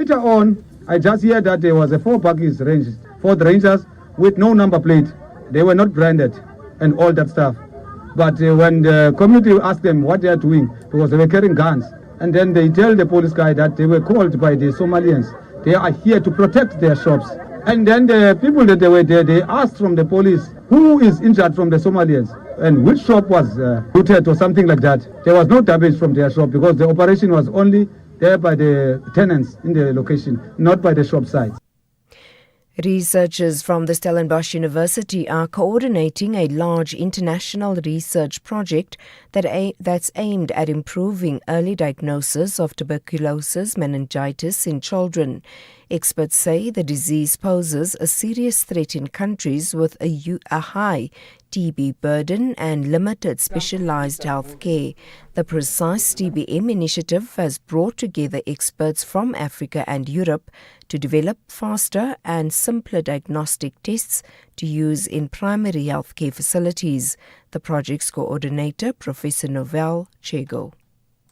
Later on, I just heard that there was a Ford Rangers with no number plate. They were not branded and all that stuff. But when the community asked them what they are doing, because they were carrying guns, and then they tell the police guy that they were called by the Somalians. They are here to protect their shops. And then the people that they were there, they asked from the police, who is injured from the Somalians? And which shop was looted or something like that. There was no damage from their shop because the operation was only there by the tenants in the location, not by the shop sites. Researchers from the Stellenbosch University are coordinating a large international research project that's aimed at improving early diagnosis of tuberculosis meningitis in children. Experts say the disease poses a serious threat in countries with a high TB burden and limited specialized health care. The Precise TBM initiative has brought together experts from Africa and Europe to develop faster and simpler diagnostic tests to use in primary healthcare facilities. The project's coordinator, Professor Novel Chego.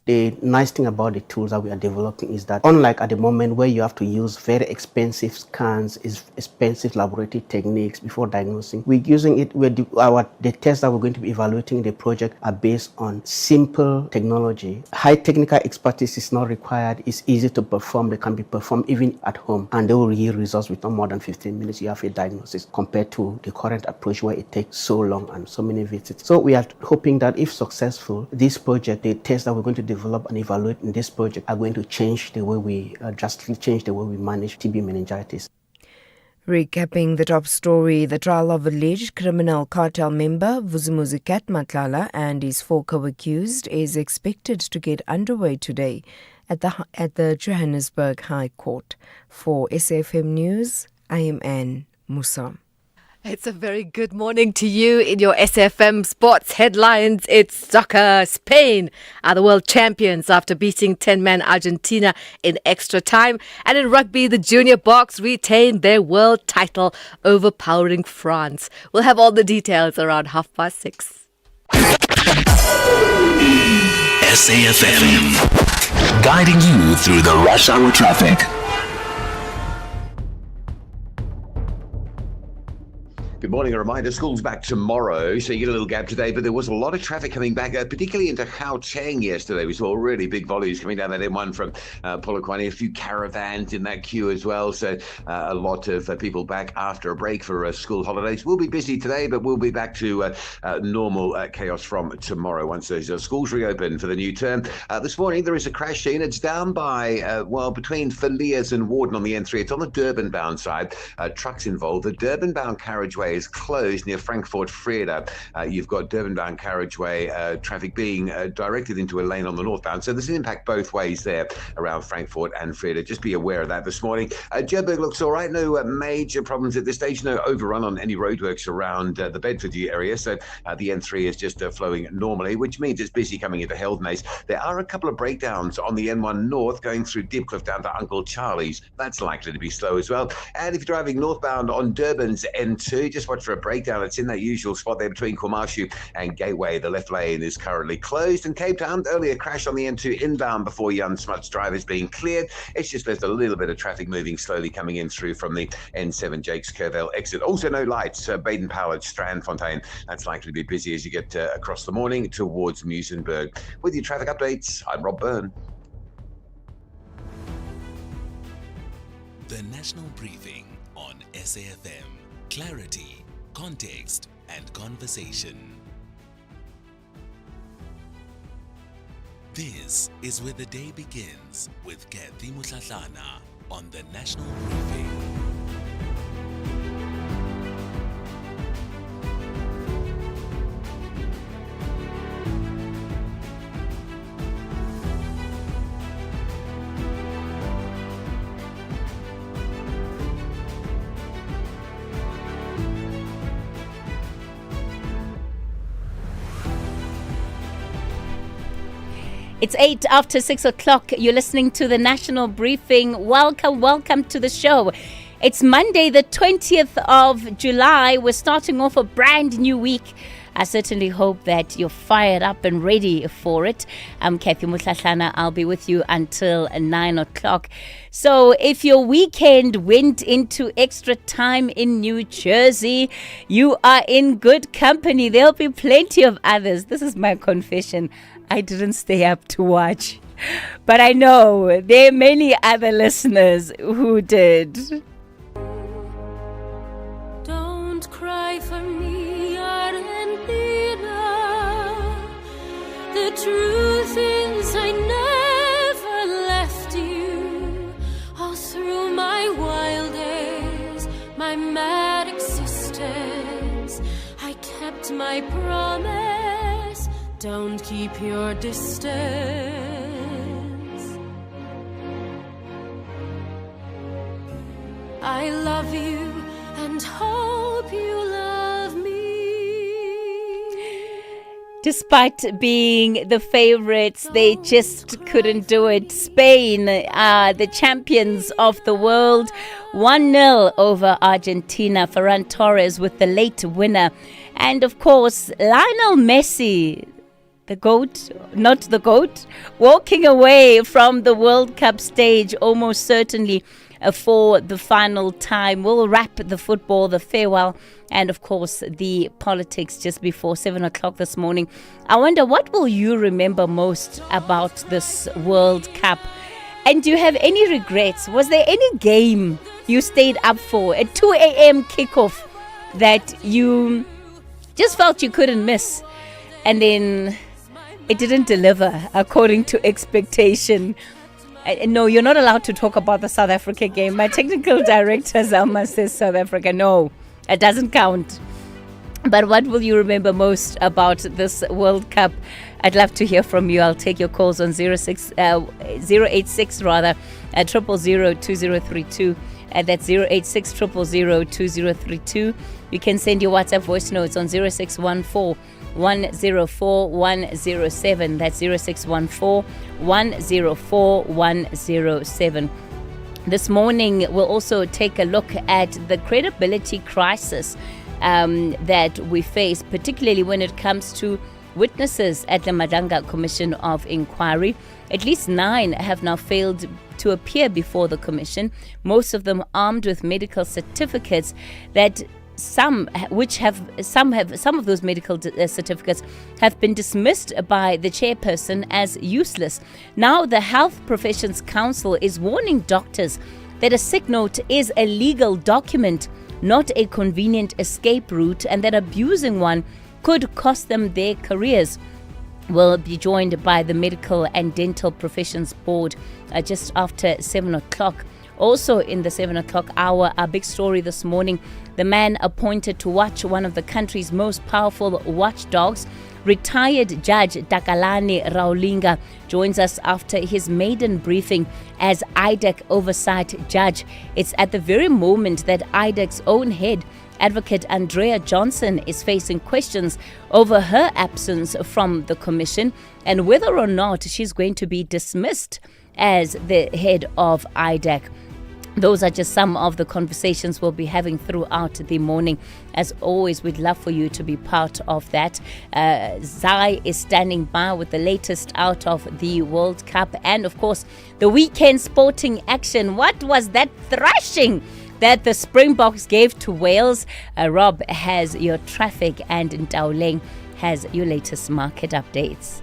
The nice thing about the tools that we are developing is that unlike at the moment where you have to use very expensive scans, expensive laboratory techniques before diagnosing, we're using it, the tests that we're going to be evaluating in the project are based on simple technology. High technical expertise is not required, it's easy to perform, they can be performed even at home, and they will yield results with no more than 15 minutes. You have a diagnosis compared to the current approach where it takes so long and so many visits. So we are hoping that if successful, this project, the tests that we're going to develop and evaluate in this project are going to change the way we drastically change the way we manage TB meningitis. Recapping the top story, the trial of alleged criminal cartel member Vuzumuzikat Matlala and his 4 co-accused is expected to get underway today at the Johannesburg High Court. For SAFM News, I am Anne Musa. It's a very good morning to you. In your SFM sports headlines, it's soccer. Spain are the world champions after beating 10-man Argentina in extra time. And in rugby, the junior Boks retained their world title, overpowering France. We'll have all the details around 6:30. SAFM, guiding you through the rush hour traffic. Good morning. A reminder, school's back tomorrow, so you get a little gap today, but there was a lot of traffic coming back, particularly into Gauteng yesterday. We saw really big volumes coming down that M1 from Polokwane, a few caravans in that queue as well, so a lot of people back after a break for school holidays. We'll be busy today, but we'll be back to normal chaos from tomorrow once those schools reopen for the new term. This morning, there is a crash scene. It's down by, between Villiers and Warden on the N3. It's on the Durban-bound side. Trucks involved. The Durban-bound carriageway is closed near Frankfurt-Vrede. You've got Durban-bound carriageway traffic being directed into a lane on the northbound. So there's an impact both ways there around Frankfurt and Vrede. Just be aware of that this morning. Joburg looks all right. No major problems at this stage. No overrun on any roadworks around the Bedford area. So the N3 is just flowing normally, which means it's busy coming into Heldnace. There are a couple of breakdowns on the N1 North going through Diepkloof down to Uncle Charlie's. That's likely to be slow as well. And if you're driving northbound on Durban's N2, just watch for a breakdown. It's in that usual spot there between Kwamashu and Gateway. The left lane is currently closed. And Cape Town, earlier crash on the N2 inbound before Jan Smuts Drive is being cleared. It's just left a little bit of traffic moving slowly coming in through from the N7 Jakes Curville exit. Also no lights, Baden-Powell, Strandfontein. That's likely to be busy as you get across the morning towards Muizenberg. With your traffic updates, I'm Rob Byrne. The National Briefing on SAFM. Clarity, context, and conversation. This is where the day begins with Kathy Mutlatlana on the National Briefing. It's 6:08. You're listening to the National Briefing. Welcome to the show. It's Monday, the 20th of July. We're starting off a brand new week. I certainly hope that you're fired up and ready for it. I'm Kathy Mutlahlana. I'll be with you until 9 o'clock. So if your weekend went into extra time in New Jersey, you are in good company. There'll be plenty of others. This is my confession. I didn't stay up to watch. But I know there are many other listeners who did. Don't cry for me, Argentina. The truth is I never left you. All through my wild days, my mad existence, I kept my promise. Don't keep your distance. I love you and hope you love me. Despite being the favorites, they just couldn't do it. Spain are the champions of the world. 1-0 over Argentina. Ferran Torres with the late winner. And of course, Lionel Messi, the GOAT, not the GOAT, walking away from the World Cup stage almost certainly for the final time. We'll wrap the football, the farewell, and of course the politics just before 7 o'clock this morning. I wonder, what will you remember most about this World Cup? And do you have any regrets? Was there any game you stayed up for at 2 a.m. kickoff that you just felt you couldn't miss, and then it didn't deliver according to expectation? No, you're not allowed to talk about the South Africa game. My technical director, Zalma, says South Africa. No, it doesn't count. But what will you remember most about this World Cup? I'd love to hear from you. I'll take your calls on 086 2032. That's 086 2032. You can send your WhatsApp voice notes on 0614 104 107. That's 0614 104 107. This morning, we'll also take a look at the credibility crisis that we face, particularly when it comes to witnesses at the Madanga Commission of Inquiry. At least 9 have now failed to appear before the commission, most of them armed with medical certificates that some of those medical certificates have been dismissed by the chairperson as useless. Now the Health Professions Council is warning doctors that a sick note is a legal document, not a convenient escape route, and that abusing one could cost them their careers. We'll be joined by the Medical and Dental Professions Board just after 7 o'clock. Also in the 7 o'clock hour, our big story this morning, the man appointed to watch one of the country's most powerful watchdogs, retired Judge Takalani Raulinga, joins us after his maiden briefing as IDEC oversight judge. It's at the very moment that IDEC's own head, Advocate Andrea Johnson, is facing questions over her absence from the commission and whether or not she's going to be dismissed as the head of IDEC. Those are just some of the conversations we'll be having throughout the morning. As always, we'd love for you to be part of that. Zai is standing by with the latest out of the World Cup and, of course, the weekend sporting action. What was that thrashing that the Springboks gave to Wales? Rob has your traffic and Ndauleng has your latest market updates.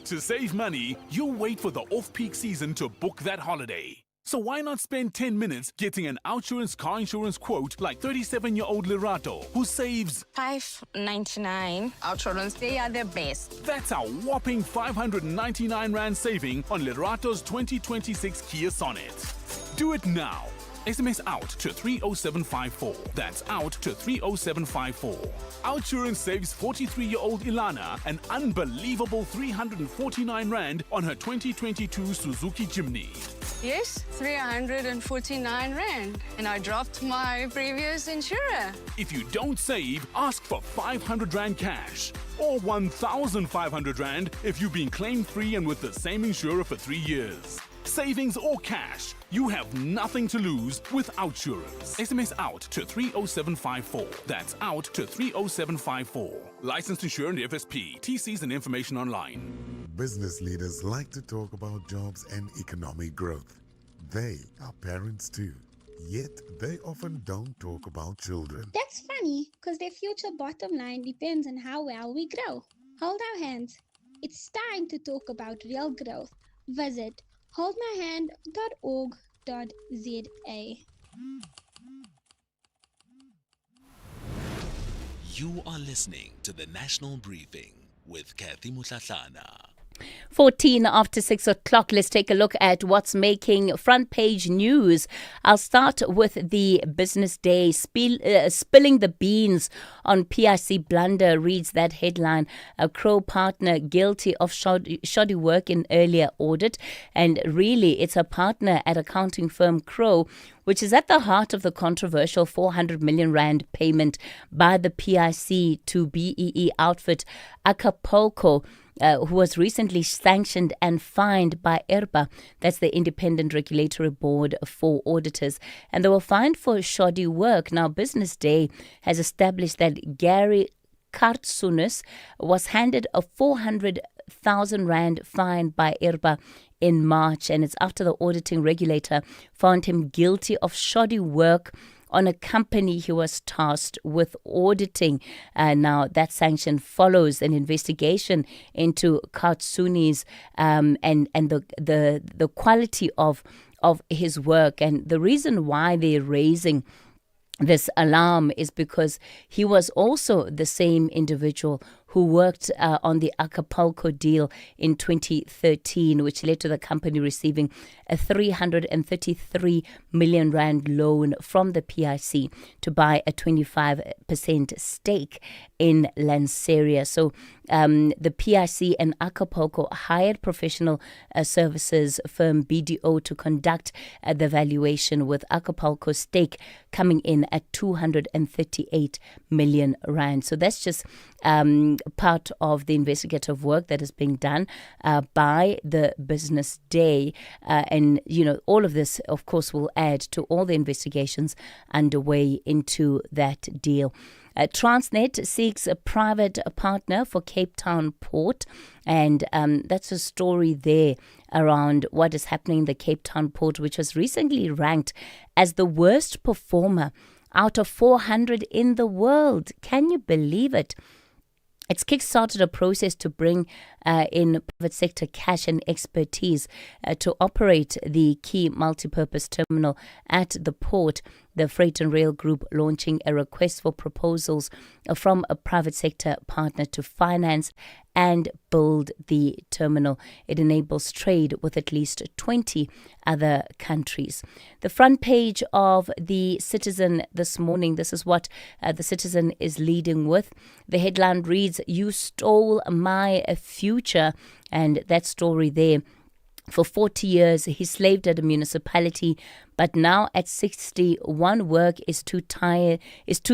To save money, you'll wait for the off-peak season to book that holiday. So why not spend 10 minutes getting an Outsurance car insurance quote like 37-year-old Lerato, who saves $599. Outsurance, they are the best. That's a whopping 599 Rand saving on Lerato's 2026 Kia Sonet. Do it now. SMS out to 30754. That's out to 30754. Outsurance saves 43-year-old Ilana an unbelievable 349 Rand on her 2022 Suzuki Jimny. Yes, 349 Rand. And I dropped my previous insurer. If you don't save, ask for 500 Rand cash. Or 1,500 Rand if you've been claim-free and with the same insurer for 3 years. savings or cash, you have nothing to lose with Outsurance. SMS out to 30754. That's out to 30754. Licensed insured FSP. TCs and information online. Business leaders like to talk about jobs and economic growth. They are parents too. Yet they often don't talk about children. That's funny, because their future bottom line depends on how well we grow. Hold our hands. It's time to talk about real growth. Visit holdmyhand.org.za. You are listening to the National Briefing with Kathy Mutlatlana. 14 after 6 o'clock. Let's take a look at what's making front page news. I'll start with the Business Day. Spilling the beans on PIC blunder reads that headline. A Crow partner guilty of shoddy work in earlier audit. And really, it's a partner at accounting firm Crow, which is at the heart of the controversial 400 million rand payment by the PIC to BEE outfit Acapulco, who was recently sanctioned and fined by IRBA, that's the Independent Regulatory Board for Auditors, and they were fined for shoddy work. Now, Business Day has established that Gary Kartsunis was handed a 400,000 rand fine by IRBA in March, and it's after the auditing regulator found him guilty of shoddy work on a company he was tasked with auditing. Now, that sanction follows an investigation into Katsuni's and the quality of his work. And the reason why they're raising this alarm is because he was also the same individual who worked on the Acapulco deal in 2013, which led to the company receiving a 333 million rand loan from the PIC to buy a 25% stake in Lanceria. So the PIC and Acapulco hired professional services firm BDO to conduct the valuation, with Acapulco's stake coming in at 238 million rand. So that's just part of the investigative work that is being done by the Business Day. And, you know, all of this, of course, will add to all the investigations underway into that deal. Transnet seeks a private partner for Cape Town Port, and that's a story there around what is happening in the Cape Town Port, which was recently ranked as the worst performer out of 400 in the world. Can you believe it? It's kickstarted a process to bring in private sector cash and expertise to operate the key multipurpose terminal at the port. The Freight and Rail Group launching a request for proposals from a private sector partner to finance and build the terminal. It enables trade with at least 20 other countries. The front page of the Citizen this morning, this is what the Citizen is leading with. The headline reads, "You stole my future," and that story there. For 40 years, he slaved at a municipality, but now at 61, work is too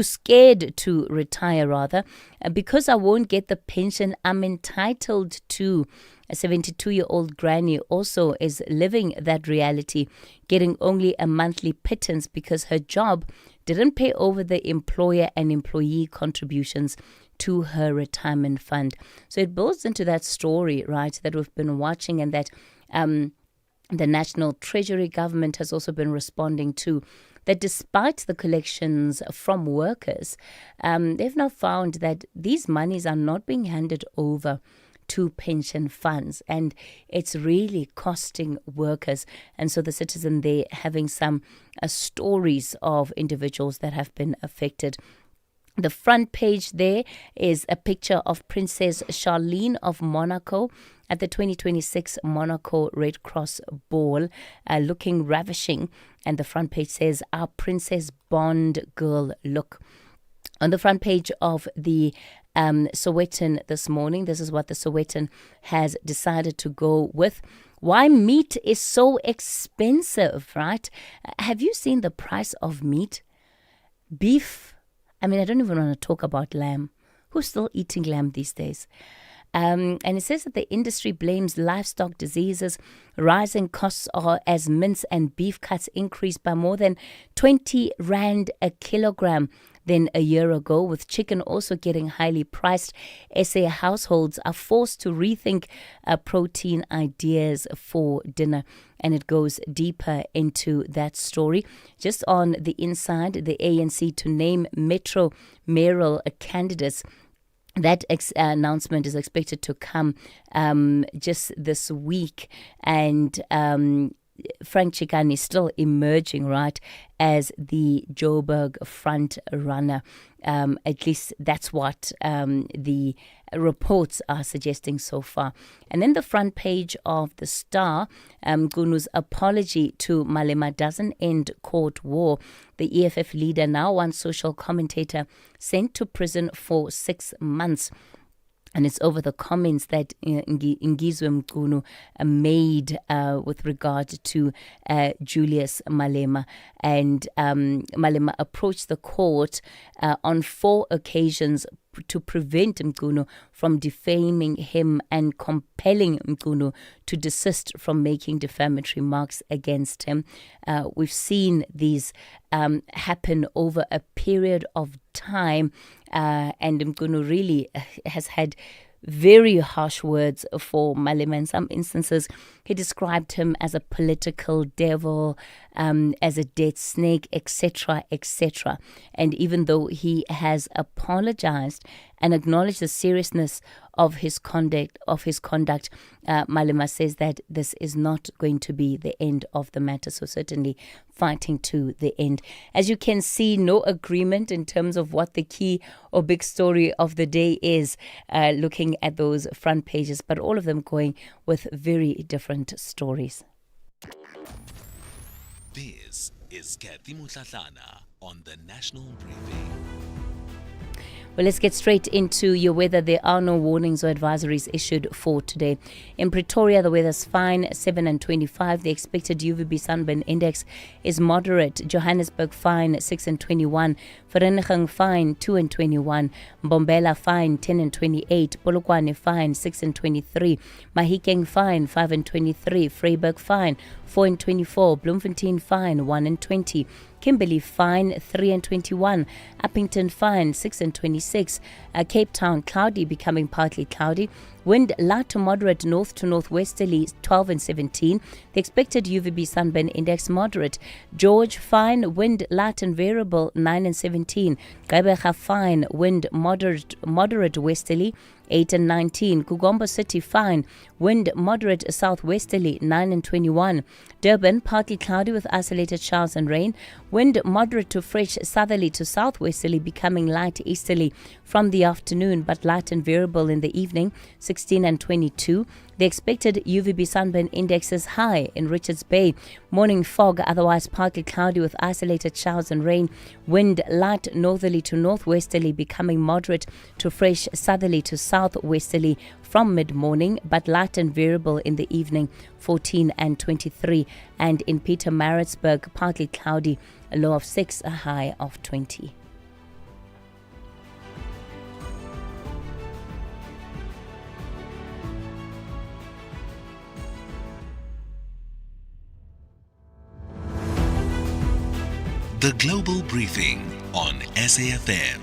scared to retire, rather. Because I won't get the pension I'm entitled to. A 72-year-old granny also is living that reality, getting only a monthly pittance because her job didn't pay over the employer and employee contributions to her retirement fund. So it builds into that story, right, that we've been watching, and that the National Treasury government has also been responding to, that despite the collections from workers, they've now found that these monies are not being handed over to pension funds, and it's really costing workers. And so the Citizen there having some stories of individuals that have been affected. The front page there is a picture of Princess Charlene of Monaco at the 2026 Monaco Red Cross Ball, looking ravishing. And the front page says, "Our Princess Bond girl look." On the front page of the Sowetan this morning, this is what the Sowetan has decided to go with. Why meat is so expensive, right? Have you seen the price of meat? Beef. I mean, I don't even want to talk about lamb. Who's still eating lamb these days? And it says that the industry blames livestock diseases, rising costs are as mince and beef cuts increased by more than 20 rand a kilogram than a year ago, with chicken also getting highly priced. SA households are forced to rethink protein ideas for dinner. And it goes deeper into that story. Just on the inside, the ANC to name Metro mayoral candidates. That announcement is expected to come just this week. And Frank Chikane is still emerging, right, as the Joburg front runner. At least that's what the reports are suggesting so far. And then the front page of the Star, Gunu's apology to Malema doesn't end court war. The EFF leader now wants social commentator sent to prison for 6 months. And it's over the comments that Ngizwe Mkunu made with regard to Julius Malema. And Malema approached the court on 4 occasions to prevent Mkunu from defaming him and compelling Mkunu to desist from making defamatory remarks against him. We've seen these happen over a period of time, and Mkunu really has had very harsh words for Malema. In some instances, he described him as a political devil, as a dead snake, etc., etc. And even though he has apologized and acknowledged the seriousness of his conduct, Malema says that this is not going to be the end of the matter. So certainly fighting to the end. As you can see, no agreement in terms of what the key or big story of the day is, looking at those front pages, but all of them going with very different stories. This is Kathy Mutlatlana on the National Briefing. Well, let's get straight into your weather. There are no warnings or advisories issued for today. In Pretoria, the weather's fine, 7 and 25. The expected UVB sunburn index is moderate. Johannesburg, fine, 6 and 21. Vereeniging, fine, 2 and 21. Mbombela, fine, 10 and 28. Polokwane, fine, 6 and 23. Mahikeng, fine, 5 and 23. Vryburg, fine, 4 and 24. Bloemfontein, fine, 1 and 20. Kimberley, fine, 3 and 21. Uppington, fine, 6 and 26. Cape Town, cloudy, becoming partly cloudy. Wind light to moderate north to northwesterly, 12 and 17. The expected UVB sunburn index moderate. George, fine, wind light and variable, 9 and 17. Gqeberha, fine, wind moderate westerly, 8 and 19. Kugombo City, fine, wind moderate southwesterly, 9 and 21. Durban, partly cloudy with isolated showers and rain. Wind moderate to fresh southerly to southwesterly, becoming light easterly from the afternoon, but light and variable in the evening, 16 and 22. The expected UVB sunburn index is high in Richards Bay. Morning fog, otherwise partly cloudy with isolated showers and rain. Wind light northerly to northwesterly, becoming moderate to fresh southerly to southwesterly from mid-morning, but light and variable in the evening, 14 and 23. And in Pietermaritzburg, partly cloudy, a low of 6, a high of 20. The Global Briefing on SAfm.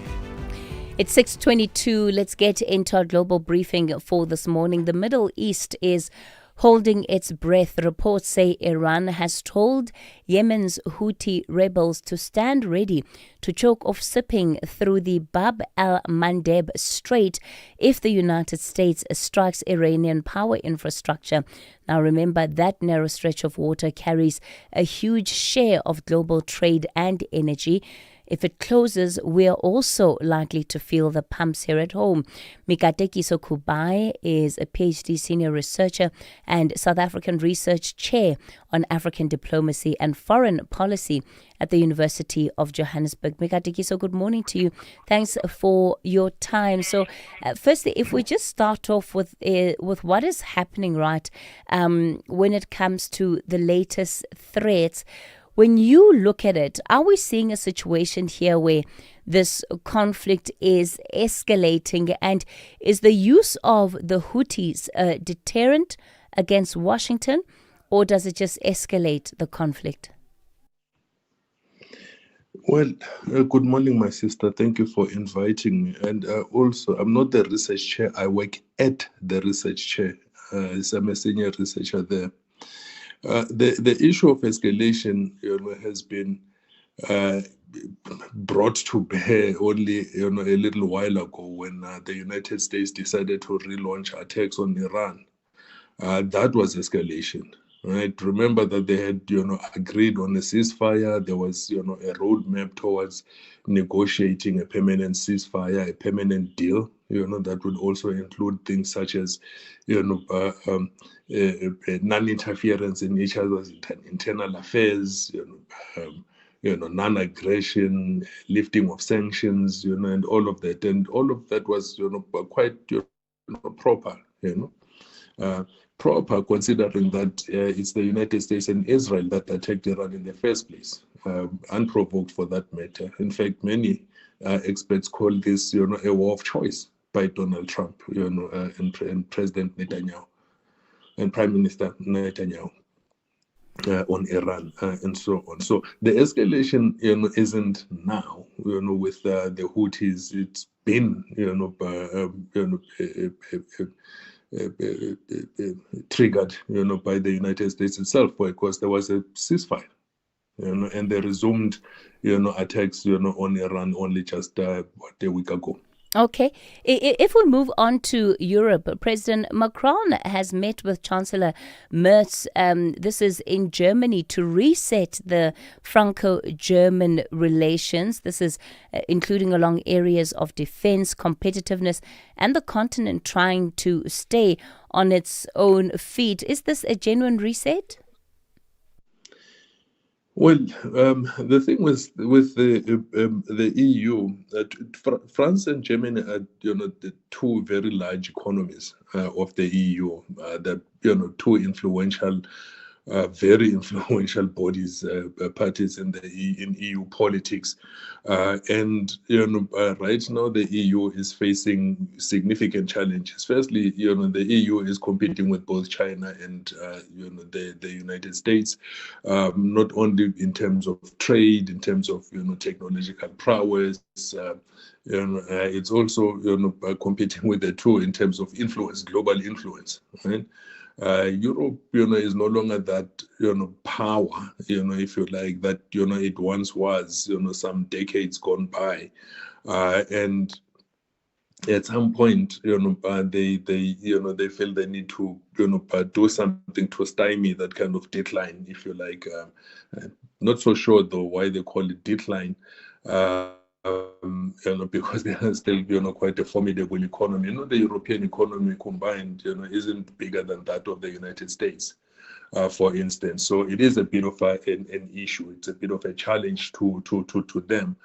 It's 6:22. Let's get into our global briefing for this morning. The Middle East is holding its breath. Reports say Iran has told Yemen's Houthi rebels to stand ready to choke off shipping through the Bab el-Mandeb Strait if the United States strikes Iranian power infrastructure. Now remember, that narrow stretch of water carries a huge share of global trade and energy. If it closes, we are also likely to feel the pumps here at home. Mikatekiso Kubai is a PhD senior researcher and South African research chair on African diplomacy and foreign policy at the University of Johannesburg. Mikatekiso, good morning to you. Thanks for your time. So, firstly, if we just start off with what is happening, right, when it comes to the latest threats. When you look at it, are we seeing a situation here where this conflict is escalating, and is the use of the Houthis a deterrent against Washington, or does it just escalate the conflict? Well, good morning, my sister. Thank you for inviting me. And also, I'm not the research chair. I work at the research chair. So I'm a senior researcher there. The issue of escalation, has been brought to bear only, a little while ago when the United States decided to relaunch attacks on Iran. That was escalation. Right. Remember that they had, agreed on a ceasefire. There was, a roadmap towards negotiating a permanent ceasefire, a permanent deal, that would also include things such as, non-interference in each other's internal affairs, non-aggression, lifting of sanctions, and all of that. And all of that was, quite, proper, proper, considering that it's the United States and Israel that attacked Iran in the first place, unprovoked for that matter. In fact, many experts call this, a war of choice by Donald Trump, and President Netanyahu and Prime Minister Netanyahu on Iran and so on. So the escalation, isn't now, with the Houthis. It's been, triggered, by the United States itself, because there was a ceasefire, and they resumed, attacks, on Iran only just a week ago. Okay. If we move on to Europe, President Macron has met with Chancellor Merz, this is in Germany, to reset the Franco-German relations. This is including along areas of defense, competitiveness, and the continent trying to stay on its own feet. Is this a genuine reset? Well, the thing with the EU, France and Germany are, the two very large economies of the EU. That, two influential, very influential bodies, parties in in EU politics, and right now the EU is facing significant challenges. Firstly, the EU is competing with both China and the United States, not only in terms of trade, in terms of technological prowess. It's also competing with the two in terms of influence, global influence, right? Europe, is no longer that, power, if you like, that, it once was, some decades gone by. And at some point, they feel they need to, do something to stymie that kind of decline, if you like. Not so sure, though, why they call it decline. Because they are still, quite a formidable economy. The European economy combined, isn't bigger than that of the United States, for instance. So it is a bit of an issue. It's a bit of a challenge to them.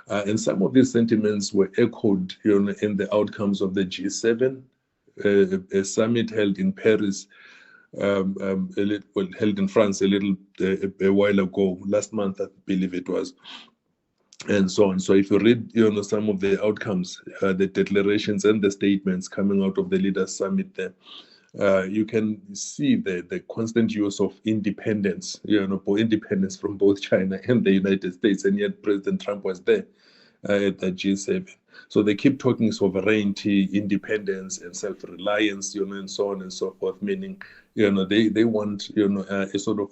And some of these sentiments were echoed, in the outcomes of the G7, a summit held in Paris, held in France a while ago, last month, I believe it was. And so on. So if you read, some of the outcomes, the declarations and the statements coming out of the Leaders Summit there, you can see the constant use of independence, independence from both China and the United States. And yet President Trump was there at the G7. So they keep talking sovereignty, independence, and self-reliance, and so on and so forth, meaning, they want, a sort of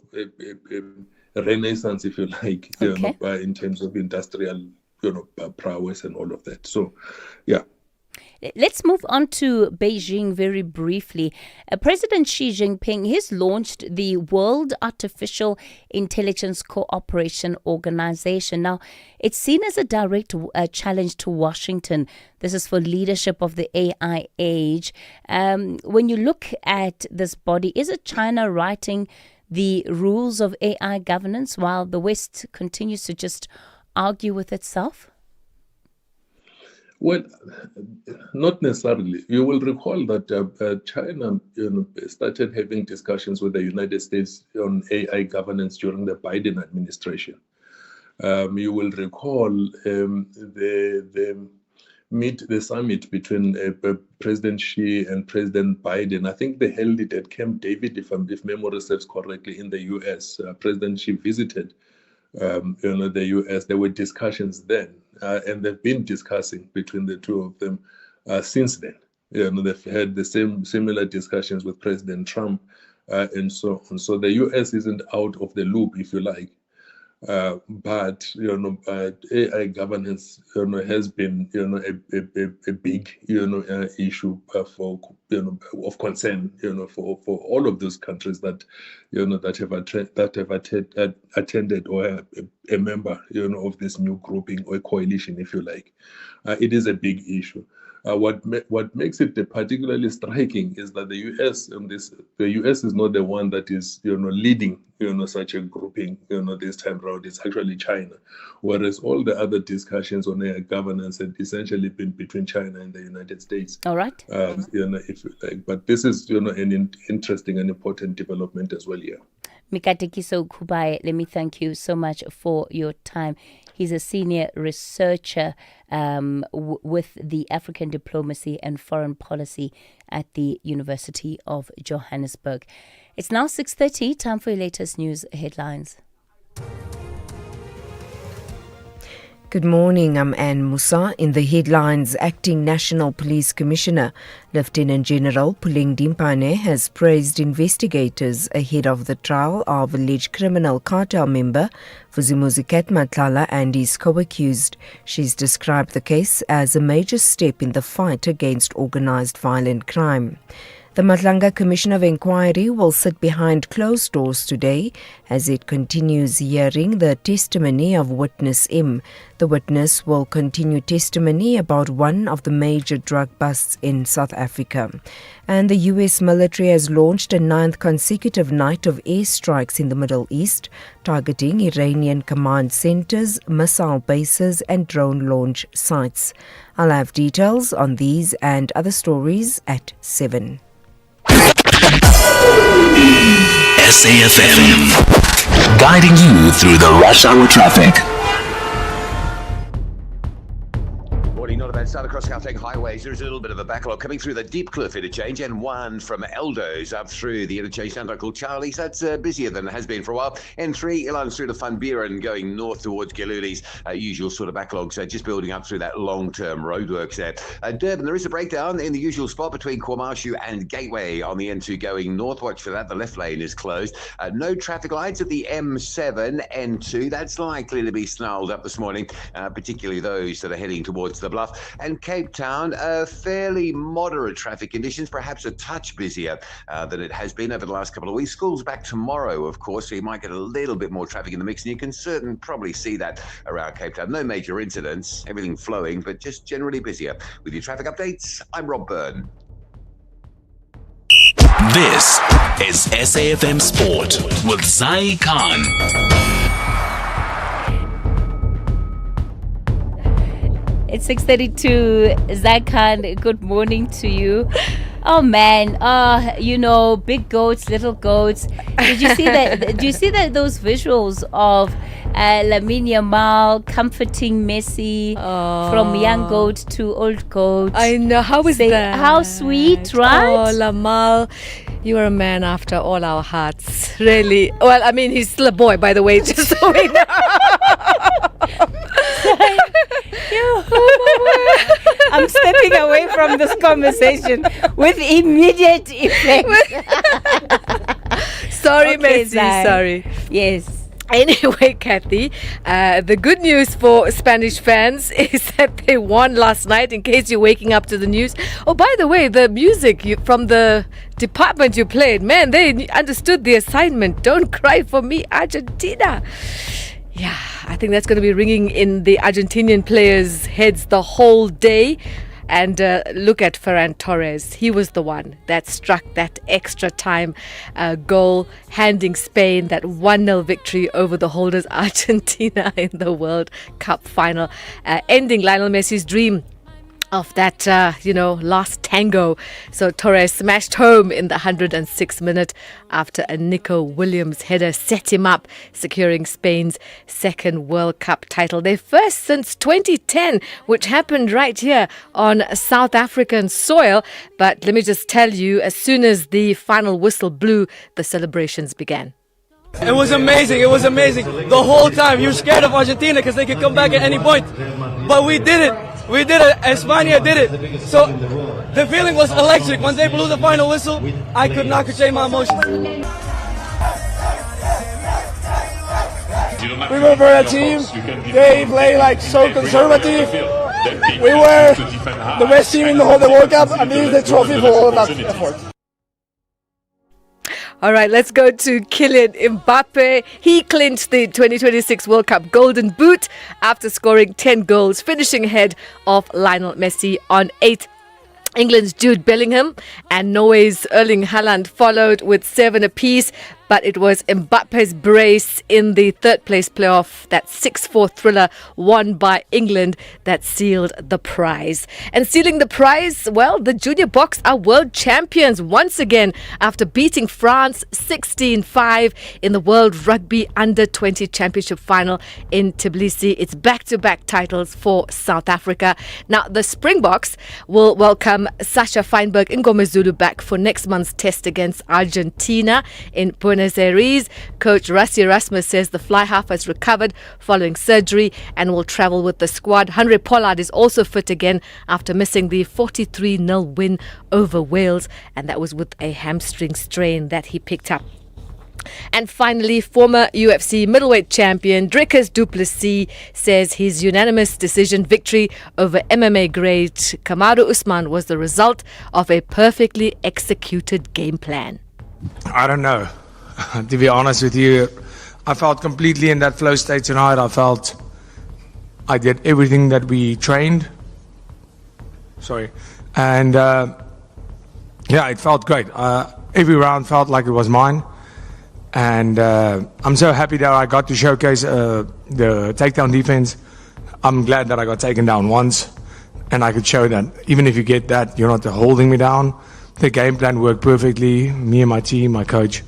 a renaissance, if you like, in terms of industrial, prowess and all of that. So, yeah. Let's move on to Beijing very briefly. President Xi Jinping has launched the World Artificial Intelligence Cooperation Organization. Now, it's seen as a direct challenge to Washington. This is for leadership of the AI age. When you look at this body, is it China writing the rules of AI governance while the West continues to just argue with itself? Well, not necessarily. You will recall that China, started having discussions with the United States on AI governance during the Biden administration. You will recall the summit between President Xi and President Biden. I think they held it at Camp David, if memory serves correctly, in the U.S. President Xi visited, the U.S. There were discussions then, and they've been discussing between the two of them since then. They've had the similar discussions with President Trump, and so on. So the U.S. isn't out of the loop, if you like. But AI governance has been a big issue for of concern for all of those countries that that have attended or are a member of this new grouping or coalition, if you like. It is a big issue. What makes it particularly striking is that the U.S. is not the one that is leading such a grouping this time around. It's actually China, whereas all the other discussions on AI governance had essentially been between China and the United States. All right. If you like, but this is an interesting and important development as well. Yeah. Mikatekiso Kubai, let me thank you so much for your time. He's a senior researcher with the African Diplomacy and Foreign Policy at the University of Johannesburg. It's now 6:30, time for your latest news headlines. Good morning, I'm Anne Musa. In the headlines, Acting National Police Commissioner Lieutenant General Puleng Dimpane has praised investigators ahead of the trial of alleged criminal cartel member Vuzimuzi Matlala and his co-accused. She's described the case as a major step in the fight against organised violent crime. The Matlanga Commission of Inquiry will sit behind closed doors today as it continues hearing the testimony of Witness M. The witness will continue testimony about one of the major drug busts in South Africa. And the U.S. military has launched a 9th consecutive night of airstrikes in the Middle East, targeting Iranian command centers, missile bases and drone launch sites. I'll have details on these and other stories at 7. SAfm, guiding you through the rush hour traffic. Not about start across Gauteng highways. There's a little bit of a backlog coming through the Deep Cliff interchange and one from Eldo's up through the interchange down to called Charlie's. That's busier than it has been for a while. N3 Ilan through to Van Buren going north towards Galuli's. Usual sort of backlogs just building up through that long-term roadworks there. Durban, there is a breakdown in the usual spot between KwaMashu and Gateway on the N2 going north. Watch for that. The left lane is closed. No traffic lights at the M7 N2. That's likely to be snarled up this morning, particularly those that are heading towards the Bluff. And Cape Town, fairly moderate traffic conditions, perhaps a touch busier than it has been over the last couple of weeks. School's back tomorrow, of course, so you might get a little bit more traffic in the mix, and you can probably see that around Cape Town. No major incidents, everything flowing, but just generally busier. With your traffic updates, I'm Rob Byrne. This is SAfm Sport with Zai Khan. It's 6:32. Zakan, good morning to you. Oh man, big goats, little goats. Did you see that? Did you see that those visuals of Lamine Yamal comforting Messi from young goat to old goat? I know. How is that? How sweet, right? Oh, Lamal, you are a man after all our hearts. Really. Well, I mean, he's still a boy, by the way. Just so we know. I'm stepping away from this conversation with immediate effect. Sorry, Messi. Sorry. Yes. Anyway, Kathy, the good news for Spanish fans is that they won last night, in case you're waking up to the news. Oh, by the way, the music from the department you played, man, they understood the assignment. Don't cry for me, Argentina. Yeah, I think that's going to be ringing in the Argentinian players' heads the whole day. And look at Ferran Torres. He was the one that struck that extra time goal, handing Spain that 1-0 victory over the holders Argentina in the World Cup final, ending Lionel Messi's dream of that, last tango. So Torres smashed home in the 106th minute after a Nico Williams header set him up, securing Spain's second World Cup title. Their first since 2010, which happened right here on South African soil. But let me just tell you, as soon as the final whistle blew, the celebrations began. It was amazing. It was amazing. The whole time you were scared of Argentina because they could come back at any point. But we did it. We did it. España did it. So the feeling was electric. Once they blew the final whistle, I could not contain my emotions. We were for a team. They play like so conservative. We were the best team in the whole World Cup, and this is the trophy for all of that effort. All right, let's go to Kylian Mbappe. He clinched the 2026 World Cup Golden Boot after scoring 10 goals, finishing ahead of Lionel Messi on 8. England's Jude Bellingham and Norway's Erling Haaland followed with 7 apiece. But it was Mbappe's brace in the third place playoff, that 6-4 thriller won by England, that sealed the prize. And sealing the prize, well, the Junior Box are world champions once again after beating France 16-5 in the World Rugby Under-20 Championship final in Tbilisi. It's back-to-back titles for South Africa. Now, the Springboks will welcome Sasha Feinberg Ngomezulu back for next month's test against Argentina in Buenos Aires. Coach Rassie Erasmus says the fly half has recovered following surgery and will travel with the squad. Henry Pollard is also fit again after missing the 43-0 win over Wales, and that was with a hamstring strain that he picked up. And finally, former UFC middleweight champion Dricus du Plessis says his unanimous decision victory over MMA great Kamaru Usman was the result of a perfectly executed game plan. I don't know. To be honest with you, I felt completely in that flow state tonight. I felt I did everything that we trained. And it felt great. Every round felt like it was mine. And I'm so happy that I got to showcase the takedown defense. I'm glad that I got taken down once. And I could show that even if you get that, you're not holding me down. The game plan worked perfectly. Me and my team, my coach,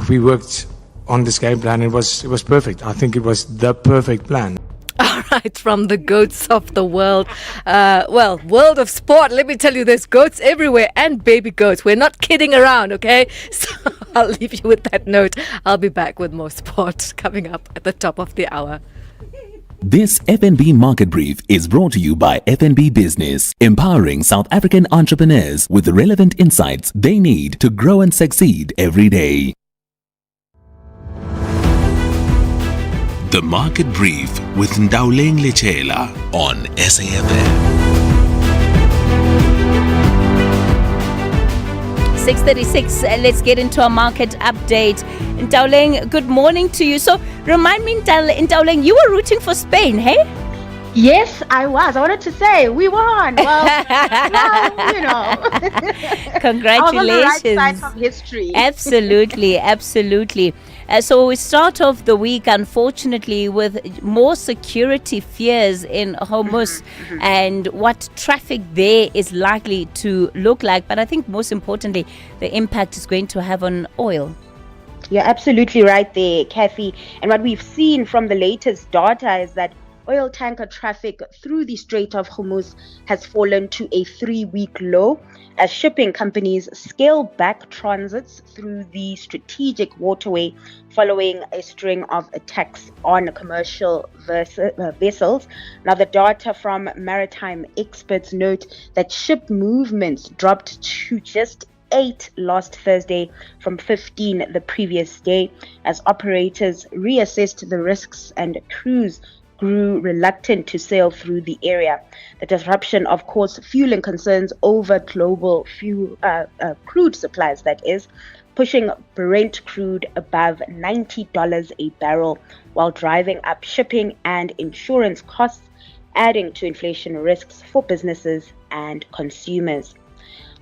we worked on this game plan. It was perfect. I think it was the perfect plan. All right, from the goats of the world. World of sport, let me tell you, there's goats everywhere and baby goats. We're not kidding around, okay? So I'll leave you with that note. I'll be back with more sport coming up at the top of the hour. This FNB Market Brief is brought to you by FNB Business, empowering South African entrepreneurs with the relevant insights they need to grow and succeed every day. The Market Brief with Ndauleng Lechela on SAfm. 6:36. Let's get into a market update. Ndauleng, good morning to you. So remind me, Ndauleng, you were rooting for Spain, hey? Yes, I was. I wanted to say we won. Well, Congratulations. I was on the right side of history. Absolutely, absolutely. So we start off the week, unfortunately, with more security fears in Hormuz and what traffic there is likely to look like. But I think most importantly, the impact is going to have on oil. You're absolutely right there, Kathy. And what we've seen from the latest data is that oil tanker traffic through the Strait of Hormuz has fallen to a 3-week low as shipping companies scale back transits through the strategic waterway following a string of attacks on commercial vessels. Now, the data from maritime experts note that ship movements dropped to just 8 last Thursday from 15 the previous day as operators reassessed the risks and crews grew reluctant to sail through the area. The disruption, of course, fueling concerns over global crude supplies, that is, pushing Brent crude above $90 a barrel, while driving up shipping and insurance costs, adding to inflation risks for businesses and consumers.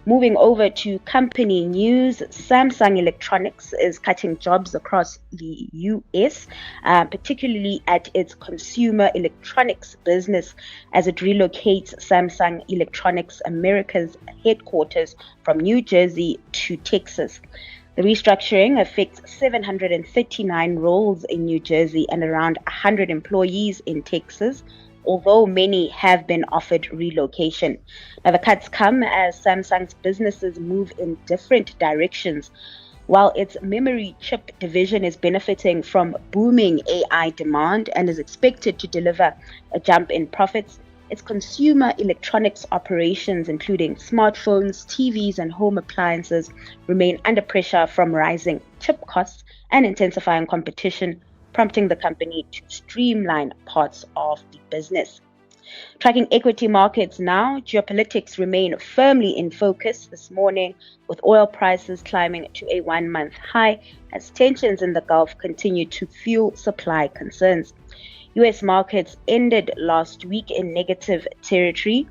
Moving over to company news, Samsung Electronics is cutting jobs across the US, particularly at its consumer electronics business, as it relocates Samsung Electronics America's headquarters from New Jersey to Texas. The restructuring affects 739 roles in New Jersey and around 100 employees in Texas, although many have been offered relocation. Now, the cuts come as Samsung's businesses move in different directions. While its memory chip division is benefiting from booming AI demand and is expected to deliver a jump in profits, its consumer electronics operations, including smartphones, TVs, and home appliances, remain under pressure from rising chip costs and intensifying competition, prompting the company to streamline parts of the business. Tracking equity markets now, geopolitics remain firmly in focus this morning, with oil prices climbing to a one-month high as tensions in the Gulf continue to fuel supply concerns. US markets ended last week in negative territory.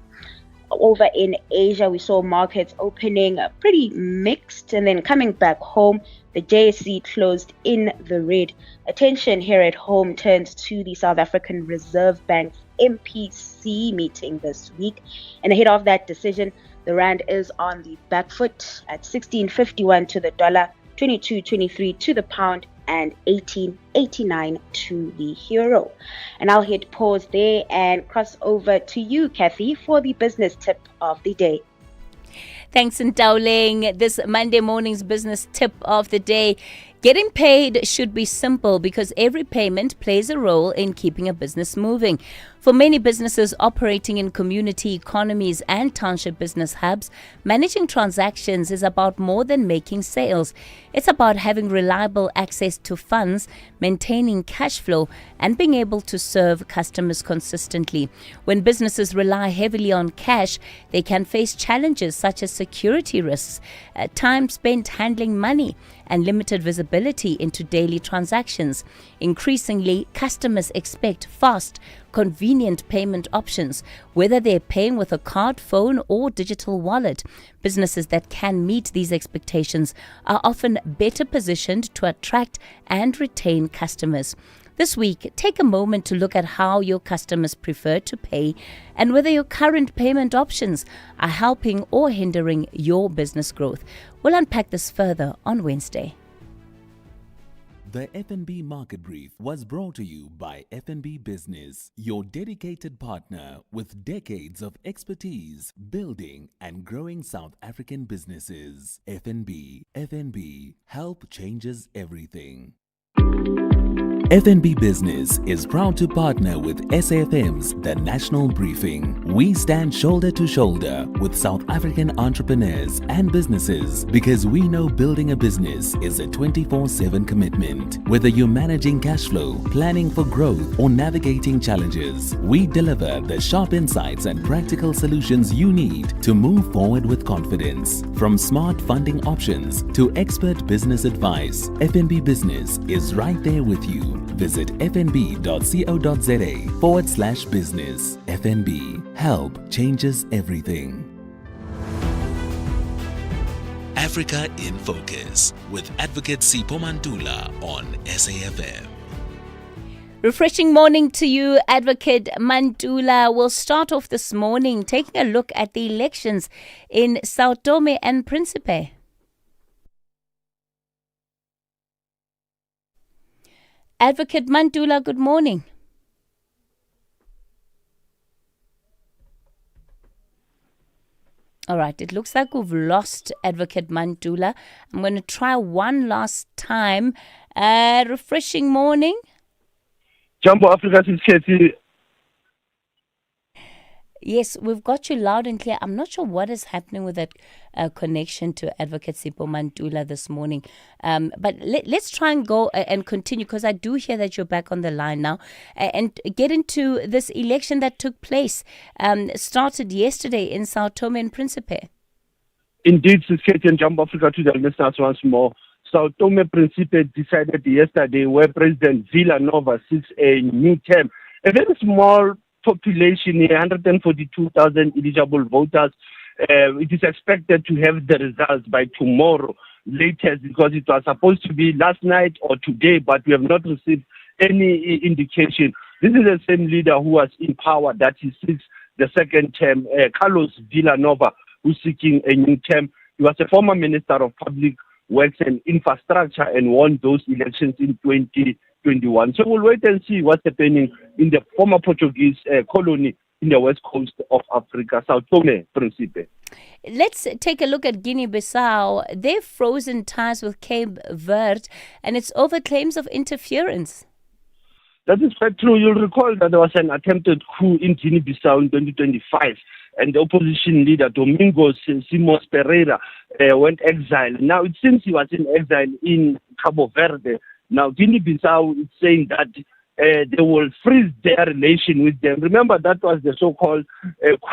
Over in Asia, we saw markets opening pretty mixed and then coming back home. The JSE closed in the red. Attention here at home turns to the South African Reserve Bank's MPC meeting this week. And ahead of that decision, the rand is on the back foot at 16.51 to the dollar, 22.23 to the pound, and 18.89 to the euro. And I'll hit pause there and cross over to you, Kathy, for the business tip of the day. Thanks, Ndauling. This Monday morning's business tip of the day. Getting paid should be simple because every payment plays a role in keeping a business moving. For many businesses operating in community economies and township business hubs, managing transactions is about more than making sales. It's about having reliable access to funds, maintaining cash flow, and being able to serve customers consistently. When businesses rely heavily on cash, they can face challenges such as security risks, time spent handling money, and limited visibility into daily transactions. Increasingly, customers expect fast, convenient payment options, whether they're paying with a card, phone, or digital wallet. Businesses that can meet these expectations are often better positioned to attract and retain customers. This week, take a moment to look at how your customers prefer to pay and whether your current payment options are helping or hindering your business growth. We'll unpack this further on Wednesday. The FNB Market Brief was brought to you by FNB Business, your dedicated partner with decades of expertise building and growing South African businesses. FNB, help changes everything. FNB Business is proud to partner with SAFM's The National Briefing. We stand shoulder to shoulder with South African entrepreneurs and businesses because we know building a business is a 24/7 commitment. Whether you're managing cash flow, planning for growth, or navigating challenges, we deliver the sharp insights and practical solutions you need to move forward with confidence. From smart funding options to expert business advice, FNB Business is right there with you. Visit fnb.co.za/business. FNB, help changes everything. Africa in Focus with Advocate Sipho Mantula on SAFM. Refreshing morning to you, Advocate Mantula. We'll start off this morning taking a look at the elections in Sao Tome and Principe. Advocate Mantula, good morning. All right, it looks like we've lost Advocate Mantula. I'm going to try one last time. Refreshing morning. Jumbo Africa is Yes, we've got you loud and clear. I'm not sure what is happening with that connection to Advocate Sipho Mantula this morning. But let's try and go and continue, because I do hear that you're back on the line now, and get into this election that took place, started yesterday in Sao Tome and Principe. Indeed, Sisketi and Jumbo Africa to the listeners once more. Sao Tome and Principe decided yesterday where President Villanova seeks a new term. A very small population, 142,000 eligible voters. It is expected to have the results by tomorrow latest, because it was supposed to be last night or today, but we have not received any indication. This is the same leader who was in power that he seeks the second term, Carlos Villanova, who's seeking a new term. He was a former Minister of Public Works and Infrastructure and won those elections in 2021. So we'll wait and see what's happening in the former Portuguese colony in the west coast of Africa, Sao Tome, Principe. Let's take a look at Guinea-Bissau. They've frozen ties with Cape Verde, and it's over claims of interference. That is quite true. You'll recall that there was an attempted coup in Guinea-Bissau in 2025, and the opposition leader, Domingos Simões Pereira, went exile. Now, it seems he was in exile in Cabo Verde. Now, Guinea-Bissau is saying that they will freeze their relation with them. Remember, that was the so-called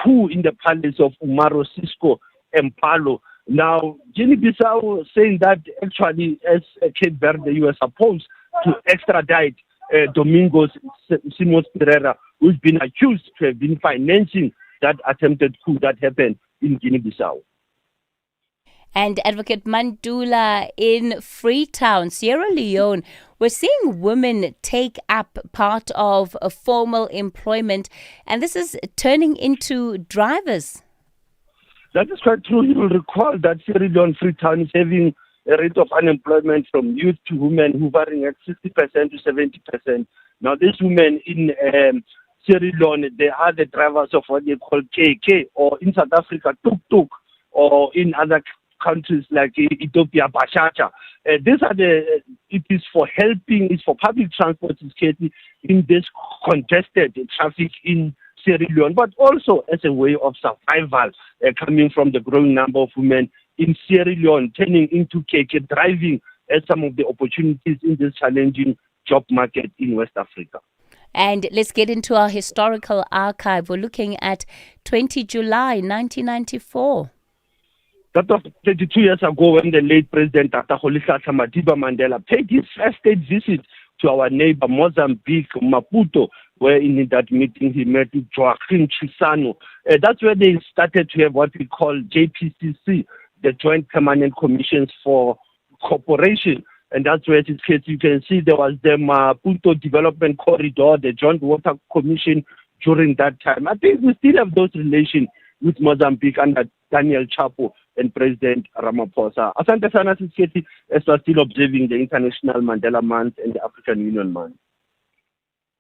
coup in the palace of Umaro Sisco Mpalo. Now, Guinea-Bissau saying that actually, as Cape Verde, you were supposed to extradite Domingos Simões Pereira, who's been accused to have been financing that attempted coup that happened in Guinea-Bissau. And Advocate Mandula in Freetown, Sierra Leone, we're seeing women take up part of a formal employment, and this is turning into drivers. That is quite true. You will recall that Sierra Leone Freetown is having a rate of unemployment from youth to women hovering at 60% to 70%. Now, these women in Sierra Leone, they are the drivers of what they call KK, or in South Africa, Tuk Tuk, or in other countries like Ethiopia, Bashasha. It is for helping, it's for public transport security in this congested traffic in Sierra Leone, but also as a way of survival, coming from the growing number of women in Sierra Leone turning into KK driving as some of the opportunities in this challenging job market in West Africa. And let's get into our historical archive. We're looking at 20 July 1994. That was 32 years ago when the late President Dr. Rolihlahla Madiba Mandela paid his first state visit to our neighbor Mozambique, Maputo, where in that meeting he met with Joaquim Chissano. That's where they started to have what we call JPCC, the Joint Permanent Commissions for Cooperation. And that's where you can see there was the Maputo Development Corridor, the Joint Water Commission during that time. I think we still have those relations with Mozambique under Daniel Chapo and President Ramaphosa. Asante sana Sisketi, as we're still observing the International Mandela Month and the African Union Month.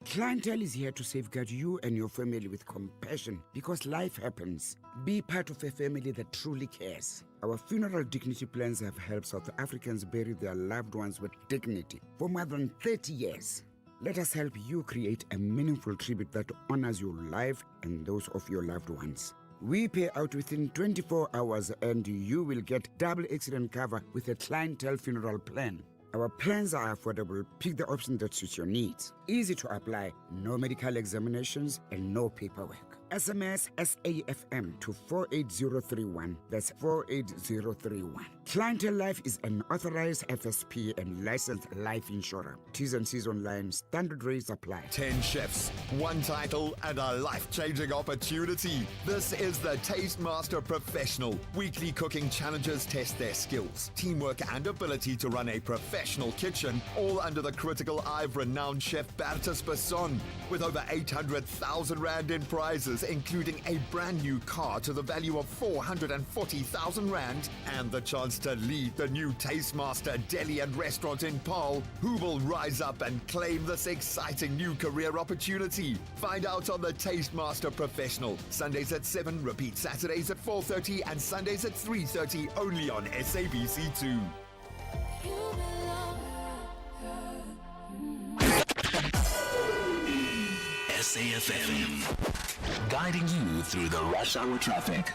Clientele is here to safeguard you and your family with compassion because life happens. Be part of a family that truly cares. Our funeral dignity plans have helped South Africans bury their loved ones with dignity for more than 30 years. Let us help you create a meaningful tribute that honors your life and those of your loved ones. We pay out within 24 hours and you will get double accident cover with a clientele funeral plan. Our plans are affordable. Pick the option that suits your needs. Easy to apply, no medical examinations and no paperwork. SMS SAFM to 48031. That's 48031. Clientele Life is an authorized FSP and licensed life insurer. T's and C's online. Standard rates apply. 10 chefs, one title, and a life-changing opportunity. This is the Taste Master Professional. Weekly cooking challenges test their skills, teamwork, and ability to run a professional kitchen, all under the critical eye of renowned chef Bertus Besson. With over 800,000 Rand in prizes, including a brand new car to the value of 440,000 Rand, and the chance to lead the new Tastemaster Deli and Restaurant in Paarl. Who will rise up and claim this exciting new career opportunity? Find out on the Tastemaster Professional. Sundays at 7, repeat Saturdays at 4:30 and Sundays at 3:30 only on SABC2. SAFM, guiding you through the rush hour traffic.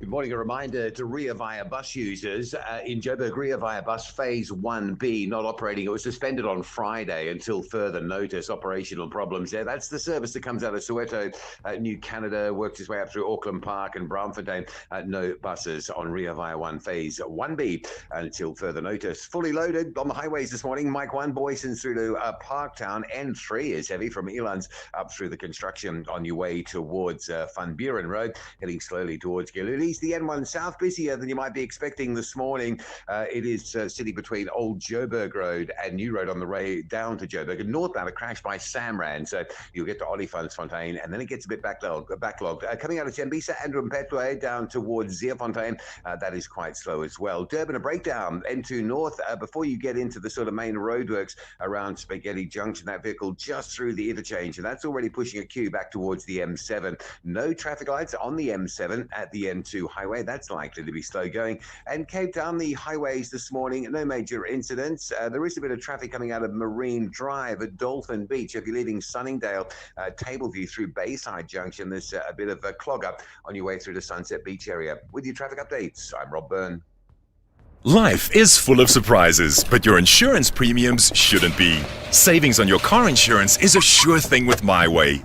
Good morning. A reminder to Ria Via bus users in Joburg, Ria Via bus phase 1B not operating. It was suspended on Friday until further notice. Operational problems there. That's the service that comes out of Soweto, New Canada, works its way up through Auckland Park and Braamfontein. No buses on Ria Via 1 phase 1B until further notice. Fully loaded on the highways this morning. Mike 1, Boyson's through to Parktown. N3 is heavy from Elands up through the construction on your way towards Van Buren Road, heading slowly towards Giluli. The N1 South busier than you might be expecting this morning. It is sitting between Old Joburg Road and New Road on the way down to Joburg. And northbound, a crash by Samran. So you'll get to Olifantsfontein, and then it gets a bit backlogged. Coming out of Tembisa and Rumpetwe down towards Zeefontein, that is quite slow as well. Durban, a breakdown. N2 North, before you get into the sort of main roadworks around Spaghetti Junction, that vehicle just through the interchange, and that's already pushing a queue back towards the M7. No traffic lights on the M7 at the N2 highway. That's likely to be slow going. And Cape Town, the highways this morning, no major incidents. There is a bit of traffic coming out of Marine Drive at Dolphin Beach. If you're leaving Sunningdale, Tableview through Bayside Junction, there's a bit of a clog up on your way through the Sunset Beach area. With your traffic updates, I'm Rob Byrne. Life is full of surprises, but your insurance premiums shouldn't be. Savings on your car insurance is a sure thing with MyWay.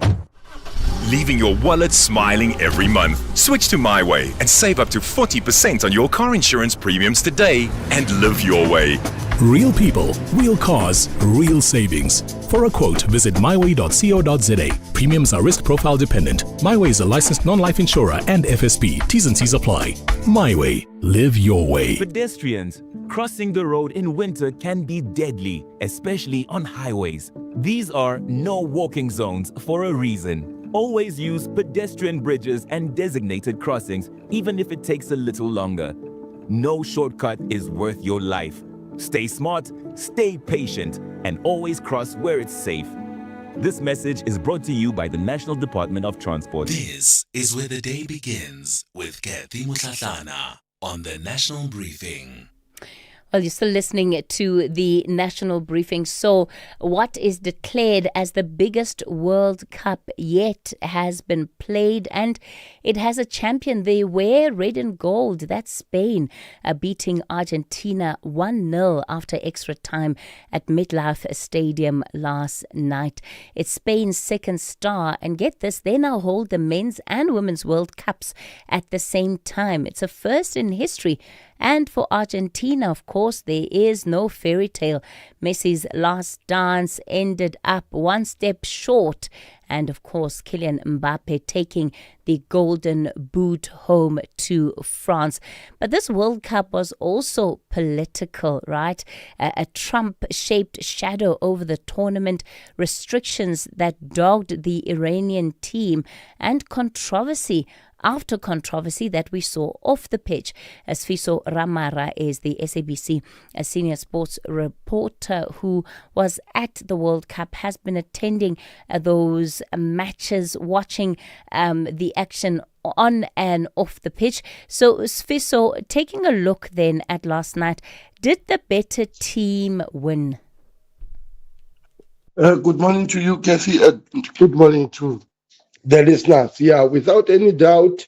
Leaving your wallet smiling every month. Switch to MyWay and save up to 40% on your car insurance premiums today and live your way. Real people, real cars, real savings. For a quote, visit myway.co.za. Premiums are risk profile dependent. MyWay is a licensed non-life insurer and FSP. T's and C's apply. MyWay. Live your way. Pedestrians, crossing the road in winter can be deadly, especially on highways. These are no walking zones for a reason. Always use pedestrian bridges and designated crossings, even if it takes a little longer. No shortcut is worth your life. Stay smart, stay patient, and always cross where it's safe. This message is brought to you by the National Department of Transport. This is where the day begins with Kathy Mutlatlana on the National Briefing. Well, you're still listening to the National Briefing. So what is declared as the biggest World Cup yet has been played, and it has a champion. They wear red and gold. That's Spain, beating Argentina 1-0 after extra time at MetLife Stadium last night. It's Spain's second star, and get this, they now hold the men's and women's World Cups at the same time. It's a first in history. And for Argentina, of course, there is no fairy tale. Messi's last dance ended up one step short. And of course, Kylian Mbappe taking the golden boot home to France. But this World Cup was also political, right? A Trump-shaped shadow over the tournament, restrictions that dogged the Iranian team, and controversy after controversy that we saw off the pitch. As Fiso Ramara is the SABC senior sports reporter who was at the World Cup, has been attending those matches, watching the action on and off the pitch. So Fiso, taking a look then at last night, did the better team win? Good morning to you, Kathy. Good morning to the listeners. Yeah, without any doubt,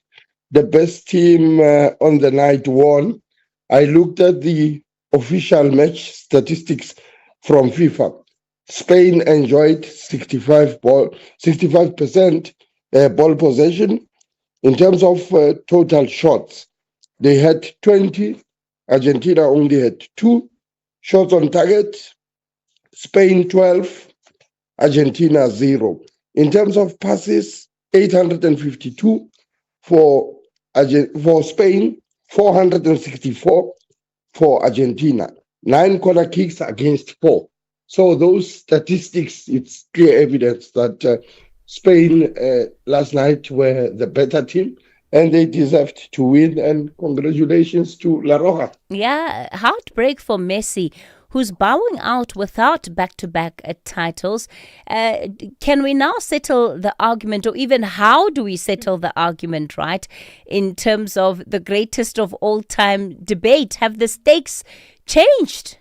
the best team on the night won. I looked at the official match statistics from FIFA. Spain enjoyed 65% ball possession. In terms of total shots, they had 20. Argentina only had 2 shots on target. Spain 12, Argentina 0. In terms of passes, 852 for Spain, 464 for Argentina. 9 corner kicks against 4. So those statistics, it's clear evidence that Spain last night were the better team, and they deserved to win. And congratulations to La Roja. Yeah, heartbreak for Messi, who's bowing out without back-to-back titles. Can we now settle the argument, or even how do we settle the argument, right, in terms of the greatest of all-time debate? Have the stakes changed?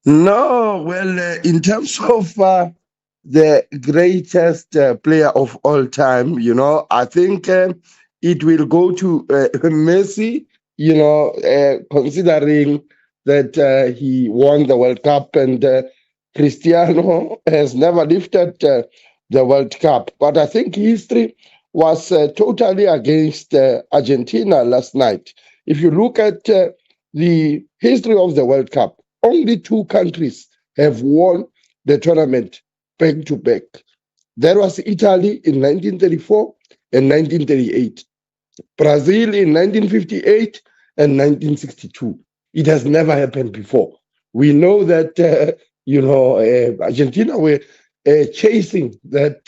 No, well, in terms of the greatest player of all time, I think it will go to Messi, considering that he won the World Cup, and Cristiano has never lifted the World Cup. But I think history was totally against Argentina last night. If you look at the history of the World Cup, only 2 countries have won the tournament back to back. That was Italy in 1934 and 1938, Brazil in 1958 and 1962. It has never happened before. We know that, Argentina were chasing that,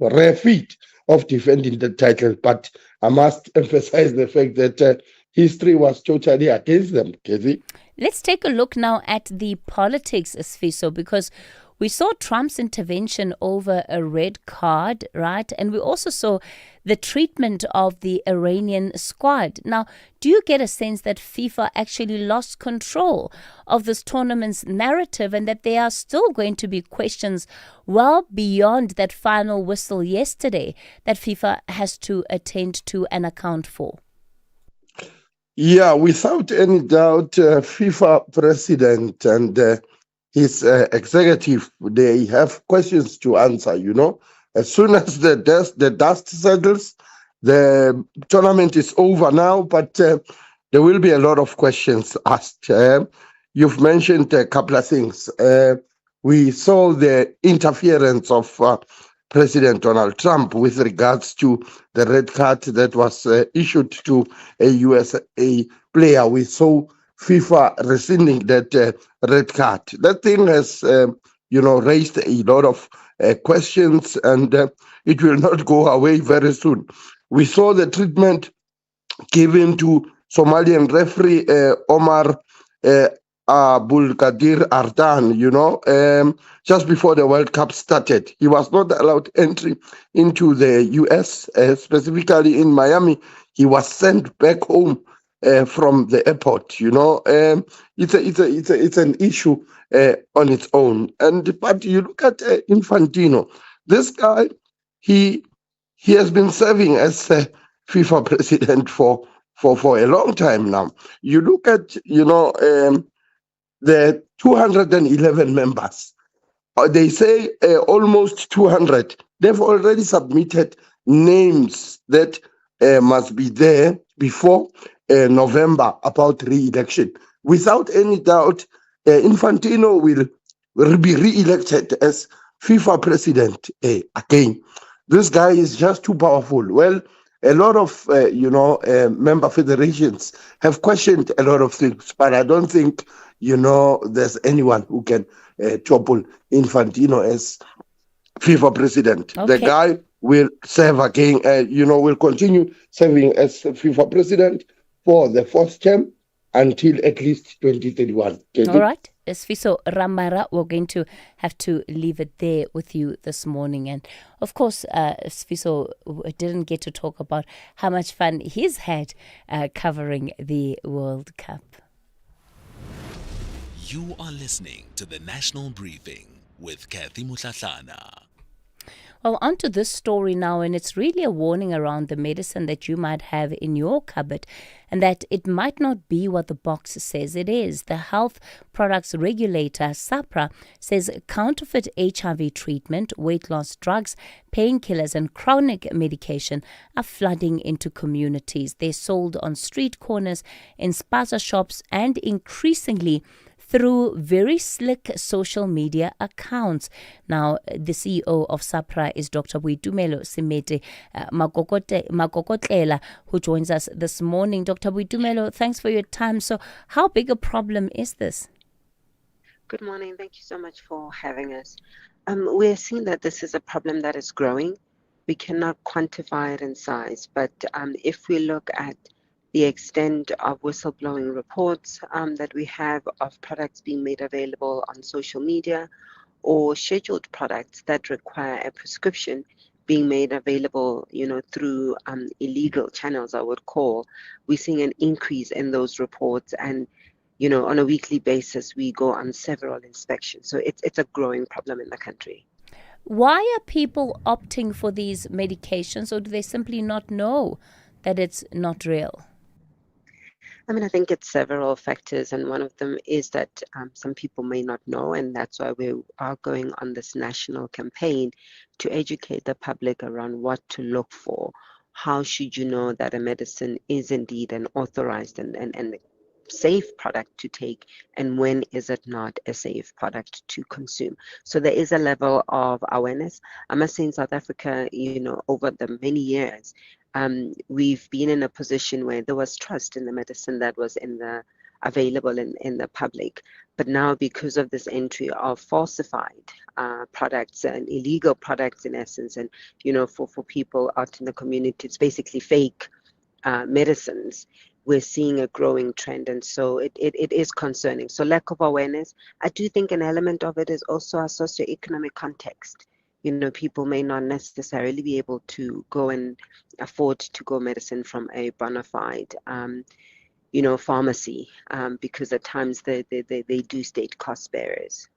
rare feat of defending the title. But I must emphasize the fact that history was totally against them, Kathy. Let's take a look now at the politics, Sfiso, because we saw Trump's intervention over a red card, right? And we also saw the treatment of the Iranian squad. Now, do you get a sense that FIFA actually lost control of this tournament's narrative and that there are still going to be questions well beyond that final whistle yesterday that FIFA has to attend to and account for? Yeah, without any doubt, FIFA president and his executive, they have questions to answer, As soon as the dust settles, the tournament is over now, but there will be a lot of questions asked. You've mentioned a couple of things. We saw the interference of President Donald Trump with regards to the red card that was issued to a USA player. We saw FIFA rescinding that red card. That thing has, raised a lot of questions, and it will not go away very soon. We saw the treatment given to Somalian referee Omar Abul Qadir Ardan, just before the World Cup started. He was not allowed entry into the US, specifically in Miami. He was sent back home from the airport. It's an issue on its own. But you look at Infantino. This guy, he has been serving as FIFA president for a long time now. You look at the 211 members. They say almost 200. They've already submitted names that must be there before November about re-election. Without any doubt, Infantino will be re-elected as FIFA president again. This guy is just too powerful. Well, a lot of member federations have questioned a lot of things, but I don't think there's anyone who can topple Infantino as FIFA president. Okay. The guy will serve again, will continue serving as FIFA president for the 4th term until at least 2031. All right. Sfiso Ramara, we're going to have to leave it there with you this morning. And of course, Sfiso didn't get to talk about how much fun he's had covering the World Cup. You are listening to the National Briefing with Kathy Mutlatlana. Well, on to this story now, and it's really a warning around the medicine that you might have in your cupboard, and that it might not be what the box says it is. The health products regulator, SAPRA, says counterfeit HIV treatment, weight loss drugs, painkillers, and chronic medication are flooding into communities. They're sold on street corners, in spaza shops, and increasingly through very slick social media accounts. Now, the CEO of SAPRA is Dr. Boitumelo Semete Makokotlela, who joins us this morning. Dr. Boitumelo, thanks for your time. So how big a problem is this? Good morning. Thank you so much for having us. We're seeing that this is a problem that is growing. We cannot quantify it in size, but if we look at the extent of whistleblowing reports that we have of products being made available on social media, or scheduled products that require a prescription being made available, through illegal channels, I would call, we're seeing an increase in those reports. And, on a weekly basis, we go on several inspections. So it's a growing problem in the country. Why are people opting for these medications, or do they simply not know that it's not real? I mean, I think it's several factors, and one of them is that some people may not know, and that's why we are going on this national campaign to educate the public around what to look for. How should you know that a medicine is indeed an authorized and safe product to take, and when is it not a safe product to consume? So there is a level of awareness. I must say in South Africa, over the many years, we've been in a position where there was trust in the medicine that was available in the public. But now, because of this entry of falsified products and illegal products, in essence, and for people out in the community, it's basically fake medicines. We're seeing a growing trend, and so it is concerning. So lack of awareness. I do think an element of it is also our socioeconomic context. People may not necessarily be able to go and afford to go medicine from a bona fide, pharmacy, because at times they do state cost bearers.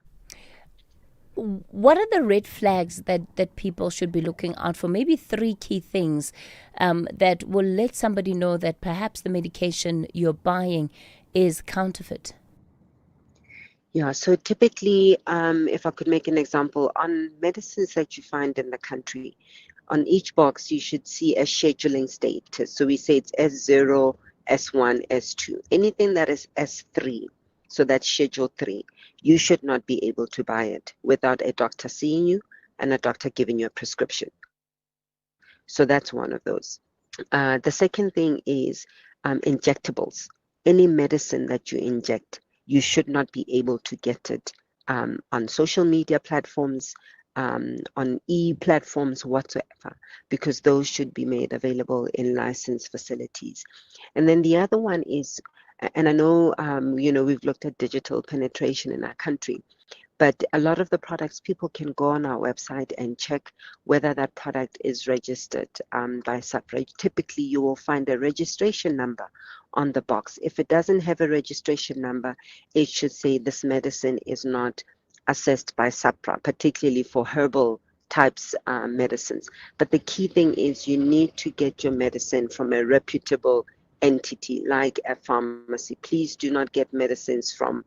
What are the red flags that people should be looking out for? Maybe 3 key things that will let somebody know that perhaps the medication you're buying is counterfeit. Yeah, so typically, if I could make an example, on medicines that you find in the country, on each box you should see a scheduling status. So we say it's S0, S1, S2. Anything that is S3, so that's Schedule 3, you should not be able to buy it without a doctor seeing you and a doctor giving you a prescription. So that's one of those. The second thing is injectables. Any medicine that you inject, you should not be able to get it on social media platforms, on e-platforms whatsoever, because those should be made available in licensed facilities. And then the other one is, and I know, we've looked at digital penetration in our country, but a lot of the products, people can go on our website and check whether that product is registered by SAfmRadio. Typically, you will find a registration number on the box. If it doesn't have a registration number, it should say this medicine is not assessed by SAPRA, particularly for herbal types medicines. But the key thing is you need to get your medicine from a reputable entity like a pharmacy. Please do not get medicines from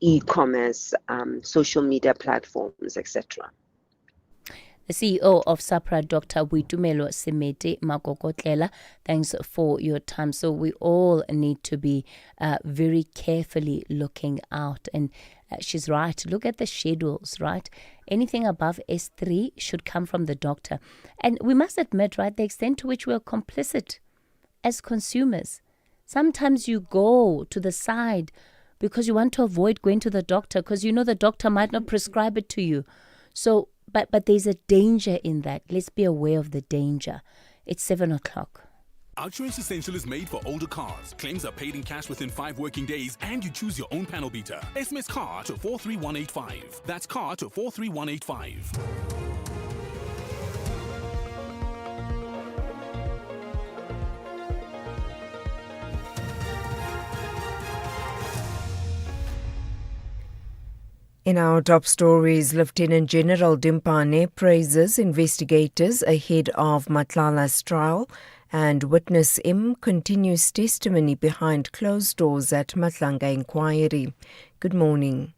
e-commerce, social media platforms, etc. The CEO of SAPRA, Dr. Boitumelo Semete Makokotlela, thanks for your time. So we all need to be very carefully looking out. And she's right. Look at the schedules, right? Anything above S3 should come from the doctor. And we must admit, right, the extent to which we're complicit as consumers. Sometimes you go to the side because you want to avoid going to the doctor because you know the doctor might not prescribe it to you. So, but there's a danger in that. Let's be aware of the danger. It's 7 o'clock. Outsurance Essential is made for older cars. Claims are paid in cash within 5 working days, and you choose your own panel beater. SMS CAR to 43185. That's CAR to 43185. In our top stories, Lieutenant General Dimpane praises investigators ahead of Matlala's trial, and Witness M continues testimony behind closed doors at Matlanga inquiry. Good morning.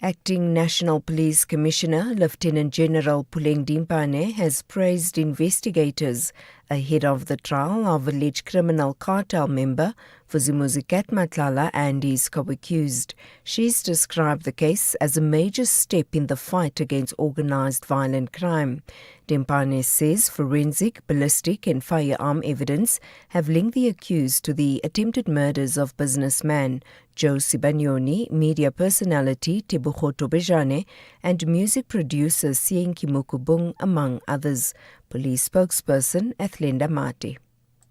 Acting National Police Commissioner Lieutenant General Puleng Dimpane has praised investigators ahead of the trial of alleged criminal cartel member Vuzimuzi Matlala and his co-accused. She's described the case as a major step in the fight against organised violent crime. Dimpane says forensic, ballistic and firearm evidence have linked the accused to the attempted murders of businessman Joe Sibanyoni, media personality Tebogo Tobejane and music producer Sienki Mukubung, among others. Police spokesperson Athlenda Mati.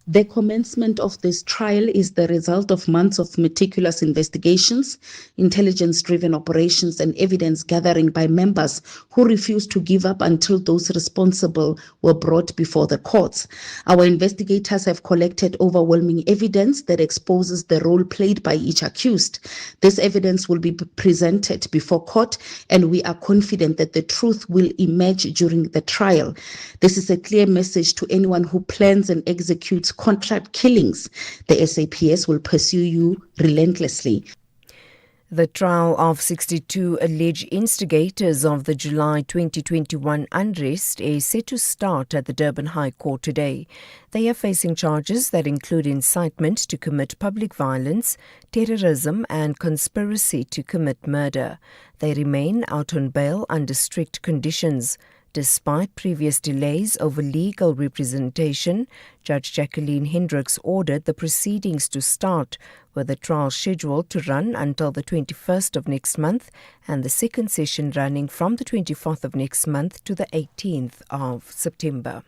The commencement of this trial is the result of months of meticulous investigations, intelligence-driven operations and evidence gathering by members who refused to give up until those responsible were brought before the courts. Our investigators have collected overwhelming evidence that exposes the role played by each accused. This evidence will be presented before court, and we are confident that the truth will emerge during the trial. This is a clear message to anyone who plans and executes state contract killings. The SAPS will pursue you relentlessly. The trial of 62 alleged instigators of the July 2021 unrest is set to start at the Durban High Court today. They are facing charges that include incitement to commit public violence, terrorism and conspiracy to commit murder. They remain out on bail under strict conditions. Despite previous delays over legal representation, Judge Jacqueline Hendricks ordered the proceedings to start, with the trial scheduled to run until the 21st of next month and the second session running from the 24th of next month to the 18th of September.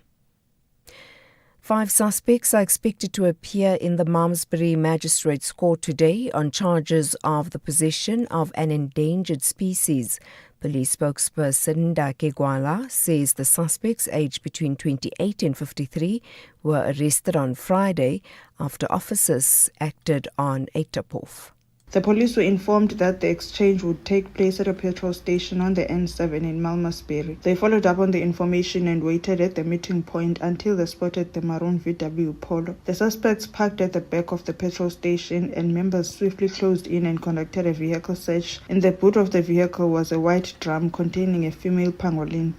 5 suspects are expected to appear in the Malmesbury Magistrates Court today on charges of the possession of an endangered species. Police spokesperson Dake Gwala says the suspects, aged between 28 and 53, were arrested on Friday after officers acted on a tip-off. The police were informed that the exchange would take place at a petrol station on the N7 in Malmesbury. They followed up on the information and waited at the meeting point until they spotted the maroon VW Polo. The suspects parked at the back of the petrol station and members swiftly closed in and conducted a vehicle search. In the boot of the vehicle was a white drum containing a female pangolin.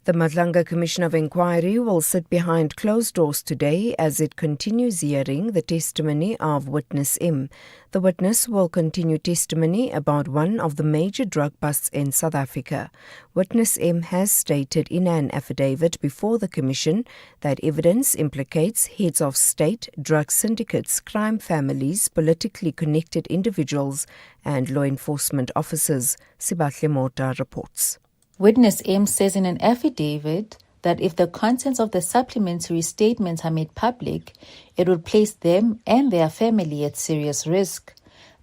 The Madlanga Commission of Inquiry will sit behind closed doors today as it continues hearing the testimony of Witness M. The witness will continue testimony about one of the major drug busts in South Africa. Witness M has stated in an affidavit before the Commission that evidence implicates heads of state, drug syndicates, crime families, politically connected individuals and law enforcement officers. Sibahle Mota reports. Witness M says in an affidavit that if the contents of the supplementary statements are made public, it would place them and their family at serious risk.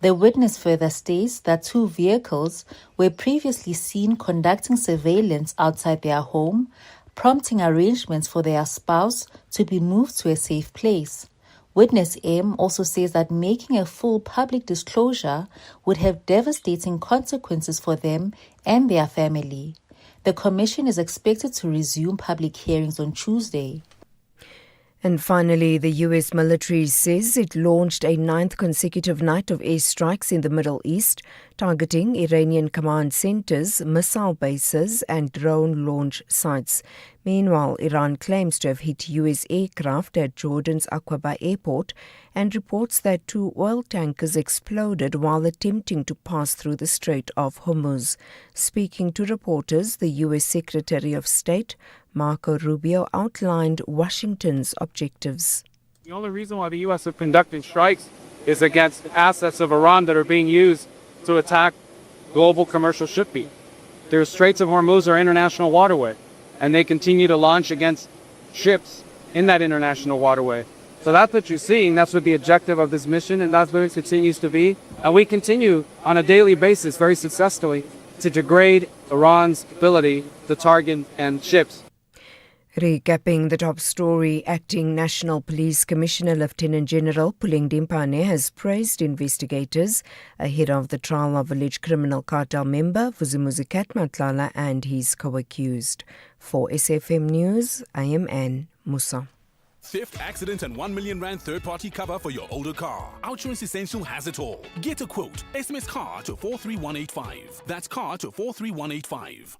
The witness further states that 2 vehicles were previously seen conducting surveillance outside their home, prompting arrangements for their spouse to be moved to a safe place. Witness M also says that making a full public disclosure would have devastating consequences for them and their family. The Commission is expected to resume public hearings on Tuesday. And finally, the U.S. military says it launched a 9th consecutive night of airstrikes in the Middle East, targeting Iranian command centers, missile bases and drone launch sites. Meanwhile, Iran claims to have hit U.S. aircraft at Jordan's Aqaba airport and reports that 2 oil tankers exploded while attempting to pass through the Strait of Hormuz. Speaking to reporters, the U.S. Secretary of State, Marco Rubio, outlined Washington's objectives. The only reason why the U.S. is conducting strikes is against assets of Iran that are being used to attack global commercial shipping. The Straits of Hormuz are international waterway, and they continue to launch against ships in that international waterway. So that's what you're seeing. That's what the objective of this mission, and that's what it continues to be. And we continue on a daily basis very successfully to degrade Iran's ability to target and ships. Recapping the top story, Acting National Police Commissioner Lieutenant General Puleng Dimpane has praised investigators ahead of the trial of alleged criminal cartel member Vuzumuzi Matlala and his co-accused. For SAFM News, I am Anne Musa. Theft, accident and 1 million rand third-party cover for your older car. Outsurance Essential has it all. Get a quote. SMS CAR to 43185. That's CAR to 43185.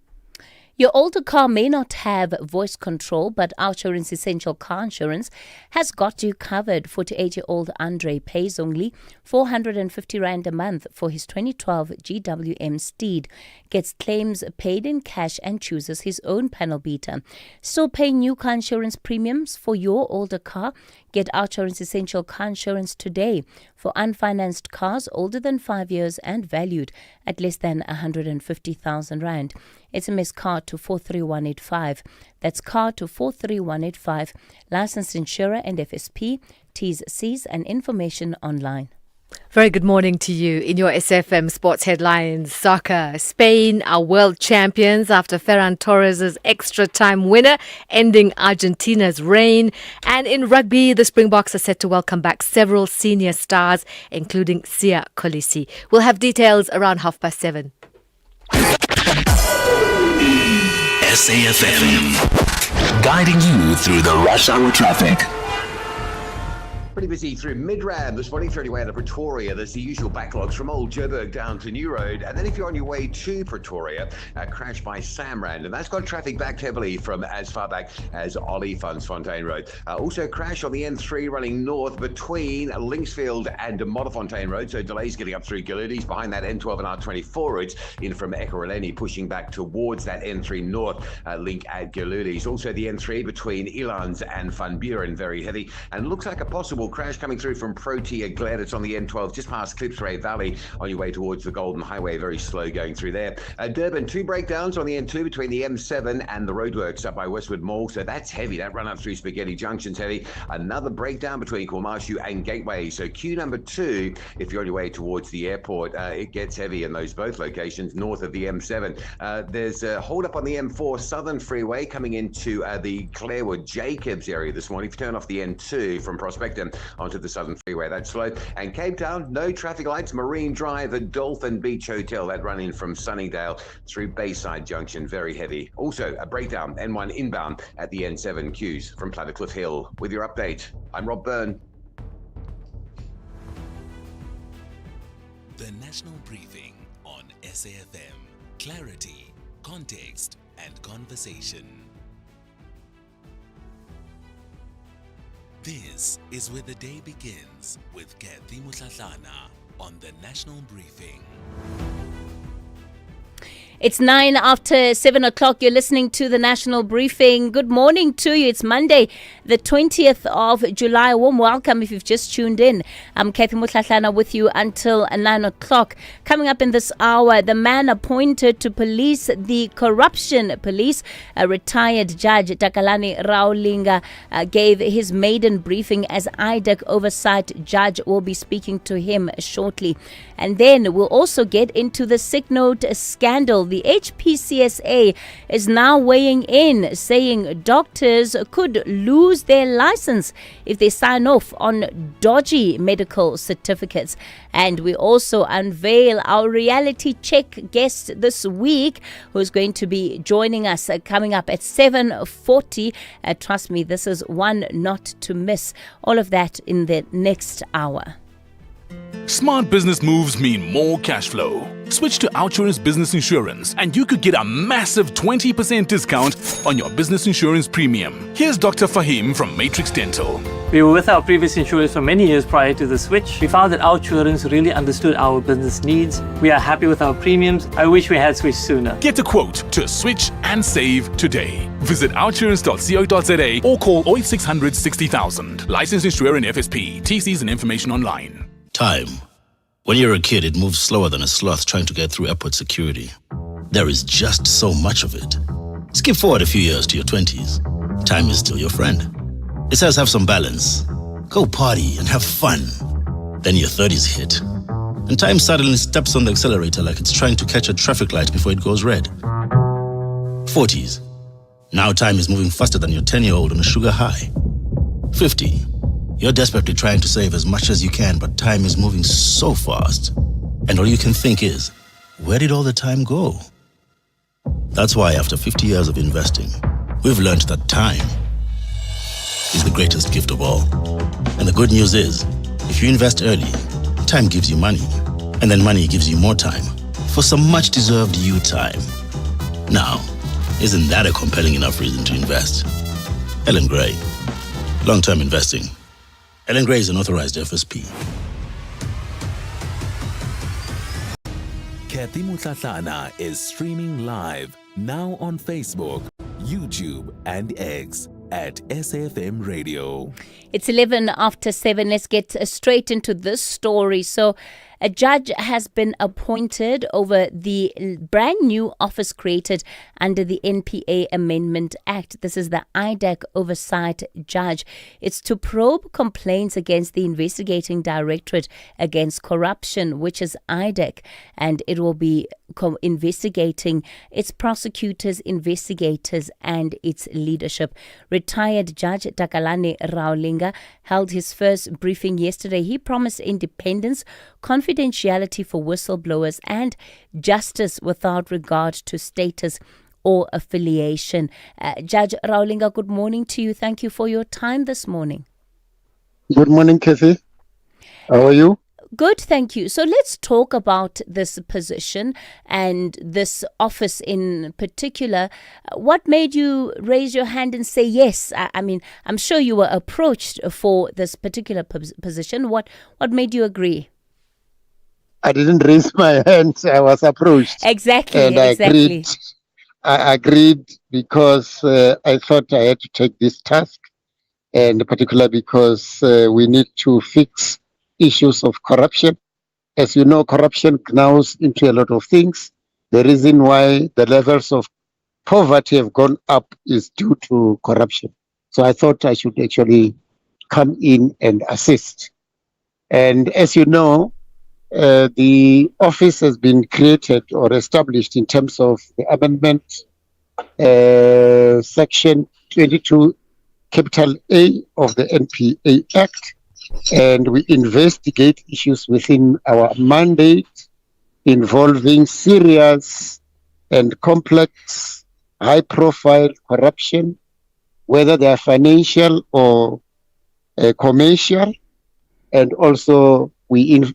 Your older car may not have voice control, but Outsurance Essential Car Insurance has got you covered. 48-year-old Andre pays only 450 Rand a month for his 2012 GWM Steed, gets claims paid in cash and chooses his own panel beater. Still paying new car insurance premiums for your older car? Get Outsurance Essential Car Insurance today for unfinanced cars older than 5 years and valued at less than 150,000 Rand. SMS CAR to 43185. That's CAR to 43185. Licensed insurer and FSP. T's, C's and information online. Very good morning to you. In your SAfm Sports Headlines, soccer. Spain are world champions after Ferran Torres' extra time winner, ending Argentina's reign. And in rugby, the Springboks are set to welcome back several senior stars, including Sia Kolisi. We'll have details around 7:30. SAFM, guiding you through the rush hour traffic. Pretty busy through Midrand this morning, 30 way out of Pretoria. There's the usual backlogs from Old Joburg down to New Road. And then if you're on your way to Pretoria, crash by SAMRadio. And that's got traffic backed heavily from as far back as Olifantsfontein Road. Also crash on the N3 running north between Linksfield and Modderfontein Road. So delays getting up through Gillies. Behind that N12 and R24 routes in from Ekurhuleni, pushing back towards that N3 north link at Gillies. Also the N3 between Elands and Van Buren, very heavy. And looks like a possible crash coming through from Protea Glad. It's on the N12 just past Klipsray Valley on your way towards the Golden Highway. Very slow going through there. Durban, 2 breakdowns on the N2 between the M7 and the roadworks up by Westwood Mall. So that's heavy. That run up through Spaghetti Junction's heavy. Another breakdown between Kwamashu and Gateway. So queue number 2, if you're on your way towards the airport, it gets heavy in those both locations north of the M7. There's a hold up on the M4 Southern Freeway coming into the Clarewood Jacobs area this morning. If you turn off the N2 from Prospector onto the Southern Freeway, that's slow. And Cape Town, no traffic lights. Marine Drive, the Dolphin Beach Hotel, that run in from Sunningdale through Bayside Junction, very heavy. Also a breakdown, N1 inbound at the N7 queues from Clattercliff Hill. With your update, I'm Rob Byrne. The National Briefing on SAFM. Clarity, context, and conversation. This is where the day begins with Kathy Mutlatlana on the National Briefing. It's 9 after 7 o'clock. You're listening to the National Briefing. Good morning to you. It's Monday, the 20th of July. A warm welcome if you've just tuned in. I'm Kathy Mutlatlana with you until 9 o'clock. Coming up in this hour, the man appointed to police the corruption police, a retired judge, Takalani Raulinga, gave his maiden briefing as IDEC oversight judge. We'll be speaking to him shortly. And then we'll also get into the Signode scandal. The HPCSA is now weighing in, saying doctors could lose their license if they sign off on dodgy medical certificates. And we also unveil our reality check guest this week, who's going to be joining us coming up at 7:40. Trust me, this is one not to miss. All of that in the next hour. Smart business moves mean more cash flow. Switch to Outsurance Business Insurance and you could get a massive 20% discount on your business insurance premium. Here's Dr. Fahim from Matrix Dental. We were with our previous insurers for many years prior to the switch. We found that Outsurance really understood our business needs. We are happy with our premiums. I wish we had switched sooner. Get a quote to switch and save today. Visit outsurance.co.za or call 0800 60,000. Licensed insurer in FSP. TCs and information online. Time. When you're a kid, it moves slower than a sloth trying to get through airport security. There is just so much of it. Skip forward a few years to your 20s. Time is still your friend. It says have some balance. Go party and have fun. Then your 30s hit. And time suddenly steps on the accelerator like it's trying to catch a traffic light before it goes red. 40s. Now time is moving faster than your 10-year-old on a sugar high. 50. You're desperately trying to save as much as you can, but time is moving so fast. And all you can think is, where did all the time go? That's why after 50 years of investing, we've learned that time is the greatest gift of all. And the good news is, if you invest early, time gives you money. And then money gives you more time for some much-deserved you time. Now, isn't that a compelling enough reason to invest? Ellen Gray. Long-term investing. Ellen Gray is an authorized FSP. Kathy Mutlatlana is streaming live now on Facebook, YouTube, and X at SAFM Radio. It's 11 after 7. Let's get straight into this story. So, a judge has been appointed over the brand new office created under the NPA Amendment Act. This is the IDEC Oversight Judge. It's to probe complaints against the Investigating Directorate Against Corruption, which is IDEC, and it will be investigating its prosecutors, investigators, and its leadership. Retired Judge Takalani Raulinga held his first briefing yesterday. He promised independence, confidentiality for whistleblowers, and justice without regard to status or affiliation. Judge Raulinga, good morning to you. Thank you for your time this morning. Good morning, Kathy. How are you? Good, thank you. So let's talk about this position and this office in particular. What made you raise your hand and say yes? I mean, I'm sure you were approached for this particular position. What made you agree? I didn't raise my hand. I was approached. Exactly, and exactly. I agreed because I thought I had to take this task, and particularly because we need to fix issues of corruption. As you know, corruption gnaws into a lot of things. The reason why the levels of poverty have gone up is due to corruption. So I thought I should actually come in and assist. And as you know, the office has been created or established in terms of the amendment section 22 capital A of the NPA Act, and we investigate issues within our mandate involving serious and complex high-profile corruption, whether they are financial or commercial, and also we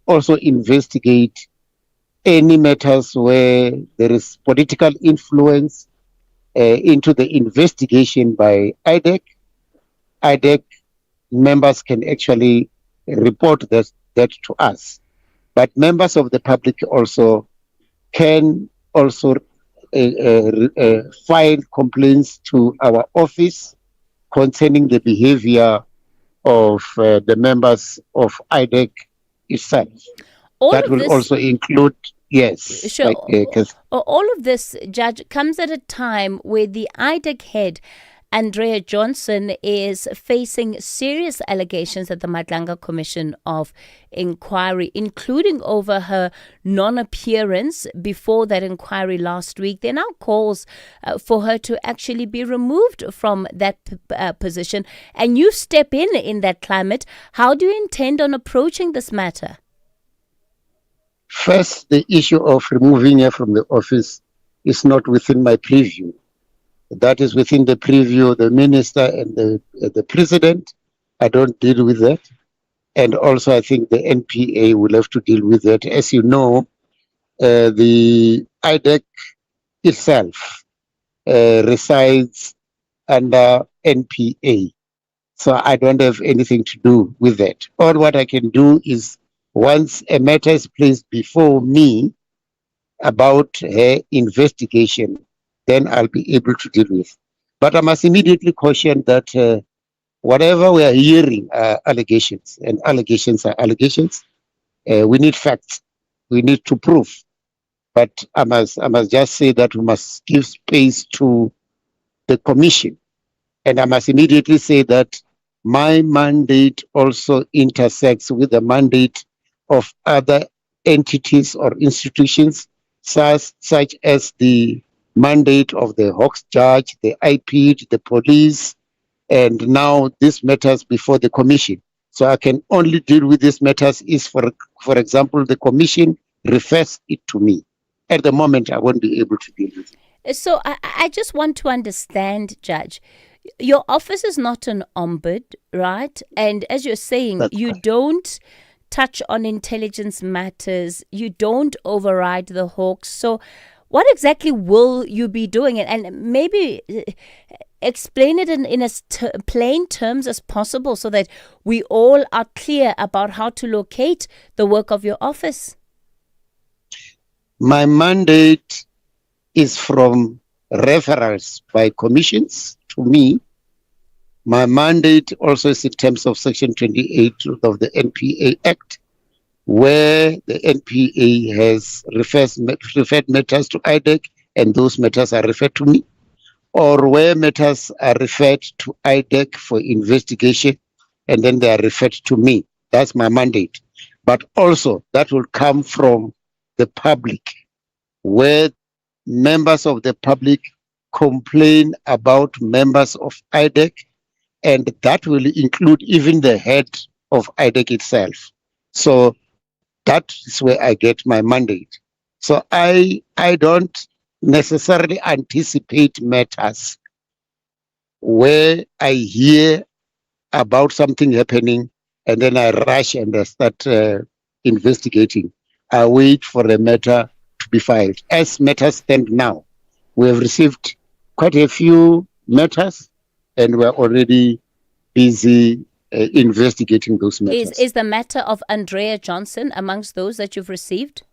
also investigate any matters where there is political influence into the investigation by IDEC. IDEC members can actually report that to us. But members of the public also can also file complaints to our office concerning the behavior of the members of IDEC itself. That will also include, yes. Sure. All of this, Judge, comes at a time where the IDEC head, Andrea Johnson, is facing serious allegations at the Madlanga Commission of Inquiry, including over her non-appearance before that inquiry last week. There are now calls for her to actually be removed from that position. And you step in that climate. How do you intend on approaching this matter? First, the issue of removing her from the office is not within my purview. That is within the purview of the minister and the president. I don't deal with that. And also, I think the NPA will have to deal with that. As you know, the IDEC itself resides under NPA. So I don't have anything to do with that. All what I can do is, once a matter is placed before me about her investigation, then I'll be able to deal with. But I must immediately caution that whatever we are hearing are allegations, and allegations are allegations. We need facts. We need to prove. But I must just say that we must give space to the commission. And I must immediately say that my mandate also intersects with the mandate of other entities or institutions, such as the mandate of the Hawks Judge, the IP, the police, and now these matters before the commission. So I can only deal with these matters if, for example, the commission refers it to me. At the moment, I won't be able to deal with it. So I just want to understand, Judge. Your office is not an ombud, right? And as you're saying, you don't touch on intelligence matters. You don't override the Hawks. So what exactly will you be doing? And maybe explain it in as plain terms as possible so that we all are clear about how to locate the work of your office. My mandate is from referrals by commissions to me. My mandate also is in terms of Section 28 of the NPA Act, where the NPA has referred matters to IDEC, and those matters are referred to me, or where matters are referred to IDEC for investigation, and then they are referred to me. That's my mandate. But also, that will come from the public, where members of the public complain about members of IDEC, and that will include even the head of IDEC itself. So that is where I get my mandate. So I don't necessarily anticipate matters where I hear about something happening, and then I rush and I start investigating. I wait for the matter to be filed. As matters stand now, we have received quite a few matters, and we're already busy investigating those matters. Is the matter of Andrea Johnson amongst those that you've received?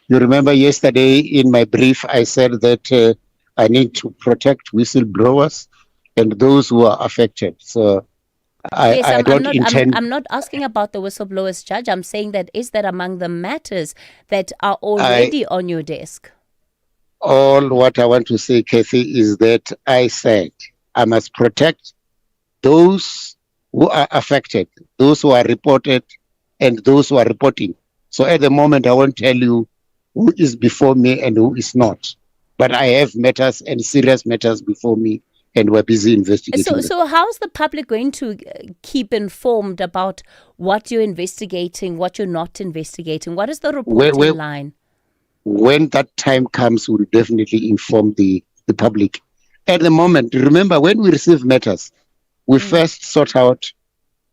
You remember yesterday in my brief, I said that I need to protect whistleblowers and those who are affected. So I don't intend. I'm not asking about the whistleblowers, Judge. I'm saying that is that among the matters that are already on your desk? All what I want to say, Kathy, is that I said I must protect those who are affected, those who are reported, and those who are reporting. So at the moment, I won't tell you who is before me and who is not. But I have matters and serious matters before me, and we're busy investigating. So how's the public going to keep informed about what you're investigating, what you're not investigating? What is the reporting line? When that time comes, we'll definitely inform the public. At the moment, remember, when we receive matters, we first sort out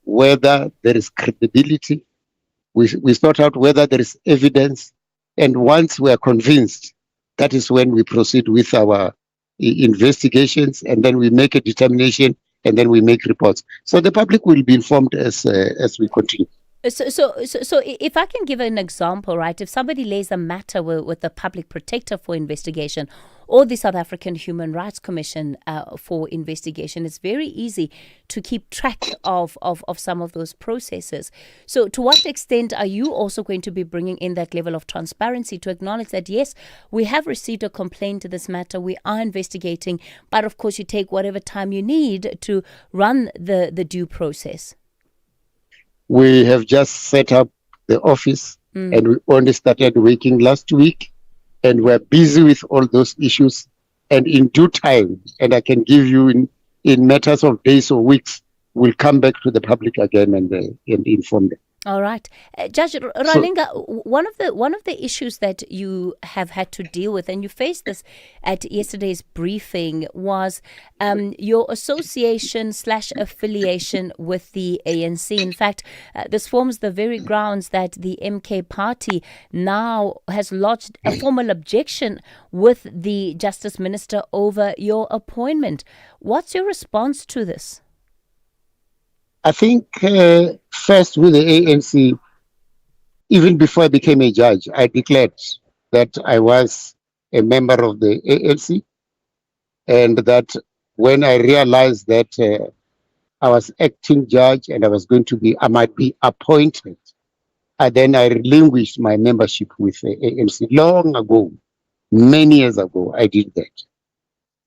whether there is credibility. We sort out whether there is evidence. And once we are convinced, that is when we proceed with our investigations, and then we make a determination, and then we make reports. So the public will be informed as we continue. So if I can give an example, right? If somebody lays a matter with the Public Protector for investigation or the South African Human Rights Commission for investigation, it's very easy to keep track of some of those processes. So to what extent are you also going to be bringing in that level of transparency to acknowledge that, yes, we have received a complaint to this matter, we are investigating, but of course you take whatever time you need to run the due process? We have just set up the office and we only started working last week, and we're busy with all those issues. And in due time, and I can give you in matters of days or weeks, we'll come back to the public again and inform them. All right. Judge Ralinga, one of the issues that you have had to deal with, and you faced this at yesterday's briefing, was your association/affiliation with the ANC. In fact, this forms the very grounds that the MK party now has lodged a formal objection with the Justice Minister over your appointment. What's your response to this? I think first with the ANC, even before I became a judge, I declared that I was a member of the ANC, and that when I realized that I was acting judge and I might be appointed, I relinquished my membership with the ANC long ago, many years ago. I did that.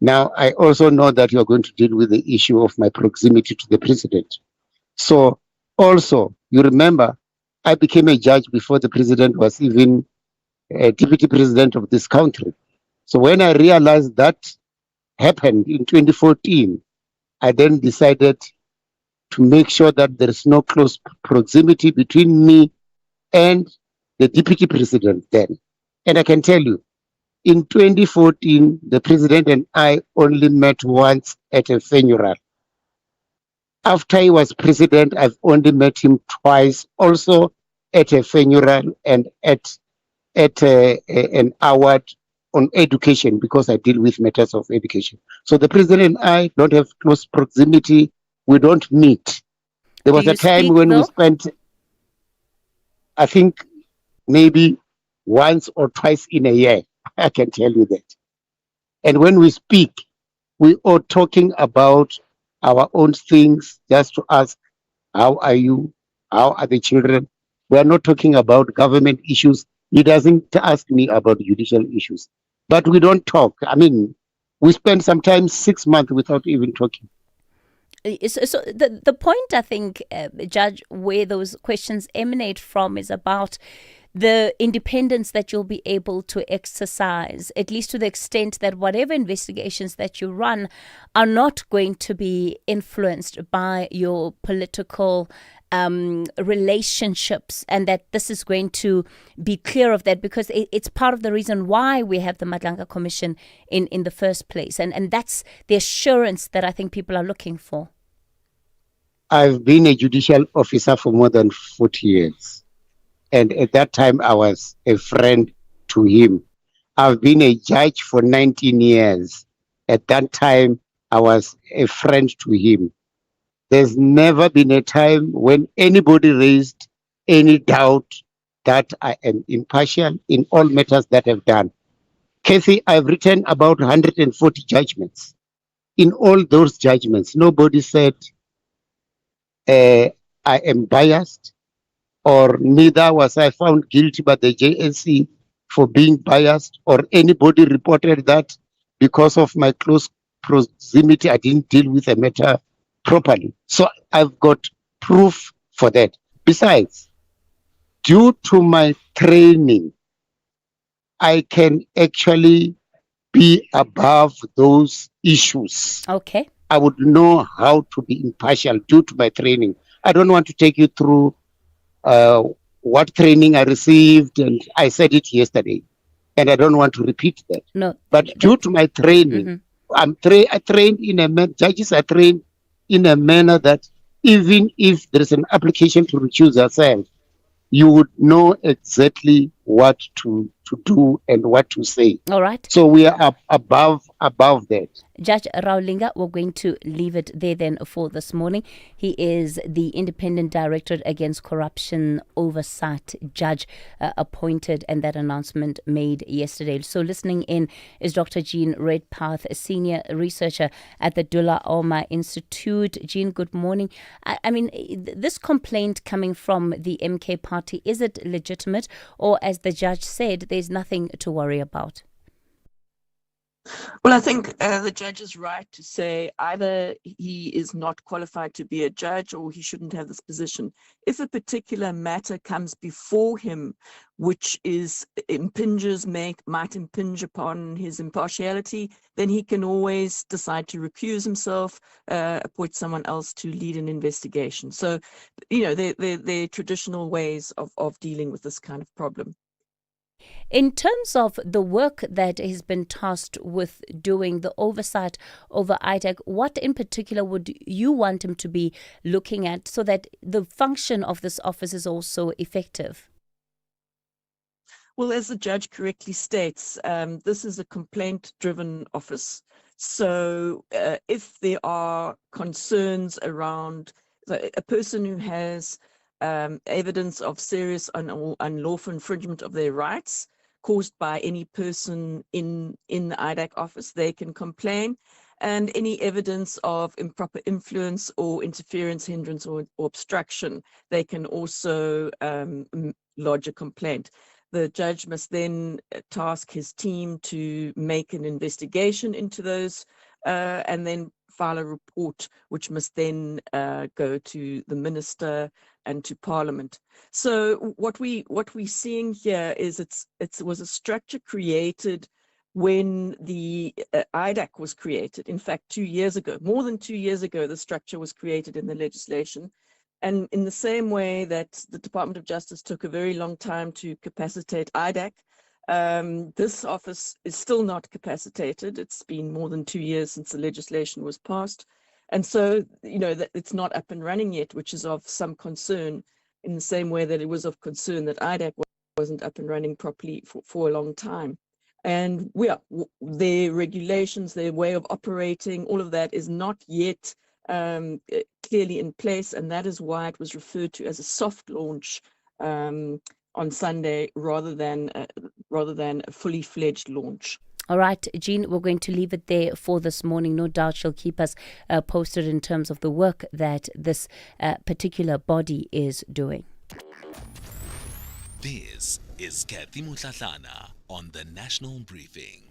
Now I also know that you are going to deal with the issue of my proximity to the president. So also, you remember, I became a judge before the president was even a deputy president of this country. So when I realized that happened in 2014, I then decided to make sure that there is no close proximity between me and the deputy president then. And I can tell you, in 2014, the president and I only met once at a funeral. After he was president, I've only met him twice, also at a funeral and at an award on education, because I deal with matters of education. So the president and I don't have close proximity. We don't meet. There was a time when we spent, I think, maybe once or twice in a year. I can tell you that. And when we speak, we are talking about our own things, just to ask, how are you? How are the children? We are not talking about government issues. He doesn't ask me about judicial issues. But we don't talk. I mean, we spend sometimes 6 months without even talking. So the point, I think, Judge, where those questions emanate from is about the independence that you'll be able to exercise, at least to the extent that whatever investigations that you run are not going to be influenced by your political relationships, and that this is going to be clear of that, because it's part of the reason why we have the Madlanga Commission in the first place. And that's the assurance that I think people are looking for. I've been a judicial officer for more than 40 years. And at that time, I was a friend to him. I've been a judge for 19 years. At that time, I was a friend to him. There's never been a time when anybody raised any doubt that I am impartial in all matters that I've done. Kathy, I've written about 140 judgments. In all those judgments, nobody said I am biased, or neither was I found guilty by the JSC for being biased, or anybody reported that because of my close proximity, I didn't deal with the matter properly. So I've got proof for that. Besides, due to my training, I can actually be above those issues. Okay. I would know how to be impartial due to my training. I don't want to take you through what training I received, and I said it yesterday, and I don't want to repeat that. No. But due to my training, I trained in a manner, judges are trained in a manner that even if there is an application to recuse yourself, you would know exactly what to do and what to say. All right. So we are above that. Judge Raulinga, we're going to leave it there then for this morning. He is the Independent Directorate Against Corruption Oversight Judge appointed, and that announcement made yesterday. So listening in is Dr. Jean Redpath, a senior researcher at the Dula Oma Institute. Jean, good morning. I mean, this complaint coming from the MK party, is it legitimate, or as the judge said, there's nothing to worry about? Well, I think the judge is right to say either he is not qualified to be a judge or he shouldn't have this position. If a particular matter comes before him, which might impinge upon his impartiality, then he can always decide to recuse himself, appoint someone else to lead an investigation. So, they're traditional ways of dealing with this kind of problem. In terms of the work that he's been tasked with doing, the oversight over IDAC, what in particular would you want him to be looking at so that the function of this office is also effective? Well, as the judge correctly states, this is a complaint-driven office. So if there are concerns around a person who has evidence of serious unlawful infringement of their rights caused by any person in the IDAC office, they can complain. And any evidence of improper influence or interference, hindrance, or obstruction, they can also lodge a complaint. The judge must then task his team to make an investigation into those and then file a report, which must then go to the minister and to Parliament. So what we're seeing here is it was a structure created when the IDAC was created. In fact, 2 years ago, more than 2 years ago, the structure was created in the legislation. And in the same way that the Department of Justice took a very long time to capacitate IDAC, this office is still not capacitated. It's been more than 2 years since the legislation was passed. And so, that it's not up and running yet, which is of some concern, in the same way that it was of concern that IDAC wasn't up and running properly for a long time. And their regulations, their way of operating, all of that is not yet clearly in place. And that is why it was referred to as a soft launch on Sunday rather than a fully fledged launch. All right, Jean, we're going to leave it there for this morning. No doubt she'll keep us posted in terms of the work that this particular body is doing. This is Kathy Mutlatlana on the National Briefing.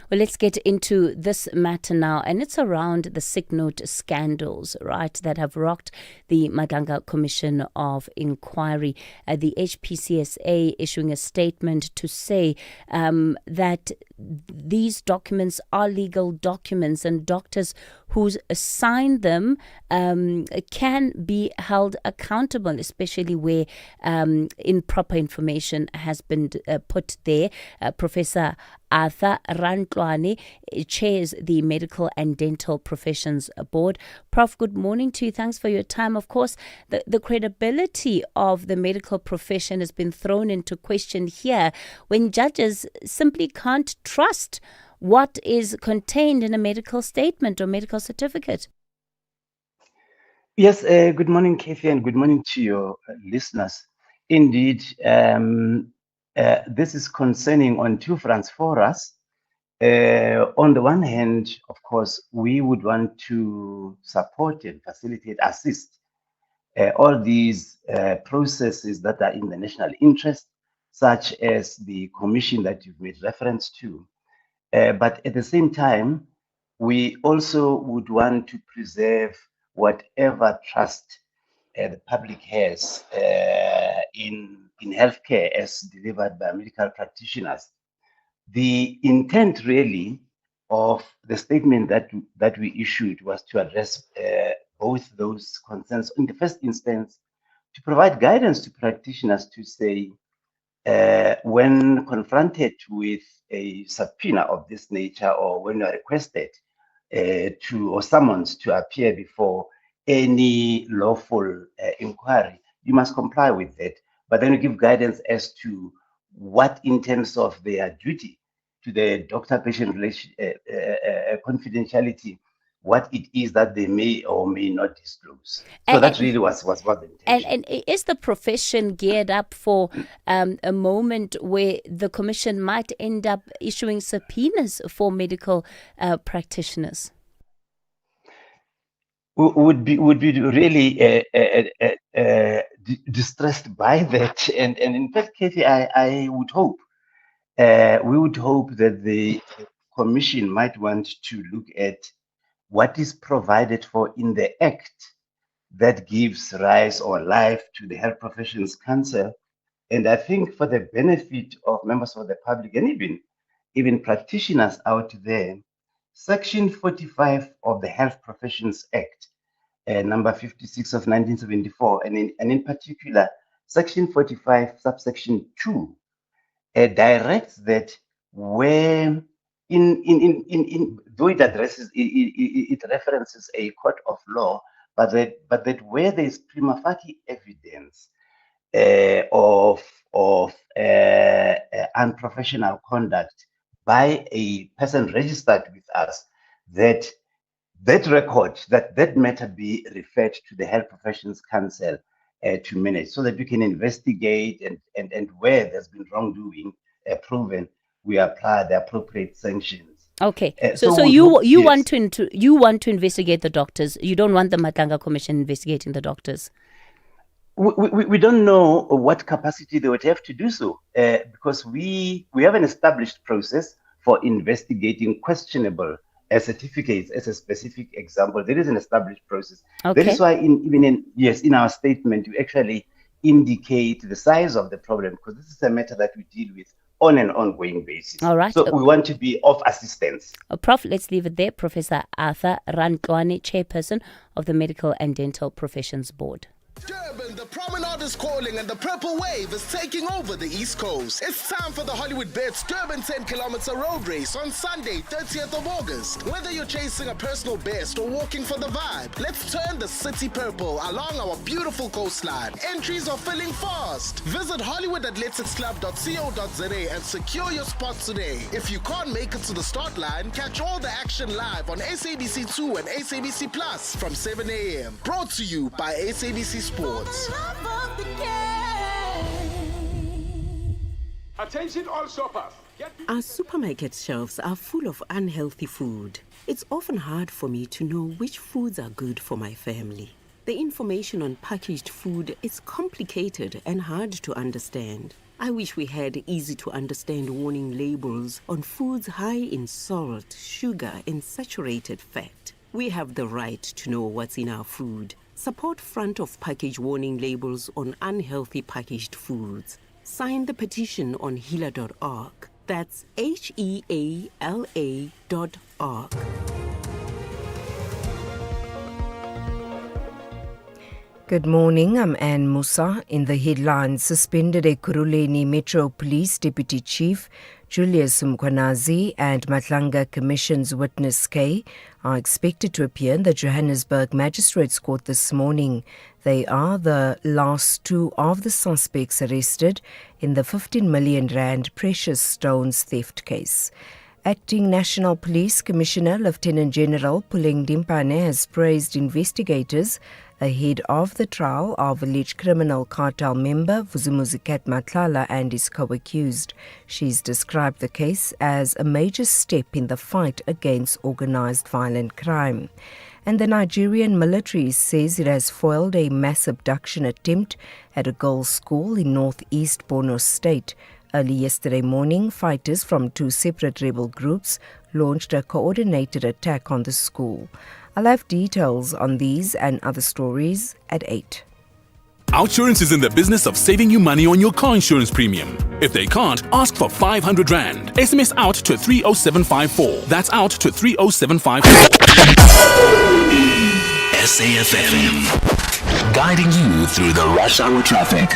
Well, let's get into this matter now, and it's around the sick note scandals, right, that have rocked the Maganga Commission of Inquiry. The HPCSA issuing a statement to say that these documents are legal documents, and doctors who signed them can be held accountable, especially where improper information has been put there. Professor Arthur Rantlwane chairs the Medical and Dental Professions Board. Prof, good morning to you. Thanks for your time. Of course, the credibility of the medical profession has been thrown into question here when judges simply can't trust what is contained in a medical statement or medical certificate. Yes, good morning, Kathy, and good morning to your listeners. Indeed, this is concerning on two fronts for us. On the one hand, of course, we would want to support and facilitate, assist all these processes that are in the national interest, such as the commission that you've made reference to. But at the same time, we also would want to preserve whatever trust the public has in healthcare as delivered by medical practitioners. The intent really of the statement that we issued was to address both those concerns. In the first instance, to provide guidance to practitioners to say, when confronted with a subpoena of this nature, or when you are requested or summoned to appear before any lawful inquiry, you must comply with that. But then we give guidance as to what, in terms of their duty to the doctor-patient relation, confidentiality, what it is that they may or may not disclose. So that really was what the intention. And is the profession geared up for a moment where the commission might end up issuing subpoenas for medical practitioners? Would be really distressed by that, and in fact, Katie, I would hope we would hope that the commission might want to look at what is provided for in the Act that gives rise or life to the Health Professions Council. And I think for the benefit of members of the public and even practitioners out there, Section 45 of the Health Professions Act, number 56 of 1974, and in particular, Section 45, subsection 2, directs that where though it addresses, it references a court of law, but that where there is prima facie evidence of unprofessional conduct by a person registered with us, that record, that matter be referred to the Health Professions Council to manage, so that we can investigate and where there's been wrongdoing proven, we apply the appropriate sanctions. Okay, so you want to investigate the doctors. You don't want the Matlanga Commission investigating the doctors. We don't know what capacity they would have to do so, because we have an established process for investigating questionable certificates. As a specific example, there is an established process. Okay. That is why in our statement, we actually indicate the size of the problem, because this is a matter that we deal with on an ongoing basis. All right. So we want to be of assistance. Prof, let's leave it there. Professor Arthur Rantlwane, chairperson of the Medical and Dental Professions Board. Durban, the promenade is calling and the purple wave is taking over the East Coast. It's time for the Hollywood Bets Durban 10-kilometer road race on Sunday, 30th of August. Whether you're chasing a personal best or walking for the vibe, let's turn the city purple along our beautiful coastline. Entries are filling fast. Visit HollywoodAthleticsClub.co.za and secure your spot today. If you can't make it to the start line, catch all the action live on SABC2 and SABC Plus from 7 a.m. Brought to you by SABC Sports. Attention all shoppers. Our supermarket shelves are full of unhealthy food. It's often hard for me to know which foods are good for my family. The information on packaged food is complicated and hard to understand. I wish we had easy-to-understand warning labels on foods high in salt, sugar, and saturated fat. We have the right to know what's in our food. Support front-of-package warning labels on unhealthy packaged foods. Sign the petition on heala.org. That's HEALA.org. Good morning, I'm Anne Musa. In the headlines, suspended Ekurhuleni Metro Police Deputy Chief Julius Mkhwanazi and Matlanga Commission's witness K are expected to appear in the Johannesburg Magistrates Court this morning. They are the last two of the suspects arrested in the 15 million rand precious stones theft case. Acting National Police Commissioner Lieutenant General Puleng Dimpane has praised investigators ahead of the trial of alleged criminal cartel member Vuzumuzikat Matlala and his co-accused. She's described the case as a major step in the fight against organized violent crime. And the Nigerian military says it has foiled a mass abduction attempt at a girls' school in northeast Borno State. Early yesterday morning, fighters from two separate rebel groups launched a coordinated attack on the school. I'll have details on these and other stories at 8. Outsurance is in the business of saving you money on your car insurance premium. If they can't, ask for 500 Rand. SMS out to 30754. That's out to 30754. SAFM, guiding you through the rush hour traffic.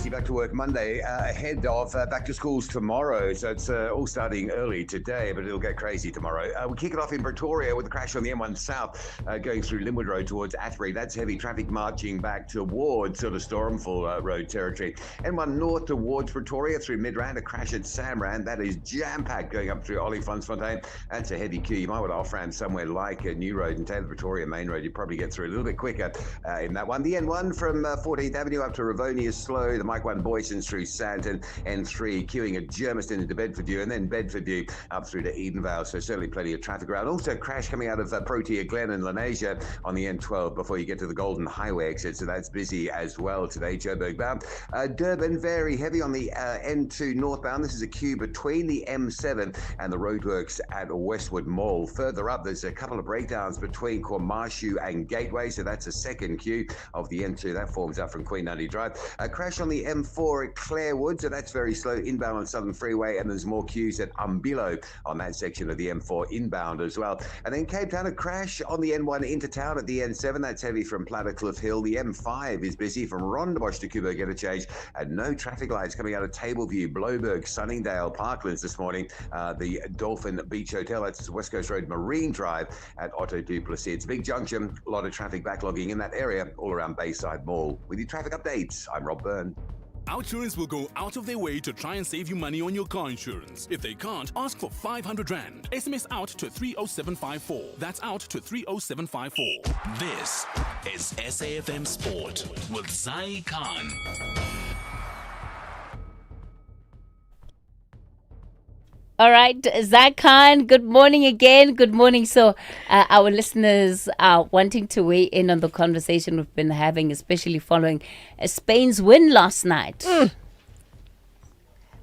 Back to work Monday, ahead of back to schools tomorrow. So it's all starting early today, but it'll get crazy tomorrow. We kick it off in Pretoria with a crash on the M1 South going through Linwood Road towards Athbury. That's heavy traffic marching back towards sort of Stormful Road territory. M1 North towards Pretoria through Midrand, a crash at Samrand. That is jam-packed going up through Olifantsfontein. That's a heavy queue. You might want to off-ramp somewhere like New Road and Taylor Pretoria Main Road. You probably get through a little bit quicker in that one. The N1 from 14th Avenue up to Ravoni is slow. The Mike 1 Boysons through Santon, N3 queuing at Germiston into Bedfordview, and then Bedfordview up through to Edenvale. So certainly plenty of traffic around. Also crash coming out of Protea Glen and Lenasia on the N12 before you get to the Golden Highway exit. So that's busy as well today, Joburg bound. Durban very heavy on the N2 northbound. This is a queue between the M7 and the roadworks at Westwood Mall. Further up, there's a couple of breakdowns between Kwamashu and Gateway. So that's a second queue of the N2. That forms up from Queen Nutty Drive. A crash on the M4 at Clarewood, so that's very slow inbound on Southern Freeway, and there's more queues at Umbilo on that section of the M4 inbound as well. And then Cape Town, a crash on the N1 into town at the N7. That's heavy from Plattercliff Hill. The M5 is busy from Rondebosch to Kubo Interchange, and no traffic lights coming out of Tableview, Bloberg, Sunningdale, Parklands this morning. The Dolphin Beach Hotel, that's West Coast Road Marine Drive at Otto Duplessis. It's a big junction, a lot of traffic backlogging in that area all around Bayside Mall. With your traffic updates, I'm Rob Byrne. Outsurance will go out of their way to try and save you money on your car insurance. If they can't, ask for 500 Rand. SMS out to 30754. That's out to 30754. This is SAFM Sport with Zai Khan. All right, Zach Khan, good morning again. Good morning. So our listeners are wanting to weigh in on the conversation we've been having, especially following Spain's win last night.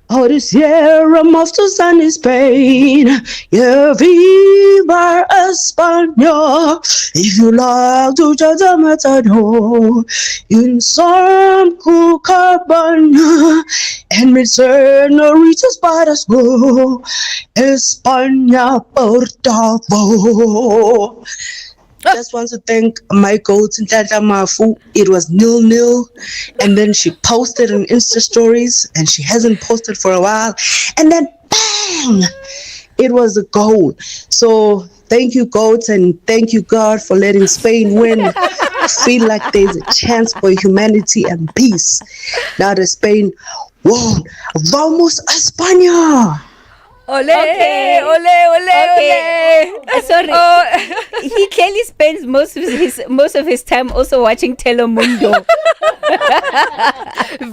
Oh, this year I'm off to sunny Spain. Yeah, viva España. If you like to judge a matador in some cool cabana and meet senoritas para go. España, por favor. Just want to thank my coach, Tata Mafu. It was 0-0. And then she posted on Insta stories, and she hasn't posted for a while. And then, bang! It was a goal. So thank you, coach, and thank you, God, for letting Spain win. I feel like there's a chance for humanity and peace. Now that Spain won. Vamos España! Ole, okay. Ole. Sorry. He clearly spends most of his time also watching Telemundo.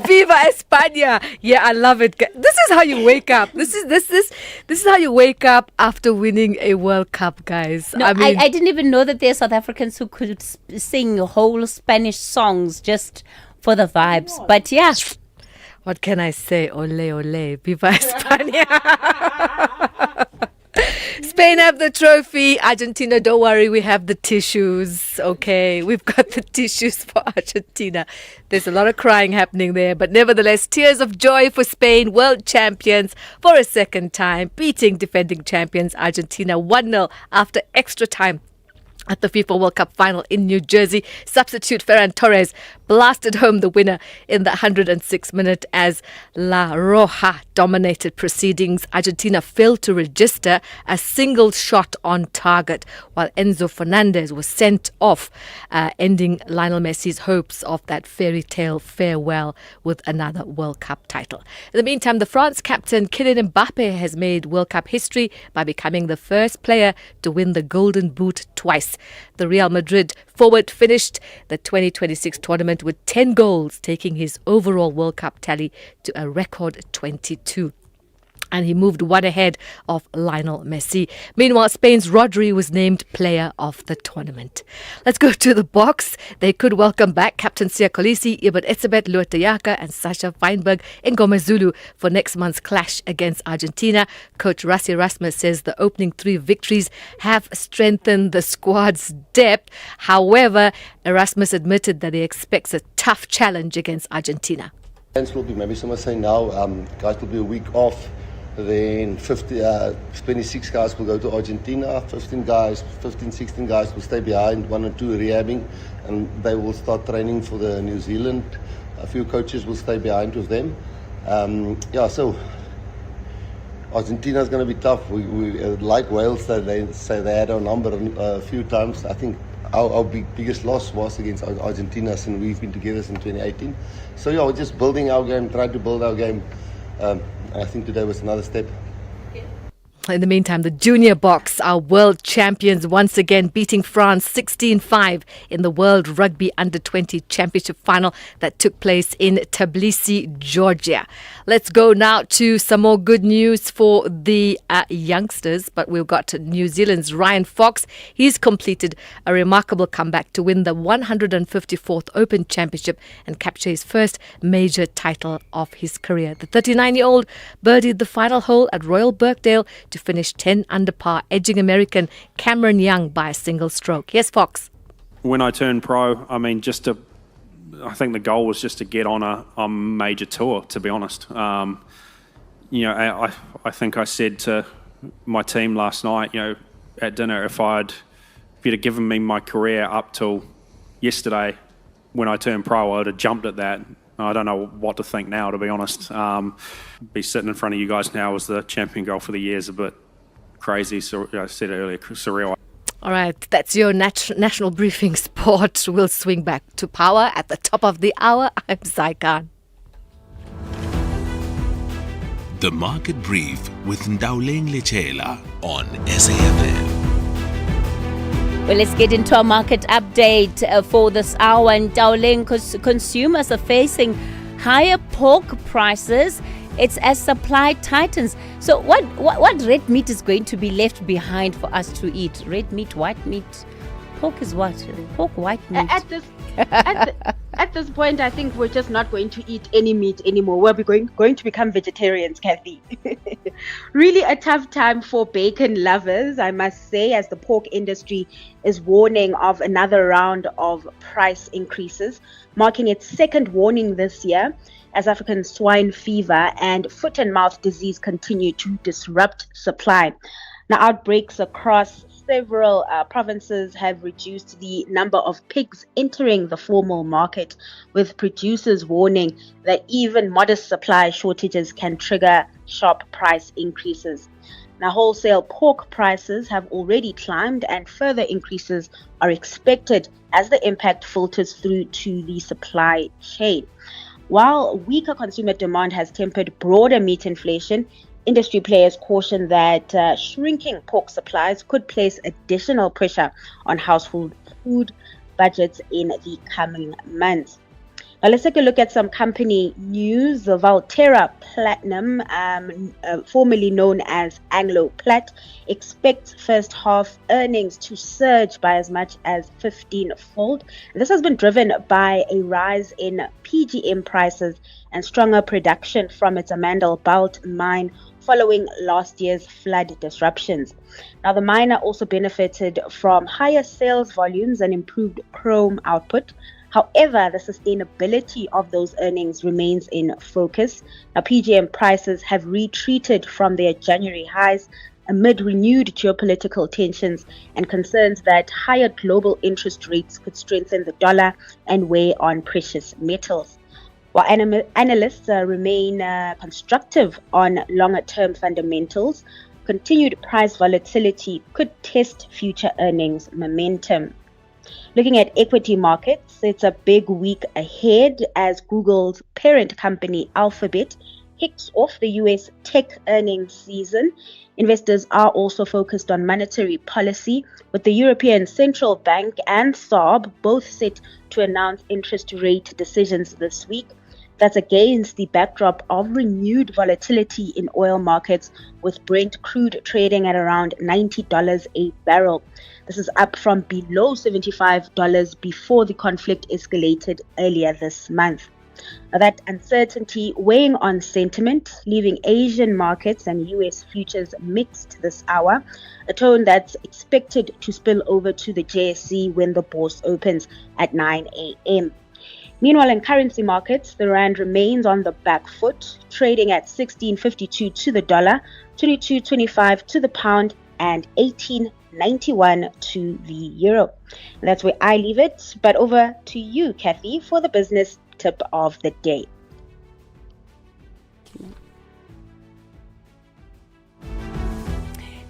Viva España! Yeah, I love it. This is how you wake up. This is how you wake up after winning a World Cup, guys. No, I didn't even know that there are South Africans who could sing whole Spanish songs just for the vibes. But yeah. What can I say? Ole, Viva España. Spain have the trophy. Argentina, don't worry, we have the tissues. Okay, we've got the tissues for Argentina. There's a lot of crying happening there, but nevertheless, tears of joy for Spain, world champions for a second time, beating defending champions Argentina 1-0 after extra time. At the FIFA World Cup final in New Jersey, substitute Ferran Torres blasted home the winner in the 106th minute as La Roja dominated proceedings. Argentina failed to register a single shot on target, while Enzo Fernandez was sent off, ending Lionel Messi's hopes of that fairy tale farewell with another World Cup title. In the meantime, the France captain Kylian Mbappe has made World Cup history by becoming the first player to win the Golden Boot twice. The Real Madrid forward finished the 2026 tournament with 10 goals, taking his overall World Cup tally to a record 22. And he moved one ahead of Lionel Messi. Meanwhile, Spain's Rodri was named player of the tournament. Let's go to the box. They could welcome back Captain Sia Kolisi, Ibn Etzebeth, Luatayaka and Sasha Feinberg in Ngomezulu for next month's clash against Argentina. Coach Rassi Erasmus says the opening 3 victories have strengthened the squad's depth. However, Erasmus admitted that he expects a tough challenge against Argentina. Will be maybe someone say now, guys will be a week off. Then 26 guys will go to Argentina, 16 guys will stay behind, 1 or 2 rehabbing, and they will start training for the New Zealand. A few coaches will stay behind with them. So Argentina is going to be tough. We like Wales, they say they had our number a few times. I think our biggest loss was against Argentina, and we've been together since 2018. So we're just building our game, trying to build our game. I think today was another step. In the meantime, the junior box are world champions once again, beating France 16-5 in the World Rugby Under-20 Championship final that took place in Tbilisi, Georgia. Let's go now to some more good news for the youngsters, but we've got New Zealand's Ryan Fox. He's completed a remarkable comeback to win the 154th Open Championship and capture his first major title of his career. The 39-year-old birdied the final hole at Royal Birkdale to finish 10 under par, edging American Cameron Young by a single stroke. Yes, Fox. When I turned pro, I think the goal was just to get on a major tour, to be honest. I think I said to my team last night, at dinner, if you'd have given me my career up till yesterday when I turned pro, I would have jumped at that. I don't know what to think now, to be honest. Be sitting in front of you guys now as the champion goal for the year is a bit crazy. So I said it earlier, surreal. All right, that's your national briefing sport. We'll swing back to power at the top of the hour. I'm Zai Khan. The Market Brief with Ndauleng Lechela on SAfm. Well, let's get into our market update for this hour. And Daoleng, consumers are facing higher pork prices. It's as supply tightens. So what red meat is going to be left behind for us to eat? Red meat, white meat? Pork is what? Pork, white meat? At this point, I think we're just not going to eat any meat anymore. We're going to become vegetarians, Kathy. Really a tough time for bacon lovers, I must say, as the pork industry is warning of another round of price increases, marking its second warning this year as African swine fever and foot and mouth disease continue to disrupt supply. Now, outbreaks across several provinces have reduced the number of pigs entering the formal market, with producers warning that even modest supply shortages can trigger sharp price increases. Now, wholesale pork prices have already climbed, and further increases are expected as the impact filters through to the supply chain. While weaker consumer demand has tempered broader meat inflation, industry players caution that shrinking pork supplies could place additional pressure on household food budgets in the coming months. Now let's take a look at some company news. Valterra Platinum, formerly known as Anglo Plat, expects first half earnings to surge by as much as 15-fold. This has been driven by a rise in PGM prices and stronger production from its Amandelbult mine following last year's flood disruptions. Now, the miner also benefited from higher sales volumes and improved chrome output. However, the sustainability of those earnings remains in focus. Now, PGM prices have retreated from their January highs, amid renewed geopolitical tensions and concerns that higher global interest rates could strengthen the dollar and weigh on precious metals. While analysts remain constructive on longer-term fundamentals, continued price volatility could test future earnings momentum. Looking at equity markets, it's a big week ahead as Google's parent company Alphabet kicks off the US tech earnings season. Investors are also focused on monetary policy, with the European Central Bank and SARB both set to announce interest rate decisions this week. That's against the backdrop of renewed volatility in oil markets, with Brent crude trading at around $90 a barrel. This is up from below $75 before the conflict escalated earlier this month. That uncertainty weighing on sentiment, leaving Asian markets and US futures mixed this hour, a tone that's expected to spill over to the JSE when the bourse opens at 9 a.m. Meanwhile, in currency markets, the rand remains on the back foot, trading at 16.52 to the dollar, 22.25 to the pound, and 18.91 to the euro. And that's where I leave it. But over to you, Kathy, for the business tip of the day.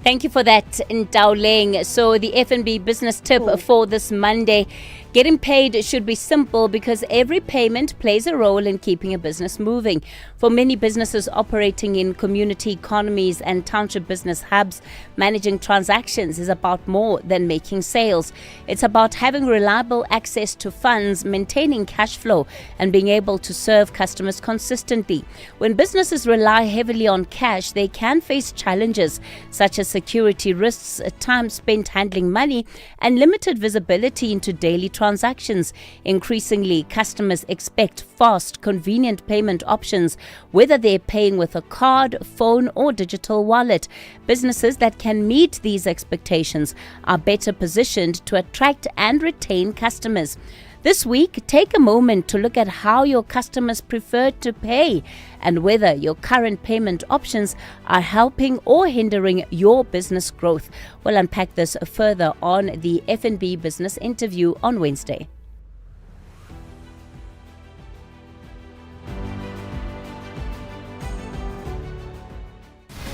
Thank you for that, Ndaoleng. So the F&B business tip for this Monday: getting paid should be simple because every payment plays a role in keeping a business moving. For many businesses operating in community economies and township business hubs, managing transactions is about more than making sales. It's about having reliable access to funds, maintaining cash flow, and being able to serve customers consistently. When businesses rely heavily on cash, they can face challenges such as security risks, time spent handling money, and limited visibility into daily transactions. Increasingly, customers expect fast, convenient payment options, whether they're paying with a card, phone, or digital wallet. Businesses that can meet these expectations are better positioned to attract and retain customers. This week, take a moment to look at how your customers prefer to pay and whether your current payment options are helping or hindering your business growth. We'll unpack this further on the F&B Business Interview on Wednesday.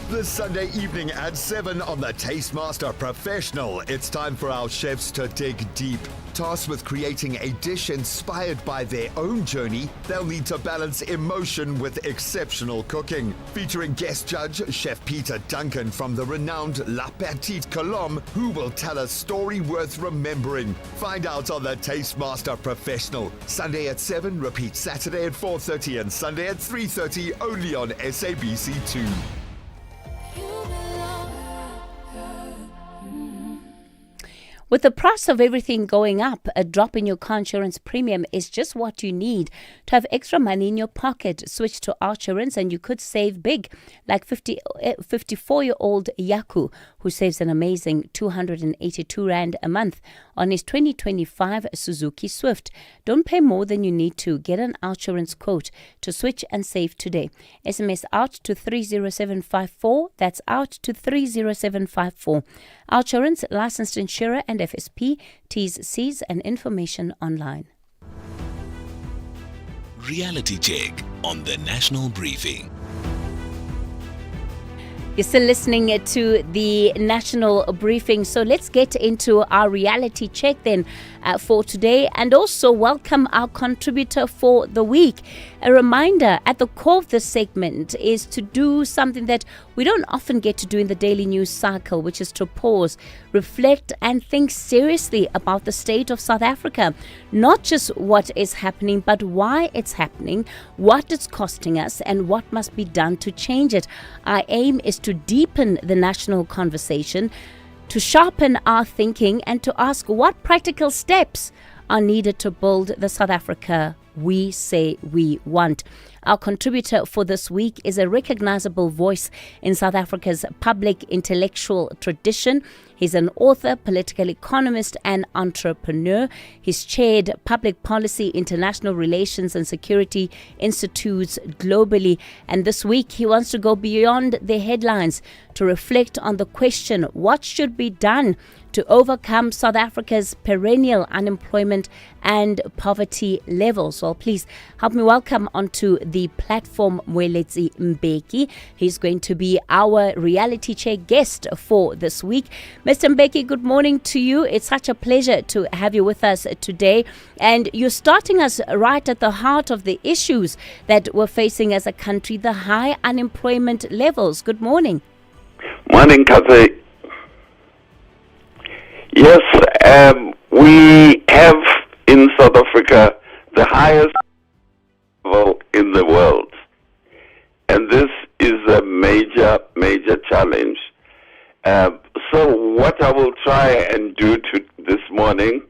This Sunday evening at 7 on the Tastemaster Professional, it's time for our chefs to dig deep. Tasked with creating a dish inspired by their own journey, they'll need to balance emotion with exceptional cooking. Featuring guest judge Chef Peter Duncan from the renowned La Petite Colombe, who will tell a story worth remembering. Find out on the Tastemaster Professional. Sunday at 7, repeat Saturday at 4:30 and Sunday at 3:30 only on SABC2. With the price of everything going up, a drop in your car insurance premium is just what you need to have extra money in your pocket. Switch to Outsurance and you could save big, like 54-year-old Yaku, who saves an amazing 282 Rand a month on his 2025 Suzuki Swift. Don't pay more than you need to. Get an Outsurance quote to switch and save today. SMS out to 30754. That's out to 30754. Outsurance, licensed insurer and FSP. T's, C's and information online. Reality check on the National Briefing. You're still listening to the National Briefing. So let's get into our reality check then for today, and also welcome our contributor for the week. A reminder at the core of this segment is to do something that we don't often get to do in the daily news cycle, which is to pause, reflect and think seriously about the state of South Africa. Not just what is happening, but why it's happening, what it's costing us and what must be done to change it. Our aim is to deepen the national conversation, to sharpen our thinking and to ask what practical steps are needed to build the South Africa we say we want. Our contributor for this week is a recognizable voice in South Africa's public intellectual tradition. He's an author, political economist, and entrepreneur. He's chaired Public Policy, International Relations, and Security Institutes globally. And this week, he wants to go beyond the headlines to reflect on the question, what should be done to overcome South Africa's perennial unemployment and poverty levels? Well, please help me welcome onto the platform Mweletsi Mbeki. He's going to be our reality check guest for this week. Mr. Mbeki, good morning to you. It's such a pleasure to have you with us today. And you're starting us right at the heart of the issues that we're facing as a country, the high unemployment levels. Good morning. Morning, Kathy. Yes, we have in South Africa the highest level in the world. And this is a major, major challenge. So what I will try and do this morning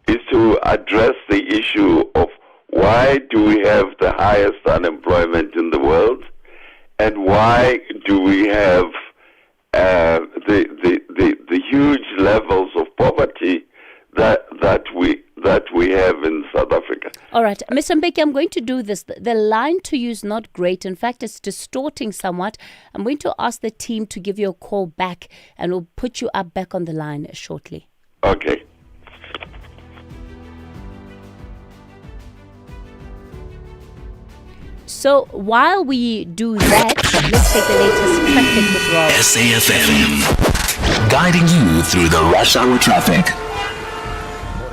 is to address the issue of why do we have the highest unemployment in the world, and why do we have the huge levels of poverty that we have in South Africa. All right, Mr. Mbeki, I'm going to do this. The line to you is not great. In fact, it's distorting somewhat. I'm going to ask the team to give you a call back, and we'll put you up back on the line shortly. Okay. So while we do that, let's take the latest traffic with Rob. SAfm, guiding you through the rush hour traffic.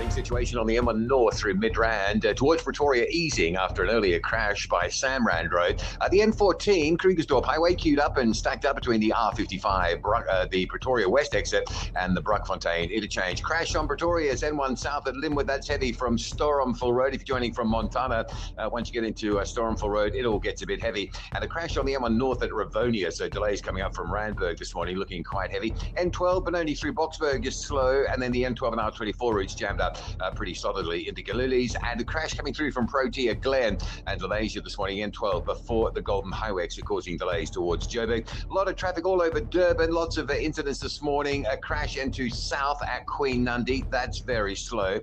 Situation on the M1 North through Midrand towards Pretoria easing after an earlier crash by SAmRadio. The N14 Krugersdorp Highway queued up and stacked up between the R55, the Pretoria West exit, and the Bruckfontein interchange. Crash on Pretoria's N1 South at Linwood. That's heavy from Stormful Road. If you're joining from Montana, once you get into Stormful Road, it all gets a bit heavy. And a crash on the M1 North at Ravonia. So delays coming up from Randburg this morning, looking quite heavy. N12 Benoni through Boksburg is slow, and then the N12 and R24 routes jammed up pretty solidly into Galulis, and a crash coming through from Protea Glen and delays this morning N12 before the Golden Highway exit, causing delays towards Joburg. A lot of traffic all over Durban, lots of incidents this morning. A crash into south at Queen Nandi, that's very slow.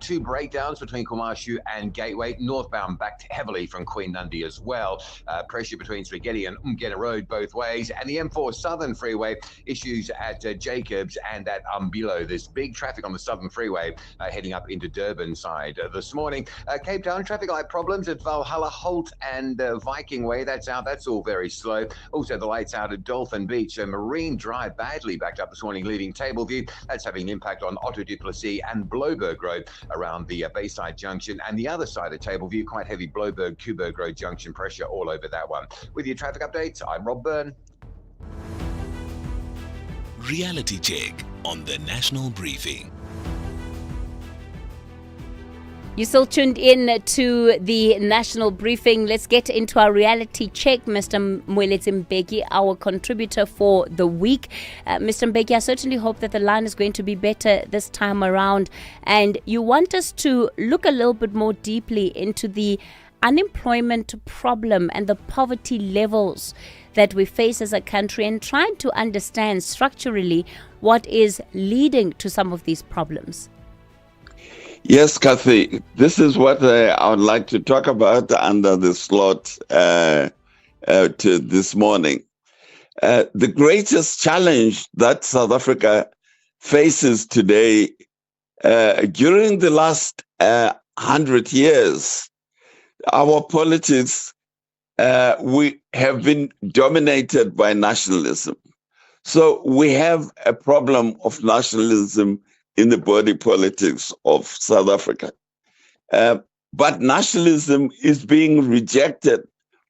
Two breakdowns between Kumashu and Gateway, northbound backed heavily from Queen Nandi as well. Pressure between Spaghetti and Umgena Road both ways, and the M4 Southern Freeway issues at Jacobs and at Umbilo. There's big traffic on the Southern Freeway heading up into Durban side this morning. Cape Town traffic light problems at Valhalla Holt and Viking Way. That's out. That's all very slow. Also, the lights out at Dolphin Beach. So Marine Drive badly backed up this morning, leaving Tableview. That's having an impact on Otto du Plessis and Bloberg Road around the Bayside Junction. And the other side of Tableview, quite heavy Bloberg-Kuberg Road junction pressure all over that one. With your traffic updates, I'm Rob Byrne. Reality check on the National Briefing. You're still tuned in to the National Briefing. Let's get into our reality check. Mr. Mweletsi Mbeki, our contributor for the week. Mr. Mbeki, I certainly hope that the line is going to be better this time around. And you want us to look a little bit more deeply into the unemployment problem and the poverty levels that we face as a country, and trying to understand structurally what is leading to some of these problems. Yes, Kathy, this is what I would like to talk about under the slot to this morning. The greatest challenge that South Africa faces today, during the last 100 years, our politics, we have been dominated by nationalism. So we have a problem of nationalism in the body politics of South Africa. But nationalism is being rejected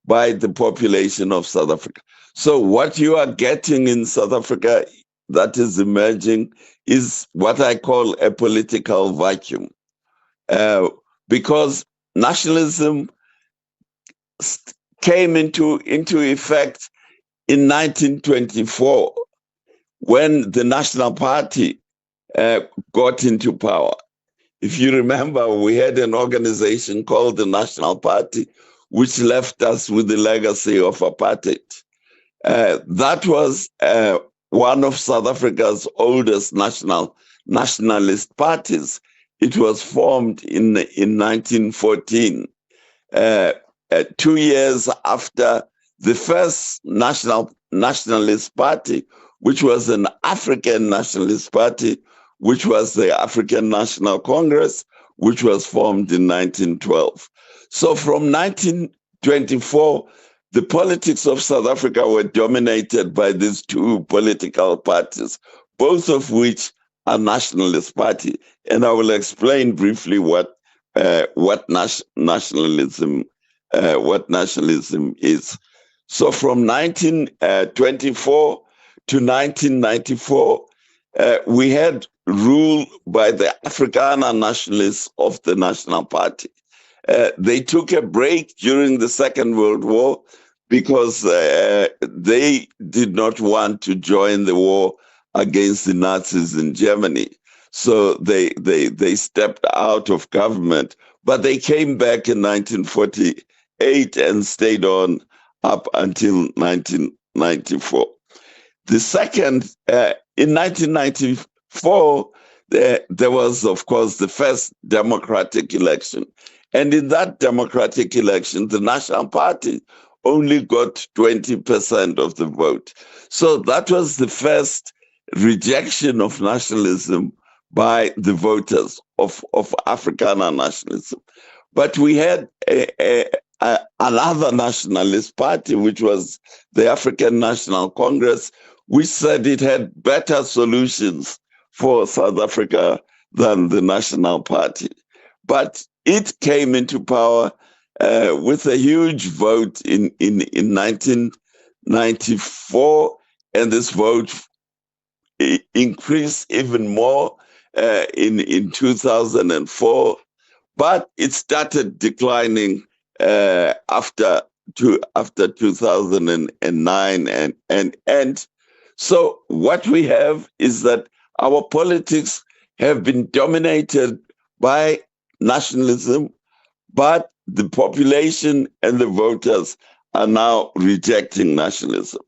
by the population of South Africa. So what you are getting in South Africa that is emerging is what I call a political vacuum. Because nationalism came into effect in 1924 when the National Party got into power. If you remember, we had an organization called the National Party, which left us with the legacy of apartheid. That was one of South Africa's oldest nationalist parties. It was formed in 1914, 2 years after the first nationalist party, which was an African nationalist party, which was the African National Congress, which was formed in 1912. So from 1924, the politics of South Africa were dominated by these two political parties, both of which are nationalist party. And I will explain briefly what nationalism is. So from 1924 to 1994, we had rule by the Afrikaner nationalists of the National Party. They took a break during the Second World War because they did not want to join the war against the Nazis in Germany. So they stepped out of government, but they came back in 1948 and stayed on up until 1994. The second, in 1994, there was, of course, the first democratic election. And in that democratic election, the National Party only got 20% of the vote. So that was the first rejection of nationalism by the voters of Afrikaner nationalism. But we had another nationalist party, which was the African National Congress, which said it had better solutions for South Africa than the National Party. But it came into power with a huge vote in 1994, and this vote increased even more in 2004, but it started declining after 2009, and so what we have is that our politics have been dominated by nationalism, but the population and the voters are now rejecting nationalism.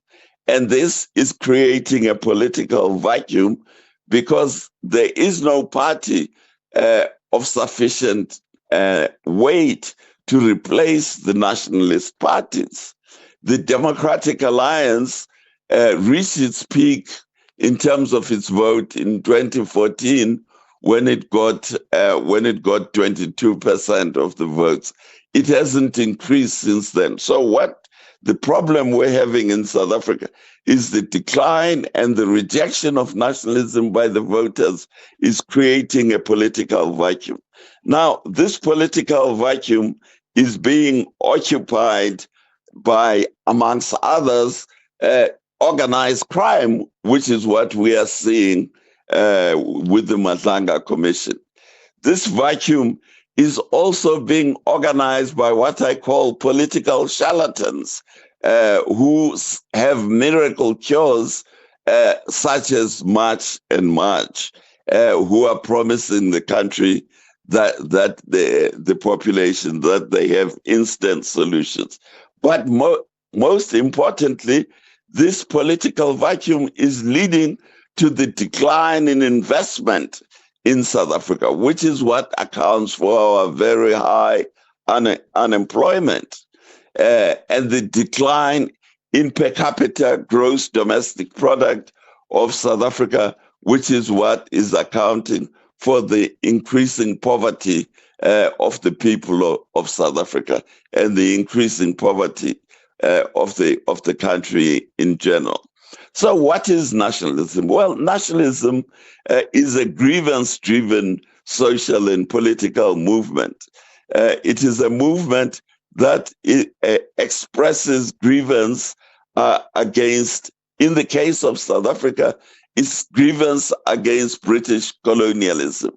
And this is creating a political vacuum because there is no party of sufficient weight to replace the nationalist parties. The Democratic Alliance reached its peak in terms of its vote in 2014 when it got 22% of the votes. It hasn't increased since then. So what the problem we're having in South Africa is the decline and the rejection of nationalism by the voters is creating a political vacuum. Now, this political vacuum is being occupied by, amongst others, organized crime, which is what we are seeing with the Madlanga Commission. This vacuum is also being organized by what I call political charlatans who have miracle cures such as March and March, who are promising the country that the population, that they have instant solutions. But most importantly, this political vacuum is leading to the decline in investment in South Africa, which is what accounts for our very high unemployment and the decline in per capita gross domestic product of South Africa, which is what is accounting for the increasing poverty of the people of South Africa and the increasing poverty of the country in general. So what is nationalism? Well, nationalism is a grievance-driven social and political movement. It is a movement that expresses grievance against, in the case of South Africa, it's grievance against British colonialism.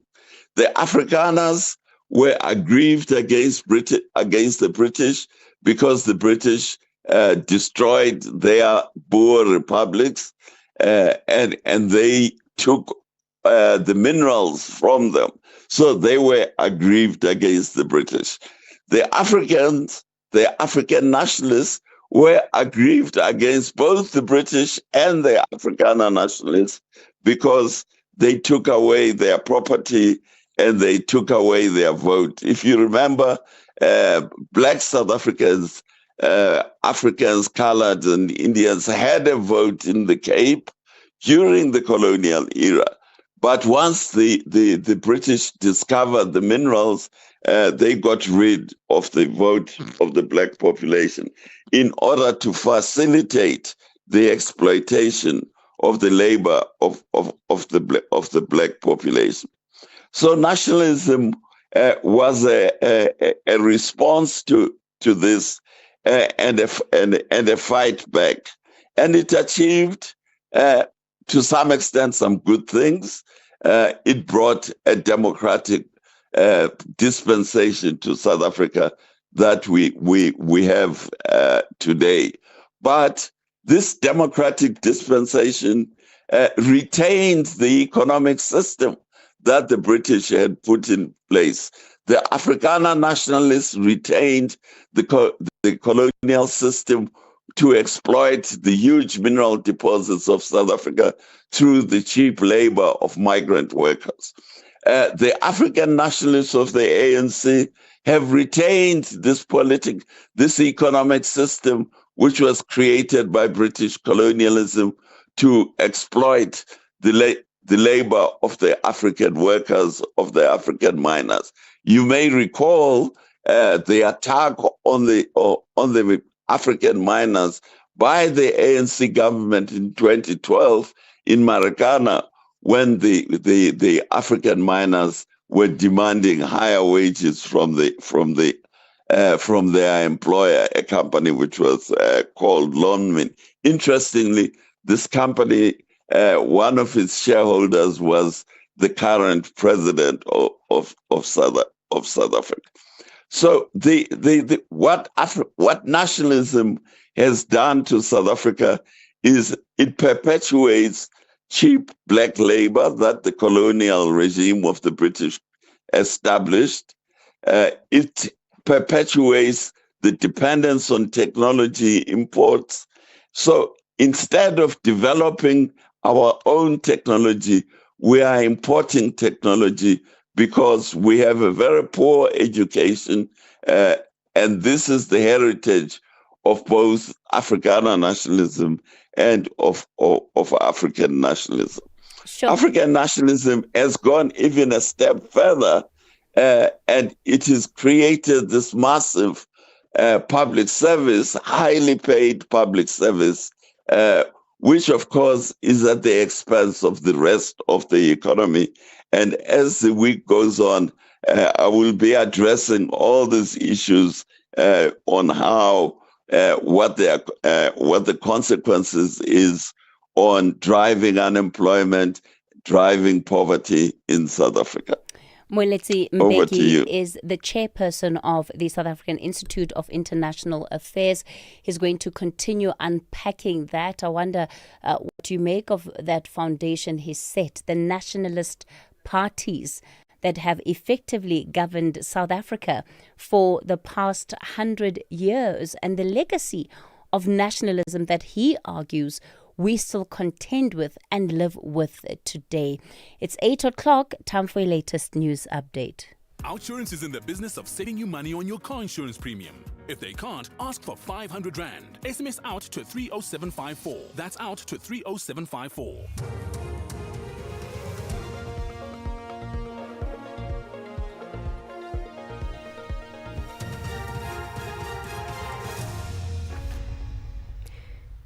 The Afrikaners were aggrieved against the British because the British destroyed their Boer republics and they took the minerals from them. So they were aggrieved against the British. The African nationalists were aggrieved against both the British and the Afrikaner nationalists because they took away their property and they took away their vote. If you remember, black South Africans, Africans, colored and Indians had a vote in the Cape during the colonial era. But once the British discovered the minerals, they got rid of the vote of the black population in order to facilitate the exploitation of the labor of the black population. So nationalism was a response to this and a fight back, and it achieved to some extent some good things. It brought a democratic dispensation to South Africa that we have today. But this democratic dispensation retained the economic system that the British had put in place. The Afrikaner nationalists retained the colonial system to exploit the huge mineral deposits of South Africa through the cheap labor of migrant workers. The African nationalists of the ANC have retained this economic system which was created by British colonialism to exploit the labor of the African workers, of the African miners. You may recall the attack on the African miners by the ANC government in 2012 in Marikana, when the African miners were demanding higher wages from their employer, a company which was called Lonmin. Interestingly, this company, one of its shareholders was the current president of South Africa. So what nationalism has done to South Africa is it perpetuates cheap black labor that the colonial regime of the British established. It perpetuates the dependence on technology imports. So instead of developing our own technology, we are importing technology because we have a very poor education, and this is the heritage of both Afrikaner nationalism and of African nationalism. Sure. African nationalism has gone even a step further, and it has created this massive public service, highly paid public service, which of course is at the expense of the rest of the economy. And as the week goes on, I will be addressing all these issues on how what the consequences is on driving unemployment, driving poverty in South Africa. Moeletsi Over to you. Mbeki is the chairperson of the South African Institute of International Affairs. He's going to continue unpacking that. I wonder what you make of that foundation he set, the nationalist parties that have effectively governed South Africa for the past 100 years, and the legacy of nationalism that he argues we still contend with and live with today. It's 8 o'clock, time for your latest news update. Outsurance is in the business of saving you money on your car insurance premium. If they can't, ask for 500 Rand. SMS out to 30754. That's out to 30754.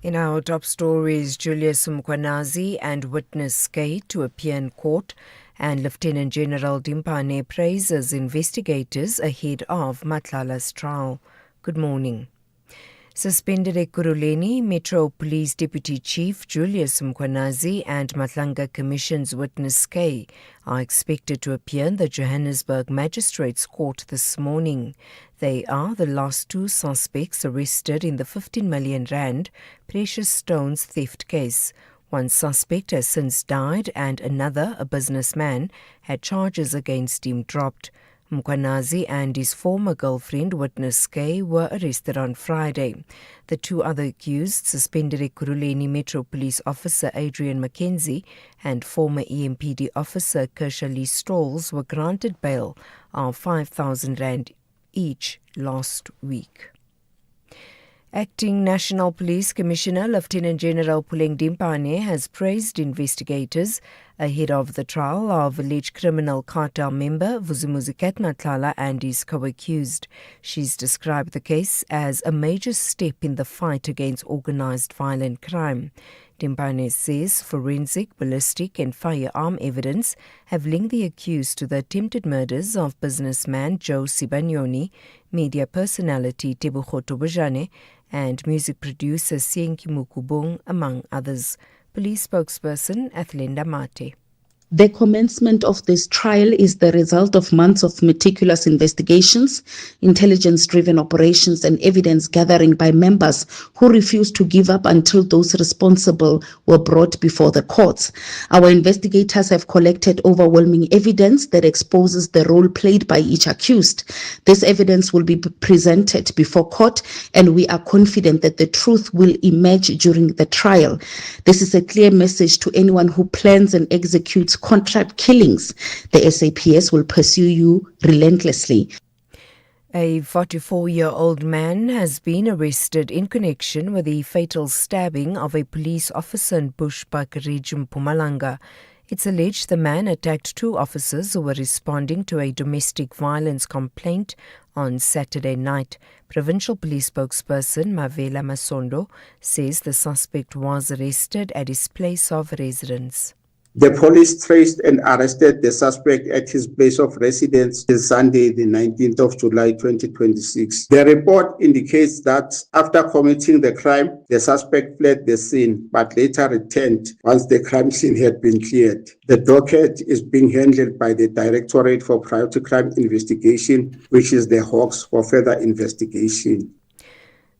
In our top stories, Julius Mkwanazi and witness K to appear in court, and Lieutenant General Dimpane praises investigators ahead of Matlala's trial. Good morning. Suspended Ekurhuleni Metro Police Deputy Chief Julius Mkwanazi and Matlanga Commission's witness K are expected to appear in the Johannesburg Magistrates Court this morning. They are the last two suspects arrested in the 15 million rand precious stones theft case. One suspect has since died and another, a businessman, had charges against him dropped. Mkwanazi and his former girlfriend, Witness K, were arrested on Friday. The two other accused, suspended Ekurhuleni Metro Police Officer Adrian Mackenzie and former EMPD officer Kershali Strolls, were granted bail of 5,000 rand each last week. Acting National Police Commissioner Lieutenant General Puleng Dimpane has praised investigators ahead of the trial of alleged criminal cartel member Vuzumuzi Ketnatlala and his co-accused. She's described the case as a major step in the fight against organized violent crime. Dimpane says forensic, ballistic and firearm evidence have linked the accused to the attempted murders of businessman Joe Sibanyoni, media personality Tebogo Tobojane and music producer Sienki Mukubong, among others. Police spokesperson Athlenda Mate. The commencement of this trial is the result of months of meticulous investigations, intelligence-driven operations and evidence gathering by members who refused to give up until those responsible were brought before the courts. Our investigators have collected overwhelming evidence that exposes the role played by each accused. This evidence will be presented before court, and we are confident that the truth will emerge during the trial. This is a clear message to anyone who plans and executes contract killings. The SAPS will pursue you relentlessly. A 44-year-old man has been arrested in connection with the fatal stabbing of a police officer in Bushbuck region, Mpumalanga. It's alleged the man attacked two officers who were responding to a domestic violence complaint on Saturday night. Provincial Police spokesperson Mavela Masondo says the suspect was arrested at his place of residence. The police traced and arrested the suspect at his place of residence on Sunday, the 19th of July, 2026. The report indicates that after committing the crime, the suspect fled the scene, but later returned once the crime scene had been cleared. The docket is being handled by the Directorate for Priority Crime Investigation, which is the Hawks, for further investigation.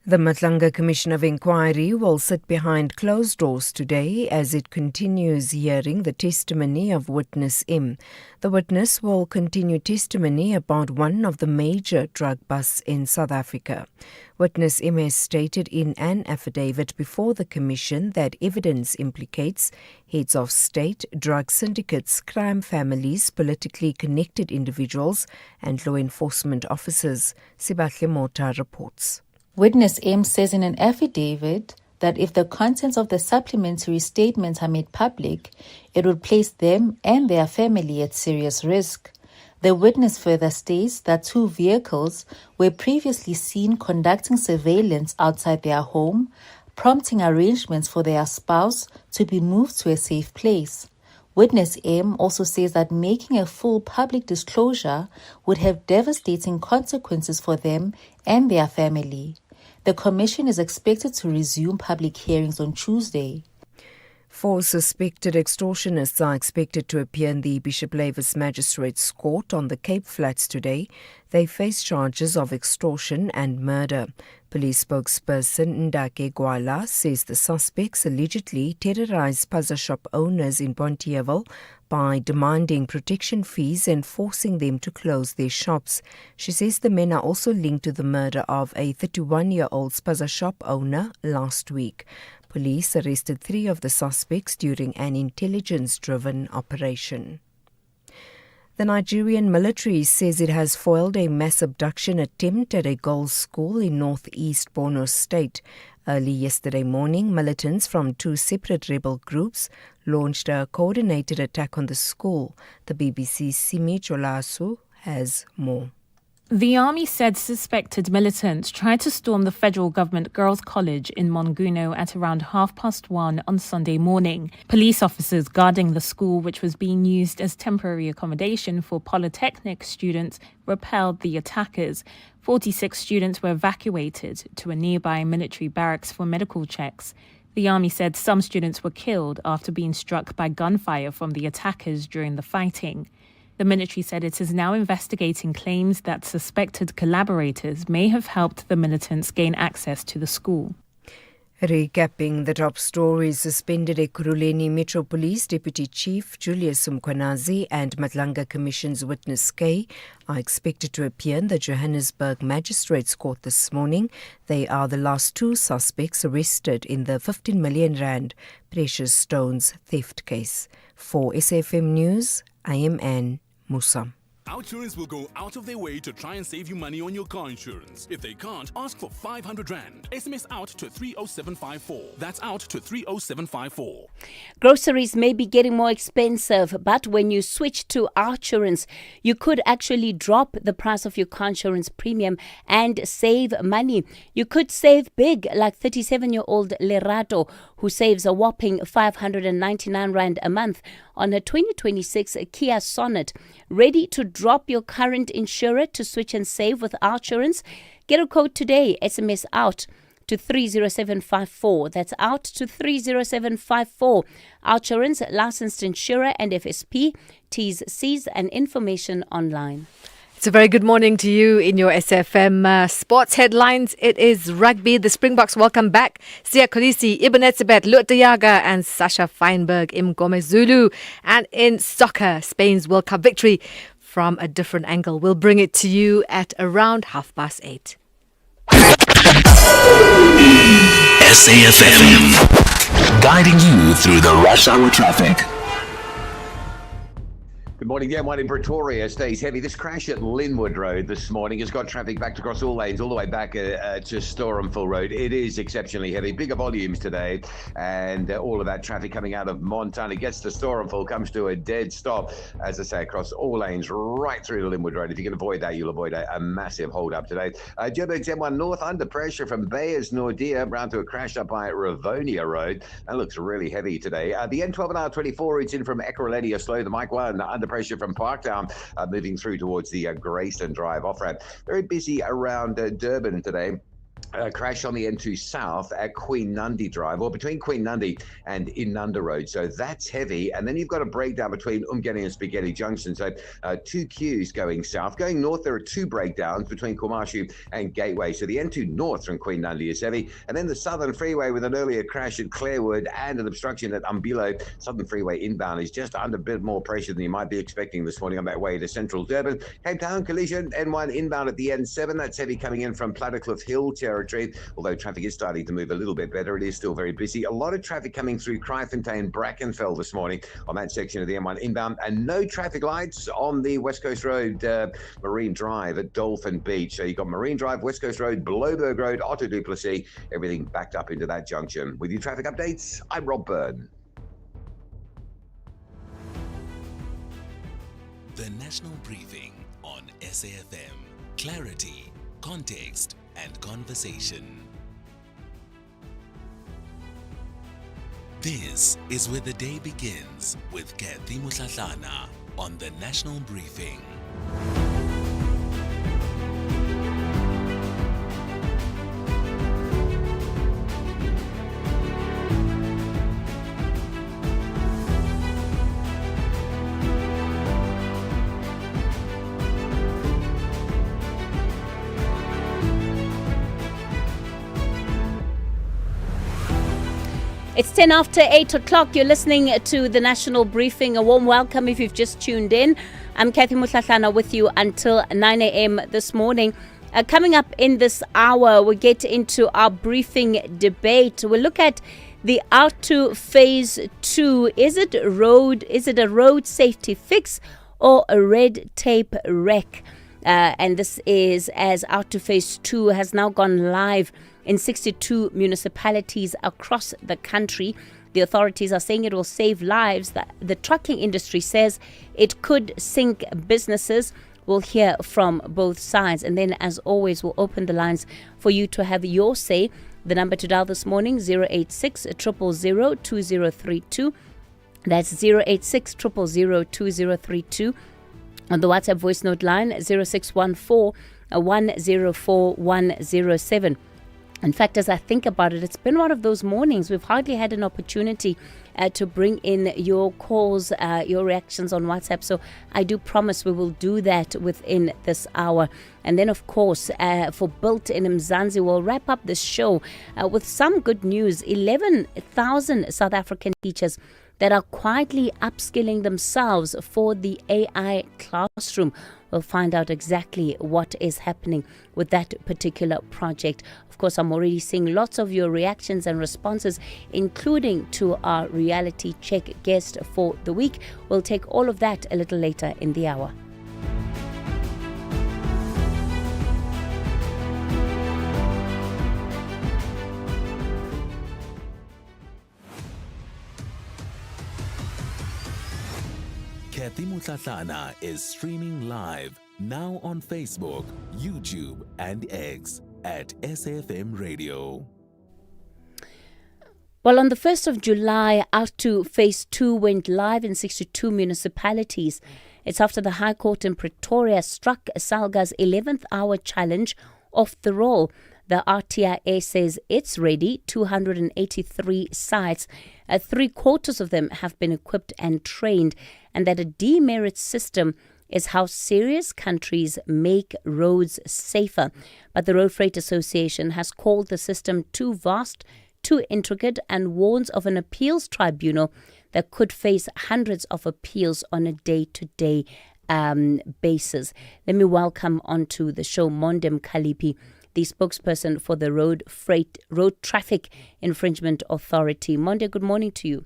The Matlanga Commission of Inquiry will sit behind closed doors today as it continues hearing the testimony of Witness M. The witness will continue testimony about one of the major drug busts in South Africa. Witness M has stated in an affidavit before the Commission that evidence implicates heads of state, drug syndicates, crime families, politically connected individuals and law enforcement officers. Sibahle Mota reports. Witness M says in an affidavit that if the contents of the supplementary statements are made public, it would place them and their family at serious risk. The witness further states that two vehicles were previously seen conducting surveillance outside their home, prompting arrangements for their spouse to be moved to a safe place. Witness M also says that making a full public disclosure would have devastating consequences for them and their family. The Commission is expected to resume public hearings on Tuesday. 4 suspected extortionists are expected to appear in the Bishop Lavis Magistrates Court on the Cape Flats today. They face charges of extortion and murder. Police spokesperson Ndake Gwala says the suspects allegedly terrorized Paza shop owners in Bonteheuwel by demanding protection fees and forcing them to close their shops. She says the men are also linked to the murder of a 31-year-old Spaza shop owner last week. Police arrested 3 of the suspects during an intelligence-driven operation. The Nigerian military says it has foiled a mass abduction attempt at a girls' school in northeast Borno State. Early yesterday morning, militants from 2 separate rebel groups launched a coordinated attack on the school. The BBC's Simi Jolasu has more. The army said suspected militants tried to storm the federal government girls' college in Monguno at around 1:30 on Sunday morning. Police officers guarding the school, which was being used as temporary accommodation for polytechnic students, repelled the attackers. 46 students were evacuated to a nearby military barracks for medical checks. The army said some students were killed after being struck by gunfire from the attackers during the fighting. The military said it is now investigating claims that suspected collaborators may have helped the militants gain access to the school. Recapping the top stories, suspended Ekurhuleni Metro Police Deputy Chief Julius Mkhwanazi and Matlanga Commission's witness K are expected to appear in the Johannesburg Magistrates Court this morning. They are the last two suspects arrested in the 15 million rand precious stones theft case. For SAfm News, I am Anne Musa. Outsurance will go out of their way to try and save you money on your car insurance. If they can't, ask for 500 Rand. SMS out to 30754. That's out to 30754. Groceries may be getting more expensive, but when you switch to Outsurance, you could actually drop the price of your car insurance premium and save money. You could save big, like 37-year-old Lerato, who saves a whopping 599 Rand a month on a 2026 Kia Sonet. Ready to drop your current insurer to switch and save with Outsurance? Get a quote today. SMS out to 30754. That's out to 30754. Outsurance, licensed insurer and FSP. T's, C's and information online. It's a very good morning to you in your SAfm sports headlines. It is rugby. The Springboks welcome back Siya Kolisi, Ibn Etzebeth, Lutyaga and Sasha Feinberg, Mgome Zulu. And in soccer, Spain's World Cup victory from a different angle. We'll bring it to you at around 8:30. SAfm, guiding you through the rush hour traffic. Good morning. The M1 in Pretoria stays heavy. This crash at Linwood Road this morning has got traffic backed across all lanes, all the way back to Storenville Road. It is exceptionally heavy. Bigger volumes today, and all of that traffic coming out of Montana gets to Storenville, comes to a dead stop, as I say, across all lanes, right through to Linwood Road. If you can avoid that, you'll avoid a massive hold-up today. Joburg's M1 North under pressure from Bayers Nordia, round to a crash up by Rivonia Road. That looks really heavy today. The N12 and R24 routes in from Ekurhuleni slow. The Mike 1 under pressure from Parktown, moving through towards the Grayson Drive off-ramp. Very busy around Durban today. Crash on the N2 South at Queen Nandi Drive, or between Queen Nandi and Inanda Road. So that's heavy. And then you've got a breakdown between Umgeni and Spaghetti Junction. So two queues going south. Going north, there are two breakdowns between Komashu and Gateway. So the N2 North from Queen Nandi is heavy. And then the Southern Freeway with an earlier crash at Clarewood and an obstruction at Umbilo. Southern Freeway inbound is just under a bit more pressure than you might be expecting this morning on that way to central Durban. Cape Town collision, N1 inbound at the N7. That's heavy coming in from Plattercliff Hill territory. Although traffic is starting to move a little bit better, it is still very busy. A lot of traffic coming through Kraaifontein, Brackenfell this morning on that section of the M1 inbound, and no traffic lights on the West Coast Road Marine Drive at Dolphin Beach. So you've got Marine Drive, West Coast Road, Bloberg Road, Otto du Plessis, everything backed up into that junction. With your traffic updates, I'm Rob Byrne. The National Briefing on SAfm. Clarity, context, and conversation. This is where the day begins with Kathy Mutlatlana on the National Briefing. It's 10 after 8 o'clock. You're listening to the National Briefing. A warm welcome if you've just tuned in. I'm Kathy Mutlatlana with you until 9 a.m. this morning. Coming up in this hour, we'll get into our briefing debate. We'll look at the R2 Phase 2. Is it a road safety fix or a red tape wreck? And this is as R2 Phase 2 has now gone live in 62 municipalities across the country. The authorities are saying it will save lives. The trucking industry says it could sink businesses. We'll hear from both sides. And then, as always, we'll open the lines for you to have your say. The number to dial this morning, 086 000 2032. That's 086 000 2032. On the WhatsApp voice note line, 0614 104 107. In fact, as I think about it, it's been one of those mornings we've hardly had an opportunity to bring in your calls, your reactions on WhatsApp. So I do promise we will do that within this hour. And then, of course, for Built in Mzansi, we'll wrap up this show with some good news. 11,000 South African teachers that are quietly upskilling themselves for the AI classroom. We'll find out exactly what is happening with that particular project. Of course, I'm already seeing lots of your reactions and responses, including to our reality check guest for the week. We'll take all of that a little later in the hour. Kathy Mutlatlana is streaming live now on Facebook, YouTube, and X at SAfmRadio. Well, on the 1st of July, Out2 Phase 2 went live in 62 municipalities. It's after the High Court in Pretoria struck Salga's 11th hour challenge off the roll. The RTIA says it's ready. 283 sites, 3/4 of them have been equipped and trained, and that a demerit system is how serious countries make roads safer. But the Road Freight Association has called the system too vast, too intricate, and warns of an appeals tribunal that could face hundreds of appeals on a day-to-day basis. Let me welcome onto the show Mondem Kalipi, the spokesperson for the Road Traffic Infringement Authority. Monde, good morning to you.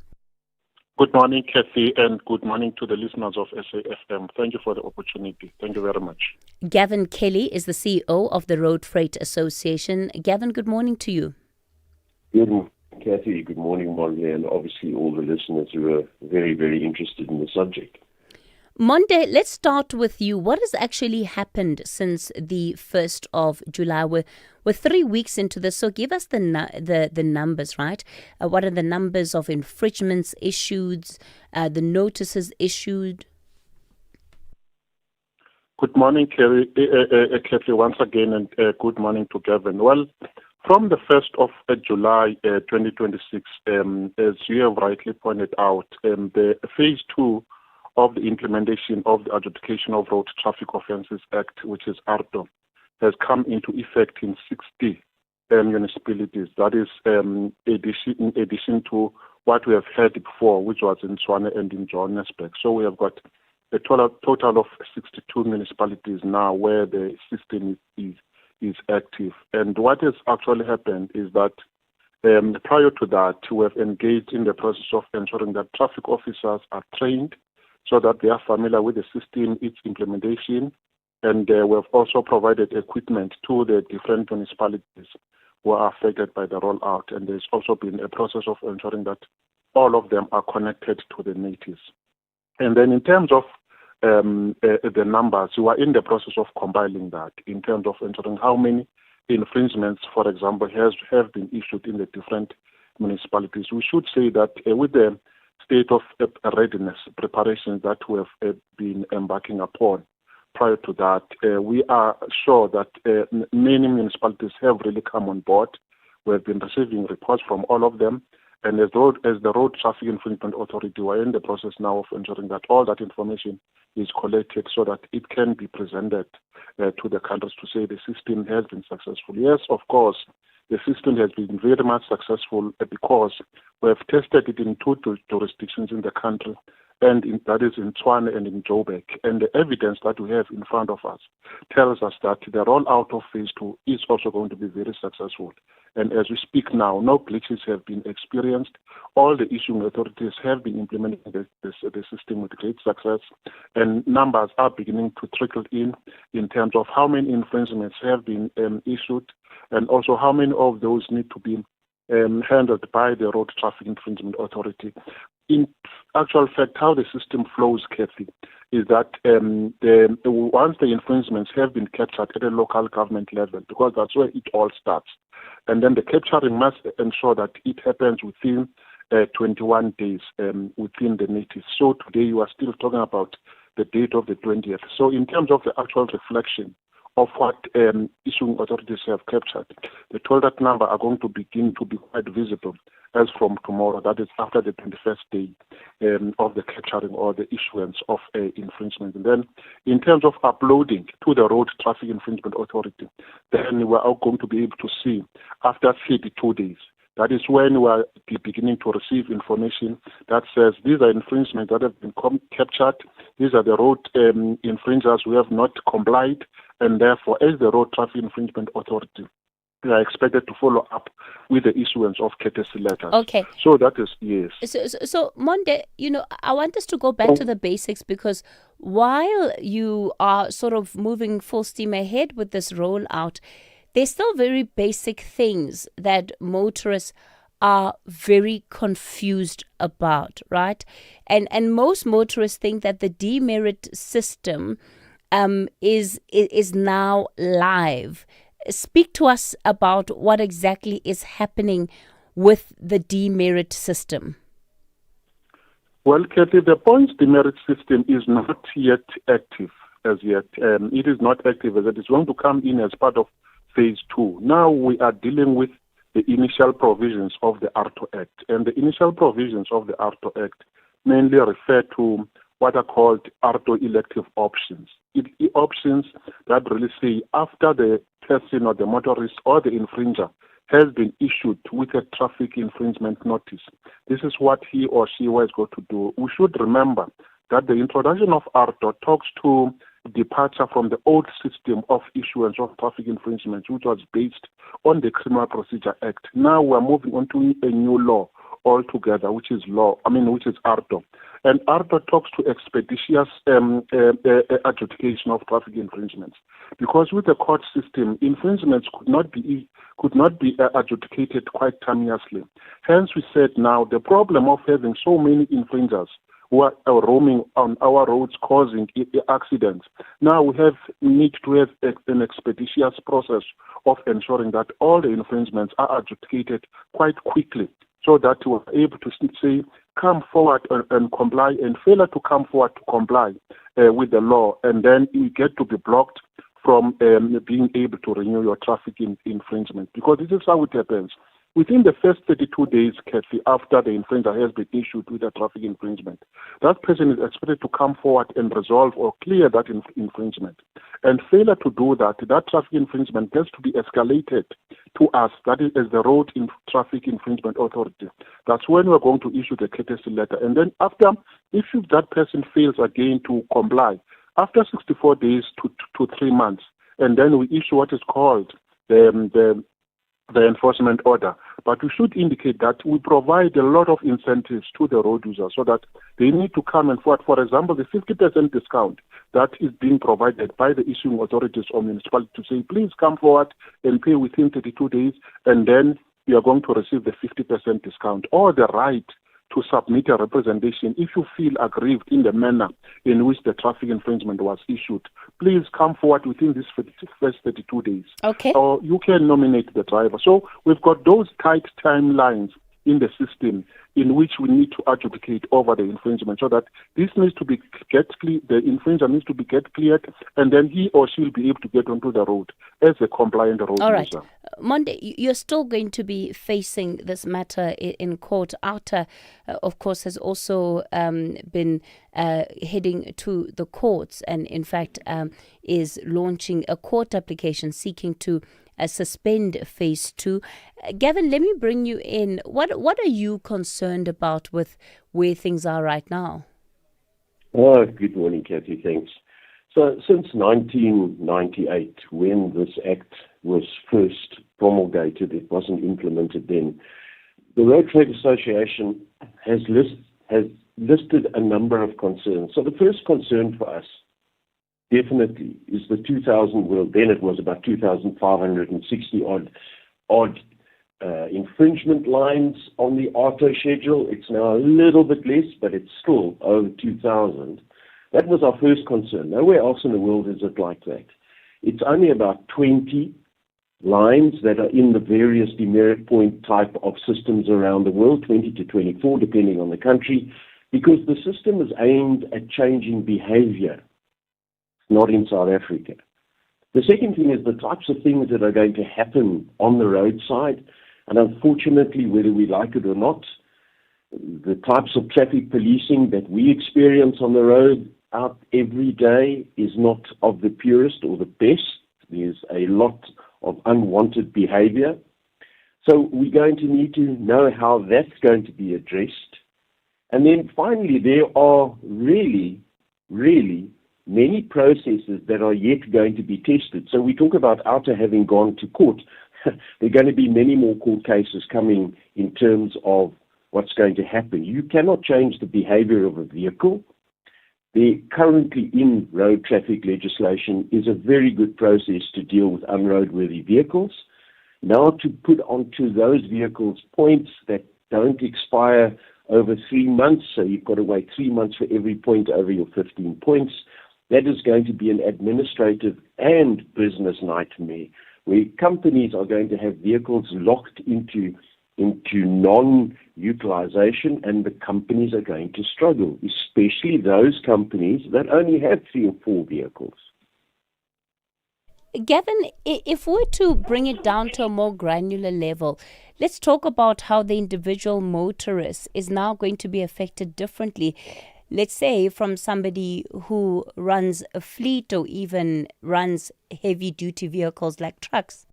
Good morning, Kathy, and good morning to the listeners of SAFM. Thank you for the opportunity. Thank you very much. Gavin Kelly is the CEO of the Road Freight Association. Gavin, good morning to you. Good morning, Kathy. Good morning, Monde, and obviously all the listeners who are very, very interested in the subject. Monde, let's start with you. What has actually happened since the 1st of July? We're 3 weeks into this, so give us the numbers, right? What are the numbers of infringements issued, the notices issued? Good morning, Kathy, once again, and good morning to Gavin. Well, from the 1st of July 2026, as you have rightly pointed out, the Phase 2 of the implementation of the Adjudication of Road Traffic Offences Act, which is ARTO, has come into effect in 60 municipalities. That is in addition to what we have had before, which was in Tshwane and in Johannesburg. So we have got a total of 62 municipalities now where the system is active. And what has actually happened is that prior to that, we have engaged in the process of ensuring that traffic officers are trained so that they are familiar with the system, its implementation, and we have also provided equipment to the different municipalities who are affected by the rollout. And there's also been a process of ensuring that all of them are connected to the natives. And then in terms of the numbers, we are in the process of compiling that in terms of ensuring how many infringements, for example, have been issued in the different municipalities. We should say that with the state of readiness preparation that we have been embarking upon prior to that, we are sure that many municipalities have really come on board. We have been receiving reports from all of them, and as the Road Traffic Infringement Authority, we are in the process now of ensuring that all that information is collected so that it can be presented to the countries to say the system has been successful. Yes, of course, the system has been very much successful because we have tested it in 2 jurisdictions in the country, and that is in Tshwane and in Joburg. And the evidence that we have in front of us tells us that the rollout of Phase 2 is also going to be very successful. And as we speak now, no glitches have been experienced. All the issuing authorities have been implementing the system with great success, and numbers are beginning to trickle in terms of how many infringements have been issued, and also how many of those need to be handled by the Road Traffic Infringement Authority. In actual fact, how the system flows, Kathy, is that once the infringements have been captured at a local government level, because that's where it all starts, and then the capturing must ensure that it happens within 21 days within the natives. So today you are still talking about the date of the 20th. So in terms of the actual reflection of what issuing authorities have captured. The total number are going to begin to be quite visible as from tomorrow. That is after the 21st day of the capturing or the issuance of infringement. And then in terms of uploading to the Road Traffic Infringement Authority, then we are going to be able to see after 32 days. That is when we are beginning to receive information that says these are infringements that have been captured. These are the road infringers who have not complied, and therefore, as the Road Traffic Infringement Authority, they are expected to follow up with the issuance of courtesy letters. Okay. So that is, yes. So Monde, I want us to go back to the basics, because while you are sort of moving full steam ahead with this rollout, there's still very basic things that motorists are very confused about, right? And most motorists think that the demerit system is now live. Speak to us about what exactly is happening with the demerit system. Well, Kathy, the points demerit system is not yet active as yet. It is not active as it is going to come in as part of Phase 2. Now we are dealing with the initial provisions of the ARTO Act. And the initial provisions of the ARTO Act mainly refer to what are called ARTO elective options. Options that really say after the person or the motorist or the infringer has been issued with a traffic infringement notice, this is what he or she was going to do. We should remember that the introduction of ARTO talks to departure from the old system of issuance of traffic infringements, which was based on the Criminal Procedure Act. Now we're moving on to a new law altogether, which is ARTO. And ARTO talks to expeditious adjudication of traffic infringements. Because with the court system, infringements could not be adjudicated quite timeously. Hence, we said now the problem of having so many infringers who are roaming on our roads causing accidents. Now we need to have an expeditious process of ensuring that all the infringements are adjudicated quite quickly, so that we are able to say, come forward and comply, and failure to come forward to comply with the law, and then you get to be blocked from being able to renew your traffic infringement. Because this is how it happens. Within the first 32 days, Kathy, after the infringer has been issued with a traffic infringement, that person is expected to come forward and resolve or clear that infringement. And failure to do that, that traffic infringement has to be escalated to us, that is as the Road Traffic Infringement Authority. That's when we're going to issue the courtesy letter. And then if that person fails again to comply, after 64 days to 3 months, and then we issue what is called the enforcement order. But we should indicate that we provide a lot of incentives to the road users so that they need to come and forward. For example, the 50% discount that is being provided by the issuing authorities or municipality to say, please come forward and pay within 32 days, and then you are going to receive the 50% discount, or the right to submit a representation if you feel aggrieved in the manner in which the traffic infringement was issued. Please come forward within these first 32 days. Okay. Or you can nominate the driver. So we've got those tight timelines in the system in which we need to adjudicate over the infringement, so that this needs to be the infringer needs to be cleared, and then he or she will be able to get onto the road as a compliant road user. All right. Monde, you're still going to be facing this matter in court. OUTA, of course, has also been heading to the courts, and in fact is launching a court application seeking to suspend Phase 2. Gavin, let me bring you in. What are you concerned about with where things are right now? Good morning, Kathy. Thanks. So since 1998, when this act was first promulgated, it wasn't implemented then, the Road Trade Association has listed a number of concerns. So the first concern for us definitely is the 2,000, well, then it was about 2,560 odd infringement lines on the auto schedule. It's now a little bit less, but it's still over 2,000. That was our first concern. Nowhere else in the world is it like that. It's only about 20 lines that are in the various demerit point type of systems around the world, 20 to 24, depending on the country, because the system is aimed at changing behavior, not in South Africa. The second thing is the types of things that are going to happen on the roadside. And unfortunately, whether we like it or not, the types of traffic policing that we experience on the road out every day is not of the purest or the best. There's a lot of unwanted behavior. So we're going to need to know how that's going to be addressed. And then finally, there are really many processes that are yet going to be tested. So we talk about OUTA having gone to court. There are going to be many more court cases coming in terms of what's going to happen. You cannot change the behavior of a vehicle. The currently in road traffic legislation is a very good process to deal with unroadworthy vehicles. Now to put onto those vehicles points that don't expire over 3 months, so you've got to wait 3 months for every point over your 15 points, that is going to be an administrative and business nightmare, where companies are going to have vehicles locked into non-utilization, and the companies are going to struggle, especially those companies that only have 3 or 4 vehicles. Gavin, if we're to bring it down to a more granular level, let's talk about how the individual motorist is now going to be affected differently. Let's say from somebody who runs a fleet or even runs heavy-duty vehicles like trucks.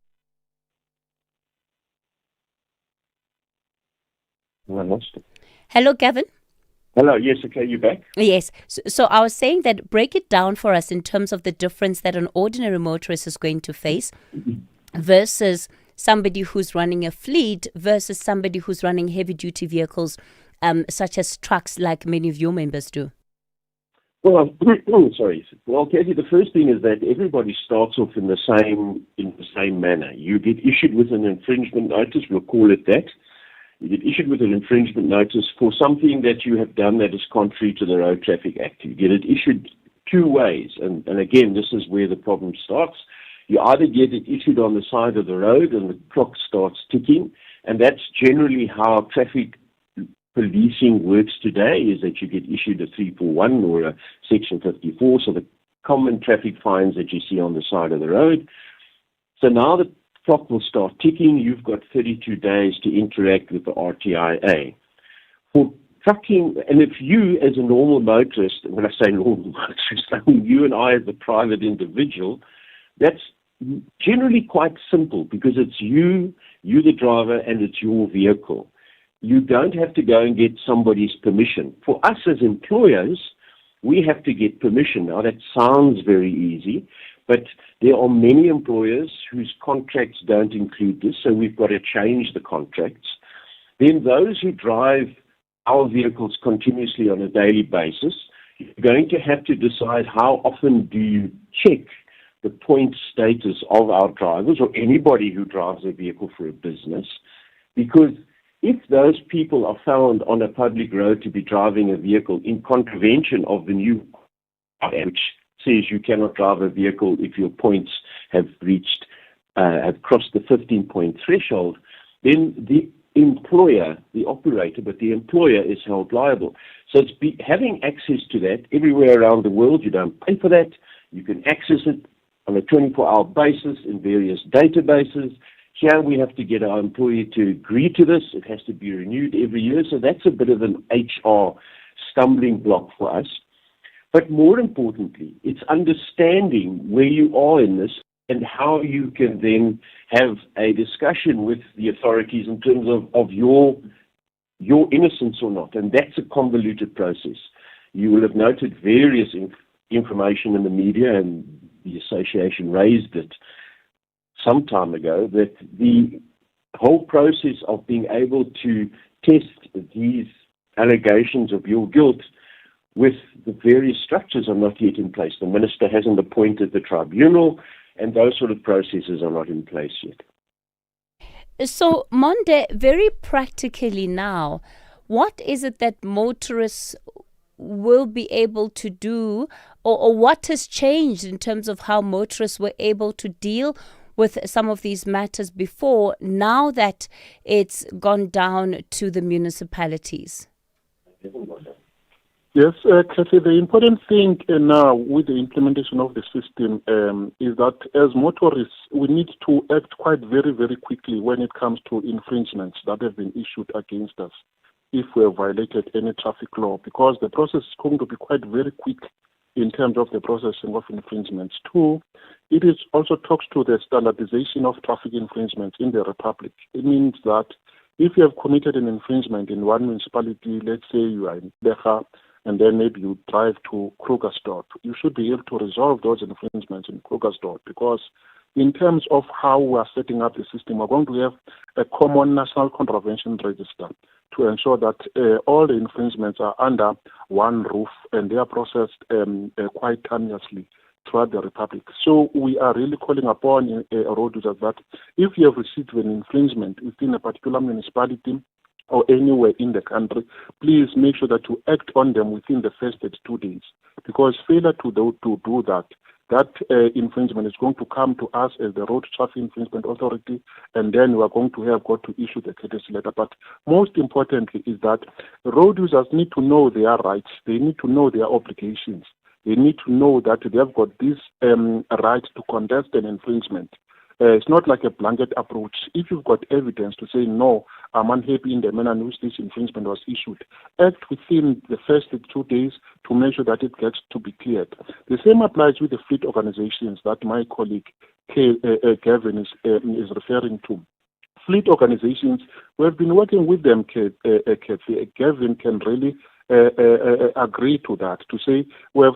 I lost it. Hello, Gavin? Hello, yes, okay, you back? Yes. So I was saying that break it down for us in terms of the difference that an ordinary motorist is going to face versus somebody who's running a fleet versus somebody who's running heavy-duty vehicles such as trucks like many of your members do. Well, sorry. Well, Kathy, the first thing is that everybody starts off in the same manner. You get issued with an infringement notice, we'll call it that. You get issued with an infringement notice for something that you have done that is contrary to the Road Traffic Act. You get it issued 2 ways. And again, this is where the problem starts. You either get it issued on the side of the road and the clock starts ticking. And that's generally how traffic policing works today, is that you get issued a 341 or a Section 54. So the common traffic fines that you see on the side of the road. So now the clock will start ticking. You've got 32 days to interact with the RTIA. For trucking, and if you as a normal motorist, when I say normal motorist, I mean you and I as a private individual, that's generally quite simple because it's you the driver, and it's your vehicle. You don't have to go and get somebody's permission. For us as employers, we have to get permission. Now that sounds very easy, but there are many employers whose contracts don't include this, so we've got to change the contracts. Then those who drive our vehicles continuously on a daily basis, you're going to have to decide how often do you check the point status of our drivers or anybody who drives a vehicle for a business, because if those people are found on a public road to be driving a vehicle in contravention of the new which says you cannot drive a vehicle if your points have crossed the 15-point threshold, then the employer, the operator, but the employer is held liable. So it's having access to that everywhere around the world. You don't pay for that. You can access it on a 24-hour basis in various databases. Here we have to get our employee to agree to this. It has to be renewed every year. So that's a bit of an HR stumbling block for us. But more importantly, it's understanding where you are in this and how you can then have a discussion with the authorities in terms of your innocence or not. And that's a convoluted process. You will have noted various information in the media, and the association raised it some time ago, that the whole process of being able to test these allegations of your guilt with the various structures are not yet in place. The minister hasn't appointed the tribunal, and those sort of processes are not in place yet. So, Monde, very practically now, what is it that motorists will be able to do, or what has changed in terms of how motorists were able to deal with some of these matters before, now that it's gone down to the municipalities? Yes, Kathy, the important thing now with the implementation of the system is that as motorists, we need to act quite very, very quickly when it comes to infringements that have been issued against us if we have violated any traffic law, because the process is going to be quite very quick in terms of the processing of infringements. Two, it is also talks to the standardization of traffic infringements in the Republic. It means that if you have committed an infringement in one municipality, let's say you are in Becha, and then maybe you drive to Krugersdorp, you should be able to resolve those infringements in Krugersdorp, because in terms of how we are setting up the system, we're going to have a common national contravention register to ensure that all the infringements are under one roof and they are processed quite timelessly throughout the Republic. So we are really calling upon road users that if you have received an infringement within a particular municipality or anywhere in the country, please make sure that you act on them within the first 2 days, because failure to do that infringement is going to come to us as the Road Traffic Infringement Authority, and then we are going to have got to issue the courtesy letter. But most importantly is that road users need to know their rights. They need to know their obligations. They need to know that they have got this right to contest an infringement. It's not like a blanket approach. If you've got evidence to say, no, I'm unhappy in the manner in which this infringement was issued, act within the first 2 days to make sure that it gets to be cleared. The same applies with the fleet organizations that my colleague Gavin is referring to. Fleet organizations, we have been working with them, Gavin can really agree to that, to say we have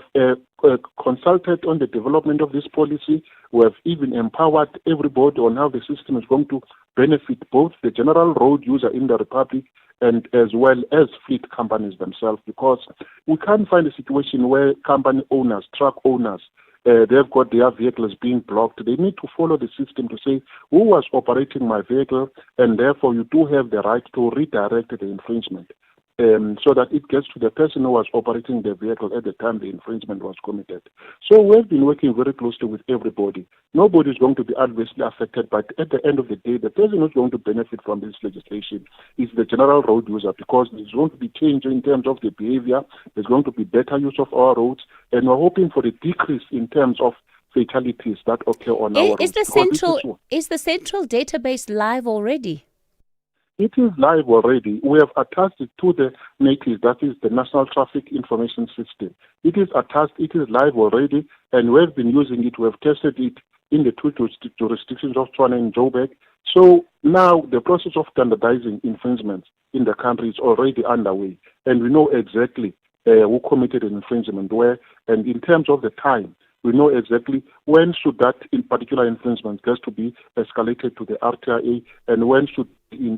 consulted on the development of this policy. We have even empowered everybody on how the system is going to benefit both the general road user in the Republic and as well as fleet companies themselves, because we can't find a situation where company owners, truck owners, they've got their vehicles being blocked. They need to follow the system to say who was operating my vehicle, and therefore you do have the right to redirect the infringement. So that it gets to the person who was operating the vehicle at the time the infringement was committed. So we've been working very closely with everybody. Nobody is going to be adversely affected, but at the end of the day, the person who's going to benefit from this legislation is the general road user, because there's going to be change in terms of the behavior, there's going to be better use of our roads, and we're hoping for a decrease in terms of fatalities that occur on our roads. Is the central database live already? It is live already. We have attached it to the NATIS, that is the National Traffic Information System. It is attached, it is live already, and we have been using it. We have tested it in the two jurisdictions of Tshwane and Joburg. So now the process of standardizing infringements in the country is already underway, and we know exactly who committed an infringement where, and in terms of the time, we know exactly when should that in particular infringement get to be escalated to the RTIA, and when should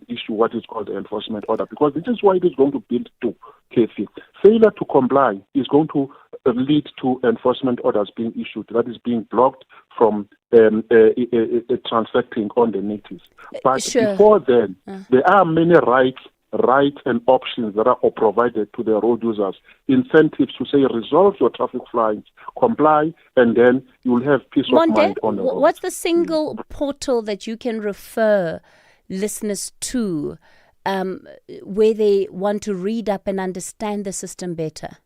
issue what is called the enforcement order, because this is why it is going to build to KC. Failure to comply is going to lead to enforcement orders being issued, that is being blocked from transacting on the NATIS. But before then, there are many rights and options that are provided to the road users, incentives to say resolve your traffic fines, comply, and then you'll have peace of mind on the road. What's the single portal that you can refer listeners to where they want to read up and understand the system better?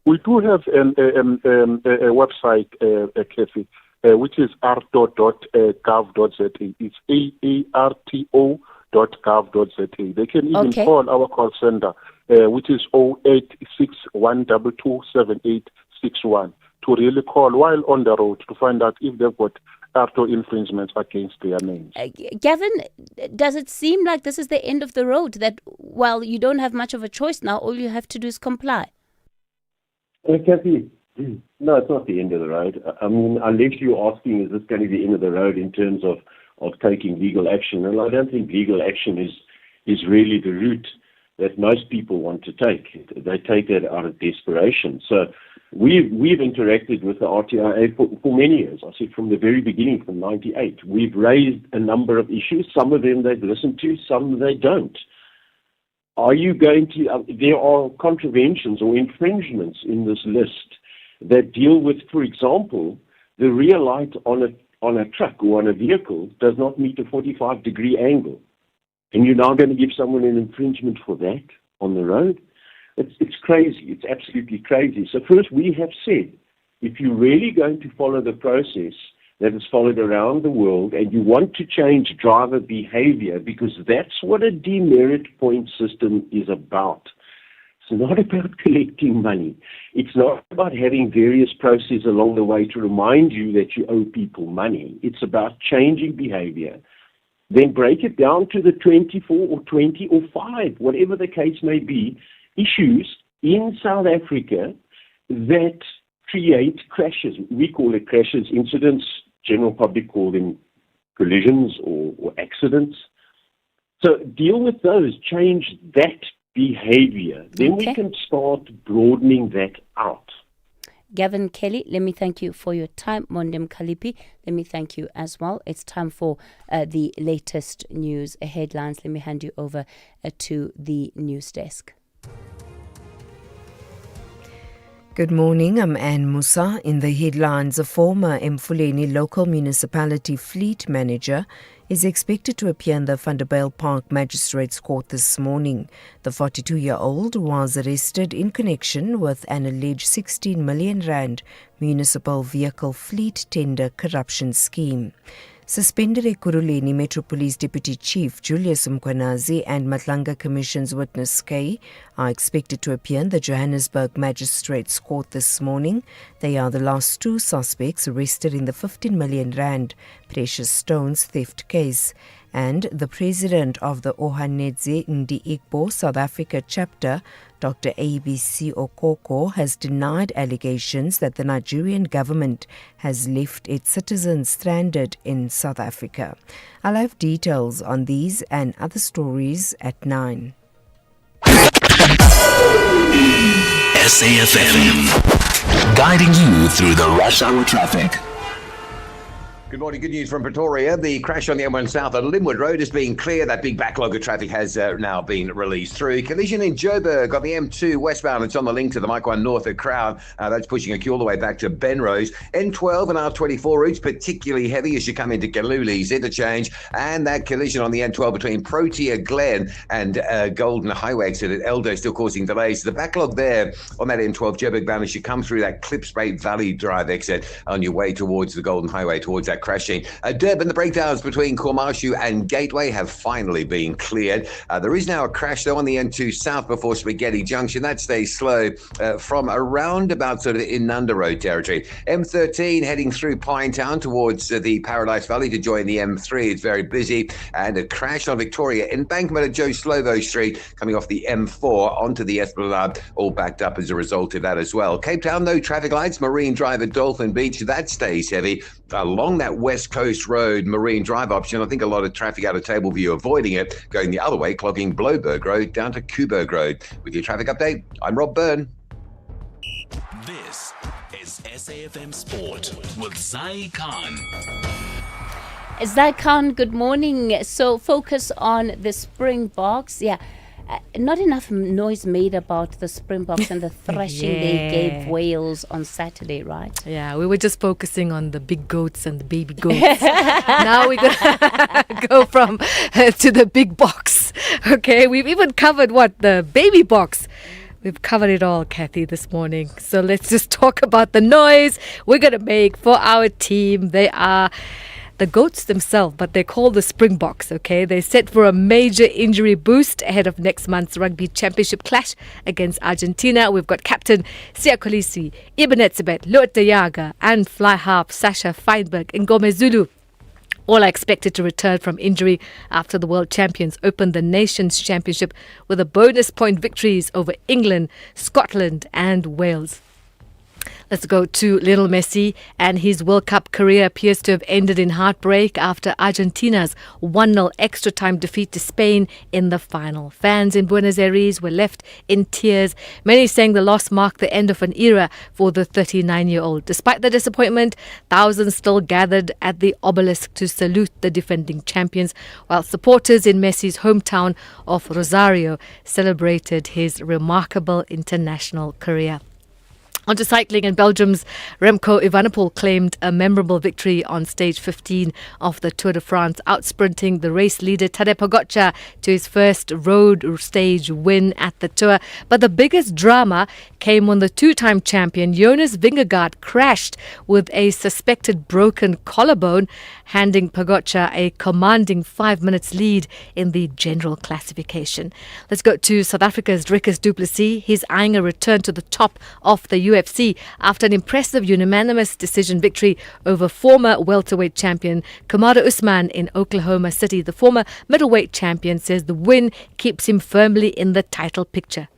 We do have a website, Kathy, which is arto.gov.za. It's aarto.gov.za. They can even call our call center, which is 086-122-7861, to really call while on the road to find out if they've got ARTO infringements against their names. Gavin, does it seem like this is the end of the road, that while you don't have much of a choice now, all you have to do is comply? Kathy, no, it's not the end of the road. I mean, unless you're asking, is this going to be the end of the road in terms of taking legal action? And I don't think legal action is really the route that most people want to take. They take that out of desperation. So we've interacted with the RTIA for many years. I said from the very beginning, from 98. We've raised a number of issues. Some of them they've listened to, some they don't. Are you going to... there are contraventions or infringements in this list that deal with, for example, the rear light on a truck or on a vehicle does not meet a 45-degree angle. And you're now going to give someone an infringement for that on the road? It's crazy. It's absolutely crazy. So first, we have said, if you're really going to follow the process that is followed around the world and you want to change driver behavior, because that's what a demerit point system is about. It's not about collecting money. It's not about having various processes along the way to remind you that you owe people money. It's about changing behavior. Then break it down to the 24 or 20 or 5, whatever the case may be, issues in South Africa that create crashes. We call it crashes, incidents. General public call them collisions or accidents. So deal with those, change that behavior. Then we can start broadening that out. Gavin Kelly, let me thank you for your time. Mondem Kalipi, let me thank you as well. It's time for the latest news headlines. Let me hand you over to the news desk. Good morning, I'm Anne Musa. In the headlines, a former Mfuleni local municipality fleet manager is expected to appear in the Vanderbijl Park Magistrates Court this morning. The 42-year-old was arrested in connection with an alleged 16 million rand municipal vehicle fleet tender corruption scheme. Suspended Ekurhuleni Metro Police Deputy Chief Julius Mkhwanazi and Matlanga Commission's witness K are expected to appear in the Johannesburg Magistrates Court this morning. They are the last two suspects arrested in the 15 million rand precious stones theft case. And the president of the Ohanedze Ndi Igbo South Africa chapter, Dr. ABC Okoko, has denied allegations that the Nigerian government has left its citizens stranded in South Africa. I'll have details on these and other stories at 9. SAfm, guiding you through the rush hour traffic. Good morning. Good news from Pretoria. The crash on the M1 South at Linwood Road is being clear. That big backlog of traffic has now been released through. Collision in Joburg on the M2 westbound. It's on the link to the Mike 1 North at Crown. That's pushing a queue all the way back to Benrose. N12 and R24 routes particularly heavy as you come into Galuli's interchange. And that collision on the N12 between Protea Glen and Golden Highway exit at Eldo still causing delays. The backlog there on that N12 Joburg bound as you come through that Klipspruit Valley Drive exit on your way towards the Golden Highway, towards that crashing. Durban, the breakdowns between Kormashu and Gateway have finally been cleared. There is now a crash, though, on the N2 South before Spaghetti Junction. That stays slow from around about sort of Inanda Road territory. M13 heading through Pinetown towards the Paradise Valley to join the M3. It's very busy. And a crash on Victoria Embankment at Joe Slovo Street coming off the M4 onto the Esplanade, all backed up as a result of that as well. Cape Town, no traffic lights. Marine Drive at Dolphin Beach, that stays heavy. Along that West Coast Road Marine Drive option, I think a lot of traffic out of Tableview avoiding it, going the other way, clogging Bloberg Road down to Kuberg Road. With your traffic update, I'm Rob Byrne. This is SAfm Sport with Zai Khan. Zai Khan, good morning. So focus on the Springboks. Yeah. Not enough noise made about the Springboks and the thrashing they gave Wales on Saturday, right? Yeah, we were just focusing on the big goats and the baby goats. Now we're going to go from to the big box. Okay, we've even covered the baby box. We've covered it all, Kathy, this morning. So let's just talk about the noise we're going to make for our team. They are the goats themselves, but they're called the Springboks, okay? They're set for a major injury boost ahead of next month's Rugby Championship clash against Argentina. We've got captain Siya Kolisi, Ibn Etzebeth, Lot Yaga, and fly half Sasha Feinberg and Ngome Zulu. All are expected to return from injury after the world champions opened the Nations Championship with a bonus point victories over England, Scotland and Wales. Let's go to Lionel Messi, and his World Cup career appears to have ended in heartbreak after Argentina's 1-0 extra time defeat to Spain in the final. Fans in Buenos Aires were left in tears, many saying the loss marked the end of an era for the 39-year-old. Despite the disappointment, thousands still gathered at the obelisk to salute the defending champions, while supporters in Messi's hometown of Rosario celebrated his remarkable international career. Onto cycling, and Belgium's Remco Evenepoel claimed a memorable victory on stage 15 of the Tour de France, outsprinting the race leader Tadej Pogacar to his first road stage win at the Tour. But the biggest drama came when the two-time champion Jonas Vingegaard crashed with a suspected broken collarbone, handing Pogacar a commanding 5 minutes lead in the general classification. Let's go to South Africa's Dricus du Plessis. He's eyeing a return to the top of the UFC after an impressive unanimous decision victory over former welterweight champion Kamaru Usman in Oklahoma City. The former middleweight champion says the win keeps him firmly in the title picture.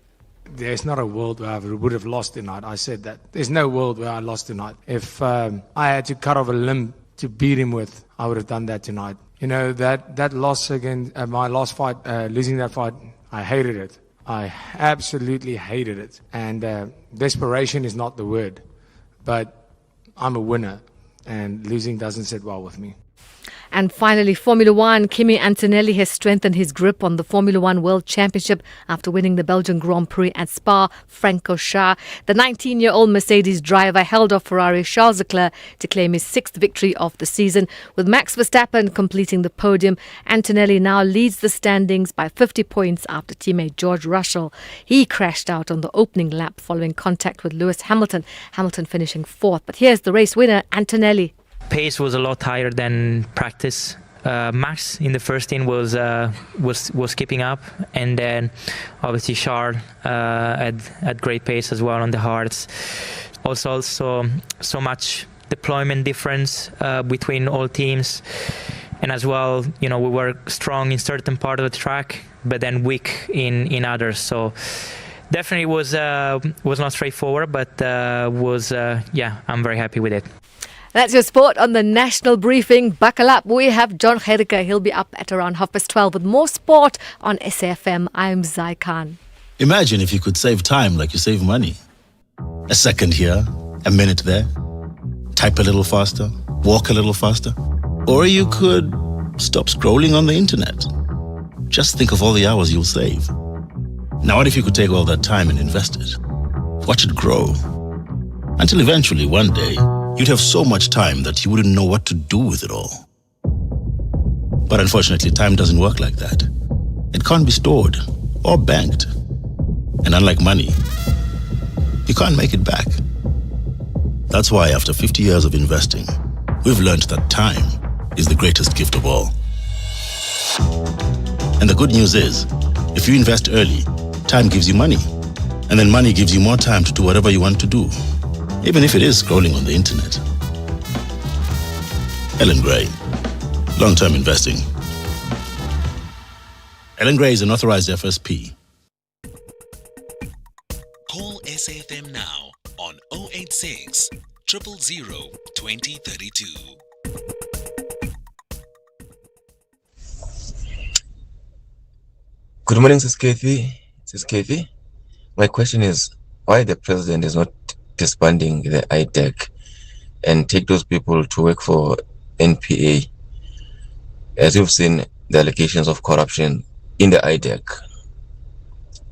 There's not a world where I would have lost tonight. I said that. There's no world where I lost tonight. If I had to cut off a limb to beat him with, I would have done that tonight. You know, that loss against my last fight, losing that fight, I hated it. I absolutely hated it. And desperation is not the word. But I'm a winner, and losing doesn't sit well with me. And finally, Formula One, Kimi Antonelli has strengthened his grip on the Formula One World Championship after winning the Belgian Grand Prix at Spa-Francorchamps. The 19-year-old Mercedes driver held off Ferrari Charles Leclerc to claim his sixth victory of the season. With Max Verstappen completing the podium, Antonelli now leads the standings by 50 points after teammate George Russell. He crashed out on the opening lap following contact with Lewis Hamilton, Hamilton finishing fourth. But here's the race winner, Antonelli. Pace was a lot higher than practice. Max in the first inning was keeping up, and then obviously Charles had great pace as well on the hards. Also so much deployment difference between all teams, and as well, you know, we were strong in certain part of the track, but then weak in others. So definitely was not straightforward, but I'm very happy with it. That's your sport on the National Briefing. Buckle up. We have John Gericke. He'll be up at around 12:30 with more sport on SAfm. I'm Zai Khan. Imagine if you could save time like you save money. A second here, a minute there. Type a little faster, walk a little faster. Or you could stop scrolling on the internet. Just think of all the hours you'll save. Now what if you could take all that time and invest it? Watch it grow. Until eventually, one day, you'd have so much time that you wouldn't know what to do with it all. But unfortunately, time doesn't work like that. It can't be stored or banked. And unlike money, you can't make it back. That's why after 50 years of investing, we've learned that time is the greatest gift of all. And the good news is, if you invest early, time gives you money. And then money gives you more time to do whatever you want to do, even if it is scrolling on the internet. Ellen Gray, long-term investing. Ellen Gray is an authorized FSP. Call SAfm now on 086 000 2032. Good morning, Sis Kathy. My question is, why the president is not disbanding the IDEC and take those people to work for NPA, as you've seen the allegations of corruption in the IDEC.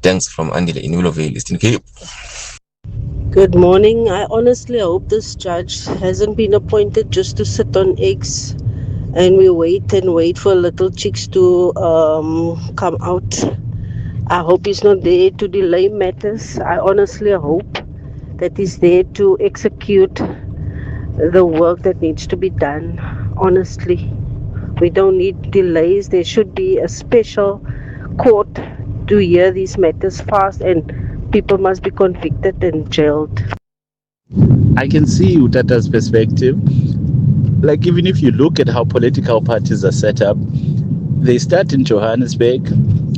Thanks from Andile in Willowvale, Eastern Cape. Good morning. I honestly hope this judge hasn't been appointed just to sit on eggs and we wait for little chicks to come out. I hope he's not there to delay matters. I honestly hope that he's there to execute the work that needs to be done. Honestly, we don't need delays. There should be a special court to hear these matters fast, and people must be convicted and jailed. I can see Utata's perspective. Like, even if you look at how political parties are set up, they start in Johannesburg.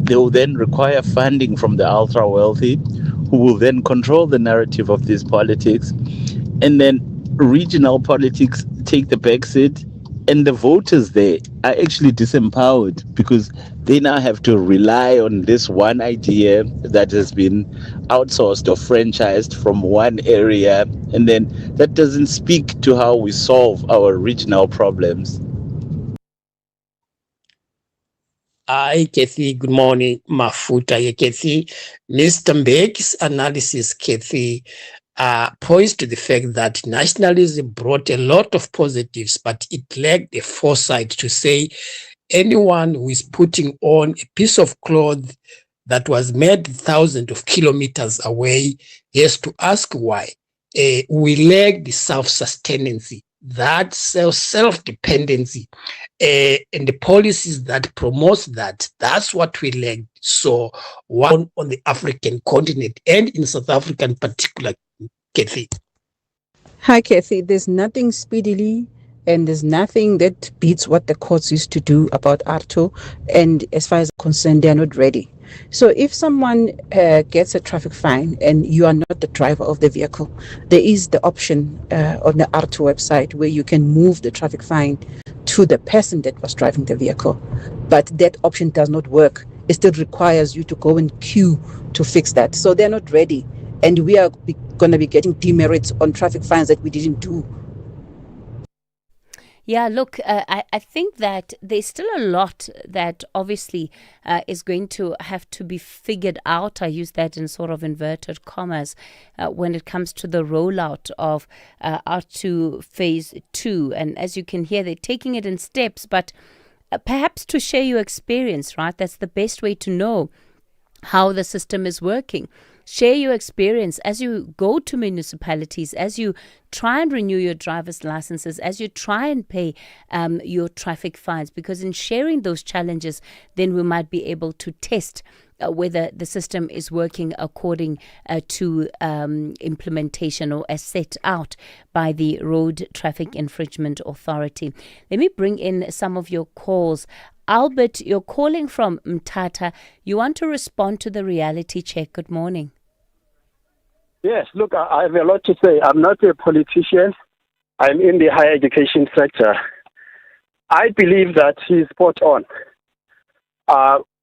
They will then require funding from the ultra wealthy, who will then control the narrative of these politics. And then regional politics take the back seat, and the voters there are actually disempowered because they now have to rely on this one idea that has been outsourced or franchised from one area, and then that doesn't speak to how we solve our regional problems. Hi, Kathy. Good morning. Mafuta, Kathy. Mr. Mbek's analysis, Kathy. points to the fact that nationalism brought a lot of positives, but it lacked the foresight to say anyone who is putting on a piece of cloth that was made thousands of kilometers away has to ask why. We lack the self-sustenancy, that self-dependency, and the policies that promote that. That's what we lack. So one on the African continent and in South Africa in particular, Kathy. Hi, Kathy. There's nothing speedily and there's nothing that beats what the courts used to do about ARTO. And as far as I'm concerned, they're not ready. So if someone gets a traffic fine and you are not the driver of the vehicle, there is the option on the ARTO website where you can move the traffic fine to the person that was driving the vehicle. But that option does not work. It still requires you to go and queue to fix that. So they're not ready. And we are going to be getting demerits on traffic fines that we didn't do. Yeah, look, I think that there's still a lot that obviously is going to have to be figured out. I use that in sort of inverted commas when it comes to the rollout of R2 Phase 2. And as you can hear, they're taking it in steps, but perhaps to share your experience, right? That's the best way to know how the system is working. Share your experience as you go to municipalities, as you try and renew your driver's licenses, as you try and pay your traffic fines, because in sharing those challenges, then we might be able to test whether the system is working according to implementation or as set out by the Road Traffic Infringement Authority. Let me bring in some of your calls. Albert, you're calling from Mthatha. You want to respond to the reality check. Good morning. Yes, look, I have a lot to say. I'm not a politician. I'm in the higher education sector. I believe that he's spot on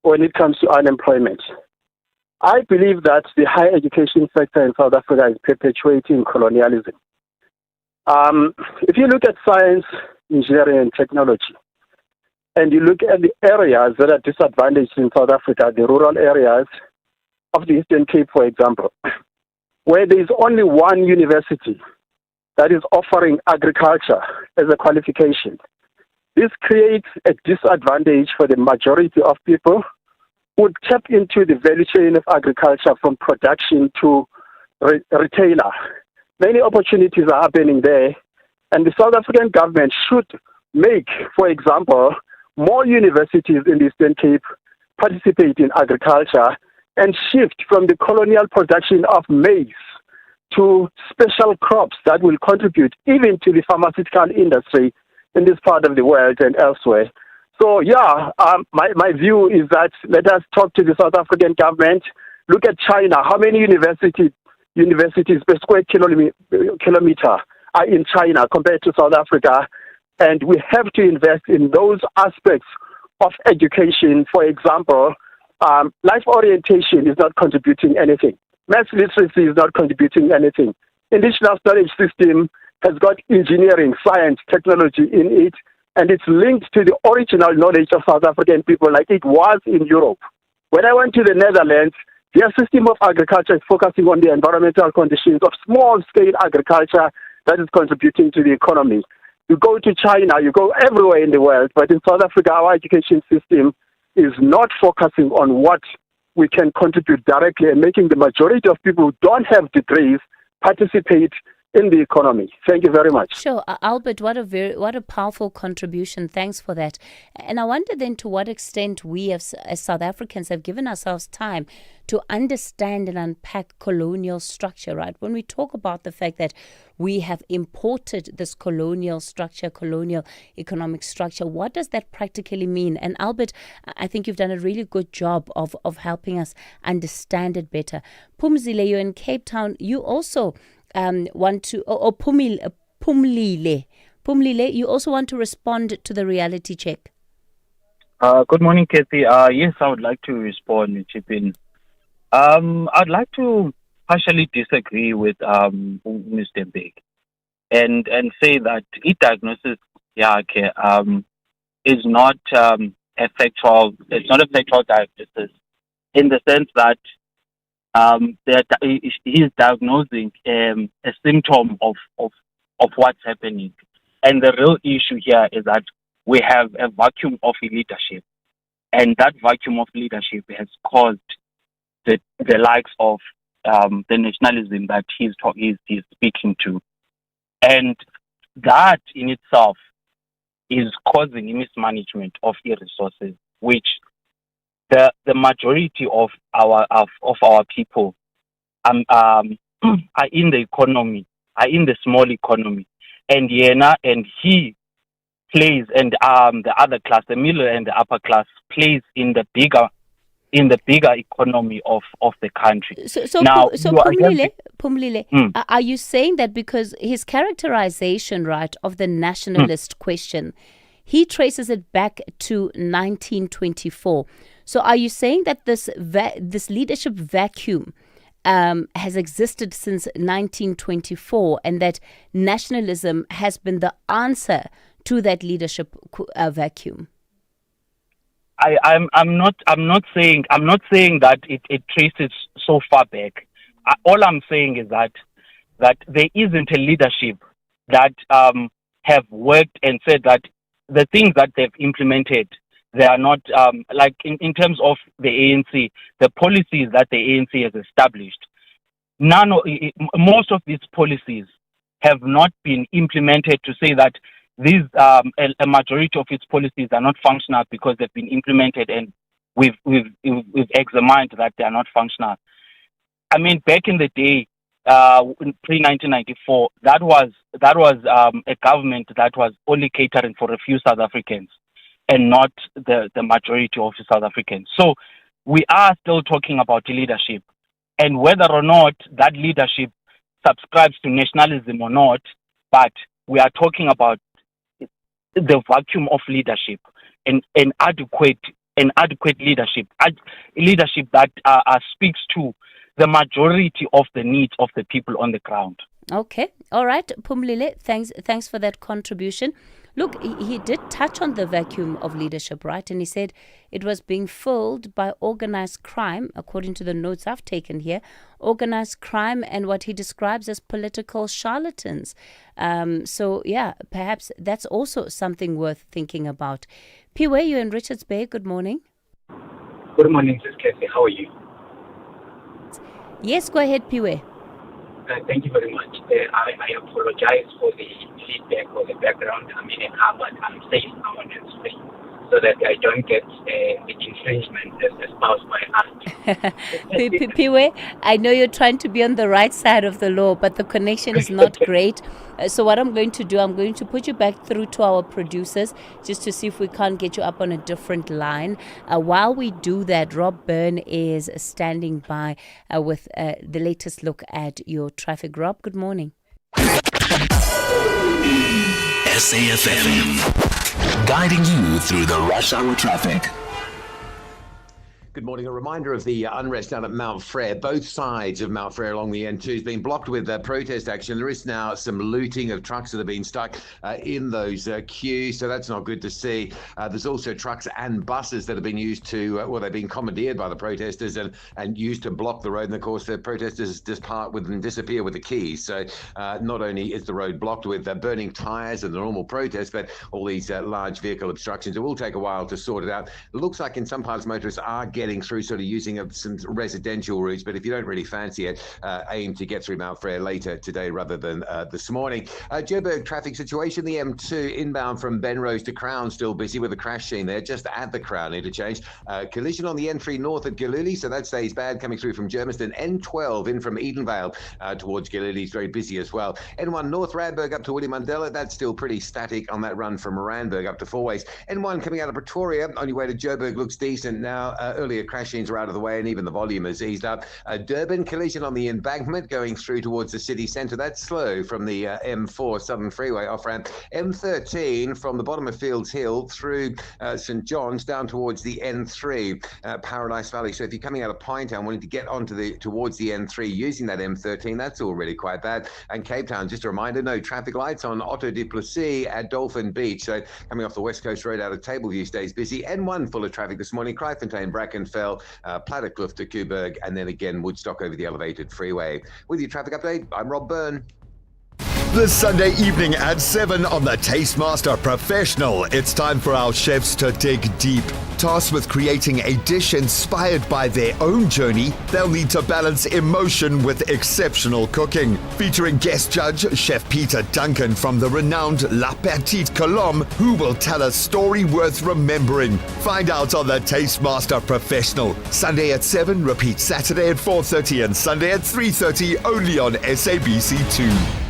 when it comes to unemployment. I believe that the higher education sector in South Africa is perpetuating colonialism. If you look at science, engineering, and technology, and you look at the areas that are disadvantaged in South Africa, the rural areas of the Eastern Cape, for example, where there is only one university that is offering agriculture as a qualification. This creates a disadvantage for the majority of people who tap into the value chain of agriculture from production to retailer. Many opportunities are happening there, and the South African government should make, for example, more universities in the Eastern Cape participate in agriculture and shift from the colonial production of maize to special crops that will contribute even to the pharmaceutical industry in this part of the world and elsewhere. So, my view is that let us talk to the South African government. Look at China. How many universities per square kilometer are in China compared to South Africa? And we have to invest in those aspects of education. For example, life orientation is not contributing anything. Math literacy is not contributing anything. Indigenous knowledge system has got engineering, science, technology in it, and it's linked to the original knowledge of South African people like it was in Europe. When I went to the Netherlands, their system of agriculture is focusing on the environmental conditions of small-scale agriculture that is contributing to the economy. You go to China, you go everywhere in the world, but in South Africa, our education system is not focusing on what we can contribute directly and making the majority of people who don't have degrees participate in the economy. Thank you very much. Sure, Albert, what a powerful contribution. Thanks for that. And I wonder then to what extent we as South Africans have given ourselves time to understand and unpack colonial structure, right? When we talk about the fact that we have imported this colonial structure, colonial economic structure, what does that practically mean? And Albert, I think you've done a really good job of helping us understand it better. Pumzile, you're in Cape Town. You also want to, or Pumlile, you also want to respond to the reality check. Good morning, Kathy. Yes, I would like to respond and chip in. I'd like to partially disagree with Mr. Big and say that e-diagnosis is not a factual diagnosis in the sense that He's diagnosing a symptom of what's happening. And the real issue here is that we have a vacuum of leadership. And that vacuum of leadership has caused the likes of the nationalism that he's speaking to. And that in itself is causing mismanagement of resources, which the majority of our people are in the economy, are in the small economy, and he plays, and the other class, the middle and the upper class, plays in the bigger economy of the country. So now, Pumlile, are you saying that because his characterization, right, of the nationalist question, he traces it back to 1924? So are you saying that this leadership vacuum has existed since 1924, and that nationalism has been the answer to that leadership vacuum? I'm not saying that it traces so far back. All I'm saying is that there isn't a leadership that have worked and said that the things that they've implemented, they are not like in terms of the ANC, the policies that the ANC has established. Most of these policies have not been implemented to say that these a majority of its policies are not functional because they've been implemented, and we've examined that they are not functional. I mean, back in the day, in pre-1994, that was a government that was only catering for a few South Africans and not the majority of South Africans. So we are still talking about leadership, and whether or not that leadership subscribes to nationalism or not, but we are talking about the vacuum of leadership and adequate leadership that speaks to the majority of the needs of the people on the ground. Okay, all right, Pumlile, thanks for that contribution. Look, he did touch on the vacuum of leadership, right? And he said it was being filled by organized crime, according to the notes I've taken here, organized crime and what he describes as political charlatans. So, yeah, perhaps that's also something worth thinking about. Piwe, you're in Richards Bay. Good morning. Good morning, Sis Kathy. How are you? Yes, go ahead, Piwe. Thank you very much. I apologize for the feedback or the background. I'm in a car, but I'm safe. I'm on hands-free so that I don't get the infringement as espoused by us. Piwe, I know you're trying to be on the right side of the law, but the connection is not great. So what I'm going to do, I'm going to put you back through to our producers just to see if we can't get you up on a different line. While we do that, Rob Byrne is standing by with the latest look at your traffic. Rob, good morning. SAfm, guiding you through the rush hour traffic. Good morning. A reminder of the unrest down at Mount Frere. Both sides of Mount Frere along the N2 has been blocked with protest action. There is now some looting of trucks that have been stuck in those queues, so that's not good to see. There's also trucks and buses that have been used to, they've been commandeered by the protesters and used to block the road. And of course, the protesters depart with and disappear with the keys. So not only is the road blocked with burning tyres and the normal protest, but all these large vehicle obstructions. It will take a while to sort it out. It looks like in some parts motorists are getting through sort of using some residential routes, but if you don't really fancy it, aim to get through Mount Frere later today rather than this morning. Joburg traffic situation, the M2 inbound from Benrose to Crown still busy with a crash scene there just at the Crown interchange. Collision on the N3 north at Giluli, so that stays bad coming through from Germiston. N12 in from Edenvale towards Giluli is very busy as well. N1 North Radberg up to William Mandela, that's still pretty static on that run from Randburg up to Fourways. N1 coming out of Pretoria, on your way to Joburg looks decent now. Earlier crash scenes are out of the way and even the volume has eased up. Durban collision on the embankment going through towards the city centre. That's slow from the M4 Southern Freeway off-ramp. M13 from the bottom of Fields Hill through St John's down towards the N3 Paradise Valley. So if you're coming out of Pinetown wanting to get towards the N3 using that M13, that's already quite bad. And Cape Town, just a reminder, no traffic lights on Otto du Plessis at Dolphin Beach. So coming off the West Coast Road out of Tableview stays busy. N1 full of traffic this morning. Kraaifontein, Bracken Brackenfell, Plattekloof to Coburg, and then again Woodstock over the elevated freeway. With your traffic update, I'm Rob Byrne. This Sunday evening at 7 on the Tastemaster Professional, it's time for our chefs to dig deep. Tasked with creating a dish inspired by their own journey, they'll need to balance emotion with exceptional cooking. Featuring guest judge Chef Peter Duncan from the renowned La Petite Colombe, who will tell a story worth remembering. Find out on the Tastemaster Professional. Sunday at 7, repeat Saturday at 4:30 and Sunday at 3:30, only on SABC2.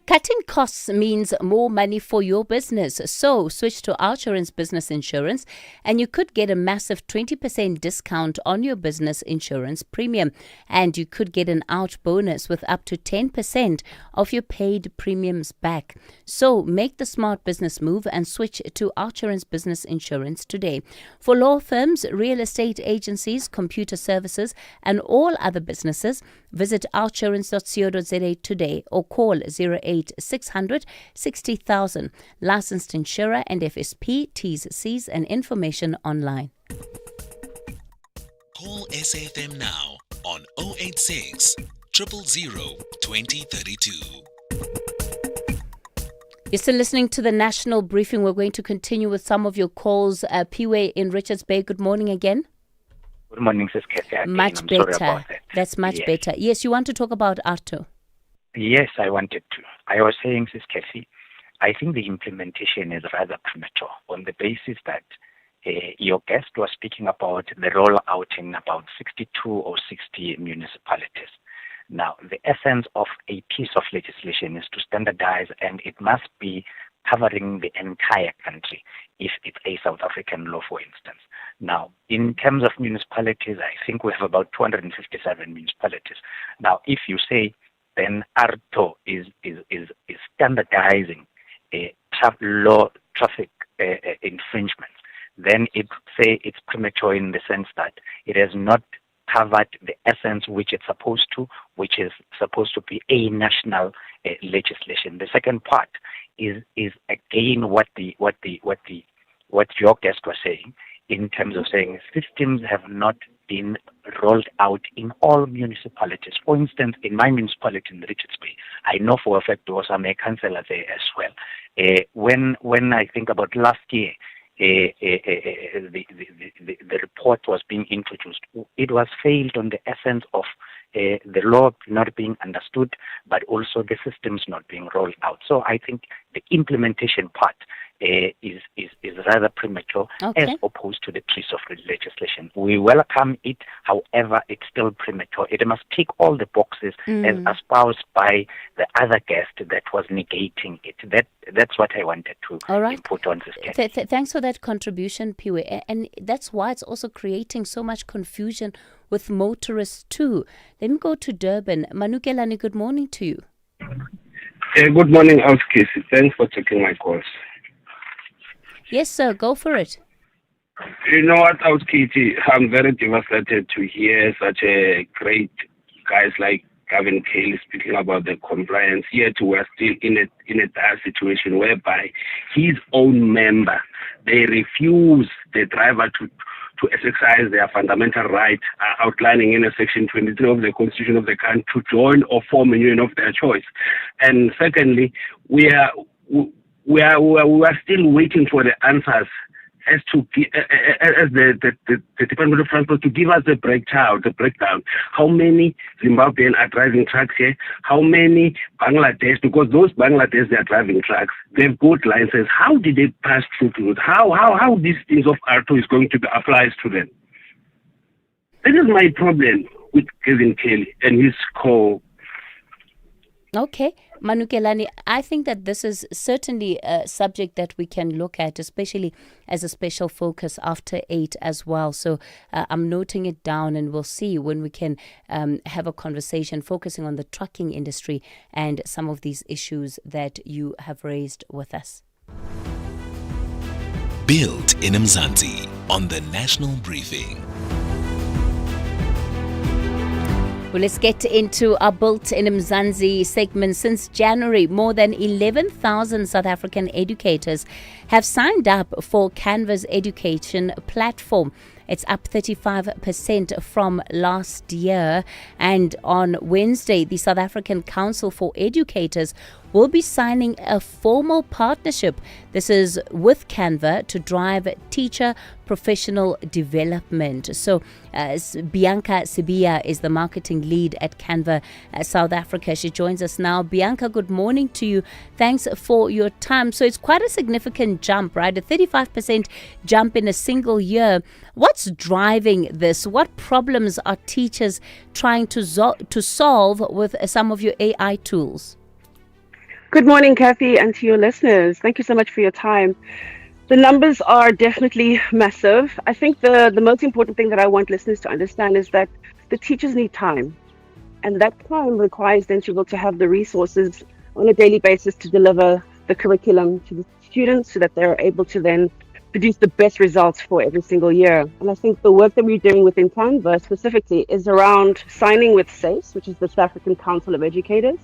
Cutting costs means more money for your business. So switch to Outsurance Business Insurance and you could get a massive 20% discount on your business insurance premium. And you could get an out bonus with up to 10% of your paid premiums back. So make the smart business move and switch to Outsurance Business Insurance today. For law firms, real estate agencies, computer services and all other businesses, visit outsurance.co.za today or call 0800 60,000. Licensed insurer and FSP, T's, C's and information online. Call SAFM now on 086 000 2032. You're still listening to the National Briefing. We're going to continue with some of your calls. Piwe in Richards Bay, good morning again. Good morning, Sis Kathy. Much better. That's much better. Yes, you want to talk about Arto? Yes, I wanted to. I was saying, Sis Kathy, I think the implementation is rather premature on the basis that your guest was speaking about the rollout in about 62 or 60 municipalities. Now, the essence of a piece of legislation is to standardize, and it must be covering the entire country if it's a South African law, for instance. Now, in terms of municipalities, I think we have about 257 municipalities. Now, if you say then ARTO is standardizing traffic infringements, then it say it's premature in the sense that it has not covered the essence which it's supposed to, which is supposed to be a national legislation. The second part is again what your guest was saying, in terms of saying systems have not been rolled out in all municipalities. For instance, in my municipality in Richards Bay, I know for a fact there was a councillor there as well. When I think about last year, the report was being introduced, it was failed on the essence of the law not being understood, but also the systems not being rolled out. So I think the implementation part is rather premature as opposed to the piece of legislation. We welcome it, however, it's still premature. It must tick all the boxes as espoused by the other guest that was negating it. That's what I wanted to put on this case. Thanks for that contribution, Piwe. And that's why it's also creating so much confusion with motorists too. Let me go to Durban. Manukelani, good morning to you. Good morning, Casey. Thanks for taking my calls. Yes, sir. Go for it. You know what, Katie? I'm very devastated to hear such a great guys like Gavin Cayley speaking about the compliance. Yet we're still in a dire situation whereby his own member, they refuse the driver to exercise their fundamental right outlining in a section 23 of the Constitution of the country to join or form a union of their choice. And secondly, we are still waiting for the answers as the Department of Transport to give us the breakdown. How many Zimbabwean are driving trucks here? How many Bangladesh? Because those Bangladesh, they are driving trucks. They've got licenses. How did they pass through to it? How these things of ARTO is going to be applied to them? This is my problem with Kevin Cayley and his co. Okay. Manukelani, I think that this is certainly a subject that we can look at, especially as a special focus after 8 as well. So I'm noting it down, and we'll see when we can have a conversation focusing on the trucking industry and some of these issues that you have raised with us. Built in Mzansi on the National Briefing. Well, let's get into our Built in Mzansi segment. Since January, more than 11,000 South African educators have signed up for Canva's education platform. It's up 35% from last year. And on Wednesday, the South African Council for Educators will be signing a formal partnership. This is with Canva to drive teacher professional development. So Bianca Sibia is the marketing lead at Canva South Africa. She joins us now. Bianca, good morning to you. Thanks for your time. So it's quite a significant jump, right? A 35% jump in a single year. What's driving this? What problems are teachers trying to solve with some of your AI tools? Good morning, Kathy, and to your listeners. Thank you so much for your time. The numbers are definitely massive. I think the most important thing that I want listeners to understand is that the teachers need time. And that time requires them to be able to have the resources on a daily basis to deliver the curriculum to the students so that they're able to then produce the best results for every single year. And I think the work that we're doing within Canva specifically is around signing with SACE, which is the South African Council of Educators,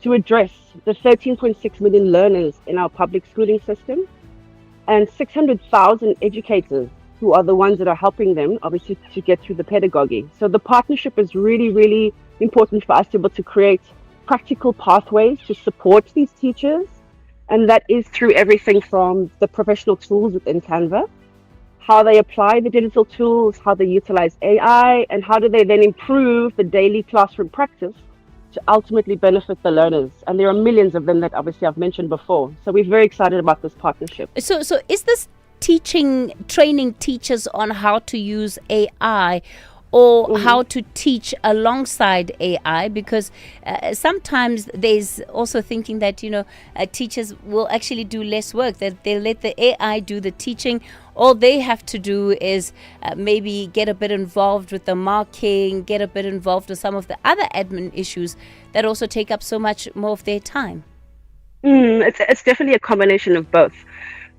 to address the 13.6 million learners in our public schooling system and 600,000 educators who are the ones that are helping them, obviously, to get through the pedagogy. So the partnership is really, really important for us to be able to create practical pathways to support these teachers. And that is through everything from the professional tools within Canva, how they apply the digital tools, how they utilize AI, and how do they then improve the daily classroom practice to ultimately benefit the learners. And there are millions of them that obviously I've mentioned before. So we're very excited about this partnership. So is this training teachers on how to use AI or how to teach alongside AI? Because sometimes there's also thinking that, teachers will actually do less work, that they'll let the AI do the teaching. All they have to do is maybe get a bit involved with the marking, get a bit involved with some of the other admin issues that also take up so much more of their time. It's definitely a combination of both.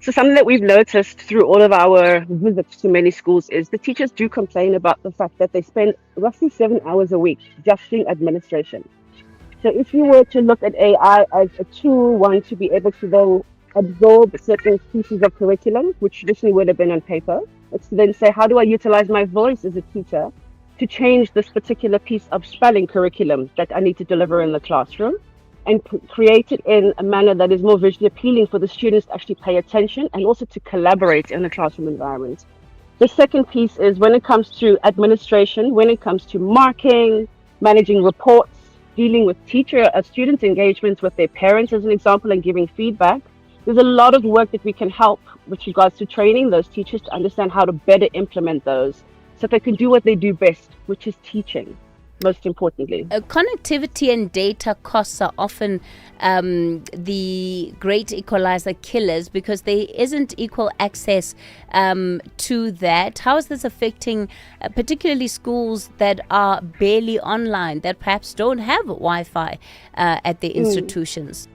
So something that we've noticed through all of our visits to many schools is the teachers do complain about the fact that they spend roughly 7 hours a week just doing administration. So if you were to look at AI as a tool, one, to be able to then absorb certain pieces of curriculum, which traditionally would have been on paper, it's to then say, how do I utilize my voice as a teacher to change this particular piece of spelling curriculum that I need to deliver in the classroom, and create it in a manner that is more visually appealing for the students to actually pay attention and also to collaborate in a classroom environment. The second piece is when it comes to administration, when it comes to marking, managing reports, dealing with student engagements with their parents, as an example, and giving feedback. There's a lot of work that we can help with regards to training those teachers to understand how to better implement those so they can do what they do best, which is teaching. Most importantly, connectivity and data costs are often the great equalizer killers because there isn't equal access to that. How is this affecting particularly schools that are barely online, that perhaps don't have Wi-Fi at their institutions?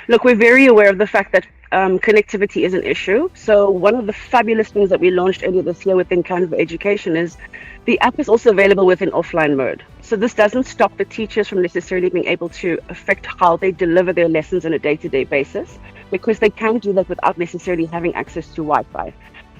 Look, we're very aware of the fact that connectivity is an issue. So one of the fabulous things that we launched earlier this year within Canva Education is the app is also available within offline mode. So this doesn't stop the teachers from necessarily being able to affect how they deliver their lessons on a day-to-day basis, because they can do that without necessarily having access to Wi-Fi.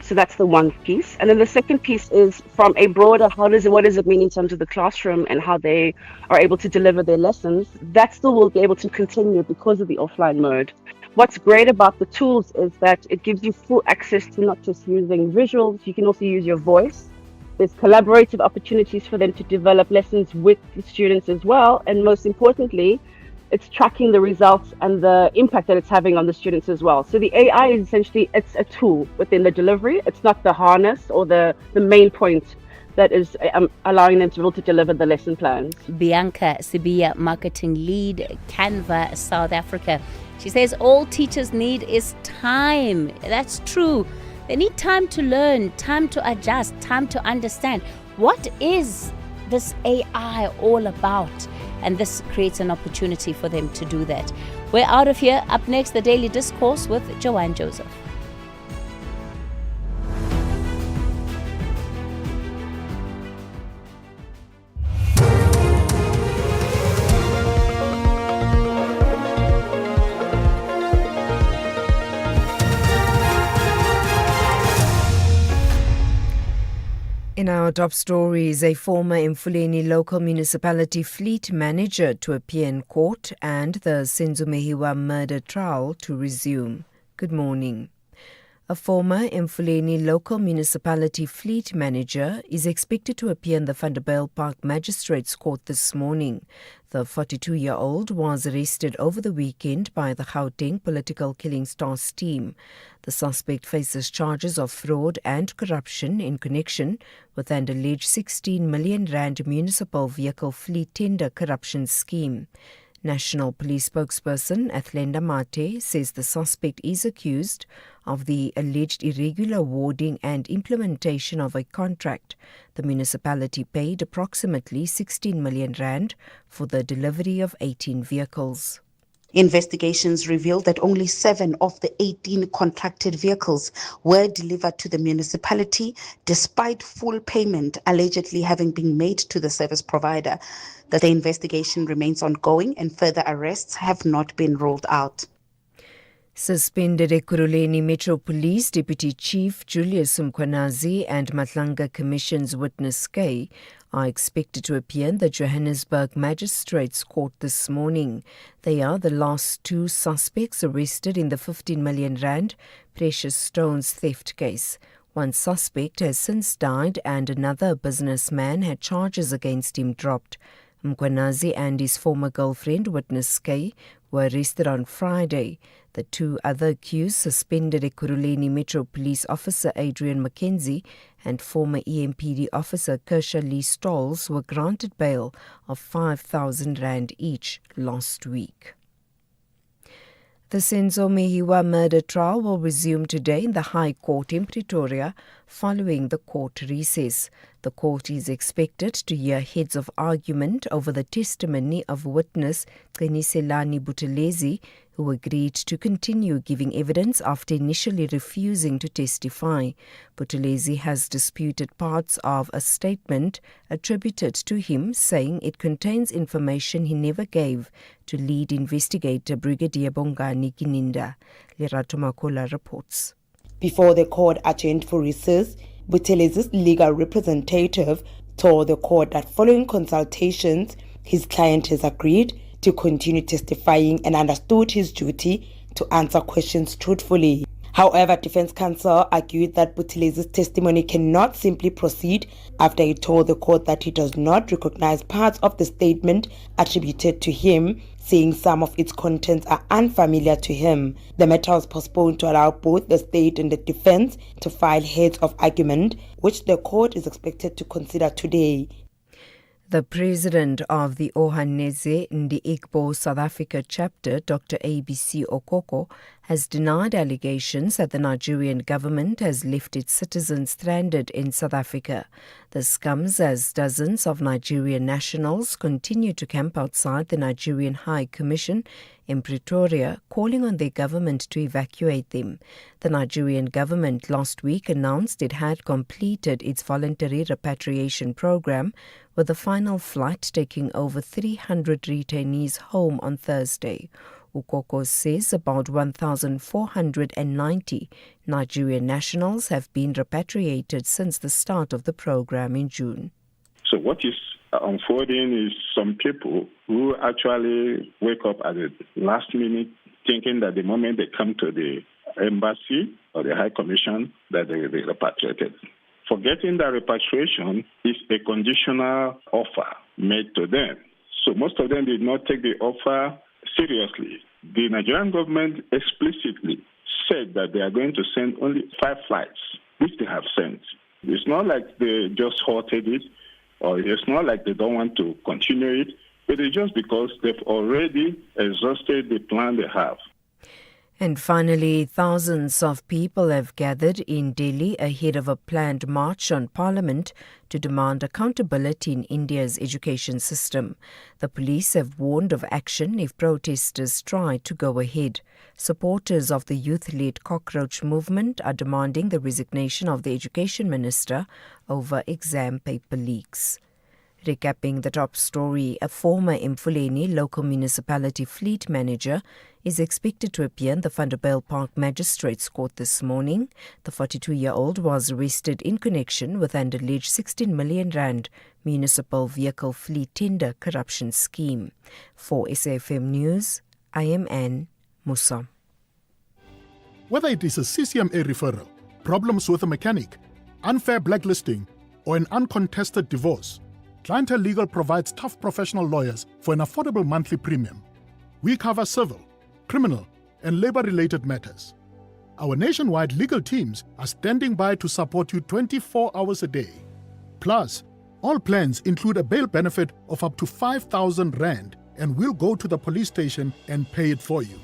So that's the one piece. And then the second piece is from a broader, what does it mean in terms of the classroom and how they are able to deliver their lessons? That still will be able to continue because of the offline mode. What's great about the tools is that it gives you full access to not just using visuals, you can also use your voice. There's collaborative opportunities for them to develop lessons with the students as well. And most importantly, it's tracking the results and the impact that it's having on the students as well. So the AI is essentially, it's a tool within the delivery. It's not the harness or the main point that is allowing them to be able to deliver the lesson plans. Bianca Sibia, marketing lead, Canva South Africa. She says all teachers need is time. That's true. They need time to learn, time to adjust, time to understand. What is this AI all about? And this creates an opportunity for them to do that. We're out of here. Up next, the Daily Discourse with Joanne Joseph. In our top stories, a former Mfuleni local municipality fleet manager to appear in court and the Senzo Mehiwa murder trial to resume. Good morning. A former Mfuleni local municipality fleet manager is expected to appear in the Vanderbijlpark Magistrates Court this morning. The 42-year-old was arrested over the weekend by the Gauteng Political Killing Stars team. The suspect faces charges of fraud and corruption in connection with an alleged 16 million rand municipal vehicle fleet tender corruption scheme. National Police spokesperson Athlenda Mate says the suspect is accused of the alleged irregular awarding and implementation of a contract. The municipality paid approximately 16 million rand for the delivery of 18 vehicles. Investigations revealed that only 7 of the 18 contracted vehicles were delivered to the municipality, despite full payment allegedly having been made to the service provider. The investigation remains ongoing and further arrests have not been ruled out. Suspended Ekurhuleni Metro Police Deputy Chief Julius Mkhwanazi and Matlanga Commission's witness K are expected to appear in the Johannesburg Magistrates Court this morning. They are the last 2 suspects arrested in the 15 million rand precious stones theft case. One suspect has since died and another businessman had charges against him dropped. Mkhwanazi and his former girlfriend, witness K, were arrested on Friday. The 2 other accused, suspended Ekurhuleni Metro Police Officer Adrian Mackenzie and former EMPD Officer Kersha Lee Stolls, were granted bail of 5,000 rand each last week. The Senzo Mehiwa murder trial will resume today in the High Court in Pretoria following the court recess. The court is expected to hear heads of argument over the testimony of witness Qiniselani Buthelezi, who agreed to continue giving evidence after initially refusing to testify. Buthelezi has disputed parts of a statement attributed to him, saying it contains information he never gave to lead investigator Brigadier Bongani Kininda. Lerato Makola reports. Before the court adjourned for recess, Buthelezi's legal representative told the court that following consultations, his client has agreed to continue testifying and understood his duty to answer questions truthfully. However, defense counsel argued that Buthelezi's testimony cannot simply proceed after he told the court that he does not recognize parts of the statement attributed to him, saying some of its contents are unfamiliar to him. The matter was postponed to allow both the state and the defense to file heads of argument, which the court is expected to consider today. The president of the Ohaneze Ndi-Igbo South Africa chapter, Dr. ABC Okoko, has denied allegations that the Nigerian government has left its citizens stranded in South Africa. This comes as dozens of Nigerian nationals continue to camp outside the Nigerian High Commission in Pretoria, calling on their government to evacuate them. The Nigerian government last week announced it had completed its voluntary repatriation program, with the final flight taking over 300 detainees home on Thursday. Ukoko says about 1,490 Nigerian nationals have been repatriated since the start of the program in June. So what is unfolding is some people who actually wake up at the last minute thinking that the moment they come to the embassy or the High Commission that they will be repatriated. Forgetting that repatriation is a conditional offer made to them. So most of them did not take the offer seriously. The Nigerian government explicitly said that they are going to send only 5 flights, which they have sent. It's not like they just halted it, or it's not like they don't want to continue it, but it's just because they've already exhausted the plan they have. And finally, thousands of people have gathered in Delhi ahead of a planned march on Parliament to demand accountability in India's education system. The police have warned of action if protesters try to go ahead. Supporters of the youth-led cockroach movement are demanding the resignation of the education minister over exam paper leaks. Recapping the top story, a former Mfuleni local municipality fleet manager is expected to appear in the Vanderbijl Park Magistrates Court this morning. The 42-year-old was arrested in connection with an alleged 16 million rand municipal vehicle fleet tender corruption scheme. For SAfm News, I am Anne Musa. Whether it is a CCMA referral, problems with a mechanic, unfair blacklisting, or an uncontested divorce, Clientele Legal provides tough professional lawyers for an affordable monthly premium. We cover civil, criminal, and labor-related matters. Our nationwide legal teams are standing by to support you 24 hours a day. Plus, all plans include a bail benefit of up to 5,000 rand, and we'll go to the police station and pay it for you.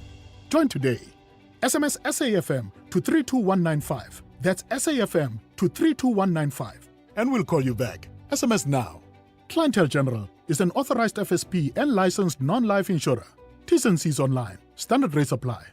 Join today. SMS SAFM to 32195. That's SAFM to 32195. And we'll call you back. SMS now. Clientele General is an authorized FSP and licensed non-life insurer. T's and C's online. Standard rates apply.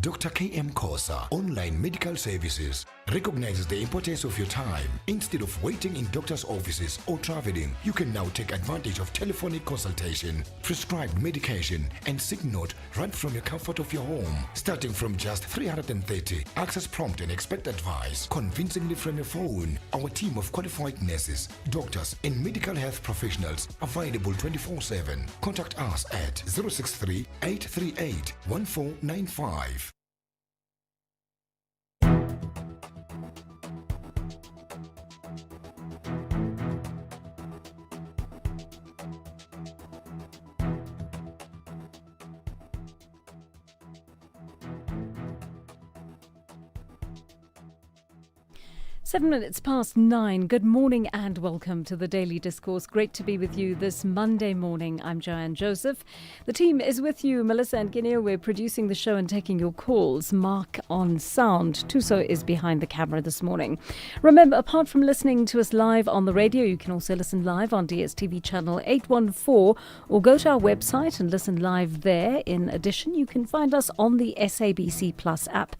Dr. KM Kosa Online Medical Services recognizes the importance of your time. Instead of waiting in doctor's offices or traveling, you can now take advantage of telephonic consultation, prescribed medication, and sick note right from your comfort of your home. Starting from just 330, access prompt and expect advice convincingly from your phone. Our team of qualified nurses, doctors, and medical health professionals available 24/7. Contact us at 063 838 1495. Seven minutes past 9. Good morning and welcome to the Daily Discourse. Great to be with you this Monday morning. I'm Joanne Joseph. The team is with you. Melissa and Guinea, we're producing the show and taking your calls. Mark on sound. Tuso is behind the camera this morning. Remember, apart from listening to us live on the radio, you can also listen live on DSTV channel 814 or go to our website and listen live there. In addition, you can find us on the SABC Plus app.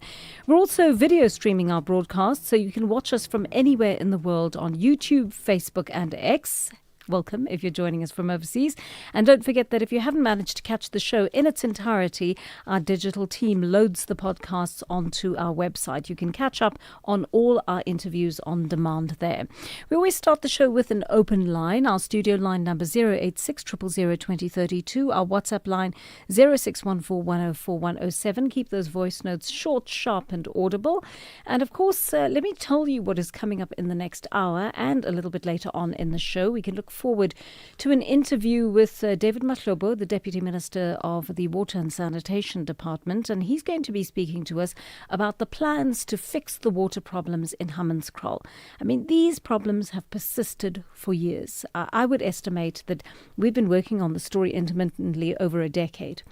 We're also video streaming our broadcast, so you can watch us from anywhere in the world on YouTube, Facebook and X. Welcome if you're joining us from overseas. And don't forget that if you haven't managed to catch the show in its entirety, our digital team loads the podcasts onto our website. You can catch up on all our interviews on demand there. We always start the show with an open line. Our studio line number 086 000 2032. Our WhatsApp line 0614 104 107. Keep those voice notes short, sharp and audible. And of course, let me tell you what is coming up in the next hour and a little bit later on in the show. We can look forward to an interview with David Mahlobo, the Deputy Minister of the Water and Sanitation Department, and he's going to be speaking to us about the plans to fix the water problems in Hammanskraal. I mean, these problems have persisted for years. I would estimate that we've been working on the story intermittently over a decade.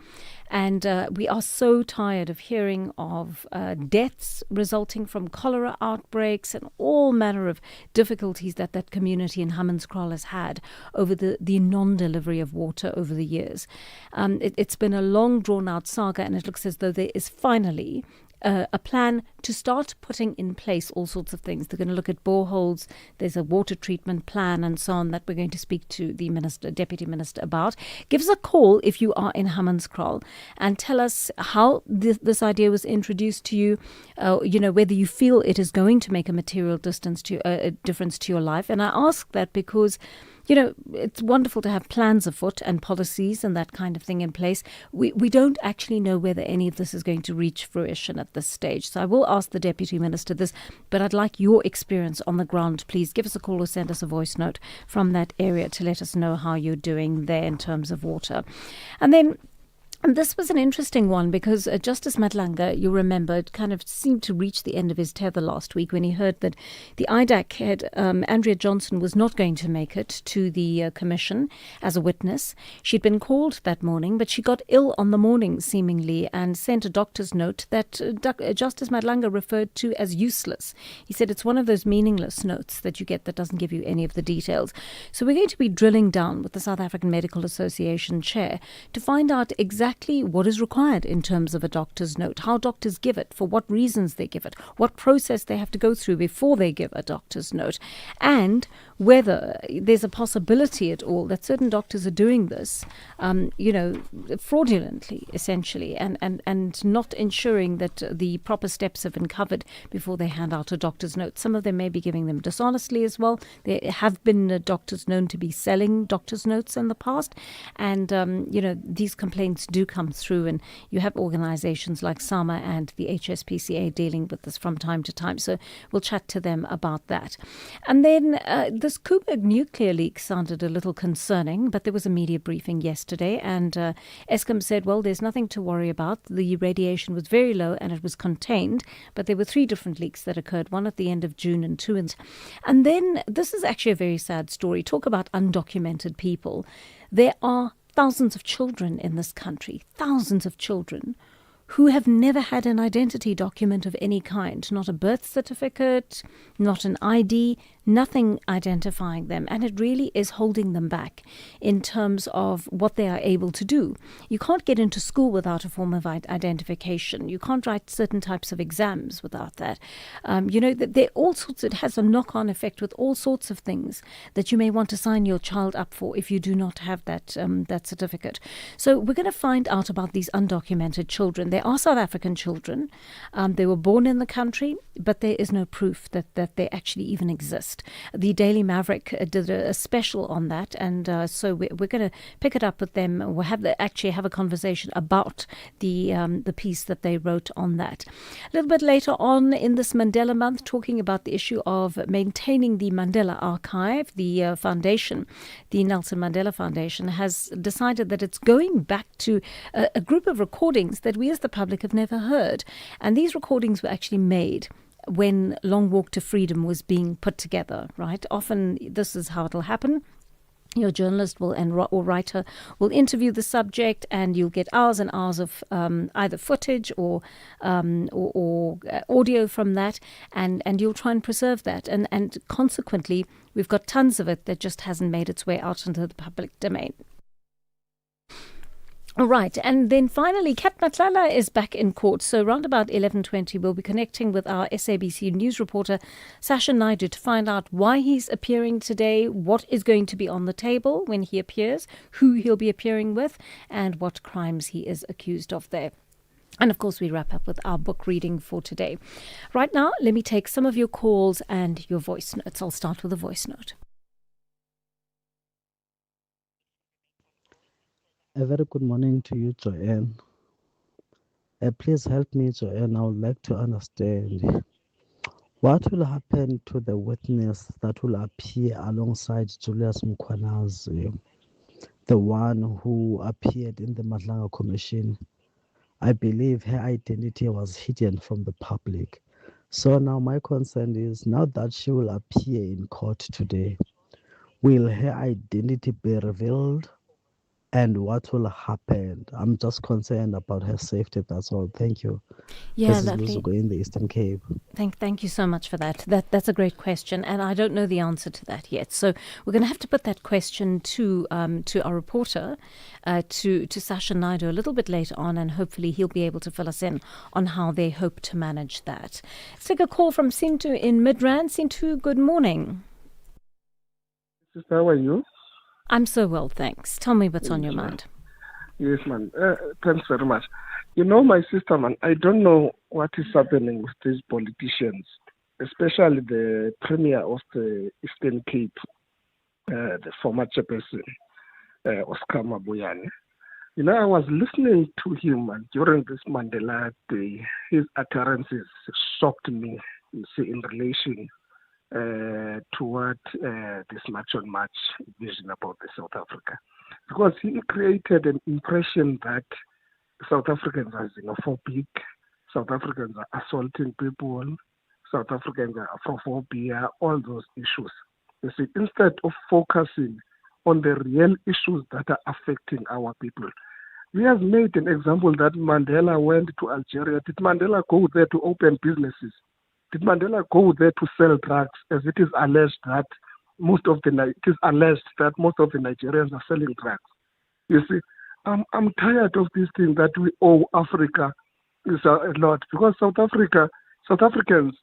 And we are so tired of hearing of deaths resulting from cholera outbreaks and all manner of difficulties that community in Hammanskraal has had over the non-delivery of water over the years. It's been a long drawn-out saga, and it looks as though there is finally a plan to start putting in place all sorts of things. They're going to look at boreholes. There's a water treatment plan and so on that we're going to speak to the Deputy Minister about. Give us a call if you are in Hammanskraal and tell us how this idea was introduced to you, whether you feel it is going to make a material difference to your life. And I ask that because it's wonderful to have plans afoot and policies and that kind of thing in place. We don't actually know whether any of this is going to reach fruition at this stage. So I will ask the Deputy Minister this, but I'd like your experience on the ground. Please give us a call or send us a voice note from that area to let us know how you're doing there in terms of water. And then this was an interesting one because Justice Madlanga, you remember, kind of seemed to reach the end of his tether last week when he heard that the IDAC head, Andrea Johnson, was not going to make it to the commission as a witness. She'd been called that morning, but she got ill on the morning, seemingly, and sent a doctor's note that Justice Madlanga referred to as useless. He said it's one of those meaningless notes that you get that doesn't give you any of the details. So we're going to be drilling down with the South African Medical Association chair to find out exactly exactly what is required in terms of a doctor's note, how doctors give it, for what reasons they give it, what process they have to go through before they give a doctor's note, and whether there's a possibility at all that certain doctors are doing this, fraudulently, essentially, and not ensuring that the proper steps have been covered before they hand out a doctor's note. Some of them may be giving them dishonestly as well. There have been doctors known to be selling doctor's notes in the past, and these complaints do come through, and you have organizations like SAMA and the HSPCA dealing with this from time to time. So we'll chat to them about that. And then this Coburg nuclear leak sounded a little concerning, but there was a media briefing yesterday, and Eskom said, well, there's nothing to worry about. The radiation was very low and it was contained, but there were 3 different leaks that occurred, one at the end of June and 2 and then this is actually a very sad story. Talk about undocumented people. There are thousands of children in this country, thousands of children who have never had an identity document of any kind, not a birth certificate, not an ID, nothing identifying them. And it really is holding them back in terms of what they are able to do. You can't get into school without a form of identification. You can't write certain types of exams without that. There all sorts. It has a knock-on effect with all sorts of things that you may want to sign your child up for if you do not have that certificate. So we're going to find out about these undocumented children. They are South African children. They were born in the country, but there is no proof that they actually even exist. The Daily Maverick did a special on that, and so we're going to pick it up with them. We'll have a conversation about the piece that they wrote on that. A little bit later on in this Mandela Month, talking about the issue of maintaining the Mandela Archive, the foundation, the Nelson Mandela Foundation, has decided that it's going back to a group of recordings that we as the public have never heard. And these recordings were actually made when Long Walk to Freedom was being put together, right? Often this is how it'll happen. Your journalist or writer will interview the subject, and you'll get hours and hours of either footage or audio from that, and you'll try and preserve that. And consequently, we've got tons of it that just hasn't made its way out into the public domain. All right, and then finally, Cap Matlala is back in court. So around about 11:20, we'll be connecting with our SABC News reporter, Sasha Naidu, to find out why he's appearing today, what is going to be on the table when he appears, who he'll be appearing with, and what crimes he is accused of there. And of course, we wrap up with our book reading for today. Right now, let me take some of your calls and your voice notes. I'll start with a voice note. A very good morning to you, Joanne. Please help me, Joanne. I would like to understand what will happen to the witness that will appear alongside Julius Mkhwanazi, the one who appeared in the Madlanga Commission. I believe her identity was hidden from the public. So now my concern is, now that she will appear in court today, will her identity be revealed? And what will happen? I'm just concerned about her safety, that's all. Thank you. Yeah, this lovely. is Luzuko in the Eastern Cape. Thank you so much for that. That's a great question, and I don't know the answer to that yet. So we're going to have to put that question to our reporter, to Sasha Naidu, a little bit later on, and hopefully he'll be able to fill us in on how they hope to manage that. Let's take a call from Sintu in Midrand. Sintu, good morning. Sister, how are you? I'm so well, thanks. Tell me what's on your mind. Yes, man. Thanks very much. You know, my sister, man, I don't know what is happening with these politicians, especially the Premier of the Eastern Cape, the former chairperson, Oscar Mabuyane. You know, I was listening to him during this Mandela Day. His utterances shocked me, you see, in relation toward this march-on-march vision about the South Africa. Because he created an impression that South Africans are xenophobic, South Africans are assaulting people, South Africans are Afrophobia, all those issues. You see, instead of focusing on the real issues that are affecting our people. We have made an example that Mandela went to Algeria. Did Mandela go there to open businesses? Did Mandela go there to sell drugs, as it is alleged that most of the Nigerians are selling drugs? You see, I'm tired of this thing that we owe Africa is a lot, because South Africans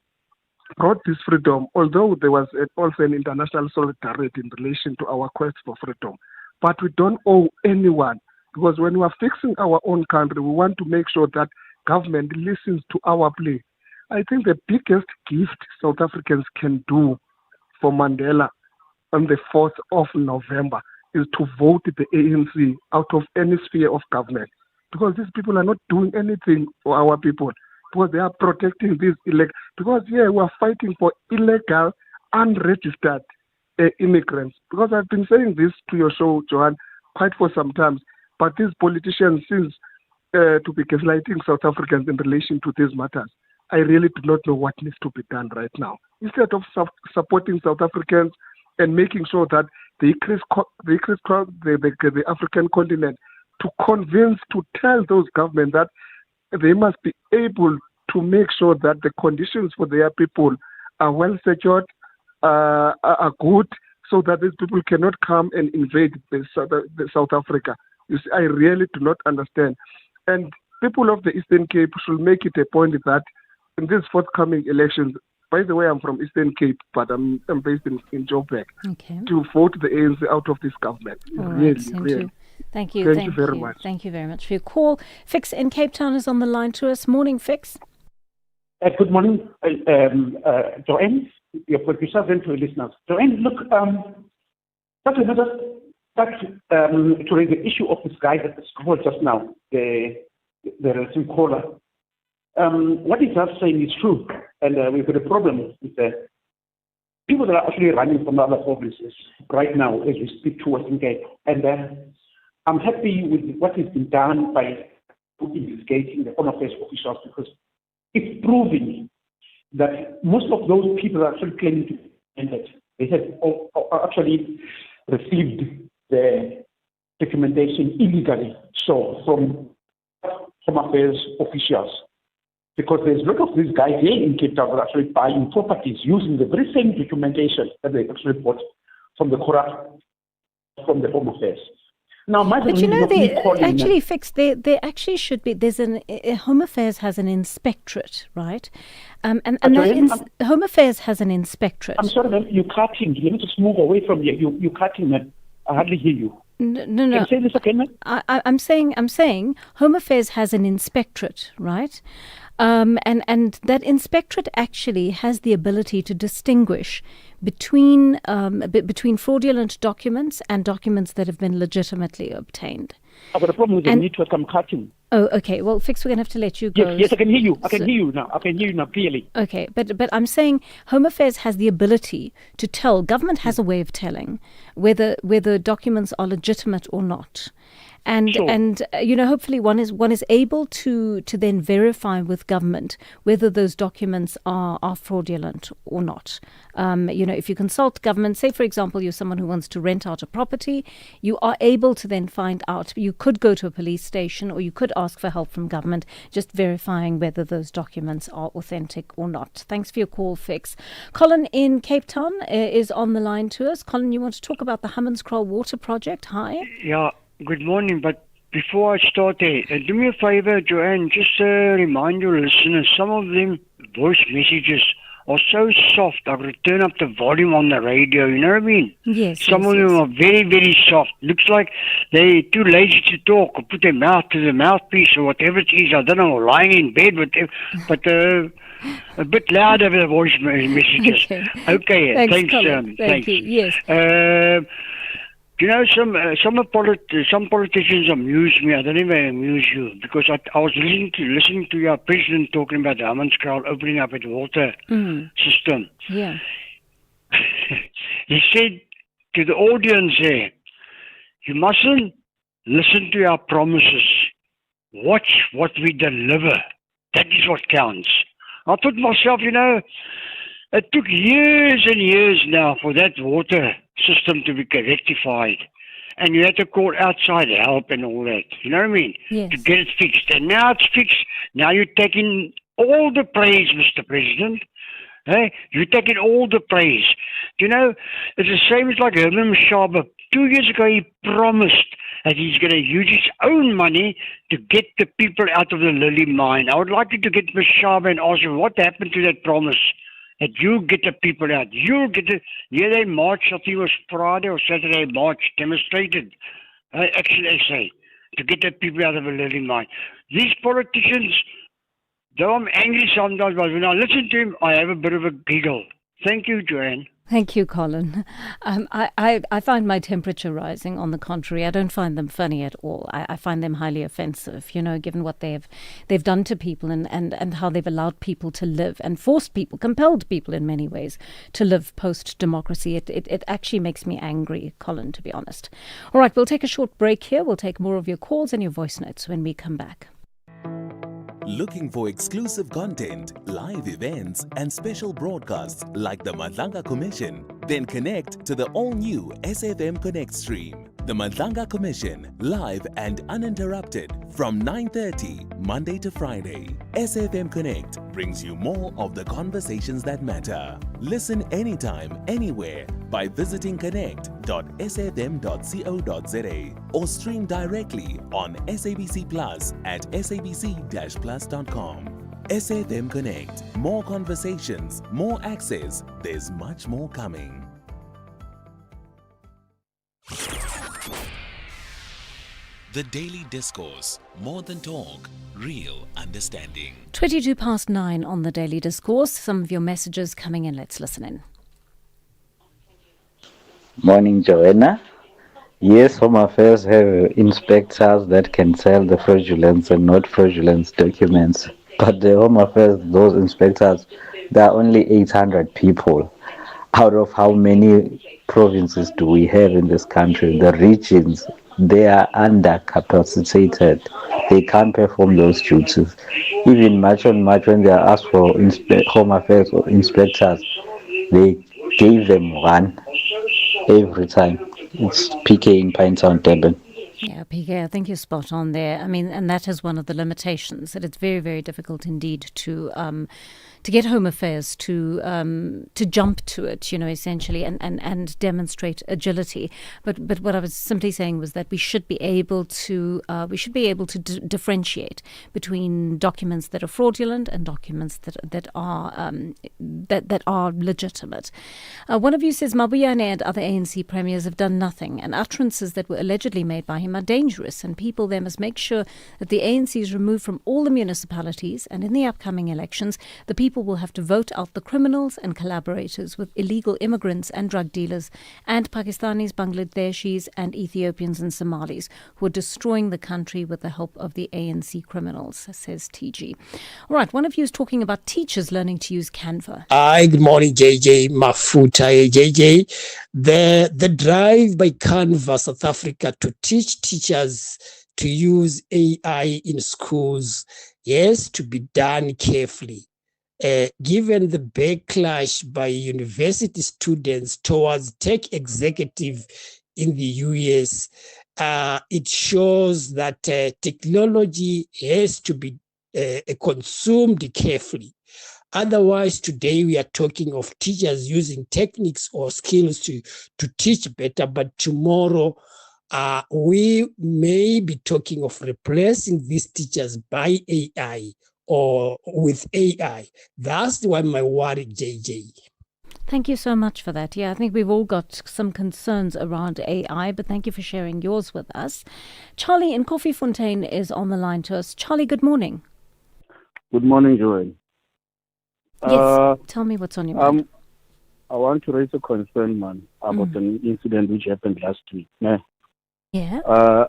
brought this freedom, although there was also an international solidarity in relation to our quest for freedom. But we don't owe anyone, because when we are fixing our own country, we want to make sure that government listens to our plea. I think the biggest gift South Africans can do for Mandela on the 4th of November is to vote the ANC out of any sphere of government, because these people are not doing anything for our people, because they are protecting these because we are fighting for illegal, unregistered immigrants. Because I've been saying this to your show, Joanne, quite for some time, but these politicians seem to be gaslighting South Africans in relation to these matters. I really do not know what needs to be done right now. Instead of supporting South Africans and making sure that the African continent to convince, to tell those governments that they must be able to make sure that the conditions for their people are well secured, are good, so that these people cannot come and invade the South Africa. You see, I really do not understand. And people of the Eastern Cape should make it a point that in these forthcoming elections, by the way, I'm from Eastern Cape, but I'm based in Joburg, to vote the ANC out of this government. Really. Thank you. Thank you very much. Thank you very much for your call. Fix in Cape Town is on the line to us. Morning, Fix. Good morning, Joanne, your producers, and to your listeners. Joanne, look, to raise the issue of this guy that called just now, the recent caller. What he's saying is true, and we've got a problem with the people that are actually running from other provinces right now as we speak to Western Cape. And I'm happy with what has been done by investigating the Home Affairs officials, because it's proving that most of those people are actually claiming to be independent. They have actually received the documentation illegally, so from Home Affairs officials. Because there's a lot of these guys here in Cape Town that are actually buying properties using the very same documentation that they actually bought from the corrupt, from the Home Affairs. Now, but you know, they actually fixed. There actually should be. There's Home Affairs has an inspectorate, right? And Home Affairs has an inspectorate. I'm sorry, man, you're cutting. You need to move away from here. You're cutting, man. I hardly hear you. No. Can you say this again, man? I'm saying Home Affairs has an inspectorate, right? And that inspectorate actually has the ability to distinguish between fraudulent documents and documents that have been legitimately obtained. I've got a problem with the network. I'm cutting. Oh, okay. Well, Fix, we're going to have to let you go. Yes, I can hear you. I can hear you now. I can hear you now clearly. Okay, but I'm saying Home Affairs has the ability to tell. Government has a way of telling whether documents are legitimate or not. And Sure. Hopefully one is able to then verify with government whether those documents are fraudulent or not. If you consult government, say for example you're someone who wants to rent out a property, you are able to then find out. You could go to a police station or you could ask for help from government, just verifying whether those documents are authentic or not. Thanks for your call, Fix. Colin in Cape Town is on the line to us. Colin, you want to talk about the Hammanskraal Water Project? Hi. Yeah. Good morning, but before I start there, do me a favor, Joanne, just remind your listeners, some of them voice messages are so soft, I've got to turn up the volume on the radio, you know what I mean? Yes. Some of them are very, very soft. Looks like they're too lazy to talk or put their mouth to the mouthpiece or whatever it is, I don't know, lying in bed, but a bit louder the voice messages. Okay, thanks. Thank you. Yes. Some politicians amuse me. I don't even amuse you, because I was listening to your president talking about the Hammanskraal opening up its water system. Yeah. He said to the audience there, you mustn't listen to our promises. Watch what we deliver. That is what counts. I thought to myself, it took years and years now for that water system to be rectified. And you had to call outside help and all that. You know what I mean? Yes. To get it fixed. And now it's fixed. Now you're taking all the praise, Mr. President. Hey, you're taking all the praise. It's the same as like Herman Mashaba. 2 years ago he promised that he's going to use his own money to get the people out of the Lily mine. I would like you to get Ms. Sharma and ask him what happened to that promise that you get the people out. You get the, yeah, they marched, I think it was Friday or Saturday, marched, demonstrated, Action SA, to get the people out of the Lily mine. These politicians, though I'm angry sometimes, but when I listen to him, I have a bit of a giggle. Thank you, Joanne. Thank you, Colin. I find my temperature rising. On the contrary, I don't find them funny at all. I find them highly offensive, given what they've done to people and how they've allowed people to live and forced people, compelled people in many ways to live post-democracy. It actually makes me angry, Colin, to be honest. All right, we'll take a short break here. We'll take more of your calls and your voice notes when we come back. Looking for exclusive content, live events, and special broadcasts like the Madlanga Commission? Then connect to the all-new SAfm Connect stream. The Madlanga Commission, live and uninterrupted from 9:30 Monday to Friday. SAfm Connect brings you more of the conversations that matter. Listen anytime, anywhere by visiting connect.safm.co.za or stream directly on SABC Plus at sabc-plus.com. SAfm Connect. More conversations, more access. There's much more coming. The Daily Discourse. More than talk, real understanding. 9:22 on the Daily Discourse. Some of your messages coming in. Let's listen in. Morning, Joanna. Yes, Home Affairs have inspectors that can sell the fraudulence and not fraudulence documents. But the Home Affairs, those inspectors, there are only 800 people. Out of how many provinces do we have in this country? The regions, they are undercapacitated. They can't perform those duties. Even much on much when they are asked for Home Affairs or inspectors, they gave them one every time. It's PK in Pinetown, Durban. Yeah, PK, I think you're spot on there. I mean, and that is one of the limitations, that it's very, very difficult indeed to get Home Affairs to jump to it, essentially, and demonstrate agility. But what I was simply saying was that we should be able to differentiate between documents that are fraudulent and documents that are legitimate. One of you says Mabuyane and other ANC premiers have done nothing, and utterances that were allegedly made by him are dangerous, and people there must make sure that the ANC is removed from all the municipalities, and in the upcoming elections, the people will have to vote out the criminals and collaborators with illegal immigrants and drug dealers and Pakistanis, Bangladeshis and Ethiopians and Somalis who are destroying the country with the help of the ANC criminals, says TG. All right, one of you is talking about teachers learning to use Canva. Hi, good morning, JJ Mafuta. JJ, the drive by Canva South Africa to teach teachers to use AI in schools, yes, to be done carefully. Given the backlash by university students towards tech executive in the US, it shows that technology has to be consumed carefully. Otherwise, today we are talking of teachers using techniques or skills to teach better, but tomorrow we may be talking of replacing these teachers by AI or with AI. That's why my worry, JJ. Thank you so much for that. Yeah, I think we've all got some concerns around AI, but thank you for sharing yours with us. Charlie in Koffiefontein is on the line to us. Charlie, good morning. Good morning, Joanne. Yes, tell me what's on your mind. I want to raise a concern, man, about an incident which happened last week. Yeah.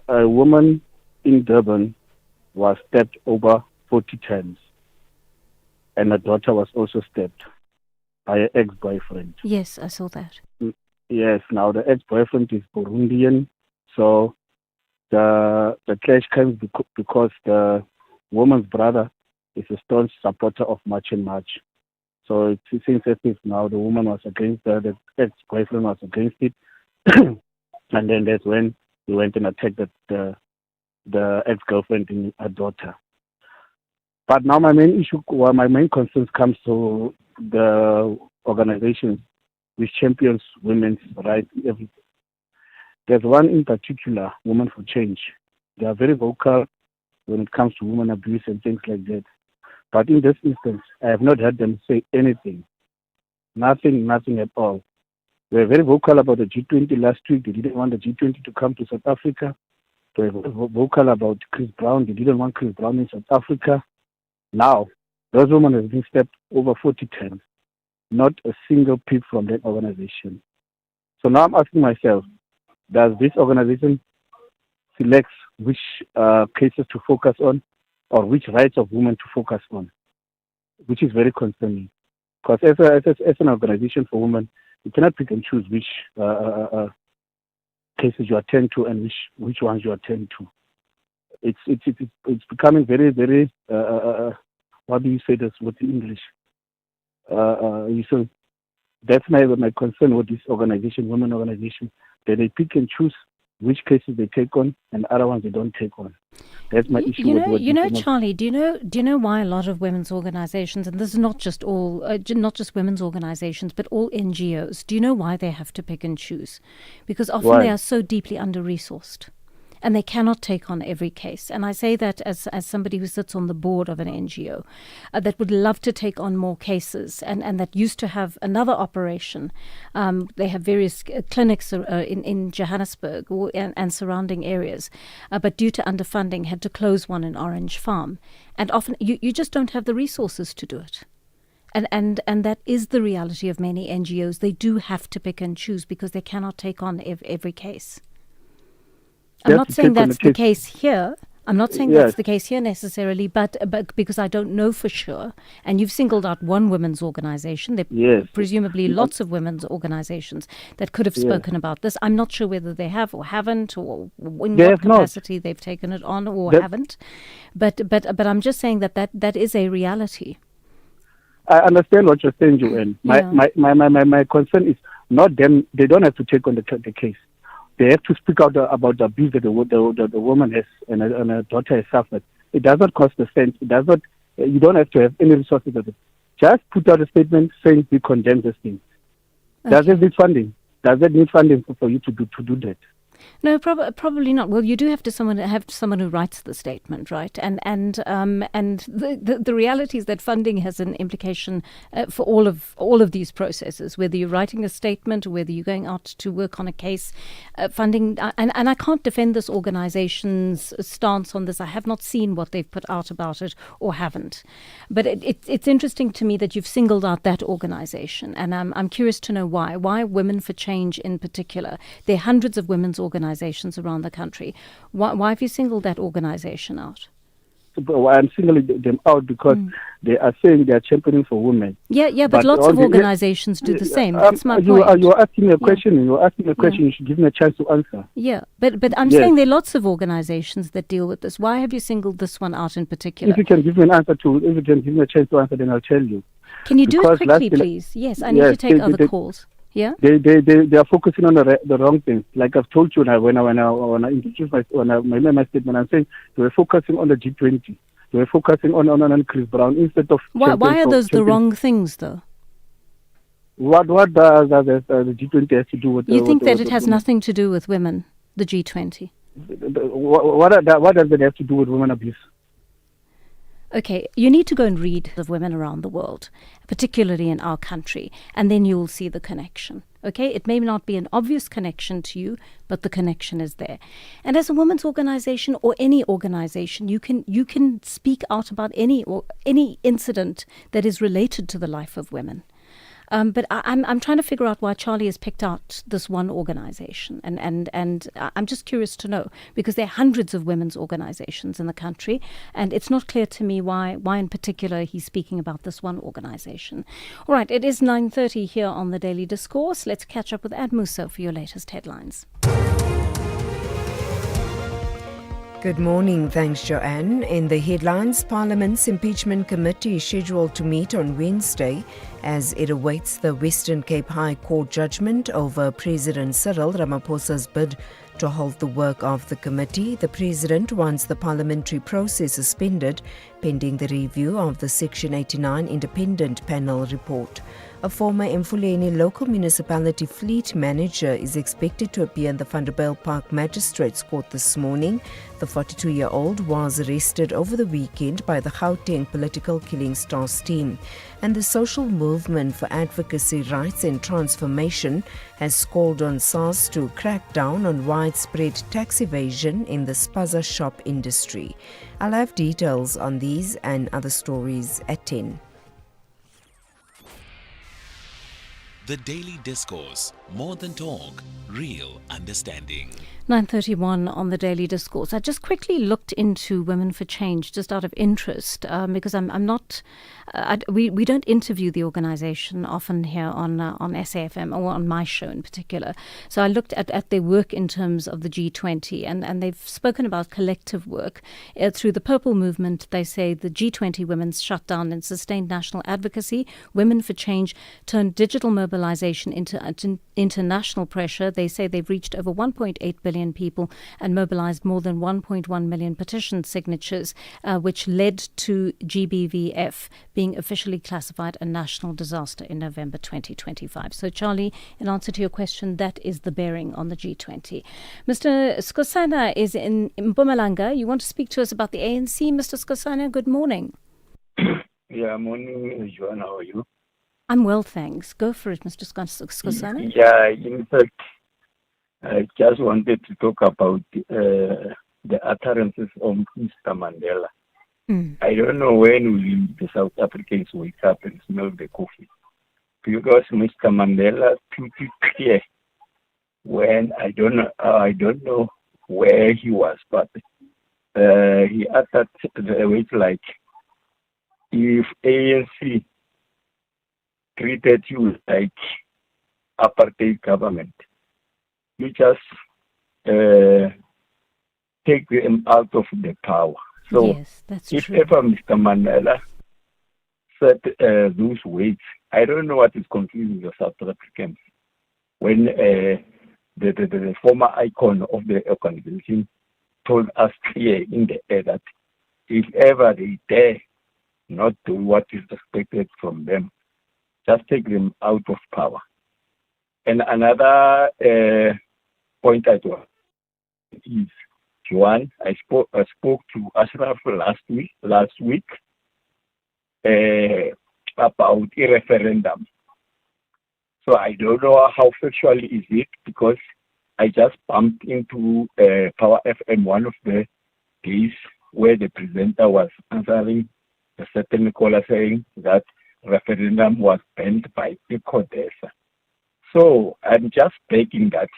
A woman in Durban was stabbed over 40 times, and her daughter was also stabbed by her ex-boyfriend. Yes, I saw that. Yes, now the ex-boyfriend is Burundian, so the clash comes because the woman's brother is a staunch supporter of March and March. So it seems as if now the woman was against the ex-boyfriend was against it, and then that's when he went and attacked the ex-girlfriend and her daughter. But now my main concerns comes to the organizations which champions women's rights. There's one in particular, Women for Change. They are very vocal when it comes to women abuse and things like that. But in this instance, I have not heard them say anything. Nothing at all. They were very vocal about the G20 last week. They didn't want the G20 to come to South Africa. They were vocal about Chris Brown. They didn't want Chris Brown in South Africa. Now, those women have been stepped over 40 times. Not a single peep from that organization. So now I'm asking myself, does this organization select which cases to focus on or which rights of women to focus on? Which is very concerning. Because as an organization for women, you cannot pick and choose which cases you attend to and which ones you attend to. It's becoming very, very, what do you say this with English? So that's my concern with this organization, women organization, that they pick and choose which cases they take on and other ones they don't take on. That's my issue. Charlie, do you know why a lot of women's organizations, and this is not just women's organizations, but all NGOs, do you know why they have to pick and choose? Because often they are so deeply under-resourced. And they cannot take on every case. And I say that as somebody who sits on the board of an NGO that would love to take on more cases and that used to have another operation. They have various clinics in Johannesburg and surrounding areas, but due to underfunding had to close one in Orange Farm. And often you just don't have the resources to do it. And that is the reality of many NGOs. They do have to pick and choose because they cannot take on every case. I'm not saying that's the case here. I'm not saying that's the case here necessarily, but because I don't know for sure. And you've singled out one women's organization. There are presumably lots of women's organizations that could have spoken about this. I'm not sure whether they have or haven't, or in what capacity they've taken it on or haven't. But I'm just saying that is a reality. I understand what you're saying, Joanne. My concern is not them. They don't have to take on the case. They have to speak out about the abuse that the woman has and her daughter has suffered. It does not cost a cent. It does not. You don't have to have any resources. Just put out a statement saying we condemn this thing. Okay. Does it need funding? Does it need funding for you to do that? No, probably not. Well, you do have someone who writes the statement, right? And the reality is that funding has an implication for all of these processes. Whether you're writing a statement or whether you're going out to work on a case, funding. And I can't defend this organization's stance on this. I have not seen what they've put out about it or haven't. But it's interesting to me that you've singled out that organization, and I'm curious to know why. Why Women for Change in particular? There are hundreds of women's organizations around the country. Why have you singled that organization out? I'm singling them out because they are saying they are championing for women. Yeah, but lots of organizations do the same. That's my point. You're asking me a question. You're asking me a question. You should give me a chance to answer. Yeah, but I'm saying there are lots of organizations that deal with this. Why have you singled this one out in particular? If you can give me a chance to answer, then I'll tell you. Can you do it quickly, please? Yes, I need to take other calls. Yeah, they are focusing on the wrong things. Like I've told you now, when I introduced my statement, I'm saying they were focusing on the G20. They were focusing on Chris Brown instead of. Why are those the wrong things, though? What does the G20 has to do with? You think that it has nothing to do with women, the G20? What does it have to do with women abuse? Okay, you need to go and read of women around the world, particularly in our country, and then you will see the connection. Okay, it may not be an obvious connection to you, but the connection is there. And as a women's organization or any organization, you can speak out about any incident that is related to the life of women. But I'm trying to figure out why Charlie has picked out this one organization, and I'm just curious to know, because there are hundreds of women's organizations in the country, and it's not clear to me why in particular he's speaking about this one organization. All right, it is 9:30 here on the Daily Discourse. Let's catch up with Ad Musa for your latest headlines. Good morning. Thanks, Joanne. In the headlines, Parliament's impeachment committee is scheduled to meet on Wednesday as it awaits the Western Cape High Court judgment over President Cyril Ramaphosa's bid to halt the work of the committee. The President wants the parliamentary process suspended pending the review of the Section 89 independent panel report. A former Mfuleni local municipality fleet manager is expected to appear in the Vanderbijlpark Magistrates Court this morning. The 42-year-old was arrested over the weekend by the Gauteng Political Killing Stars team. And the Social Movement for Advocacy, Rights and Transformation has called on SARS to crack down on widespread tax evasion in the spaza shop industry. I'll have details on these and other stories at 10. The Daily Discourse, more than talk, real understanding. 9:31 on the Daily Discourse. I just quickly looked into Women for Change just out of interest because I'm not. We don't interview the organisation often here on SAFM or on my show in particular. So I looked at their work in terms of the G20 and they've spoken about collective work through the Purple Movement. They say the G20 Women's Shutdown and Sustained National Advocacy. Women for Change turned digital mobilisation into international pressure. They say they've reached over 1.8 billion people and mobilized more than 1.1 million petition signatures, which led to GBVF being officially classified a national disaster in November 2025. So, Charlie, in answer to your question, that is the bearing on the G20. Mr. Skosana is in Mpumalanga. You want to speak to us about the ANC, Mr. Skosana? Good morning. Yeah, morning, Joanna. How are you? I'm well, thanks. Go for it, Mr. Skosana. Yeah, in fact, I just wanted to talk about the utterances of Mr. Mandela. I don't know when will the South Africans wake up and smell the coffee, because Mr. Mandela took it clear when I don't know where he was, but he uttered the words like, if ANC treated you like apartheid government, you just take them out of the power. So yes, that's if true. ever Mr. Mandela said those words, I don't know what is confusing the South Africans when the former icon of the organization told us clear in the air that if ever they dare not do what is expected from them, just take them out of power. And another point I do is, Joanne, I spoke to Ashraf last week about a referendum. So I don't know how factual is it, because I just bumped into Power FM one of the days where the presenter was answering a certain caller saying that referendum was banned by the CODESA. So I'm just begging that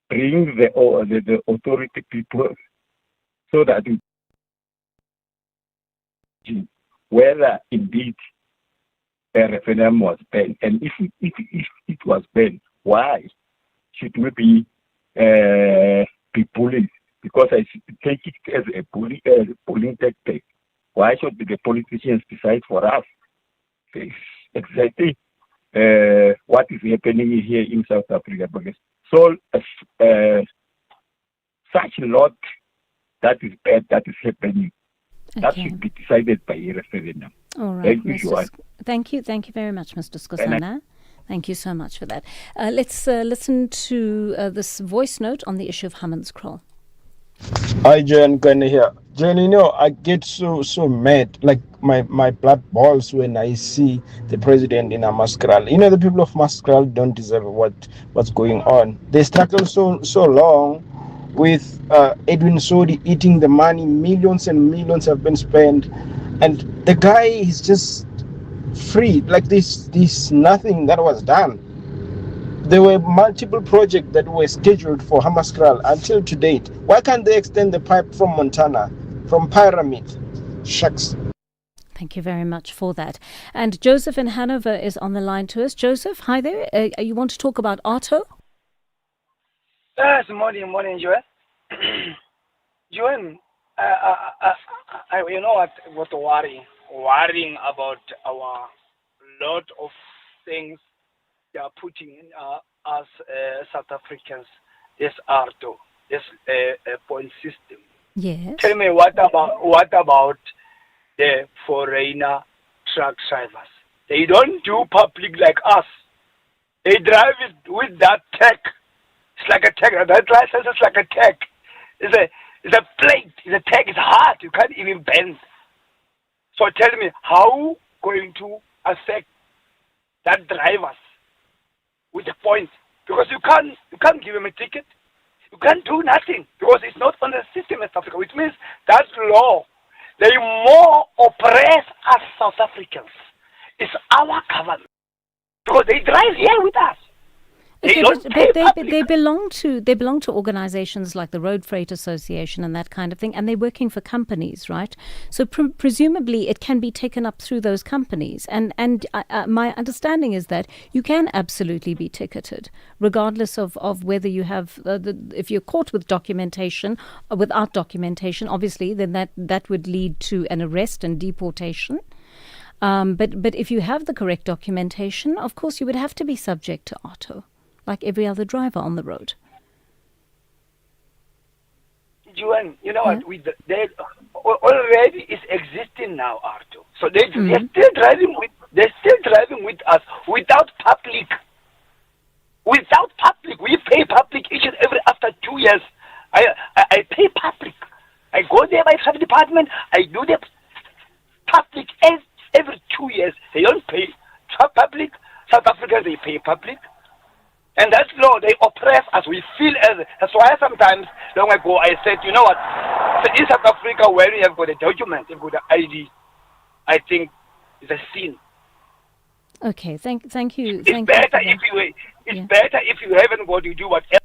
bring the authority people so that whether indeed a referendum was banned, and if it was banned, why should we be bullied? Because I take it as a bullying tactic. Why should the politicians decide for us? It's exactly what is happening here in South Africa. Because so such a lot that is bad that is happening, that should be decided by a referendum. All right. Thank you, Thank you very much, Mr. Skosana. Thank you so much for that. Let's listen to this voice note on the issue of Hammanskraal. Hi, Jen, Gwenny here. Jen, I get so mad, like my blood boils when I see the president in Hammanskraal. The people of Hammanskraal don't deserve what's going on. They struggle so long with Edwin Sodi eating the money. Millions and millions have been spent, and the guy is just free. Like this nothing that was done. There were multiple projects that were scheduled for Hammanskraal until to date. Why can't they extend the pipe from Montana, from Pyramid? Shucks. Thank you very much for that. And Joseph in Hanover is on the line to us. Joseph, hi there. You want to talk about Arto? Yes, morning, Joanne. Joanne, you know what worrying about our lot of things they are putting in us South Africans, this Arto, this point system. Yes. Tell me what about the foreigner truck drivers? They don't do public like us. They drive it with that tag. It's like a tag. That license is like a tag. It's a plate. The tag is hard. You can't even bend. So tell me, how going to affect that drivers with the points? Because you can't give them a ticket. You can't do nothing because it's not on the system in South Africa, which means that law, they more oppress us South Africans. It's our government because they drive here with us. Okay, They they belong to organizations like the Road Freight Association and that kind of thing, and they're working for companies, right? So presumably it can be taken up through those companies. And my understanding is that you can absolutely be ticketed, regardless of whether you have if you're caught with documentation or without documentation. Obviously, then that would lead to an arrest and deportation. But if you have the correct documentation, of course, you would have to be subject to ATO, like every other driver on the road. Juan, you know what? They already is existing now, Arto. So they're still driving with us without public. Without public, we pay public each and every after 2 years. I pay public. I go there by traffic department. I do the public every 2 years. They don't pay public. South Africans, they pay public. And that's law, they oppress us. We feel that's why sometimes long ago I said, you know what? So in South Africa, where you have got a document, you've got an ID, I think it's a sin. Okay, thank you. It's better if you haven't got to do whatever.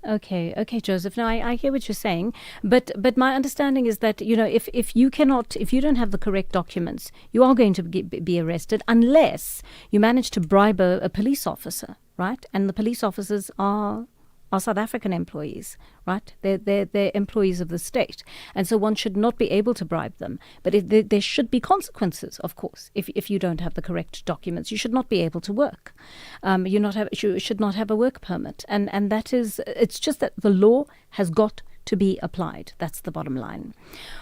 Okay, Joseph. Now I hear what you're saying, but my understanding is that if you don't have the correct documents, you are going to be arrested unless you manage to bribe a police officer, right? And the police officers are South African employees, right? They're employees of the state, and so one should not be able to bribe them. But there should be consequences, of course. If you don't have the correct documents, you should not be able to work. You should not have a work permit, and that is. It's just that the law has got to be applied. That's the bottom line.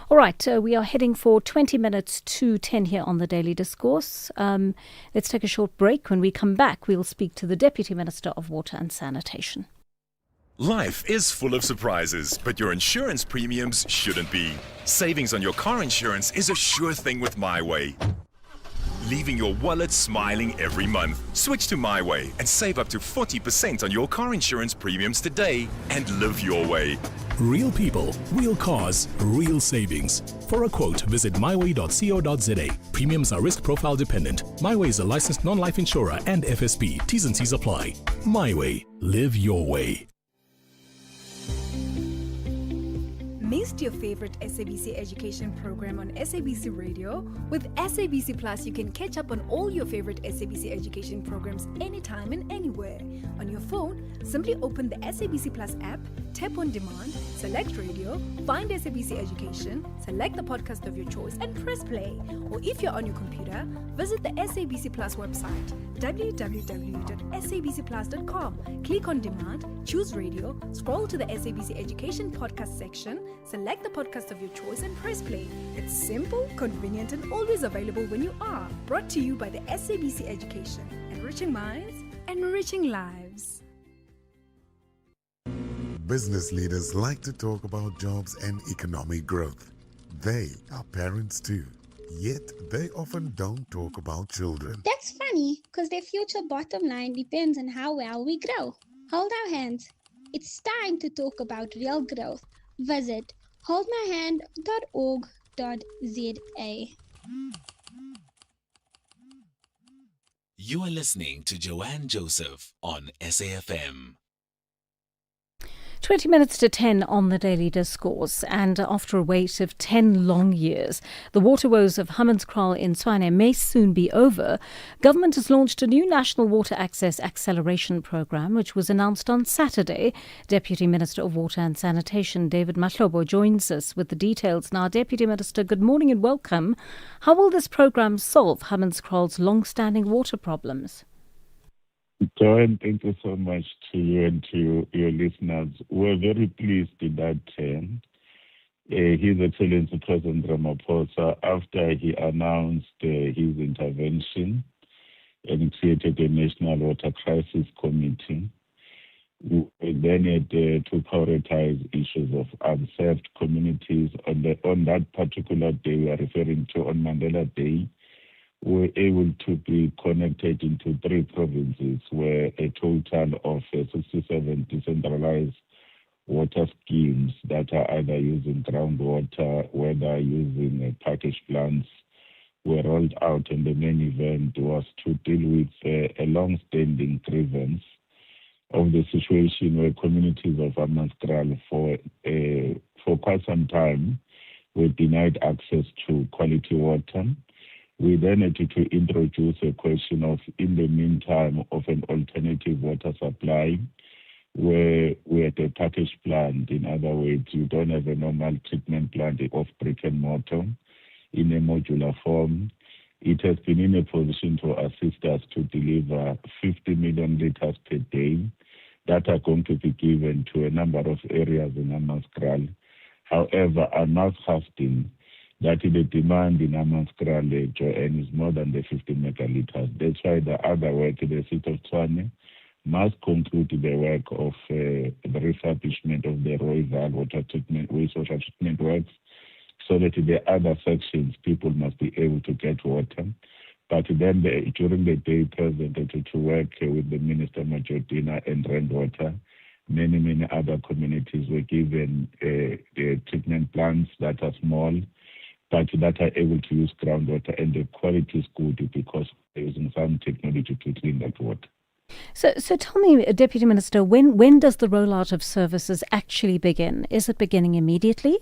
All right, we are heading for 20 minutes to 10 here on the Daily Discourse. Let's take a short break. When we come back, we'll speak to the Deputy Minister of Water and Sanitation. Life is full of surprises, but your insurance premiums shouldn't be. Savings on your car insurance is a sure thing with MyWay. Leaving your wallet smiling every month. Switch to MyWay and save up to 40% on your car insurance premiums today and live your way. Real people, real cars, real savings. For a quote, visit myway.co.za. Premiums are risk profile dependent. MyWay is a licensed non-life insurer and FSP. T's and C's apply. MyWay. Live your way. Missed your favorite SABC education program on SABC Radio? With SABC Plus, you can catch up on all your favorite SABC education programs anytime and anywhere. On your phone, simply open the SABC Plus app, tap on demand, select radio, find SABC Education, select the podcast of your choice and press play. Or if you're on your computer, visit the SABC Plus website, www.sabcplus.com. Click on demand, choose radio, scroll to the SABC Education podcast section, select the podcast of your choice and press play. It's simple, convenient, and always available when you are. Brought to you by the SABC Education. Enriching minds, enriching lives. Business leaders like to talk about jobs and economic growth. They are parents too. Yet they often don't talk about children. That's funny, because their future bottom line depends on how well we grow. Hold our hands. It's time to talk about real growth. Visit holdmyhand.org.za. You are listening to Joanne Joseph on SAFM. 20 minutes to 10 on the Daily Discourse, and after a wait of 10 long years, the water woes of Hammanskraal in Tshwane may soon be over. Government has launched a new National Water Access Acceleration Programme, which was announced on Saturday. Deputy Minister of Water and Sanitation, David Mahlobo, joins us with the details. Now, Deputy Minister, good morning and welcome. How will this programme solve Hammanskraal's long-standing water problems? Joanne, thank you so much to you and to your listeners. We're very pleased that His Excellency President Ramaphosa, after he announced his intervention and created a National Water Crisis Committee. We then had to prioritize issues of unserved communities. On that particular day we are referring to, on Mandela Day, we were able to be connected into 3 provinces where a total of 67 decentralized water schemes that are either using groundwater, whether using package plants, were rolled out, and the main event was to deal with a long-standing grievance of the situation where communities of Amaskral for quite some time were denied access to quality water. We then had to introduce a question of, in the meantime, of an alternative water supply, where we had a package plant. In other words, you don't have a normal treatment plant of brick and mortar in a modular form. It has been in a position to assist us to deliver 50 million liters per day that are going to be given to a number of areas in Amaskral. However, I must hasten that the demand in Amaskral, Joanne, is more than the 50 megaliters. That's why the other work, the city of Tshwane must conclude the work of the refurbishment of the Rooiwal wastewater treatment works, so that the other sections, people must be able to get water. But then during the day, President, to work with the Minister Majordina and Rainwater, many other communities were given the treatment plants that are small, but that are able to use groundwater, and the quality is good because they're using some technology to clean that water. So tell me, Deputy Minister, when does the rollout of services actually begin? Is it beginning immediately?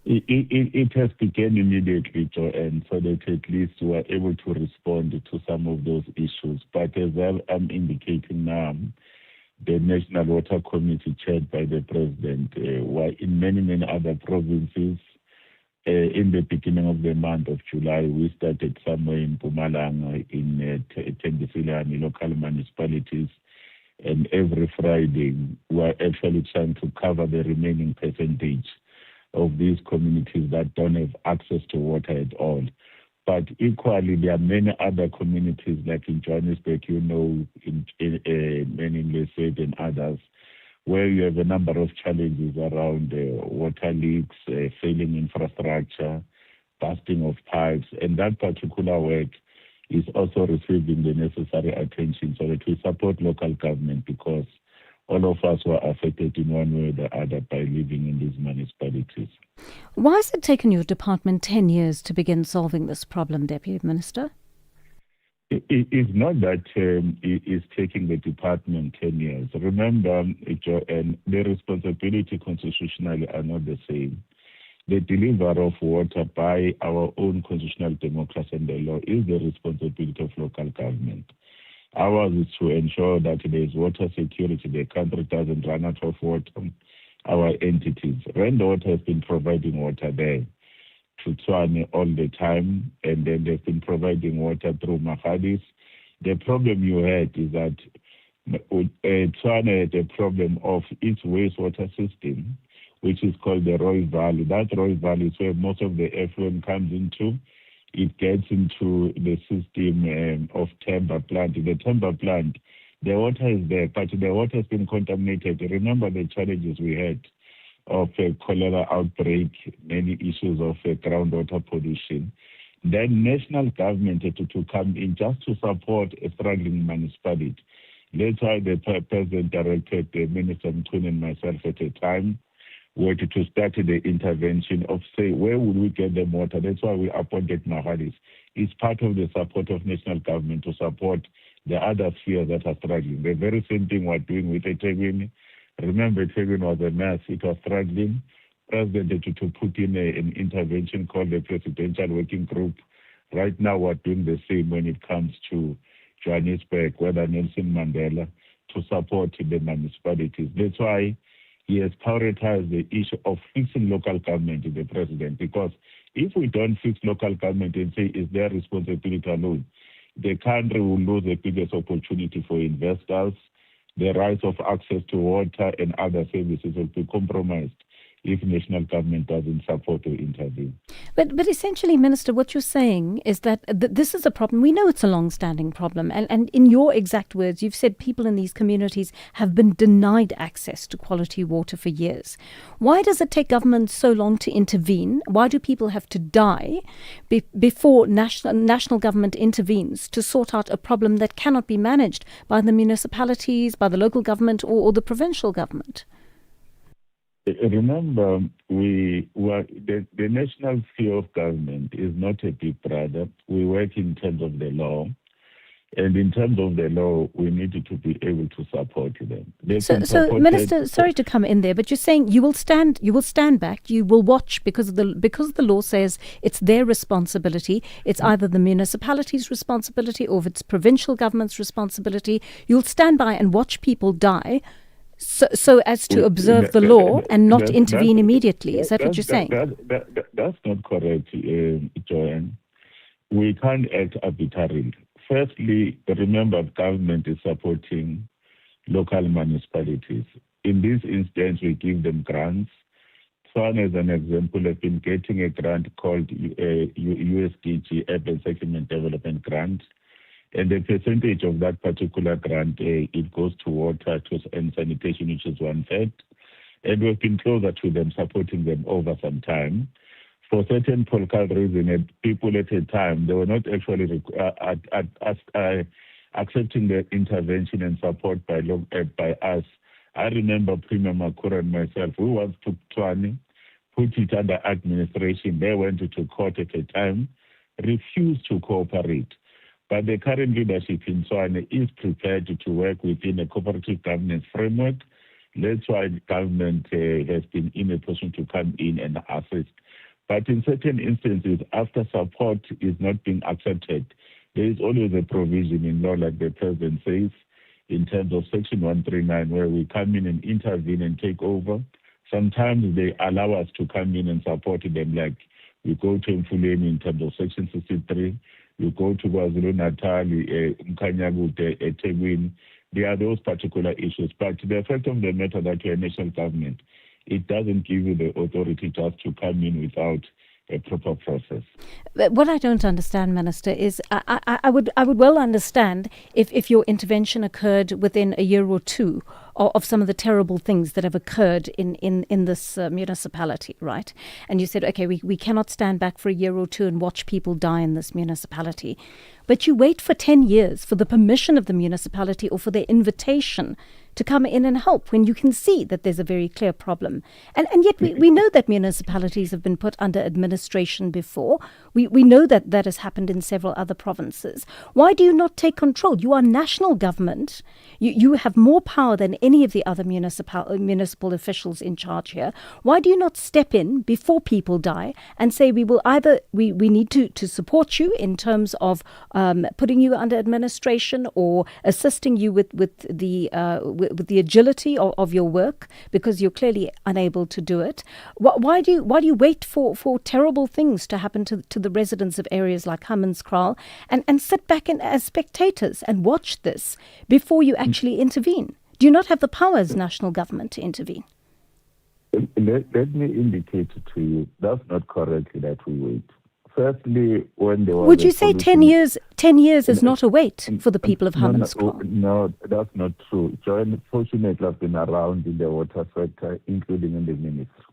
It has begun immediately, Joanne, so that at least we are able to respond to some of those issues. But as I'm indicating now, the National Water Committee chaired by the President were in many other provinces. In the beginning of the month of July, we started somewhere in Mpumalanga, in Tembisile, local municipalities, and every Friday we are actually trying to cover the remaining percentage of these communities that don't have access to water at all. But equally, there are many other communities, like in Johannesburg, in Lesotho and others, where you have a number of challenges around water leaks, failing infrastructure, busting of pipes, and that particular work is also receiving the necessary attention so that we support local government, because all of us were affected in one way or the other by living in these municipalities. Why has it taken your department 10 years to begin solving this problem, Deputy Minister? It's not that it is taking the department 10 years. Remember, Joanne, the responsibility constitutionally are not the same. The delivery of water by our own constitutional democracy and the law is the responsibility of local government. Ours is to ensure that there is water security, the country doesn't run out of water. Our entities, Rainwater has been providing water there to Tshwane all the time, and then they've been providing water through Mahadis. The problem you had is that Tshwane had a problem of its wastewater system, which is called the Rooiwal. That Rooiwal is where most of the effluent comes into. It gets into the system of Timber plant. The Timber plant, the water is there, but the water has been contaminated. Remember the challenges we had of a cholera outbreak, many issues of groundwater pollution. Then national government had to come in just to support a struggling municipality. That's why the President directed the Minister Mthuni and myself at a time were to start the intervention of, say, where would we get the water? That's why we appointed Mahadis. It's part of the support of national government to support the other spheres that are struggling. The very same thing we're doing with eThekwini. Remember, eThekwini was a mess. It was struggling. President had to put in an intervention called the Presidential Working Group. Right now, we're doing the same when it comes to Johannesburg, whether Nelson Mandela, to support the municipalities. That's why he has prioritized the issue of fixing local government, the President, because if we don't fix local government and say it's their responsibility alone, the country will lose the biggest opportunity for investors. The rights of access to water and other services will be compromised. if national government doesn't support or intervene. But essentially, Minister, what you're saying is that this is a problem. We know it's a long-standing problem. And in your exact words, you've said people in these communities have been denied access to quality water for years. Why does it take government so long to intervene? Why do people have to die before national government intervenes to sort out a problem that cannot be managed by the municipalities, by the local government or the provincial government? Remember, the national sphere of government is not a big brother. We work in terms of the law. And in terms of the law, we needed to be able to support them. So, Minister, sorry to come in there, but you're saying you will stand back, you will watch because the law says it's their responsibility. It's either the municipality's responsibility or if it's provincial government's responsibility. You'll stand by and watch people die. So as to observe the law and not intervene immediately. Is that what you're saying? That's not correct, Joanne. We can't act arbitrarily. Firstly, remember, government is supporting local municipalities. In this instance, we give them grants. One, as an example, have been getting a grant called USDG, Urban Settlement Development Grant. And the percentage of that particular grant, it goes to water and sanitation, which is 1/3. And we've been closer to them, supporting them over some time. For certain political reasons, people at a time, they were not actually accepting the intervention and support by us. I remember Premier Makura and myself, we once took Tshwane, put it under administration. They went to court at a time, refused to cooperate. But the current leadership in Tshwane is prepared to work within a cooperative governance framework. That's why the government has been in a position to come in and assist. But in certain instances, after support is not being accepted, there is always a provision in law, like the President says, in terms of Section 139, where we come in and intervene and take over. Sometimes they allow us to come in and support them, like we go to Mfuleni in terms of Section 63. You go to KwaZulu-Natal, Mkhanyakude, eThekwini. There are those particular issues. But the fact of the matter that you're a national government, it doesn't give you the authority just to come in without a proper process. What I don't understand, Minister, is I would well understand if your intervention occurred within a year or two of some of the terrible things that have occurred in this municipality, right? And you said, okay, we cannot stand back for a year or two and watch people die in this municipality. But you wait for 10 years for the permission of the municipality or for their invitation to come in and help when you can see that there's a very clear problem. And yet we know that municipalities have been put under administration before. We know that that has happened in several other provinces. Why do you not take control? You are national government. You have more power than any of the other municipal officials in charge here. Why do you not step in before people die and say we need to support you in terms of putting you under administration or assisting you with the agility of your work because you're clearly unable to do it? Why do you wait for terrible things to happen to the residents of areas like Hammanskraal and sit back as spectators and watch this before you actually intervene? Do you not have the power as national government to intervene? Let me indicate to you, that's not correct that we wait. Firstly, when there was would you say 10 years? 10 years is not a wait for the people of Hammanskraal. No, that's not true. Joanne, fortunately, I've been around in the water sector, including in the ministry.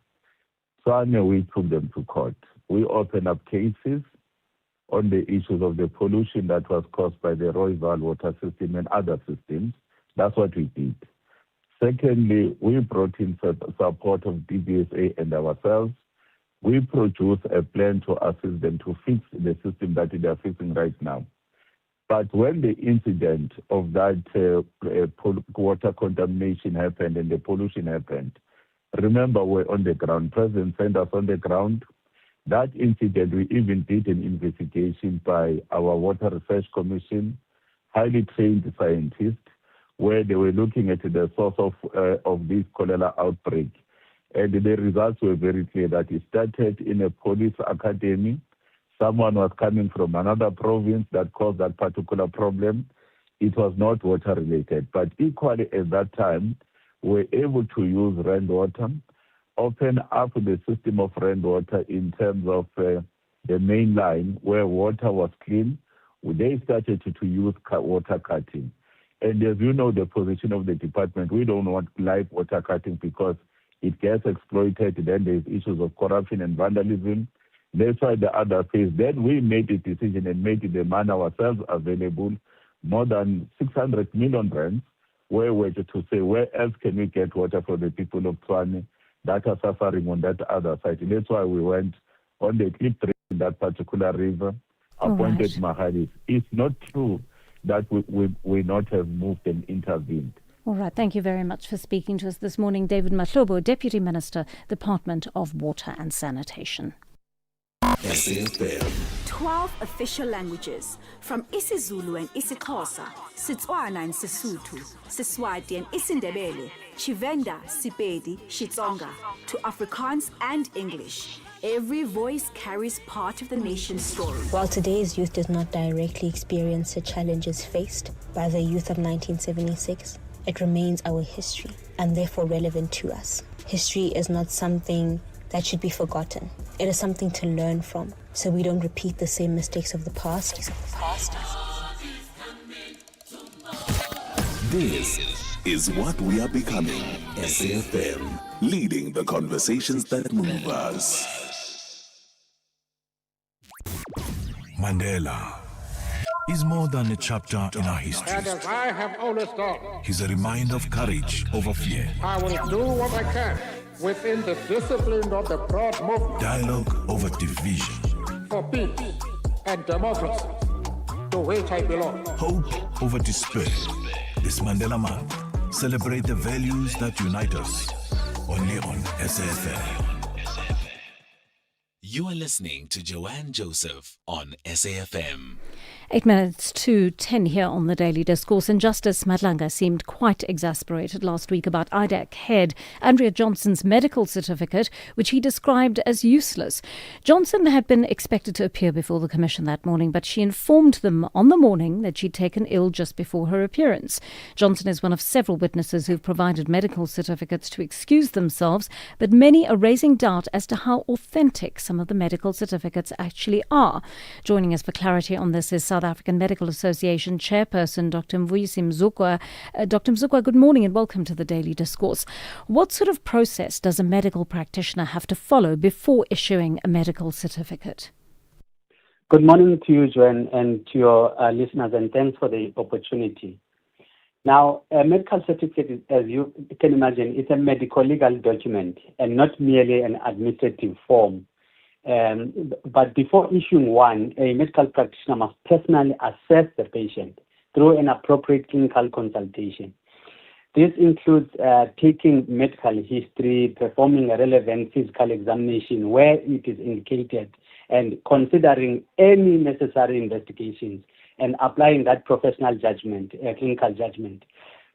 So I know we took them to court. We opened up cases on the issues of the pollution that was caused by the Rooiwal water system and other systems. That's what we did. Secondly, we brought in support of DBSA and ourselves. We produced a plan to assist them to fix the system that they are fixing right now. But when the incident of that water contamination happened and the pollution happened, remember we're on the ground. President sent us on the ground. That incident, we even did an investigation by our Water Research Commission, highly trained scientists, where they were looking at the source of this cholera outbreak. And the results were very clear that it started in a police academy. Someone was coming from another province that caused that particular problem. It was not water related. But equally at that time, we were able to use rainwater open up the system of rainwater in terms of the main line where water was clean, they started to use water cutting. And as you know, the position of the department, we don't want live water cutting because it gets exploited. Then there's issues of corruption and vandalism. That's why the other phase. Then we made a decision and made the man ourselves available, more than 600 million rands, where we're to say, where else can we get water for the people of Tshwane that are suffering on that other side? And that's why we went on the clip in that particular river, appointed Mahalis. It's not true that we not have moved and intervened. All right, thank you very much for speaking to us this morning. David Mahlobo, Deputy Minister, Department of Water and Sanitation. SAfm. 12 official languages, from isiZulu and isiXhosa, Setswana and Sesotho, Seswati and isiNdebele, Tshivenda, Sepedi, Xitsonga, to Afrikaans and English. Every voice carries part of the nation's story. While today's youth does not directly experience the challenges faced by the youth of 1976, it remains our history and therefore relevant to us. History is not something that should be forgotten. It is something to learn from, so we don't repeat the same mistakes of the past. This is what we are becoming. SAfm, leading the conversations that move us. Mandela is more than a chapter in our history. And as I have always done, He's a reminder of courage over fear, I will do what I can within the discipline of the broad movement. dialogue over division, For peace and democracy, to which I belong. hope over despair. This Mandela Month, celebrate the values that unite us. Only on SAfm. You are listening to Joanne Joseph on SAfm. 8 minutes to 10 here on the Daily Discourse, and Justice Madlanga seemed quite exasperated last week about IDAC head Andrea Johnson's medical certificate, which he described as useless. Johnson had been expected to appear before the Commission that morning, but she informed them on the morning that she'd taken ill just before her appearance. Johnson is one of several witnesses who've provided medical certificates to excuse themselves, but many are raising doubt as to how authentic some of the medical certificates actually are. Joining us for clarity on this is South African Medical Association Chairperson Dr. Mvuyisi Mzukwa. Dr. Mzukwa, good morning and welcome to the Daily Discourse. What sort of process does a medical practitioner have to follow before issuing a medical certificate? Good morning to you, Joanne, and to your listeners, and thanks for the opportunity. Now, a medical certificate, as you can imagine, is a medical legal document and not merely an administrative form. But before issuing one, a medical practitioner must personally assess the patient through an appropriate clinical consultation. This includes taking medical history, performing a relevant physical examination where it is indicated, and considering any necessary investigations and applying that professional judgment, clinical judgment.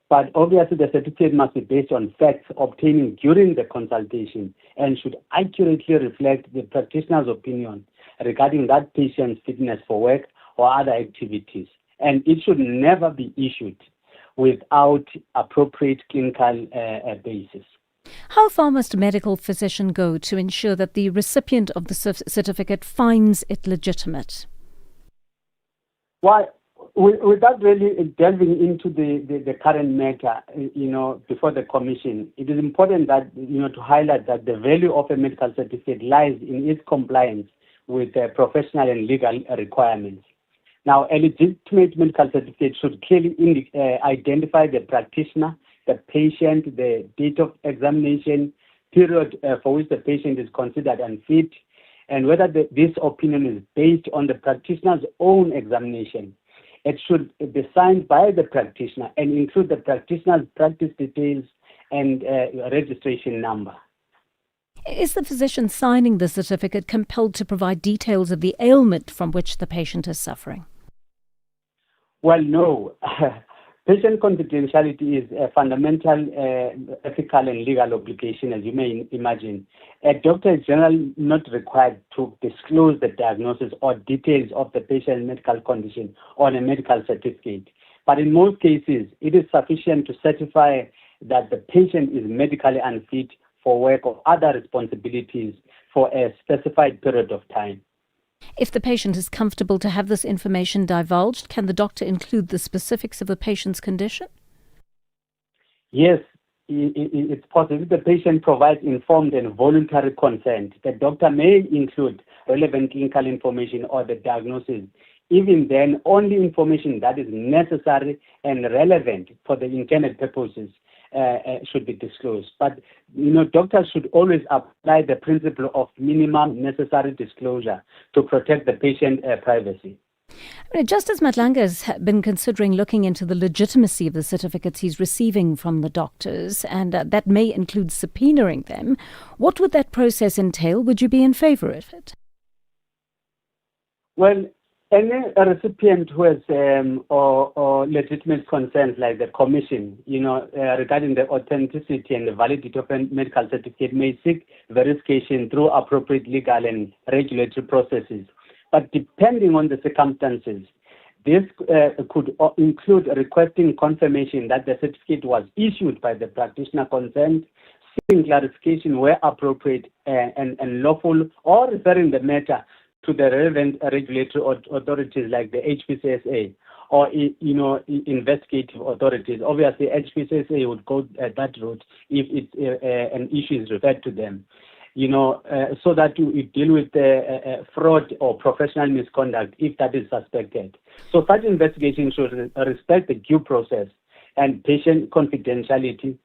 But obviously, the certificate must be based on facts obtained during the consultation and should accurately reflect the practitioner's opinion regarding that patient's fitness for work or other activities. And it should never be issued without appropriate clinical basis. How far must a medical physician go to ensure that the recipient of the certificate finds it legitimate? Well, without really delving into the current matter, before the Commission, it is important that, to highlight that the value of a medical certificate lies in its compliance with professional and legal requirements. Now, a legitimate medical certificate should clearly identify the practitioner, the patient, the date of examination, period for which the patient is considered unfit, and whether this opinion is based on the practitioner's own examination. It should be signed by the practitioner and include the practitioner's practice details and registration number. Is the physician signing the certificate compelled to provide details of the ailment from which the patient is suffering? Well, no. Patient confidentiality is a fundamental ethical and legal obligation, as you may imagine. A doctor is generally not required to disclose the diagnosis or details of the patient's medical condition on a medical certificate. But in most cases, it is sufficient to certify that the patient is medically unfit for work or other responsibilities for a specified period of time. If the patient is comfortable to have this information divulged, can the doctor include the specifics of the patient's condition? Yes, it's possible. If the patient provides informed and voluntary consent, the doctor may include relevant clinical information or the diagnosis. Even then, only information that is necessary and relevant for the intended purposes should be disclosed. But, doctors should always apply the principle of minimum necessary disclosure to protect the patient privacy. Justice Madlanga has been considering looking into the legitimacy of the certificates he's receiving from the doctors, and that may include subpoenaing them. What would that process entail? Would you be in favour of it? Well, any recipient who has or legitimate concerns like the commission, regarding the authenticity and the validity of a medical certificate may seek verification through appropriate legal and regulatory processes. But depending on the circumstances, this could include requesting confirmation that the certificate was issued by the practitioner concerned, seeking clarification where appropriate and lawful, or referring the matter to the relevant regulatory authorities like the HPCSA or investigative authorities. Obviously, HPCSA would go that route if an issue is referred to them. So that you deal with fraud or professional misconduct if that is suspected. So such investigation should respect the due process and patient confidentiality.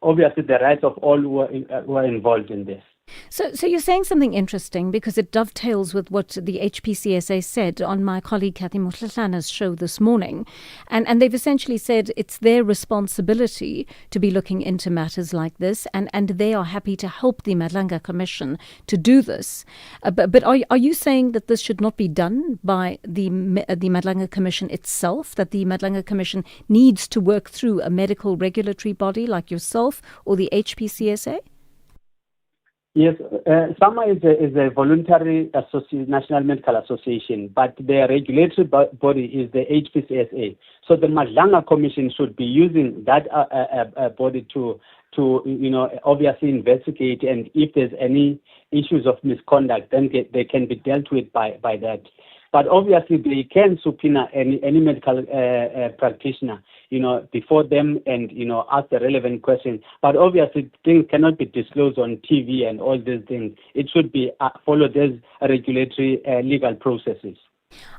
Obviously the rights of all who are involved in this. So you're saying something interesting because it dovetails with what the HPCSA said on my colleague Kathy Motlatlana's show this morning. And they've essentially said it's their responsibility to be looking into matters like this, and they are happy to help the Madlanga Commission to do this. But are you saying that this should not be done by the Madlanga Commission itself, that the Madlanga Commission needs to work through a medical regulatory body like yourself or the HPCSA? Yes, SAMA is a voluntary national medical association, but the regulatory body is the HPCSA. So the Madlanga Commission should be using that body to obviously investigate, and if there's any issues of misconduct, then they can be dealt with by that. But obviously, they can subpoena any medical practitioner, before them and, ask the relevant questions. But obviously, things cannot be disclosed on TV and all these things. It should be followed as regulatory legal processes.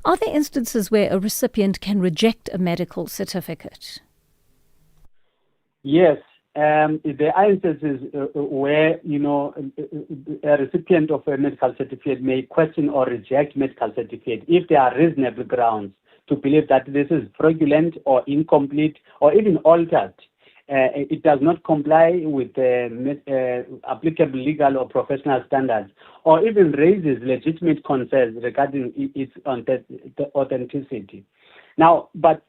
Are there instances where a recipient can reject a medical certificate? Yes. There are instances where, a recipient of a medical certificate may question or reject medical certificate if there are reasonable grounds to believe that this is fraudulent or incomplete or even altered. It does not comply with applicable legal or professional standards, or even raises legitimate concerns regarding its authenticity. Now, but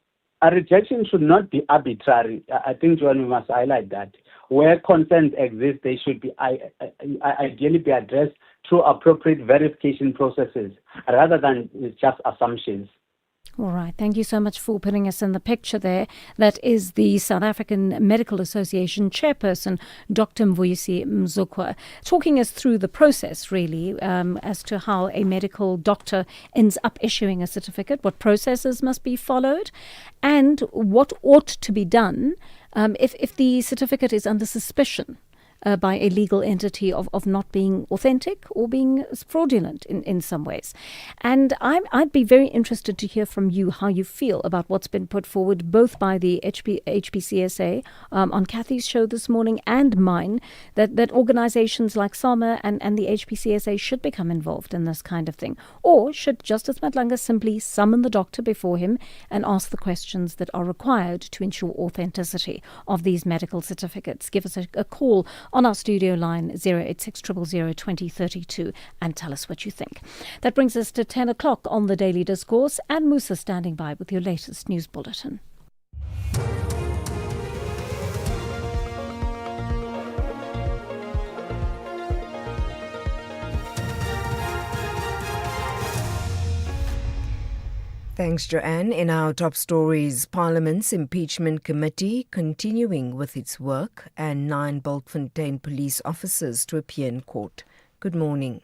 a rejection should not be arbitrary. I think, Joan, we must highlight that. Where concerns exist, they should be ideally be addressed through appropriate verification processes rather than just assumptions. All right. Thank you so much for putting us in the picture there. That is the South African Medical Association chairperson, Dr. Mvuyisi Mzukwa, talking us through the process, really, as to how a medical doctor ends up issuing a certificate, what processes must be followed, and what ought to be done if the certificate is under suspicion by a legal entity of not being authentic or being fraudulent in some ways. And I'd be very interested to hear from you how you feel about what's been put forward both by the HPCSA on Kathy's show this morning and mine, that organizations like SAMA and the HPCSA should become involved in this kind of thing. Or should Justice Madlanga simply summon the doctor before him and ask the questions that are required to ensure authenticity of these medical certificates? Give us a call on our studio line 086 000 2032 and tell us what you think. That brings us to 10 o'clock on the Daily Discourse, and Musa standing by with your latest news bulletin. Thanks, Joanne. In our top stories, Parliament's Impeachment Committee continuing with its work and 9 Bultfontein police officers to appear in court. Good morning.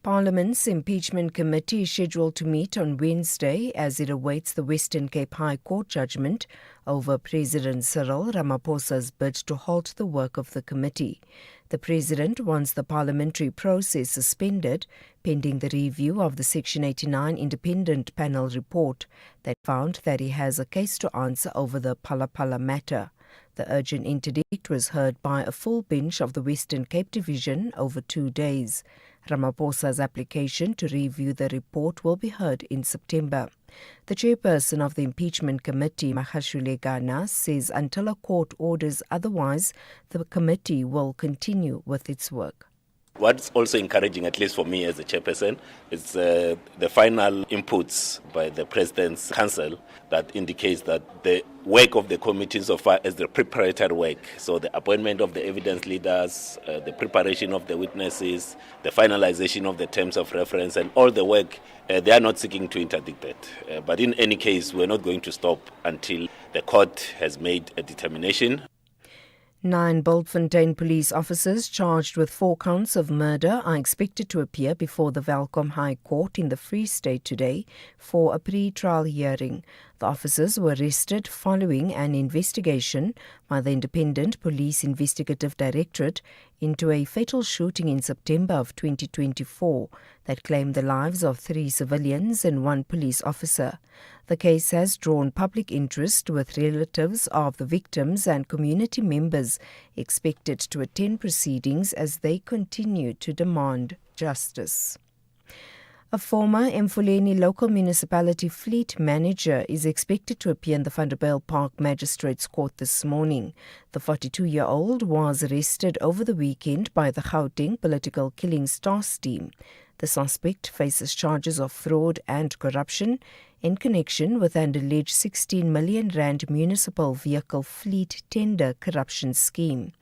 Parliament's Impeachment Committee is scheduled to meet on Wednesday as it awaits the Western Cape High Court judgment over President Cyril Ramaphosa's bid to halt the work of the committee. The President wants the parliamentary process suspended pending the review of the Section 89 independent panel report that found that he has a case to answer over the Phala matter. The urgent interdict was heard by a full bench of the Western Cape Division over 2 days. Ramaphosa's application to review the report will be heard in September. The chairperson of the impeachment committee, Mahashule Gana, says until a court orders otherwise, the committee will continue with its work. What's also encouraging, at least for me as a chairperson, is the final inputs by the President's Council that indicates that the work of the committee so far is the preparatory work. So the appointment of the evidence leaders, the preparation of the witnesses, the finalization of the terms of reference, and all the work, they are not seeking to interdict it. But in any case, we're not going to stop until the court has made a determination. 9 Bultfontein police officers charged with 4 counts of murder are expected to appear before the Welkom High Court in the Free State today for a pre-trial hearing. The officers were arrested following an investigation by the Independent Police Investigative Directorate into a fatal shooting in September of 2024 that claimed the lives of 3 civilians and 1 police officer. The case has drawn public interest, with relatives of the victims and community members expected to attend proceedings as they continue to demand justice. A former Mfuleni local municipality fleet manager is expected to appear in the Vanderbijl Park Magistrates Court this morning. The 42-year-old was arrested over the weekend by the Gauteng Political Killings Task Team. The suspect faces charges of fraud and corruption in connection with an alleged 16 million rand municipal vehicle fleet tender corruption scheme.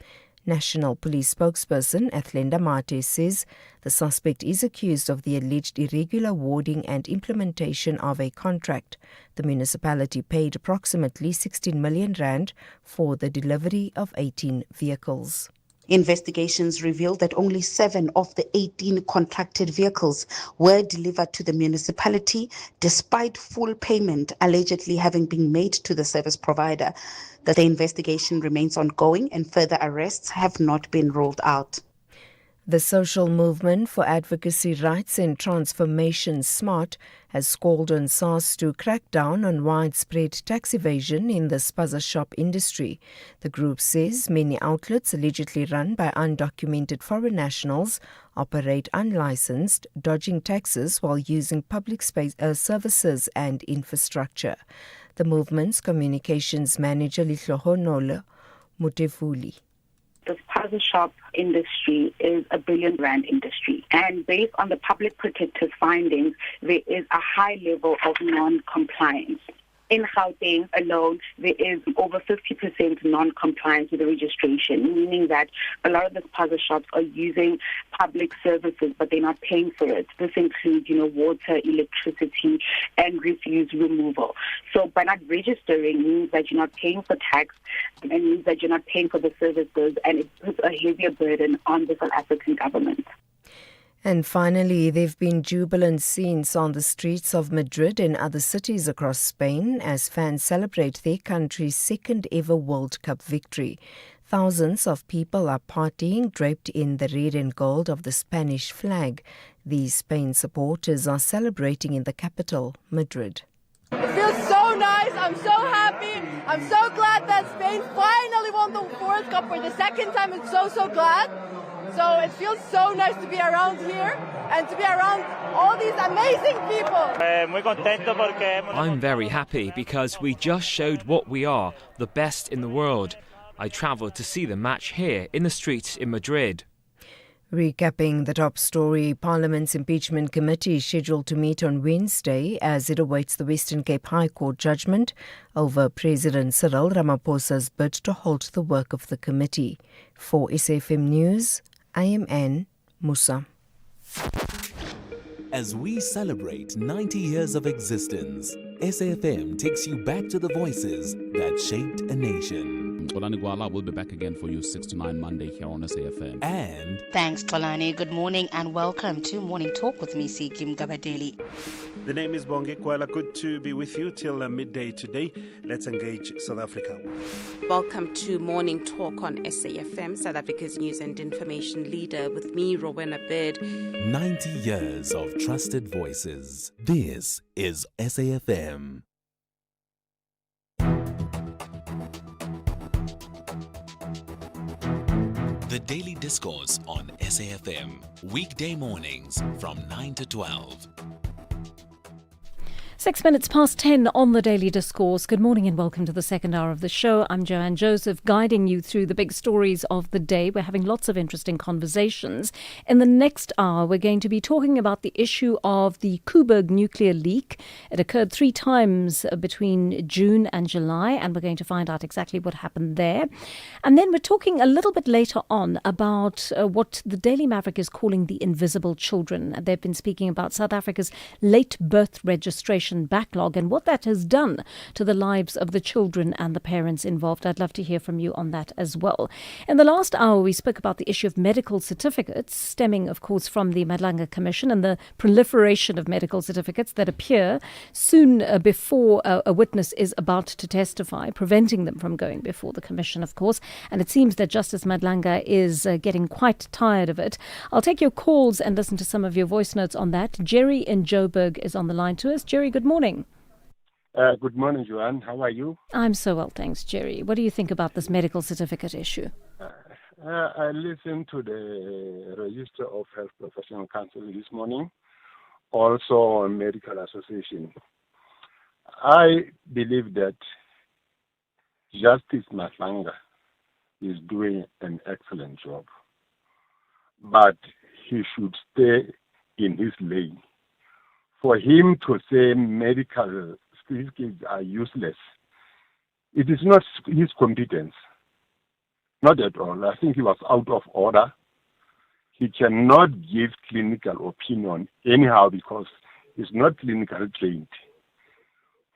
National Police spokesperson Athlenda Mate says the suspect is accused of the alleged irregular awarding and implementation of a contract. The municipality paid approximately 16 million rand for the delivery of 18 vehicles. Investigations revealed that only 7 of the 18 contracted vehicles were delivered to the municipality, despite full payment allegedly having been made to the service provider. The investigation remains ongoing and further arrests have not been ruled out. The social movement for advocacy rights and transformation, SMART, has called on SARS to crack down on widespread tax evasion in the spaza shop industry. The group says many outlets allegedly run by undocumented foreign nationals operate unlicensed, dodging taxes while using public space, services and infrastructure. The movement's communications manager, Lihlohonolo Mutevuli. The spaza shop industry is a R1 billion industry, and based on the public protector's findings, there is a high level of non-compliance. In Gauteng alone, there is over 50% non-compliance with the registration, meaning that a lot of the spaza shops are using public services, but they're not paying for it. This includes, water, electricity, and refuse removal. So by not registering means that you're not paying for tax, and means that you're not paying for the services, and it puts a heavier burden on the South African government. And finally, there have been jubilant scenes on the streets of Madrid and other cities across Spain as fans celebrate their country's second ever World Cup victory. Thousands of people are partying draped in the red and gold of the Spanish flag. These Spain supporters are celebrating in the capital, Madrid. It feels so nice. I'm so happy. I'm so glad that Spain finally won the World Cup for the second time. It's so glad. So it feels so nice to be around here and to be around all these amazing people. I'm very happy because we just showed what we are, the best in the world. I travelled to see the match here in the streets in Madrid. Recapping the top story, Parliament's Impeachment Committee is scheduled to meet on Wednesday as it awaits the Western Cape High Court judgment over President Cyril Ramaphosa's bid to halt the work of the committee. For SAfm News, I am Anne Musa. As we celebrate 90 years of existence, SAFM takes you back to the voices that shaped a nation. Tolani Gwala will be back again for you 6 to 9 Monday here on SAFM. And Thanks, Tolani. Good morning and welcome to Morning Talk with me, Kim Gabadeli. The name is Bonge Kwala. Good to be with you till midday today. Let's engage South Africa. Welcome to Morning Talk on SAFM, South Africa's news and information leader, with me, Rowena Bird. 90 years of trusted voices. This is SAFM. The Daily Discourse on SAFM. Weekday mornings from 9 to 12. 6 minutes past 10 on the Daily Discourse. Good morning and welcome to the second hour of the show. I'm Joanne Joseph, guiding you through the big stories of the day. We're having lots of interesting conversations. In the next hour, we're going to be talking about the issue of the Koeberg nuclear leak. It occurred 3 times between June and July, and we're going to find out exactly what happened there. And then we're talking a little bit later on about what the Daily Maverick is calling the invisible children. They've been speaking about South Africa's late birth registration backlog and what that has done to the lives of the children and the parents involved. I'd love to hear from you on that as well. In the last hour, we spoke about the issue of medical certificates, stemming, of course, from the Madlanga Commission and the proliferation of medical certificates that appear soon before a witness is about to testify, preventing them from going before the Commission, of course. And it seems that Justice Madlanga is getting quite tired of it. I'll take your calls and listen to some of your voice notes on that. Jerry in Joburg is on the line to us. Jerry, good morning. Good morning, Joanne. How are you? I'm so well, thanks, Jerry. What do you think about this medical certificate issue? I listened to the Register of Health Professional Council this morning, also a medical association. I believe that Justice Madlanga is doing an excellent job, but he should stay in his lane. For him to say medical certificates are useless, it is not his competence. Not at all. I think he was out of order. He cannot give clinical opinion anyhow because he's not clinically trained.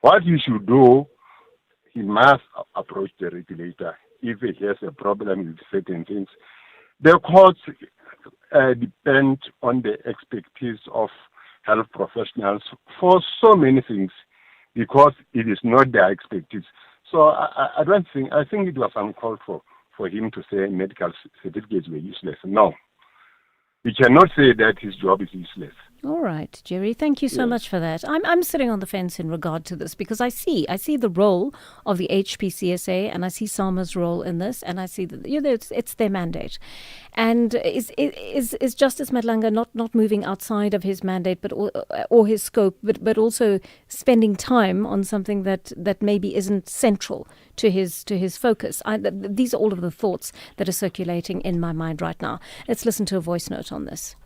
What he should do, he must approach the regulator if he has a problem with certain things. The courts depend on the expertise of health professionals for so many things because it is not their expertise. So I think it was uncalled for him to say medical certificates were useless. No. We cannot say that his job is useless. All right, Jerry, thank you so much for that. I'm sitting on the fence in regard to this because I see the role of the HPCSA and I see SAMA's role in this, and I see that it's their mandate. And is Justice Madlanga not moving outside of his mandate or his scope, but also spending time on something that maybe isn't central to his focus? These are all of the thoughts that are circulating in my mind right now. Let's listen to a voice note on this.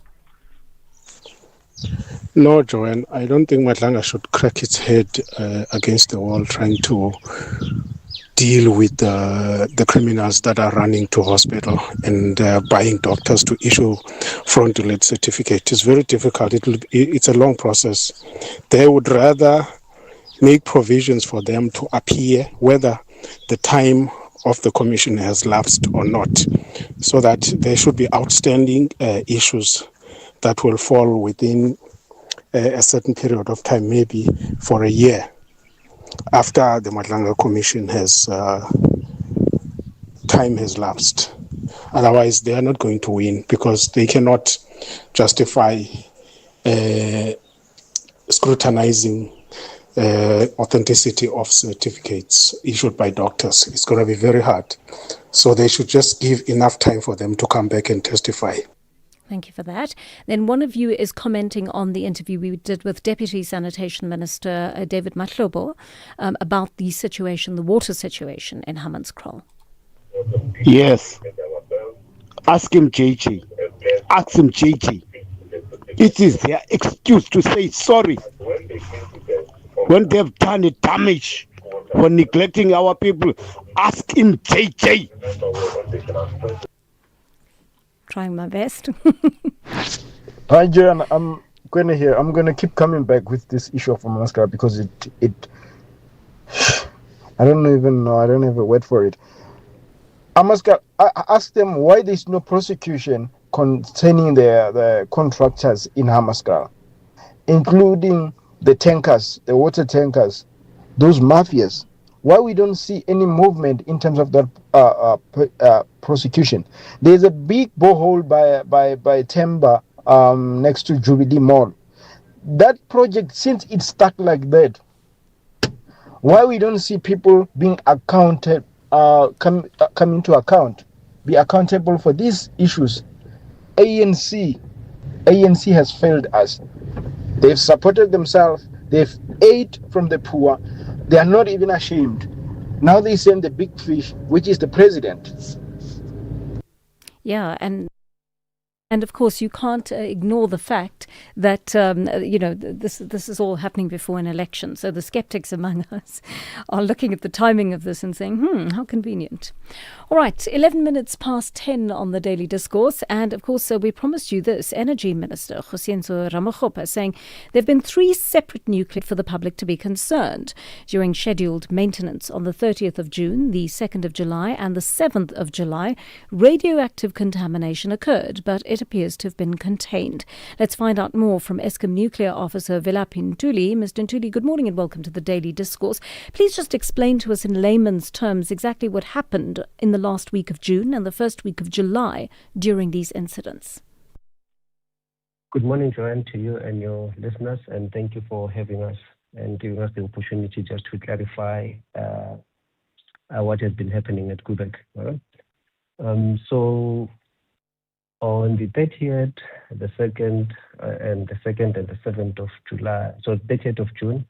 No, Joanne, I don't think Madlanga should crack its head against the wall trying to deal with the criminals that are running to hospital and buying doctors to issue fraudulent certificate. It's very difficult. It's a long process. They would rather make provisions for them to appear whether the time of the commission has lapsed or not, so that there should be outstanding issues that will fall within a certain period of time, maybe for a year after the Madlanga Commission time has lapsed. Otherwise, they are not going to win because they cannot justify scrutinizing authenticity of certificates issued by doctors. It's going to be very hard. So they should just give enough time for them to come back and testify. Thank you for that. Then one of you is commenting on the interview we did with Deputy Sanitation Minister David Mahlobo about the situation, the water situation in Hammanskraal. Yes. Ask him, JJ. Ask him, JJ. It is their excuse to say sorry when they've done a damage for neglecting our people. Ask him, JJ. Trying my best. Hi, Jan. Kwena here. I'm going to keep coming back with this issue of Amaskara because it I don't even know. I don't have a word for it. Amaskara, I asked them why there's no prosecution concerning the contractors in Hamaskara, including the tankers, the water tankers, those mafias. Why we don't see any movement in terms of that prosecution? There's a big borehole by Temba next to Jubilee Mall. That project, since it's stuck like that, why we don't see people being accounted, come into account, be accountable for these issues? ANC has failed us. They've supported themselves. They've ate from the poor. They are not even ashamed. Now they send the big fish, which is the president. Yeah, and of course, you can't ignore the fact that this is all happening before an election. So the skeptics among us are looking at the timing of this and saying, how convenient. All right, 11 minutes past 10 on the Daily Discourse. And of course, we promised you this. Energy Minister Kgosientsho Ramokgopa saying there have been 3 separate nuclear for the public to be concerned during scheduled maintenance on the 30th of June, the 2nd of July and the 7th of July. Radioactive contamination occurred, but it appears to have been contained. Let's find out more from Eskom Nuclear Officer Velaphi Ntuli. Mr. Ntuli, good morning and welcome to the Daily Discourse. Please just explain to us in layman's terms exactly what happened in the last week of June and the first week of July during these incidents. Good morning, Joanne, to you and your listeners, and thank you for having us and giving us the opportunity just to clarify what has been happening at Quebec. So on the 30th, the 2nd, and the 2nd and the 7th of July, so 30th of June,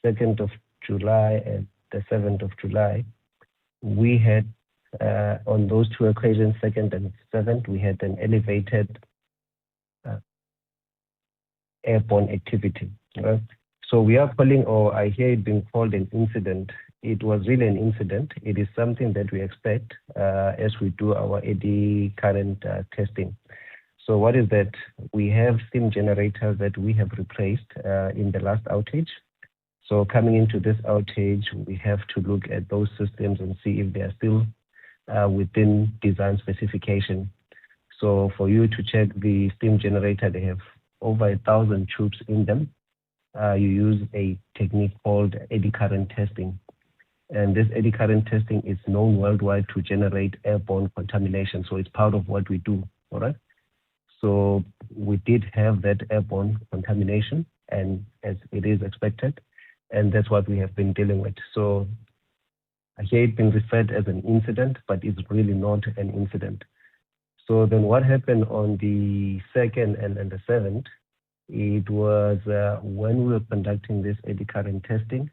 2nd of July, and the 7th of July, we had, on those 2 occasions, 2nd and 7th, we had an elevated airborne activity. Right? So we are calling, or I hear it being called an incident. It was really an incident. It is something that we expect as we do our eddy current testing. So what is that? We have steam generators that we have replaced in the last outage. So coming into this outage, we have to look at those systems and see if they are still within design specification. So for you to check the steam generator, they have over 1,000 tubes in them. You use a technique called eddy current testing. And this eddy current testing is known worldwide to generate airborne contamination. So it's part of what we do, all right? So we did have that airborne contamination, and as it is expected, and that's what we have been dealing with. So I hear it being referred as an incident, but it's really not an incident. So then what happened on the 2nd and the 7th, it was when we were conducting this eddy current testing,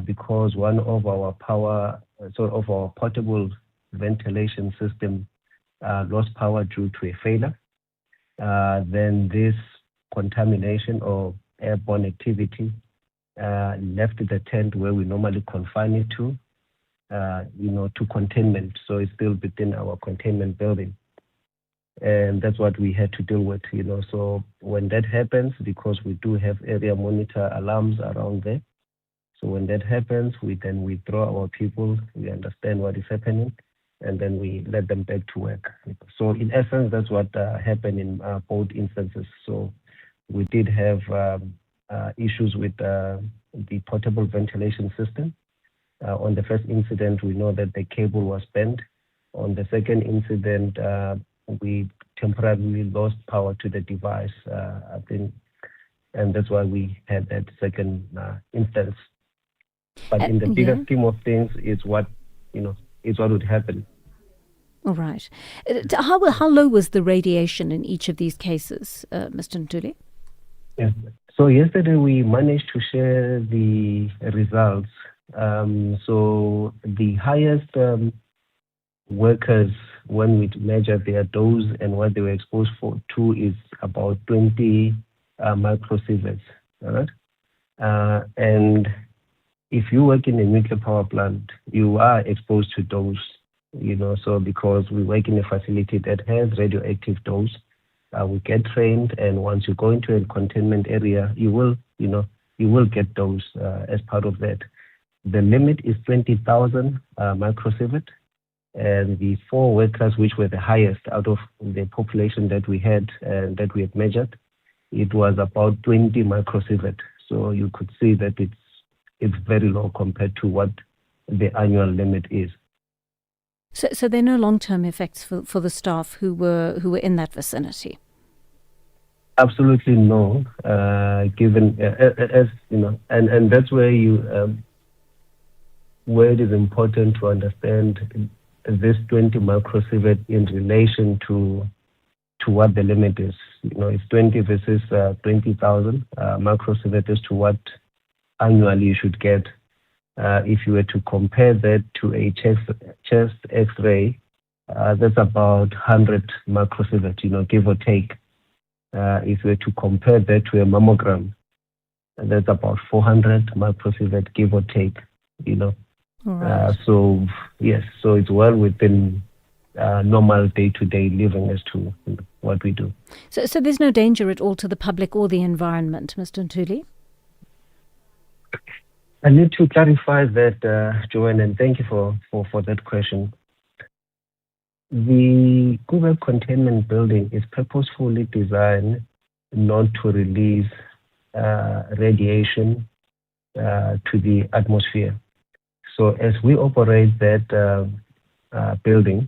because one of our our portable ventilation system lost power due to a failure. Then this contamination or airborne activity left the tent where we normally confine it to, to containment. So it's still within our containment building. And that's what we had to deal with, So when that happens, because we do have area monitor alarms around there, so when that happens, we then withdraw our people, we understand what is happening, and then we let them back to work. So in essence, that's what happened in both instances. So we did have issues with the portable ventilation system. On the first incident, we know that the cable was bent. On the second incident, we temporarily lost power to the device, and that's why we had that second instance. But in the bigger scheme of things, is what would happen. All right. How low was the radiation in each of these cases, Mr. Ntuli? Yeah. So yesterday we managed to share the results. So the highest workers, when we measured their dose and what they were exposed to, is about 20 microsieverts. All right. And if you work in a nuclear power plant, you are exposed to those, so because we work in a facility that has radioactive dose, we get trained, and once you go into a containment area, you will get those as part of that. The limit is 20,000 microsievert, and the 4 workers, which were the highest out of the population that we had that we had measured, it was about 20 microsievert. So you could see that it's very low compared to what the annual limit is. So there are no long-term effects for the staff who were in that vicinity? Absolutely no. Given as you know, and that's where where it is important to understand this 20 microsievert in relation to what the limit is. It's 20 versus 20,000 microsievert as to what annually you should get. If you were to compare that to a chest X-ray, that's about 100 microsievert, give or take. If you were to compare that to a mammogram, that's about 400 microsievert, give or take. Right. So yes, so it's well within normal day-to-day living as to what we do. So there's no danger at all to the public or the environment, Mr. Ntuli? I need to clarify that, Joanne, and thank you for that question. The Kuwait containment building is purposefully designed not to release radiation to the atmosphere. So as we operate that building,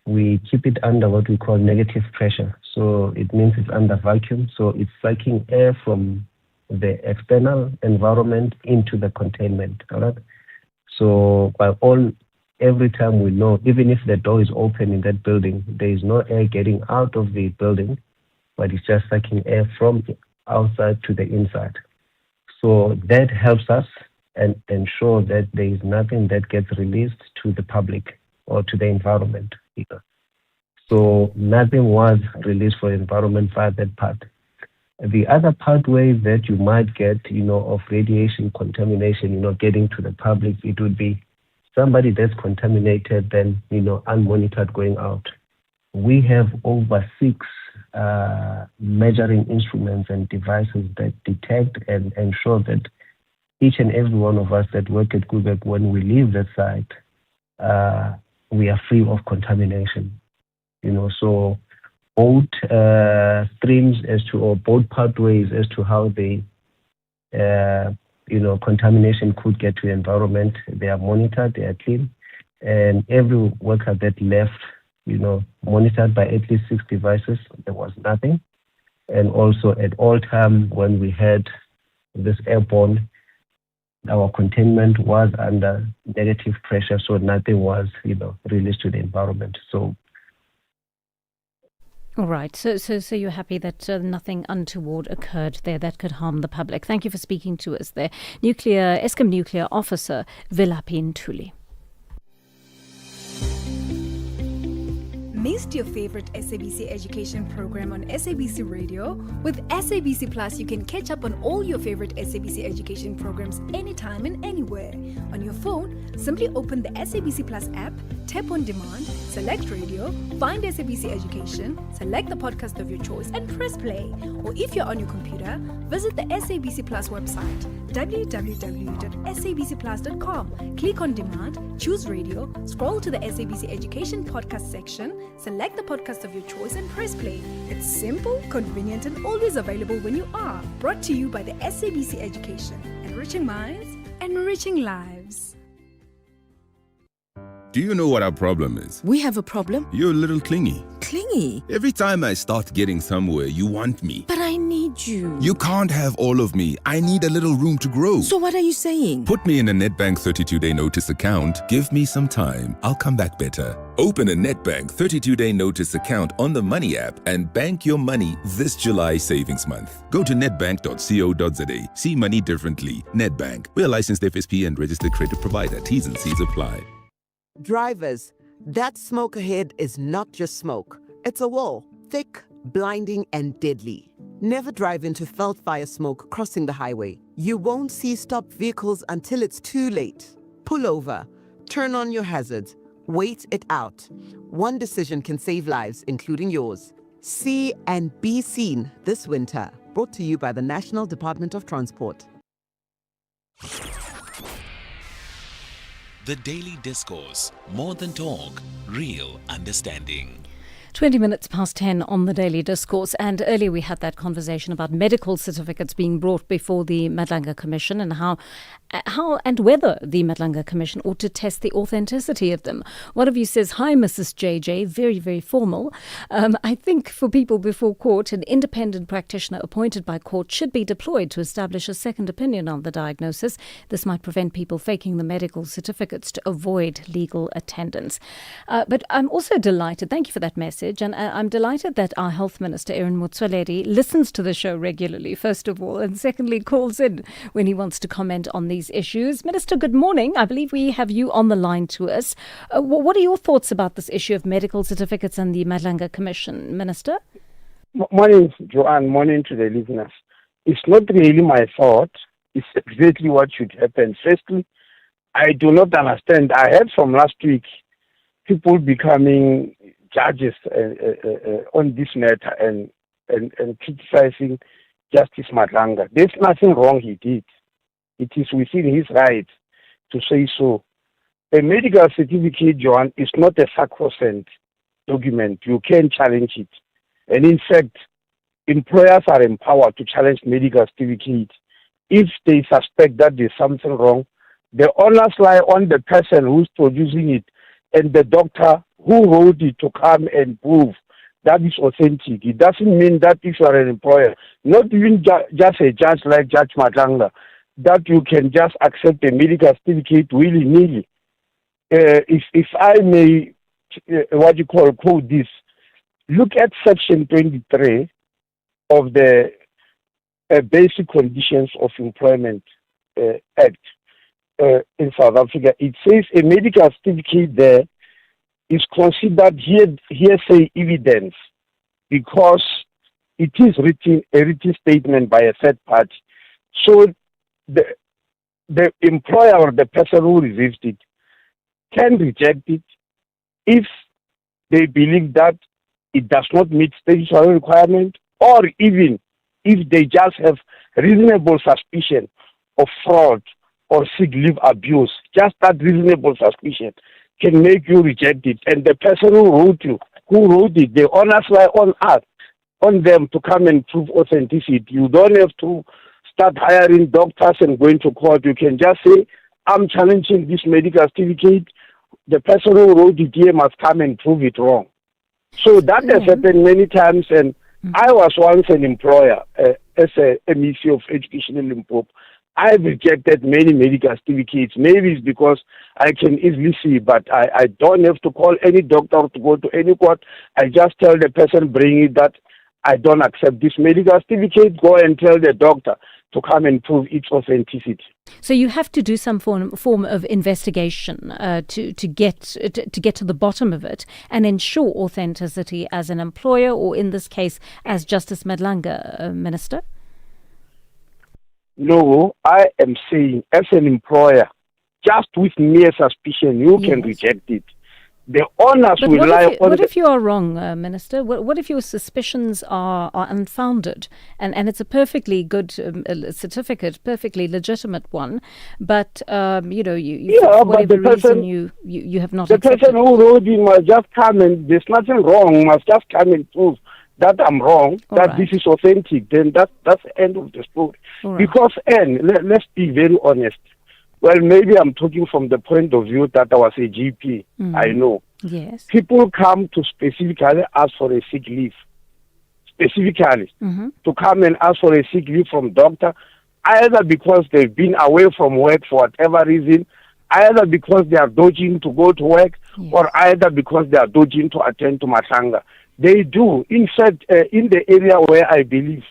we keep it under what we call negative pressure. So it means it's under vacuum. So it's sucking air from the external environment into the containment. All right. So every time we know, even if the door is open in that building, there is no air getting out of the building, but it's just sucking air from outside to the inside. So that helps us and ensure that there is nothing that gets released to the public or to the environment either. So nothing was released for the environment via that part. The other pathway that you might get, of radiation contamination, getting to the public, it would be somebody that's contaminated, then, unmonitored going out. We have over 6 measuring instruments and devices that detect and ensure that each and every one of us that work at Quebec, when we leave that site, we are free of contamination. So both streams or both pathways as to how they, contamination could get to the environment, they are monitored, they are clean, and every worker that left, monitored by at least 6 devices, there was nothing. And also at all time when we had this airborne, our containment was under negative pressure, so nothing was, released to the environment. So. All right. So you're happy that nothing untoward occurred there that could harm the public. Thank you for speaking to us there. Eskom Nuclear Officer Velaphi Ntuli. Missed your favorite SABC education program on SABC Radio? With SABC Plus, you can catch up on all your favorite SABC education programs anytime and anywhere. On your phone, simply open the SABC Plus app, tap on demand, select radio, find SABC Education, select the podcast of your choice and press play. Or if you're on your computer, visit the SABC Plus website, www.sabcplus.com. Click on demand, choose radio, scroll to the SABC Education podcast section, select the podcast of your choice and press play. It's simple, convenient, and always available when you are. Brought to you by the SABC Education. Enriching minds, enriching lives. Do you know what our problem is? We have a problem? You're a little clingy. Clingy? Every time I start getting somewhere, you want me. But I need you. You can't have all of me. I need a little room to grow. So what are you saying? Put me in a Nedbank 32-day notice account. Give me some time. I'll come back better. Open a Nedbank 32-day notice account on the Money app and bank your money this July savings month. Go to nedbank.co.za. See money differently. Nedbank. We're a licensed FSP and registered credit provider. T's and C's apply. Drivers, that smoke ahead is not just smoke. It's a wall, thick, blinding, and deadly. Never drive into felt fire smoke crossing the highway. You won't see stopped vehicles until it's too late. Pull over, turn on your hazards, wait it out. One decision can save lives, including yours. See and be seen this winter. Brought to you by the National Department of Transport. The Daily Discourse. More than talk, real understanding. 20 minutes past 10 on the Daily Discourse, and earlier we had that conversation about medical certificates being brought before the Madlanga Commission and how and whether the Madlanga Commission ought to test the authenticity of them. One of you says, "Hi, Mrs. JJ," very, very formal. I think for people before court, an independent practitioner appointed by court should be deployed to establish a second opinion on the diagnosis. This might prevent people faking the medical certificates to avoid legal attendance. But I'm also delighted, thank you for that message, and I'm delighted that our Health Minister, Aaron Motsoaledi, listens to the show regularly, first of all, and secondly, calls in when he wants to comment on these issues. Minister, good morning. I believe we have you on the line to us. What are your thoughts about this issue of medical certificates and the Madlanga Commission, Minister? Morning, Joanne. Morning to the listeners. It's not really my thought. It's exactly what should happen. Firstly, I do not understand. I heard from last week people becoming judges on this matter and criticizing Justice Madlanga. There's nothing wrong he did. It is within his right to say so. A medical certificate, Joan, is not a sacrosanct document. You can challenge it. And in fact, employers are empowered to challenge medical certificates if they suspect that there's something wrong. The onus lie on the person who's producing it and the doctor who wrote it to come and prove that is authentic. It doesn't mean that if you are an employer, not even just a judge like Judge Madlanga, that you can just accept a medical certificate willy-nilly. If I may, quote this, look at Section 23 of the Basic Conditions of Employment Act in South Africa. It says a medical certificate there is considered hearsay evidence because it is a written statement by a third party. So the employer or the person who receives it can reject it if they believe that it does not meet statutory requirement, or even if they just have reasonable suspicion of fraud or sick leave abuse. Just that reasonable suspicion can make you reject it. And the person who wrote it, the onus lie on us, on them to come and prove authenticity. You don't have to start hiring doctors and going to court. You can just say, I'm challenging this medical certificate. The person who wrote it here must come and prove it wrong. So that has happened many times, and I was once an employer as a MEC of Education in Limpopo. I've rejected many medical certificates. Maybe it's because I can easily see, but I don't have to call any doctor or to go to any court. I just tell the person bringing it that I don't accept this medical certificate. Go and tell the doctor to come and prove its authenticity. So you have to do some form of investigation to get to the bottom of it and ensure authenticity as an employer, or in this case, as Justice Madlanga, Minister? No, I am saying as an employer, just with mere suspicion, you can reject it. The onus will lie on... What if you are wrong, Minister? What if your suspicions are unfounded and it's a perfectly good certificate, perfectly legitimate one, but for whatever reason you have not accepted. The person who wrote it must just come and, there's nothing wrong, must just come and prove that I'm wrong, this is authentic. Then that's the end of the story. Because, let's be very honest. Well, maybe I'm talking from the point of view that I was a GP. I know. Yes. People come to specifically ask for a sick leave. Specifically. To come and ask for a sick leave from doctor, either because they've been away from work for whatever reason, either because they are dodging to go to work, or either because they are dodging to attend to Madlanga. They do. In fact, in the area where I believe,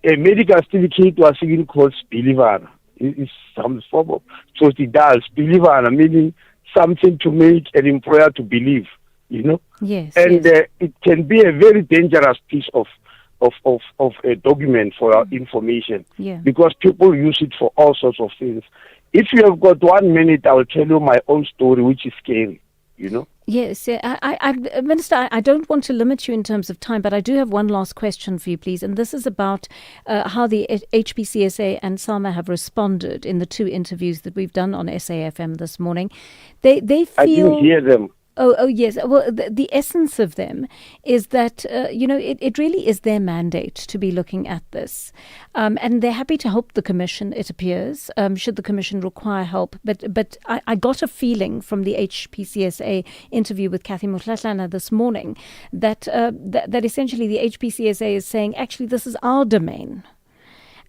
a medical certificate was even called Spilivana. It's some form of Spilivana, meaning something to make an employer to believe, Yes. And it can be a very dangerous piece of a document for our information, because people use it for all sorts of things. If you have got 1 minute, I will tell you my own story, which is scary. you know. Yes, Minister, I don't want to limit you in terms of time, but I do have one last question for you, please. And this is about how the HPCSA and SAMA have responded in the 2 interviews that we've done on SAFM this morning. They feel... I didn't hear them. Oh, yes. Well, the essence of them is that, it really is their mandate to be looking at this. And they're happy to help the Commission, it appears, should the Commission require help. But I got a feeling from the HPCSA interview with Kathy Motlatlana this morning that essentially the HPCSA is saying, actually, this is our domain.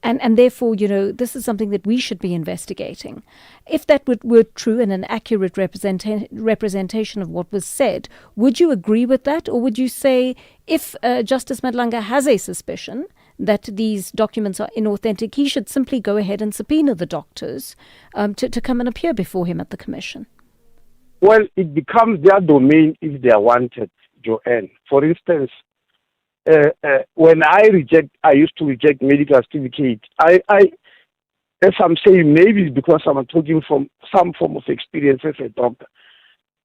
And therefore, this is something that we should be investigating. If that were true and an accurate representation of what was said, would you agree with that? Or would you say if Justice Madlanga has a suspicion that these documents are inauthentic, he should simply go ahead and subpoena the doctors to come and appear before him at the Commission? Well, it becomes their domain if they are wanted, Joanne. For instance, when I used to reject medical certificate. As I'm saying, maybe it's because I'm talking from some form of experience as a doctor.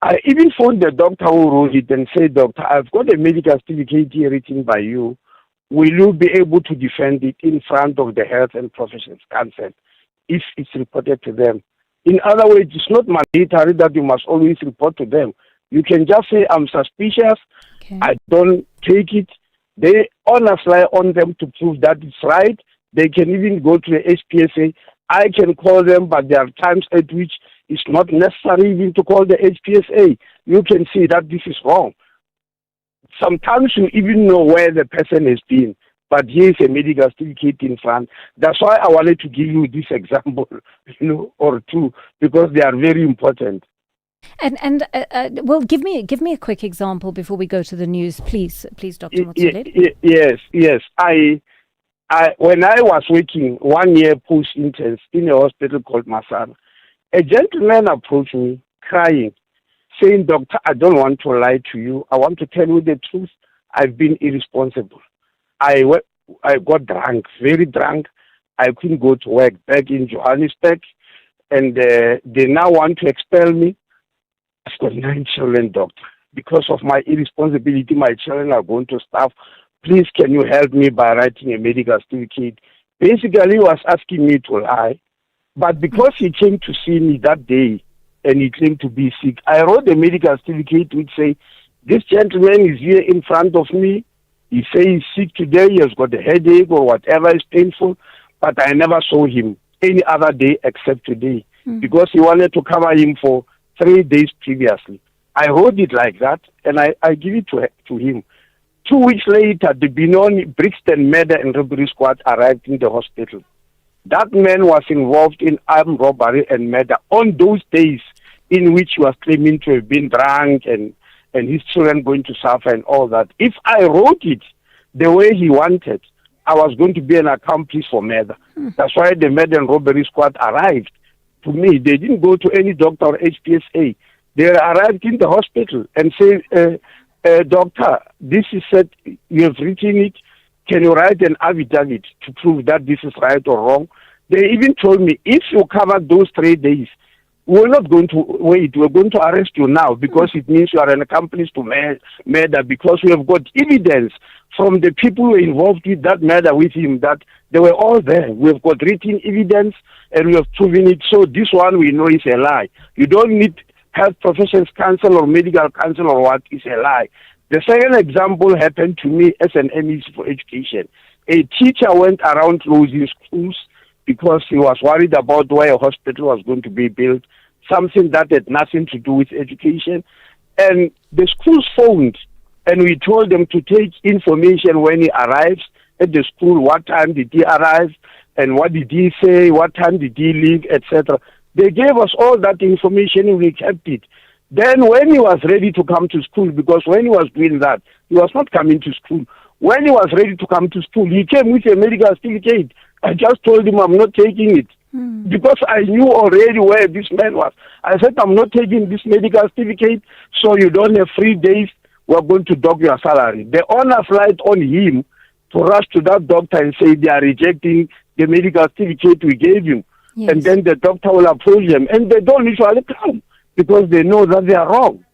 I even phoned the doctor who wrote it and said, Doctor, I've got a medical certificate here written by you. Will you be able to defend it in front of the Health and Professions Council if it's reported to them? In other words, it's not mandatory that you must always report to them. You can just say, I'm suspicious, I don't take it. They onus lie on them to prove that it's right. They can even go to the HPSA. I can call them, but there are times at which it's not necessary even to call the HPSA. You can see that this is wrong. Sometimes you even know where the person has been, but here's a medical certificate in front. That's why I wanted to give you this example, or 2, because they are very important. And well, give me a quick example before we go to the news, please, Dr. Motsoaledi. Yes. I when I was working 1 year post-intense in a hospital called Masana, a gentleman approached me crying, saying, Doctor, I don't want to lie to you. I want to tell you the truth. I've been irresponsible. I got drunk, very drunk. I couldn't go to work back in Johannesburg, and they now want to expel me. I've got 9 children, doctor. Because of my irresponsibility, my children are going to starve. Please, can you help me by writing a medical certificate? Basically, he was asking me to lie. But because he came to see me that day and he claimed to be sick, I wrote a medical certificate which say, this gentleman is here in front of me. He says he's sick today, he has got a headache or whatever is painful, but I never saw him any other day except today because he wanted to cover him for 3 days previously. I wrote it like that, and I give it to him. 2 weeks later, the Benoni, Brixton murder and robbery squad arrived in the hospital. That man was involved in armed robbery and murder on those days in which he was claiming to have been drunk and his children going to suffer and all that. If I wrote it the way he wanted, I was going to be an accomplice for murder. That's why the murder and robbery squad arrived. To me, they didn't go to any doctor or HPSA. They arrived in the hospital and said, Doctor, this is said, you have written it. Can you write an affidavit to prove that this is right or wrong? They even told me, if you cover those 3 days, we're not going to wait. We're going to arrest you now because it means you are an accomplice to murder, because we have got evidence from the people who were involved with that murder with him that they were all there. We have got written evidence and we have proven it. So this one we know is a lie. You don't need Health Professions Council or Medical Council or what, is a lie. The second example happened to me as an MEC for Education. A teacher went around closing schools because he was worried about where a hospital was going to be built, something that had nothing to do with education. And the schools phoned, and we told them to take information when he arrives at the school, what time did he arrive, and what did he say, what time did he leave, etc. They gave us all that information and we kept it. Then when he was ready to come to school, because when he was doing that, he was not coming to school. When he was ready to come to school, he came with a medical certificate. I just told him I'm not taking it. Because I knew already where this man was. I said, I'm not taking this medical certificate, so you don't have 3 days, we're going to dock your salary. The honor flight on him to rush to that doctor and say they are rejecting the medical certificate we gave him. Yes. And then the doctor will approach them. And they don't usually come because they know that they are wrong.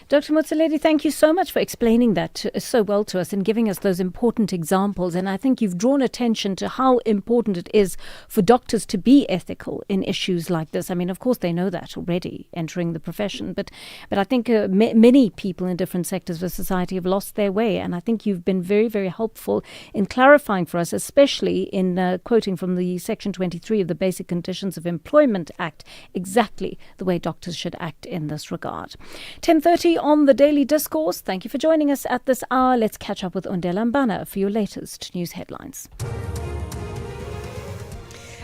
Dr. Motsoaledi, thank you so much for explaining that so well to us and giving us those important examples. And I think you've drawn attention to how important it is for doctors to be ethical in issues like this. I mean, of course, they know that already entering the profession. But I think many people in different sectors of society have lost their way. And I think you've been very, very helpful in clarifying for us, especially in quoting from the Section 23 of the Basic Conditions of Employment Act, exactly the way doctors should act in this regard. 10:30 on the Daily Discourse. Thank you for joining us at this hour. Let's catch up with Ondela Mbana for your latest news headlines.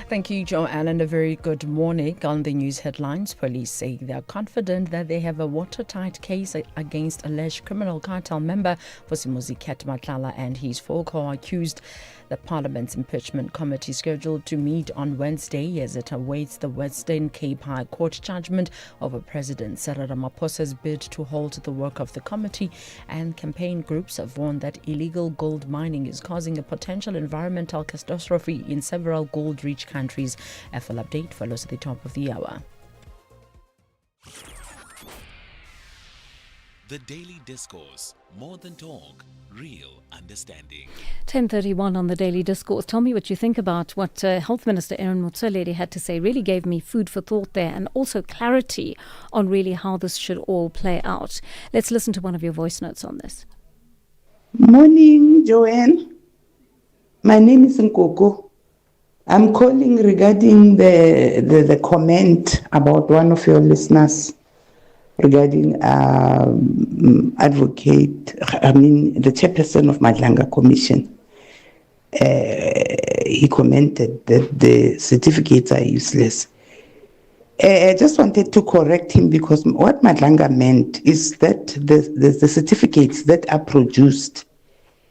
Thank you, Joanne, and a very good morning. On the news headlines, police say they are confident that they have a watertight case against alleged criminal cartel member Vusimuzi Matlala and his four co-accused. The Parliament's impeachment committee scheduled to meet on Wednesday as it awaits the Western Cape High Court judgment over President Cyril Ramaphosa's bid to halt the work of the committee, and campaign groups have warned that illegal gold mining is causing a potential environmental catastrophe in several gold-rich countries. A full update follows at the top of the hour. The Daily Discourse. More than talk, real understanding. 10:31 on the Daily Discourse. Tell me what you think about what Health Minister Aaron Motsoaledi had to say. Really gave me food for thought there, and also clarity on really how this should all play out. Let's listen to one of your voice notes on this. Morning, Joanne. My name is Nkoko. I'm calling regarding the comment about one of your listeners regarding the chairperson of Madlanga Commission. He commented that the certificates are useless. I just wanted to correct him, because what Madlanga meant is that the certificates that are produced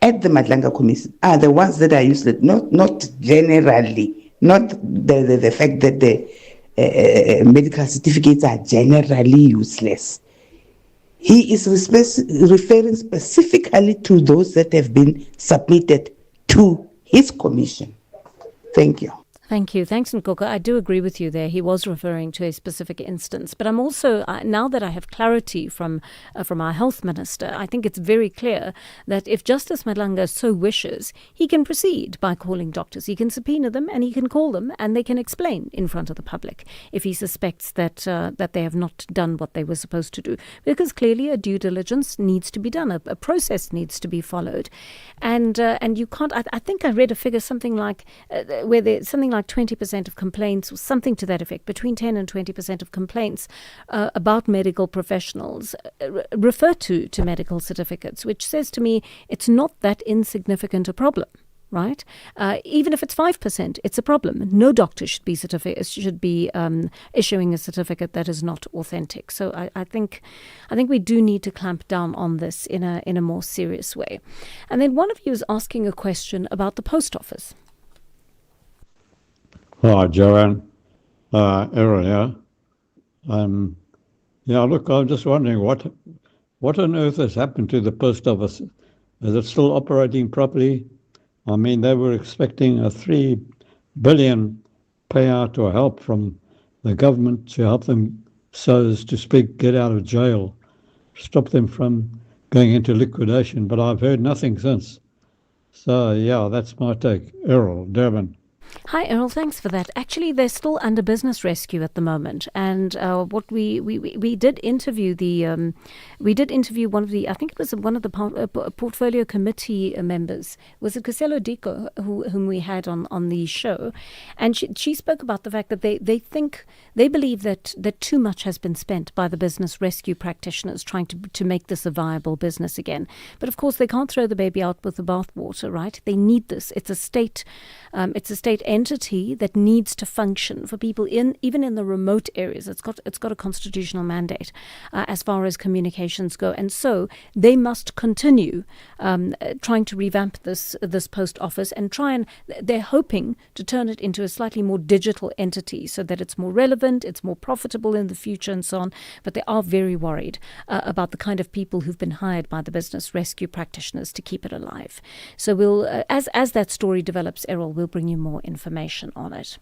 at the Madlanga Commission are the ones that are useless, not generally, not the fact that the medical certificates are generally useless. He is referring specifically to those that have been submitted to his commission. Thank you. Thank you. Thanks, Nkoko. I do agree with you there. He was referring to a specific instance. But I'm also, now that I have clarity from our health minister, I think it's very clear that if Justice Madlanga so wishes, he can proceed by calling doctors. He can subpoena them and he can call them and they can explain in front of the public if he suspects that they have not done what they were supposed to do. Because clearly a due diligence needs to be done. A process needs to be followed. And you can't, I think I read a figure something like, where there's something like 20% of complaints, or something to that effect, between 10 and 20% of complaints about medical professionals refer to medical certificates, which says to me it's not that insignificant a problem, right? Even if it's 5%, it's a problem. No doctor should be issuing a certificate that is not authentic. So I think we do need to clamp down on this in a more serious way. And then one of you is asking a question about the post office. Hi, Joanne. Aaron here. Look, I'm just wondering what on earth has happened to the post office? Is it still operating properly? I mean, they were expecting a 3 billion payout or help from the government to help them, so as to speak, get out of jail, stop them from going into liquidation. But I've heard nothing since. So, yeah, that's my take. Errol, Durban. Hi, Errol. Thanks for that. Actually, they're still under business rescue at the moment, and what we did interview one of the, I think it was one of the portfolio committee members. Was it Kuselo Diko whom we had on the show, and she spoke about the fact that they believe that too much has been spent by the business rescue practitioners trying to make this a viable business again. But of course, they can't throw the baby out with the bathwater, right? They need this. It's a state entity that needs to function for people even in the remote areas. It's got a constitutional mandate as far as communications go, and so they must continue trying to revamp this post office and they're hoping to turn it into a slightly more digital entity so that it's more relevant, it's more profitable in the future, and so on. But they are very worried about the kind of people who've been hired by the business rescue practitioners to keep it alive. So we'll as that story develops, Errol, we'll bring you more information on it.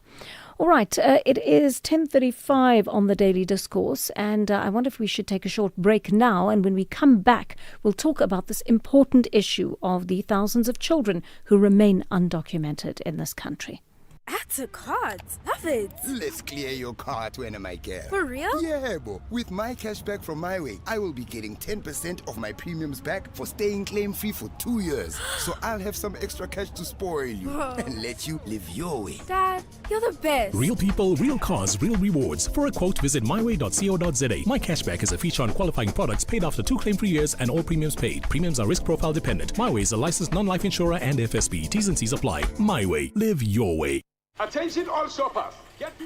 All right, it is 10:35 on the Daily Discourse, and I wonder if we should take a short break now, and when we come back, we'll talk about this important issue of the thousands of children who remain undocumented in this country. Add a card. Love it. Let's clear your card when I get. For real? Yeah, bo. With my cashback from MyWay, I will be getting 10% of my premiums back for staying claim-free for 2 years. So I'll have some extra cash to spoil you and let you live your way. Dad, you're the best. Real people, real cars, real rewards. For a quote, visit myway.co.za. My cashback is a feature on qualifying products paid after 2 claim-free years and all premiums paid. Premiums are risk profile dependent. MyWay is a licensed non-life insurer and FSB. T's and C's apply. MyWay. Live your way. Attention all shoppers.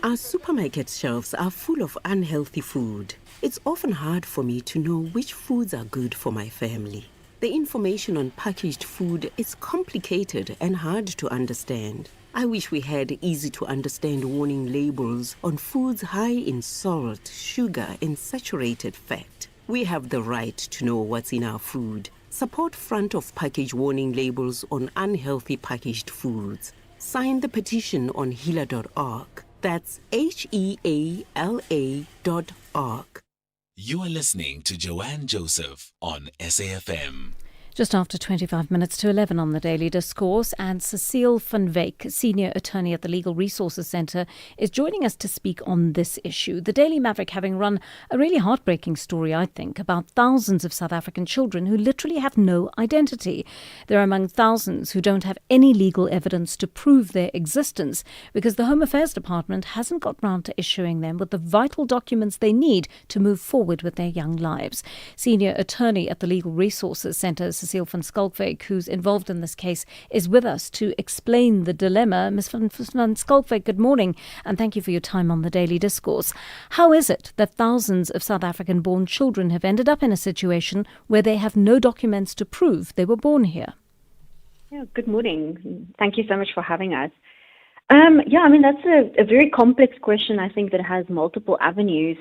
Our supermarket shelves are full of unhealthy food. It's often hard for me to know which foods are good for my family. The information on packaged food is complicated and hard to understand. I wish we had easy-to-understand warning labels on foods high in salt, sugar, and saturated fat. We have the right to know what's in our food. Support front-of-package warning labels on unhealthy packaged foods. Sign the petition on healer.org. That's HEALA.org. You are listening to Joanne Joseph on SAfm. Just after 25 minutes to 11 on the Daily Discourse, and Cecile van Wyk, Senior Attorney at the Legal Resources Centre, is joining us to speak on this issue. The Daily Maverick having run a really heartbreaking story, I think, about thousands of South African children who literally have no identity. They're among thousands who don't have any legal evidence to prove their existence because the Home Affairs Department hasn't got round to issuing them with the vital documents they need to move forward with their young lives. Senior Attorney at the Legal Resources Centre, Cecile van Wyk, who's involved in this case, is with us to explain the dilemma. Ms. van Wyk, good morning, and thank you for your time on the Daily Discourse. How is it that thousands of South African-born children have ended up in a situation where they have no documents to prove they were born here? Yeah, good morning. Thank you so much for having us. That's a very complex question, I think, that has multiple avenues.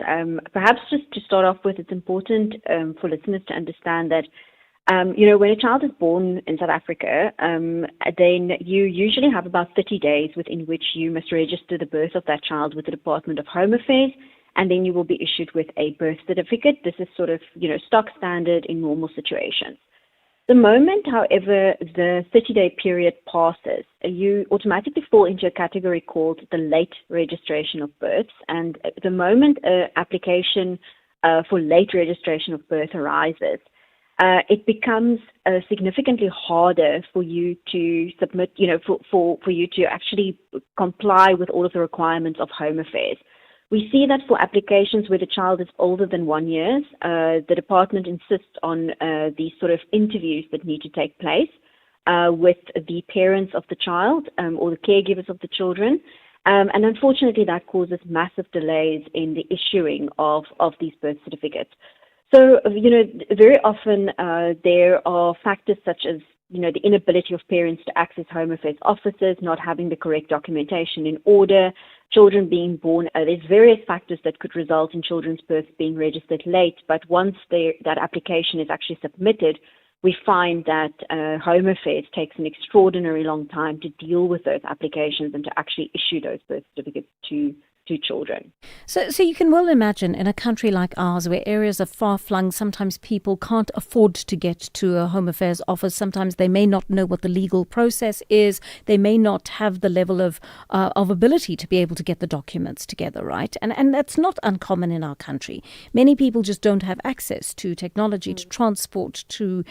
Perhaps just to start off with, it's important for listeners to understand that when a child is born in South Africa, then you usually have about 30 days within which you must register the birth of that child with the Department of Home Affairs, and then you will be issued with a birth certificate. This is sort of, stock standard in normal situations. The moment, however, the 30-day period passes, you automatically fall into a category called the late registration of births, and the moment an application for late registration of birth arises, it becomes significantly harder for you to submit, for you to actually comply with all of the requirements of Home Affairs. We see that for applications where the child is older than 1 year, the department insists on these sort of interviews that need to take place with the parents of the child or the caregivers of the children. And unfortunately, that causes massive delays in the issuing of these birth certificates. So, very often there are factors such as, the inability of parents to access Home Affairs offices, not having the correct documentation in order, children being born. There's various factors that could result in children's births being registered late. But once that application is actually submitted, we find that Home Affairs takes an extraordinarily long time to deal with those applications and to actually issue those birth certificates to children. So you can well imagine in a country like ours where areas are far-flung, sometimes people can't afford to get to a Home Affairs office. Sometimes they may not know what the legal process is. They may not have the level of ability to be able to get the documents together, right? And that's not uncommon in our country. Many people just don't have access to technology, to transport, to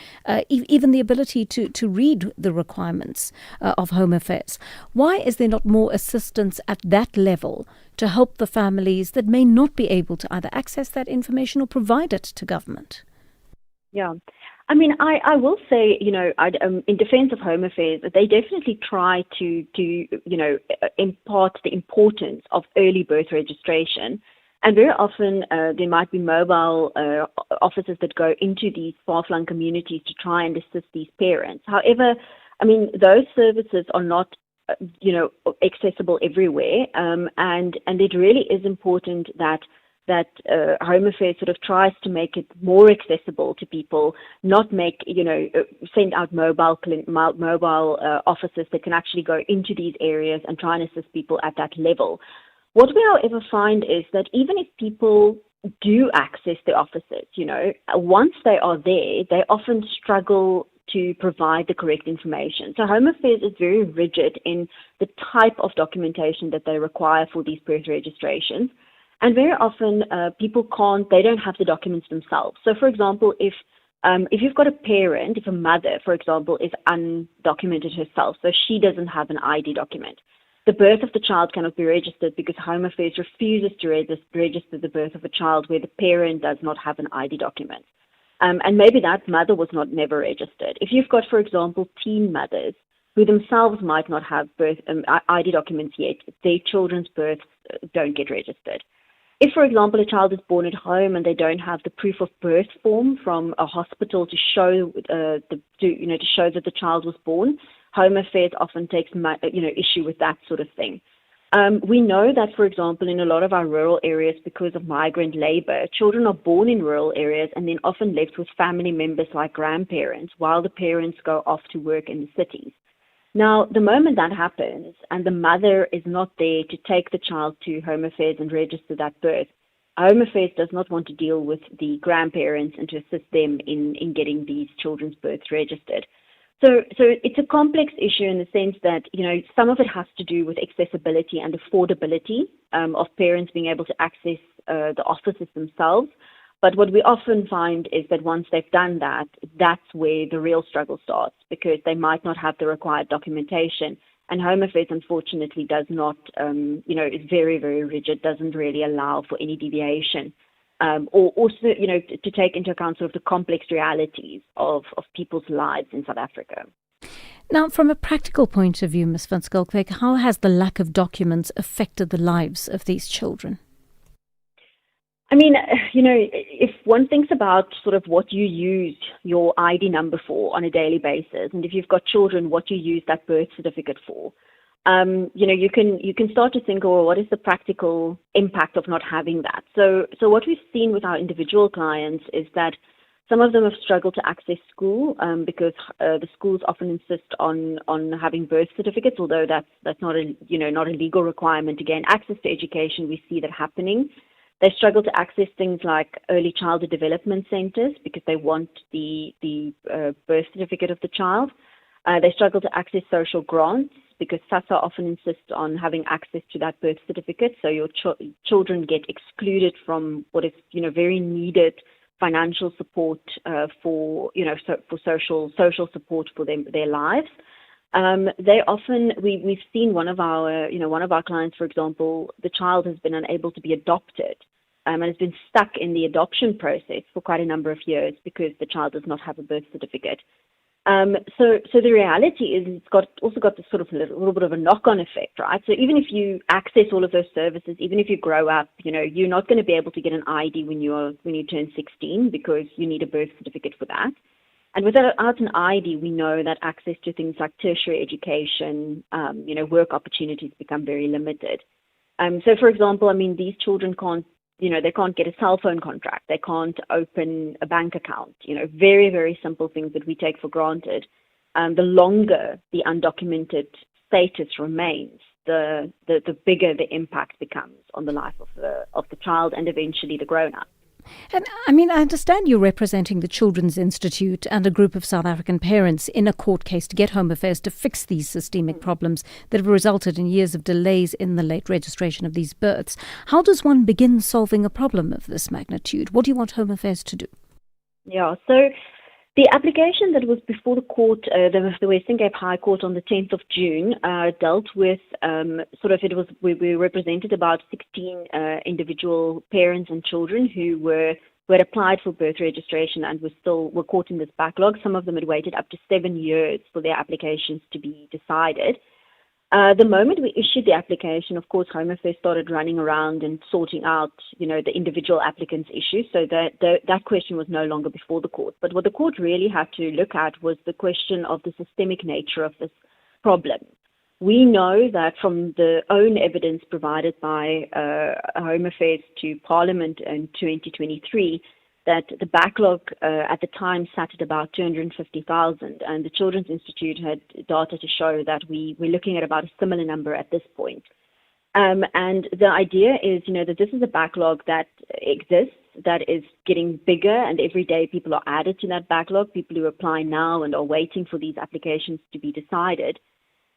even the ability to read the requirements of Home Affairs. Why is there not more assistance at that level to help the families that may not be able to either access that information or provide it to government? Yeah. I will say, in defense of Home Affairs, they definitely try to impart the importance of early birth registration. And very often there might be mobile officers that go into these far-flung communities to try and assist these parents. However, those services are not accessible everywhere. And it really is important that Home Affairs sort of tries to make it more accessible to people, not make, send out mobile officers that can actually go into these areas and try and assist people at that level. What we, however, find is that even if people do access the officers, once they are there, they often struggle to provide the correct information. So Home Affairs is very rigid in the type of documentation that they require for these birth registrations. And very often people they don't have the documents themselves. So for example, if you've got a parent, if a mother, for example, is undocumented herself, so she doesn't have an ID document, the birth of the child cannot be registered because Home Affairs refuses to register the birth of a child where the parent does not have an ID document. And maybe that mother was never registered. If you've got, for example, teen mothers who themselves might not have birth ID documents yet, their children's births don't get registered. If, for example, a child is born at home and they don't have the proof of birth form from a hospital to show to show that the child was born, Home Affairs often takes issue with that sort of thing. We know that, for example, in a lot of our rural areas, because of migrant labor, children are born in rural areas and then often left with family members like grandparents while the parents go off to work in the cities. Now, the moment that happens and the mother is not there to take the child to Home Affairs and register that birth, Home Affairs does not want to deal with the grandparents and to assist them in getting these children's births registered. So it's a complex issue in the sense that, some of it has to do with accessibility and affordability of parents being able to access the offices themselves. But what we often find is that once they've done that, that's where the real struggle starts, because they might not have the required documentation. And Home Affairs, unfortunately, does not, is very, very rigid, doesn't really allow for any deviation. Or also, to take into account sort of the complex realities of people's lives in South Africa. Now, from a practical point of view, Ms. van Skalkwyk, how has the lack of documents affected the lives of these children? I mean, if one thinks about sort of what you use your ID number for on a daily basis, and if you've got children, what you use that birth certificate for, you can start to think, oh, what is the practical impact of not having that? So what we've seen with our individual clients is that some of them have struggled to access school because the schools often insist on having birth certificates, although that's not a legal requirement to gain access to education. We see that happening. They struggle to access things like early childhood development centers because they want the birth certificate of the child. They struggle to access social grants because SASSA often insists on having access to that birth certificate. So your children get excluded from what is, very needed financial support for social support for their lives. They often, we've seen one of our clients, for example, the child has been unable to be adopted and has been stuck in the adoption process for quite a number of years because the child does not have a birth certificate. So the reality is it's also got this sort of little bit of a knock-on effect, right? So even if you access all of those services, even if you grow up, you're not going to be able to get an ID when you turn 16 because you need a birth certificate for that. And without an ID, we know that access to things like tertiary education, work opportunities become very limited. So, for example, these children can't, they can't get a cell phone contract. They can't open a bank account, very, very simple things that we take for granted. The longer the undocumented status remains, the bigger the impact becomes on the life of the child and eventually the grown-up. And I understand you're representing the Children's Institute and a group of South African parents in a court case to get Home Affairs to fix these systemic problems that have resulted in years of delays in the late registration of these births. How does one begin solving a problem of this magnitude? What do you want Home Affairs to do? Yeah, so the application that was before the court, the Western Cape High Court on the 10th of June, dealt with we represented about 16 individual parents and children who had applied for birth registration and were caught in this backlog. Some of them had waited up to 7 years for their applications to be decided. The moment we issued the application, of course, Home Affairs started running around and sorting out, the individual applicants' issues. So that question was no longer before the court. But what the court really had to look at was the question of the systemic nature of this problem. We know that from the own evidence provided by Home Affairs to Parliament in 2023, that the backlog at the time sat at about 250,000, and the Children's Institute had data to show that we're looking at about a similar number at this point. And the idea is, that this is a backlog that exists, that is getting bigger, and every day people are added to that backlog, people who apply now and are waiting for these applications to be decided.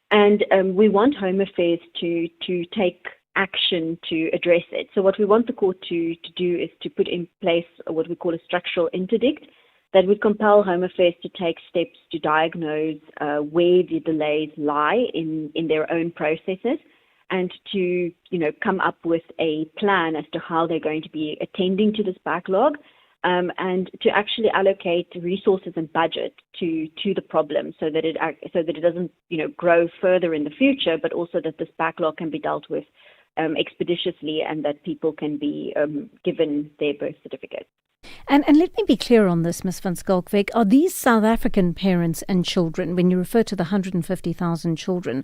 And we want Home Affairs to take action to address it. So what we want the court to do is to put in place what we call a structural interdict that would compel Home Affairs to take steps to diagnose where the delays lie in their own processes, and to come up with a plan as to how they're going to be attending to this backlog, and to actually allocate resources and budget to the problem, so that it doesn't grow further in the future, but also that this backlog can be dealt with expeditiously, and that people can be given their birth certificates. And let me be clear on this, Ms. van Skalkwyk. Are these South African parents and children, when you refer to the 150,000 children,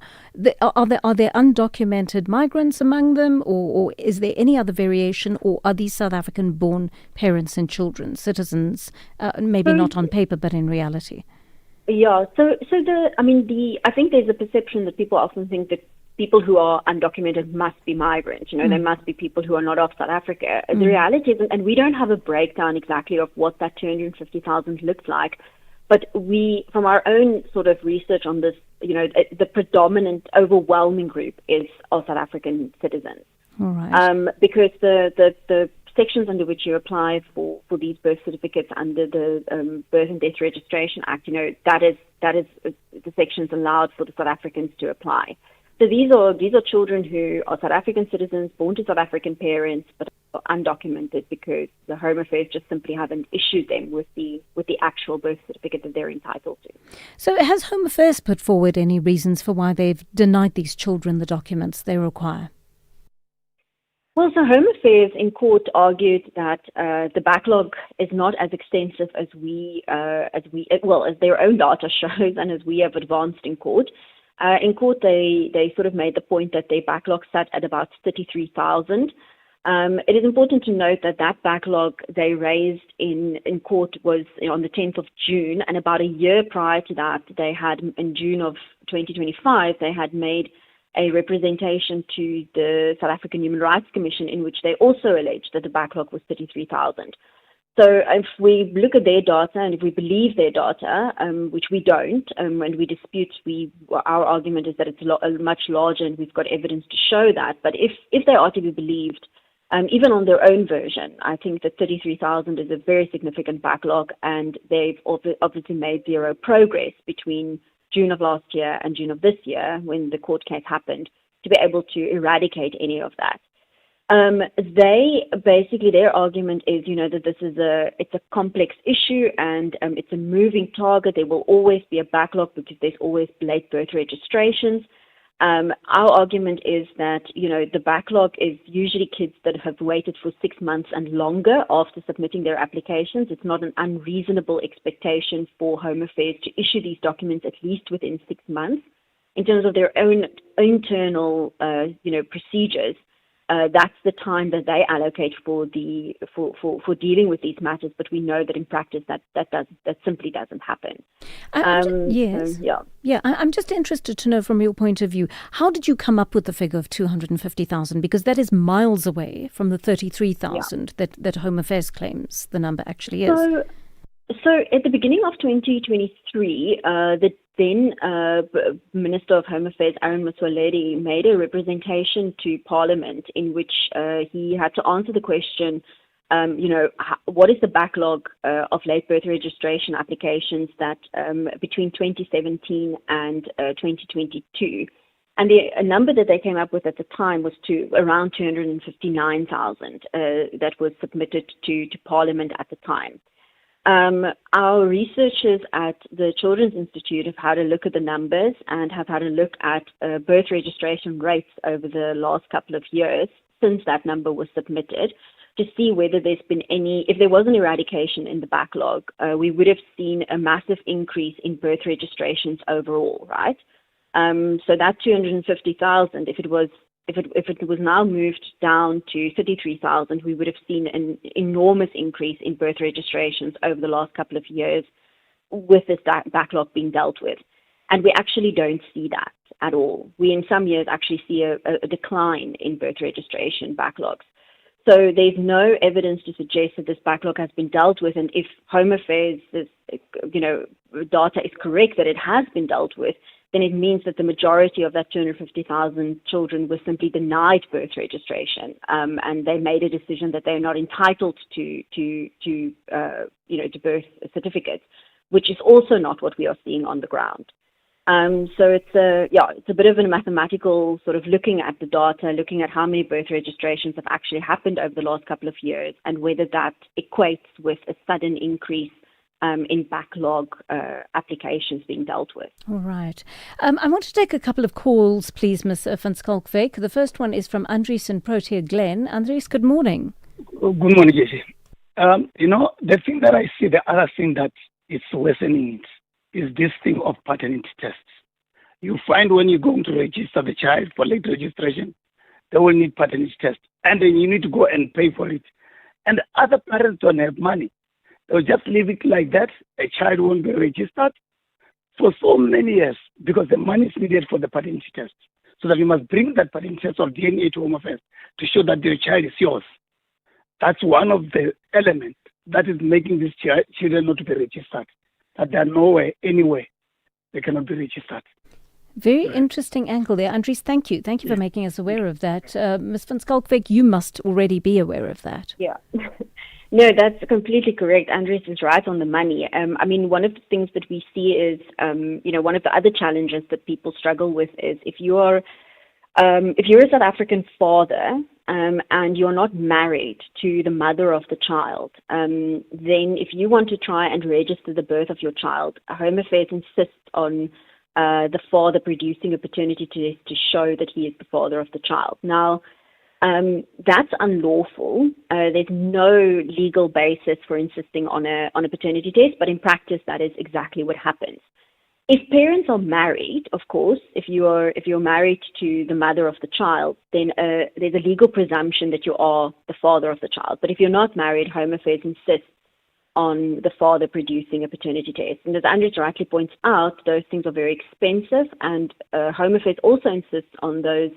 are there undocumented migrants among them, or is there any other variation, or are these South African-born parents and children, citizens, maybe not on paper but in reality? Yeah, I think there's a perception that people often think that people who are undocumented must be migrants. They must be people who are not of South Africa. The reality is, and we don't have a breakdown exactly of what that 250,000 looks like, but we, from our own sort of research on this, the predominant, overwhelming group is of South African citizens. All right. Because the sections under which you apply for these birth certificates under the Birth and Death Registration Act, that is the sections allowed for the South Africans to apply. So these are children who are South African citizens, born to South African parents, but are undocumented because the Home Affairs just simply haven't issued them with the actual birth certificate that they're entitled to. So has Home Affairs put forward any reasons for why they've denied these children the documents they require? Well, so Home Affairs in court argued that the backlog is not as extensive as their own data shows, and as we have advanced in court. In court, they sort of made the point that their backlog sat at about 33,000. It is important to note that backlog they raised in court was on the 10th of June, and about a year prior to that, they had, in June of 2025, they had made a representation to the South African Human Rights Commission in which they also alleged that the backlog was 33,000. So if we look at their data, and if we believe their data, which we don't, and we dispute, our argument is that it's much larger, and we've got evidence to show that. But if they are to be believed, even on their own version, I think that 33,000 is a very significant backlog, and they've obviously made zero progress between June of last year and June of this year, when the court case happened, to be able to eradicate any of that. Their argument is, that it's a complex issue, and it's a moving target. There will always be a backlog because there's always late birth registrations. Our argument is that, the backlog is usually kids that have waited for 6 months and longer after submitting their applications. It's not an unreasonable expectation for Home Affairs to issue these documents at least within 6 months. In terms of their own internal, procedures, that's the time that they allocate for dealing with these matters. But we know that in practice that simply doesn't happen. Yes. I'm just interested to know, from your point of view, how did you come up with the figure of 250,000? Because that is miles away from the 33,000 that Home Affairs claims the number actually is. So at the beginning of 2023, the then Minister of Home Affairs, Aaron Motsoaledi, made a representation to Parliament in which he had to answer the question, what is the backlog of late birth registration applications that between 2017 and 2022? And a number that they came up with at the time was around 259,000 that was submitted to Parliament at the time. Our researchers at the Children's Institute have had a look at the numbers and have had a look at birth registration rates over the last couple of years since that number was submitted, to see whether there's been if there was an eradication in the backlog, we would have seen a massive increase in birth registrations overall, right? So that 250,000, if it was now moved down to 33,000, we would have seen an enormous increase in birth registrations over the last couple of years with this backlog being dealt with. And we actually don't see that at all. We, in some years, actually see a decline in birth registration backlogs. So there's no evidence to suggest that this backlog has been dealt with. And if Home Affairs' data is correct that it has been dealt with, then it means that the majority of that 250,000 children were simply denied birth registration, and they made a decision that they're not entitled to birth certificates, which is also not what we are seeing on the ground. So it's a bit of a mathematical sort of looking at the data, looking at how many birth registrations have actually happened over the last couple of years, and whether that equates with a sudden increase in backlog applications being dealt with. All right. I want to take a couple of calls, please, Ms. van Schalkwyk. The first one is from Andries in Protea Glen. Andries, good morning. Good morning, Jessie. The thing that I see, the other thing that is worsening it is this thing of paternity tests. You find when you're going to register the child for late registration, they will need paternity test, and then you need to go and pay for it. And other parents don't have money. They'll just leave it like that. A child won't be registered for so many years because the money is needed for the paternity test. So that you must bring that paternity test or DNA to Home Affairs to show that your child is yours. That's one of the elements that is making these children not to be registered. That they are nowhere, anywhere, they cannot be registered. Very interesting angle there. Andries, thank you. Thank you for making us aware of that. Ms. van Schalkwyk, you must already be aware of that. Yeah. No, that's completely correct. Andries is right on the money. One of the things that we see is, one of the other challenges that people struggle with is if you're a South African father and you're not married to the mother of the child, then if you want to try and register the birth of your child, Home Affairs insists on the father producing a paternity test to show that he is the father of the child. Now, that's unlawful. There's no legal basis for insisting on a paternity test, but in practice, that is exactly what happens. If parents are married, of course, if you're married to the mother of the child, then there's a legal presumption that you are the father of the child. But if you're not married, Home Affairs insists on the father producing a paternity test. And as Andries rightly points out, those things are very expensive, and Home Affairs also insists on those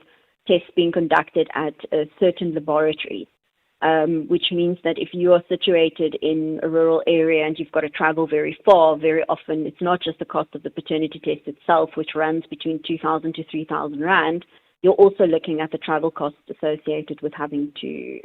tests being conducted at certain laboratories, which means that if you are situated in a rural area and you've got to travel very far, very often it's not just the cost of the paternity test itself, which runs between 2,000 to 3,000 rand. You're also looking at the travel costs associated with having to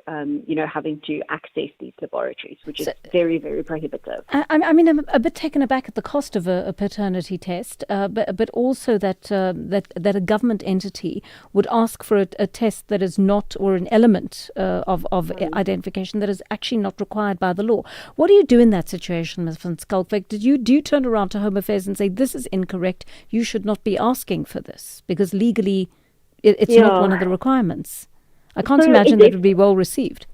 access these laboratories, which is very, very prohibitive. I'm a bit taken aback at the cost of a paternity test, but also that a government entity would ask for a test that is not, or an element of identification that is actually not required by the law. What do you do in that situation, Ms. van Schalkwyk? Do you turn around to Home Affairs and say, this is incorrect, you should not be asking for this, because legally it's not one of the requirements? I can't imagine that it would be well received.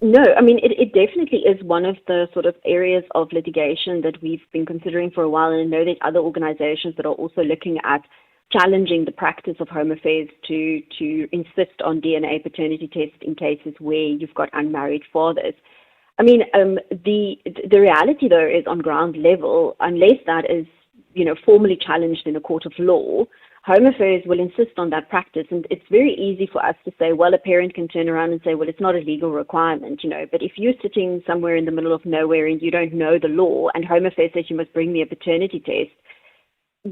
No, it definitely is one of the sort of areas of litigation that we've been considering for a while, and I know there's other organizations that are also looking at challenging the practice of Home Affairs to insist on DNA paternity tests in cases where you've got unmarried fathers. The reality, though, is on ground level, unless that is, formally challenged in a court of law, Home Affairs will insist on that practice, and it's very easy for us to say, well, a parent can turn around and say, well, it's not a legal requirement, but if you're sitting somewhere in the middle of nowhere and you don't know the law, and Home Affairs says you must bring me a paternity test,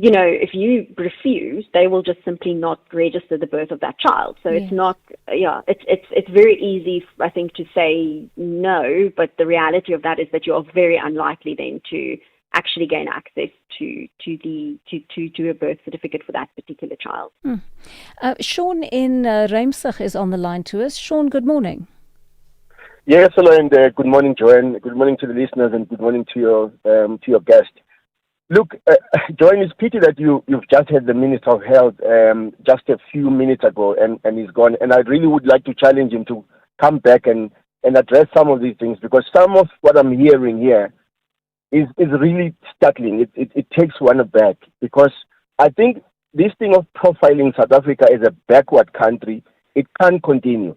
if you refuse, they will just simply not register the birth of that child. So It's not, it's very easy, I think, to say no, but the reality of that is that you are very unlikely then to actually gain access to a birth certificate for that particular child. Sean in Reimsig is on the line to us. Sean, good morning. Yes, hello, and good morning, Joanne. Good morning to the listeners, and good morning to your guest. Look, Joanne, it's pity that you've just had the Minister of Health just a few minutes ago, and he's gone. And I really would like to challenge him to come back and address some of these things, because some of what I'm hearing here is really startling. It takes one aback, because I think this thing of profiling South Africa as a backward country, it can't continue.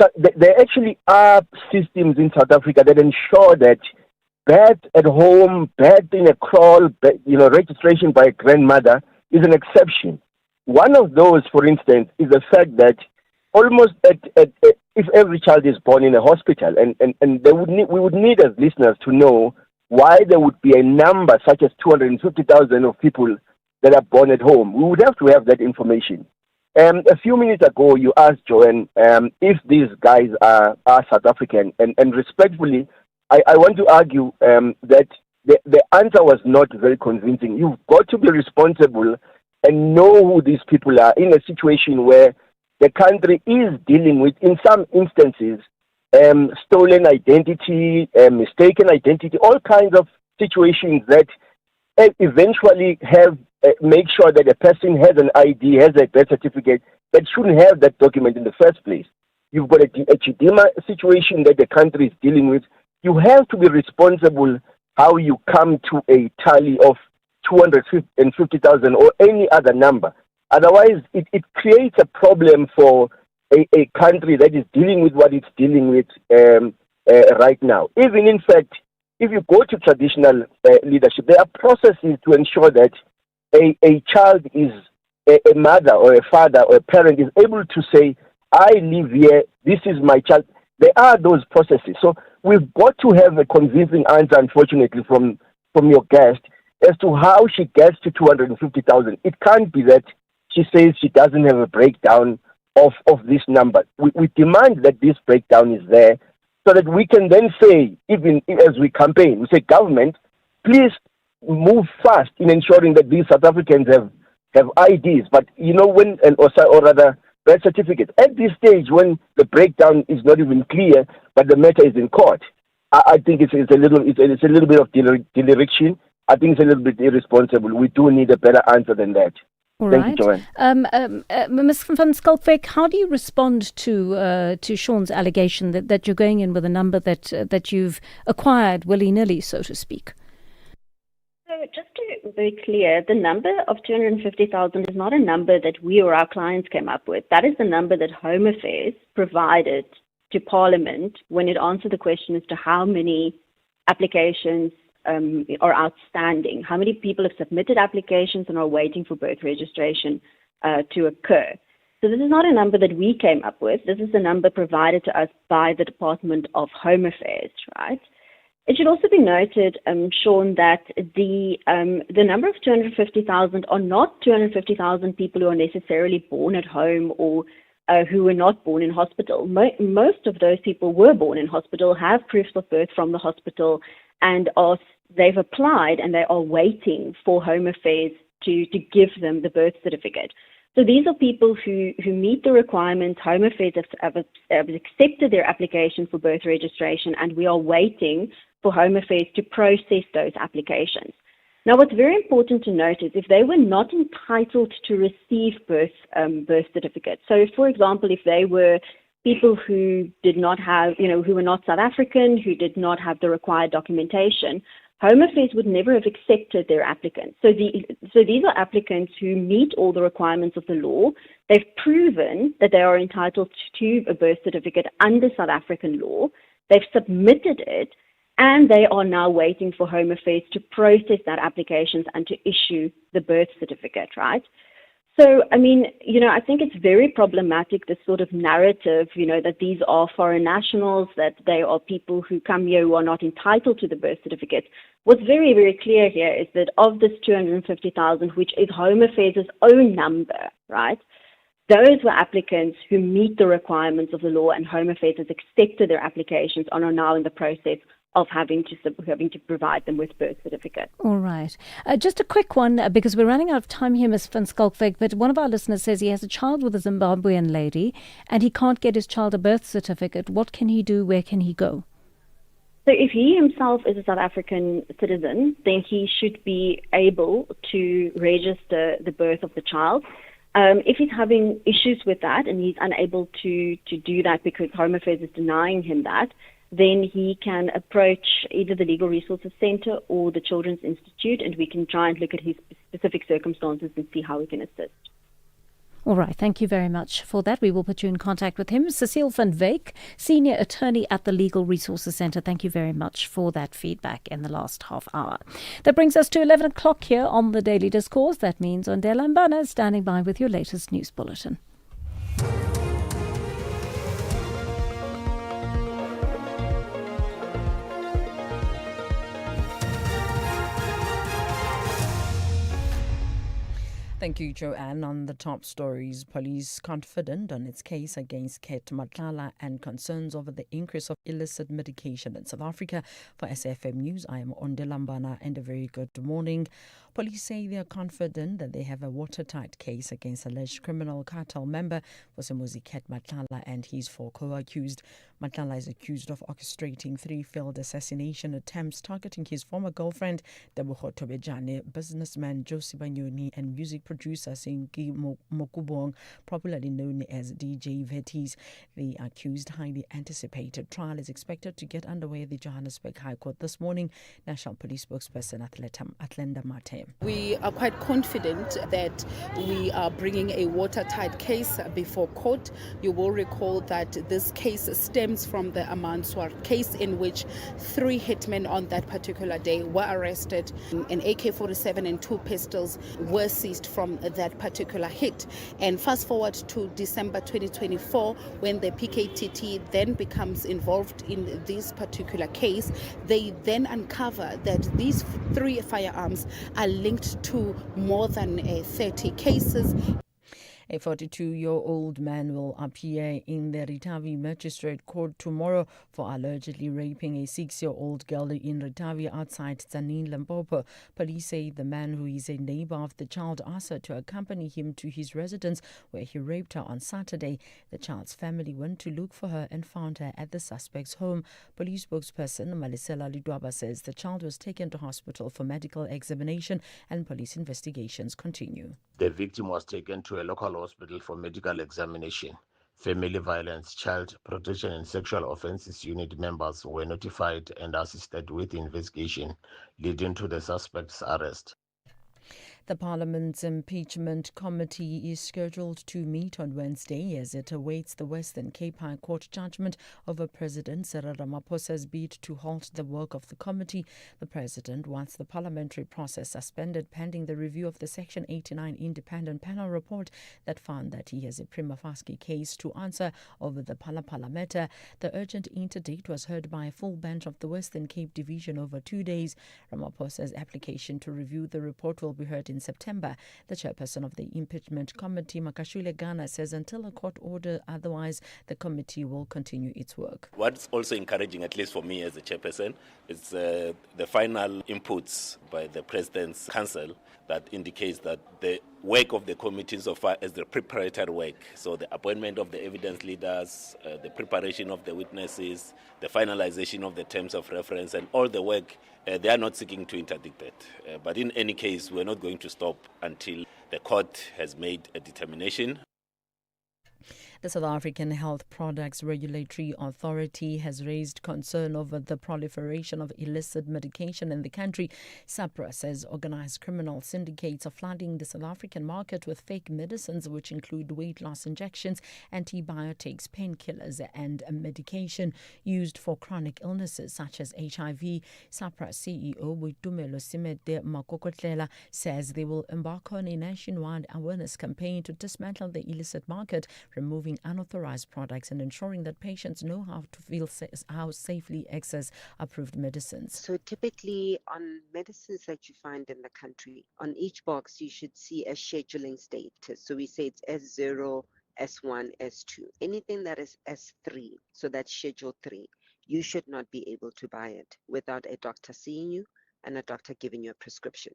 So there actually are systems in South Africa that ensure that birth at home, birth in a crawl, registration by a grandmother is an exception. One of those, for instance, is the fact that almost if every child is born in a hospital, and we would need as listeners to know why there would be a number such as 250,000 of people that are born at home. We would have to have that information. A few minutes ago, you asked Joanne if these guys are South African, and respectfully, I want to argue that the answer was not very convincing. You've got to be responsible and know who these people are in a situation where the country is dealing with, in some instances, stolen identity, mistaken identity, all kinds of situations that eventually make sure that a person has an ID, has a birth certificate, that shouldn't have that document in the first place. You've got a Chidima situation that the country is dealing with. You have to be responsible how you come to a tally of 250,000 or any other number. Otherwise, it creates a problem for a country that is dealing with what it's dealing with right now. Even, in fact, if you go to traditional leadership, there are processes to ensure that a child is, a mother or a father or a parent is able to say, I live here, this is my child. There are those processes. So we've got to have a convincing answer, unfortunately, from your guest as to how she gets to 250,000. It can't be that she says she doesn't have a breakdown of this number. We demand that this breakdown is there so that we can then say, even as we campaign, we say, government, please move fast in ensuring that these South Africans have IDs. But when, or rather, birth certificates. At this stage, when the breakdown is not even clear, but the matter is in court, I think it's a little bit of dereliction. I think it's a little bit irresponsible. We do need a better answer than that. All Thank right. you, Joanne. Ms. van Skalkwyk, how do you respond to Sean's allegation that you're going in with a number that you've acquired willy-nilly, so to speak? So just to be very clear, the number of 250,000 is not a number that we or our clients came up with. That is the number that Home Affairs provided to Parliament when it answered the question as to how many applications are outstanding, how many people have submitted applications and are waiting for birth registration to occur. So this is not a number that we came up with. This is a number provided to us by the Department of Home Affairs, right? It should also be noted, Sean, that the number of 250,000 are not 250,000 people who are necessarily born at home or who were not born in hospital. Most of those people were born in hospital, have proofs of birth from the hospital, and they've applied and they are waiting for Home Affairs to give them the birth certificate. So these are people who meet the requirements. Home Affairs have accepted their application for birth registration, and we are waiting for Home Affairs to process those applications. Now, what's very important to note is if they were not entitled to receive birth certificates, so for example, if they were people who did not have, who were not South African, who did not have the required documentation, Home Affairs would never have accepted their applicants. So these are applicants who meet all the requirements of the law. They've proven that they are entitled to a birth certificate under South African law. They've submitted it, and they are now waiting for Home Affairs to process that applications and to issue the birth certificate, right? So, I think it's very problematic, this sort of narrative, that these are foreign nationals, that they are people who come here who are not entitled to the birth certificate. What's very, very clear here is that of this 250,000, which is Home Affairs' own number, right, those were applicants who meet the requirements of the law, and Home Affairs has accepted their applications and are now in the process of having to provide them with birth certificates. All right. Just a quick one, because we're running out of time here, Ms. van Skalkwyk, but one of our listeners says he has a child with a Zimbabwean lady and he can't get his child a birth certificate. What can he do? Where can he go? So if he himself is a South African citizen, then he should be able to register the birth of the child. If he's having issues with that and he's unable to do that because Home Affairs is denying him that, then he can approach either the Legal Resources Center or the Children's Institute, and we can try and look at his specific circumstances and see how we can assist. All right, thank you very much for that. We will put you in contact with him. Cecile van Wyk, Senior Attorney at the Legal Resources Centre. Thank you very much for that feedback in the last half hour. That brings us to 11 o'clock here on the Daily Discourse. That means Ondela Mbana is standing by with your latest news bulletin. Thank you, Joanne. On the top stories, police confident on its case against Ket Matlala and concerns over the increase of illicit medication in South Africa. For SAFM News, I am Ondela Mbana, and a very good morning. Police say they are confident that they have a watertight case against alleged criminal cartel member Vusimuzi Ket Matlala and his four co-accused. Matlala is accused of orchestrating 3 failed assassination attempts targeting his former girlfriend, Tebogo Tobejane, businessman Josie Banyoni, and music producer Sinki Mokubong, popularly known as DJ Vetis. The accused highly anticipated trial is expected to get underway at the Johannesburg High Court this morning. National Police spokesperson Atlenda Mate. We are quite confident that we are bringing a watertight case before court. You will recall that this case stems from the Amanswar case, in which 3 hitmen on that particular day were arrested. An AK-47 and 2 pistols were seized from that particular hit. And fast forward to December 2024, when the PKTT then becomes involved in this particular case, they then uncover that these 3 firearms are linked to more than 30 cases. A 42-year-old man will appear in the Ritavi Magistrate Court tomorrow for allegedly raping a 6-year-old girl in Ritavi outside Tsanin, Limpopo. Police say the man, who is a neighbor of the child, asked her to accompany him to his residence where he raped her on Saturday. The child's family went to look for her and found her at the suspect's home. Police spokesperson Malisela Lidwaba says the child was taken to hospital for medical examination and police investigations continue. The victim was taken to a local hospital for medical examination. Family Violence, Child Protection and Sexual Offences Unit members were notified and assisted with the investigation, leading to the suspect's arrest. The Parliament's impeachment committee is scheduled to meet on Wednesday as it awaits the Western Cape High Court judgment over President Cyril Ramaphosa's bid to halt the work of the committee. The president wants the parliamentary process suspended pending the review of the Section 89 independent panel report that found that he has a prima facie case to answer over the Phala matter. The urgent interdict was heard by a full bench of the Western Cape Division over 2 days. Ramaphosa's application to review the report will be heard in September. The chairperson of the impeachment committee, Makashule Ghana, says until a court order otherwise, the committee will continue its work. What's also encouraging, at least for me as a chairperson, is the final inputs by the President's Council that indicates that the work of the committee so far as the preparatory work, so the appointment of the evidence leaders, the preparation of the witnesses, the finalization of the terms of reference, and all the work, they are not seeking to interdict it. But in any case, we're not going to stop until the court has made a determination. The South African Health Products Regulatory Authority has raised concern over the proliferation of illicit medication in the country. SAPRA says organized criminal syndicates are flooding the South African market with fake medicines, which include weight loss injections, antibiotics, painkillers, and medication used for chronic illnesses such as HIV. SAPRA CEO Boitumelo Simete Makokotlela says they will embark on a nationwide awareness campaign to dismantle the illicit market, removing unauthorized products and ensuring that patients know how safely access approved medicines. So typically on medicines that you find in the country, on each box you should see a scheduling status. So we say it's S0, S1, S2. Anything that is S3, so that's Schedule 3, you should not be able to buy it without a doctor seeing you and a doctor giving you a prescription.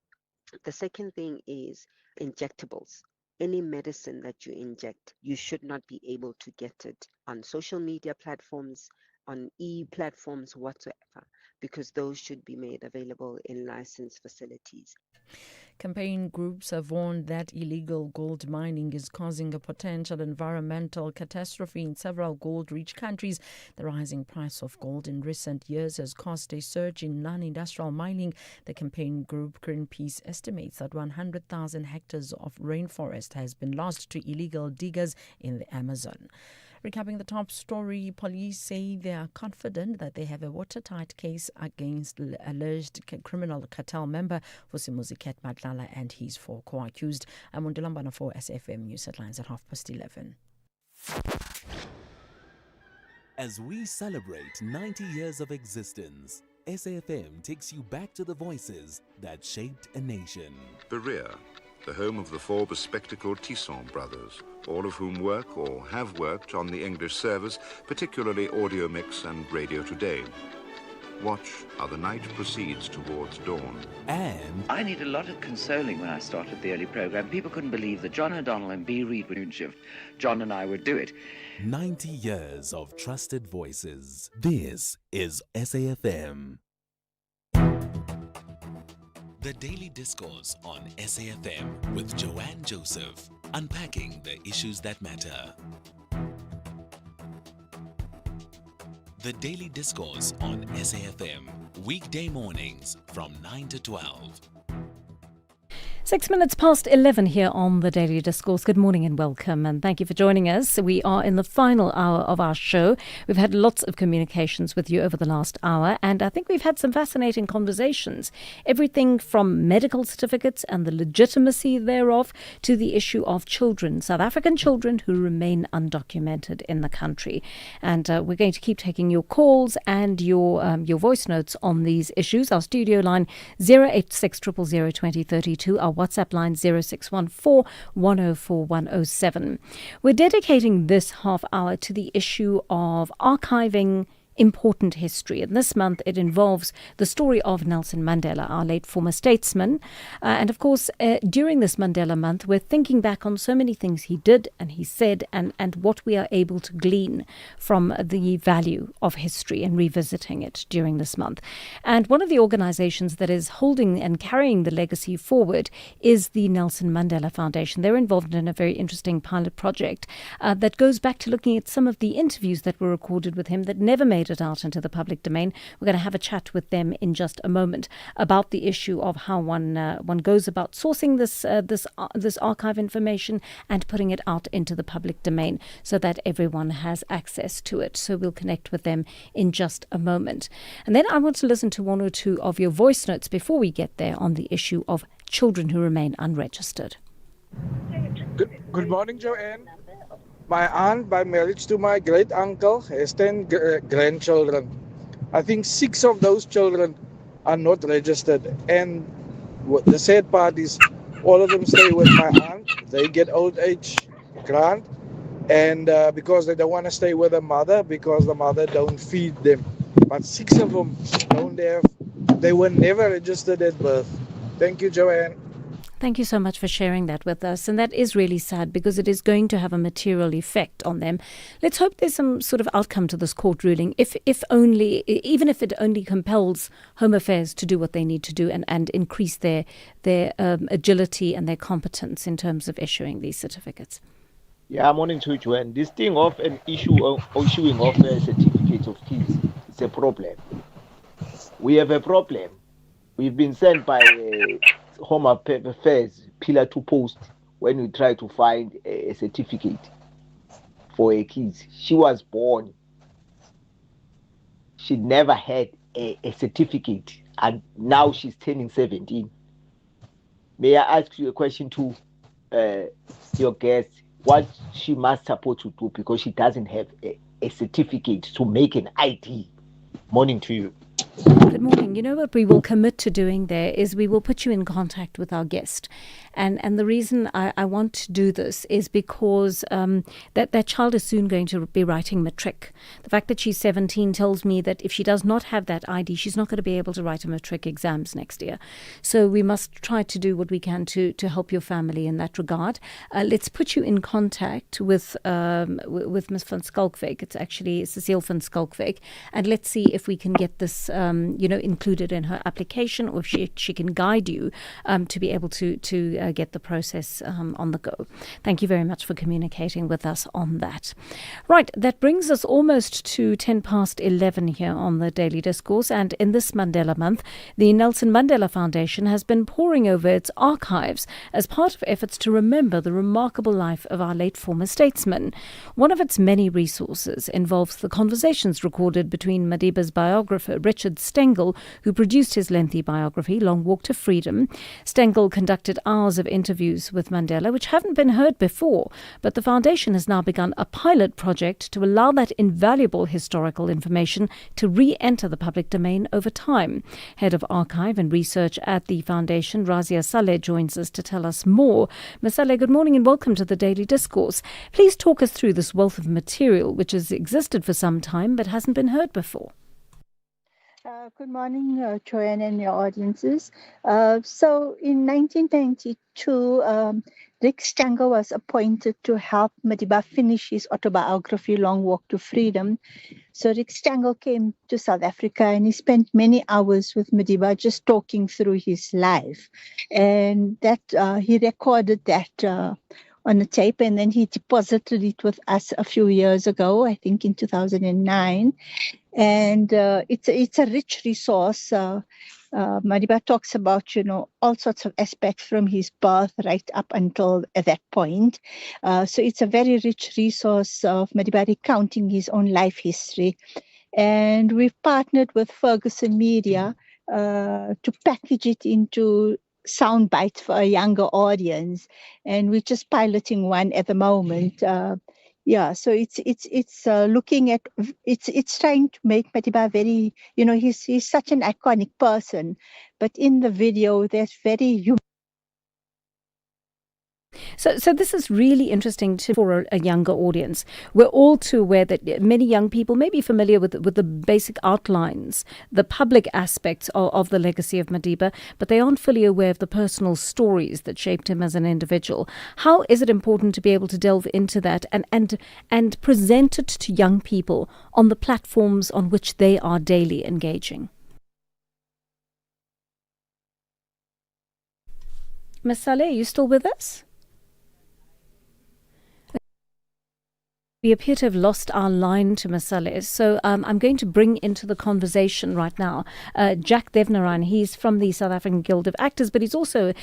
The second thing is injectables. Any medicine that you inject, you should not be able to get it on social media platforms, on e-platforms whatsoever, because those should be made available in licensed facilities. Campaign groups have warned that illegal gold mining is causing a potential environmental catastrophe in several gold-rich countries. The rising price of gold in recent years has caused a surge in non-industrial mining. The campaign group Greenpeace estimates that 100,000 hectares of rainforest has been lost to illegal diggers in the Amazon. Recapping the top story, police say they are confident that they have a watertight case against alleged criminal cartel member Vusimuzi Matlala and his 4 co-accused. I'm Undulambana for SAfm News Headlines at 11:30. As we celebrate 90 years of existence, SAfm takes you back to the voices that shaped a nation. Berea, the home of the 4 bespectacled Tisson brothers, all of whom work or have worked on the English service, particularly Audio Mix and Radio Today. Watch how the night proceeds towards dawn. And I need a lot of consoling when I started the early program. People couldn't believe that John O'Donnell and B. Reid would shift. John and I would do it. 90 years of trusted voices. This is SAfm. The Daily Discourse on SAfm with Joanne Joseph, unpacking the issues that matter. The Daily Discourse on SAfm, weekday mornings from 9 to 12. 6 minutes past 11 here on the Daily Discourse. Good morning and welcome, and thank you for joining us. We are in the final hour of our show. We've had lots of communications with you over the last hour, and I think we've had some fascinating conversations. Everything from medical certificates and the legitimacy thereof to the issue of children, South African children who remain undocumented in the country. And we're going to keep taking your calls and your voice notes on these issues. Our studio line 086 000 2032. Our WhatsApp line 0614 104 107. We're dedicating this half hour to the issue of archiving important history. And this month it involves the story of Nelson Mandela, our late former statesman. And of course, during this Mandela month, we're thinking back on so many things he did and he said and what we are able to glean from the value of history and revisiting it during this month. And one of the organizations that is holding and carrying the legacy forward is the Nelson Mandela Foundation. They're involved in a very interesting pilot project that goes back to looking at some of the interviews that were recorded with him that never made it out into the public domain. We're going to have a chat with them in just a moment about the issue of how one goes about sourcing this archive information and putting it out into the public domain so that everyone has access to it. So we'll connect with them in just a moment. And then I want to listen to one or two of your voice notes before we get there on the issue of children who remain unregistered. Good morning, Joanne. My aunt, by marriage to my great uncle, has 10 grandchildren. I think 6 of those children are not registered. And the sad part is all of them stay with my aunt. They get old age grant. And because they don't want to stay with the mother, because the mother don't feed them. But 6 of them they were never registered at birth. Thank you, Joanne. Thank you so much for sharing that with us. And that is really sad because it is going to have a material effect on them. Let's hope there's some sort of outcome to this court ruling, even if it only compels Home Affairs to do what they need to do and increase their agility and their competence in terms of issuing these certificates. Yeah, morning to you, Joanne. This thing of an issuing of certificates of kids is a problem. We have a problem. We've been sent by Home Affairs pillar to post when we try to find a certificate for a kid. She was born. She never had a certificate, and now she's turning 17. May I ask you a question to your guest? What she must support to do because she doesn't have a certificate to make an ID. Morning to you. Good morning. You know what we will commit to doing there is we will put you in contact with our guest. And the reason I want to do this is because that child is soon going to be writing matric. The fact that she's 17 tells me that if she does not have that ID, she's not going to be able to write a matric exams next year. So we must try to do what we can to help your family in that regard. Let's put you in contact with Ms. van Skalkwyk. It's actually Cecile van Skalkwyk. And let's see if we can get this included in her application, or if she can guide you to be able to get the process on the go. Thank you very much for communicating with us on that. Right, that brings us almost to 11 here on the Daily Discourse, and in this Mandela Month, the Nelson Mandela Foundation has been poring over its archives as part of efforts to remember the remarkable life of our late former statesman. One of its many resources involves the conversations recorded between Madiba's biographer, Richard Stengel, who produced his lengthy biography, Long Walk to Freedom. Stengel conducted hours of interviews with Mandela, which haven't been heard before, but the foundation has now begun a pilot project to allow that invaluable historical information to re-enter the public domain over time. Head of Archive and Research at the foundation, Razia Saleh, joins us to tell us more. Ms. Saleh, good morning and welcome to the Daily Discourse. Please talk us through this wealth of material which has existed for some time but hasn't been heard before. Good morning, Joanne and your audiences. So in 1992, Rick Stengel was appointed to help Madiba finish his autobiography, Long Walk to Freedom. So Rick Stengel came to South Africa and he spent many hours with Madiba just talking through his life. And that he recorded that on a tape, and then he deposited it with us a few years ago, I think in 2009. And it's a rich resource. Madiba talks about, all sorts of aspects from his birth right up until at that point. So it's a very rich resource of Madiba recounting his own life history. And we've partnered with Ferguson Media to package it into sound bites for a younger audience. And we're just piloting one at the moment. So it's looking at, it's trying to make Madiba very, he's such an iconic person, but in the video, there's very human. So this is really interesting for a younger audience. We're all too aware that many young people may be familiar with the basic outlines, the public aspects of the legacy of Madiba, but they aren't fully aware of the personal stories that shaped him as an individual. How is it important to be able to delve into that and present it to young people on the platforms on which they are daily engaging? Ms. Saleh, are you still with us? We appear to have lost our line to Ms. Saleh, so I'm going to bring into the conversation right now Jack Devnarine. He's from the South African Guild of Actors, but he's also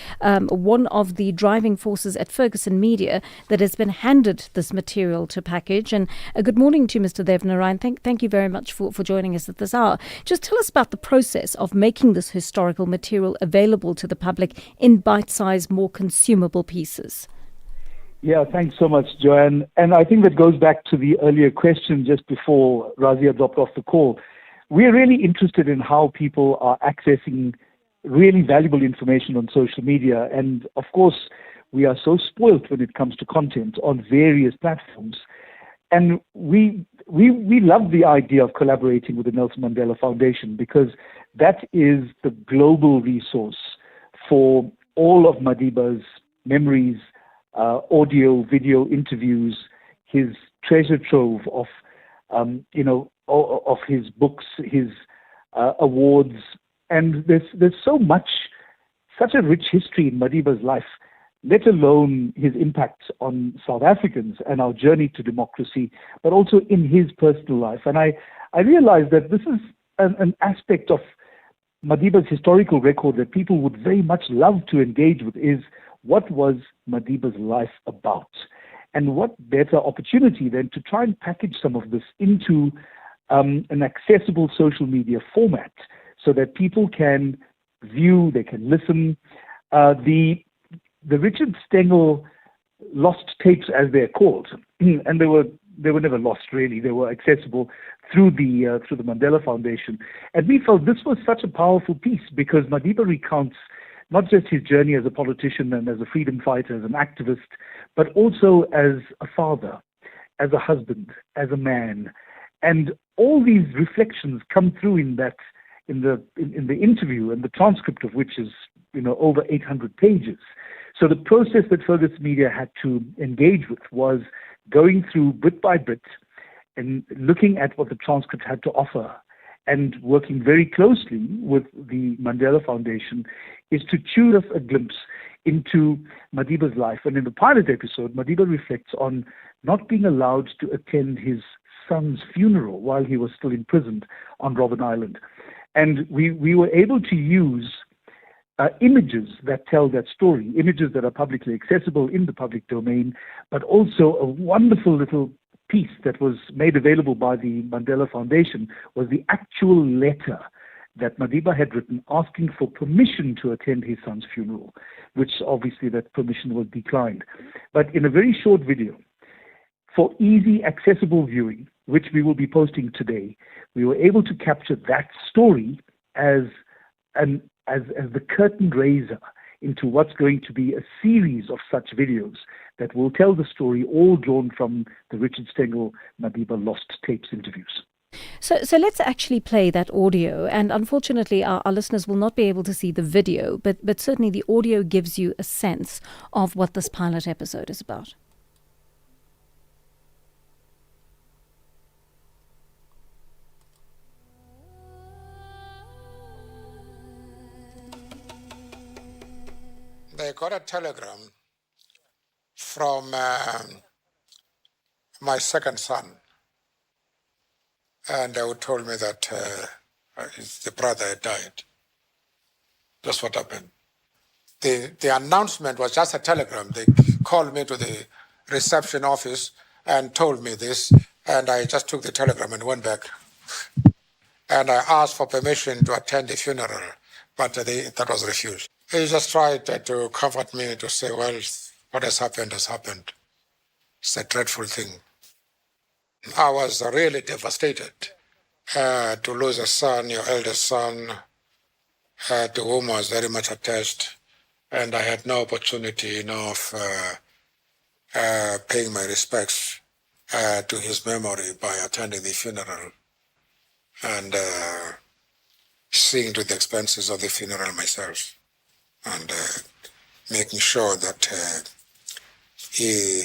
one of the driving forces at Ferguson Media that has been handed this material to package. And good morning to you, Mr. Devnarine. Thank you very much for joining us at this hour. Just tell us about the process of making this historical material available to the public in bite-sized, more consumable pieces. Yeah, thanks so much, Joanne. And I think that goes back to the earlier question just before Razia dropped off the call. We're really interested in how people are accessing really valuable information on social media. And of course, we are so spoilt when it comes to content on various platforms. And we love the idea of collaborating with the Nelson Mandela Foundation because that is the global resource for all of Madiba's memories, audio, video interviews, his treasure trove of his books, his awards, and there's so much, such a rich history in Madiba's life, let alone his impact on South Africans and our journey to democracy, but also in his personal life. And I realized that this is an aspect of Madiba's historical record that people would very much love to engage with is what was Madiba's life about? And what better opportunity than to try and package some of this into an accessible social media format so that people can view, they can listen. The Richard Stengel lost tapes, as they're called, and they were never lost really. They were accessible through the Mandela Foundation. And we felt this was such a powerful piece because Madiba recounts not just his journey as a politician and as a freedom fighter, as an activist, but also as a father, as a husband, as a man. And all these reflections come through in the interview, and the transcript of which is over 800 pages. So the process that Ferguson Media had to engage with was going through bit by bit and looking at what the transcript had to offer and working very closely with the Mandela Foundation, is to tune us a glimpse into Madiba's life. And in the pilot episode, Madiba reflects on not being allowed to attend his son's funeral while he was still imprisoned on Robben Island. And we were able to use images that tell that story, images that are publicly accessible in the public domain, but also a wonderful little piece that was made available by the Mandela Foundation was the actual letter that Madiba had written asking for permission to attend his son's funeral, which obviously that permission was declined. But in a very short video, for easy, accessible viewing, which we will be posting today, we were able to capture that story as the curtain raiser into what's going to be a series of such videos that will tell the story, all drawn from the Richard Stengel Madiba Lost Tapes interviews. So let's actually play that audio, and unfortunately our listeners will not be able to see the video, but certainly the audio gives you a sense of what this pilot episode is about. They got a telegram from my second son, and they told me that the brother had died. That's what happened. The announcement was just a telegram. They called me to the reception office and told me this, and I just took the telegram and went back. And I asked for permission to attend the funeral, but that was refused. He just tried to comfort me, to say, well, what has happened has happened. It's a dreadful thing. I was really devastated to lose a son, your eldest son, to whom I was very much attached, and I had no opportunity of paying my respects to his memory by attending the funeral and seeing to the expenses of the funeral myself, and making sure that he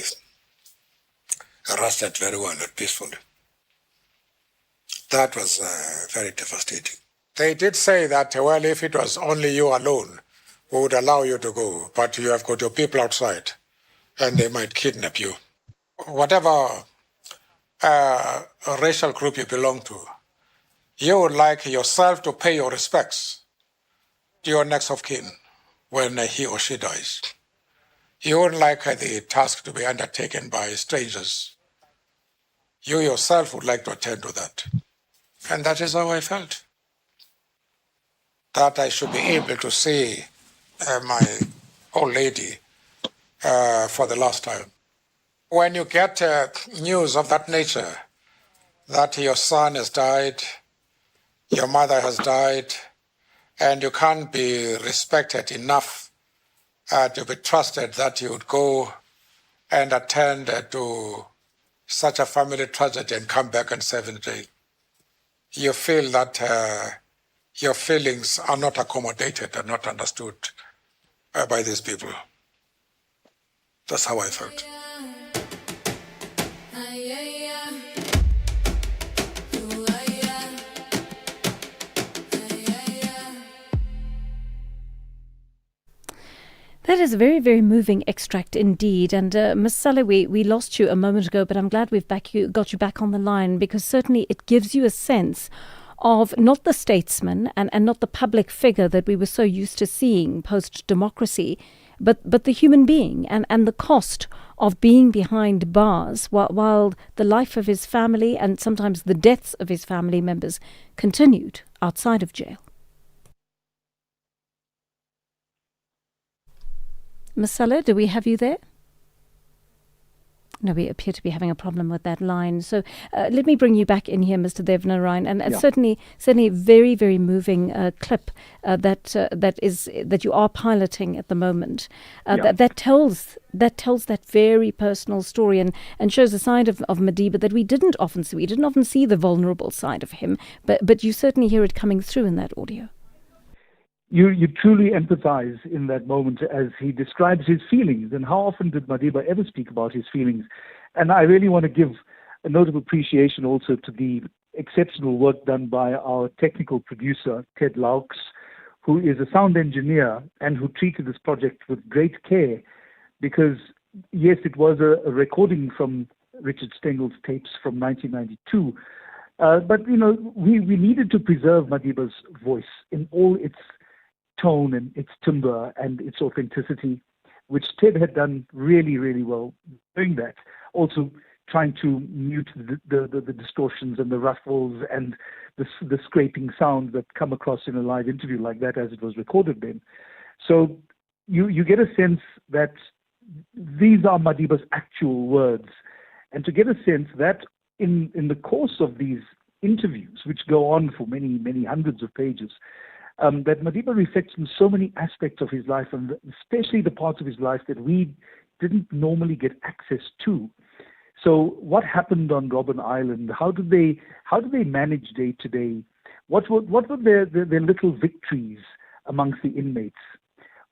rested very well and peacefully. That was very devastating. They did say that, well, if it was only you alone, we would allow you to go, but you have got your people outside, and they might kidnap you. Whatever racial group you belong to, you would like yourself to pay your respects to your next of kin when he or she dies. You wouldn't like the task to be undertaken by strangers. You yourself would like to attend to that. And that is how I felt. That I should be able to see my old lady for the last time. When you get news of that nature, that your son has died, your mother has died, and you can't be respected enough to be trusted that you would go and attend to such a family tragedy and come back and serve in jail. You feel that your feelings are not accommodated and not understood by these people. That's how I felt. That is a very, very moving extract indeed. And Ms. Sale, we lost you a moment ago, but I'm glad we've got you back on the line, because certainly it gives you a sense of not the statesman and not the public figure that we were so used to seeing post-democracy, but the human being and the cost of being behind bars while the life of his family and sometimes the deaths of his family members continued outside of jail. Ms. Sale, do we have you there? No, we appear to be having a problem with that line. So let me bring you back in here, Mr. Devnarine, and certainly very, very moving clip that you are piloting at the moment. That tells that very personal story and shows a side of Madiba that we didn't often see. We didn't often see the vulnerable side of him, but you certainly hear it coming through in that audio. You truly empathize in that moment as he describes his feelings. And how often did Madiba ever speak about his feelings? And I really want to give a note of appreciation also to the exceptional work done by our technical producer, Ted Laux, who is a sound engineer and who treated this project with great care because, yes, it was a recording from Richard Stengel's tapes from 1992, but, we needed to preserve Madiba's voice in all its tone and its timbre and its authenticity, which Ted had done really, really well doing that. Also trying to mute the distortions and the ruffles and the scraping sound that come across in a live interview like that as it was recorded then. So you get a sense that these are Madiba's actual words. And to get a sense that in the course of these interviews, which go on for many, many hundreds of pages, that Madiba reflects on so many aspects of his life, and especially the parts of his life that we didn't normally get access to. So what happened on Robben Island? How did they manage day to day? What were their little victories amongst the inmates?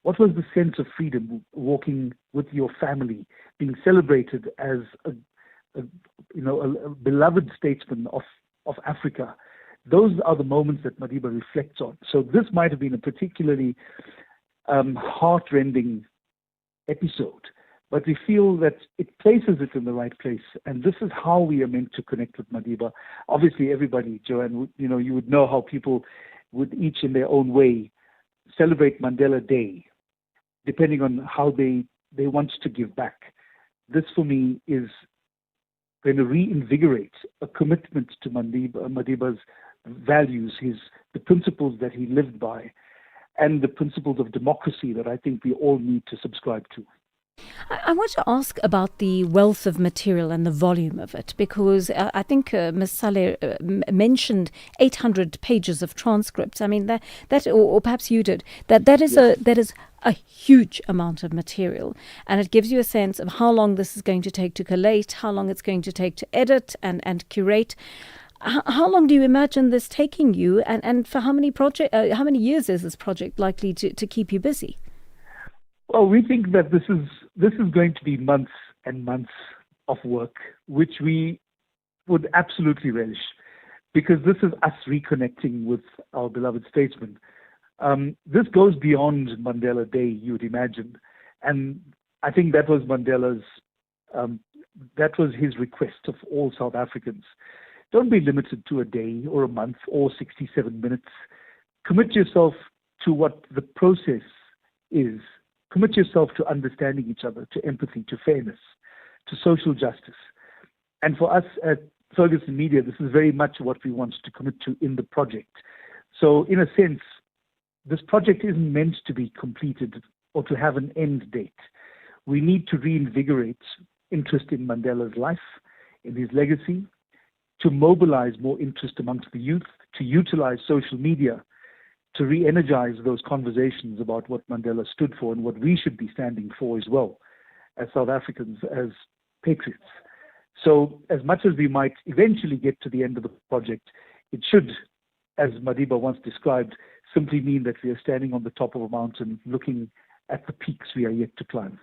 What was the sense of freedom walking with your family, being celebrated as a beloved statesman of Africa? Those are the moments that Madiba reflects on. So this might have been a particularly heart-rending episode, but we feel that it places it in the right place, and this is how we are meant to connect with Madiba. Obviously, everybody, Joanne, you would know how people would each in their own way celebrate Mandela Day, depending on how they want to give back. This, for me, is going to reinvigorate a commitment to Madiba's values, the principles that he lived by, and the principles of democracy that I think we all need to subscribe to. I want to ask about the wealth of material and the volume of it, because I think Ms. Saleh mentioned 800 pages of transcripts. I mean, that or perhaps you did, that is a huge amount of material, and it gives you a sense of how long this is going to take to collate, how long it's going to take to edit and curate. How long do you imagine this taking you, and for how many years is this project likely to keep you busy? Well, we think that this is going to be months and months of work, which we would absolutely relish, because this is us reconnecting with our beloved statesman. This goes beyond Mandela Day, you would imagine, and I think that was Mandela's, that was his request of all South Africans. Don't be limited to a day or a month or 67 minutes. Commit yourself to what the process is. Commit yourself to understanding each other, to empathy, to fairness, to social justice. And for us at Ferguson Media, this is very much what we want to commit to in the project. So in a sense, this project isn't meant to be completed or to have an end date. We need to reinvigorate interest in Mandela's life, in his legacy, to mobilize more interest amongst the youth, to utilize social media, to re-energize those conversations about what Mandela stood for and what we should be standing for as well as South Africans, as patriots. So as much as we might eventually get to the end of the project, it should, as Madiba once described, simply mean that we are standing on the top of a mountain looking at the peaks we are yet to climb.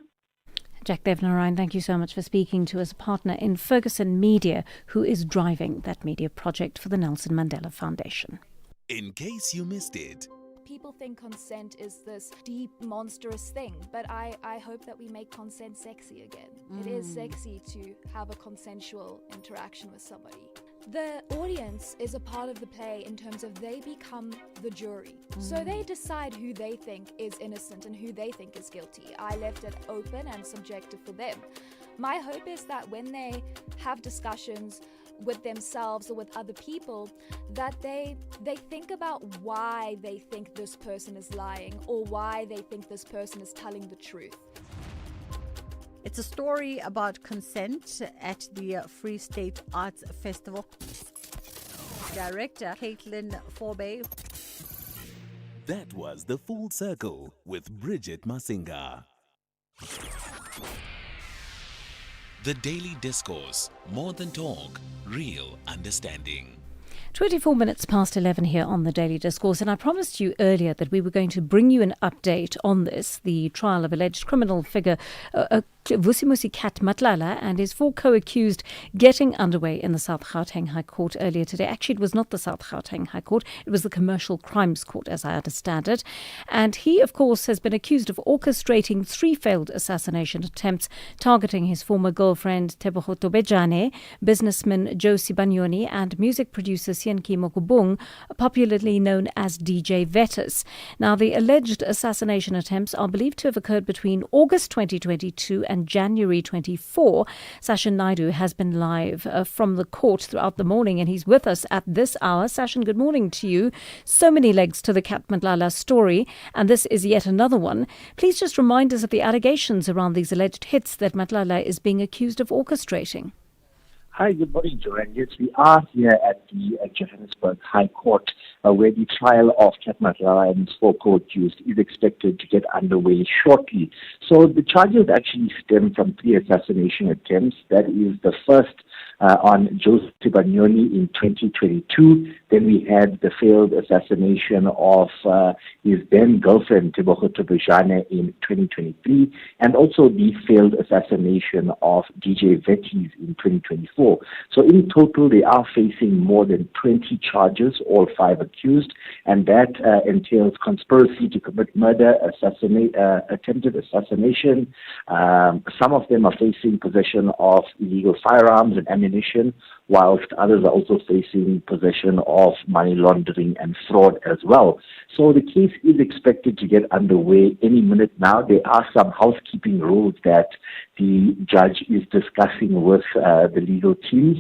Jack Devnarine, thank you so much for speaking to us, a partner in Ferguson Media, who is driving that media project for the Nelson Mandela Foundation. In case you missed it. People think consent is this deep, monstrous thing, but I hope that we make consent sexy again. It is sexy to have a consensual interaction with somebody. The audience is a part of the play in terms of they become the jury. So they decide who they think is innocent and who they think is guilty. I left it open and subjective for them. My hope is that when they have discussions with themselves or with other people, that they think about why they think this person is lying or why they think this person is telling the truth. It's a story about consent at the Free State Arts Festival. Director Caitlin Forbe. That was The Full Circle with Bridget Masinga. The Daily Discourse, more than talk, real understanding. 24 minutes past 11 here on the Daily Discourse, and I promised you earlier that we were going to bring you an update on this, the trial of alleged criminal figure Vusimusi Kat Matlala and his 4 co-accused getting underway in the South Gauteng High Court earlier today. Actually, it was not the South Gauteng High Court, it was the Commercial Crimes Court, as I understand it. And he, of course, has been accused of orchestrating 3 failed assassination attempts targeting his former girlfriend Tebogo Tobejane, businessman Joe Sibanyoni, and music producer Sienki Mokubung, popularly known as DJ Vetus. Now, the alleged assassination attempts are believed to have occurred between August 2022 and January 24. Sashin Naidu has been live from the court throughout the morning, and he's with us at this hour. Sashin, good morning to you. So many legs to the Kat Matlala story, and this is yet another one. Please just remind us of the allegations around these alleged hits that Matlala is being accused of orchestrating. Hi, good morning, Joanne. Yes, we are here at the Johannesburg High Court, where the trial of Kat Matlala and his 4 co-accused is expected to get underway shortly. So the charges actually stem from 3 assassination attempts. That is the first on Joseph Sibanyoni in 2022. Then we had the failed assassination of his then girlfriend Tebogo Tobejane in 2023, and also the failed assassination of DJ Vetis in 2024. So in total, they are facing more than 20 charges, all 5 accused, and that entails conspiracy to commit murder, attempted assassination. Some of them are facing possession of illegal firearms and ammunition, whilst others are also facing possession of money laundering and fraud as well. So the case is expected to get underway any minute now. There are some housekeeping rules that the judge is discussing with the legal teams.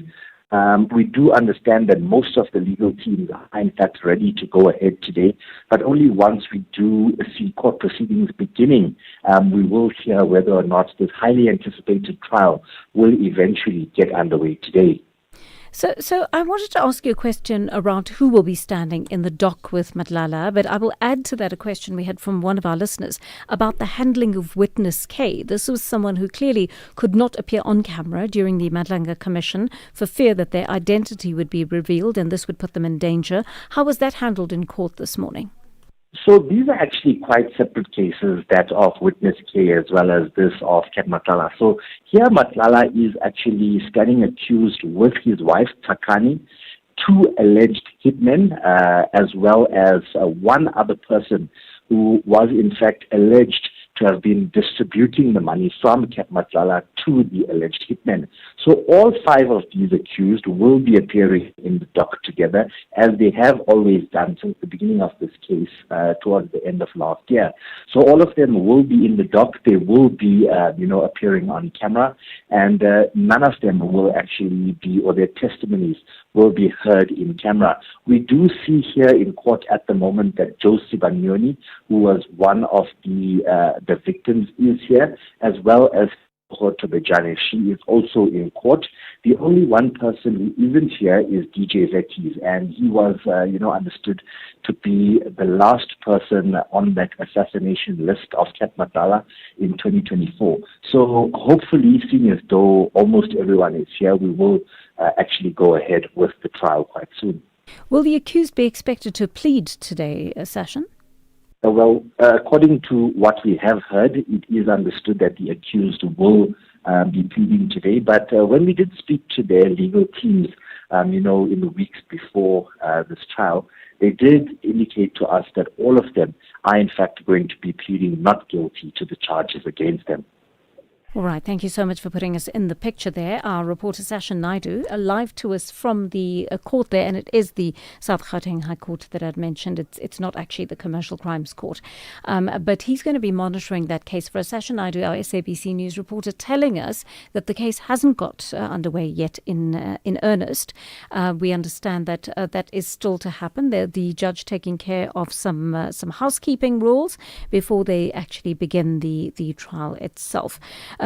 We do understand that most of the legal teams are in fact ready to go ahead today, but only once we do see court proceedings beginning, we will hear whether or not this highly anticipated trial will eventually get underway today. So I wanted to ask you a question around who will be standing in the dock with Matlala, but I will add to that a question we had from one of our listeners about the handling of witness K. This was someone who clearly could not appear on camera during the Madlanga Commission for fear that their identity would be revealed and this would put them in danger. How was that handled in court this morning? So these are actually quite separate cases, that of witness K as well as this of Kat Matlala. So here Matlala is actually standing accused with his wife, Takani, 2 alleged hitmen, as well as one other person who was in fact alleged to have been distributing the money from Kat Matlala to the alleged hitmen. So all 5 of these accused will be appearing in the dock together, as they have always done since the beginning of this case towards the end of last year. So all of them will be in the dock. They will be, appearing on camera, and none of them will actually be, or their testimonies will be heard in camera. We do see here in court at the moment that Joe Sibanyoni, who was one of the victims, is here, as well as Tobejane. She is also in court. The only one person who isn't here is DJ Vetis, and he was, understood to be the last person on that assassination list of Kat Matlala in 2024. So hopefully, seeing as though almost everyone is here, we will actually go ahead with the trial quite soon. Will the accused be expected to plead today, Sashin? Well, according to what we have heard, it is understood that the accused will be pleading today. But when we did speak to their legal teams, in the weeks before this trial, they did indicate to us that all of them are in fact going to be pleading not guilty to the charges against them. All right, thank you so much for putting us in the picture there. Our reporter Sashin Naidu, live to us from the court there, and it is the South Gauteng High Court that I'd mentioned. It's not actually the Commercial Crimes Court. But he's going to be monitoring that case for us. Sashin Naidu, our SABC News reporter, telling us that the case hasn't got underway yet in earnest. We understand that that is still to happen. The judge taking care of some housekeeping rules before they actually begin the trial itself.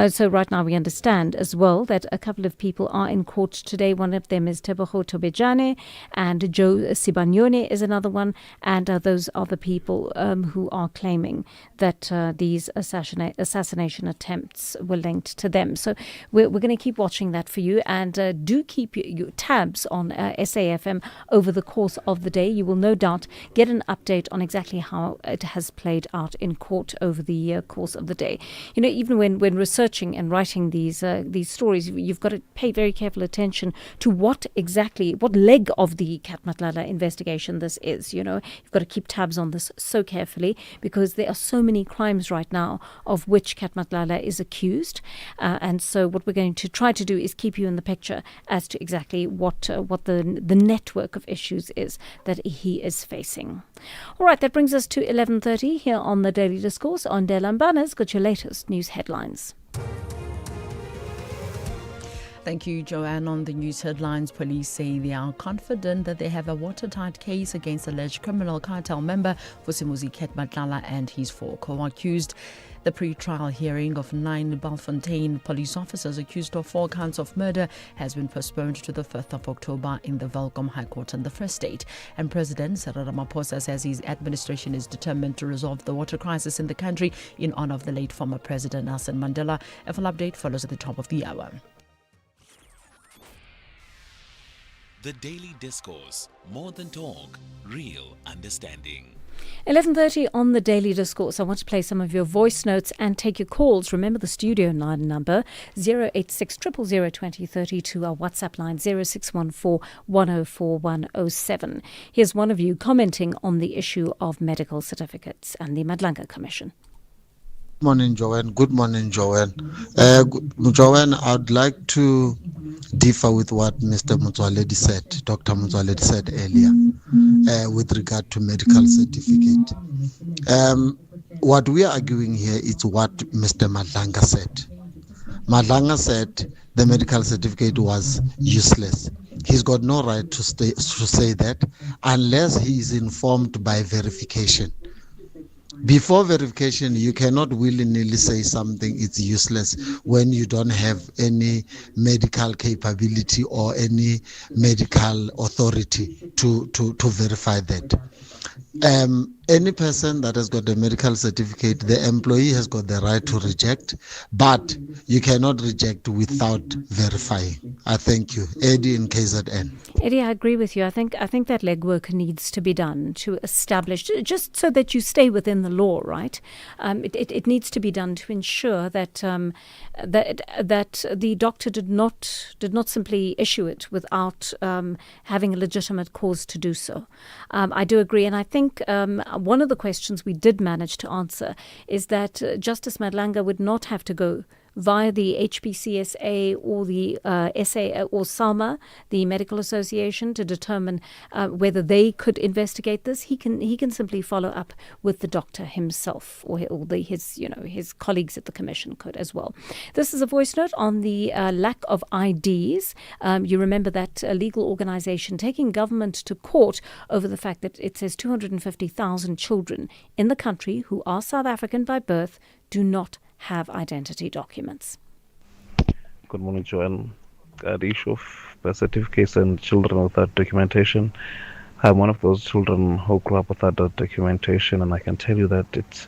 So right now we understand as well that a couple of people are in court today. One of them is Tebogo Tobejane, and Joe Sibanyone is another one. And those are the people who are claiming that these assassination attempts were linked to them. So we're going to keep watching that for you, and do keep your tabs on SAFM over the course of the day. You will no doubt get an update on exactly how it has played out in court over the course of the day. You know, even when researching and writing these stories, you've got to pay very careful attention to what leg of the Katmatlala investigation this is. You know, you've got to keep tabs on this so carefully, because there are so many crimes right now of which Katmatlala is accused, and so what we're going to try to do is keep you in the picture as to exactly what the network of issues is that he is facing. All right, that brings us to 11:30 here on the Daily Discourse. On Delambana's got your latest news headlines. Thank you, Joanne. On the news headlines, police say they are confident that they have a watertight case against alleged criminal cartel member Vusimuzi Ketmatlala and his 4 co-accused. The pre-trial hearing of 9 Belfontein police officers accused of 4 counts of murder has been postponed to the 5th of October in the Welkom High Court in the Free State. And President Cyril Ramaphosa says his administration is determined to resolve the water crisis in the country in honor of the late former President Nelson Mandela. A full update follows at the top of the hour. The Daily Discourse. More than talk, real understanding. 11:30 on the Daily Discourse. I want to play some of your voice notes and take your calls. Remember the studio line number 086 000 2032. Our WhatsApp line 0614 104 107. Here's one of you commenting on the issue of medical certificates and the Madlanga Commission. Good morning, Joanne. Good morning, Joanne. Joanne, I'd like to differ with what Mr. Mutwaledi said, Dr. Mutwaledi said earlier, with regard to medical certificate. What we are arguing here is what Mr. Madlanga said. Madlanga said the medical certificate was useless. He's got no right to say that unless he is informed by verification. Before verification, you cannot willy-nilly say something is useless when you don't have any medical capability or any medical authority to verify that. Any person that has got a medical certificate, the employee has got the right to reject, but you cannot reject without verifying. I thank you. Eddie in KZN. Eddie, I agree with you. I think that legwork needs to be done to establish, just so that you stay within the law, right? It needs to be done to ensure that that the doctor did not simply issue it without having a legitimate cause to do so. I do agree, and I think one of the questions we did manage to answer is that Justice Madlanga would not have to go via the HPCSA or the SA or SALMA, the Medical Association, to determine whether they could investigate this. He can simply follow up with the doctor himself, or his colleagues at the commission could as well. This is a voice note on the lack of IDs. You remember that legal organisation taking government to court over the fact that it says 250,000 children in the country who are South African by birth do not have identity documents. Good morning, Joanne. The issue of birth certificates and children without documentation. I'm one of those children who grew up without documentation, and I can tell you that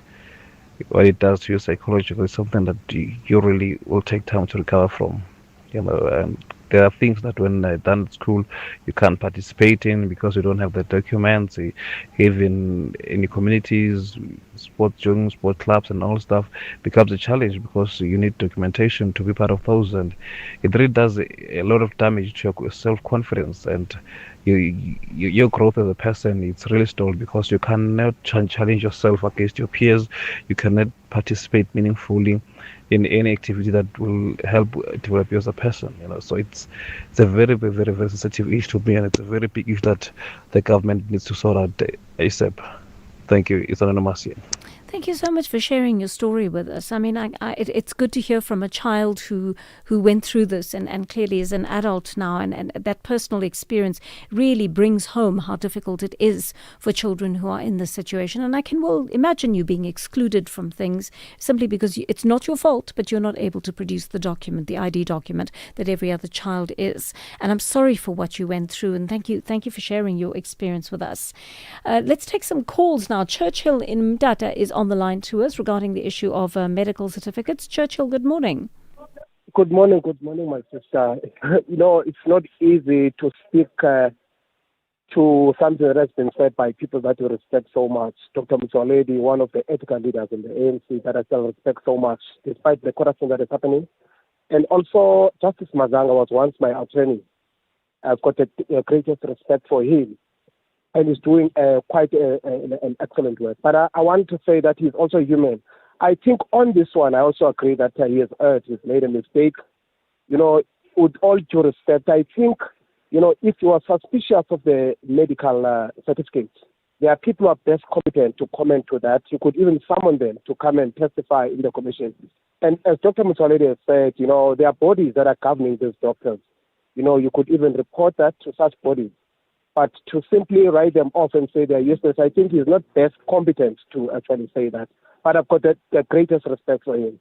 what it does to you psychologically is something that you really will take time to recover from. And there are things that when done at school you can't participate in because you don't have the documents. Even in the communities, sports clubs and all stuff becomes a challenge because you need documentation to be part of those, and it really does a lot of damage to your self-confidence and your growth as a person. It's really stalled because you cannot challenge yourself against your peers. You cannot participate meaningfully in any activity that will help develop you as a person. So it's a very, very, very, very sensitive issue to me, and it's a very big issue that the government needs to sort out ASAP. Thank you. It's anonymous here. Thank you so much for sharing your story with us. I mean, it's good to hear from a child who went through this and clearly is an adult now, and that personal experience really brings home how difficult it is for children who are in this situation. And I can well imagine you being excluded from things simply because it's not your fault, but you're not able to produce the document, the ID document that every other child is. And I'm sorry for what you went through, and thank you for sharing your experience with us. Let's take some calls now. Churchill in Mdata is on the line to us regarding the issue of medical certificates. Churchill, good morning. Good morning, my sister. It's not easy to speak to something that has been said by people that you respect so much. Dr. Motsoaledi, one of the ethical leaders in the ANC that I still respect so much, despite the corruption that is happening. And also, Justice Mazanga was once my attorney. I've got the greatest respect for him. And he's doing quite an excellent work. But I want to say that he's also human. I think on this one, I also agree that he has erred, he's made a mistake. With all due respect, I think, if you are suspicious of the medical certificates, there are people who are best competent to comment to that. You could even summon them to come and testify in the commission. And as Dr. Motsoaledi has said, there are bodies that are governing these doctors. You could even report that to such bodies. But to simply write them off and say they're useless, I think he's not best competent to actually say that. But I've got the greatest respect for him.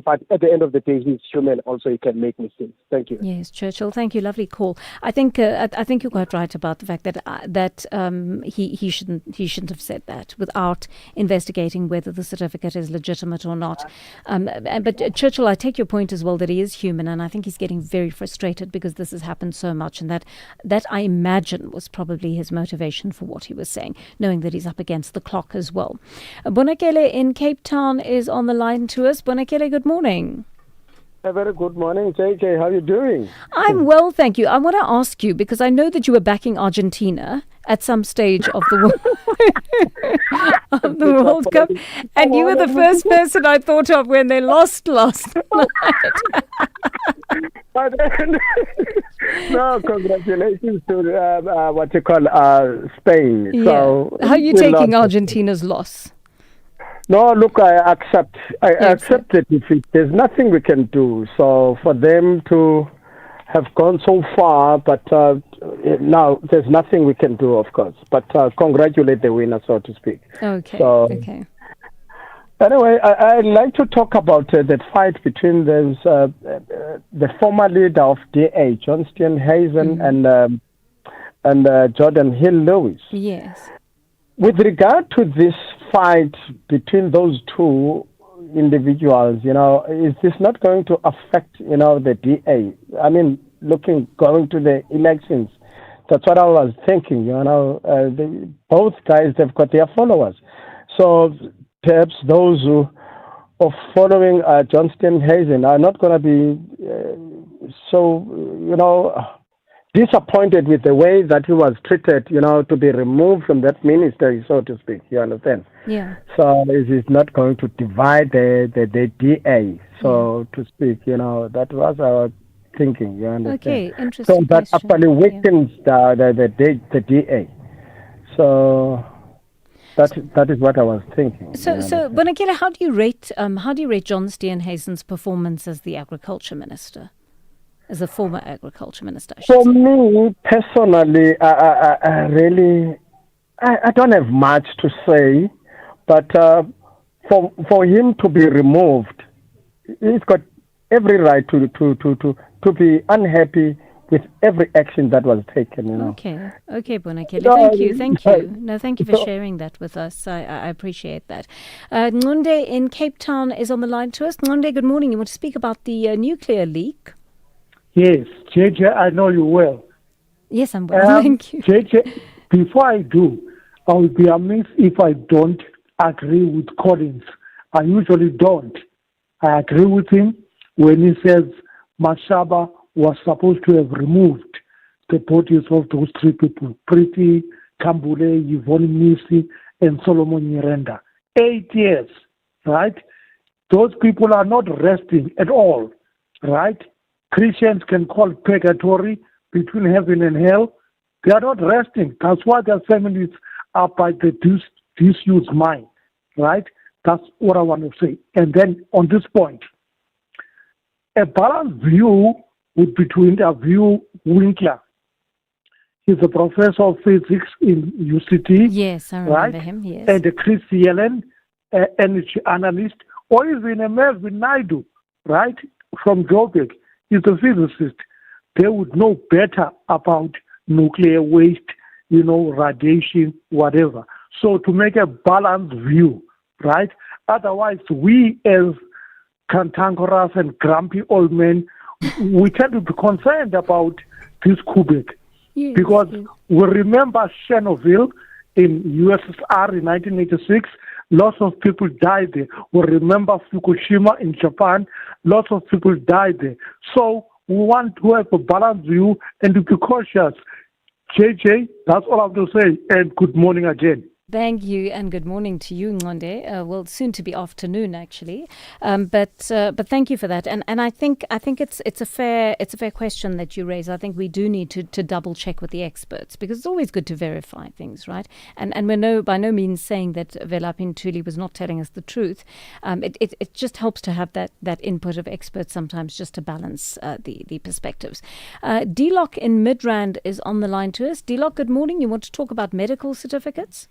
But at the end of the day, he's human. Also, he can make mistakes. Thank you. Yes, Churchill. Thank you. Lovely call. I think you're quite right about the fact that he shouldn't have said that without investigating whether the certificate is legitimate or not. But Churchill, I take your point as well that he is human, and I think he's getting very frustrated because this has happened so much, and that I imagine was probably his motivation for what he was saying, knowing that he's up against the clock as well. Bonakele in Cape Town is on the line to us. Bonakele, good morning. A very good morning, JJ. How are you doing? I'm well, thank you. I want to ask you, because I know that you were backing Argentina at some stage of the World Cup, and you were the first person I thought of when they lost last night. No, congratulations to what you call Spain. Yeah. So, how are you taking Argentina's loss? No, look, I accept the defeat. There's nothing we can do. So for them to have gone so far, but now there's nothing we can do, of course. But congratulate the winner, so to speak. Okay. Okay. Anyway, I'd like to talk about the fight between the former leader of DA, John Steenhuisen, and Jordan Hill-Lewis. Yes. With regard to this fight between those two individuals, is this not going to affect, the DA? I mean, going to the elections, that's what I was thinking, both guys, they've got their followers. So perhaps those who are following John Steenhuisen are not going to be disappointed with the way that he was treated, to be removed from that ministry, so to speak. You understand? Yeah. So it is not going to divide the DA, so to speak. That was our thinking. You understand? Okay, interesting. So that actually weakens the DA. So that is what I was thinking. So Bonakele, how do you rate John Steenhuisen's performance as the agriculture minister? As a former agriculture minister, For me, personally, I really don't have much to say, but for him to be removed, he's got every right to be unhappy with every action that was taken. Okay, Bonakele, thank you. No, thank you for sharing that with us. I appreciate that. Ngunde in Cape Town is on the line to us. Ngunde, good morning. You want to speak about the nuclear leak? Yes, JJ, I know you well. Yes, I'm well, thank you. JJ, before I do, I will be amazed if I don't agree with Collins. I usually don't. I agree with him when he says Mashaba was supposed to have removed the bodies of those three people, Priti, Kambule, Yvonne Misi, and Solomon Nyirenda. 8 years, right? Those people are not resting at all, right? Christians can call purgatory between heaven and hell. They are not resting. That's why their families are by the disused mind, right? That's what I want to say. And then on this point, a balanced view would be to interview Winkler. He's a professor of physics in UCT. Yes, I remember him, yes. And a Chris Yellen, energy analyst, or even a Melvin Naidu, right, from Joburg. He's a physicist. They would know better about nuclear waste, radiation, whatever. So to make a balanced view, right? Otherwise, we as cantankerous and grumpy old men, we tend to be concerned about this Quebec. Yes, because we remember Chernobyl in USSR in 1986, lots of people died there. We remember Fukushima in Japan, lots of people died there. So we want to have a balanced view and to be cautious. JJ, that's all I have to say, and good morning again. Thank you, and good morning to you, Ngonde. Well, soon to be afternoon, actually. But thank you for that. And I think it's a fair question that you raise. I think we do need to double check with the experts, because it's always good to verify things, right? And we're by no means saying that Velapin Tuli was not telling us the truth. It just helps to have that input of experts sometimes, just to balance the perspectives. D-Lock in Midrand is on the line to us. D-Lock, good morning. You want to talk about medical certificates?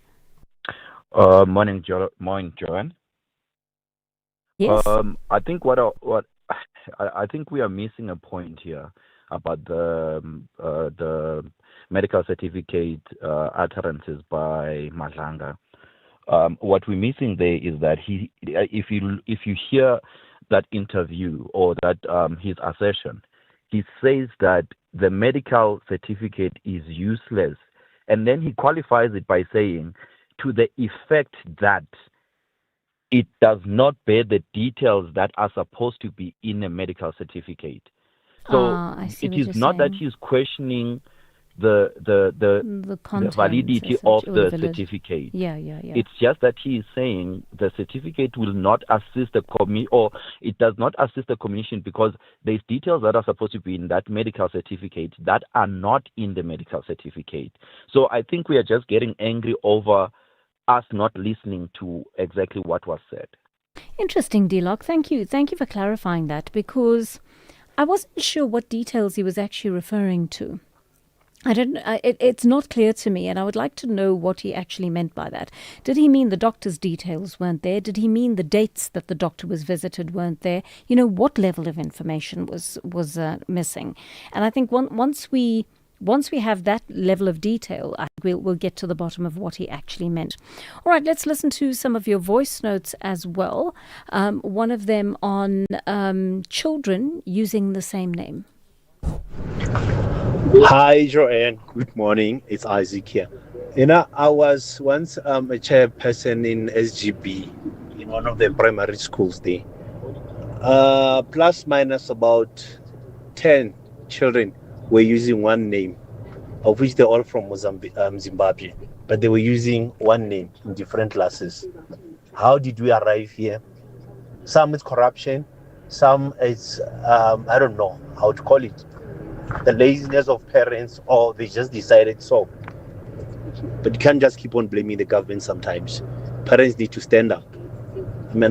Morning, Joanne. Yes. I think I think we are missing a point here about the medical certificate utterances by Madlanga. What we're missing there is that if you hear that interview or that his assertion, he says that the medical certificate is useless, and then he qualifies it by saying, to the effect that it does not bear the details that are supposed to be in a medical certificate. So it is not that he's questioning the validity of the certificate. Yeah. It's just that he is saying the certificate will not assist the or it does not assist the commission because there's details that are supposed to be in that medical certificate that are not in the medical certificate. So I think we are just getting angry over us not listening to exactly what was said. Interesting, D-Lock. Thank you for clarifying that, because I wasn't sure what details he was actually referring to. It's not clear to me, and I would like to know what he actually meant by that. Did he mean the doctor's details weren't there? Did he mean the dates that the doctor was visited weren't there? What level of information was missing? And I think once we have that level of detail, I think we'll get to the bottom of what he actually meant. All right, let's listen to some of your voice notes as well. One of them on children using the same name. Hi, Joanne. Good morning. It's Isaac here. I was once a chairperson in SGB in one of the primary schools there. Plus minus about 10 children were using one name, of which they're all from Zimbabwe, but they were using one name in different classes. How did we arrive here? Some is corruption, some is, I don't know how to call it, the laziness of parents, or they just decided so. But you can't just keep on blaming the government sometimes. Parents need to stand up.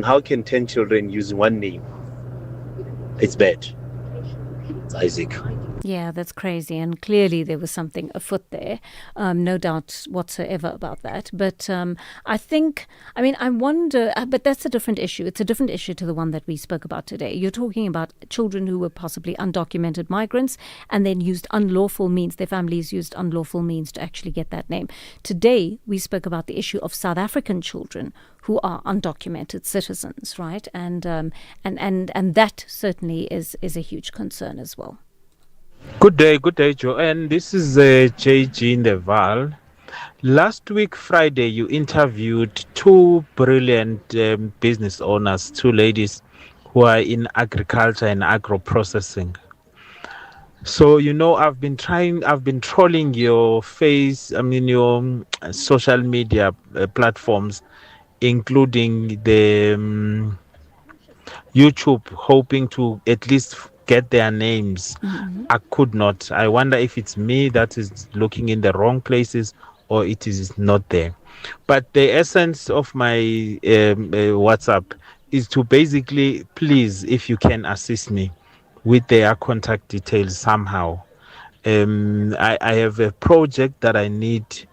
How can 10 children use one name? It's bad. It's Isaac. Yeah, that's crazy. And clearly there was something afoot there. No doubt whatsoever about that. But I wonder, but that's a different issue. It's a different issue to the one that we spoke about today. You're talking about children who were possibly undocumented migrants and then used unlawful means, their families used unlawful means to actually get that name. Today, we spoke about the issue of South African children who are undocumented citizens, right? And that certainly is a huge concern as well. Good day, Joanne. This is JG in the Val. Last week, Friday, you interviewed two brilliant business owners, two ladies who are in agriculture and agro-processing. So, I've been trolling your your social media platforms, including the YouTube, hoping to at least get their names. Mm-hmm. I could not. I wonder if it's me that is looking in the wrong places or it is not there. But the essence of my WhatsApp is to basically, please, if you can assist me with their contact details somehow. I have a project that I need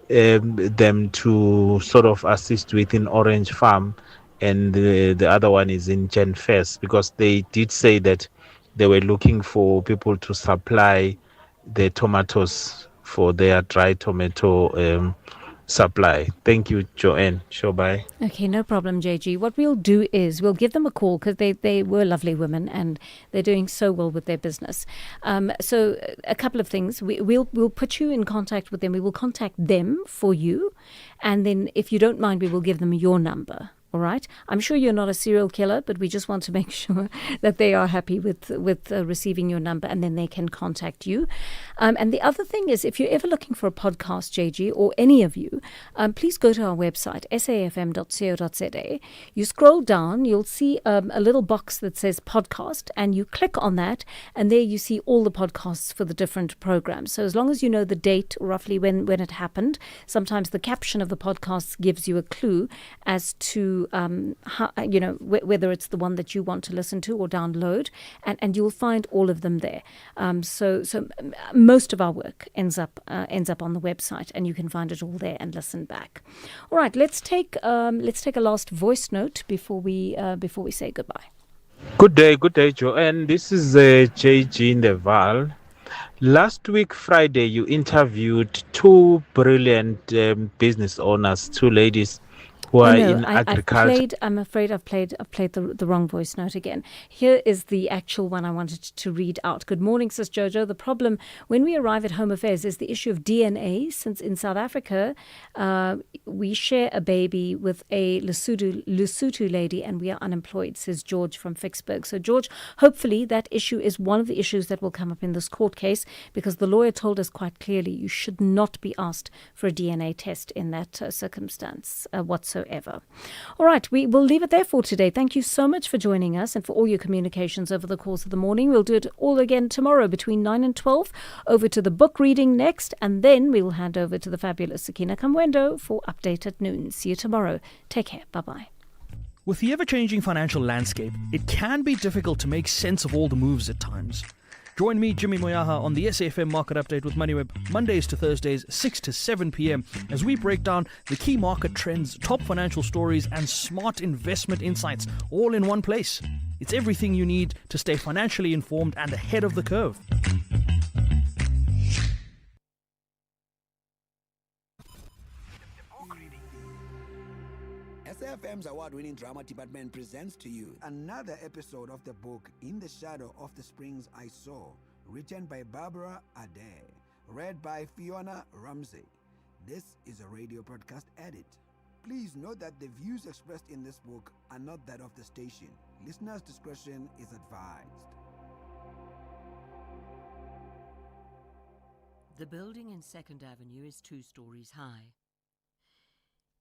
them to sort of assist with in Orange Farm, and the other one is in Gen First, because they did say that they were looking for people to supply the tomatoes for their dry tomato supply. Thank you, Joanne. Sure, bye. Okay, no problem, JG. What we'll do is we'll give them a call because they were lovely women and they're doing so well with their business. So a couple of things. We'll put you in contact with them. We will contact them for you. And then if you don't mind, we will give them your number. All right. I'm sure you're not a serial killer, but we just want to make sure that they are happy with receiving your number, and then they can contact you. And the other thing is, if you're ever looking for a podcast, JG, or any of you, please go to our website, SAfm.co.za. You scroll down, you'll see a little box that says podcast, and you click on that, and there you see all the podcasts for the different programs. So as long as you know the date, roughly when it happened, sometimes the caption of the podcast gives you a clue as to how, whether it's the one that you want to listen to or download, and you'll find all of them there. So most of our work ends up on the website, and you can find it all there and listen back. All right, let's take a last voice note before we say goodbye. Good day, Joanne. This is JG in the Val. Last week, Friday, you interviewed two brilliant business owners, two ladies who are in agriculture. I'm afraid I've played the wrong voice note again. Here is the actual one I wanted to read out. Good morning, Sis Jojo. The problem when we arrive at Home Affairs is the issue of DNA, since in South Africa we share a baby with a Lesotho lady and we are unemployed, says George from Vicksburg. So George, hopefully that issue is one of the issues that will come up in this court case, because the lawyer told us quite clearly you should not be asked for a DNA test in that circumstance whatsoever. All right, we will leave it there for today. Thank you so much for joining us and for all your communications over the course of the morning. We'll do it all again tomorrow between 9 and 12. Over to the book reading next, and then we will hand over to the fabulous Sakina Kamwendo for Update at Noon. See you tomorrow. Take care. Bye-bye. With the ever-changing financial landscape, it can be difficult to make sense of all the moves at times. Join me, Jimmy Moyaha, on the SAfm Market Update with MoneyWeb, Mondays to Thursdays, 6 to 7 p.m, as we break down the key market trends, top financial stories, and smart investment insights, all in one place. It's everything you need to stay financially informed and ahead of the curve. SAfm's award-winning drama department presents to you another episode of the book In the Shadow of the Springs I Saw, written by Barbara Adair, read by Fiona Ramsey. This is a radio broadcast edit. Please note that the views expressed in this book are not that of the station. Listeners' discretion is advised. The building in 2nd Avenue is 2 stories high.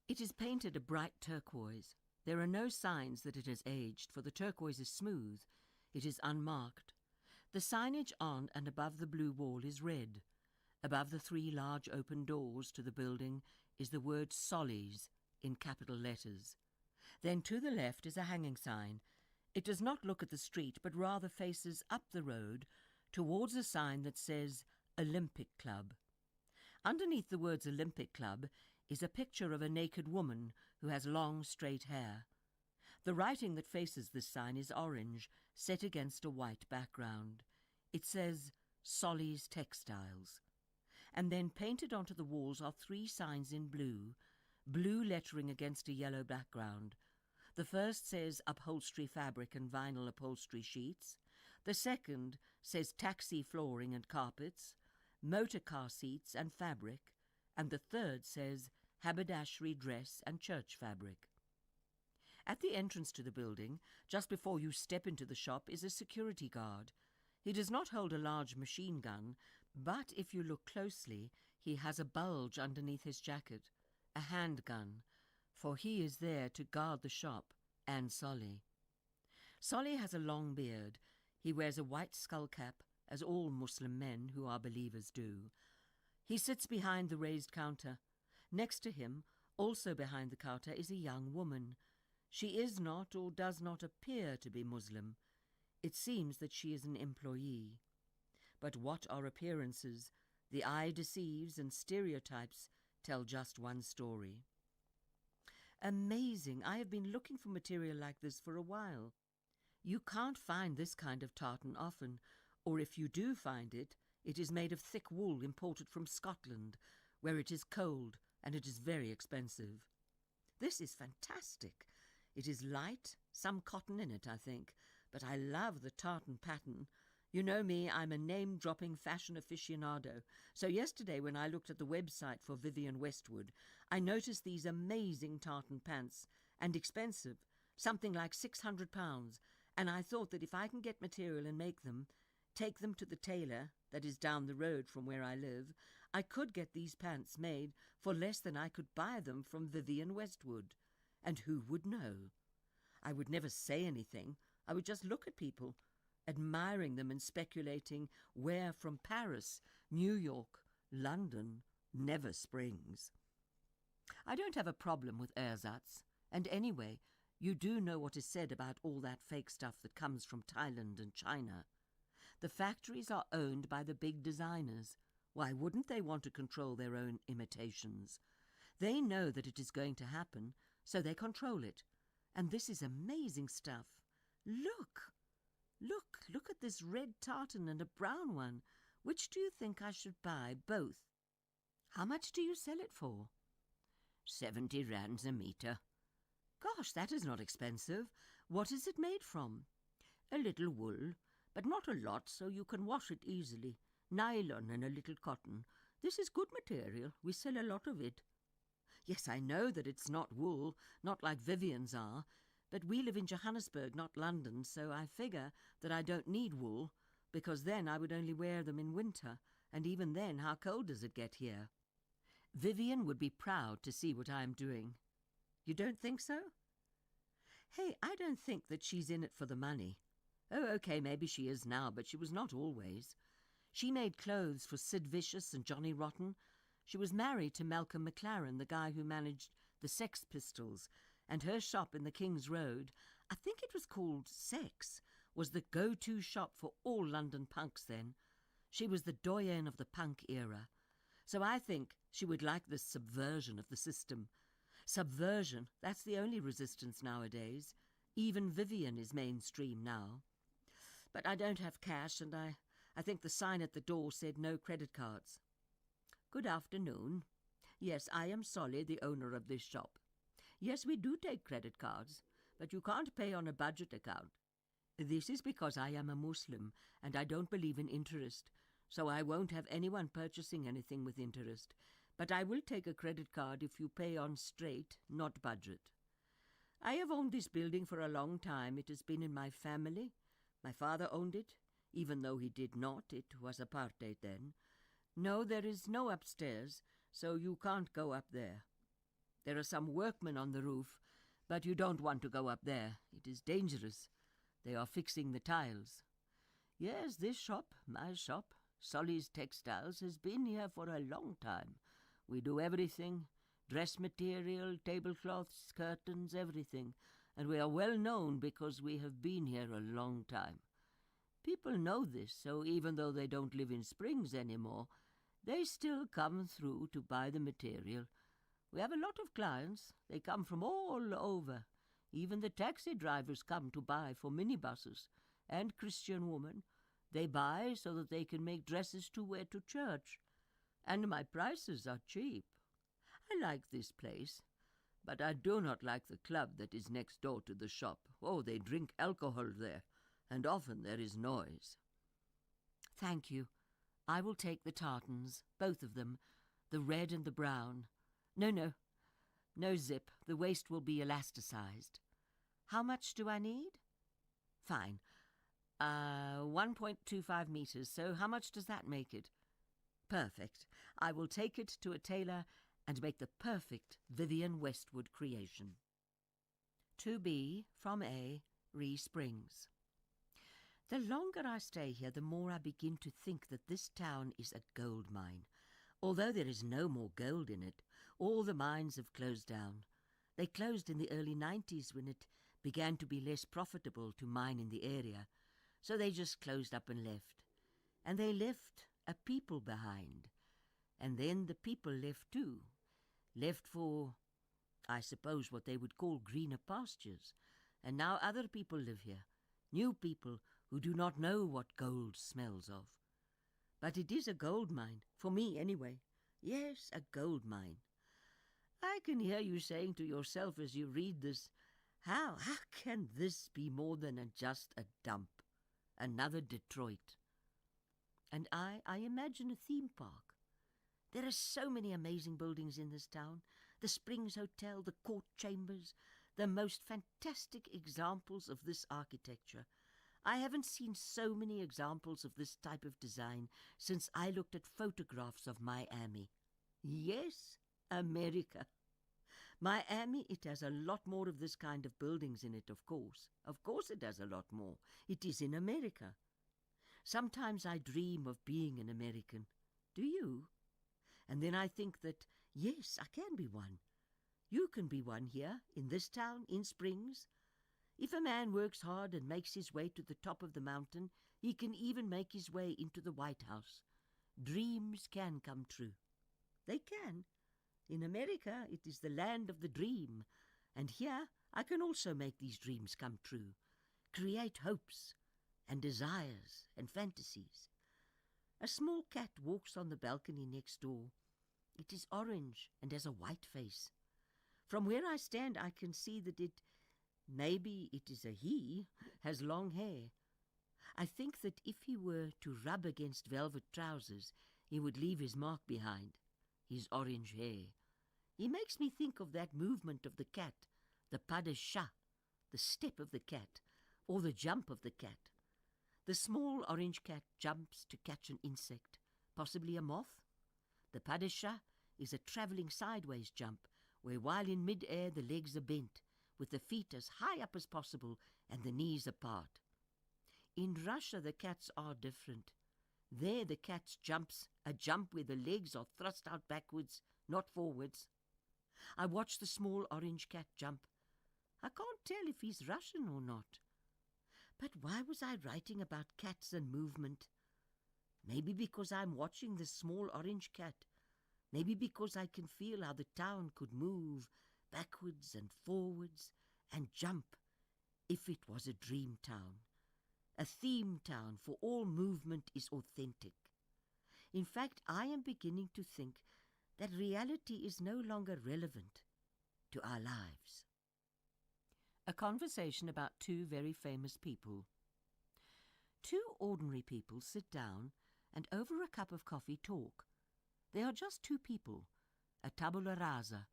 It is painted a bright turquoise. There are no signs that it has aged, for the turquoise is smooth. It is unmarked. The signage on and above the blue wall is red. Above the 3 large open doors to the building is the word Solly's in capital letters. Then to the left is a hanging sign. It does not look at the street, but rather faces up the road towards a sign that says Olympic Club. Underneath the words Olympic Club is a picture of a naked woman who has long, straight hair. The writing that faces this sign is orange, set against a white background. It says Solly's Textiles. And then painted onto the walls are 3 signs in blue lettering against a yellow background. The first says upholstery fabric and vinyl upholstery sheets. The second says taxi flooring and carpets, motor car seats and fabric. And the third says haberdashery dress and church fabric. At the entrance to the building, just before you step into the shop, is a security guard. He does not hold a large machine gun, but if you look closely, he has a bulge underneath his jacket, a handgun, for he is there to guard the shop and Solly. Solly has a long beard. He wears a white skull cap, as all Muslim men who are believers do. He sits behind the raised counter. Next to him, Also behind the counter is a young woman. She is not or does not appear to be Muslim. It seems that she is an employee. But what are appearances? The eye deceives, and stereotypes tell just one story. Amazing! I have been looking for material like this for a while. You can't find this kind of tartan often, or if you do find it, it is made of thick wool imported from Scotland, where it is cold and it is very expensive. This is fantastic. It is light, some cotton in it, I think, but I love the tartan pattern. You know me, I'm a name-dropping fashion aficionado, so yesterday when I looked at the website for Vivienne Westwood, I noticed these amazing tartan pants, and expensive, something like £600, and I thought that if I can get material and make them, take them to the tailor that is down the road from where I live, I could get these pants made for less than I could buy them from Vivienne Westwood. And who would know? I would never say anything. I would just look at people, admiring them and speculating where from Paris, New York, London, never springs. I don't have a problem with ersatz, and anyway, you do know what is said about all that fake stuff that comes from Thailand and China. The factories are owned by the big designers. Why wouldn't they want to control their own imitations? They know that it is going to happen, so they control it. And this is amazing stuff. Look at this red tartan and a brown one. Which do you think I should buy? Both. How much do you sell it for? 70 rands a metre. Gosh, that is not expensive. What is it made from? A little wool, but not a lot, so you can wash it easily. Nylon and a little cotton. This is good material. We sell a lot of it. Yes, I know that it's not wool, not like Vivienne's are, but we live in Johannesburg, not London, so I figure that I don't need wool, because then I would only wear them in winter, and even then, how cold does it get here? Vivienne would be proud to see what I am doing. You don't think so? Hey, I don't think that she's in it for the money. Oh, okay, maybe she is now, but she was not always. She made clothes for Sid Vicious and Johnny Rotten. She was married to Malcolm McLaren, the guy who managed the Sex Pistols, and her shop in the King's Road, I think it was called Sex, was the go-to shop for all London punks then. She was the doyenne of the punk era. So I think she would like this subversion of the system. Subversion, that's the only resistance nowadays. Even Vivienne is mainstream now. But I don't have cash, and I think the sign at the door said no credit cards. Good afternoon. Yes, I am Solly, the owner of this shop. Yes, we do take credit cards, but you can't pay on a budget account. This is because I am a Muslim, and I don't believe in interest, so I won't have anyone purchasing anything with interest. But I will take a credit card if you pay on straight, not budget. I have owned this building for a long time. It has been in my family. My father owned it, even though he did not. It was apartheid then. No, there is no upstairs, so you can't go up there. There are some workmen on the roof, but you don't want to go up there. It is dangerous. They are fixing the tiles. Yes, this shop, my shop, Solly's Textiles, has been here for a long time. We do everything, dress material, tablecloths, curtains, everything, and we are well known because we have been here a long time. People know this, so even though they don't live in Springs anymore, they still come through to buy the material. We have a lot of clients. They come from all over. Even the taxi drivers come to buy for minibuses. And Christian women. They buy so that they can make dresses to wear to church. And my prices are cheap. I like this place, but I do not like the club that is next door to the shop. Oh, they drink alcohol there, and often there is noise. Thank you. I will take the tartans, both of them, the red and the brown. No zip. The waist will be elasticized. How much do I need? Fine. 1.25 meters, so how much does that make it? Perfect. I will take it to a tailor and make the perfect Vivienne Westwood creation. To B, from A, Ree Springs. The longer I stay here, the more I begin to think that this town is a gold mine. Although there is no more gold in it, All the mines have closed down. They closed in the early 90s when it began to be less profitable to mine in the area, so they just closed up and left. And they left a people behind. And then the people left too. Left for, I suppose, what they would call greener pastures. And now other people live here. New people who do not know what gold smells of. But it is a gold mine, for me anyway. Yes, a gold mine. I can hear you saying to yourself as you read this, how can this be more than just a dump? Another Detroit. And I imagine a theme park. There are so many amazing buildings in this town. The Springs Hotel, the court chambers, the most fantastic examples of this architecture. I haven't seen so many examples of this type of design since I looked at photographs of Miami. Yes, America. Miami, it has a lot more of this kind of buildings in it, of course. Of course it has a lot more. It is in America. Sometimes I dream of being an American. Do you? And then I think that, yes, I can be one. You can be one here, in this town, in Springs. If a man works hard and makes his way to the top of the mountain, he can even make his way into the White House. Dreams can come true. They can. In America, it is the land of the dream. And here, I can also make these dreams come true. Create hopes and desires and fantasies. A small cat walks on the balcony next door. It is orange and has a white face. From where I stand, I can see that maybe it is a he, has long hair. I think that if he were to rub against velvet trousers, he would leave his mark behind, his orange hair. He makes me think of that movement of the cat, the pas de chat, the step of the cat, or the jump of the cat. The small orange cat jumps to catch an insect, possibly a moth. The pas de chat is a travelling sideways jump, where while in mid-air the legs are bent, with the feet as high up as possible and the knees apart. In Russia the cats are different. There the cat jumps a jump where the legs are thrust out backwards, not forwards. I watch the small orange cat jump. I can't tell if he's Russian or not. But why was I writing about cats and movement? Maybe because I'm watching this small orange cat. Maybe because I can feel how the town could move backwards and forwards and jump if it was a dream town. A theme town for all movement is authentic. In fact, I am beginning to think that reality is no longer relevant to our lives. A conversation about two very famous people. Two ordinary people sit down and over a cup of coffee talk. They are just two people, a tabula rasa.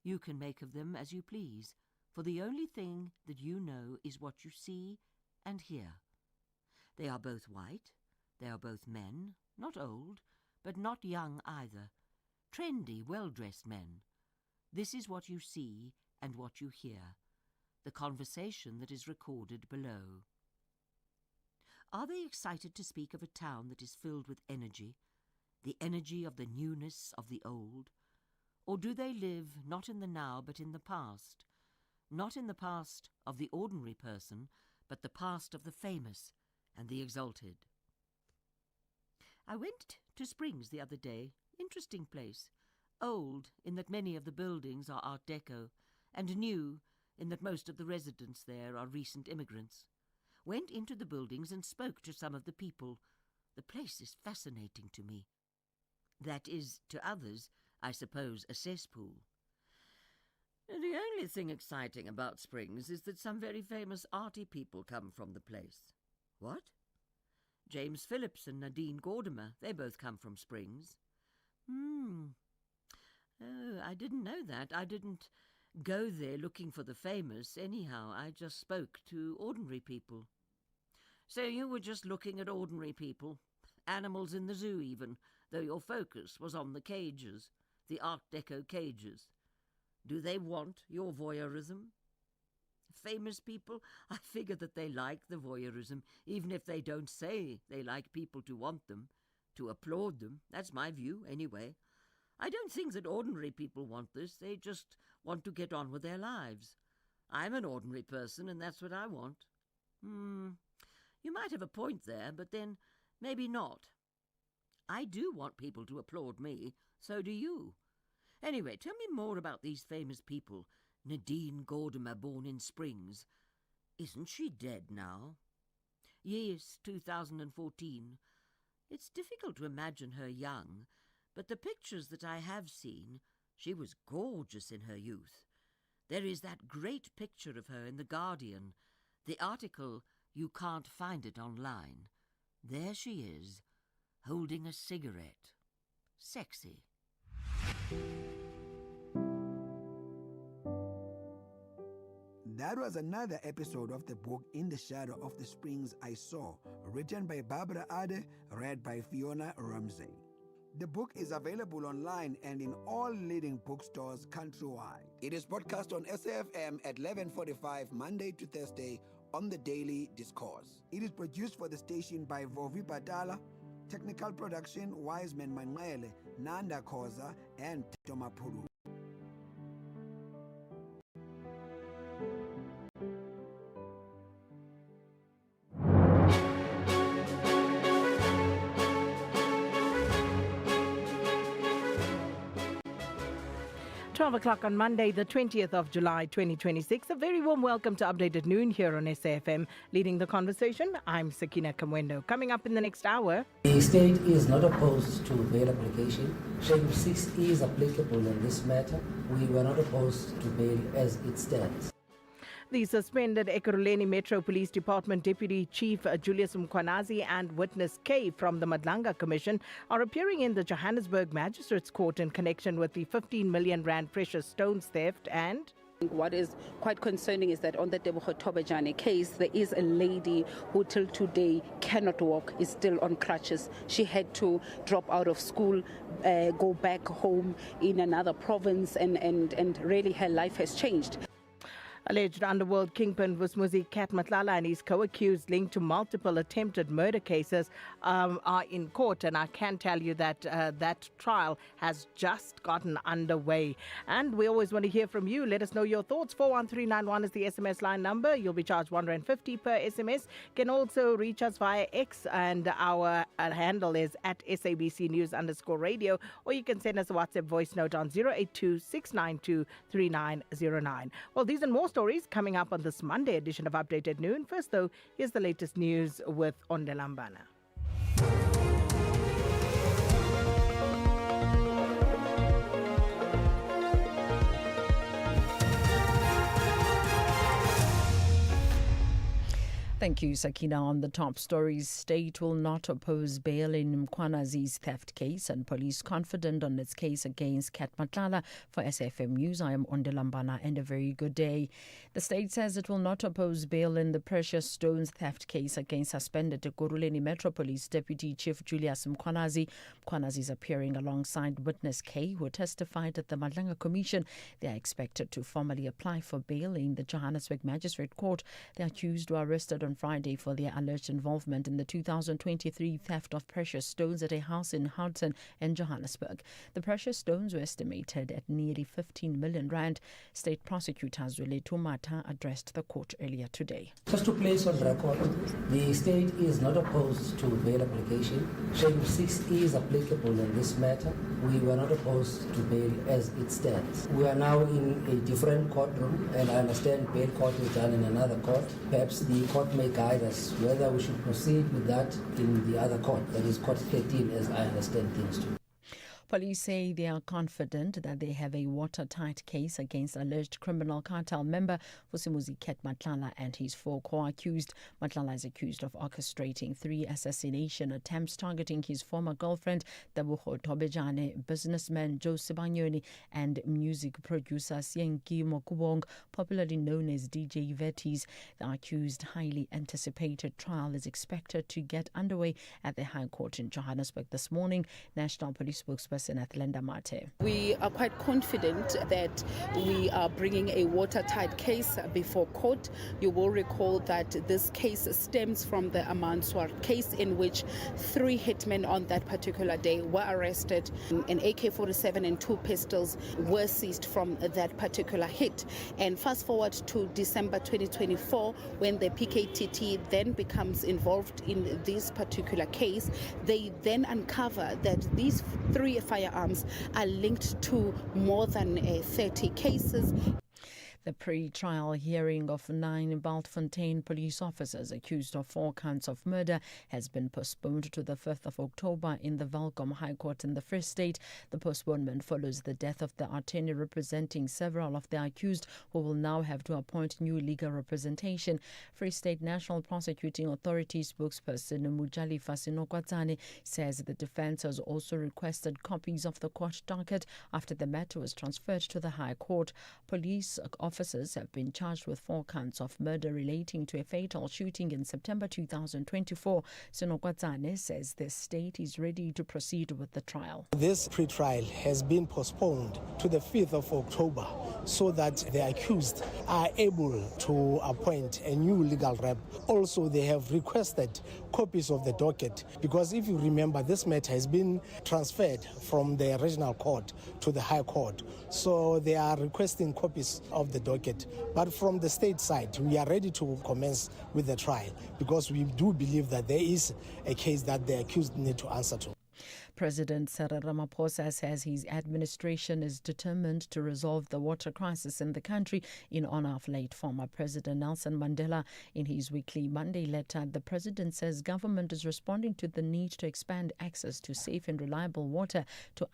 You can make of them as you please, for the only thing that you know is what you see and hear. They are both white, they are both men, not old, but not young either, trendy, well-dressed men. This is what you see and what you hear, the conversation that is recorded below. Are they excited to speak of a town that is filled with energy, the energy of the newness of the old? Or do they live not in the now but in the past, not in the past of the ordinary person, but the past of the famous and the exalted? I went to Springs the other day. Interesting place. Old in that many of the buildings are Art Deco, and new in that most of the residents there are recent immigrants. Went into the buildings and spoke to some of the people. The place is fascinating to me. That is, to others, I suppose, a cesspool. The only thing exciting about Springs is that some very famous arty people come from the place. What? James Phillips and Nadine Gordimer, they both come from Springs. Oh, I didn't know that. I didn't go there looking for the famous anyhow. I just spoke to ordinary people. So you were just looking at ordinary people, animals in the zoo even, though your focus was on the cages, the Art Deco cages. Do they want your voyeurism? Famous people, I figure that they like the voyeurism, even if they don't say they like people to want them, to applaud them. That's my view, anyway. I don't think that ordinary people want this. They just want to get on with their lives. I'm an ordinary person, and that's what I want. You might have a point there, but then maybe not. I do want people to applaud me. So do you. Anyway, tell me more about these famous people. Nadine Gordimer, born in Springs. Isn't she dead now? Yes, 2014. It's difficult to imagine her young, but the pictures that I have seen, she was gorgeous in her youth. There is that great picture of her in The Guardian. The article, you can't find it online. There she is, holding a cigarette. Sexy. That was another episode of the book In the Shadow of the Springs I Saw, written by Barbara Ade, read by Fiona Ramsey. The book is available online and in all leading bookstores countrywide. It is broadcast on SAfm at 11:45 Monday to Thursday on the Daily Discourse. It is produced for the station by Vovi Patala, technical production Wiseman Manwele, Nanda Koza, and Toma Puru. 12 o'clock on Monday, the 20th of July, 2026. A very warm welcome to Updated Noon here on SAfm. Leading the conversation, I'm Sakina Kamwendo. Coming up in the next hour. The state is not opposed to bail application. Schedule 6 is applicable in this matter. We were not opposed to bail as it stands. The suspended Ekurhuleni Metro Police Department Deputy Chief Julius Mkhwanazi and witness K from the Madlanga Commission are appearing in the Johannesburg Magistrates Court in connection with the 15 million rand precious stones theft and... What is quite concerning is that on the Tebogo Tobejane case, there is a lady who till today cannot walk, is still on crutches. She had to drop out of school, go back home in another province, and really her life has changed. Alleged underworld kingpin Vusmuzi Kat Matlala and his co-accused linked to multiple attempted murder cases are in court, and I can tell you that that trial has just gotten underway. And we always want to hear from you. Let us know your thoughts. 41391 is the SMS line number. You'll be charged R1.50 per SMS. You can also reach us via X, and our handle is at SABC News_radio, or you can send us a WhatsApp voice note on 082-692-3909. Well, these and more stories coming up on this Monday edition of Updated Noon. First, though, here's the latest news with Ondelambana. Thank you, Sakina. On the top stories, state will not oppose bail in Mkhwanazi's theft case, and police confident on its case against Kat Matlala. For SAfm News, I am Ondelambana, and a very good day. The state says it will not oppose bail in the precious stones theft case against suspended Ekurhuleni Metro Police Deputy Chief Julius Mkhwanazi. Mkhwanazi is appearing alongside witness K, who testified at the Madlanga Commission. They are expected to formally apply for bail in the Johannesburg Magistrate Court. The accused were arrested on Friday for their alleged involvement in the 2023 theft of precious stones at a house in Houghton in Johannesburg. The precious stones were estimated at nearly 15 million rand. State prosecutor Zweli Tumata addressed the court earlier today. Just to place on record, the state is not opposed to bail application. Schedule 6 is applicable in this matter. We were not opposed to bail as it stands. We are now in a different courtroom, and I understand bail court is done in another court. Perhaps the court may guide us whether we should proceed with that in the other court, that is court 13, as I understand things too. Police say they are confident that they have a watertight case against alleged criminal cartel member Vusumuzi Ket Matlala and his four co-accused. Matlala is accused of orchestrating 3 assassination attempts targeting his former girlfriend, Tebogo Tobejane, businessman Joe Sibanyoni, and music producer Sienki Mokubong, popularly known as DJ Vetis. The accused highly anticipated trial is expected to get underway at the High Court in Johannesburg this morning. National Police spokesperson Senath Lenda Mate. We are quite confident that we are bringing a watertight case before court. You will recall that this case stems from the Amanswar case, in which 3 hitmen on that particular day were arrested. An AK-47 and 2 pistols were seized from that particular hit. And fast forward to December 2024, when the PKTT then becomes involved in this particular case, they then uncover that these 3 firearms are linked to more than 30 cases. The pre-trial hearing of 9 Bultfontein police officers accused of 4 counts of murder has been postponed to the 5th of October in the Welkom High Court in the Free State. The postponement follows the death of the attorney representing several of the accused, who will now have to appoint new legal representation. Free State National Prosecuting Authority spokesperson Mujali Fasinokwatane says the defense has also requested copies of the court docket after the matter was transferred to the High Court. Police officers have been charged with 4 counts of murder relating to a fatal shooting in September 2024. Sinokwatane says the state is ready to proceed with the trial. This pre-trial has been postponed to the 5th of October so that the accused are able to appoint a new legal rep. Also, they have requested copies of the docket because if you remember, this matter has been transferred from the regional court to the High Court. So they are requesting copies of the docket. But from the state side, we are ready to commence with the trial because we do believe that there is a case that the accused need to answer to. President Cyril Ramaphosa says his administration is determined to resolve the water crisis in the country in honor of late former President Nelson Mandela. In his weekly Monday letter, the president says government is responding to the need to expand access to safe and reliable water to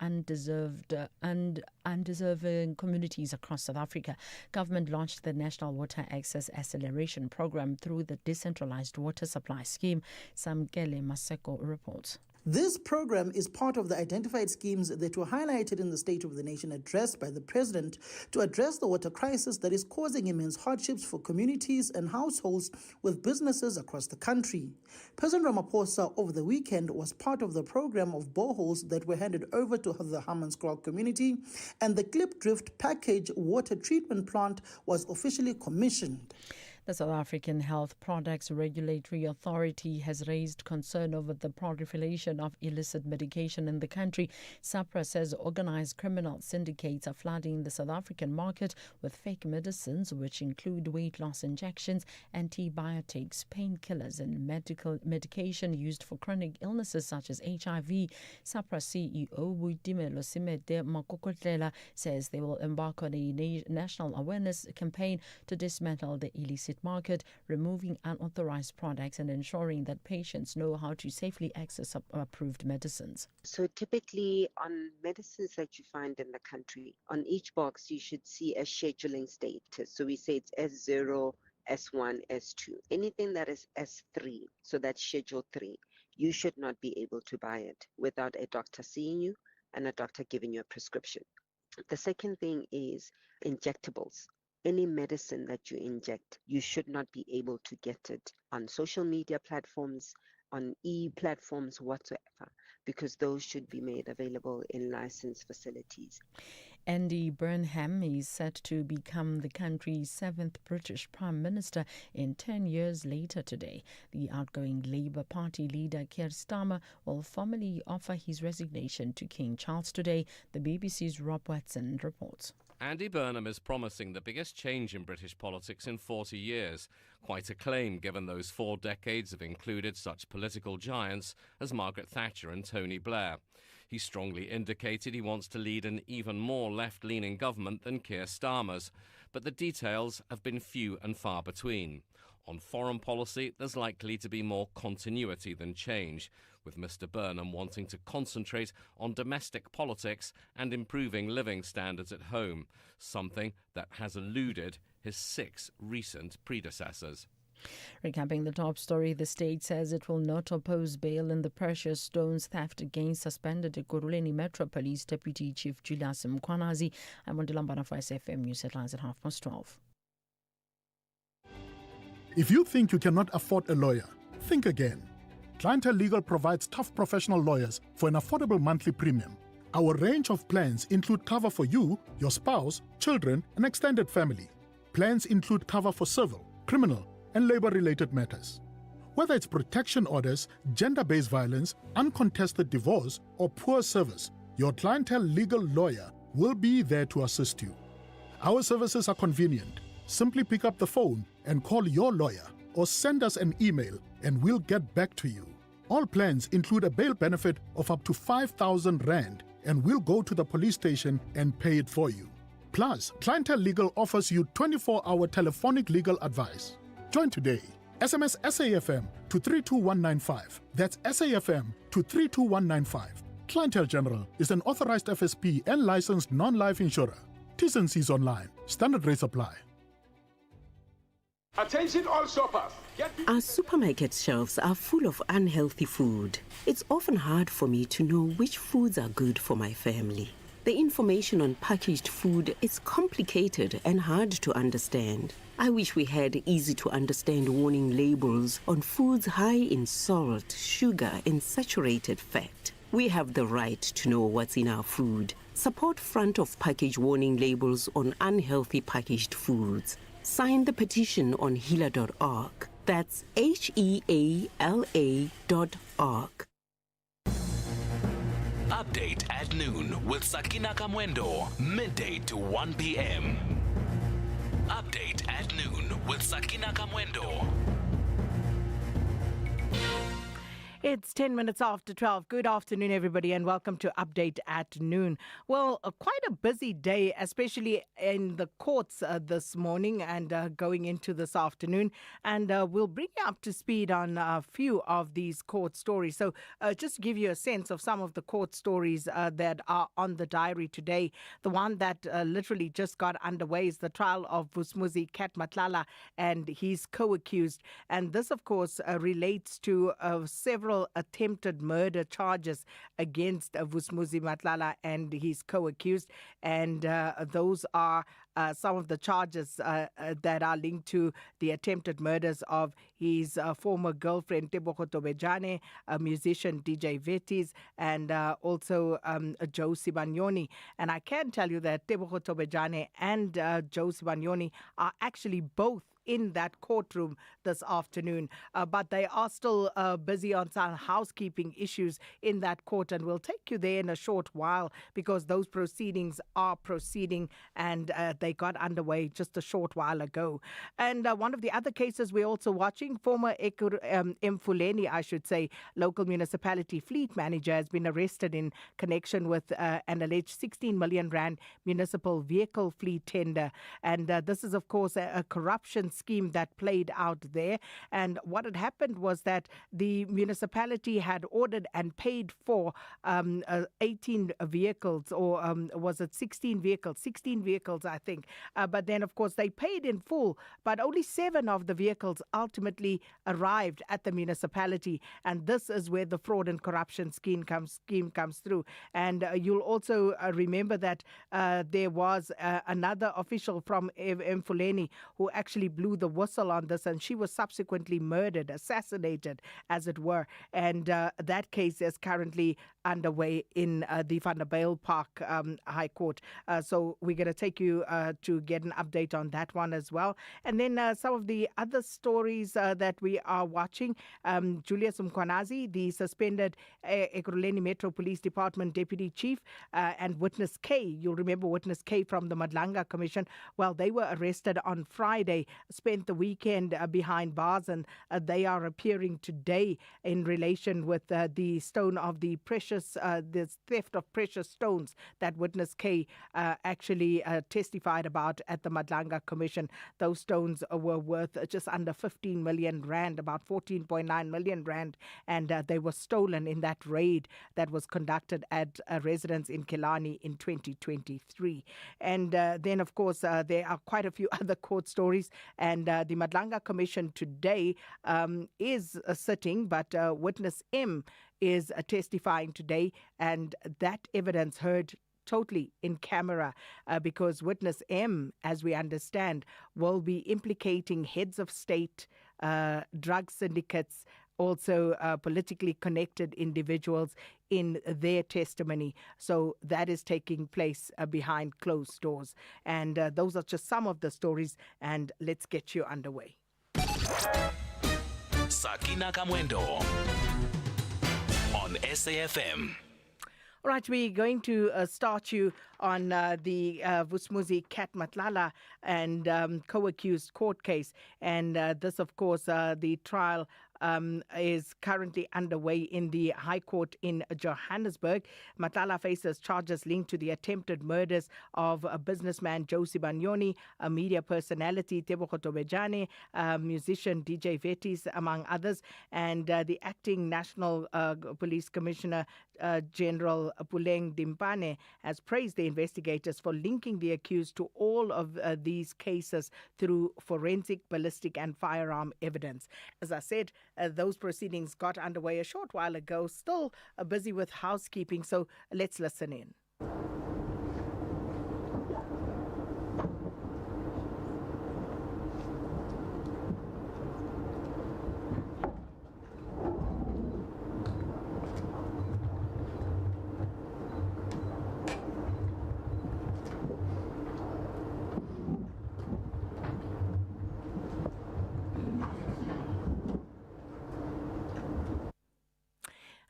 undeserving communities across South Africa. Government launched the National Water Access Acceleration Program through the Decentralized Water Supply Scheme. Samkele Maseko reports. This program is part of the identified schemes that were highlighted in the State of the Nation address by the President to address the water crisis that is causing immense hardships for communities and households with businesses across the country. President Ramaphosa over the weekend was part of the program of boreholes that were handed over to the Hammanskraal community, and the Klipdrift package water treatment plant was officially commissioned. The South African Health Products Regulatory Authority has raised concern over the proliferation of illicit medication in the country. SAPRA says organized criminal syndicates are flooding the South African market with fake medicines, which include weight loss injections, antibiotics, painkillers, and medication used for chronic illnesses such as HIV. SAPRA CEO Boitumelo Simete Makokotlela says they will embark on a national awareness campaign to dismantle the illicit market, removing unauthorized products and ensuring that patients know how to safely access approved medicines. So typically on medicines that you find in the country, on each box you should see a scheduling status. So we say it's S0, S1, S2. Anything that is S3, so that's Schedule 3, you should not be able to buy it without a doctor seeing you and a doctor giving you a prescription. The second thing is injectables. Any medicine that you inject, you should not be able to get it on social media platforms, on e-platforms whatsoever, because those should be made available in licensed facilities. Andy Burnham is set to become the country's 7th British Prime Minister in 10 years later today. The outgoing Labour Party leader Keir Starmer will formally offer his resignation to King Charles today. The BBC's Rob Watson reports. Andy Burnham is promising the biggest change in British politics in 40 years. Quite a claim given those 4 decades have included such political giants as Margaret Thatcher and Tony Blair. He strongly indicated he wants to lead an even more left-leaning government than Keir Starmer's, but the details have been few and far between. On foreign policy, there's likely to be more continuity than change, with Mr Burnham wanting to concentrate on domestic politics and improving living standards at home, something that has eluded his 6 recent predecessors. Recapping the top story, the state says it will not oppose bail in the precious stones theft against suspended Ekurhuleni Metro Police Deputy Chief Julius Mkhwanazi. I'm Wandilambana for SAFM News Headlines at 12:30. If you think you cannot afford a lawyer, think again. Clientele Legal provides tough professional lawyers for an affordable monthly premium. Our range of plans include cover for you, your spouse, children, and extended family. Plans include cover for civil, criminal, and labor-related matters. Whether it's protection orders, gender-based violence, uncontested divorce, or poor service, your clientele legal lawyer will be there to assist you. Our services are convenient. Simply pick up the phone and call your lawyer or send us an email and we'll get back to you. All plans include a bail benefit of up to 5,000 Rand and we'll go to the police station and pay it for you. Plus, Clientele Legal offers you 24-hour telephonic legal advice. Join today. SMS SAFM to 32195. That's SAFM to 32195. Clientele General is an authorized FSP and licensed non-life insurer. T's and C's online. Standard rates apply. Attention all shoppers. Our supermarket shelves are full of unhealthy food. It's often hard for me to know which foods are good for my family. The information on packaged food is complicated and hard to understand. I wish we had easy-to-understand warning labels on foods high in salt, sugar, and saturated fat. We have the right to know what's in our food. Support front-of-package warning labels on unhealthy packaged foods. Sign the petition on healer.org. That's HEALA.org. Update at noon with Sakina Kamwendo, midday to 1 p.m. Update at noon with Sakina Kamwendo. It's 10 minutes after 12. Good afternoon, everybody, and welcome to Update at Noon. Well, quite a busy day, especially in the courts this morning and going into this afternoon. And we'll bring you up to speed on a few of these court stories. So just to give you a sense of some of the court stories that are on the diary today, the one that literally just got underway is the trial of Vusumuzi Matlala and his co-accused. And this, of course, relates to several attempted murder charges against Vusumuzi Matlala and his co-accused, and those are some of the charges that are linked to the attempted murders of his former girlfriend Tebogo Tobejane, musician DJ Vetis, and also Joe Sibanyoni. And I can tell you that Tebogo Tobejane and Joe Sibanyoni are actually both in that courtroom this afternoon, but they are still busy on some housekeeping issues in that court, and we'll take you there in a short while because those proceedings are proceeding and they got underway just a short while ago. And one of the other cases we're also watching, former Mfuleni, I should say, local municipality fleet manager has been arrested in connection with an alleged 16 million Rand municipal vehicle fleet tender, and this is of course a corruption scheme that played out there. And what had happened was that the municipality had ordered and paid for 18 vehicles, or was it 16 vehicles? 16 vehicles, I think. But then, of course, they paid in full, but only 7 of the vehicles ultimately arrived at the municipality. And this is where the fraud and corruption scheme comes through. And you'll also remember that there was another official from Mfuleni who actually blew the whistle on this, and she was subsequently murdered, assassinated, as it were. And that case is currently underway in the Vanderbijlpark High Court. So we're going to take you to get an update on that one as well. And then some of the other stories that we are watching. Julius Mkwanazi, the suspended Ekurhuleni Metro Police Department Deputy Chief, and Witness K. You'll remember Witness K from the Madlanga Commission. Well, they were arrested on Friday, spent the weekend behind bars, and they are appearing today in relation with the stone of the precious, this theft of precious stones that Witness K actually testified about at the Madlanga Commission. Those stones were worth just under 15 million Rand, about 14.9 million Rand, and they were stolen in that raid that was conducted at a residence in Killarney in 2023. And then, of course, there are quite a few other court stories. And the Madlanga Commission today is sitting, but Witness M is testifying today, and that evidence heard totally in camera because Witness M, as we understand, will be implicating heads of state, drug syndicates, also politically connected individuals in their testimony. So that is taking place behind closed doors. And those are just some of the stories, and let's get you underway. Sakina Kamwendo on SAFM. All right, we're going to start you on the Vusmuzi Kat Matlala and co-accused court case. And this, of course, the trial is currently underway in the High Court in Johannesburg. Matlala faces charges linked to the attempted murders of a businessman Josie Banyoni, a media personality Tebogo Tobejane, musician DJ Vetis, among others. And the acting National Police Commissioner General Puleng Dimpane has praised the investigators for linking the accused to all of these cases through forensic, ballistic and firearm evidence. As I said, those proceedings got underway a short while ago, still busy with housekeeping, so let's listen in.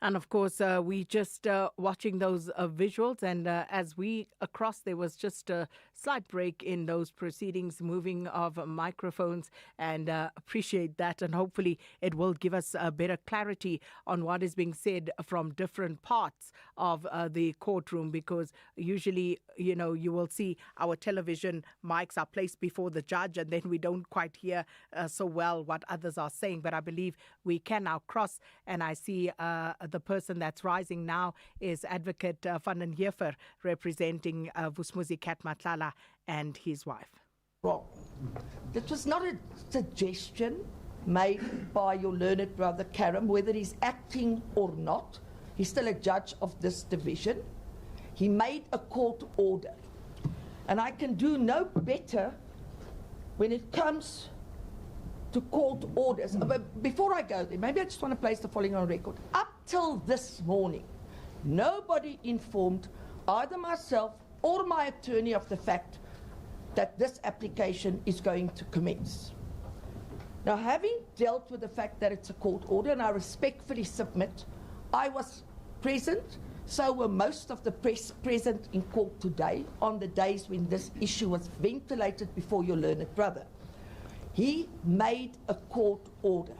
And of course, we just watching those visuals, and as we across, there was just a slight break in those proceedings, moving of microphones, and appreciate that. And hopefully it will give us a better clarity on what is being said from different parts of the courtroom, because usually, you know, you will see our television mics are placed before the judge, and then we don't quite hear so well what others are saying. But I believe we can now cross, and I see the person that's rising now is Advocate Van den Heever, representing Vusmuzi Kat Matlala and his wife. Wrong. This was not a suggestion made by your learned brother Karam, whether he's acting or not. He's still a judge of this division. He made a court order. And I can do no better when it comes to court orders. But before I go there, maybe I just want to place the following on record. Up till this morning, nobody informed either myself or my attorney of the fact that this application is going to commence. Now, having dealt with the fact that it's a court order, and I respectfully submit, I was present, so were most of the press present in court today on the days when this issue was ventilated before your learned brother. He made a court order.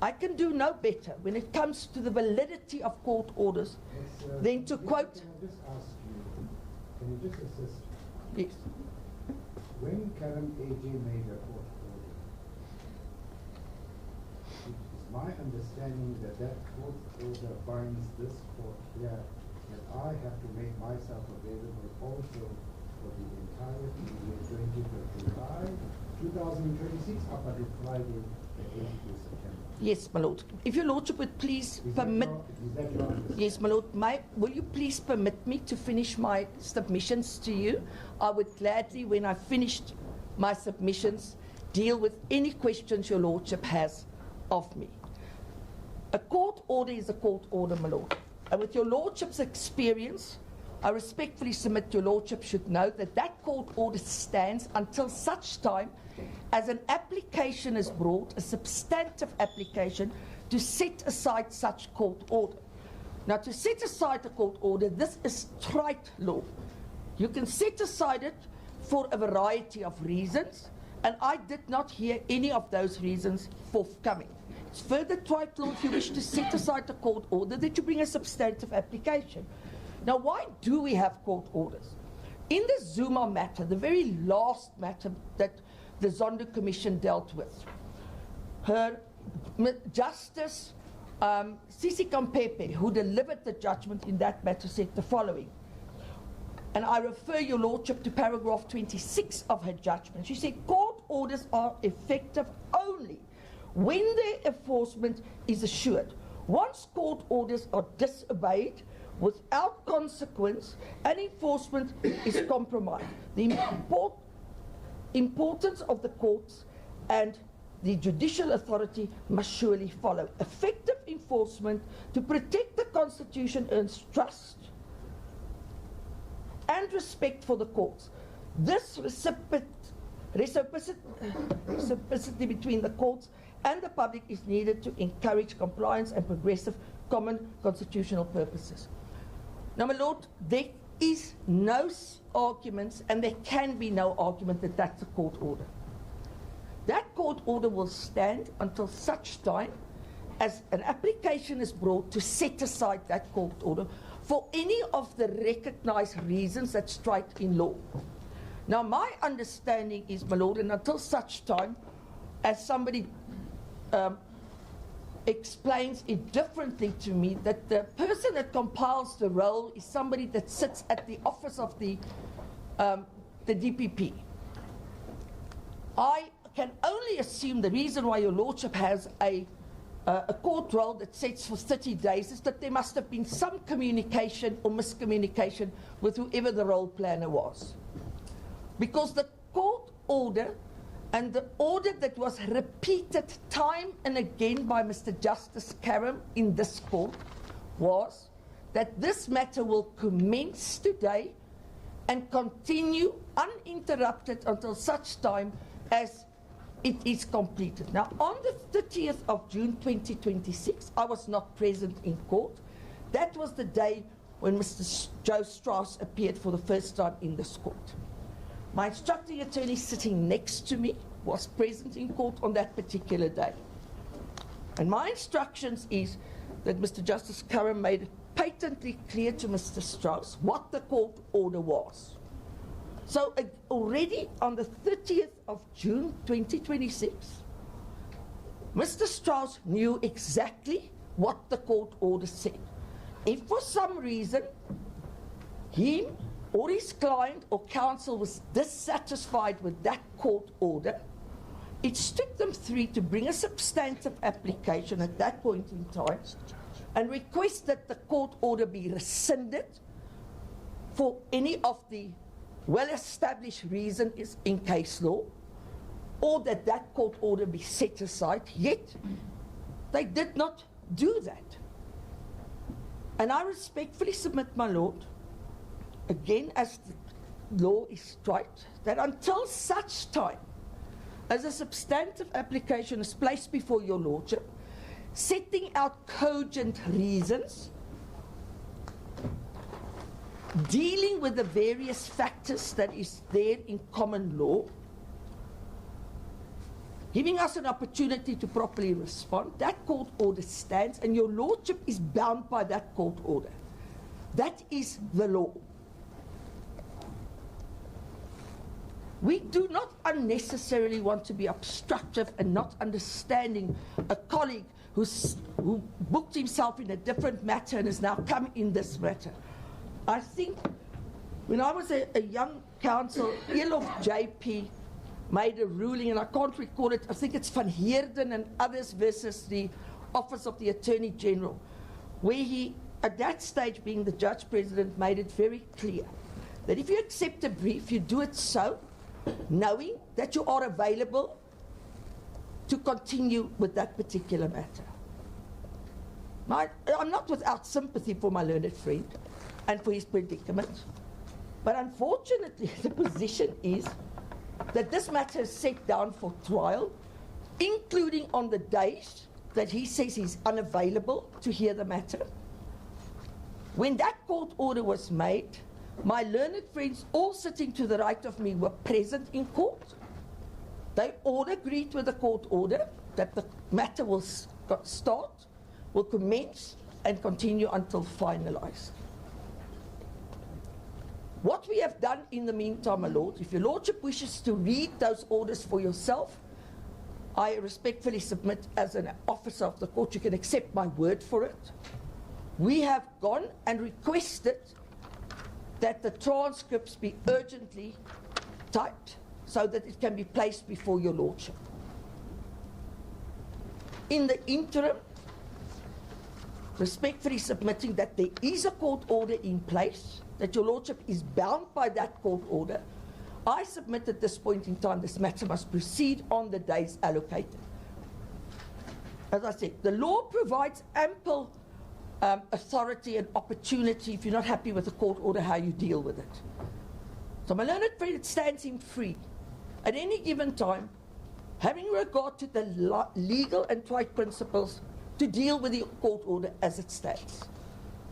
I can do no better when it comes to the validity of court orders than to quote... Can I just ask you, can you just assist? Yes. When Karam AJ made a court order, it is my understanding that that court order binds this court here that I have to make myself available also for the entire period 20th of July 2026 up until Friday, the 8th of September. Yes, my lord. If your lordship would please permit... Yes, my lord. Will you please permit me to finish my submissions to you? I would gladly, when I finished my submissions, deal with any questions your lordship has of me. A court order is a court order, my lord. And with your lordship's experience, I respectfully submit your lordship should know that that court order stands until such time as an application is brought, a substantive application, to set aside such court order. Now, to set aside a court order, this is trite law. You can set aside it for a variety of reasons, and I did not hear any of those reasons forthcoming. It's further trite law if you wish to set aside a court order that you bring a substantive application. Now, why do we have court orders? In the Zuma matter, the very last matter that the Zondo Commission dealt with, her Justice Sisi Kampepe, who delivered the judgment in that matter, said the following, and I refer your lordship to paragraph 26 of her judgment. She said, court orders are effective only when their enforcement is assured. Once court orders are disobeyed without consequence and enforcement is compromised, the importance of the courts and the judicial authority must surely follow. Effective enforcement to protect the Constitution earns trust and respect for the courts. This reciprocity between the courts and the public is needed to encourage compliance and progressive common constitutional purposes. Now, my Lord, there is no arguments, and there can be no argument that that's a court order. That court order will stand until such time as an application is brought to set aside that court order for any of the recognized reasons that strike in law. Now, my understanding is, my Lord, and until such time as somebody explains it differently to me, that the person that compiles the roll is somebody that sits at the office of the DPP. I can only assume the reason why your Lordship has a court roll that sets for 30 days is that there must have been some communication or miscommunication with whoever the roll planner was. Because the court order and the order that was repeated time and again by Mr. Justice Karam in this court was that this matter will commence today and continue uninterrupted until such time as it is completed. Now, on the 30th of June 2026, I was not present in court. That was the day when Mr. Joe Strauss appeared for the first time in this court. My instructing attorney sitting next to me was present in court on that particular day. And my instructions is that Mr. Justice Karam made it patently clear to Mr. Strauss what the court order was. So already on the 30th of June 2026, Mr. Strauss knew exactly what the court order said. If for some reason him or his client or counsel was dissatisfied with that court order, it stood them free to bring a substantive application at that point in time and request that the court order be rescinded for any of the well-established reason is in case law, or that that court order be set aside. Yet they did not do that. And I respectfully submit, my Lord, again, as the law is straight, that until such time as a substantive application is placed before your Lordship, setting out cogent reasons, dealing with the various factors that is there in common law, giving us an opportunity to properly respond, that court order stands, and your Lordship is bound by that court order. That is the law. We do not unnecessarily want to be obstructive and not understanding a colleague who booked himself in a different matter and has now come in this matter. I think when I was a young counsel, Elof JP made a ruling, and I can't recall it, I think it's Van Heerden and others versus the Office of the Attorney General, where he, at that stage being the Judge President, made it very clear that if you accept a brief, you do it so, knowing that you are available to continue with that particular matter. I'm not without sympathy for my learned friend and for his predicament, but unfortunately the position is that this matter is set down for trial, including on the days that he says he's unavailable to hear the matter. When that court order was made, my learned friends, all sitting to the right of me, were present in court. They all agreed with the court order that the matter will start, will commence, and continue until finalized. What we have done in the meantime, my Lord, if your Lordship wishes to read those orders for yourself, I respectfully submit as an officer of the court, you can accept my word for it. We have gone and requested that the transcripts be urgently typed so that it can be placed before your Lordship. In the interim, respectfully submitting that there is a court order in place, that your Lordship is bound by that court order, I submit at this point in time this matter must proceed on the days allocated. As I said, the law provides ample authority and opportunity, if you're not happy with the court order, how you deal with it. So my learned friend, it stands him free at any given time, having regard to the legal and right principles, to deal with the court order as it stands.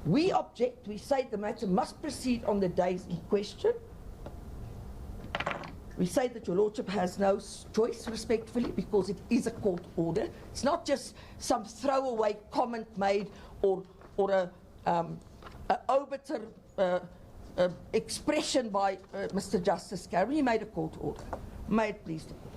We object, we say the matter must proceed on the days in question. We say that your lordship has no choice, respectfully, because it is a court order. It's not just some throwaway comment made or an obiter expression by Mr. Justice Garvey. He made a court order. May it please the court.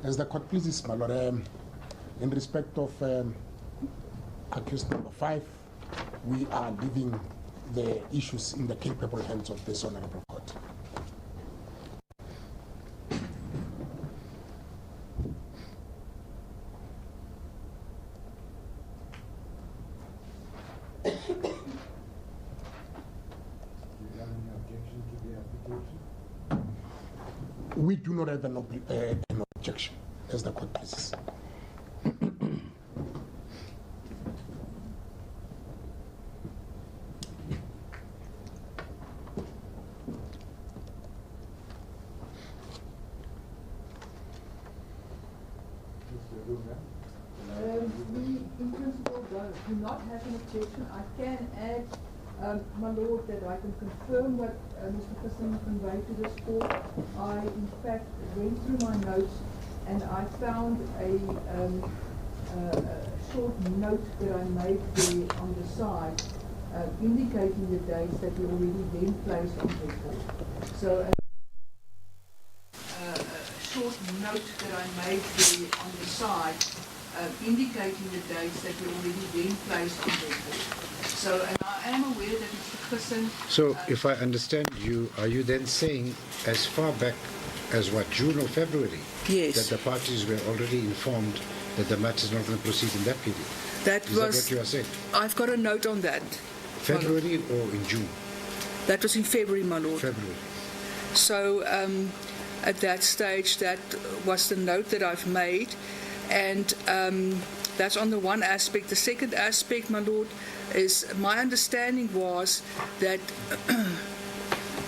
As the court pleases, my lord, in respect of accused number 5, we are leaving the issues in the capable hands of this honorable court. We do not have an objection, as the court pleases. We, in principle, do not have an objection. I can add, my lord, that I can confirm what Mr. Kisson conveyed to this court. I, in fact, went through my notes and I found a short note that I made there on the side, indicating the dates that were already then placed on record. So, a short note that I made there on the side, indicating the dates that were already then placed on record. So, and I am aware that Mr. Kisson... So, if I understand you, are you then saying as far back as what, June or February? Yes. That the parties were already informed that the matter is not going to proceed in that period? That is that what you are saying? I've got a note on that. February or in June? That was in February, my lord. February. So, at that stage, that was the note that I've made. And that's on the one aspect. The second aspect, my lord, is my understanding was that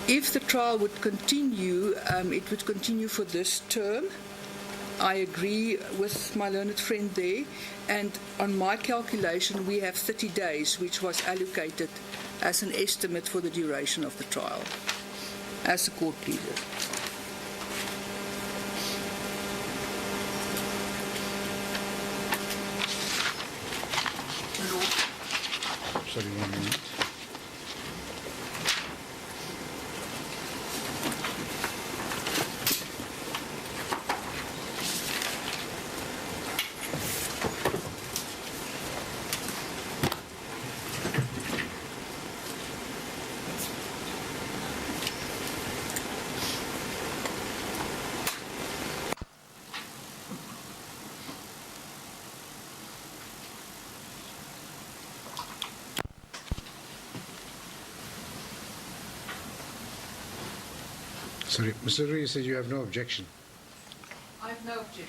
if the trial would continue, it would continue for this term. I agree with my learned friend there. And on my calculation, we have 30 days, which was allocated as an estimate for the duration of the trial, as the court pleaded. Sorry, 1 minute. Sorry, Mr. Rui said you have no objection. I have no objection.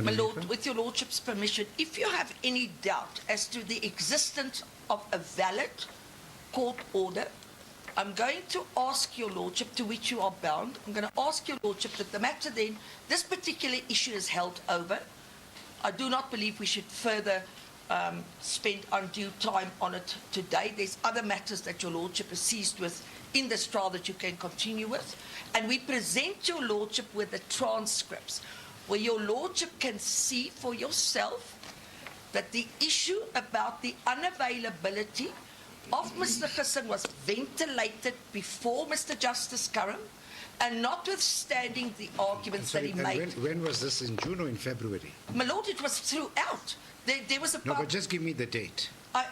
My lord, with your lordship's permission, if you have any doubt as to the existence of a valid court order, I'm going to ask your lordship, to which you are bound, I'm going to ask your lordship that the matter then, this particular issue is held over. I do not believe we should further spend undue time on it today. There's other matters that your Lordship is seized with in this trial that you can continue with. And we present your Lordship with the transcripts where your Lordship can see for yourself that the issue about the unavailability of Mr. Gisson was ventilated before Mr. Justice Curran, and notwithstanding the arguments that he made. When was this, in June or in February? My Lord, it was throughout. There was a No, but just give me the date.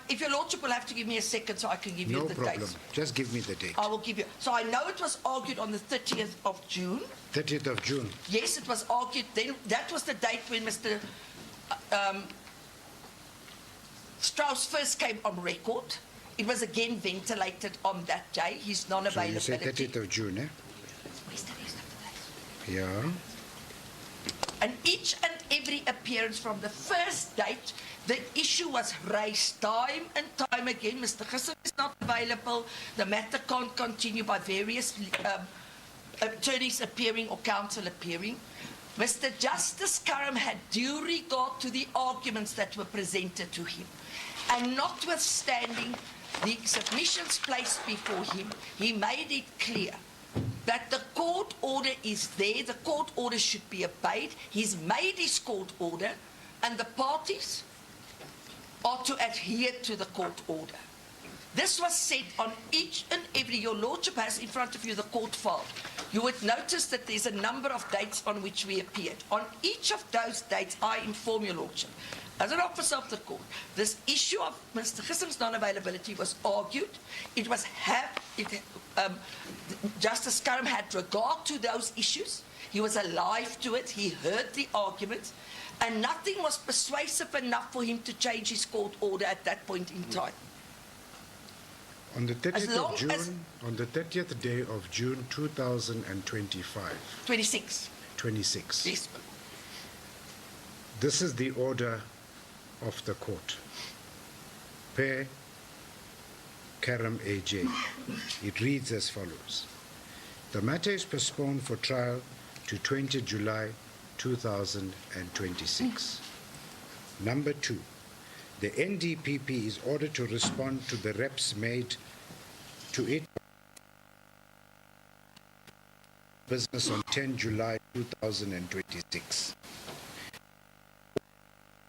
if your Lordship will have to give me a second so I can give you the No problem. dates. Just give me the date. I will give you. So I know it was argued on the 30th of June. 30th of June. Yes, it was argued then. That was the date when Mr. Strauss first came on record. It was again ventilated on that day, his non-availability. So you say 30th of June, eh? Yeah. And each and every appearance from the first date, the issue was raised time and time again. Mr. Gisson is not available. The matter can't continue by various attorneys appearing or counsel appearing. Mr. Justice Curran had due regard to the arguments that were presented to him. And notwithstanding the submissions placed before him, he made it clear that the court order is there, the court order should be obeyed. He's made his court order, and the parties are to adhere to the court order. This was said on each and every, your Lordship has in front of you the court file. You would notice that there's a number of dates on which we appeared. On each of those dates, I inform your Lordship, as an officer of the court, this issue of Mr. Gisson's non-availability was argued. It was Justice Curran had regard to those issues. He was alive to it. He heard the arguments, and nothing was persuasive enough for him to change his court order at that point in time. On the 30th of June, on the 30th day of June 2025. 26. 26. Yes. This is the order of the court. Per Karam AJ. It reads as follows. The matter is postponed for trial to 20 July 2026. Number 2. The NDPP is ordered to respond to the reps made to it business on 10 July 2026.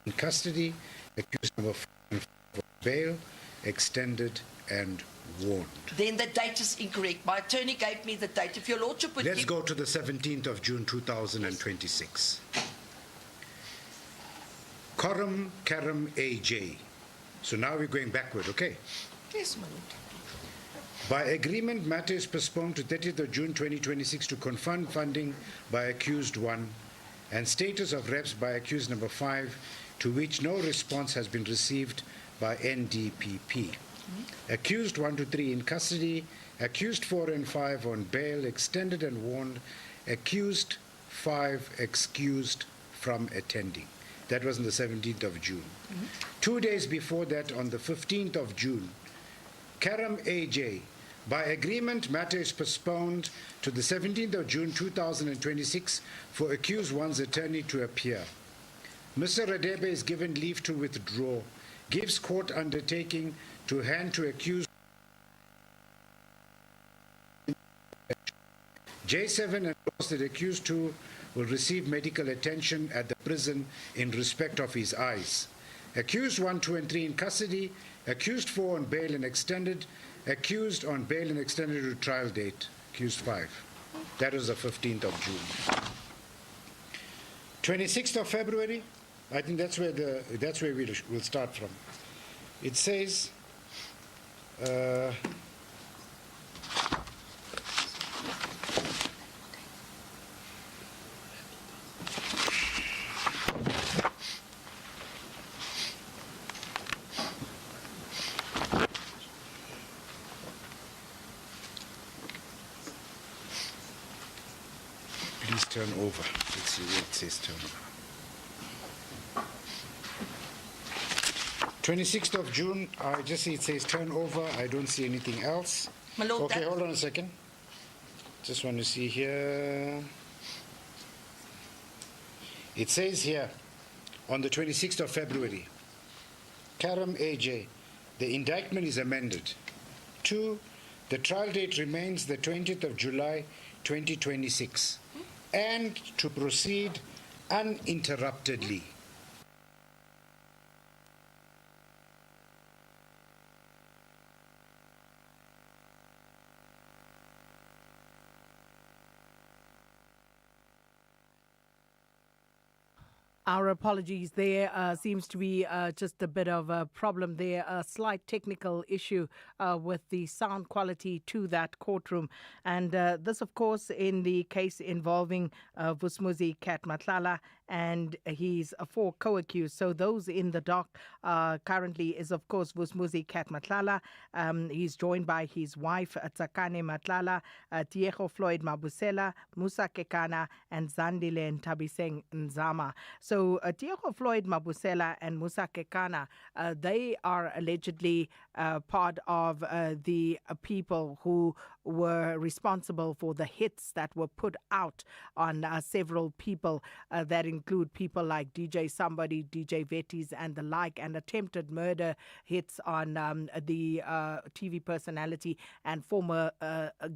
In custody, accused number 5 for bail, extended and warned. Then the date is incorrect. My attorney gave me the date. If your Lordship would Let's go to the 17th of June 2026. Karam AJ. So now we're going backward, okay? Yes, my Lord. By agreement, matter is postponed to 30th of June 2026 to confirm funding by accused 1 and status of reps by accused number 5, to which no response has been received by NDPP. Accused 1 to 3 in custody, accused 4 and 5 on bail, extended and warned, accused 5 excused from attending. That was on the 17th of June. 2 days before that, on the 15th of June, Karam AJ, by agreement, matter is postponed to the 17th of June 2026 for accused 1's attorney to appear. Mr. Radebe is given leave to withdraw, gives court undertaking to hand to accused J7 endorsed that accused 2 will receive medical attention at the prison in respect of his eyes. Accused 1, 2, and 3 in custody, accused 4 on bail and extended, accused on bail and extended to trial date, accused 5. That was the 15th of June. 26th of February, I think that's where we'll start from. It says, please turn over. Let's see where it says turn over. 26th of June, I just see it says turn over. I don't see anything else. My Lord, okay, hold on a second. Just want to see here. It says here, on the 26th of February, Karam AJ, the indictment is amended. 2. The trial date remains the 20th of July 2026 and to proceed uninterruptedly. Our apologies. There seems to be just a bit of a problem there, a slight technical issue with the sound quality to that courtroom. And this, of course, in the case involving Vusmuzi Katmatlala and his 4 co-accused. So those in the dock currently is, of course, Vusmuzi Katmatlala. He's joined by his wife, Tsakane Matlala, Tiego Floyd Mabusela, Musa Kekana, and Zandile Ntabiseng Nzama. So Tiego Floyd Mabusela and Musa Kekana, they are allegedly part of the people who were responsible for the hits that were put out on several people that include people like DJ Somebody, DJ Vetties and the like, and attempted murder hits on the TV personality and former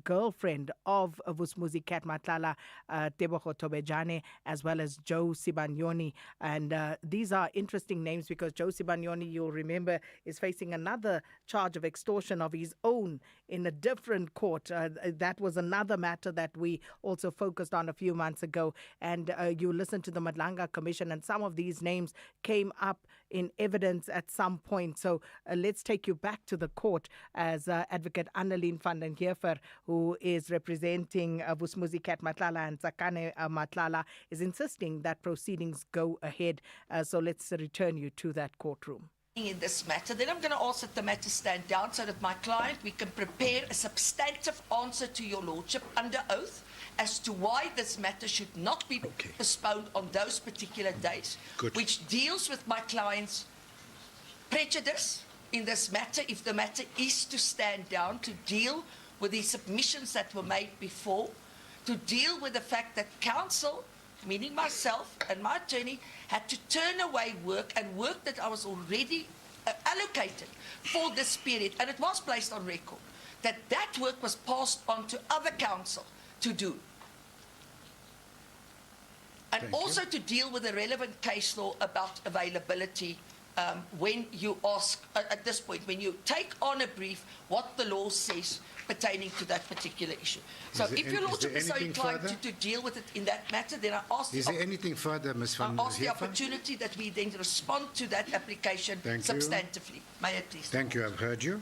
girlfriend of Vusmuzi Katmatlala, Tebogo Tobejane, as well as Joe Sibanyoni. And these are interesting names because Joe Sibanyoni, you'll remember, is facing another charge of extortion of his own in a different court. That was another matter that we also focused on a few months ago. And you listen to the Madlanga Commission, and some of these names came up in evidence at some point. So let's take you back to the court as Advocate Annelien van den Heefer, who is representing Vusmuzi Katmatlala and Tsakane Matlala, is insisting that proceedings go ahead. So let's return you to that courtroom. In this matter, then I'm going to ask that the matter stand down so that my client, we can prepare a substantive answer to your lordship under oath as to why this matter should not be postponed on those particular days, which deals with my client's prejudice in this matter, if the matter is to stand down, to deal with the submissions that were made before, to deal with the fact that counsel, meaning myself and my attorney, had to turn away work and work that I was already allocated for this period, and it was placed on record, that work was passed on to other counsel to do. And also to deal with the relevant case law about availability when you ask, at this point, when you take on a brief, what the law says pertaining to that particular issue. So if your lordship is so inclined to deal with it in that matter, then I ask Is there anything further, Ms. van der I ask the Heefer? opportunity that we then respond to that application substantively. May I please? Thank you. I've heard you.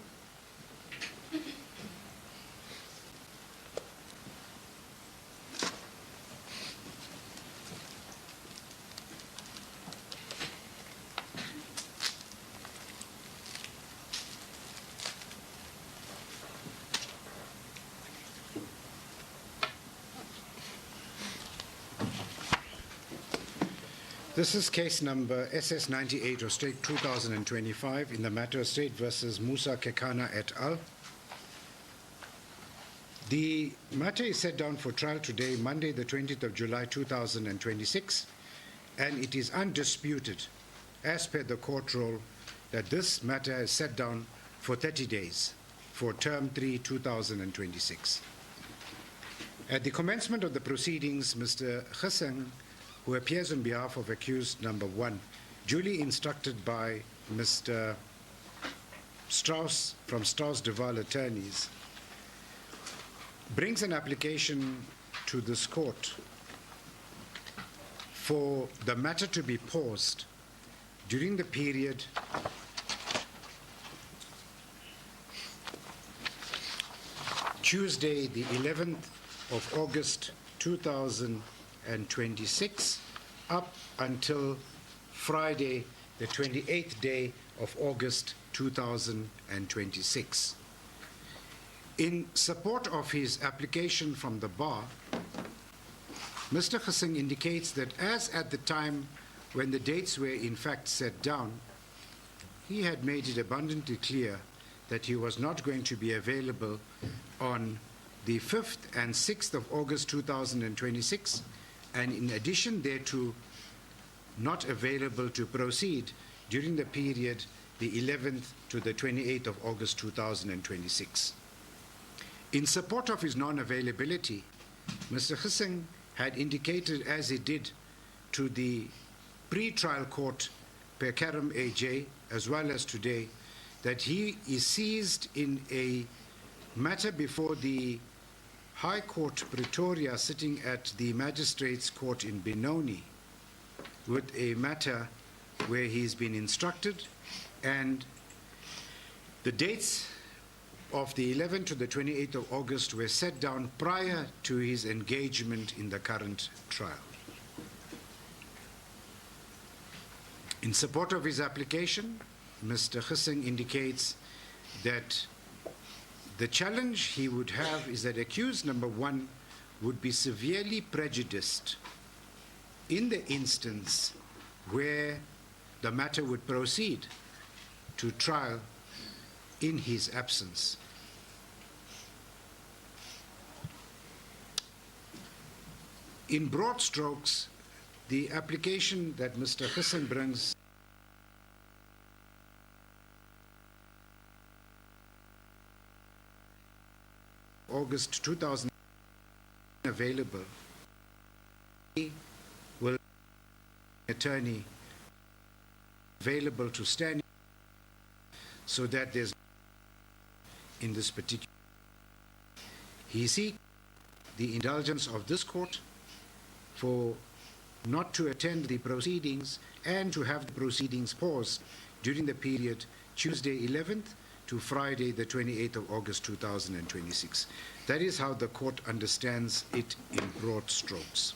This is case number SS98 of State 2025 in the matter of State versus Musa Kekana et al. The matter is set down for trial today, Monday, the 20th of July 2026, and it is undisputed, as per the court roll, that this matter is set down for 30 days for term 3 2026. At the commencement of the proceedings, Mr. Geseng, who appears on behalf of accused number 1, duly instructed by Mr. Strauss from Strauss Duval Attorneys, brings an application to this court for the matter to be paused during the period Tuesday, the 11th of August 2026, up until Friday, the 28th day of August 2026. In support of his application from the bar, Mr. Geseng indicates that as at the time when the dates were in fact set down, he had made it abundantly clear that he was not going to be available on the 5th and 6th of August 2026, and in addition thereto, not available to proceed during the period the 11th to the 28th of August 2026. In support of his non-availability, Mr. Hissing had indicated, as he did to the pre-trial court per Karam AJ, as well as today, that he is seized in a matter before the High Court Pretoria, sitting at the Magistrates Court in Benoni, with a matter where he's been instructed, and the dates of the 11th to the 28th of August were set down prior to his engagement in the current trial. In support of his application, Mr. Hissing indicates that the challenge he would have is that accused number 1 would be severely prejudiced in the instance where the matter would proceed to trial in his absence. In broad strokes, the application that Mr. Hissing brings August 2000 available, he will attorney available to stand so that there's in this particular. He seeks the indulgence of this court for not to attend the proceedings and to have the proceedings paused during the period Tuesday 11th to Friday the 28th of August 2026. That is how the court understands it in broad strokes.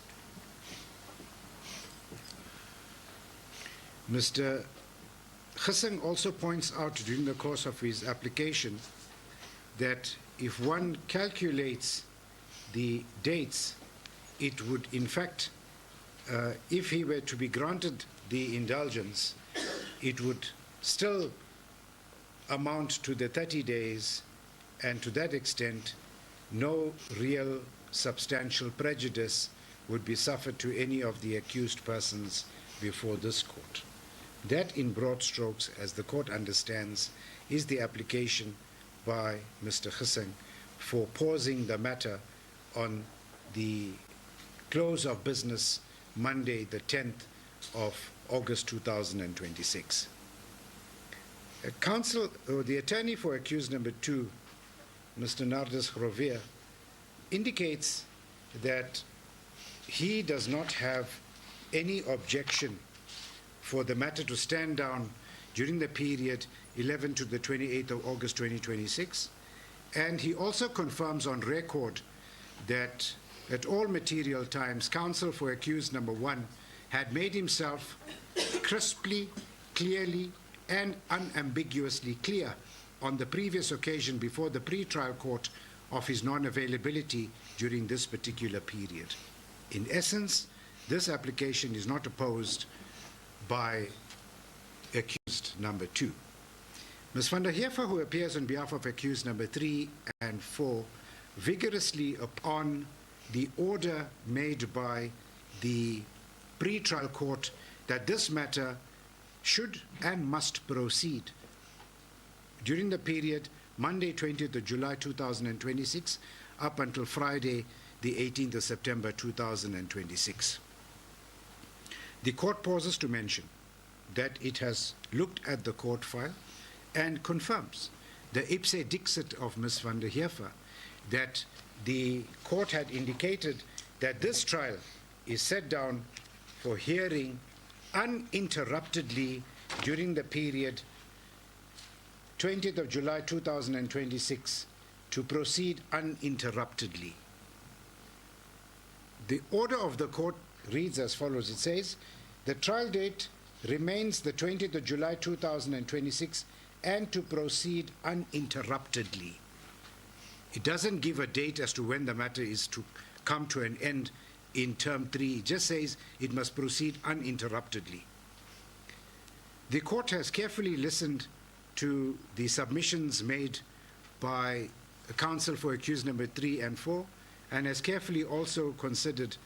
Mr. Hissing also points out during the course of his application that if one calculates the dates, it would in fact, if he were to be granted the indulgence, it would still amount to the 30 days, and to that extent, no real substantial prejudice would be suffered to any of the accused persons before this court. That, in broad strokes, as the court understands, is the application by Mr. Hissing for pausing the matter on the close of business Monday, the 10th of August 2026. The attorney for accused number 2, Mr. Nardis Grovier, indicates that he does not have any objection for the matter to stand down during the period 11 to the 28th of August 2026, and he also confirms on record that at all material times, counsel for accused number 1 had made himself crisply, clearly, and unambiguously clear on the previous occasion before the pre-trial court of his non-availability during this particular period. In essence, this application is not opposed by accused number 2. Ms. van der Heever, who appears on behalf of accused number 3 and 4, vigorously upon the order made by the pre-trial court that this matter should and must proceed during the period Monday 20th of July 2026 up until Friday the 18th of September 2026. The court pauses to mention that it has looked at the court file and confirms the ipse dixit of Ms. van der Heever that the court had indicated that this trial is set down for hearing uninterruptedly during the period 20th of July 2026 to proceed uninterruptedly. The order of the court reads as follows. It says, the trial date remains the 20th of July 2026 and to proceed uninterruptedly. It doesn't give a date as to when the matter is to come to an end in term 3. It just says it must proceed uninterruptedly. The court has carefully listened to the submissions made by counsel for accused number 3 and 4 and has carefully also considered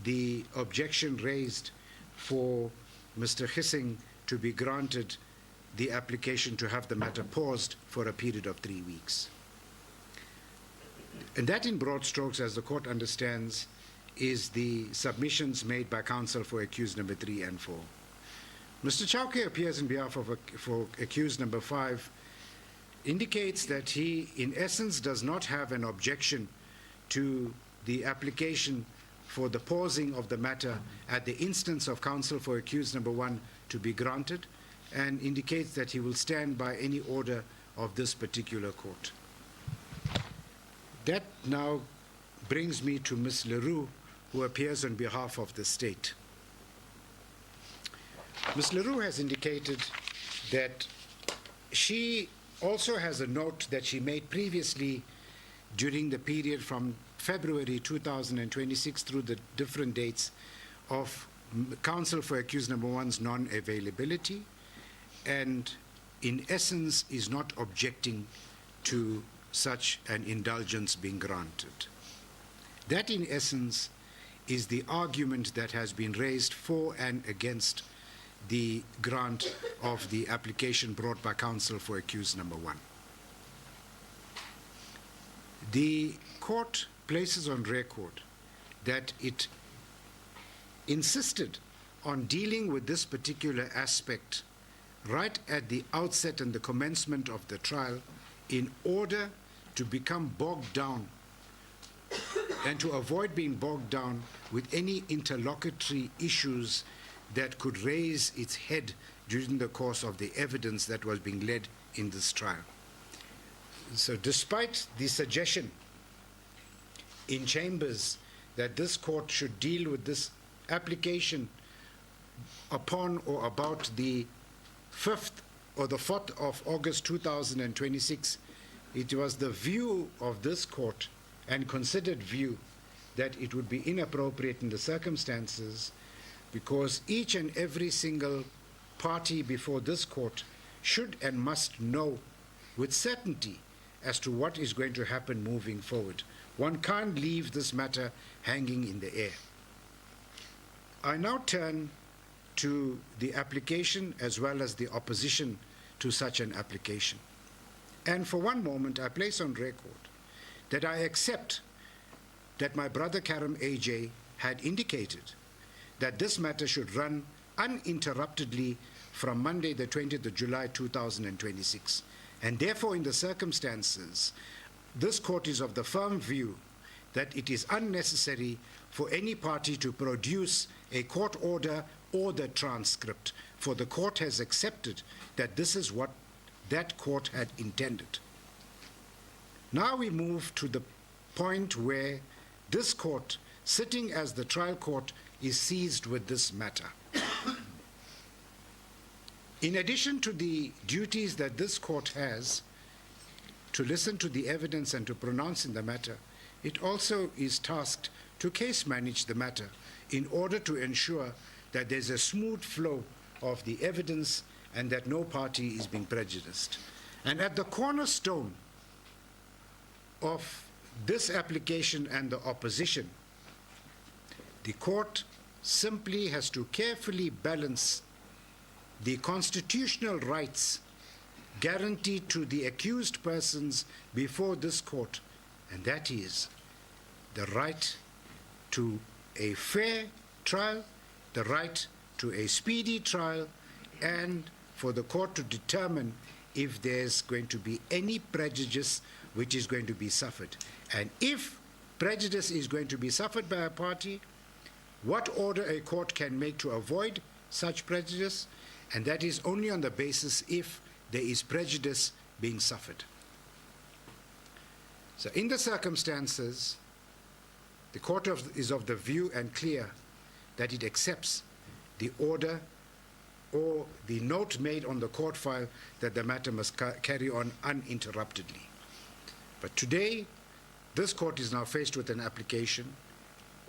the objection raised for Mr. Hissing to be granted the application to have the matter paused for a period of 3 weeks. And that, in broad strokes, as the court understands, is the submissions made by counsel for accused number 3 and 4. Mr. Chauke appears in behalf of for accused number 5, indicates that he, in essence, does not have an objection to the application for the pausing of the matter at the instance of counsel for accused number 1 to be granted, and indicates that he will stand by any order of this particular court. That now brings me to Ms. Leroux, who appears on behalf of the state. Ms. Leroux has indicated that she also has a note that she made previously during the period from February 2026 through the different dates of counsel for accused number 1's non-availability, and in essence is not objecting to such an indulgence being granted. That, in essence, is the argument that has been raised for and against the grant of the application brought by counsel for accused number 1. The court places on record that it insisted on dealing with this particular aspect right at the outset and the commencement of the trial in order to become bogged down and to avoid being bogged down with any interlocutory issues that could raise its head during the course of the evidence that was being led in this trial. So despite the suggestion in chambers that this court should deal with this application upon or about the 5th or the 4th of August 2026, it was the view of this court and considered view that it would be inappropriate in the circumstances, because each and every single party before this court should and must know with certainty as to what is going to happen moving forward. One can't leave this matter hanging in the air. I now turn to the application as well as the opposition to such an application. And for one moment, I place on record that I accept that my brother Karam AJ had indicated that this matter should run uninterruptedly from Monday the 20th of July 2026. And therefore, in the circumstances, this court is of the firm view that it is unnecessary for any party to produce a court order or the transcript, for the court has accepted that this is what that court had intended. Now we move to the point where this court, sitting as the trial court, is seized with this matter. In addition to the duties that this court has to listen to the evidence and to pronounce in the matter, it also is tasked to case manage the matter in order to ensure that there's a smooth flow of the evidence and that no party is being prejudiced. And at the cornerstone of this application and the opposition, the court simply has to carefully balance the constitutional rights guaranteed to the accused persons before this court, and that is the right to a fair trial, the right to a speedy trial, and for the court to determine if there's going to be any prejudice which is going to be suffered. And if prejudice is going to be suffered by a party, what order a court can make to avoid such prejudice, and that is only on the basis if there is prejudice being suffered. So in the circumstances, the court is of the view and clear that it accepts the order or the note made on the court file that the matter must carry on uninterruptedly. But today, this court is now faced with an application,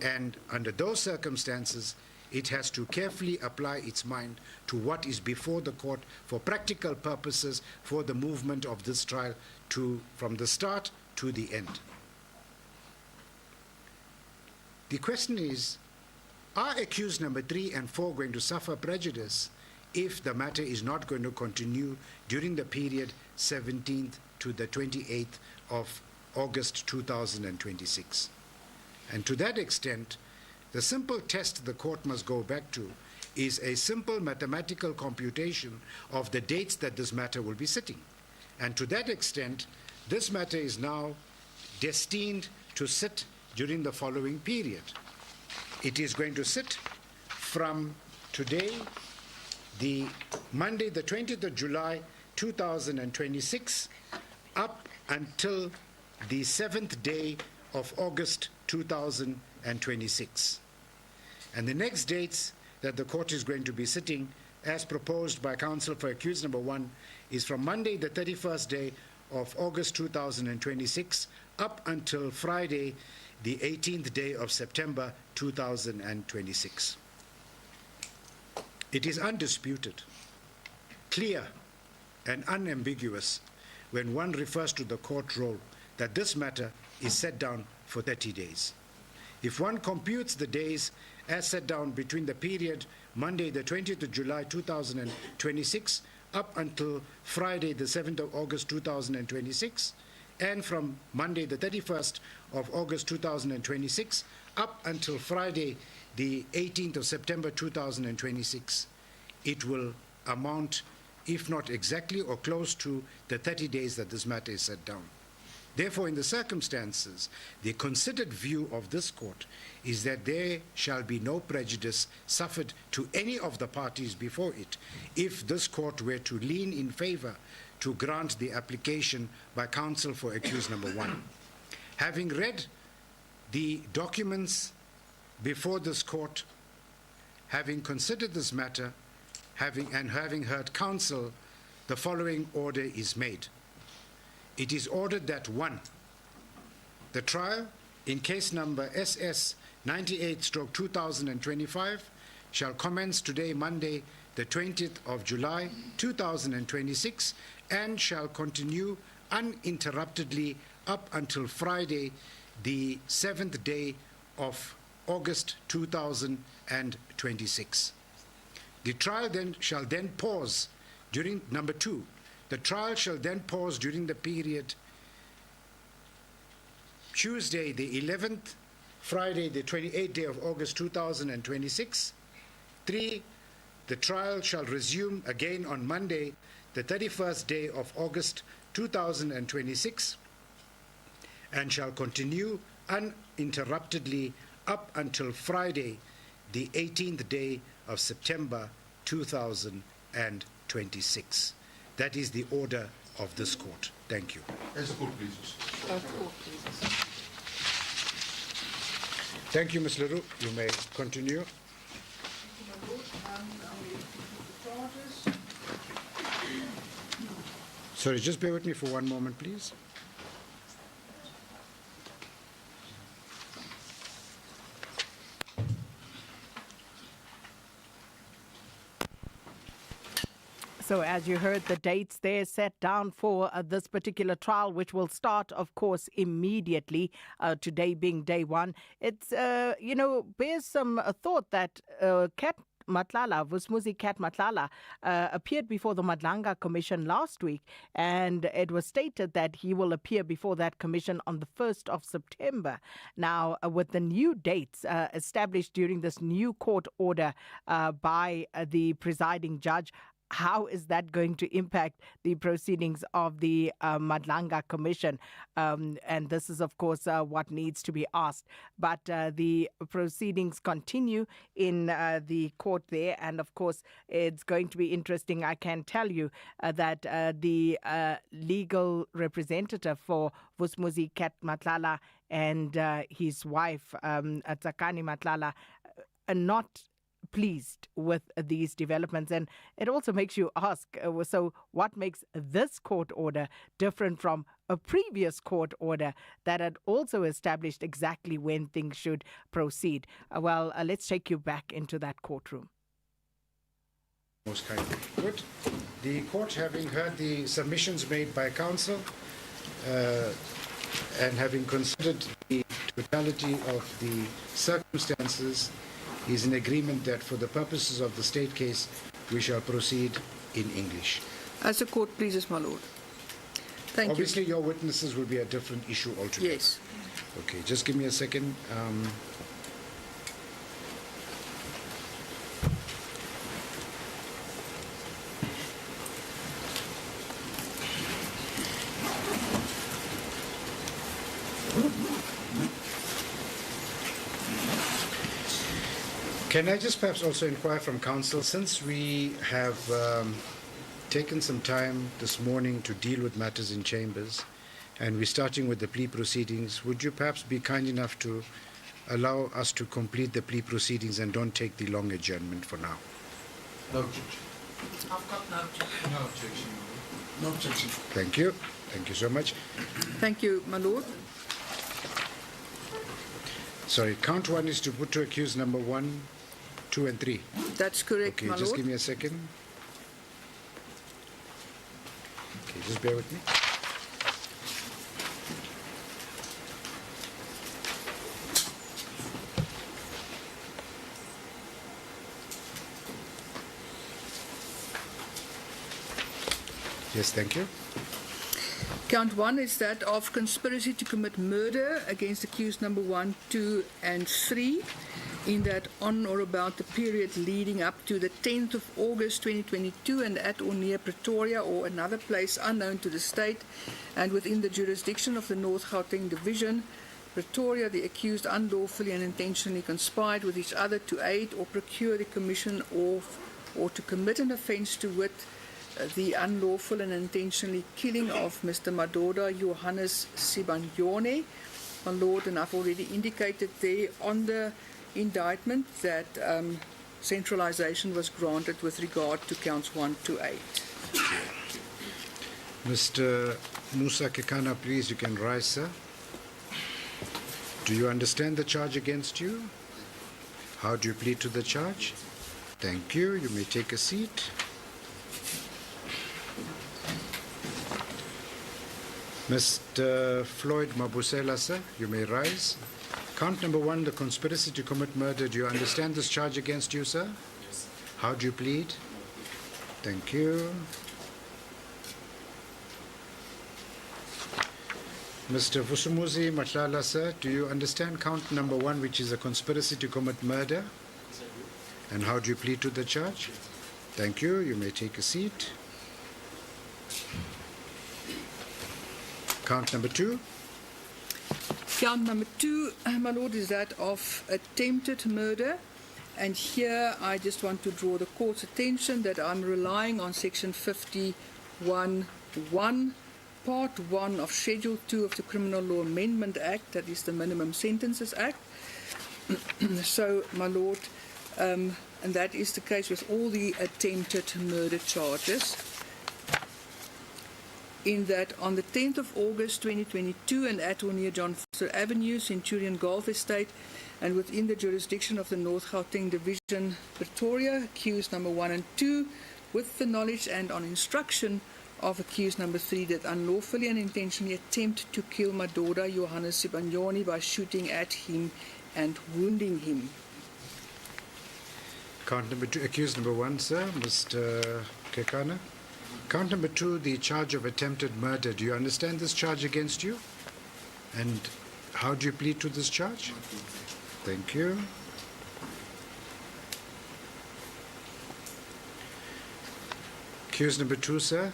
and under those circumstances, it has to carefully apply its mind to what is before the court for practical purposes for the movement of this trial from the start to the end. The question is, are accused number 3 and 4 going to suffer prejudice if the matter is not going to continue during the period 17th to the 28th of August 2026. And to that extent, the simple test the court must go back to is a simple mathematical computation of the dates that this matter will be sitting. And to that extent, this matter is now destined to sit during the following period. It is going to sit from today, the Monday, the 20th of July, 2026, up until the 7th day of August 2026. And the next dates that the court is going to be sitting, as proposed by counsel for accused number 1, is from Monday, the 31st day of August 2026, up until Friday, the 18th day of September 2026. It is undisputed, clear, and unambiguous when one refers to the court roll that this matter is set down for 30 days. If one computes the days as set down between the period Monday, the 20th of July 2026, up until Friday, the 7th of August 2026, and from Monday, the 31st of August 2026, up until Friday, the 18th of September 2026, it will amount, if not exactly or close to, the 30 days that this matter is set down. Therefore, in the circumstances, the considered view of this court is that there shall be no prejudice suffered to any of the parties before it if this court were to lean in favor to grant the application by counsel for accused number 1. Having read the documents before this court, having considered this matter, having heard counsel, the following order is made. It is ordered that 1, the trial in case number SS 98/2025 shall commence today, Monday, the 20th of July 2026, and shall continue uninterruptedly up until Friday, the 7th day of August 2026. The trial shall then pause during number 2. The trial shall then pause during the period Tuesday, the 11th, Friday, the 28th day of August 2026. 3. The trial shall resume again on Monday, the 31st day of August 2026, and shall continue uninterruptedly up until Friday, the 18th day of September 2026. That is the order of this court. Thank you. As the court pleases. Thank you, Ms. Leroux. You may continue. Sorry, just bear with me for one moment, please. So as you heard, the dates there set down for this particular trial, which will start, of course, immediately, today being day 1. It's, bears some thought that Kat Matlala, Vusmuzi Kat Matlala, appeared before the Madlanga Commission last week, and it was stated that he will appear before that commission on the 1st of September. Now, with the new dates established during this new court order by the presiding judge, how is that going to impact the proceedings of the Madlanga Commission? And this is, of course, what needs to be asked. But the proceedings continue in the court there. And, of course, it's going to be interesting. I can tell you that the legal representative for Vusmuzi Kat Matlala and his wife, Tsakani Matlala, are not pleased with these developments. And it also makes you ask, so what makes this court order different from a previous court order that had also established exactly when things should proceed? Let's take you back into that courtroom. Most kindly. Good. The court, having heard the submissions made by counsel and having considered the totality of the circumstances, is in agreement that for the purposes of the state case, we shall proceed in English. As the court pleases, my lord. Thank Obviously, you. your witnesses will be a different issue altogether. Yes. Okay, just give me a second. Can I just perhaps also inquire from counsel, since we have taken some time this morning to deal with matters in chambers, and we're starting with the plea proceedings, would you perhaps be kind enough to allow us to complete the plea proceedings and don't take the long adjournment for now? No objection. I've got no objection. No objection. No objection. Thank you. Thank you so much. Thank you, my lord. Sorry, count one is to put to accused number 1, 2, and 3. That's correct, okay, my just lord. give me a second. Okay, just bear with me. Yes, thank you. Count 1 is that of conspiracy to commit murder against accused number 1, 2, and 3, in that on or about the period leading up to the 10th of August 2022 and at or near Pretoria or another place unknown to the state and within the jurisdiction of the North Gauteng Division, Pretoria, the accused unlawfully and intentionally conspired with each other to aid or procure the commission of or to commit an offence to wit the unlawful and intentionally killing of Mr. Madoda Johannes Sibanyoni, my lord, and I've already indicated there on the indictment that centralization was granted with regard to counts 1 to 8. Mr. Musa Kekana, please, you can rise, sir. Do you understand the charge against you? How do you plead to the charge? Thank you. You may take a seat. Mr. Floyd Mabusela, sir, you may rise. Count number 1, the conspiracy to commit murder. Do you understand this charge against you, sir? Yes. How do you plead? Thank you. Mr. Vusumuzi Matlala, sir, do you understand count number 1, which is a conspiracy to commit murder? Yes, I do. And how do you plead to the charge? Thank you. You may take a seat. Count number 2. Count number 2, my lord, is that of attempted murder. And here I just want to draw the court's attention that I'm relying on section 51(1), part 1 of Schedule 2 of the Criminal Law Amendment Act, that is the Minimum Sentences Act. So, my lord, and that is the case with all the attempted murder charges. In that on the 10th of August 2022 and at or near John Foster Avenue, Centurion Golf Estate, and within the jurisdiction of the North Gauteng Division, Pretoria, accused number 1 and 2, with the knowledge and on instruction of accused number 3, that unlawfully and intentionally attempt to kill Madoda Johannes Sibanyoni by shooting at him and wounding him. Count number 2, accused number 1, sir, Mr. Kekana. Count number 2, the charge of attempted murder. Do you understand this charge against you? And how do you plead to this charge? Thank you. Accused number 2, sir,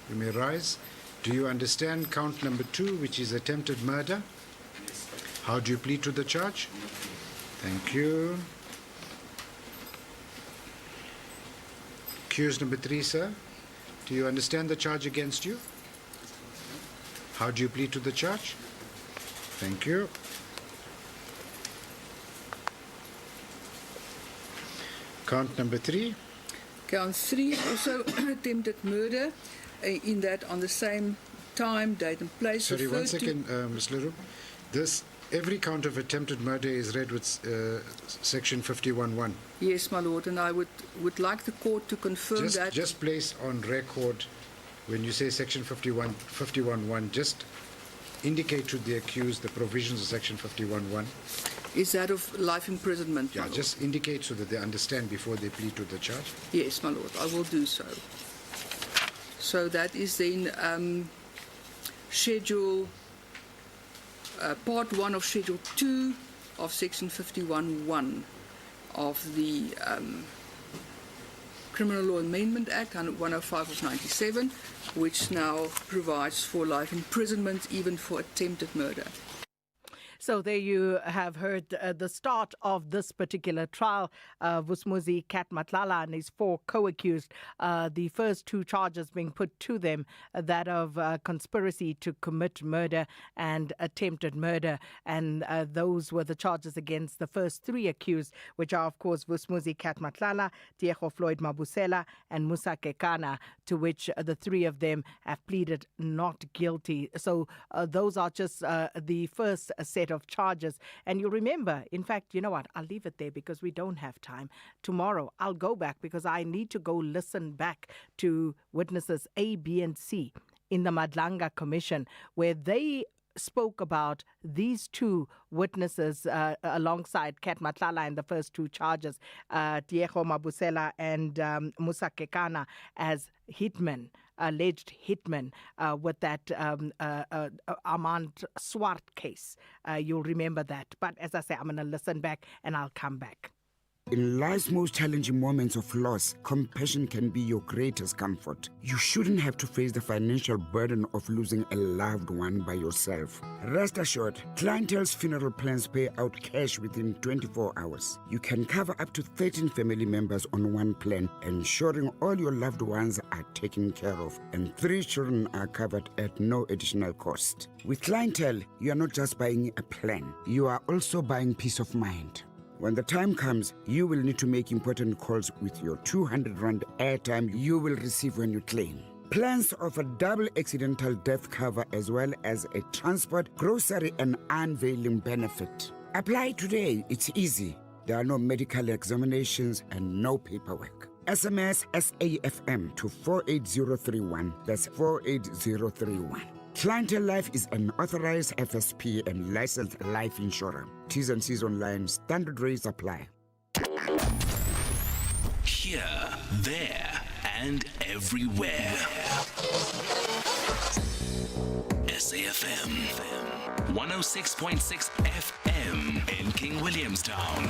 you may rise. Do you understand count number 2, which is attempted murder? Yes. How do you plead to the charge? Thank you. Accused number 3, sir. Do you understand the charge against you? How do you plead to the charge? Thank you. Count number 3. Count 3 is also attempted murder, in that on the same time, date and place. Sorry, 1 second, Ms. Leroux. Every count of attempted murder is read with section 51(1). Yes, my lord, and I would like the court to confirm that. Just place on record when you say section 51(1), just indicate to the accused the provisions of section 51(1). is that of life imprisonment. Yeah, just indicate so that they understand before they plead to the charge. Yes, my lord, I will do so. So that is then schedule, part 1 of schedule 2 of section 51(1) of the Criminal Law Amendment Act 105 of 97, which now provides for life imprisonment even for attempted murder. So there you have heard the start of this particular trial. Vusmuzi Kat Matlala and his 4 co-accused, the first 2 charges being put to them, that of conspiracy to commit murder and attempted murder. And those were the charges against the first 3 accused, which are, of course, Vusmuzi Kat Matlala, Diego Floyd Mabusela, and Musa Kekana, to which the 3 of them have pleaded not guilty. So those are just the first set of charges. And you'll remember, in fact, you know what, I'll leave it there because we don't have time. Tomorrow I'll go back because I need to go listen back to witnesses A, B, and C in the Madlanga Commission, where they spoke about these 2 witnesses alongside Kat Matlala in the first 2 charges, Diego Mabusela and Musa Kekana, as hitmen, alleged hitmen, with that Armand Swart case. You'll remember that. But as I say, I'm going to listen back and I'll come back. In life's most challenging moments of loss, compassion can be your greatest comfort. You shouldn't have to face the financial burden of losing a loved one by yourself. Rest assured, Clientele's funeral plans pay out cash within 24 hours. You can cover up to 13 family members on one plan, ensuring all your loved ones are taken care of, and 3 children are covered at no additional cost. With Clientele, you are not just buying a plan, you are also buying peace of mind. When the time comes, you will need to make important calls with your 200 Rand airtime you will receive when you claim. Plans offer double accidental death cover as well as a transport, grocery and unveiling benefit. Apply today, it's easy. There are no medical examinations and no paperwork. SMS SAFM to 48031. That's 48031. Clientele Life is an authorized FSP and licensed life insurer. T's and C's online. Standard rates apply. Here, there, and everywhere. SAFM 106.6 FM in King Williamstown.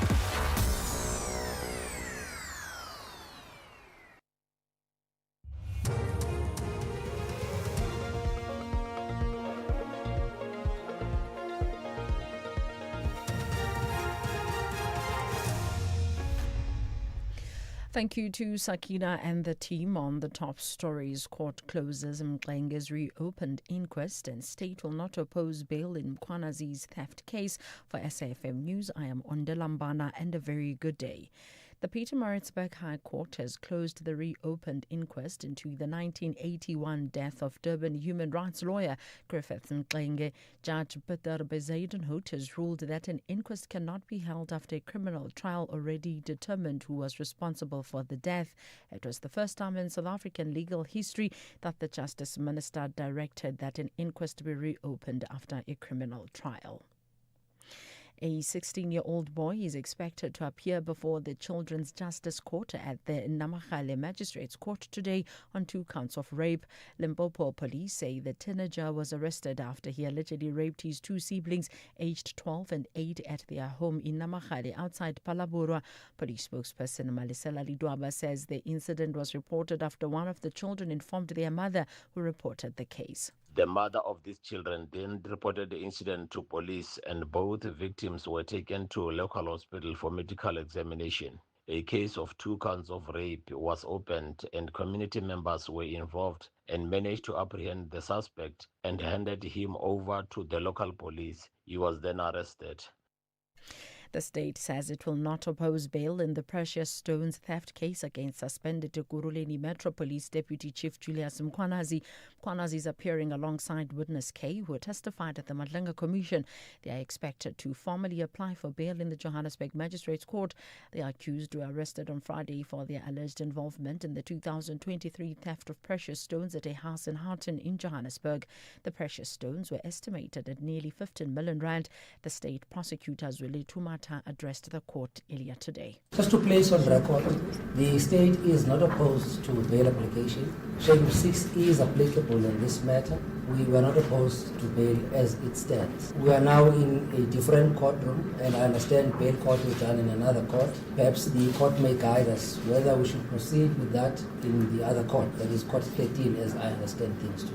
Thank you to Sakina and the team on the top stories. Court closes Mklenge's reopened inquest and state will not oppose bail in Mkwanazi's theft case. For SAFM News, I am Ondelambana and a very good day. The Pietermaritzburg High Court has closed the reopened inquest into the 1981 death of Durban human rights lawyer Griffith Mklenge. Judge Peter Bezuidenhout has ruled that an inquest cannot be held after a criminal trial already determined who was responsible for the death. It was the first time in South African legal history that the Justice Minister directed that an inquest be reopened after a criminal trial. A 16-year-old boy is expected to appear before the Children's Justice Court at the Namahale Magistrates Court today on 2 counts of rape. Limpopo police say the teenager was arrested after he allegedly raped his 2 siblings, aged 12 and 8, at their home in Namahale outside Palabora. Police spokesperson Malisela Lidwaba says the incident was reported after one of the children informed their mother, who reported the case. The mother of these children then reported the incident to police and both victims were taken to a local hospital for medical examination. A case of 2 counts of rape was opened and community members were involved and managed to apprehend the suspect and handed him over to the local police. He was then arrested. The state says it will not oppose bail in the precious stones theft case against suspended Ekurhuleni Metro Police Deputy Chief Julius Mkhwanazi. Mkhwanazi is appearing alongside witness K, who testified at the Madlenga Commission. They are expected to formally apply for bail in the Johannesburg Magistrates Court. The accused were arrested on Friday for their alleged involvement in the 2023 theft of precious stones at a house in Harton in Johannesburg. The precious stones were estimated at nearly 15 million rand. The state prosecutor Zweli Tumata addressed the court earlier today. Just to place on record, the state is not opposed to bail application. Schedule 6 is applicable in this matter. We were not opposed to bail as it stands. We are now in a different courtroom, and I understand bail court is done in another court. Perhaps the court may guide us whether we should proceed with that in the other court, that is court 13, as I understand things to.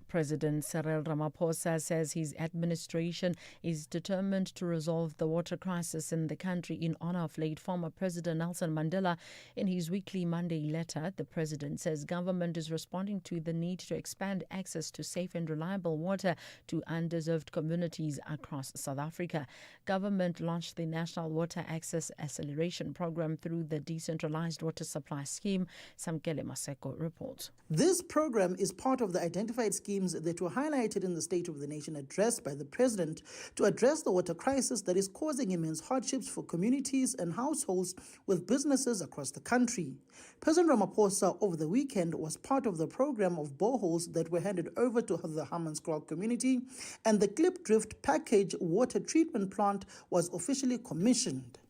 President Cyril Ramaphosa says his administration is determined to resolve the water crisis in the country in honor of late former President Nelson Mandela. In his weekly Monday letter, the president says government is responding to the need to expand access to safe and reliable water to undeserved communities across South Africa. Government launched the National Water Access Acceleration Program through the Decentralized Water Supply Scheme. Samkele Maseko reports. This program is part of the identified schemes that were highlighted in the State of the Nation address by the President to address the water crisis that is causing immense hardships for communities and households with businesses across the country. President Ramaphosa over the weekend was part of the program of boreholes that were handed over to the Hammanskraal community, and the Klipdrift package water treatment plant was officially commissioned.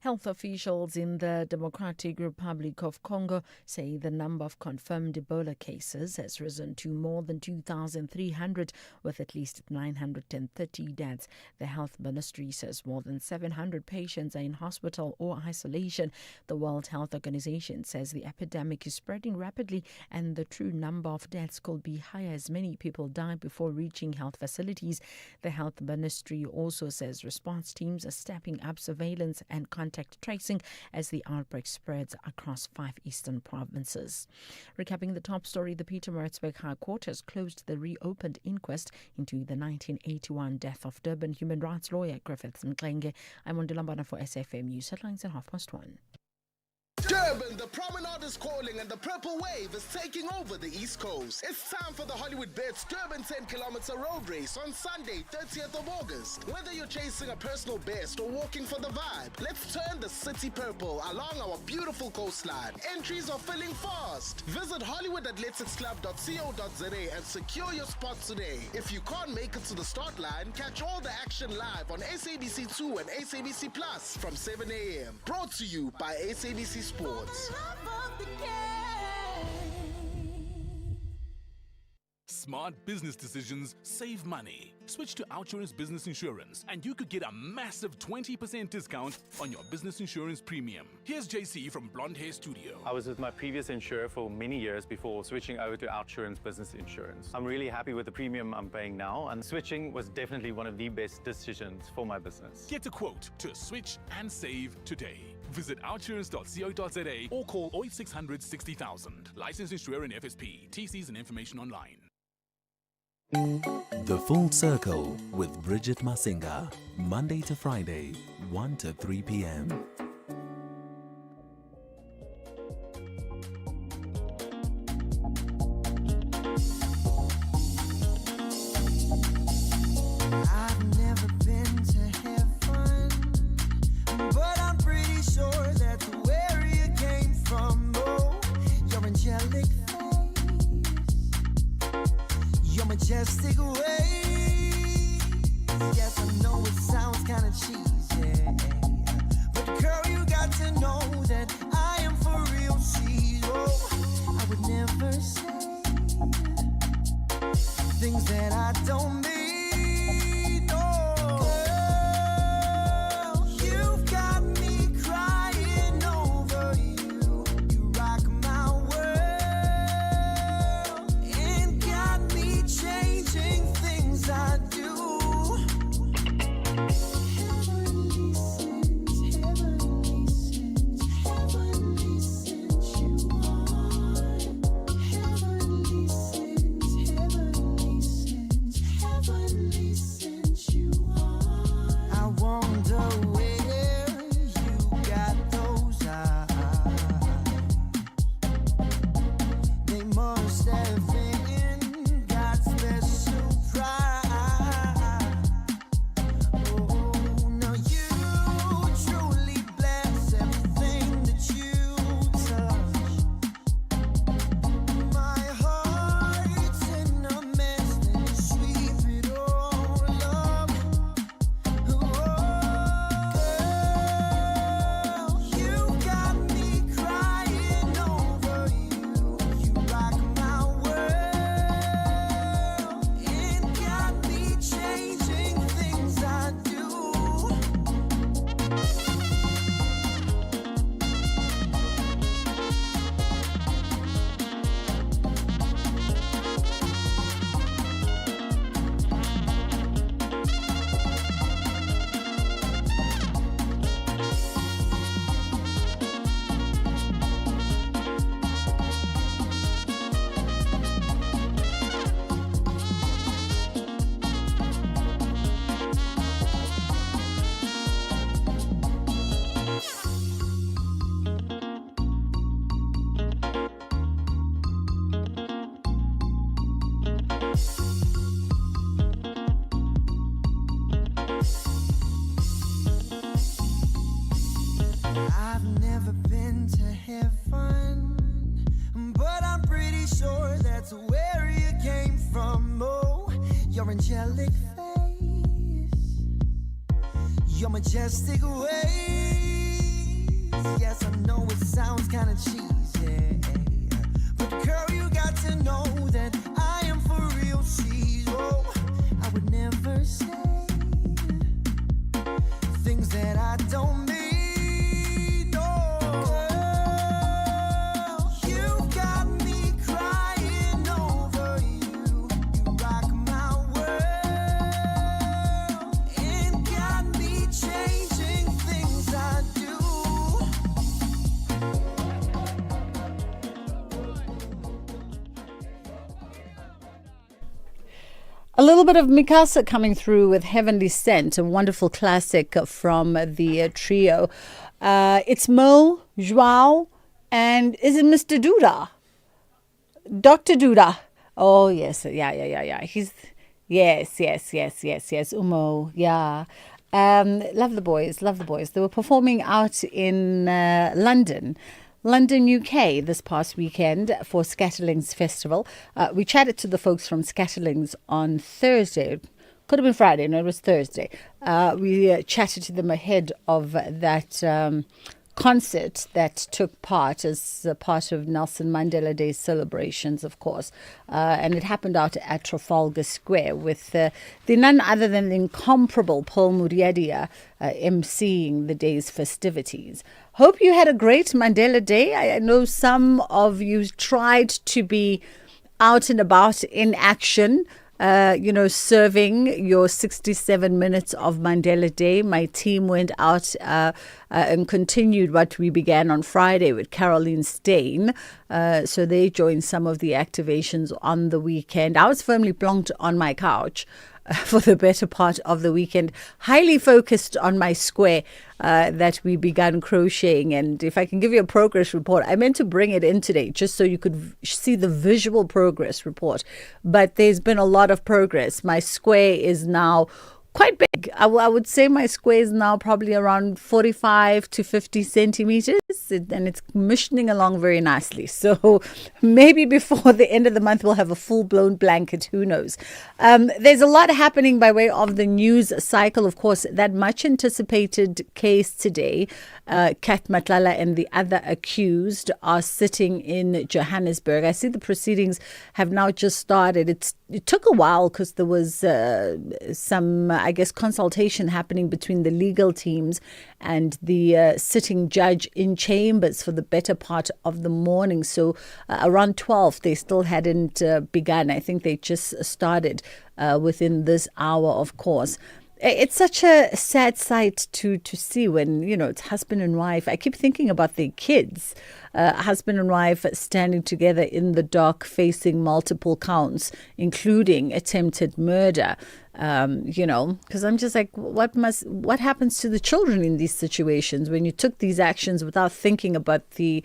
Health officials in the Democratic Republic of Congo say the number of confirmed Ebola cases has risen to more than 2,300, with at least 930 deaths. The health ministry says more than 700 patients are in hospital or isolation. The World Health Organization says the epidemic is spreading rapidly and the true number of deaths could be higher as many people die before reaching health facilities. The health ministry also says response teams are stepping up surveillance and contact tracing as the outbreak spreads across 5 eastern provinces. Recapping the top story, the Pietermaritzburg High Court has closed the reopened inquest into the 1981 death of Durban human rights lawyer Griffith Mxenge. I'm on Dilambana for SAFM News Headlines at 1:30. Durban, the promenade is calling and the purple wave is taking over the East Coast. It's time for the Hollywood Bets Durban 10-kilometer road race on Sunday, 30th of August. Whether you're chasing a personal best or walking for the vibe, let's turn the city purple along our beautiful coastline. Entries are filling fast. Visit hollywoodathleticsclub.co.za and secure your spot today. If you can't make it to the start line, catch all the action live on SABC2 and SABC Plus from 7 a.m. Brought to you by SABC Sports. Smart business decisions save money. Switch to OUTsurance Business Insurance and you could get a massive 20% discount on your business insurance premium. Here's JC from Blonde Hair Studio. I was with my previous insurer for many years before switching over to OUTsurance Business Insurance. I'm really happy with the premium I'm paying now, and switching was definitely one of the best decisions for my business. Get a quote to switch and save today. Visit outsurance.co.za or call 0800 60,000. Licensed insurer and FSP. TCs and information online. The Full Circle with Bridget Masinga, Monday to Friday, 1 to 3 p.m. I've never been to heaven, but I'm pretty sure that's where you came from. Oh, your angelic your majestic way. Yes, I know it sounds kind of cheesy, but girl, you got to know that I am for real. See, oh, I would never say things that I don't mean. Oh, girl, you've got me crying over you. You rock my world and got me changing things I do. that's where you came from. Oh, your angelic face, your majestic ways. Yes, I know it sounds kind of cheesy, but girl, you got to know that I am for real. See, oh, I would never say things that I don't mean. A little bit of Mikasa coming through with Heavenly Scent, a wonderful classic from the trio. It's Mo, Joao, and is it Mr. Duda? Dr. Duda. Oh, yes. Yeah. He's, yes. Umo, yeah. Love the boys. They were performing out in London, UK this past weekend for Scatterlings Festival. We chatted to the folks from Scatterlings on Thursday. Could have been Friday. No, it was Thursday. We chatted to them ahead of that concert that took part as a part of Nelson Mandela Day celebrations, of course. And it happened out at Trafalgar Square with the none other than the incomparable Paul Muriadia emceeing the day's festivities. Hope you had a great Mandela Day. I know some of you tried to be out and about in action, serving your 67 minutes of Mandela Day. My team went out and continued what we began on Friday with Caroline Steyn. So they joined some of the activations on the weekend. I was firmly plonked on my couch for the better part of the weekend, highly focused on my square that we began crocheting. And if I can give you a progress report, I meant to bring it in today just so you could see the visual progress report. But there's been a lot of progress. My square is now quite big. I would say my square is now probably around 45 to 50 centimeters, and it's missioning along very nicely. So maybe before the end of the month, we'll have a full-blown blanket. Who knows? There's a lot happening by way of the news cycle. Of course, that much-anticipated case today, Kat Matlala and the other accused are sitting in Johannesburg. I see the proceedings have now just started. It took a while because there was some, consultation happening between the legal teams and the sitting judge in chambers for the better part of the morning. So around 12, they still hadn't begun. I think they just started within this hour, of course. It's such a sad sight to see when, it's husband and wife. I keep thinking about their kids, husband and wife standing together in the dock facing multiple counts, including attempted murder, because I'm just like, what happens to the children in these situations when you took these actions without thinking about the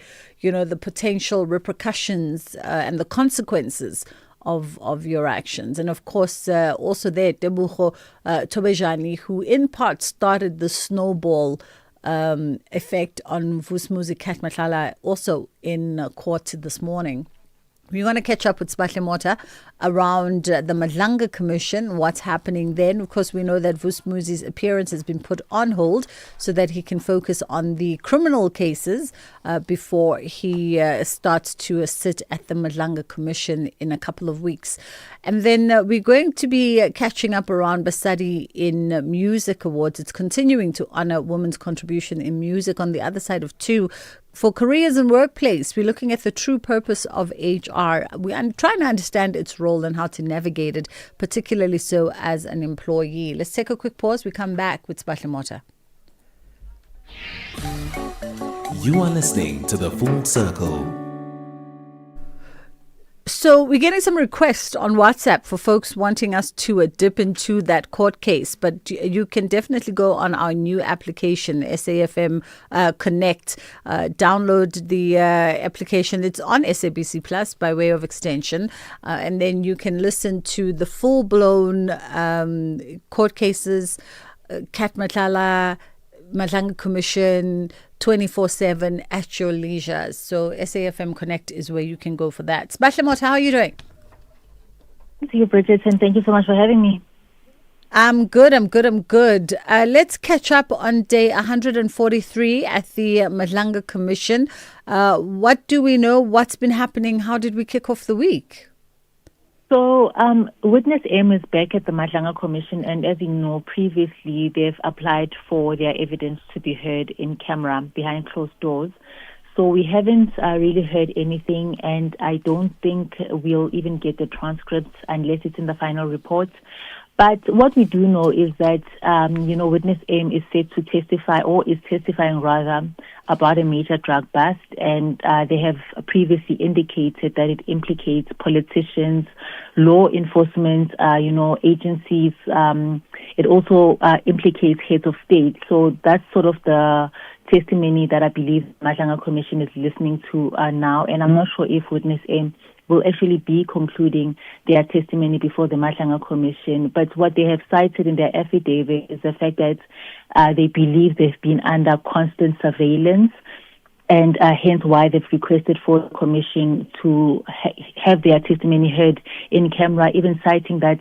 potential repercussions and the consequences of your actions. And of course, also there, Tebucho Tobejani, who in part started the snowball effect on Vusmuzi Kat Matlala, also in court this morning. We want to catch up with Spatle Mota around the Madlanga Commission, what's happening then. Of course, we know that Vusmuzi's appearance has been put on hold so that he can focus on the criminal cases before he starts to sit at the Madlanga Commission in a couple of weeks. And then we're going to be catching up around Basadi in Music Awards. It's continuing to honor women's contribution in music. On the other side of two, for careers and workplace, we're looking at the true purpose of HR. We're trying to understand its role and how to navigate it, particularly so as an employee. Let's take a quick pause. We come back with Spatle Mota. You are listening to The Full Circle. So we're getting some requests on WhatsApp for folks wanting us to dip into that court case, but you can definitely go on our new application, SAFM Connect, download the application. It's on SABC Plus by way of extension, and then you can listen to the full-blown court cases, Kat Matlala, Madlanga Commission 24/7 at your leisure. So SAFM Connect is where you can go for that. Sbahle Mota, how are you doing? Thank you, Bridget, and thank you so much for having me. I'm good. Let's catch up on day 143 at the Madlanga Commission. What do we know? What's been happening? How did we kick off the week? So, Witness M is back at the Madlanga Commission, and as you know, previously they've applied for their evidence to be heard in camera behind closed doors. So we haven't really heard anything, and I don't think we'll even get the transcripts unless it's in the final report. But what we do know is that, Witness M is set to testify, or is testifying rather, about a major drug bust, and they have previously indicated that it implicates politicians, law enforcement, agencies. It also implicates heads of state. So that's sort of the testimony that I believe the Madlanga Commission is listening to now, and I'm not sure if Witness M will actually be concluding their testimony before the Madlanga Commission. But what they have cited in their affidavit is the fact that they believe they've been under constant surveillance, and hence why they've requested for the Commission to have their testimony heard in camera, even citing that,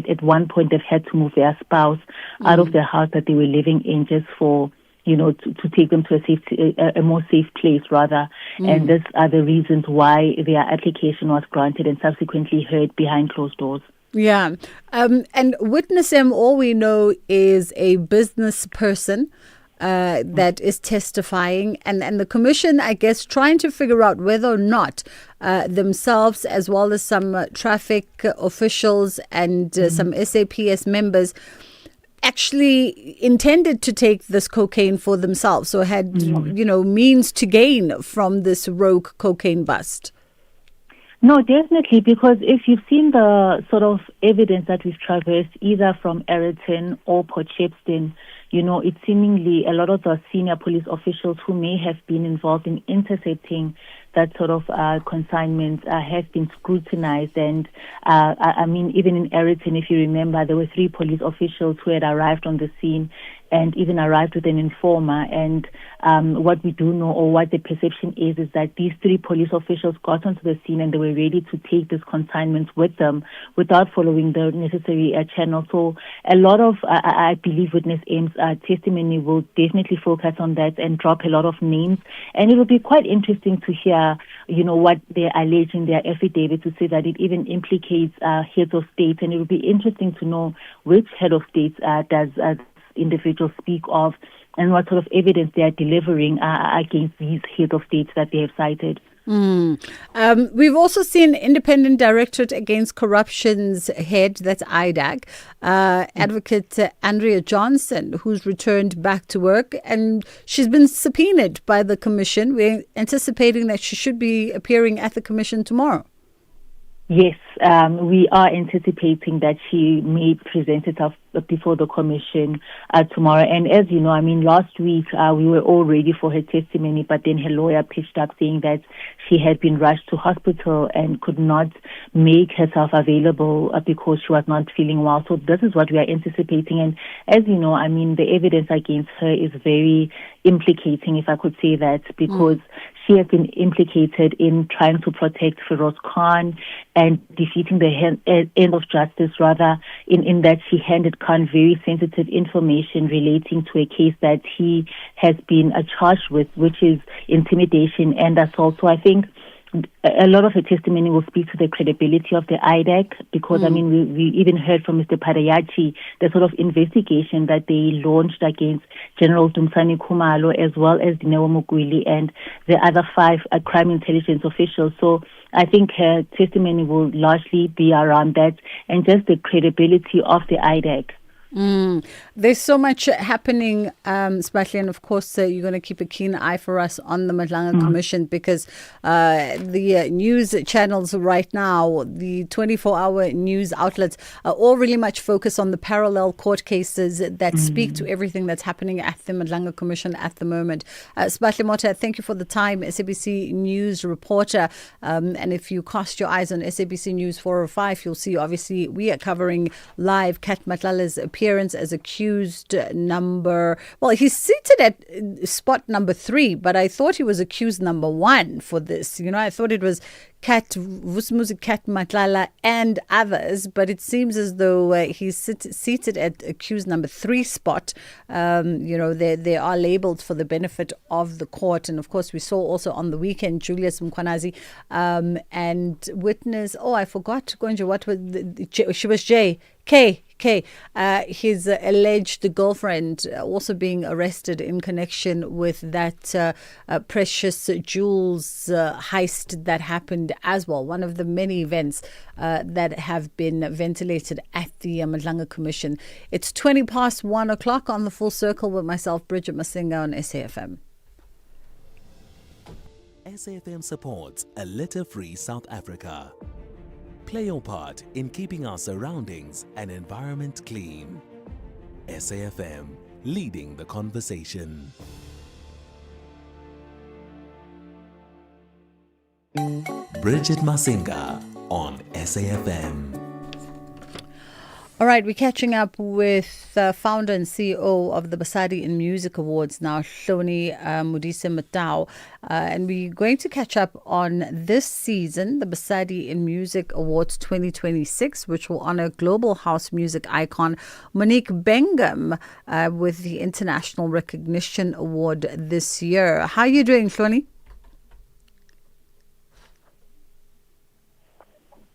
at one point they've had to move their spouse out of the house that they were living in just for to take them to a more safe place, rather. And these are the reasons why their application was granted and subsequently heard behind closed doors. Yeah. And Witness M, all we know, is a business person that is testifying. And the commission, I guess, trying to figure out whether or not themselves, as well as some traffic officials and some SAPS members, actually intended to take this cocaine for themselves, or had, means to gain from this rogue cocaine bust. No, definitely, because if you've seen the sort of evidence that we've traversed, either from Ayrton or Port Shepstone, it's seemingly a lot of the senior police officials who may have been involved in intercepting that sort of consignment have been scrutinized. And even in Ayrton, if you remember, there were 3 police officials who had arrived on the scene and even arrived with an informer. And what we do know, or what the perception is that these 3 police officials got onto the scene and they were ready to take these consignments with them without following the necessary channel. So a lot of, I believe, Witness M's testimony will definitely focus on that and drop a lot of names. And it will be quite interesting to hear, what they allege in their affidavit, to say that it even implicates heads of state. And it will be interesting to know which head of state does individuals speak of, and what sort of evidence they are delivering against these heads of states that they have cited. We've also seen Independent Directorate Against Corruption's head, that's IDAC, Advocate Andrea Johnson, who's returned back to work, and she's been subpoenaed by the Commission. We're anticipating that she should be appearing at the Commission tomorrow. Yes, we are anticipating that she may present herself before the Commission tomorrow. And as you know, last week we were all ready for her testimony, but then her lawyer pitched up saying that she had been rushed to hospital and could not make herself available because she was not feeling well. So this is what we are anticipating. And as you know, the evidence against her is very implicating, if I could say that, because she has been implicated in trying to protect Feroz Khan and defeating the end of justice, rather, in that she handed Khan very sensitive information relating to a case that he has been charged with, which is intimidation and assault. So I think a lot of her testimony will speak to the credibility of the IDAC, because, we even heard from Mr. Parayachi the sort of investigation that they launched against General Dumsani Khumalo, as well as Dineo Mugwili and the other 5 crime intelligence officials. So I think her testimony will largely be around that and just the credibility of the IDAC. There's so much happening, Sbahle, and of course you're going to keep a keen eye for us on the Madlanga Commission, because the news channels right now, the 24-hour news outlets, are all really much focused on the parallel court cases that speak to everything that's happening at the Madlanga Commission at the moment. Sbahle Mota, thank you for the time, SABC News reporter. And if you cast your eyes on SABC News 405, you'll see obviously we are covering live Kat Matlala's appearance appearance as accused number. Well, he's seated at spot number 3, but I thought he was accused number 1 for this. I thought it was Kat Matlala and others, but it seems as though he's seated at accused number 3 spot. They are labeled for the benefit of the court. And of course, we saw also on the weekend Julius Mkwanazi and witness, I forgot, Gonja, what was she was K. His alleged girlfriend also being arrested in connection with that precious jewels heist that happened as well. One of the many events that have been ventilated at the Madlanga Commission. It's 20 past 1 o'clock on the Full Circle with myself, Bridget Masinga on SAFM. SAFM supports a litter-free South Africa. Play your part in keeping our surroundings and environment clean. SAFM, leading the conversation. Bridget Masinga on SAFM. All right, we're catching up with founder and CEO of the Basadi in Music Awards now, Hloni Modise Matau. And we're going to catch up on this season, the Basadi in Music Awards 2026, which will honor global house music icon Monique Bengham with the International Recognition Award this year. How are you doing, Hloni?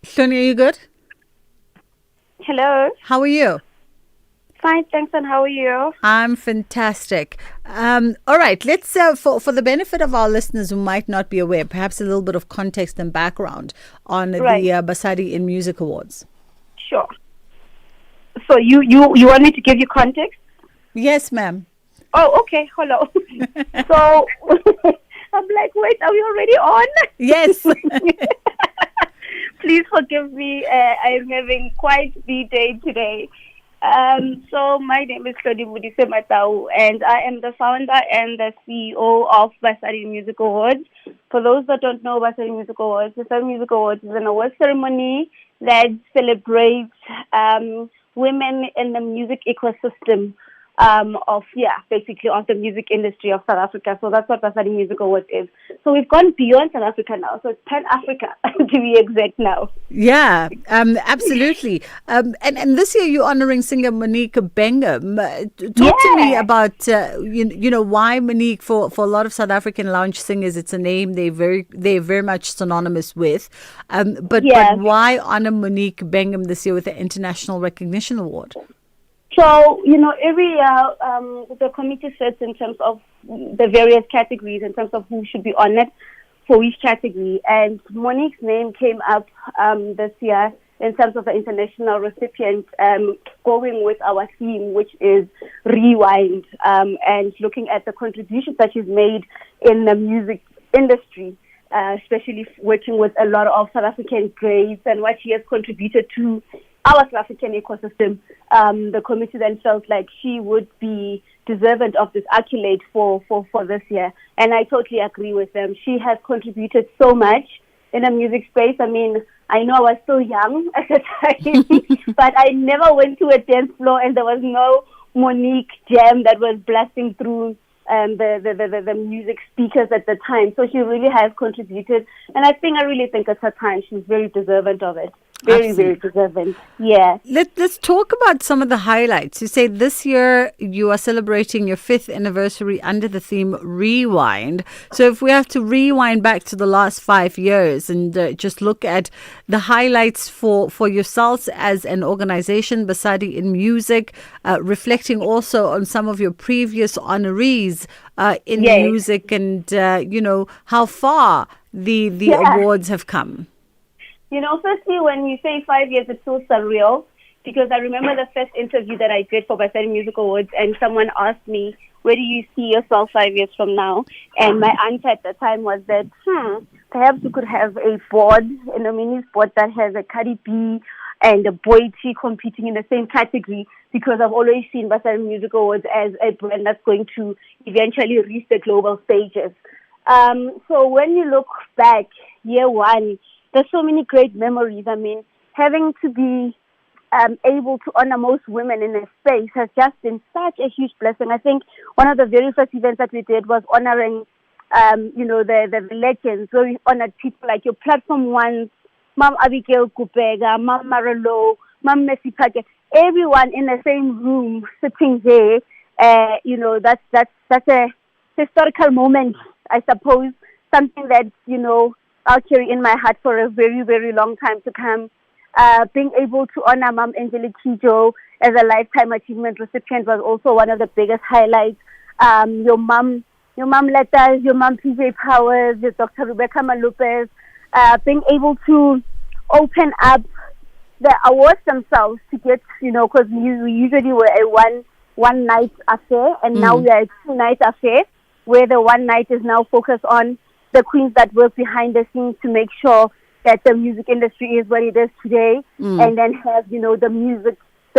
Hloni, are you good? Hello. How are you? Fine, thanks. And how are you? I'm fantastic. All right, let's for the benefit of our listeners who might not be aware, perhaps a little bit of context and background on the Basadi in Music Awards. Sure. So you want me to give you context? Yes, ma'am. Oh, okay. Hello. So I'm like, wait, are we already on? Yes. Please forgive me. I am having quite the day today. So my name is Hloni Modise Matau, and I am the founder and the CEO of Basadi Music Awards. For those that don't know Basadi Music Awards, Basadi Music Awards is an award ceremony that celebrates women in the music ecosystem basically of the music industry of South Africa. So that's what Basadi Music Awards is. So we've gone beyond South Africa now. So it's Pan-Africa to be exact now. Yeah, absolutely. And this year you're honoring singer Monique Bengham. Talk to me about, why Monique, for a lot of South African lounge singers, it's a name they're very much synonymous with. But why honor Monique Bengham this year with the International Recognition Award? So, every year the committee sets in terms of the various categories, in terms of who should be honored for each category. And Monique's name came up this year in terms of the international recipient, going with our theme, which is Rewind, and looking at the contributions that she's made in the music industry, especially working with a lot of South African greats and what she has contributed to our South African ecosystem. The committee then felt like she would be deserving of this accolade for this year. And I totally agree with them. She has contributed so much in the music space. I mean, I know I was so young at the time, but I never went to a dance floor and there was no Monique jam that was blasting through the music speakers at the time. So she really has contributed. And I really think it's her time. She's very deserving of it. Very deserving. Yeah. Let's talk about some of the highlights. You say this year you are celebrating your 5th anniversary under the theme Rewind. So if we have to rewind back to the last 5 years and just look at the highlights for yourselves as an organization, Basadi in Music, reflecting also on some of your previous honorees in music and, how far the awards have come. Firstly, when you say 5 years, it's so surreal because I remember the first interview that I did for Basadi Music Awards and someone asked me, where do you see yourself 5 years from now? And my answer at the time was that, perhaps we could have a board, a nominees board that has a Cardi B and a Boy T competing in the same category because I've always seen Basadi Music Awards as a brand that's going to eventually reach the global stages. So when you look back, year one, there's so many great memories. I mean, having to be able to honor most women in a space has just been such a huge blessing. I think one of the very first events that we did was honoring, the legends, where we honored people like your platform ones, Mom Abigail Kupega, Mom Marilo, Mom Messi Pake, everyone in the same room sitting there. That's a historical moment, I suppose, something that, I'll carry in my heart for a very, very long time to come. Being able to honor Mom Angelique Kijo as a lifetime achievement recipient was also one of the biggest highlights. Your mom Letters, your mom PJ Powers, your Dr. Rebecca Malupes, being able to open up the awards themselves to get, because we usually were a one night affair, and now we are a 2-night affair, where the one night is now focused on the queens that work behind the scenes to make sure that the music industry is what it is today, and then have, the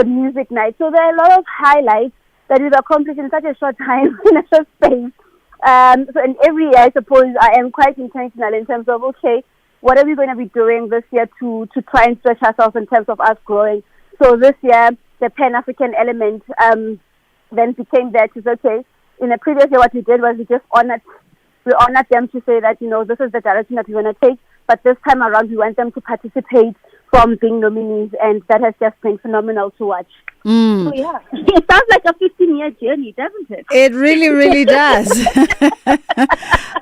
music night. So there are a lot of highlights that we've accomplished in such a short time, in a short space. So in every year, I suppose I am quite intentional in terms of, okay, what are we going to be doing this year to try and stretch ourselves in terms of us growing? So this year, the Pan-African element then became that is okay. In the previous year, what we did was we honored them to say that, this is the direction that we want to take. But this time around, we want them to participate from being nominees, and that has just been phenomenal to watch. So yeah, it sounds like a 15-year journey, doesn't it? It really, really does.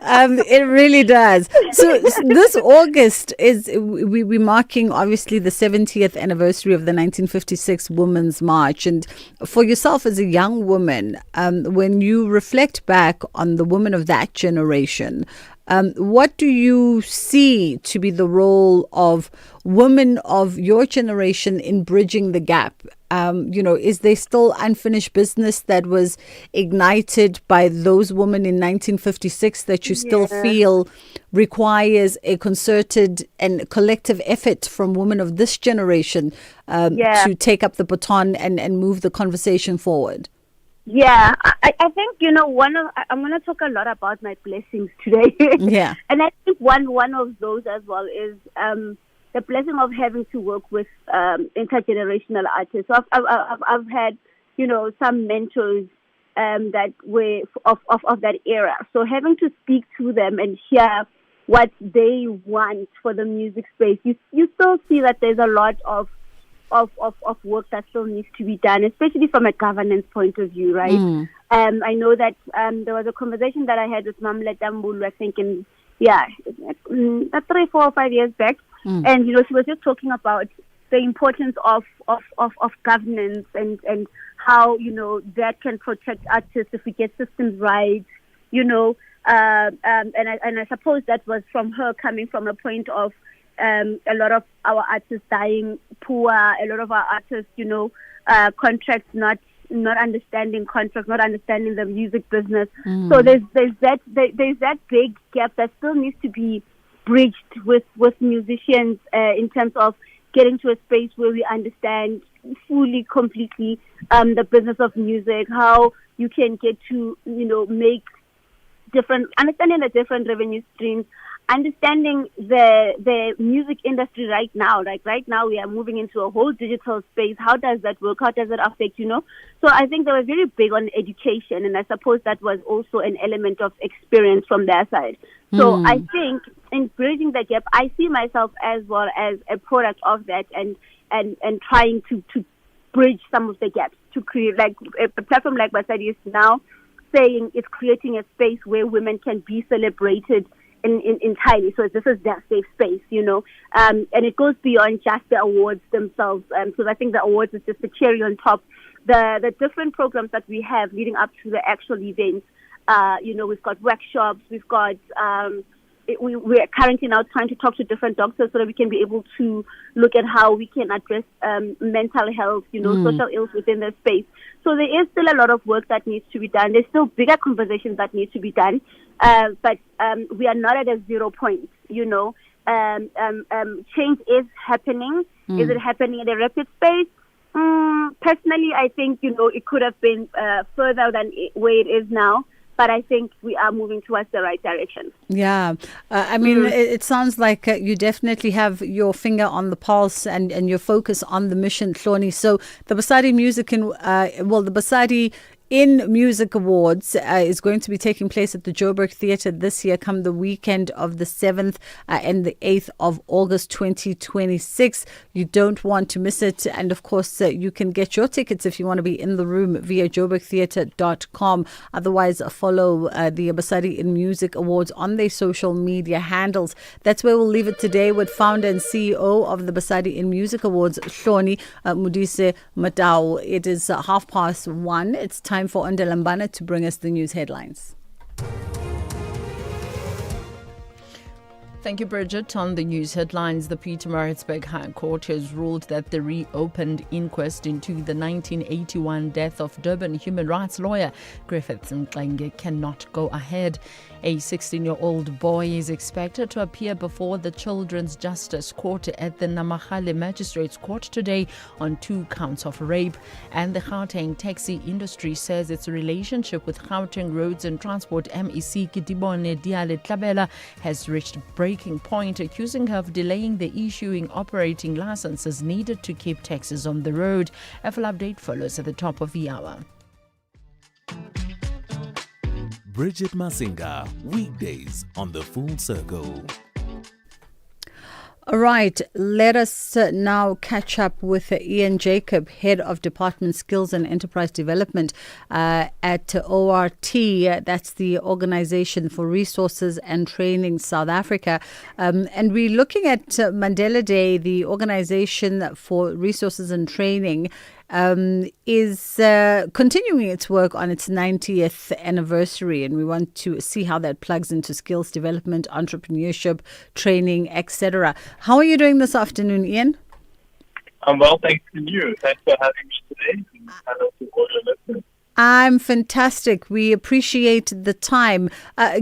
It really does. So this August we're marking obviously the 70th anniversary of the 1956 Women's March. And for yourself as a young woman, when you reflect back on the women of that generation, what do you see to be the role of women of your generation in bridging the gap? Is there still unfinished business that was ignited by those women in 1956 that you still feel requires a concerted and collective effort from women of this generation to take up the baton and move the conversation forward? Yeah, I think, I'm going to talk a lot about my blessings today. Yeah. And I think one of those as well is the blessing of having to work with intergenerational artists. So I've had, some mentors that were of that era. So having to speak to them and hear what they want for the music space, you still see that there's a lot of work that still needs to be done, especially from a governance point of view, right? I know that there was a conversation that I had with Mamle Tambulu, I think, 3, 4, or 5 years back. And, she was just talking about the importance of governance and how, that can protect artists if we get systems right, and I suppose that was from her coming from a point of a lot of our artists dying poor, a lot of our artists, contracts not understanding contracts, not understanding the music business. So there's that big gap that still needs to be bridged with musicians in terms of getting to a space where we understand fully, completely the business of music, how you can get to, make understanding the different revenue streams, understanding the music industry right now. Like right now we are moving into a whole digital space. How does that work? How does it affect, So I think they were very big on education, and I suppose that was also an element of experience from their side. So I think in bridging the gap, I see myself as well as a product of that and trying to bridge some of the gaps to create, like a platform like Basadi is now saying it's creating a space where women can be celebrated entirely. So this is their safe space, and it goes beyond just the awards themselves. So I think the awards is just the cherry on top. The different programs that we have leading up to the actual events, we've got workshops, we've got, we're currently now trying to talk to different doctors so that we can be able to look at how we can address mental health, social ills within the space. So there is still a lot of work that needs to be done. There's still bigger conversations that need to be done. But we are not at a 0 point, change is happening. Is it happening at a rapid pace? Personally, I think, it could have been further than where it is now. but I think we are moving towards the right direction. Yeah, I mean, it sounds like you definitely have your finger on the pulse and your focus on the mission, Hloni. So the Basadi the Basadi in Music Awards is going to be taking place at the Joburg Theatre this year, come the weekend of the 7th and the 8th of August 2026. You don't want to miss it. And of course, you can get your tickets if you want to be in the room via joburgtheatre.com. Otherwise, follow the Basadi in Music Awards on their social media handles. That's where we'll leave it today with founder and CEO of the Basadi in Music Awards, Hloni Modise Matau. It is 1:30. It's time for Ndalambana to bring us the news headlines. Thank you, Bridget. On the news headlines, the Pietermaritzburg High Court has ruled that the reopened inquest into the 1981 death of Durban human rights lawyer Griffith Mxenge cannot go ahead. A 16-year-old boy is expected to appear before the Children's Justice Court at the Namahale Magistrates Court today on 2 counts of rape. And the Gauteng taxi industry says its relationship with Gauteng Roads and Transport MEC Kitibone Diale Tlabela has reached breaking point, accusing her of delaying the issuing operating licenses needed to keep taxis on the road. A full update follows at the top of the hour. Bridget Masinga, weekdays on The Full Circle. All right, let us now catch up with Ian Jacob, Head of Department Skills and Enterprise Development at ORT. That's the Organization for Resources and Training South Africa. And we're looking at Mandela Day, the Organization for Resources and Training is continuing its work on its 90th anniversary, and we want to see how that plugs into skills development, entrepreneurship, training, etc. How are you doing this afternoon, Ian? I'm well, thanks to you. Thanks for having me today. And hello to all your listeners. I'm fantastic. We appreciate the time.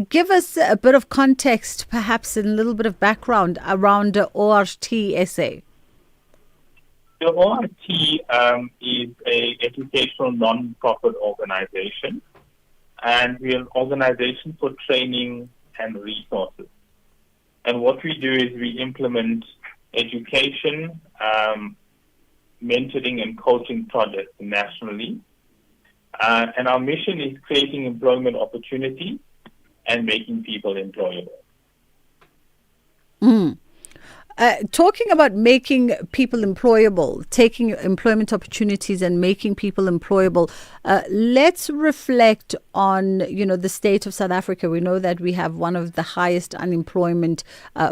Give us a bit of context, perhaps, and a little bit of background around ORT SA. The ORT is an educational non-profit organization, and we are an organization for training and resources. And what we do is we implement education, mentoring and coaching projects nationally. And our mission is creating employment opportunities and making people employable. Talking about making people employable, taking employment opportunities and making people employable, let's reflect on, the state of South Africa. We know that we have one of the highest unemployment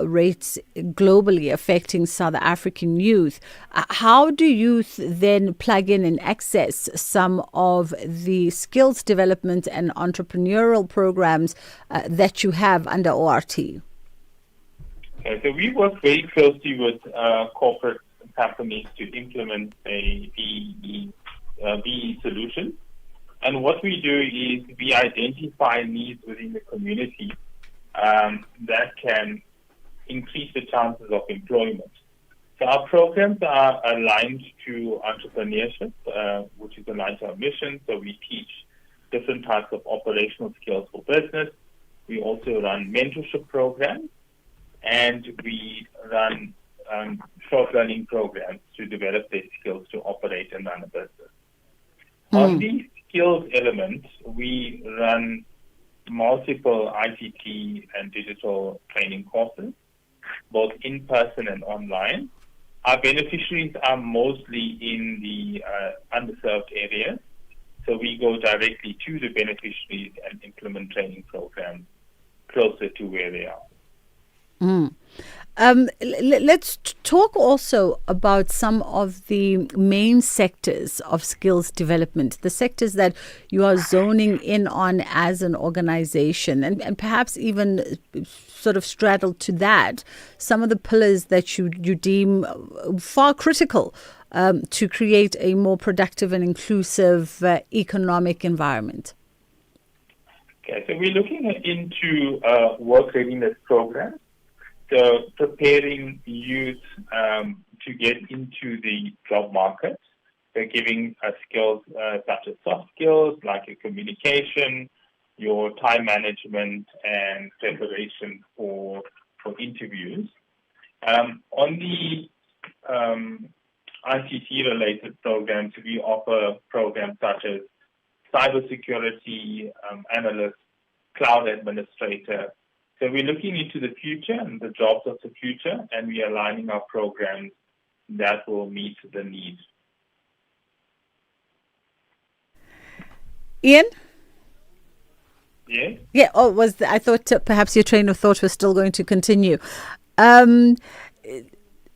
rates globally, affecting South African youth. How do youth then plug in and access some of the skills development and entrepreneurial programs that you have under ORT? Okay, so we work very closely with corporate companies to implement a BE solution. And what we do is we identify needs within the community that can increase the chances of employment. So our programs are aligned to entrepreneurship, which is aligned to our mission. So we teach different types of operational skills for business. We also run mentorship programs. And we run short learning programs to develop their skills to operate and run a business. On the skills element, we run multiple ICT and digital training courses, both in person and online. Our beneficiaries are mostly in the underserved areas, so we go directly to the beneficiaries and implement training programs closer to where they are. Let's talk also about some of the main sectors of skills development, the sectors that you are zoning in on as an organization, and perhaps even sort of straddled to that, some of the pillars that you deem far critical to create a more productive and inclusive economic environment. Okay, so we're looking into work readiness programs. So preparing youth to get into the job market, so giving skills such as soft skills like communication, your time management and preparation for interviews. On the ICT-related programs, we offer programs such as cybersecurity analyst, cloud administrator. So we're looking into the future and the jobs of the future, and we are aligning our programs that will meet the needs. Ian? Yes? Yeah, I thought perhaps your train of thought was still going to continue.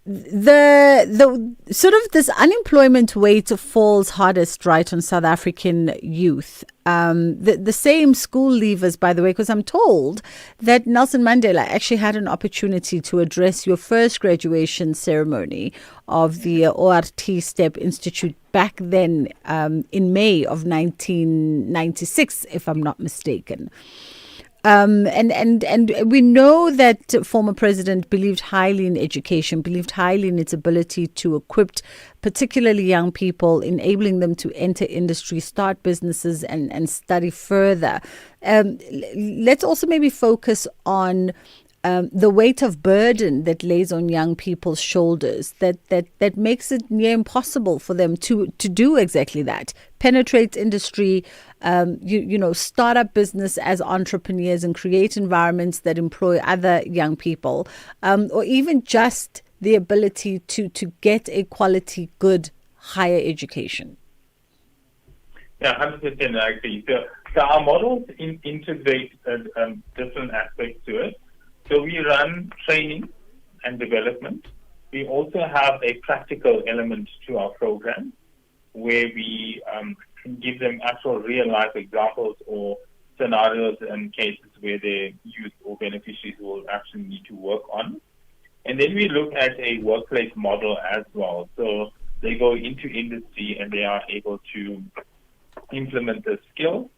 The sort of this unemployment rate falls hardest right on South African youth. The same school leavers, by the way, because I'm told that Nelson Mandela actually had an opportunity to address your first graduation ceremony of the ORT STEP Institute back then in May of 1996, if I'm not mistaken. And we know that former president believed highly in education, believed highly in its ability to equip particularly young people, enabling them to enter industry, start businesses and study further. Let's also maybe focus on the weight of burden that lays on young people's shoulders that makes it near impossible for them to do exactly that. Penetrate industry, start up business as entrepreneurs and create environments that employ other young people, or even just the ability to get a quality, good, higher education. Yeah, 100% I agree. So our models integrate different aspects to it. So we run training and development. We also have a practical element to our program where we give them actual real-life examples or scenarios and cases where their youth or beneficiaries will actually need to work on. And then we look at a workplace model as well. So they go into industry and they are able to implement the skill,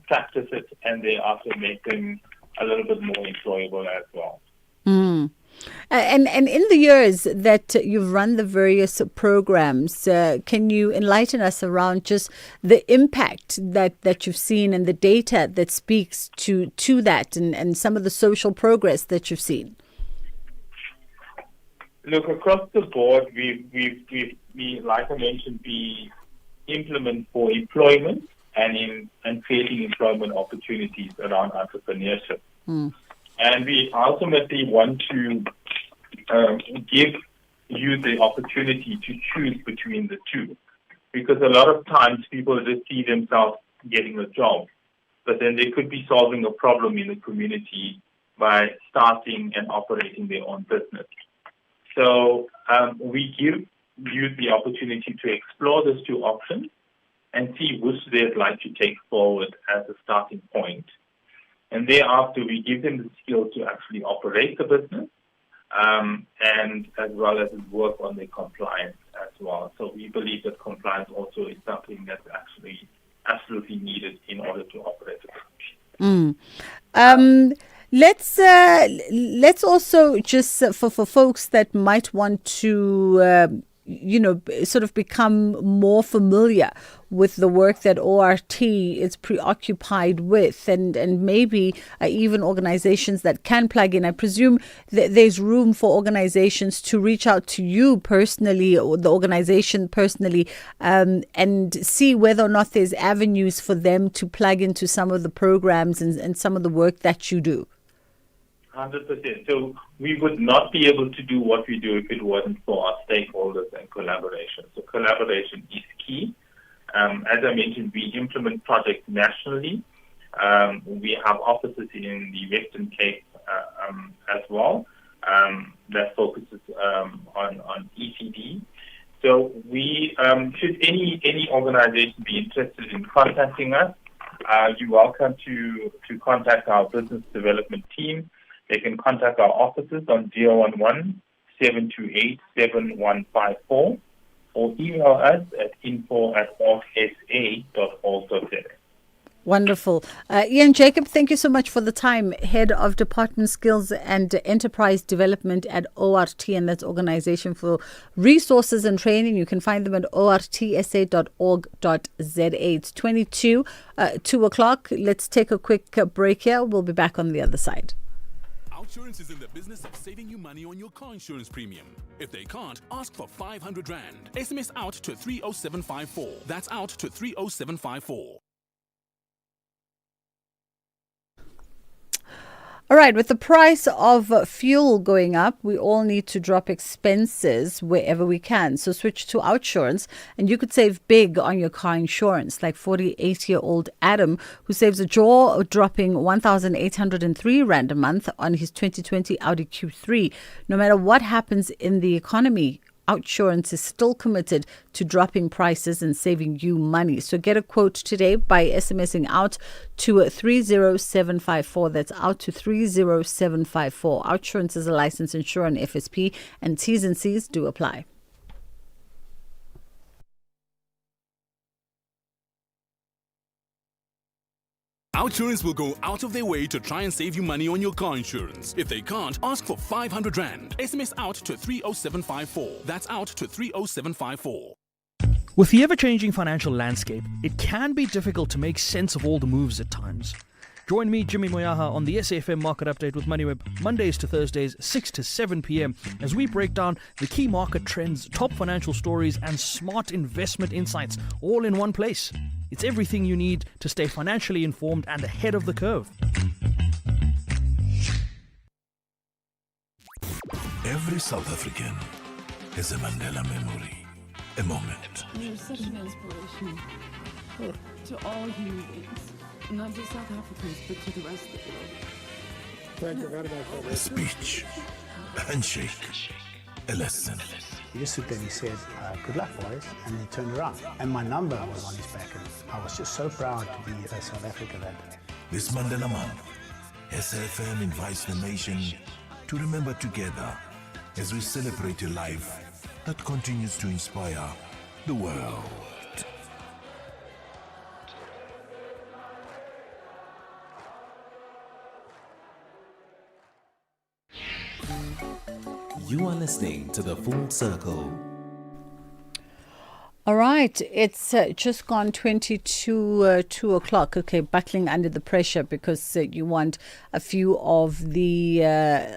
practice it, and thereafter make them a little bit more employable as well. Mm. And in the years that you've run the various programs, can you enlighten us around just the impact that you've seen and the data that speaks to that and some of the social progress that you've seen? Look, across the board, we like I mentioned, we implement for employment and creating employment opportunities around entrepreneurship. Mm. And we ultimately want to give you the opportunity to choose between the two. Because a lot of times people just see themselves getting a job, but then they could be solving a problem in the community by starting and operating their own business. So we give you the opportunity to explore those two options and see which they'd like to take forward as a starting point. And thereafter, we give them the skills to actually operate the business and as well as work on their compliance as well. So we believe that compliance also is something that's actually absolutely needed in order to operate the business. Let's also just for folks that might want to sort of become more familiar with the work that ORT is preoccupied with and maybe even organizations that can plug in. I presume that there's room for organizations to reach out to you personally or the organization personally and see whether or not there's avenues for them to plug into some of the programs and some of the work that you do. 100%. So we would not be able to do what we do if it wasn't for our stakeholders and collaboration. So collaboration is key. As I mentioned, we implement projects nationally. We have offices in the Western Cape as well that focuses on ECD. So we should any organization be interested in contacting us, you're welcome to contact our business development team. They can contact our offices on 011-728-7154 or email us at info@ortsa.org.za. Wonderful. Ian Jacob, thank you so much for the time. Head of Department Skills and Enterprise Development at ORT, and that's Organization for Resources and Training. You can find them at ortsa.org.za. It's 2 o'clock. Let's take a quick break here. We'll be back on the other side. Outsurance is in the business of saving you money on your car insurance premium. If they can't, ask for 500 Rand. SMS out to 30754. That's out to 30754. All right, with the price of fuel going up, we all need to drop expenses wherever we can. So switch to Outsurance and you could save big on your car insurance, like 48-year-old Adam, who saves a jaw-dropping 1,803 Rand a month on his 2020 Audi Q3. No matter what happens in the economy, Outsurance is still committed to dropping prices and saving you money. So get a quote today by SMSing out to 30754. That's out to 30754. Outsurance is a licensed insurer and FSP, and T's and C's do apply. Outsurance will go out of their way to try and save you money on your car insurance. If they can't, ask for 500 Rand. SMS out to 30754. That's out to 30754. With the ever-changing financial landscape, it can be difficult to make sense of all the moves at times. Join me, Jimmy Moyaha, on the SAFM Market Update with MoneyWeb, Mondays to Thursdays, 6 to 7 p.m, as we break down the key market trends, top financial stories, and smart investment insights, all in one place. It's everything you need to stay financially informed and ahead of the curve. Every South African has a Mandela memory, a moment. You're such an inspiration to all human beings, not just South Africans, but to the rest of the world. Thank you very much for that. A speech, a handshake, a lesson. He just stood there and he said, good luck, boys, and then turned around. And my number was on his back, and I was just so proud to be South Africa that day. This Mandela Month, SAFM invites the nation to remember together as we celebrate a life that continues to inspire the world. You are listening to The Full Circle. All right, it's just gone 2 o'clock. Okay, battling under the pressure because you want a few of the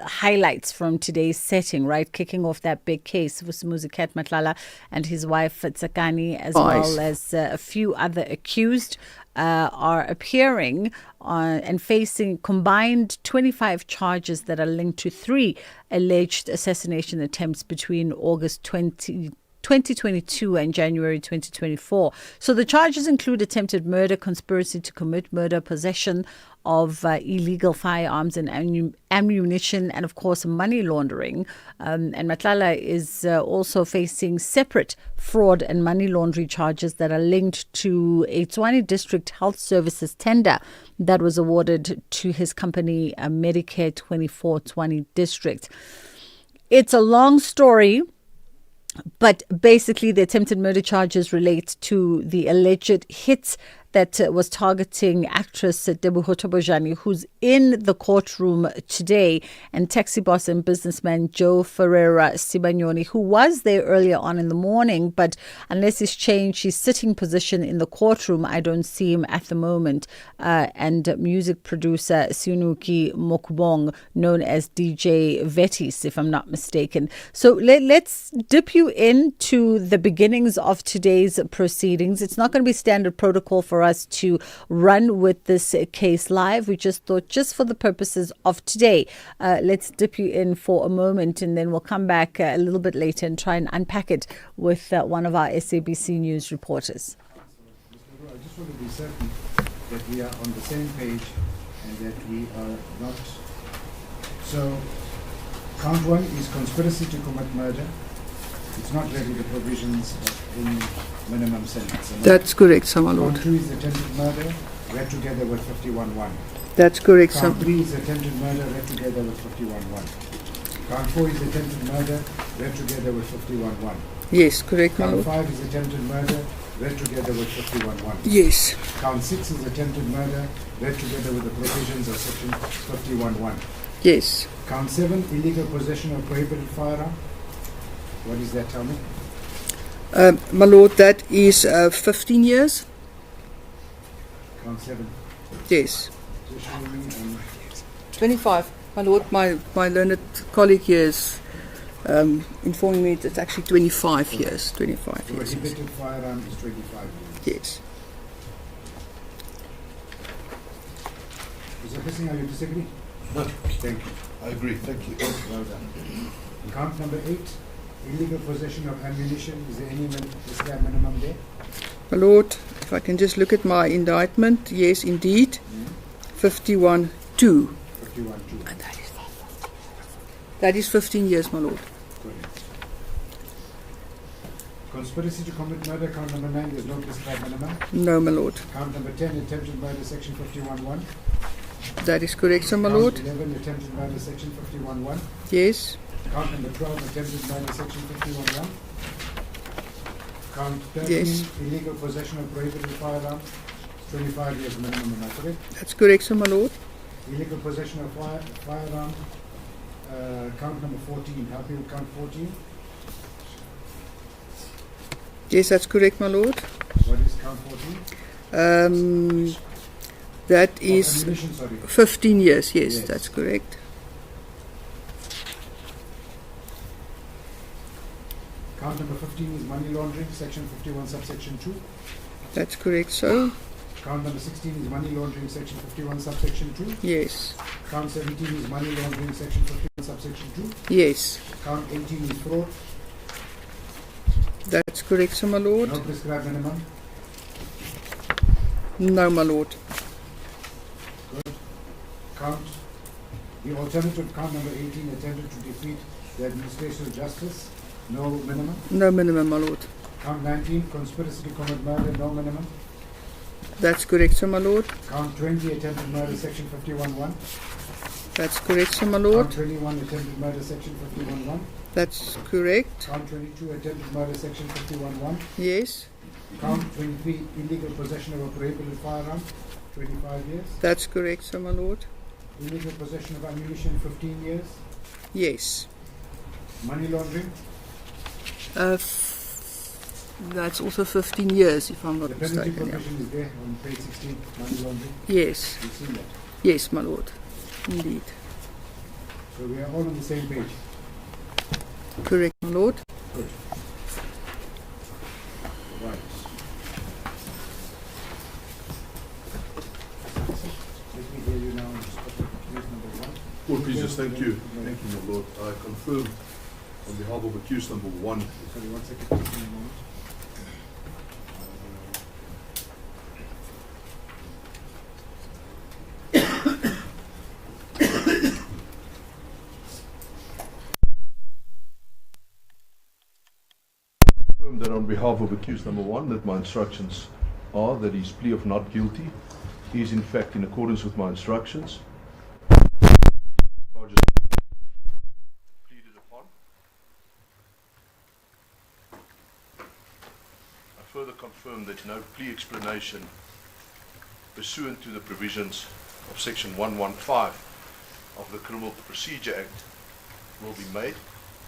highlights from today's setting, right? Kicking off that big case with Muzi Matlala and his wife Tsakani, as well as a few other accused are appearing and facing combined 25 charges that are linked to 3 alleged assassination attempts between August 2022 and January 2024. So the charges include attempted murder, conspiracy to commit murder, possession of illegal firearms and ammunition, and of course money laundering. And Matlala is also facing separate fraud and money laundering charges that are linked to a Tshwane District Health Services tender that was awarded to his company, Medicare 24 Tshwane District. It's a long story, but basically the attempted murder charges relate to the alleged hits that was targeting actress Teboho Tobojane, who's in the courtroom today, and taxi boss and businessman Joe Ferreira Sibanyoni, who was there earlier on in the morning, but unless he's changed his sitting position in the courtroom, I don't see him at the moment. And music producer Siunuki Mokubong, known as DJ Vetis, if I'm not mistaken. So let's dip you into the beginnings of today's proceedings. It's not going to be standard protocol for us to run with this case live. We just thought, just for the purposes of today, let's dip you in for a moment, and then we'll come back a little bit later and try and unpack it with one of our SABC News reporters. I just want to be certain that we are on the same page and that we are not. So, count 1 is conspiracy to commit murder. It's not really the provisions of any minimum sentence. That's correct, Sir, my Lord. Count 2 is attempted murder, read together with 51-1. That's correct, Sir. Count 3 is attempted murder, read together with 51-1. Count 4 is attempted murder, read together with 51-1. Yes, correct, my Count Lord. 5 is attempted murder, read together with 51.1. Yes. Count 6 is attempted murder, read together with the provisions of section 51.1. Yes. Count 7, illegal possession of prohibited firearm. What does that tell me? My Lord, that is 15 years. Count 7. Yes. Just show me, 25. My Lord, my learned colleague here is informing me that it's actually 25 years. 25 years. prohibited firearm is 25 years. Yes. Mr. Hissing, are you disagree? No. Thank you. I agree. Thank you. Well done. Count number 8, illegal possession of ammunition. Is there any prescribed minimum there? My Lord, if I can just look at my indictment, yes, indeed. 51.2. 51.2. That is 15 years, my Lord. Correct. Conspiracy to commit murder, count number 9, there's no prescribed minimum. No, my Lord. Count number 10, attempted murder, section 51.1. That is correct, sir, my Count Lord. 11, attempted murder, section 51.1. Yes. Count number 12, attempted murder, section 51.1. Count 13, Yes. illegal possession of prohibited firearm, 25 years minimum, am I correct? That's correct, sir, my Lord. Illegal possession of firearm, count number 14. Help me with count 14. Yes, that's correct, my Lord. What is count 14? That is ammunition, sorry. 15 years, yes, Yes. that's correct. Count number 15 is money laundering, section 51, subsection 2. That's correct, sir. Count number 16 is money laundering, section 51, subsection 2. Yes. Count 17 is money laundering, section 51, subsection 2. Yes. Count 18 is fraud. That's correct, sir, my Lord. No prescribed minimum. No, my Lord. Good. Count the alternative, count number 18, attempted to defeat the administration of justice. No minimum. No minimum, my Lord. Count 19, conspiracy to commit murder. No minimum. That's correct, sir, my Lord. Count 20, attempted murder, section 51.1. That's correct, sir, my Lord. Count 21, attempted murder, section 51.1. That's correct. Count 22, attempted murder, section 51.1. Yes. Count 23, illegal possession of a prohibited firearm, 25 years. That's correct, sir, my Lord. Illegal possession of ammunition, 15 years. Yes. Money laundering. That's also 15 years, if I'm not The penalty mistaken. provision is there on page 16, money laundering. Yes. You've seen that. Yes, my Lord. Indeed. So we are all on the same page. Correct, my Lord. Good. Right. Let me hear you now on case number 1. Court please, thank you. Thank you, my Lord. I confirm on behalf of accused number 1. Sorry, 1 second. Give me a moment. That on behalf of accused number 1, that my instructions are that his plea of not guilty is in fact in accordance with my instructions. Charges pleaded upon. I further confirm that no plea explanation pursuant to the provisions of section 115 of the Criminal Procedure Act will be made,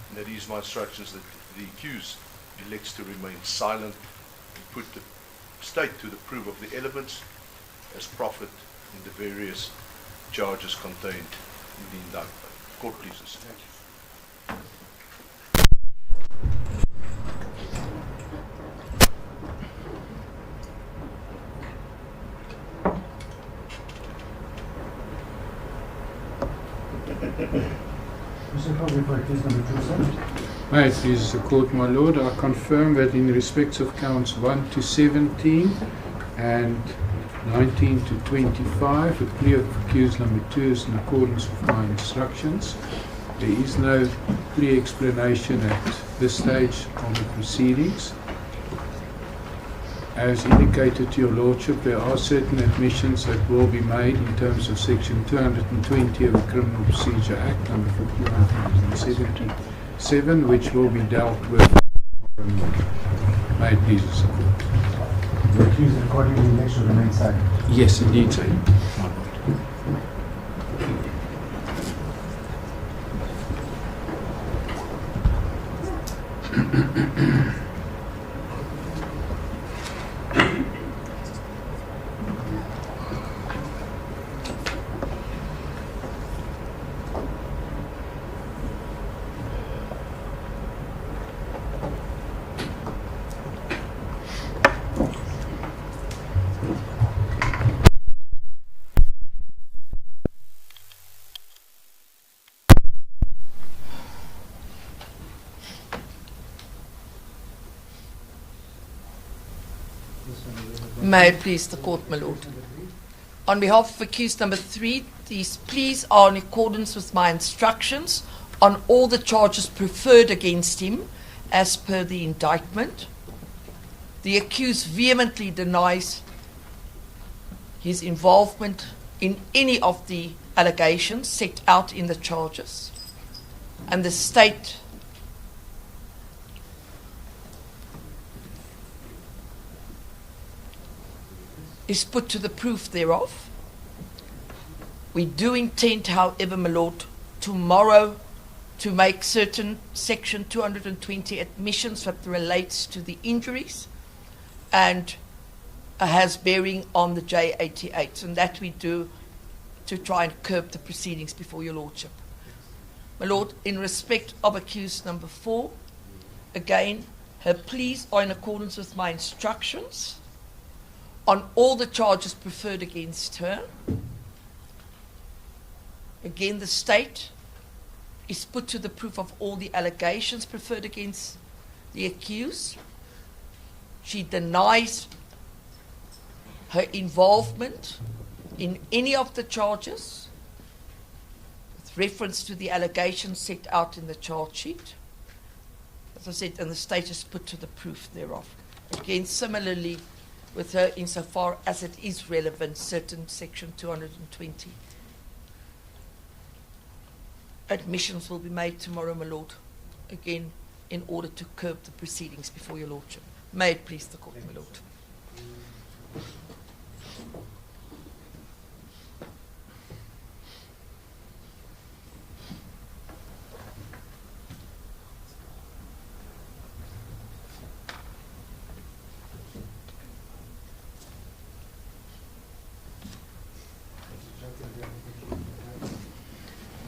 and that is my instructions that the accused elects to remain silent and put the state to the proof of the elements as proffered in the various charges contained in the indictment. Court pleases. Mr. Cowley, for case number 2, sir. May it please the court, my lord, I confirm that in respect of counts 1 to 17 and 19 to 25, the plea of accused number 2 is in accordance with my instructions. There is no plea explanation at this stage of the proceedings. As indicated to your lordship, there are certain admissions that will be made in terms of section 220 of the Criminal Procedure Act, number 5177, which will be dealt with. May it please the court. The accused accordingly elects to remain silent. Yes, indeed, sir. My lord. May it please the court, my lord. On behalf of accused number 3, these pleas are in accordance with my instructions on all the charges preferred against him as per the indictment. The accused vehemently denies his involvement in any of the allegations set out in the charges, and the state is put to the proof thereof. We do intend, however, my lord, tomorrow to make certain section 220 admissions that relates to the injuries and has bearing on the J88, and that we do to try and curb the proceedings before your lordship. My lord, in respect of accused number 4, again, her pleas are in accordance with my instructions on all the charges preferred against her. Again, the state is put to the proof of all the allegations preferred against the accused. She denies her involvement in any of the charges with reference to the allegations set out in the charge sheet. As I said, and the state is put to the proof thereof. Again, similarly, with her insofar as it is relevant, certain section 220. Admissions will be made tomorrow, my lord, again, in order to curb the proceedings before your lordship. May it please the court, my lord.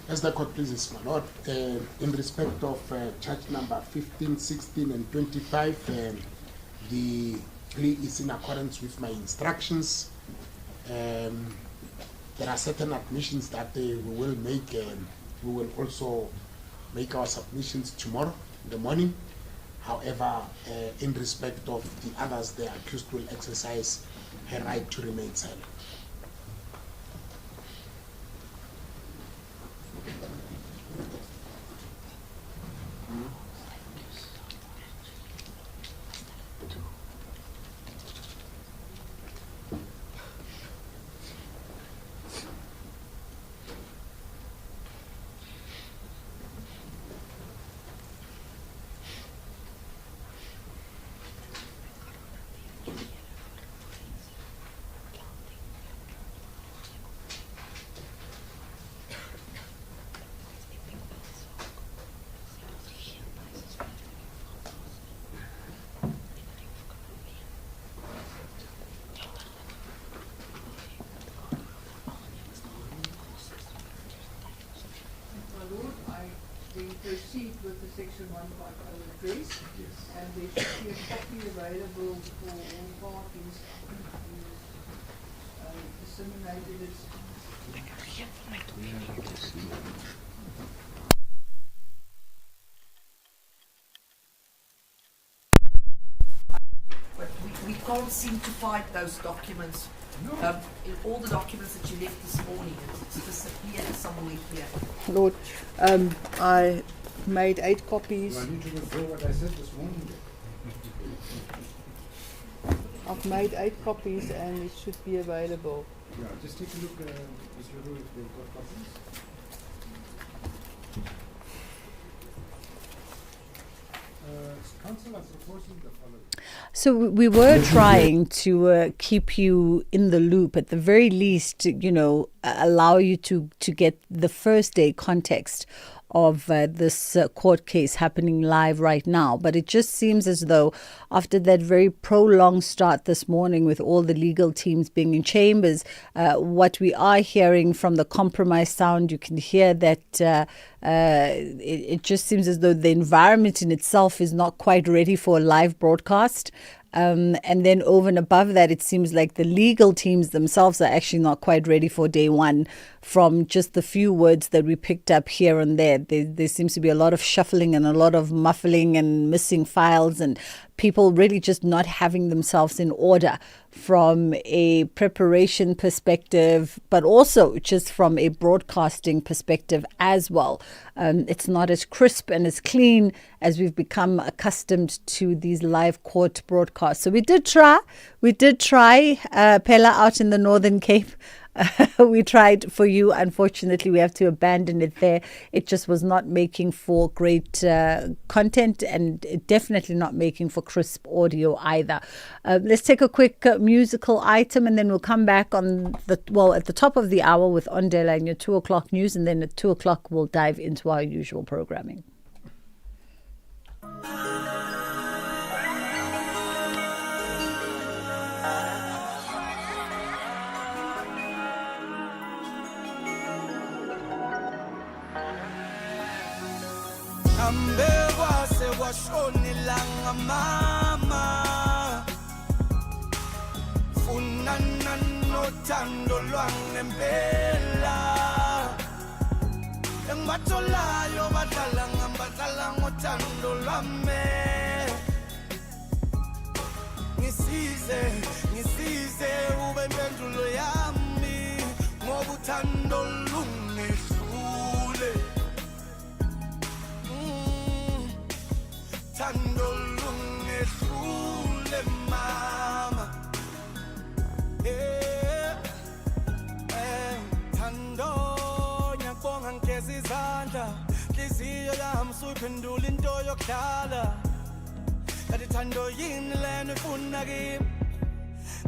As the court pleases, my lord, in respect of charge number 15, 16, and 25, the plea is in accordance with my instructions. There are certain admissions that we will make, and we will also make our submissions tomorrow in the morning. However, in respect of the others, the accused will exercise her right to remain silent. Proceed with the section 150 address, and there should be a copy available for all parties who disseminated it. But we can't seem to find those documents. No. In all the documents that you left this morning, it's disappeared somewhere here. Lord, I made 8 copies. Do I need to withdraw what I said this morning? I've made 8 copies and it should be available. Yeah, just take a look, Mr. Leroux, if they've got copies. Councillor supporting the following. So we were trying to keep you in the loop, at the very least, allow you to get the first day context of this court case happening live right now. But it just seems as though after that very prolonged start this morning with all the legal teams being in chambers, what we are hearing from the compromise sound, you can hear that it just seems as though the environment in itself is not quite ready for a live broadcast. And then over and above that, it seems like the legal teams themselves are actually not quite ready for day one from just the few words that we picked up here and there. There seems to be a lot of shuffling and a lot of muffling and missing files and people really just not having themselves in order from a preparation perspective, but also just from a broadcasting perspective as well. It's not as crisp and as clean as we've become accustomed to these live court broadcasts. So we did try, Pella out in the Northern Cape. We tried for you. Unfortunately, we have to abandon it there. It just was not making for great content and definitely not making for crisp audio either. Let's take a quick musical item and then we'll come back at the top of the hour with Ondela and your 2 o'clock news, and then at 2 o'clock we'll dive into our usual programming. Ambekwa sewashonilanga mama, funana nothando lwangempela, engibatholayo badlala ngothando lwami. Ngisize ube impendulo yami, ngoba uthando lungehlule. Thando lungehlule mama, thando ngiyabonga ngigeza izandla, inhliziyo yami suyiphendula into yokudlala. Kanti thando yini lena ifuna kimi,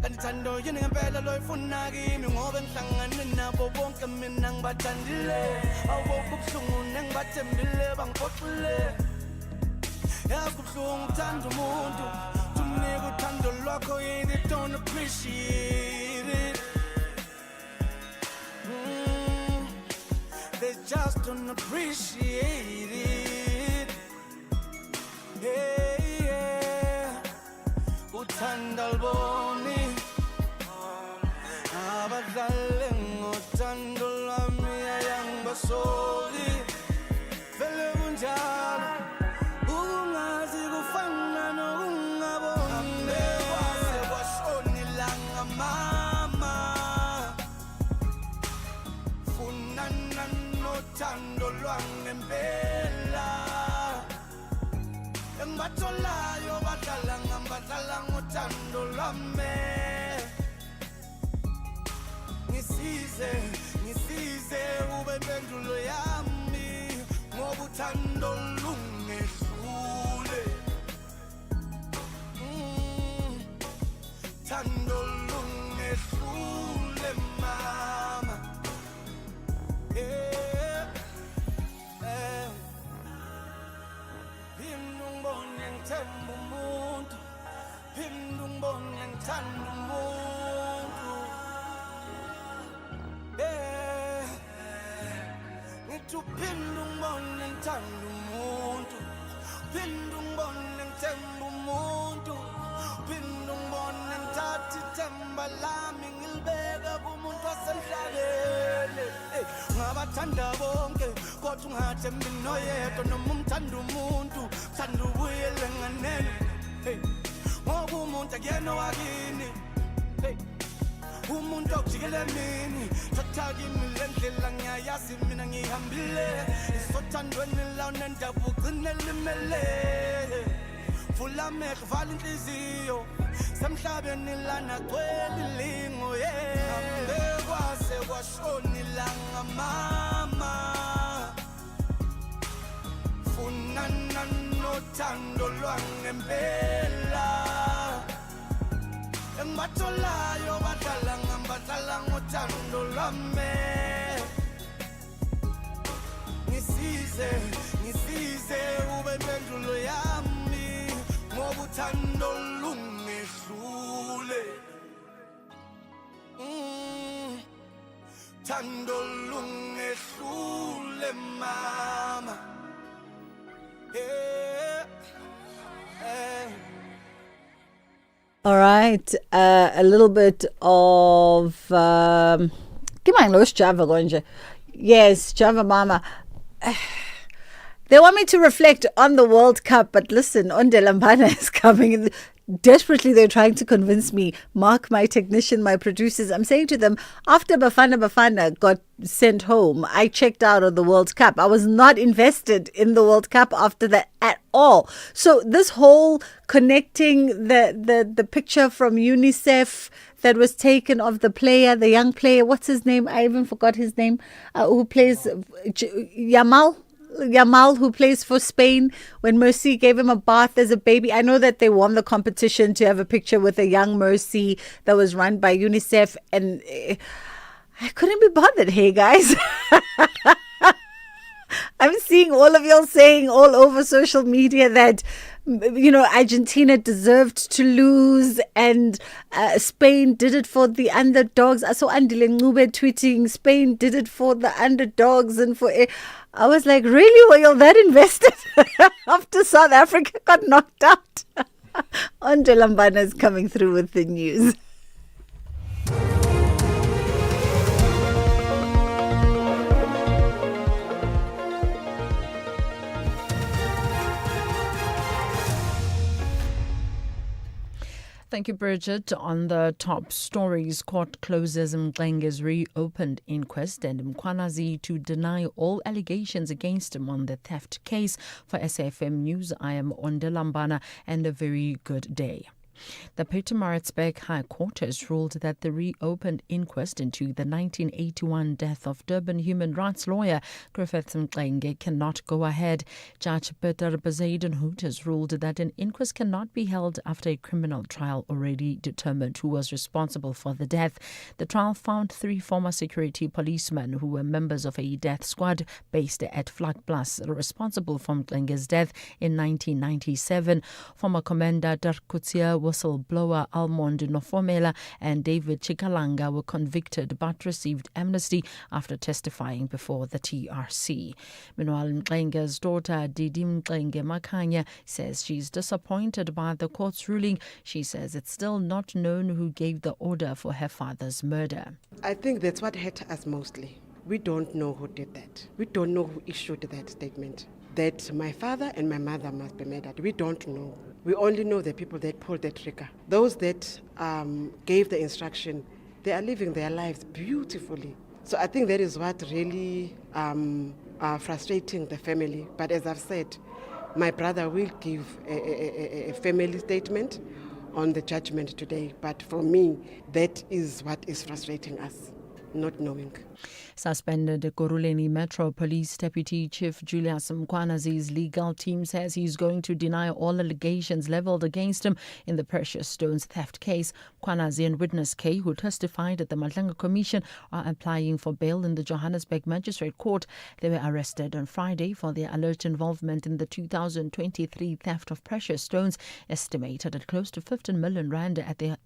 kanti thando yini ngempela lo ifuna kimi, ngoba ngihlangane nabo bonke mina ngibathandile, awukho ubuhlungu nengibathembile bangiphoxile. Yazi kubuhlungu uthanda umuntu, tumnika uthando lwakho yini, they don't appreciate it. They just don't appreciate it. Yeah. Uthanda alboni, abadlale ngothando lwami ayangibasoli, vele kunjalo. Thando lwangempela, engibatholayo badlala ngothando lwami. Ngisize ube impendulo yami, ngoba uthando lungehlule. Thando lungehlule mama. Ngithemba umuntu, phinda ungibone ngithanda umuntu. Ngithi uphinda ungibone ngithanda umuntu, phinda ungibone ngithemba umuntu, phinda ungibone ngithatha ithemba lami ngilibeka kumuntu wasemhlabeni. Ngabathanda bonke kodwa ungathembi noyedwa, noma umthanda umuntu thanda ubuyele nganene. Ngoba umuntu akuyena owakini, umuntu okujikele mini, thatha kimi le ndlela ngiyayazi mina ngihambile, isothandweni lawo nendabuko ugcine limele. Vula amehlo vala inhliziyo, semhlabeni lana gcwele ilingo. Ambekwa sewashonilanga mama, funana unothando lwangempela engibatholayo badlala ngothando lwami ngisize ube impendulo yami ngoba uthando lungehlule thando lungehlule mama All right, a little bit of Java konje. Yes, Java Mama. They want me to reflect on the World Cup, but listen, Ondelambana is coming. Desperately, they're trying to convince me. Mark, my technician, my producers. I'm saying to them, after Bafana got sent home, I checked out of the World Cup. I was not invested in the World Cup after that at all. So this whole connecting the picture from UNICEF that was taken of the player, the young player, what's his name? I even forgot his name, who plays Yamal, who plays for Spain, when Mercy gave him a bath as a baby. I know that they won the competition to have a picture with a young Mercy that was run by UNICEF, and I couldn't be bothered. Hey, guys. I'm seeing all of y'all saying all over social media that, Argentina deserved to lose and Spain did it for the underdogs. I saw Andile Ngube tweeting, Spain did it for the underdogs and for... I was like, really? Were you that invested after South Africa got knocked out? Andre Lambana is coming through with the news. Thank you, Bridget. On the top stories, court closes Mxenge's reopened inquest and Mkwanazi to deny all allegations against him on the theft case. For SAFM News, I am Ondelambana, and a very good day. The Pietermaritzburg High Court has ruled that the reopened inquest into the 1981 death of Durban human rights lawyer Griffith Mxenge cannot go ahead. Judge Peter Bezuidenhout has ruled that an inquest cannot be held after a criminal trial already determined who was responsible for the death. The trial found 3 former security policemen who were members of a death squad based at Vlakplaas responsible for Mxenge's death in 1997. Former Commander Darkutsia whistleblower Almond Nofomela and David Chikalanga were convicted but received amnesty after testifying before the TRC. Meanwhile, Mxenge's daughter Didi Mxenge Makanya says she's disappointed by the court's ruling. She says it's still not known who gave the order for her father's murder. I think that's what hurt us mostly. We don't know who did that. We don't know who issued that statement. That my father and my mother must be murdered. We don't know. We only know the people that pulled the trigger. Those that gave the instruction, they are living their lives beautifully. So I think that is what really frustrating the family. But as I've said, my brother will give a family statement on the judgment today. But for me, that is what is frustrating us, not knowing. Suspended Koruleni Metro Police Deputy Chief Julius Mkwanazi's legal team says he's going to deny all allegations leveled against him in the precious stones theft case. Mkwanazi and witness K, who testified at the Madlanga Commission, are applying for bail in the Johannesburg Magistrate Court. They were arrested on Friday for their alleged involvement in the 2023 theft of precious stones, estimated at close to 15 million rand at the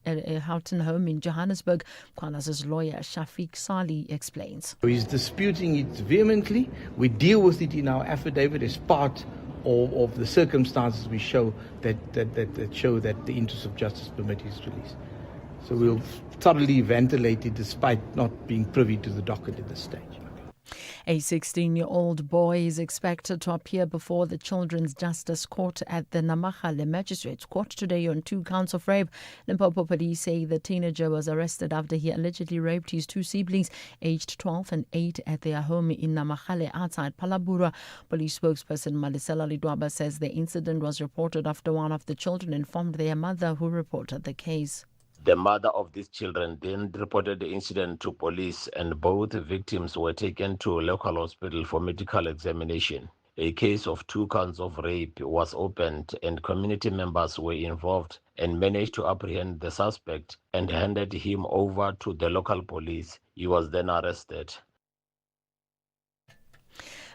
Houghton home in Johannesburg. Mkwanazi's lawyer Shafiq Sali explains. He's disputing it vehemently. We deal with it in our affidavit as part of the circumstances we show that show that the interests of justice permit his release. So we'll thoroughly ventilate it despite not being privy to the docket at this stage. A 16-year-old boy is expected to appear before the Children's Justice Court at the Namahale Magistrates Court today on 2 counts of rape. Limpopo police say the teenager was arrested after he allegedly raped his 2 siblings, aged 12 and 8, at their home in Namahale outside Palabura. Police spokesperson Malisela Lidwaba says the incident was reported after one of the children informed their mother, who reported the case. The mother of these children then reported the incident to police, and both victims were taken to a local hospital for medical examination. a case of 2 counts of rape was opened and community members were involved and managed to apprehend the suspect and handed him over to the local police. He was then arrested.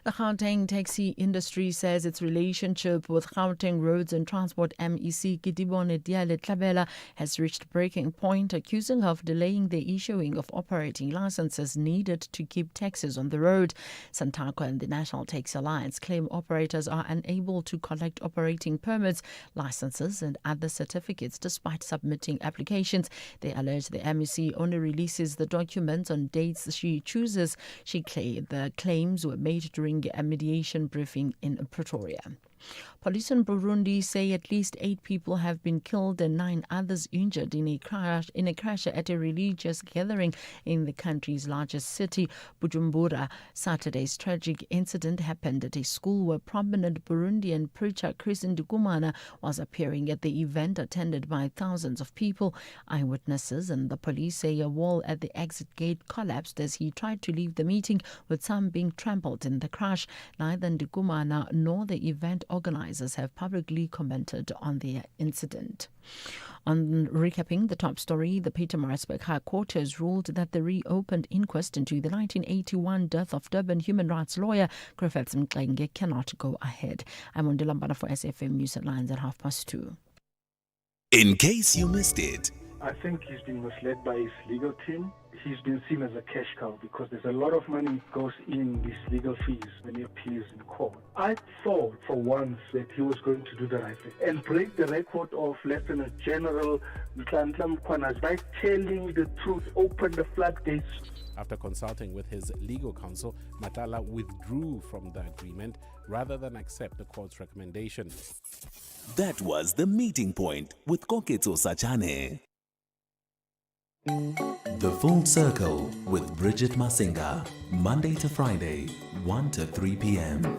The Gauteng taxi industry says its relationship with Gauteng Roads and Transport MEC Kitibone Diale Tlabela has reached breaking point, accusing her of delaying the issuing of operating licenses needed to keep taxis on the road. Santaco and the National Taxi Alliance claim operators are unable to collect operating permits, licenses and other certificates despite submitting applications. They allege the MEC only releases the documents on dates she chooses. The claims were made during a mediation briefing in Pretoria. Police in Burundi say at least 8 people have been killed and 9 others injured in a crash at a religious gathering in the country's largest city, Bujumbura. Saturday's tragic incident happened at a school where prominent Burundian preacher Chris Ndikumana was appearing at the event attended by thousands of people. Eyewitnesses and the police say a wall at the exit gate collapsed as he tried to leave the meeting, with some being trampled in the crash. Neither Ndikumana nor the event organizers have publicly commented on the incident. On recapping the top story, the Pietermaritzburg High Court has ruled that the reopened inquest into the 1981 death of Durban human rights lawyer Griffiths Mxenge cannot go ahead. I'm on Dilambana for SAfm News Headlines at 2:30. In case you missed it, I think he's been misled by his legal team. He's been seen as a cash cow because there's a lot of money goes in these legal fees when he appears in court. I thought for once that he was going to do the right thing and break the record of Lieutenant General Nhlanhla Mkhwanazi by telling the truth, open the floodgates. After consulting with his legal counsel, Matala withdrew from the agreement rather than accept the court's recommendation. that was The Meeting Point with Koketso Sachane. The Full Circle with Bridget Masinga, Monday to Friday, 1 to 3 p.m.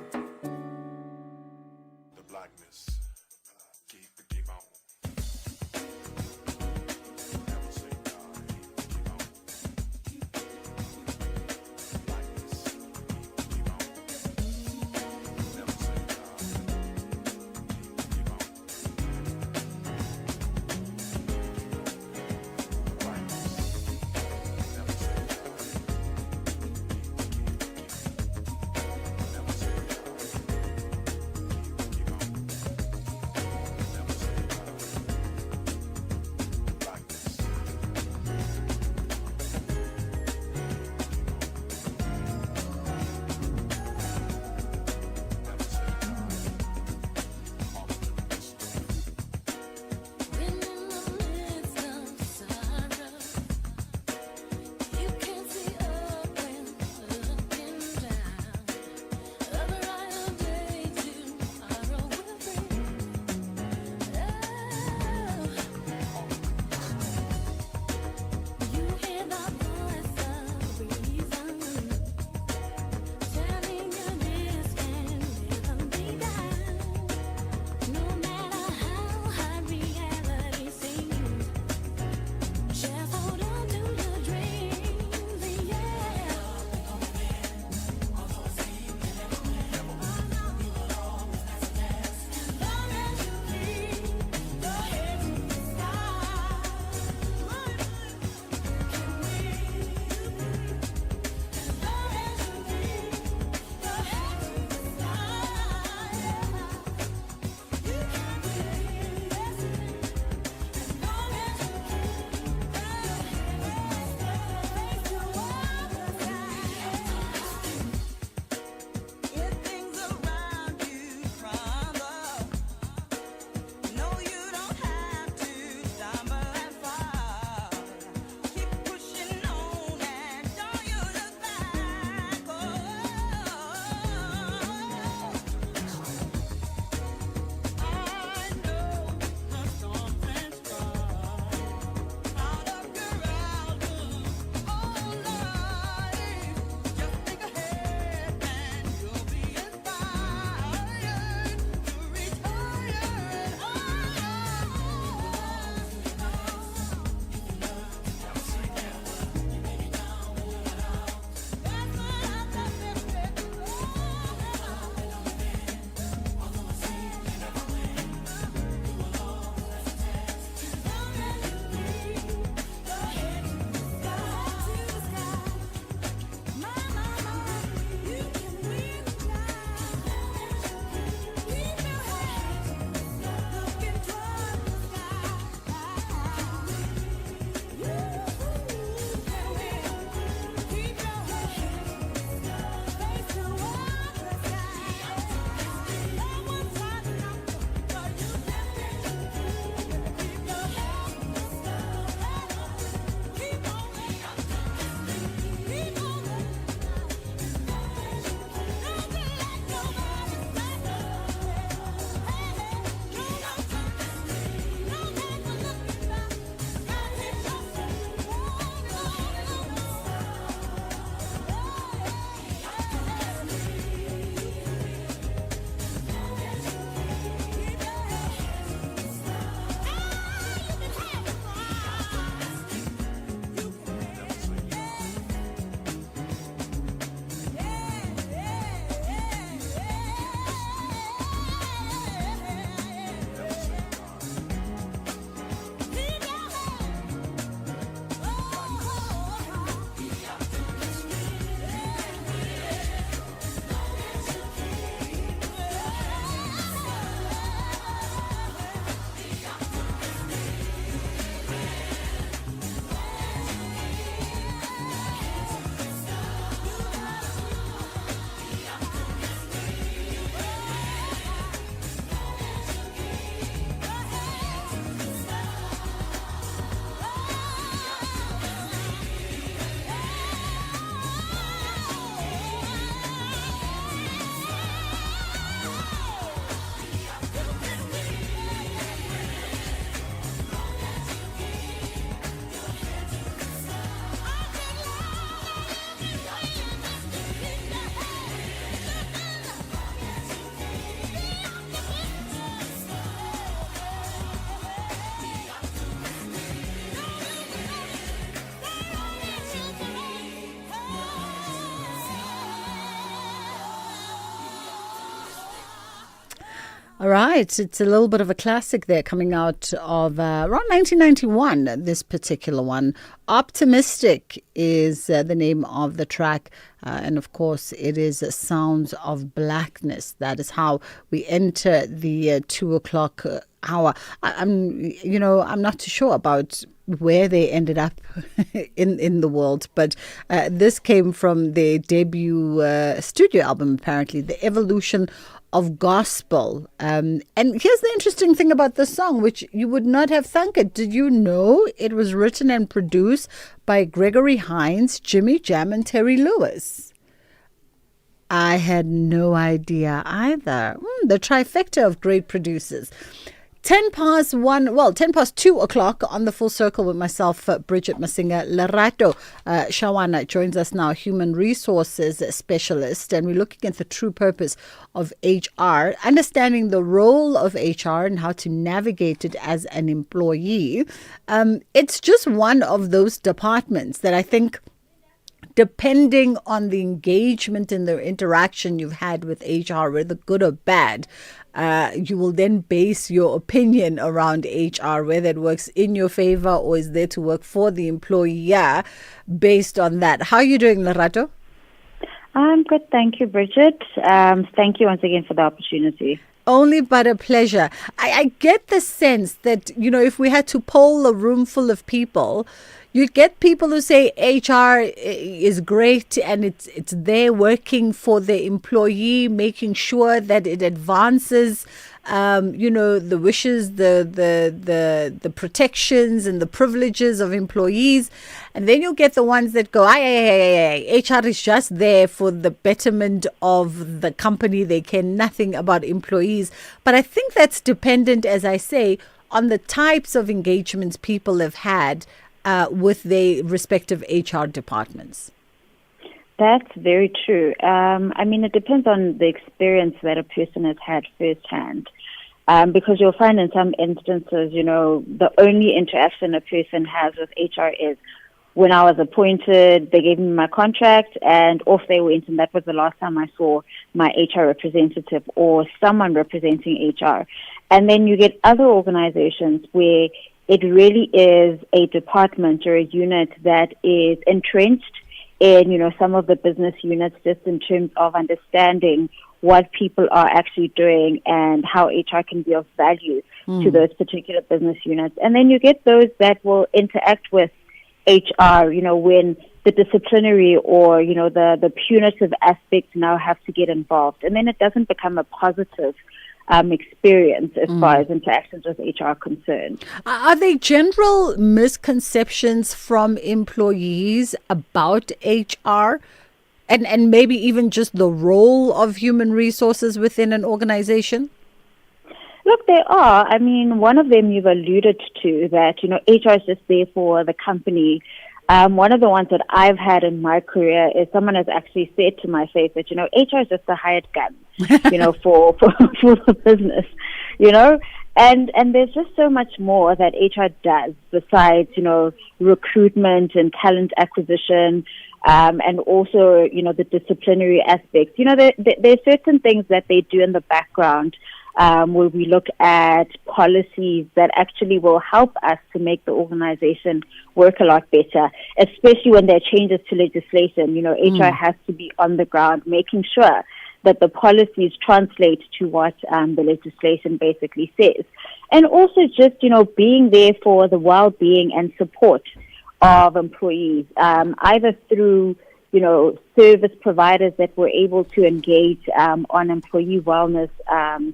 All right, it's a little bit of a classic there coming out of around 1991, this particular one. Optimistic is the name of the track. And of course, it is Sounds of Blackness. That is how we enter the 2 o'clock hour. I'm not too sure about where they ended up in the world, but this came from their debut studio album, apparently, The Evolution of Gospel. And here's the interesting thing about this song, which you would not have thunk it. Did you know it was written and produced by Gregory Hines, Jimmy Jam, and Terry Lewis? I had no idea either. The trifecta of great producers. 10 past 2 o'clock on the Full Circle with myself, Bridget Masinga. Lerato Shawana joins us now, human resources specialist, and we're looking at the true purpose of HR, understanding the role of HR and how to navigate it as an employee. It's just one of those departments that I think, depending on the engagement and the interaction you've had with HR, whether good or bad, you will then base your opinion around HR, whether it works in your favor or is there to work for the employer based on that. How are you doing, Lerato? I'm good, thank you, Bridget. Thank you once again for the opportunity. Only but a pleasure. I get the sense that, if we had to poll a room full of people, you'd get people who say HR is great and it's there working for the employee, making sure that it advances, the wishes, the protections and the privileges of employees. And then you'll get the ones that go, HR is just there for the betterment of the company. They care nothing about employees. But I think that's dependent, as I say, on the types of engagements people have had with their respective HR departments. That's very true. It depends on the experience that a person has had firsthand. Because you'll find in some instances, the only interaction a person has with HR is when I was appointed, they gave me my contract and off they went, and that was the last time I saw my HR representative or someone representing HR. And then you get other organizations where it really is a department or a unit that is entrenched in, some of the business units, just in terms of understanding what people are actually doing and how HR can be of value to those particular business units. And then you get those that will interact with HR, when the disciplinary or, the punitive aspects now have to get involved. And then it doesn't become a positive experience as far as interactions with HR are concerned. Are there general misconceptions from employees about HR and maybe even just the role of human resources within an organization? Look, there are. One of them you've alluded to, that, HR is just there for the company. One of the ones that I've had in my career is someone has actually said to my face that, HR is just a hired gun, for the business, and there's just so much more that HR does besides, recruitment and talent acquisition, and also, the disciplinary aspects. There's certain things that they do in the background, where we look at policies that actually will help us to make the organization work a lot better, especially when there are changes to legislation. HR has to be on the ground, making sure that the policies translate to what the legislation basically says. And also just, being there for the well-being and support of employees, either through service providers that were able to engage on employee wellness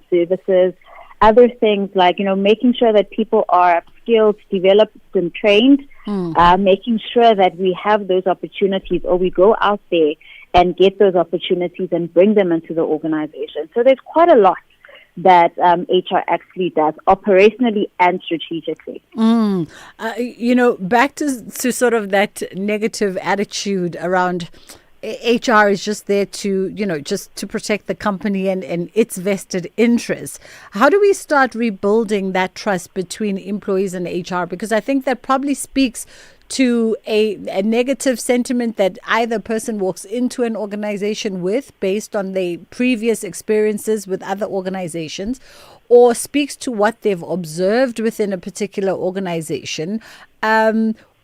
services. Other things like, making sure that people are skilled, developed, and trained, making sure that we have those opportunities, or we go out there and get those opportunities and bring them into the organization. So there's quite a lot that HR actually does operationally and strategically. Back to sort of that negative attitude around HR is just there to, just to protect the company and its vested interests. How do we start rebuilding that trust between employees and HR? Because I think that probably speaks to a negative sentiment that either person walks into an organization with based on their previous experiences with other organizations, or speaks to what they've observed within a particular organization,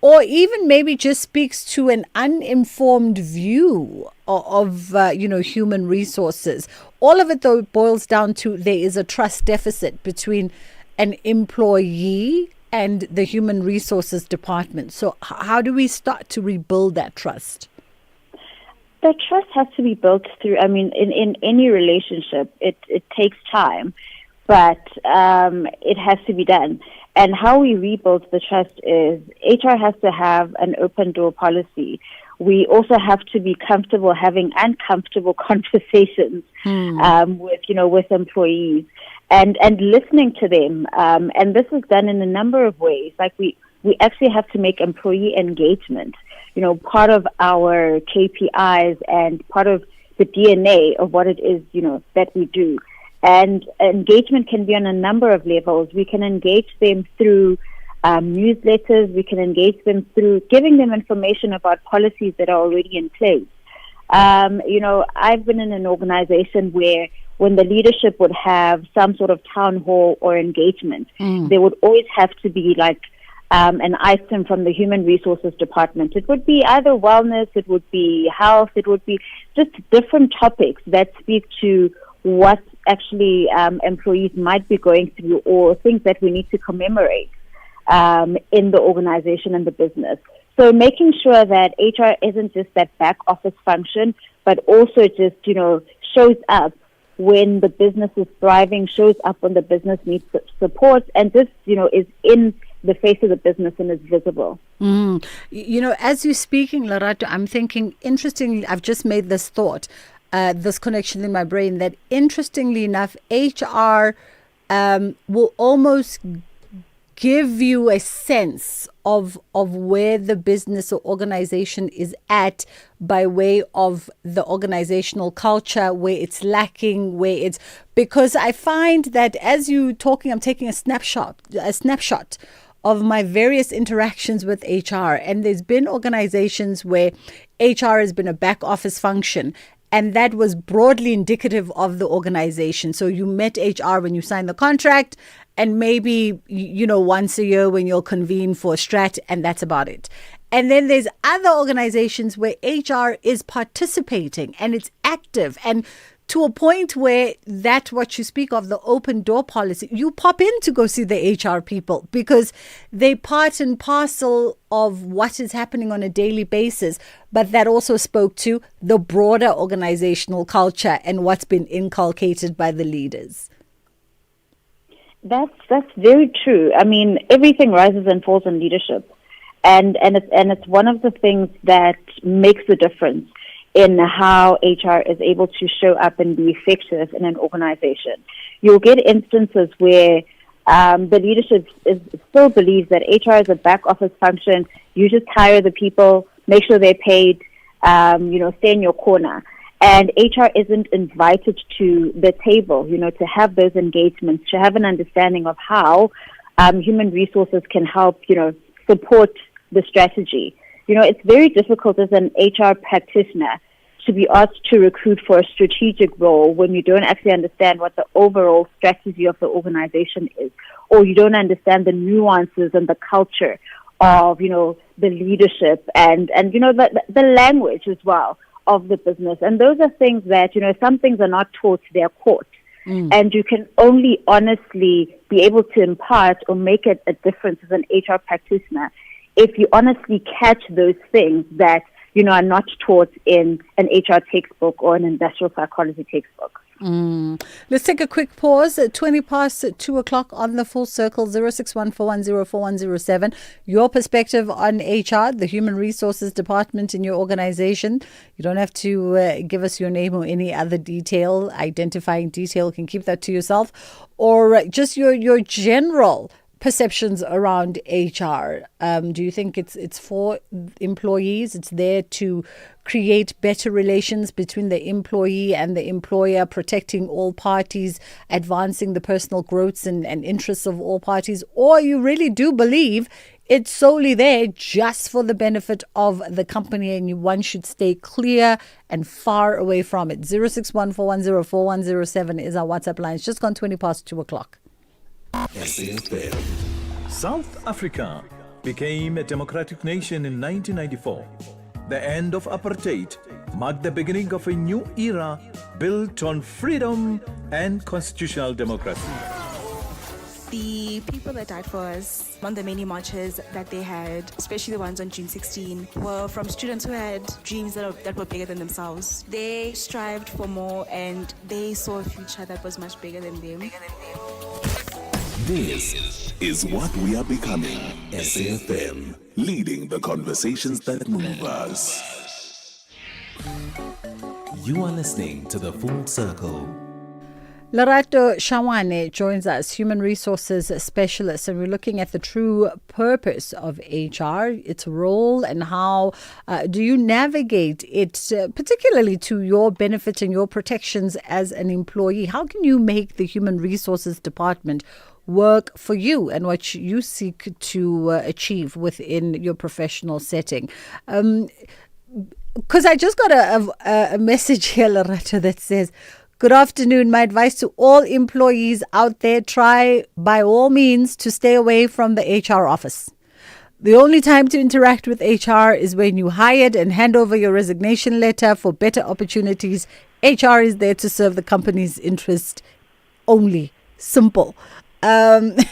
or even maybe just speaks to an uninformed view of human resources. All of it, though, boils down to there is a trust deficit between an employee and the human resources department. So how do we start to rebuild that trust? The trust has to be built through, in any relationship, it takes time, but it has to be done. And how we rebuild the trust is HR has to have an open door policy. We also have to be comfortable having uncomfortable conversations with employees and listening to them. And this is done in a number of ways. Like we actually have to make employee engagement, part of our KPIs and part of the DNA of what it is, that we do. And engagement can be on a number of levels. We can engage them through newsletters. We can engage them through giving them information about policies that are already in place. I've been in an organization where when the leadership would have some sort of town hall or engagement, there would always have to be an item from the human resources department. It would be either wellness, it would be health, it would be just different topics that speak to what actually employees might be going through or things that we need to commemorate in the organization and the business. So making sure that HR isn't just that back office function, but also just, shows up when the business is thriving, shows up when the business needs support, and just, is in the face of the business and is visible. As you're speaking, Lerato, I'm thinking, interestingly, I've just made this thought, this connection in my brain, that interestingly enough, HR will almost give you a sense of where the business or organization is at by way of the organizational culture, where it's lacking, because I find that as you talking, I'm taking a snapshot of my various interactions with HR, and there's been organizations where HR has been a back office function, and that was broadly indicative of the organization. So you met HR when you signed the contract, and maybe, once a year when you'll convene for a strat, and that's about it. And then there's other organizations where HR is participating and it's active, and to a point where that what you speak of, the open door policy, you pop in to go see the HR people because they part and parcel of what is happening on a daily basis. But that also spoke to the broader organizational culture and what's been inculcated by the leaders. That's very true. Everything rises and falls on leadership, and it's one of the things that makes the difference in how HR is able to show up and be effective in an organization. You'll get instances where the leadership still believes that HR is a back office function. You just hire the people, make sure they're paid, stay in your corner. And HR isn't invited to the table, to have those engagements, to have an understanding of how human resources can help, support the strategy. It's very difficult as an HR practitioner to be asked to recruit for a strategic role when you don't actually understand what the overall strategy of the organization is, or you don't understand the nuances and the culture of, the leadership and the language as well of the business. And those are things that, some things are not taught, they're caught. And you can only honestly be able to impart or make it a difference as an HR practitioner if you honestly catch those things that, are not taught in an HR textbook or an industrial psychology textbook. Let's take a quick pause at 20 past 2 o'clock on the Full Circle, 0614104107. Your perspective on HR, the Human Resources Department in your organization. You don't have to give us your name or any other detail, identifying detail. You can keep that to yourself. Or just your general perceptions around HR. Do you think it's for employees? It's there to create better relations between the employee and the employer, protecting all parties, advancing the personal growths and interests of all parties? Or you really do believe it's solely there just for the benefit of the company, and one should stay clear and far away from it. 061-410-4107 is our WhatsApp line. It's just gone 20 past 2 o'clock. SAfm. South Africa became a democratic nation in 1994. The end of apartheid marked the beginning of a new era built on freedom and constitutional democracy. The people that died for us on the many marches that they had, especially the ones on June 16, were from students who had dreams that were bigger than themselves. They strived for more and they saw a future that was much bigger than them. This is what we are becoming. SAfm, leading the conversations that move us. You are listening to The Full Circle. Lerato Shawane joins us, Human Resources Specialist, and we're looking at the true purpose of HR, its role, and how do you navigate it, particularly to your benefit and your protections as an employee. How can you make the Human Resources Department work for you and what you seek to achieve within your professional setting? Because I just got a message here, Lerato, that says, "Good afternoon. My advice to all employees out there, try by all means to stay away from the HR office. The only time to interact with HR is when you hired and hand over your resignation letter for better opportunities. HR is there to serve the company's interest only. Simple." And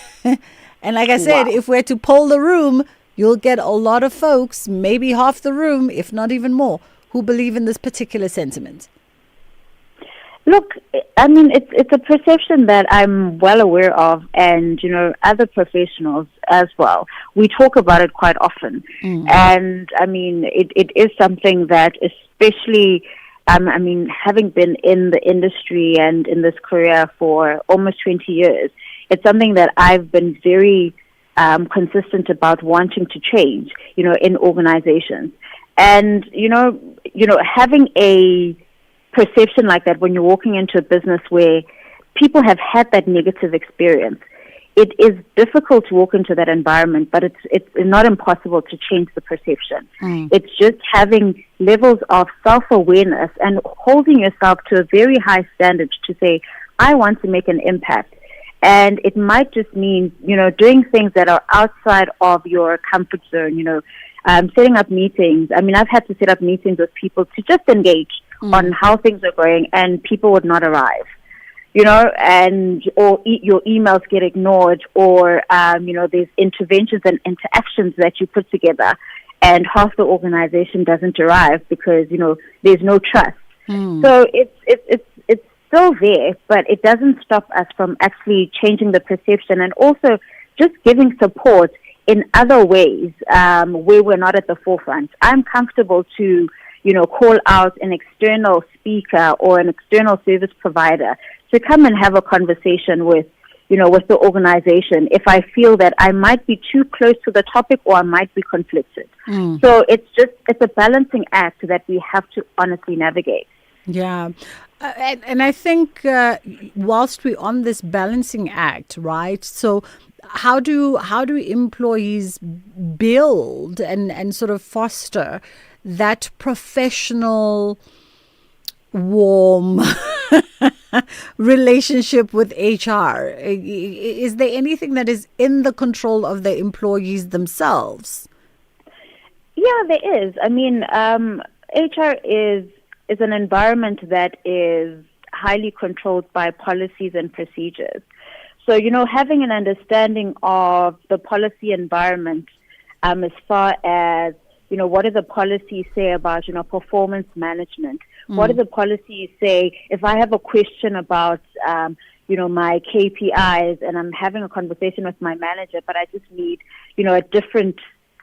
like I said, if we're to poll the room, you'll get a lot of folks, maybe half the room, if not even more, who believe in this particular sentiment. Look, I mean, it's a perception that I'm well aware of, and, other professionals as well. We talk about it quite often. And, I mean, it is something that especially, having been in the industry and in this career for almost 20 years, it's something that I've been very consistent about wanting to change, in organizations. And, having a perception like that when you're walking into a business where people have had that negative experience, it is difficult to walk into that environment, but it's not impossible to change the perception. It's just having levels of self-awareness and holding yourself to a very high standard to say, I want to make an impact. And it might just mean, doing things that are outside of your comfort zone, setting up meetings. I mean, I've had to set up meetings with people to just engage on how things are going, and people would not arrive, or your emails get ignored, or, there's interventions and interactions that you put together, and half the organization doesn't arrive because, there's no trust. So it's still there, but it doesn't stop us from actually changing the perception, and also just giving support in other ways where we're not at the forefront. I'm comfortable to call out an external speaker or an external service provider to come and have a conversation with the organization if I feel that I might be too close to the topic or I might be conflicted. So it's a balancing act that we have to honestly navigate. Yeah. And I think whilst we're on this balancing act, right? So how do employees build and sort of foster that professional, warm relationship with HR? Is there anything that is in the control of the employees themselves? Yeah, there is. I mean, HR is an environment that is highly controlled by policies and procedures. So, having an understanding of the policy environment as far as, what do the policies say about, performance management? What do the policies say if I have a question about, my KPIs and I'm having a conversation with my manager, but I just need, a different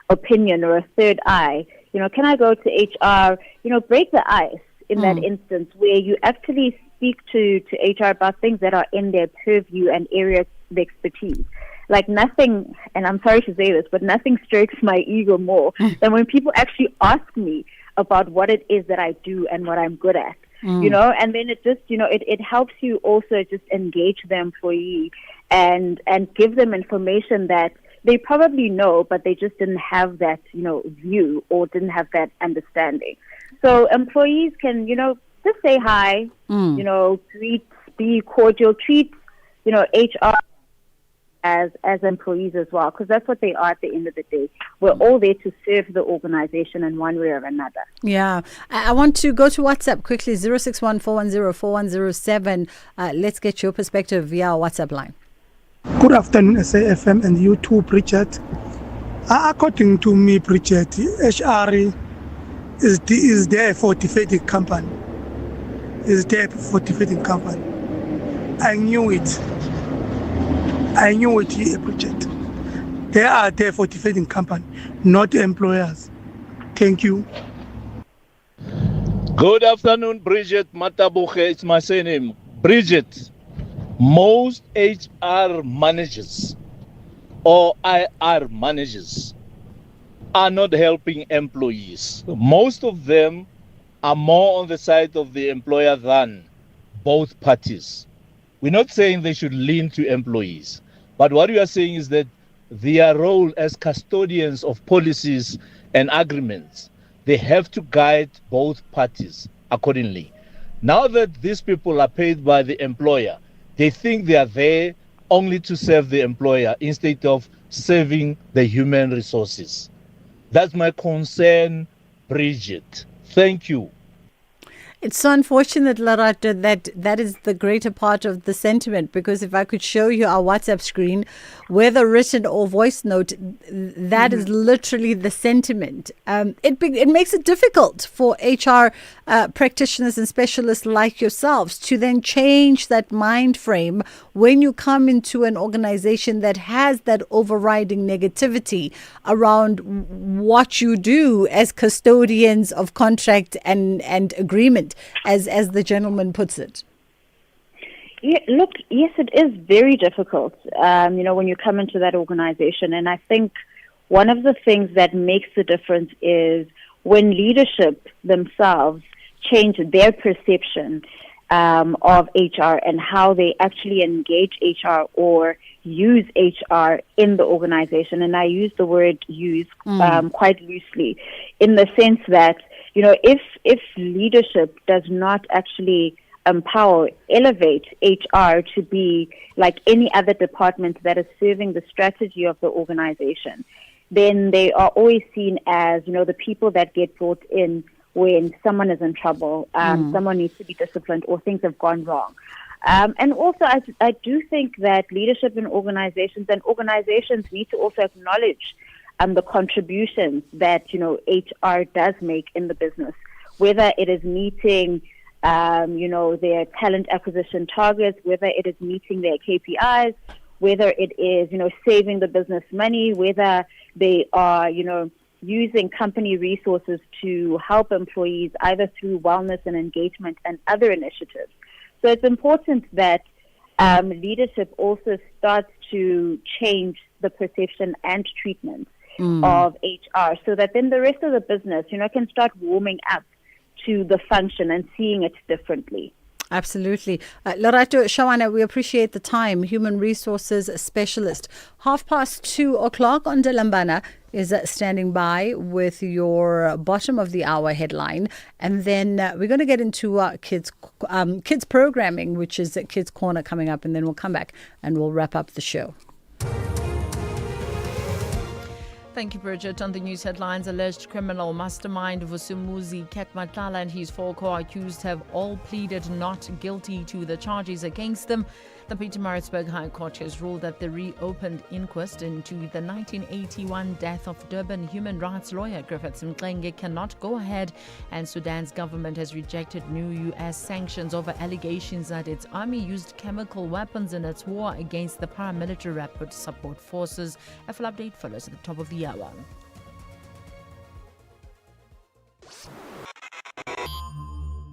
opinion or a third eye? Can I go to HR, break the ice in that instance where you actually speak to HR about things that are in their purview and areas of expertise? Like nothing, and I'm sorry to say this, but nothing strokes my ego more than when people actually ask me about what it is that I do and what I'm good at, and then it just, it helps you also just engage the employee and give them information that, they probably know, but they just didn't have that, view or didn't have that understanding. So employees can, just say hi, greet, be cordial, treat, HR as employees as well, because that's what they are at the end of the day. We're all there to serve the organization in one way or another. Yeah. I want to go to WhatsApp quickly, 061-410-4107. Let's get your perspective via our WhatsApp line. Good afternoon, SAFM and you too, Bridget. According to me, Bridget, HR is there for defeating company. Is there for defeating company. I knew it, Bridget. They are there for defeating company, not employers. Thank you. Good afternoon, Bridget Matabuche. It's my surname. Bridget, most HR managers or IR managers are not helping employees. Most of them are more on the side of the employer than both parties. We're not saying they should lean to employees, but what we are saying is that their role as custodians of policies and agreements, they have to guide both parties accordingly. Now that these people are paid by the employer, they think they are there only to serve the employer instead of serving the human resources. That's my concern, Bridget. Thank you. It's so unfortunate, Larato, that is the greater part of the sentiment, because if I could show you our WhatsApp screen, whether written or voice note, that is literally the sentiment. It makes it difficult for HR practitioners and specialists like yourselves to then change that mind frame when you come into an organization that has that overriding negativity around what you do as custodians of contract and agreement, as the gentleman puts it. Yeah, look, yes, it is very difficult, when you come into that organization. And I think one of the things that makes the difference is when leadership themselves change their perception of HR and how they actually engage HR or use HR in the organization. And I use the word use quite loosely, in the sense that, if leadership does not actually empower, elevate HR to be like any other department that is serving the strategy of the organization, then they are always seen as, the people that get brought in when someone is in trouble, someone needs to be disciplined or things have gone wrong. And also, I do think that leadership in organizations need to also acknowledge the contributions that, HR does make in the business, whether it is meeting, their talent acquisition targets, whether it is meeting their KPIs, whether it is, saving the business money, whether they are, using company resources to help employees either through wellness and engagement and other initiatives. So it's important that leadership also starts to change the perception and treatment of HR, so that then the rest of the business, can start warming up to the function and seeing it differently. Absolutely. Lorato, Shawana, we appreciate the time. Human Resources Specialist. 2:30 on Delambana is standing by with your bottom of the hour headline. And then we're going to get into kids programming, which is Kids Corner coming up. And then we'll come back and we'll wrap up the show. Thank you, Bridget. On the news headlines, alleged criminal mastermind Vusumuzi Ketmatala and his 4 co-accused have all pleaded not guilty to the charges against them. The Pietermaritzburg High Court has ruled that the reopened inquest into the 1981 death of Durban human rights lawyer Griffith Mxenge cannot go ahead, and Sudan's government has rejected new U.S. sanctions over allegations that its army used chemical weapons in its war against the paramilitary rapid support forces. A full update follows at the top of the hour.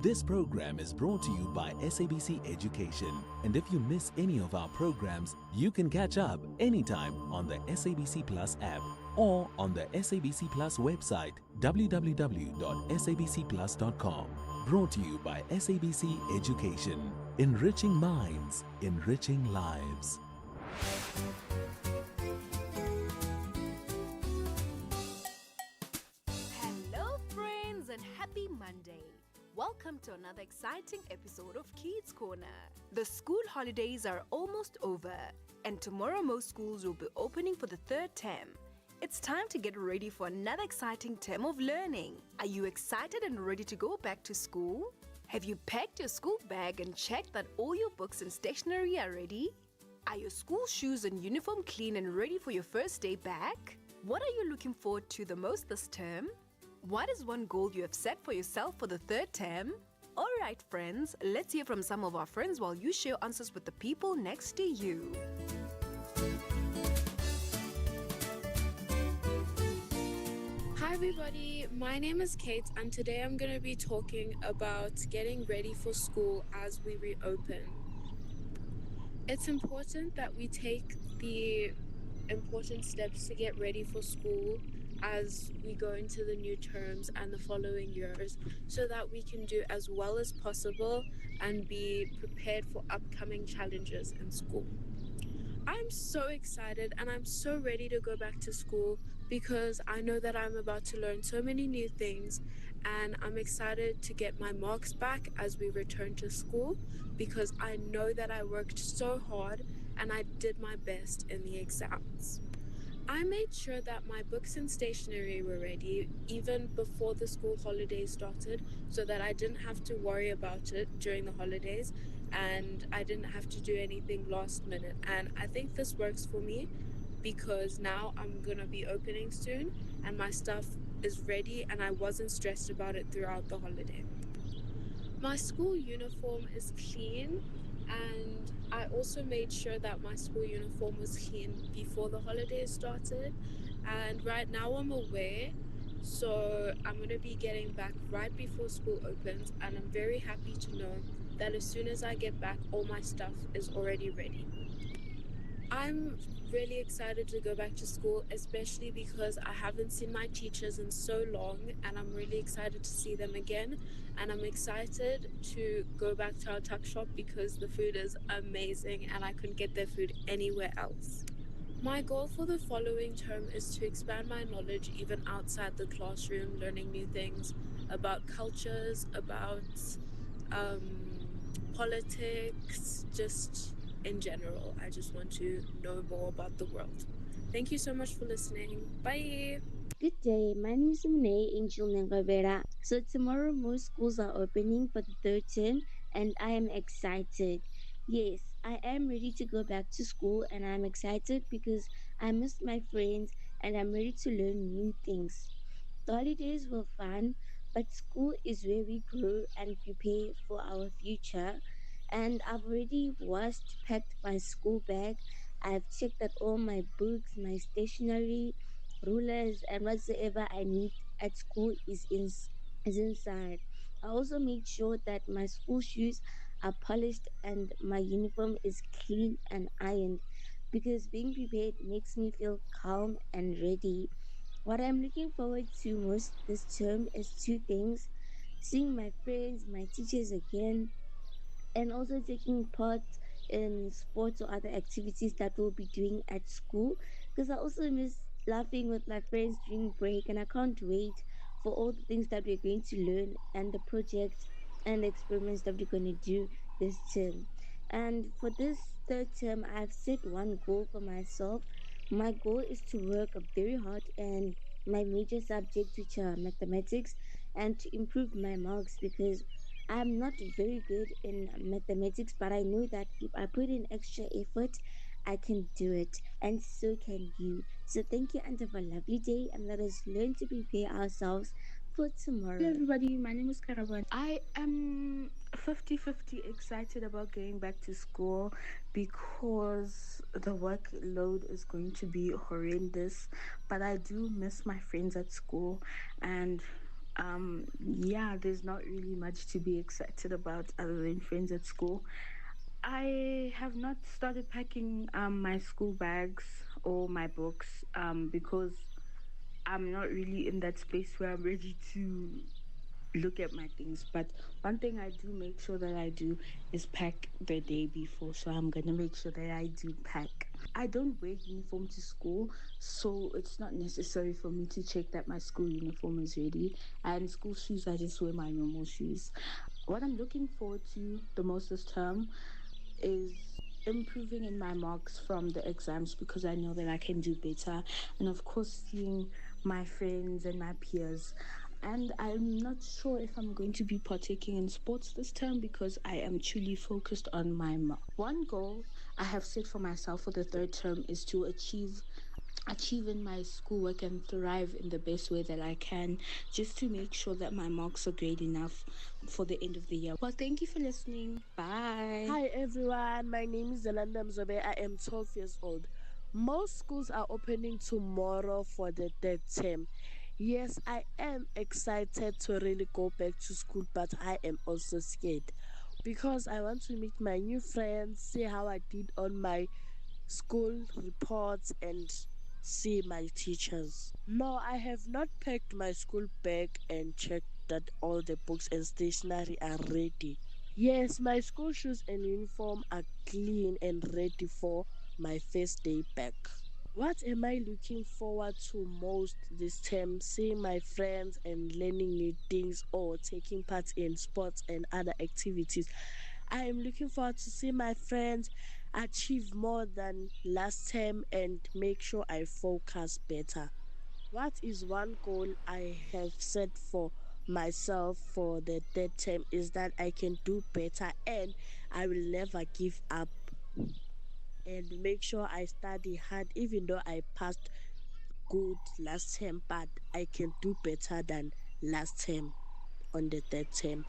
This program is brought to you by SABC Education. And if you miss any of our programs, you can catch up anytime on the SABC Plus app or on the SABC Plus website, www.sabcplus.com. Brought to you by SABC Education. Enriching minds, enriching lives. Welcome to another exciting episode of Kids Corner. The school holidays are almost over, and tomorrow most schools will be opening for the third term. It's time to get ready for another exciting term of learning. Are you excited and ready to go back to school? Have you packed your school bag and checked that all your books and stationery are ready? Are your school shoes and uniform clean and ready for your first day back? What are you looking forward to the most this term? What is one goal you have set for yourself for the third term? Alright friends, let's hear from some of our friends while you share answers with the people next to you. Hi everybody, my name is Kate and today I'm going to be talking about getting ready for school as we reopen. It's important that we take the important steps to get ready for school as we go into the new terms and the following years so that we can do as well as possible and be prepared for upcoming challenges in school. I'm so excited and I'm so ready to go back to school because I know that I'm about to learn so many new things, and I'm excited to get my marks back as we return to school because I know that I worked so hard and I did my best in the exams. I made sure that my books and stationery were ready even before the school holidays started so that I didn't have to worry about it during the holidays and I didn't have to do anything last minute. And I think this works for me because now I'm going to be opening soon and my stuff is ready and I wasn't stressed about it throughout the holiday. My school uniform is clean, and I also made sure that my school uniform was clean before the holidays started, and right now I'm away, so I'm going to be getting back right before school opens, and I'm very happy to know that as soon as I get back all my stuff is already ready. I'm really excited to go back to school, especially because I haven't seen my teachers in so long and I'm really excited to see them again. And I'm excited to go back to our tuck shop because the food is amazing and I couldn't get their food anywhere else. My goal for the following term is to expand my knowledge even outside the classroom, learning new things about cultures, about politics, just in general. I just want to know more about the world. Thank you so much for listening. Bye. Good day, my name is Mune Angel Nengavera. So tomorrow most schools are opening for the third term and I am excited. Yes, I am ready to go back to school and I'm excited because I miss my friends and I'm ready to learn new things. The holidays were fun, but school is where we grow and prepare for our future. And I've already washed, packed my school bag. I've checked that all my books, my stationery, rulers, and whatsoever I need at school is inside. I also made sure that my school shoes are polished and my uniform is clean and ironed because being prepared makes me feel calm and ready. What I'm looking forward to most this term is two things: seeing my friends, my teachers again, and also taking part in sports or other activities that we'll be doing at school, because I also miss laughing with my friends during break and I can't wait for all the things that we're going to learn and the projects and the experiments that we're going to do this term. And for this third term, I've set one goal for myself. My goal is to work very hard in my major subject, which are mathematics, and to improve my marks because I'm not very good in mathematics, but I know that if I put in extra effort, I can do it, and so can you. So thank you, and have a lovely day, and let us learn to prepare ourselves for tomorrow. Hello, everybody. My name is Karaban. I am 50-50 excited about getting back to school because the workload is going to be horrendous. But I do miss my friends at school, and yeah, there's not really much to be excited about other than friends at school. I have not started packing my school bags or my books because I'm not really in that space where I'm ready to look at my things. But one thing I do make sure that I do is pack the day before. So I'm going to make sure that I do pack. I don't wear uniform to school, so it's not necessary for me to check that my school uniform is ready. And school shoes, I just wear my normal shoes. What I'm looking forward to the most this term is improving in my marks from the exams because I know that I can do better. And of course, seeing my friends and my peers. And I'm not sure if I'm going to be partaking in sports this term because I am truly focused on my one goal I have set for myself for the third term is to achieve in my schoolwork and thrive in the best way that I can, just to make sure that my marks are great enough for the end of the year. Well, thank you for listening. Bye. Hi everyone, my name is Zelanda Mzobe. I am 12 years old. Most schools are opening tomorrow for the third term. Yes, I am excited to really go back to school, but I am also scared because I want to meet my new friends, see how I did on my school reports, and see my teachers. No, I have not packed my school bag and checked that all the books and stationery are ready. Yes, my school shoes and uniform are clean and ready for my first day back. What am I looking forward to most this term? Seeing my friends and learning new things or taking part in sports and other activities. I am looking forward to see my friends achieve more than last term and make sure I focus better. What is one goal I have set for myself for the third term is that I can do better and I will never give up and make sure I study hard even though I passed good last term, but I can do better than last term on the third term.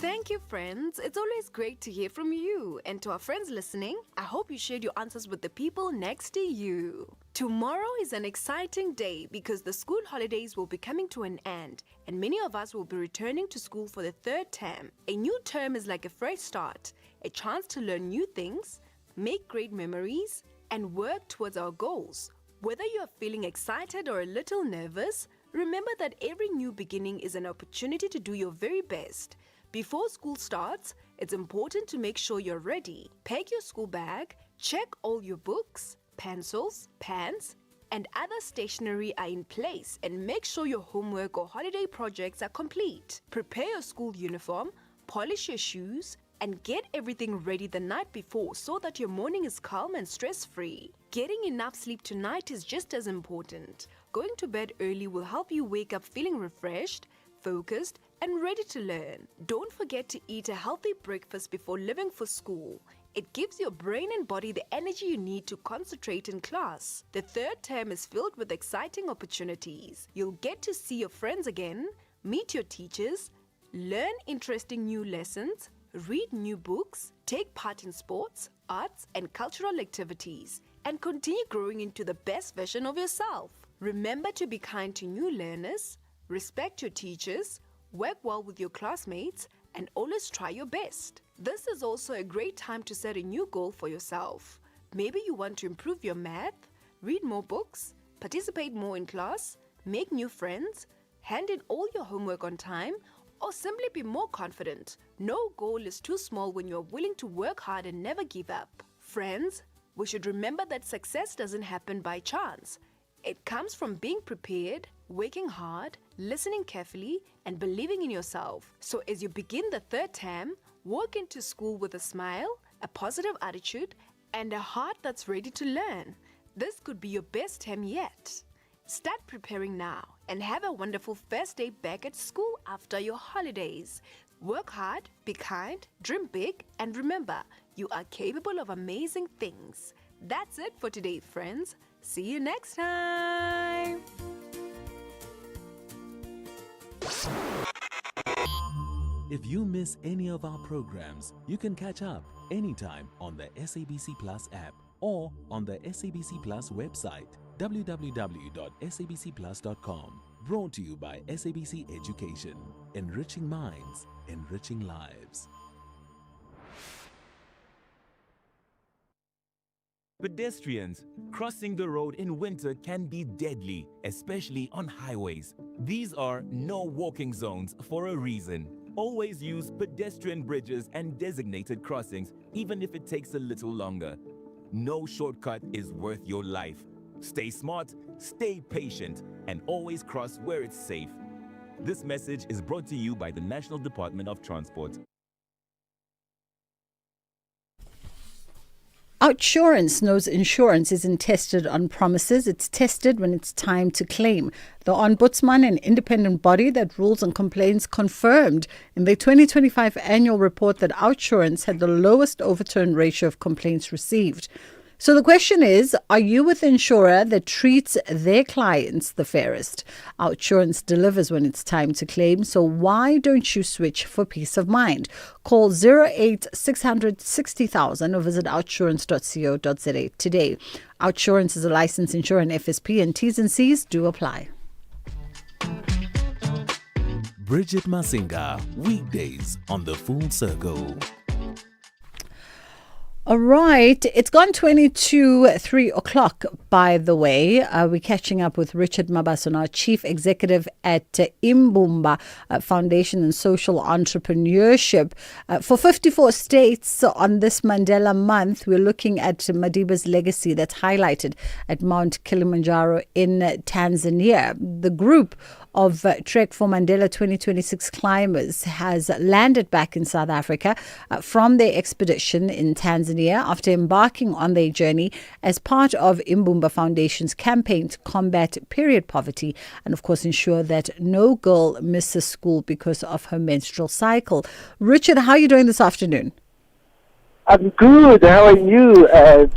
Thank you, friends. It's always great to hear from you. And to our friends listening, I hope you shared your answers with the people next to you. Tomorrow is an exciting day because the school holidays will be coming to an end and many of us will be returning to school for the third term. A new term is like a fresh start, a chance to learn new things, make great memories, and work towards our goals. Whether you are feeling excited or a little nervous, remember that every new beginning is an opportunity to do your very best. Before school starts, it's important to make sure you're ready. Pack your school bag, check all your books, pencils, pens, and other stationery are in place, and make sure your homework or holiday projects are complete. Prepare your school uniform, polish your shoes, and get everything ready the night before so that your morning is calm and stress-free. Getting enough sleep tonight is just as important. Going to bed early will help you wake up feeling refreshed, focused, and ready to learn. Don't forget to eat a healthy breakfast before leaving for school. It gives your brain and body the energy you need to concentrate in class. The third term is filled with exciting opportunities. You'll get to see your friends again, meet your teachers, learn interesting new lessons, read new books, take part in sports, arts, and cultural activities, and continue growing into the best version of yourself. Remember to be kind to new learners, respect your teachers, work well with your classmates, and always try your best. This is also a great time to set a new goal for yourself. Maybe you want to improve your math, read more books, participate more in class, make new friends, hand in all your homework on time, or simply be more confident. No goal is too small when you're willing to work hard and never give up. Friends, we should remember that success doesn't happen by chance. It comes from being prepared, working hard, listening carefully, and believing in yourself. So as you begin the third term, walk into school with a smile, a positive attitude, and a heart that's ready to learn. This could be your best term yet. Start preparing now and have a wonderful first day back at school after your holidays. Work hard, be kind, dream big, and remember, you are capable of amazing things. That's it for today, friends. See you next time. If you miss any of our programs, you can catch up anytime on the SABC Plus app or on the SABC Plus website, www.sabcplus.com. Brought to you by SABC Education, enriching minds, enriching lives. Pedestrians crossing the road in winter can be deadly, especially on highways. These are no walking zones for a reason. Always use pedestrian bridges and designated crossings, even if it takes a little longer. No shortcut is worth your life. Stay smart, stay patient, and always cross where it's safe. This message is brought to you by the National Department of Transport. Outsurance knows insurance isn't tested on promises. It's tested when it's time to claim. The Ombudsman, an independent body that rules on complaints, confirmed in their 2025 annual report that Outsurance had the lowest overturn ratio of complaints received. So the question is, are you with an insurer that treats their clients the fairest? Outsurance delivers when it's time to claim, so why don't you switch for peace of mind? Call 08-600 60,000 or visit outsurance.co.za today. Outsurance is a licensed insurer and FSP, and T's and C's do apply. Bridget Masinga, weekdays on The Full Circle. All right, it's gone 3 o'clock, by the way. We're catching up with Richard Mabasona, Chief Executive at Imbumba Foundation and Social Entrepreneurship. For 54 states on this Mandela Month, we're looking at Madiba's legacy that's highlighted at Mount Kilimanjaro in Tanzania. The group of Trek for Mandela 2026 climbers has landed back in South Africa from their expedition in Tanzania after embarking on their journey as part of Imbumba Foundation's campaign to combat period poverty and, of course, ensure that no girl misses school because of her menstrual cycle. Richard, how are you doing this afternoon? I'm good. How are you,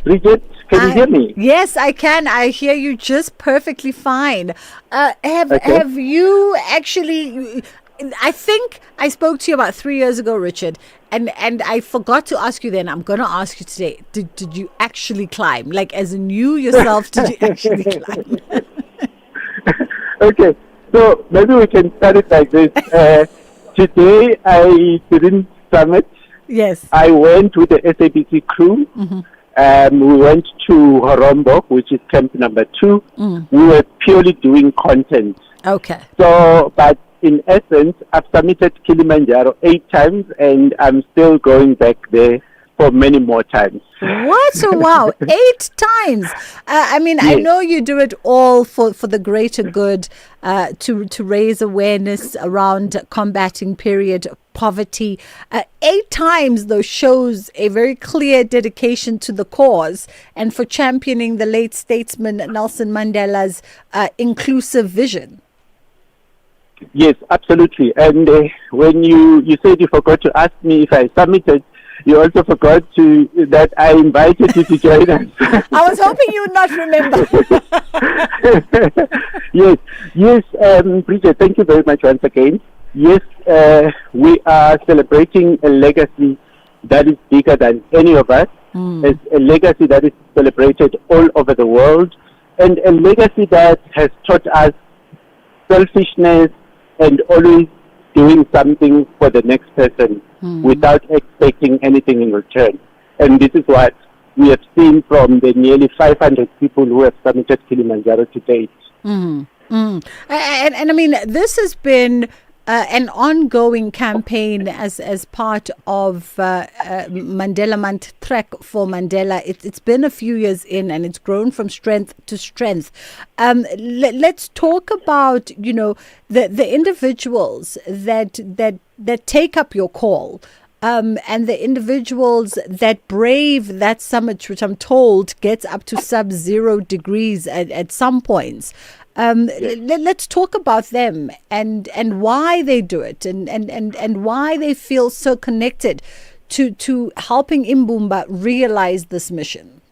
Bridget? Can you hear me? Yes, I can. I hear you just perfectly fine. Have you actually... I think I spoke to you about 3 years ago, Richard, and I forgot to ask you then. I'm going to ask you today. Did you actually climb? Like, as in you yourself, did you actually climb? Okay, so maybe we can start it like this. Today, I didn't summit. Yes. I went with the SABC crew. Mm-hmm. We went to Horombo, which is camp number 2. We were purely doing content. Okay. So, but in essence, I've submitted Kilimanjaro 8 times, and I'm still going back there for many more times. What? Oh, wow. 8 times. I mean, yes. I know you do it all for the greater good, to raise awareness around combating period poverty. 8 times, though, shows a very clear dedication to the cause and for championing the late statesman Nelson Mandela's inclusive vision. Yes, absolutely. And when you said you forgot to ask me if I submitted, you also forgot that I invited you to join us. I was hoping you would not remember. Yes, Bridget, thank you very much once again. Yes, we are celebrating a legacy that is bigger than any of us. It's a legacy that is celebrated all over the world, and a legacy that has taught us selfishness and always doing something for the next person without expecting anything in return. And this is what we have seen from the nearly 500 people who have submitted Kilimanjaro to date. And I mean, this has been an ongoing campaign as part of Mandela Month Trek for Mandela. It's been a few years in, and it's grown from strength to strength. Let's talk about, the individuals that take up your call. And the individuals that brave that summit, which I'm told gets up to sub-0 degrees at some points. Let's talk about them and why they do it and why they feel so connected to helping Imbumba realize this mission.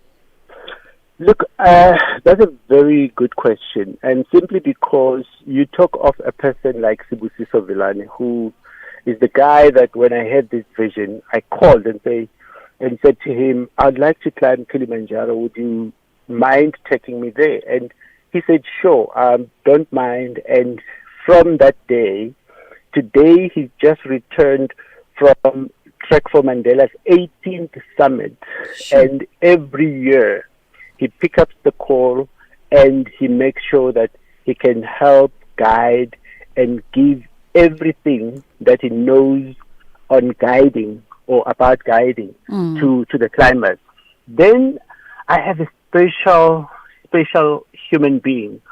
Look, that's a very good question, and simply because you talk of a person like Sibusiso Vilane, who is the guy that when I had this vision, I called and said to him, I'd like to climb Kilimanjaro. Would you mind taking me there? And he said, sure, don't mind. And from that day, today he's just returned from Trek for Mandela's 18th summit. Sure. And every year he picks up the call and he makes sure that he can help, guide, and give everything that he knows on guiding or about guiding to the climbers. Then I have a special human being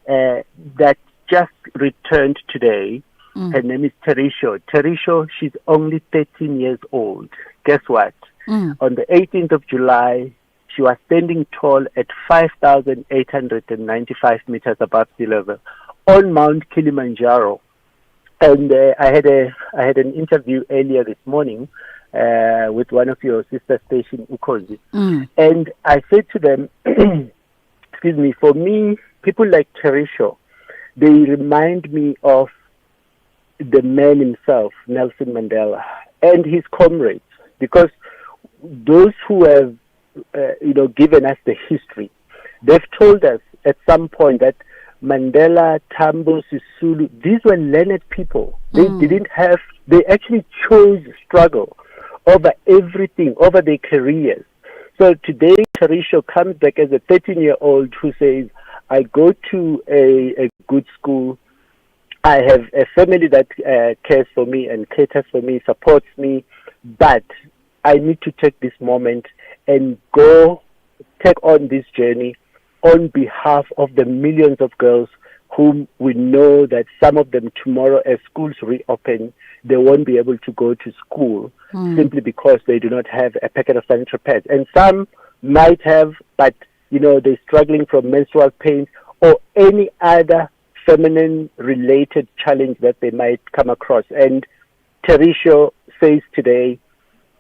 that just returned today. Her name is Terisho. Terisho, she's only 13 years old. Guess what? On the 18th of July, she was standing tall at 5,895 meters above sea level on Mount Kilimanjaro. And I had an interview earlier this morning with one of your sister station, Ukozi. And I said to them, excuse me, for me, people like Terisho, they remind me of the man himself, Nelson Mandela, and his comrades, because those who have, given us the history, they've told us at some point that Mandela, Tambo, Sisulu, these were learned people. They they actually chose struggle over everything, over their careers. So today, Tarisho comes back as a 13-year-old who says, I go to a good school, I have a family that cares for me and caters for me, supports me, but I need to take this moment and go take on this journey on behalf of the millions of girls whom we know that some of them tomorrow as schools reopen, they won't be able to go to school simply because they do not have a packet of sanitary pads. And some might have, but, they're struggling from menstrual pains or any other feminine-related challenge that they might come across. And Terisho says today,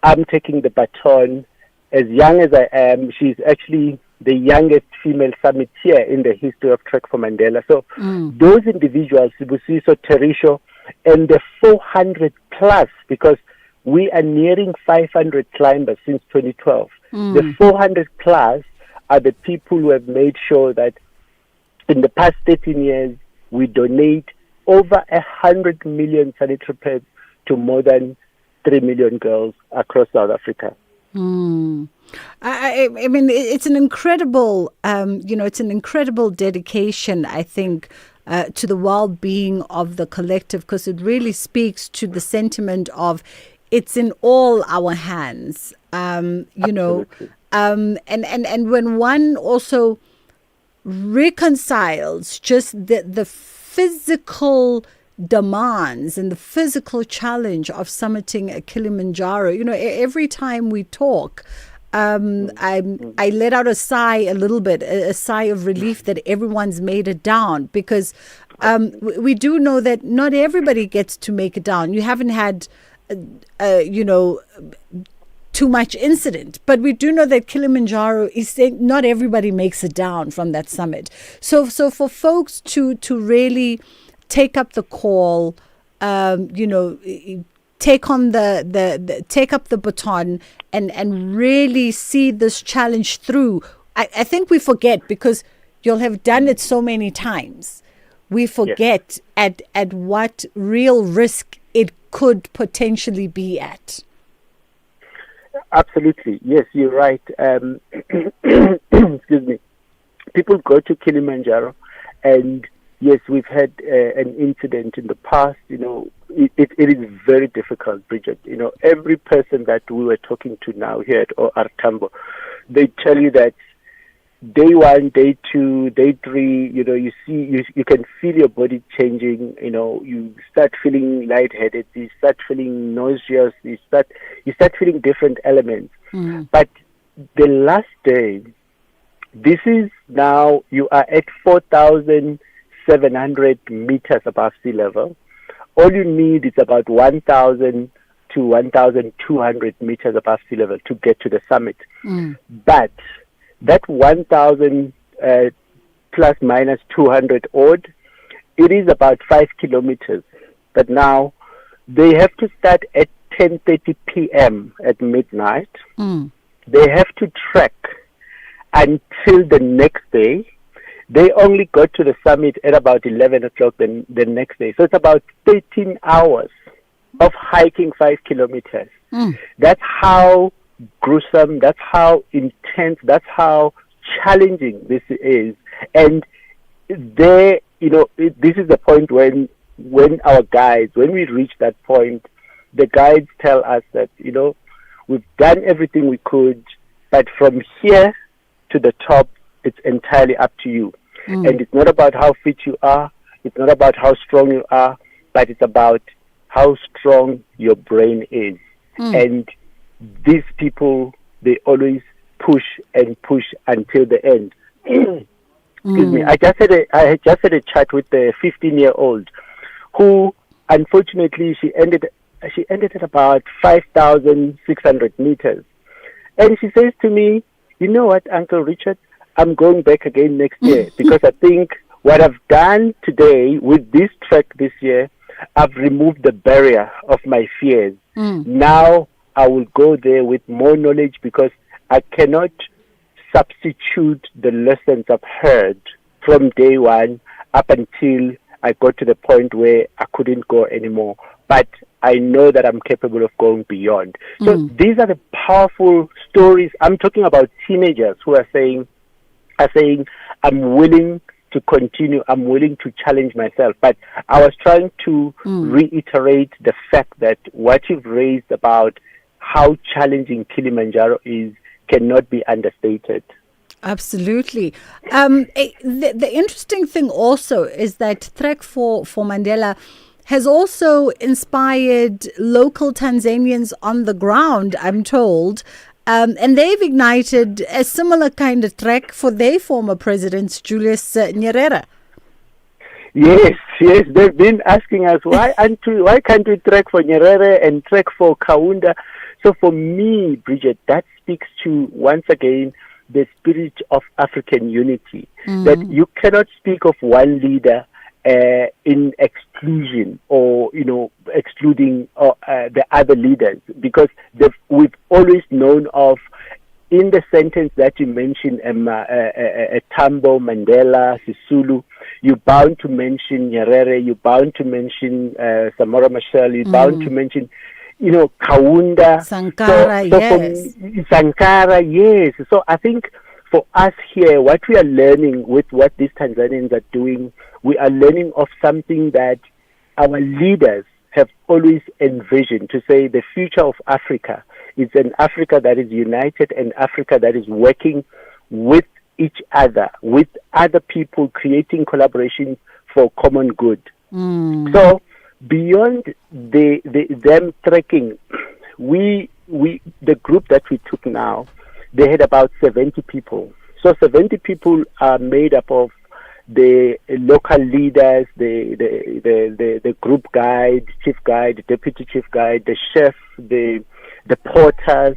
I'm taking the baton. As young as I am, she's actually the youngest female summiteer in the history of Trek for Mandela. So those individuals, Sibusiso, Terisho, and the 400 plus, because we are nearing 500 climbers since 2012. The 400 plus are the people who have made sure that in the past 13 years, we donate over 100 million sanitary pads to more than 3 million girls across South Africa. I mean, it's an incredible, it's an incredible dedication, I think, to the well-being of the collective, because it really speaks to the sentiment of it's in all our hands, and when one also reconciles just the physical demands and the physical challenge of summiting Kilimanjaro. Every time we talk, I let out a sigh a little bit, a sigh of relief that everyone's made it down, because we do know that not everybody gets to make it down. You haven't had, too much incident, but we do know that Kilimanjaro is saying not everybody makes it down from that summit. So for folks to really take up the call, take on take up the baton and really see this challenge through. I think we forget, because you'll have done it so many times. We forget at what real risk it could potentially be at. Absolutely. Yes, you're right. Excuse me. People go to Kilimanjaro, and yes, we've had an incident in the past. It is very difficult, Bridget. Every person that we were talking to now here at OR Tambo, they tell you that day 1, day 2, day 3, you can feel your body changing. You start feeling lightheaded, you start feeling nauseous, you start feeling different elements. But the last day, this is now, you are at 4,700 meters above sea level. All you need is about 1,000 to 1,200 meters above sea level to get to the summit. But that 1,000 plus minus 200 odd, it is about 5 kilometers. But now they have to start at 10:30 p.m. at midnight. They have to trek until the next day. They only got to the summit at about 11 o'clock the next day. So it's about 13 hours of hiking 5 kilometers. That's how gruesome, that's how intense, that's how challenging this is. And this is the point when when we reach that point, the guides tell us that, we've done everything we could, but from here to the top, it's entirely up to you. And it's not about how fit you are, it's not about how strong you are, but it's about how strong your brain is. And these people, they always push and push until the end. Excuse me. I had just had a chat with a 15-year-old who, unfortunately, she ended at about 5,600 meters. And she says to me, "You know what, Uncle Richard? I'm going back again next year because I think what I've done today with this trek this year, I've removed the barrier of my fears. Now I will go there with more knowledge because I cannot substitute the lessons I've heard from day one up until I got to the point where I couldn't go anymore. But I know that I'm capable of going beyond." So these are the powerful stories. I'm talking about teenagers who are saying, I'm willing to continue, I'm willing to challenge myself. But I was trying to reiterate the fact that what you've raised about how challenging Kilimanjaro is cannot be understated. Absolutely. The interesting thing also is that Trek for Mandela has also inspired local Tanzanians on the ground, I'm told. And they've ignited a similar kind of trek for their former president, Julius Nyerere. Yes, they've been asking us, why can't we trek for Nyerere and trek for Kaunda? So for me, Bridget, that speaks to, once again, the spirit of African unity, that you cannot speak of one leader in exclusion or, excluding the other leaders, because we've always known of, in the sentence that you mentioned, Tambo, Mandela, Sisulu, you're bound to mention Nyerere, you're bound to mention Samora Machel, you're bound to mention, Kaunda. Sankara, yes. Sankara, yes. So I think for us here, what we are learning with what these Tanzanians are doing, we are learning of something that our leaders have always envisioned, to say the future of Africa is an Africa that is united, an Africa that is working with each other, with other people, creating collaboration for common good. So beyond them trekking, the group that we took now, they had about 70 people. So 70 people are made up of the local leaders, the group guide, chief guide, deputy chief guide, the chef, the porters.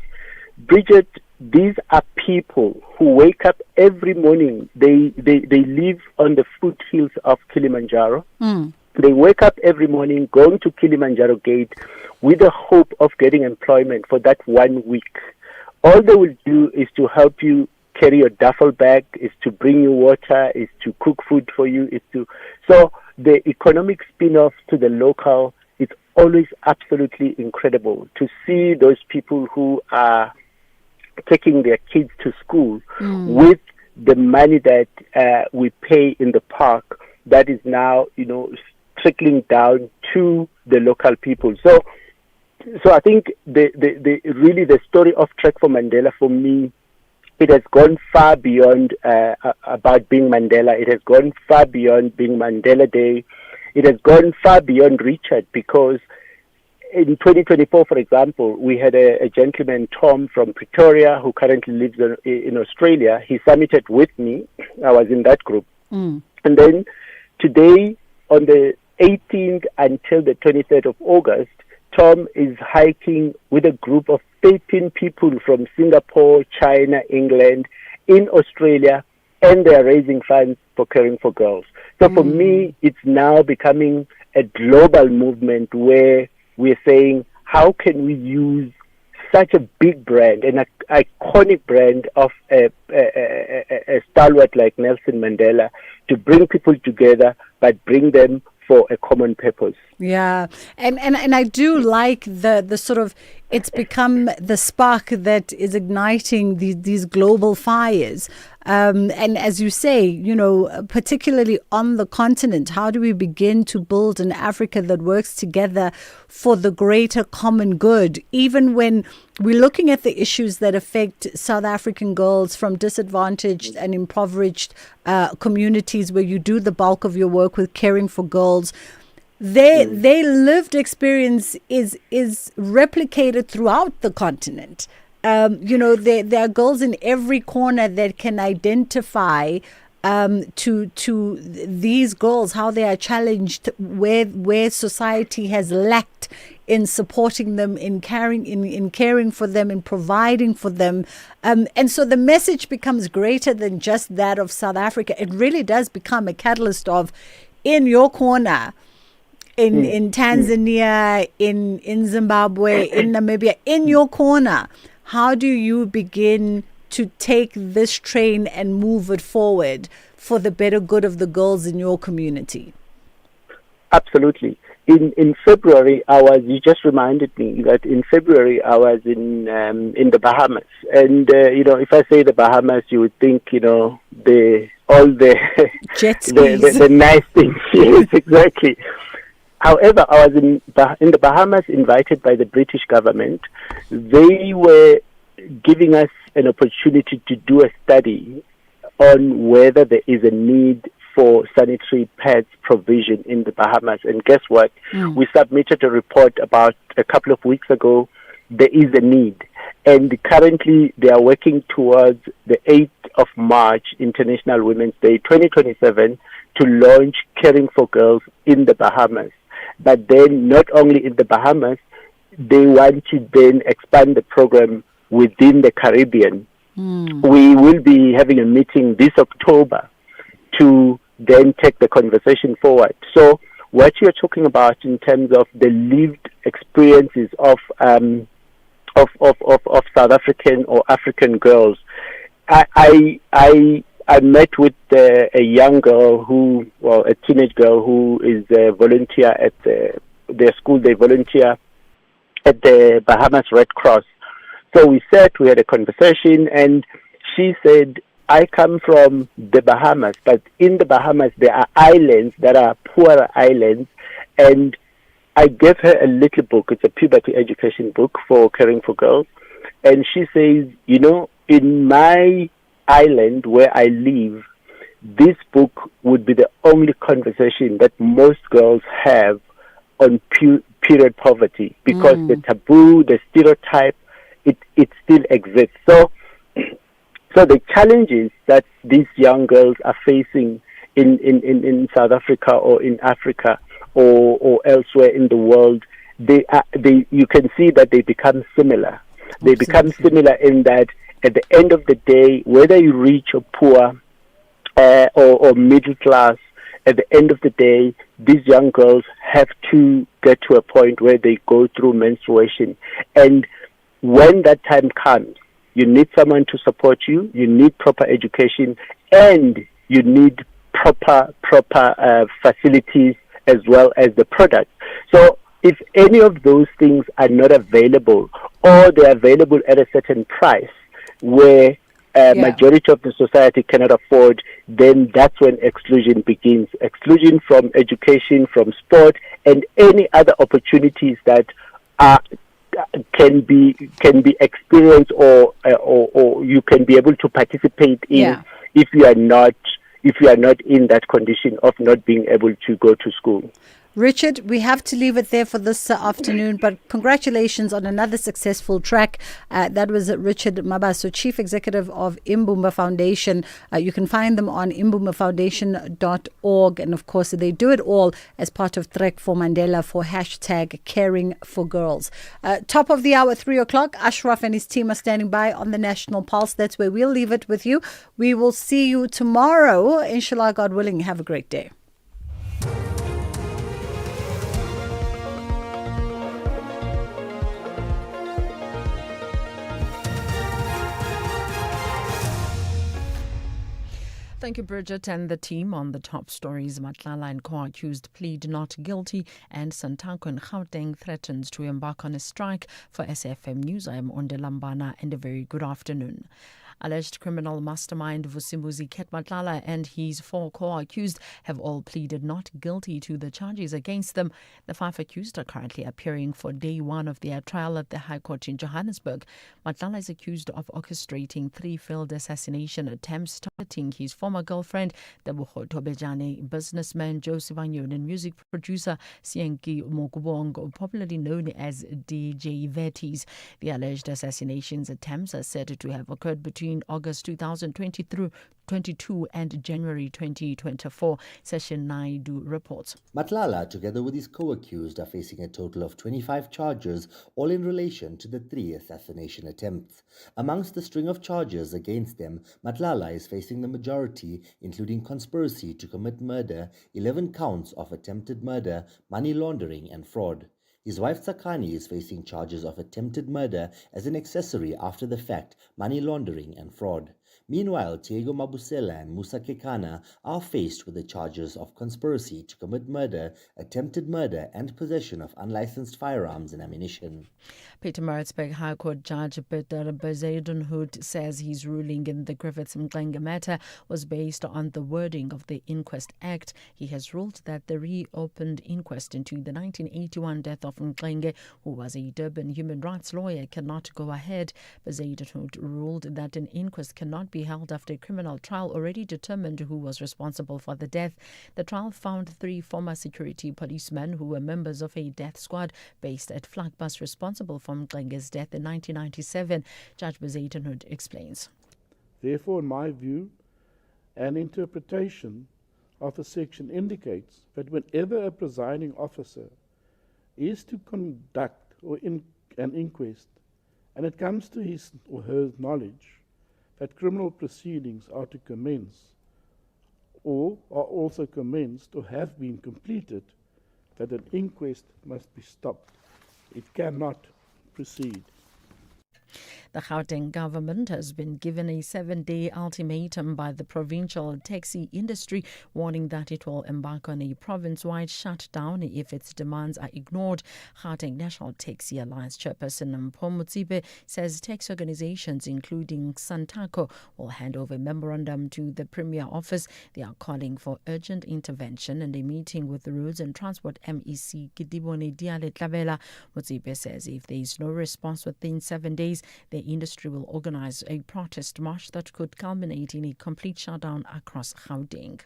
Bridget, these are people who wake up every morning. They live on the foothills of Kilimanjaro. They wake up every morning going to Kilimanjaro Gate with the hope of getting employment for that 1 week. All they will do is to help you carry your duffel bag, is to bring you water, is to cook food for you, so the economic spin-off to the local is always absolutely incredible. To see those people who are taking their kids to school with the money that we pay in the park, that is now, trickling down to the local people. So I think the story of Trek for Mandela, for me, it has gone far beyond about being Mandela. It has gone far beyond being Mandela Day. It has gone far beyond Richard, because in 2024, for example, we had a gentleman, Tom, from Pretoria, who currently lives in Australia. He summited with me. I was in that group. And then today, on the 18th until the 23rd of August, Tom is hiking with a group of 13 people from Singapore, China, England, in Australia, and they are raising funds for Caring for Girls. So for me, it's now becoming a global movement where we're saying, how can we use such a big brand, an iconic brand of a stalwart like Nelson Mandela, to bring people together, but bring them for a common purpose. Yeah, and I do like the sort of It's become the spark that is igniting these global fires. And as you say, particularly on the continent, how do we begin to build an Africa that works together for the greater common good, even when we're looking at the issues that affect South African girls from disadvantaged and impoverished communities where you do the bulk of your work with caring for girls? Their lived experience is replicated throughout the continent. There are girls in every corner that can identify to these girls, how they are challenged, where society has lacked in supporting them, in caring for them, in providing for them. And so the message becomes greater than just that of South Africa. It really does become a catalyst of, in your corner, in Tanzania, in Zimbabwe, in Namibia, in your corner, how do you begin to take this train and move it forward for the better good of the girls in your community? Absolutely. In February, you just reminded me that in February I was in the Bahamas, and if I say the Bahamas, you would think all the jet skis, the nice things. Yes, exactly. However, I was in the Bahamas, invited by the British government. They were giving us an opportunity to do a study on whether there is a need for sanitary pads provision in the Bahamas. And guess what? We submitted a report about a couple of weeks ago. There is a need. And currently they are working towards the 8th of March, International Women's Day 2027, to launch Caring for Girls in the Bahamas. But then not only in the Bahamas, they want to then expand the program within the Caribbean. We will be having a meeting this October to then take the conversation forward. So what you're talking about in terms of the lived experiences of South African or African girls, I met with a young girl a teenage girl who is a volunteer at their school. They volunteer at the Bahamas Red Cross. So we sat, we had a conversation, and she said, I come from the Bahamas, but in the Bahamas there are islands that are poorer islands, and I gave her a little book. It's a puberty education book for Caring for Girls, and she says, in my island where I live, this book would be the only conversation that most girls have on period poverty, because the taboo, the stereotype, it still exists. So the challenges that these young girls are facing in South Africa or in Africa or elsewhere in the world, you can see that they become similar. They become similar in that at the end of the day, whether you rich or poor or middle class, at the end of the day, these young girls have to get to a point where they go through menstruation. And when that time comes, you need someone to support you, you need proper education, and you need proper facilities as well as the product. So if any of those things are not available, or they're available at a certain price where majority of the society cannot afford, then that's when exclusion begins. Exclusion from education, from sport, and any other opportunities that can be experienced or you can be able to participate in if you are not in that condition of not being able to go to school. Richard, we have to leave it there for this afternoon, but congratulations on another successful track. That was Richard Mabaso, Chief Executive of Imbumba Foundation. You can find them on imbumbafoundation.org. And of course, they do it all as part of Trek for Mandela for #CaringForGirls. Top of the hour, 3 o'clock. Ashraf and his team are standing by on the National Pulse. That's where we'll leave it with you. We will see you tomorrow. Inshallah, God willing. Have a great day. Thank you, Bridget. And the team on the top stories. Matlala and co-accused plead not guilty, and Santaco in Gauteng threatens to embark on a strike. For SAfm News, I am Onde Lambana, and a very good afternoon. Alleged criminal mastermind Vusimuzi Ketmatlala and his 4 co-accused have all pleaded not guilty to the charges against them. The 5 accused are currently appearing for day 1 of their trial at the High Court in Johannesburg. Matlala is accused of orchestrating 3 failed assassination attempts targeting his former girlfriend, Tebogo Tobejane, businessman Joseph Anyon, and music producer Sienki Mokubongo, popularly known as DJ Vetis. The alleged assassinations attempts are said to have occurred between August 2022 and January 2024. Session Naidu reports. Matlala, together with his co-accused, are facing a total of 25 charges, all in relation to the 3 assassination attempts. Amongst the string of charges against them, Matlala is facing the majority, including conspiracy to commit murder, 11 counts of attempted murder, money laundering and fraud. His wife Tsakani is facing charges of attempted murder as an accessory after the fact, money laundering and fraud. Meanwhile, Diego Mabusela and Musa Kekana are faced with the charges of conspiracy to commit murder, attempted murder and possession of unlicensed firearms and ammunition. Pietermaritzburg High Court Judge Peter Bezuidenhout says his ruling in the Griffiths Mxenge matter was based on the wording of the Inquest Act. He has ruled that the reopened inquest into the 1981 death of Mxenge, who was a Durban human rights lawyer, cannot go ahead. Bezuidenhout ruled that an inquest cannot be held after a criminal trial already determined who was responsible for the death. The trial found 3 former security policemen who were members of a death squad based at Vlakbas responsible for Mxenge's death in 1997. Judge Bezuidenhout explains. Therefore, in my view, an interpretation of the section indicates that whenever a presiding officer is to conduct an inquest, and it comes to his or her knowledge that criminal proceedings are to commence or are also commenced or have been completed, that an inquest must be stopped. It cannot proceed. The Gauteng government has been given a 7-day ultimatum by the provincial taxi industry, warning that it will embark on a province-wide shutdown if its demands are ignored. Gauteng National Taxi Alliance chairperson Mpho Motsipe says taxi organizations, including Santaco, will hand over a memorandum to the Premier Office. They are calling for urgent intervention and a meeting with the Roads and Transport MEC Kidibone Diale Tlabela. Motsipe says if there is no response within 7 days, the industry will organize a protest march that could culminate in a complete shutdown across Gauteng.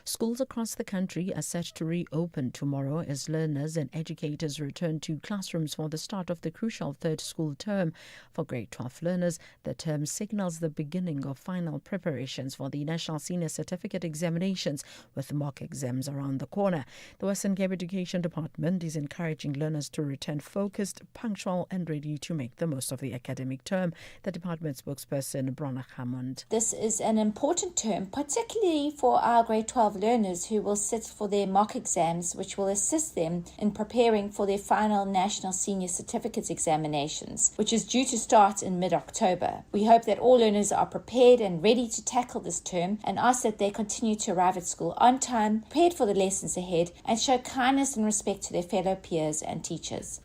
Schools across the country are set to reopen tomorrow as learners and educators return to classrooms for the start of the crucial 3rd school term. For grade 12 learners, the term signals the beginning of final preparations for the National Senior Certificate examinations, with mock exams around the corner. The Western Cape Education Department is encouraging learners to return focused, punctual and ready to make the most of the academic term. The department spokesperson, Bronna Hammond. This is an important term, particularly for our grade 12 learners who will sit for their mock exams, which will assist them in preparing for their final National Senior Certificates examinations, which is due to start in mid-October. We hope that all learners are prepared and ready to tackle this term and ask that they continue to arrive at school on time, prepared for the lessons ahead, and show kindness and respect to their fellow peers and teachers.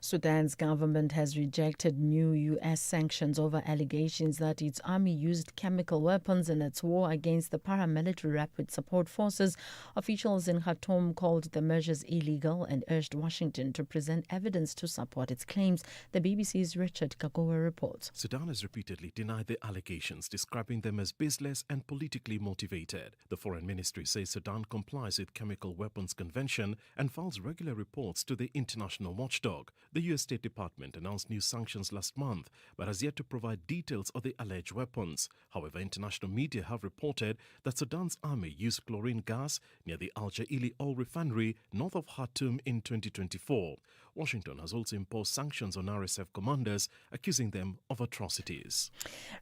Sudan's government has rejected new U.S. sanctions over allegations that its army used chemical weapons in its war against the paramilitary Rapid Support Forces. Officials in Khartoum called the measures illegal and urged Washington to present evidence to support its claims. The BBC's Richard Kagowa reports. Sudan has repeatedly denied the allegations, describing them as baseless and politically motivated. The Foreign Ministry says Sudan complies with Chemical Weapons Convention and files regular reports to the international watchdog. The U.S. State Department announced new sanctions last month, but has yet to provide details of the alleged weapons. However, international media have reported that Sudan's army used chlorine gas near the Al Jaili oil refinery north of Khartoum in 2024. Washington has also imposed sanctions on RSF commanders, accusing them of atrocities.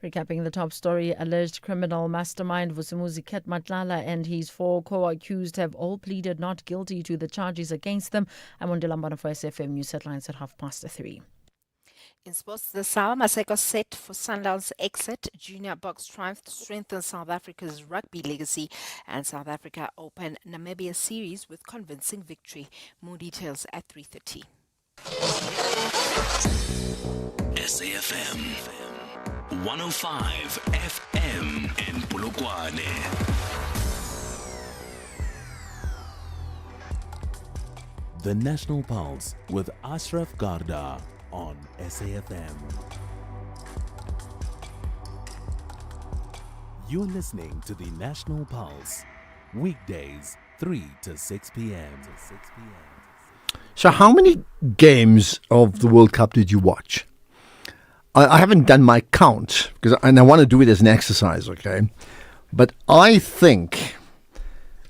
Recapping the top story, alleged criminal mastermind Vusimuzi Ketmatlala and his 4 co-accused have all pleaded not guilty to the charges against them. I'm on Delambana for SAfm News Headlines at 3:30. In sports, the Sawa Maseko set for Sundowns' exit. Junior box triumph strengthens South Africa's rugby legacy, and South Africa open Namibia series with convincing victory. More details at 3:30. SAFM 105 FM in Polokwane. The National Pulse with Ashraf Garda on SAFM. You're listening to the National Pulse, weekdays 3 to 6 p.m. So how many games of the World Cup did you watch? I haven't done my count, and I want to do it as an exercise, okay? But I think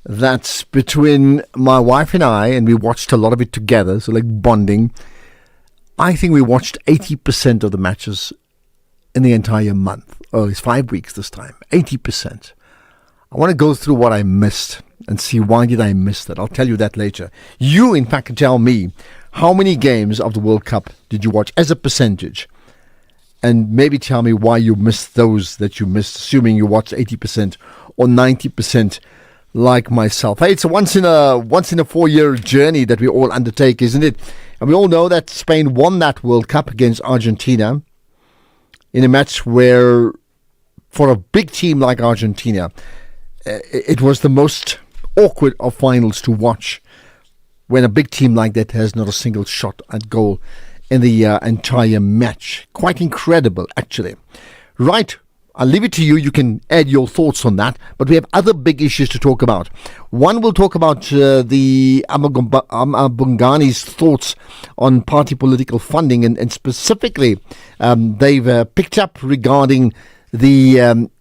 that between my wife and I, and we watched a lot of it together, so like bonding, I think we watched 80% of the matches in the entire month. Oh, it's 5 weeks this time. 80%. I want to go through what I missed and see why did I miss that. I'll tell you that later. You, in fact, can tell me how many games of the World Cup did you watch as a percentage, and maybe tell me why you missed those that you missed, assuming you watched 80% or 90% like myself. Hey, it's a once in a 4-year journey that we all undertake, isn't it? And we all know that Spain won that World Cup against Argentina in a match where, for a big team like Argentina, it was the most awkward of finals to watch, when a big team like that has not a single shot at goal in the entire match. Quite incredible, actually. Right, I'll leave it to you. You can add your thoughts on that. But we have other big issues to talk about. One, we'll talk about the Amagungani's thoughts on party political funding, and specifically they've picked up regarding the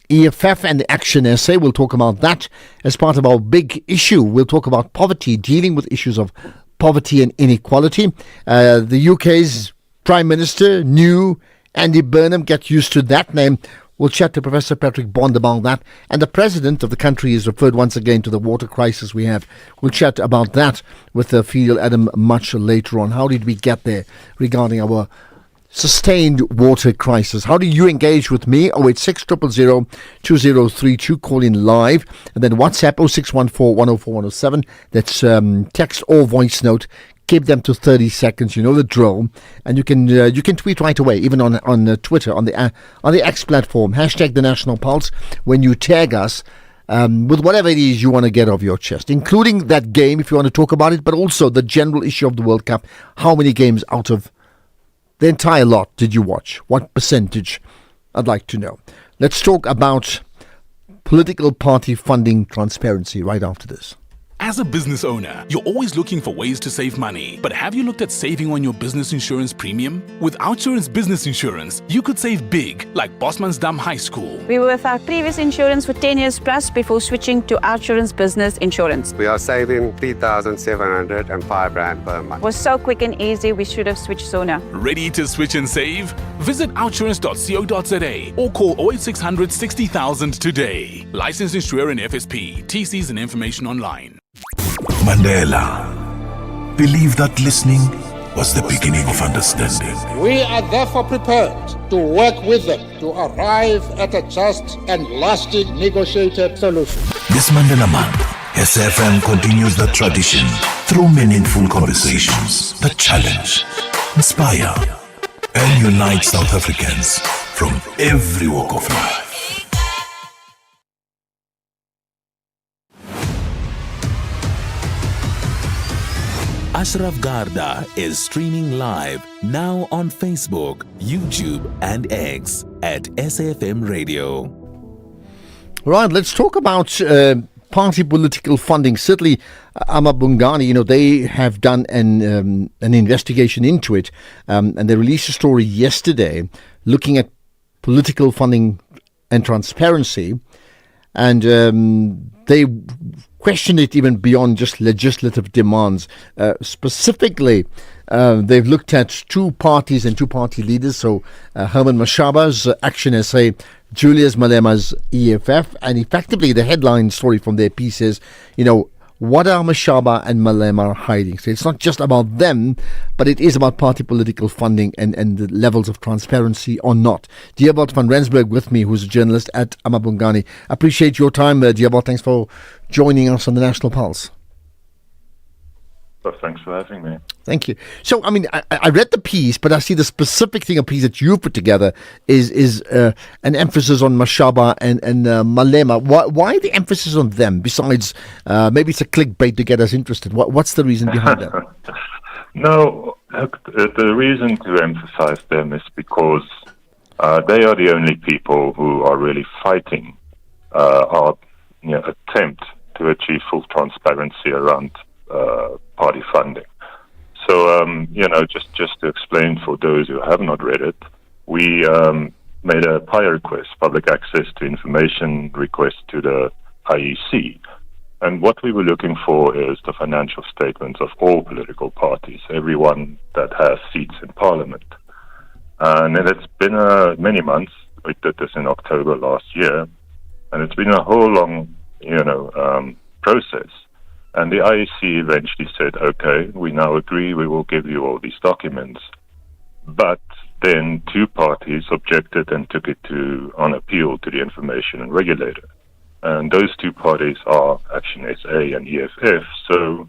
EFF and the Action SA. We'll talk about that as part of our big issue. We'll talk about poverty, dealing with issues of poverty and inequality. The UK's Prime Minister, new Andy Burnham, get used to that name. We'll chat to Professor Patrick Bond about that. And the President of the country is referred once again to the water crisis we have. We'll chat about that with Fidel Adam much later on. How did we get there regarding our sustained water crisis? How do you engage with me? 086 000 2032. Call in live. And then WhatsApp 0614 104 107. That's text or voice note. Keep them to 30 seconds. You know the drill. And you can tweet right away, even on Twitter, on the X platform. Hashtag the National Pulse. When you tag us with whatever it is you want to get off your chest, including that game if you want to talk about it, but also the general issue of the World Cup. How many games out of the entire lot did you watch? What percentage? I'd like to know. Let's talk about political party funding transparency right after this. As a business owner, you're always looking for ways to save money. But have you looked at saving on your business insurance premium? With Outsurance Business Insurance, you could save big, like Bosmansdam High School. We were with our previous insurance for 10 years plus before switching to Outsurance Business Insurance. We are saving 3,705 Rand per month. It was so quick and easy, we should have switched sooner. Ready to switch and save? Visit outsurance.co.za or call 08600 60,000 today. Licensed insurer and FSP. TCs and information online. Mandela believed that listening was the beginning of understanding. We are therefore prepared to work with them to arrive at a just and lasting negotiated solution. This Mandela Month, SAFM continues the tradition through meaningful conversations that challenge, inspire, and unite South Africans from every walk of life. Ashraf Garda is streaming live now on Facebook, YouTube, and X at SAFM Radio. Right, let's talk about party political funding. Certainly, Amabungani, they have done an investigation into it, and they released a story yesterday looking at political funding and transparency, and they question it even beyond just legislative demands. Specifically, they've looked at two parties and two party leaders. So Herman Mashaba's Action SA, Julius Malema's EFF, and effectively the headline story from their piece is, what are Mashaba and Malema hiding? So it's not just about them, but it is about party political funding and the levels of transparency or not. Diebold van Rensburg with me, who's a journalist at Amabungani. Appreciate your time, Diebold. Thanks for joining us on the National Pulse. Well, thanks for having me. Thank you. So, I mean, I read the piece, but I see the specific thing, a piece that you put together is an emphasis on Mashaba and Malema. Why the emphasis on them? Besides, maybe it's a clickbait to get us interested. What's the reason behind that? No, look, the reason to emphasize them is because they are the only people who are really fighting our attempt to achieve full transparency around party funding. So, just to explain for those who have not read it, we made a PIA request, public access to information request to the IEC. And what we were looking for is the financial statements of all political parties, everyone that has seats in parliament. And it's been many months. We did this in October last year, and it's been a whole long, process. And the IEC eventually said, okay, we now agree, we will give you all these documents. But then two parties objected and took it on appeal to the information regulator. And those two parties are Action SA and EFF. So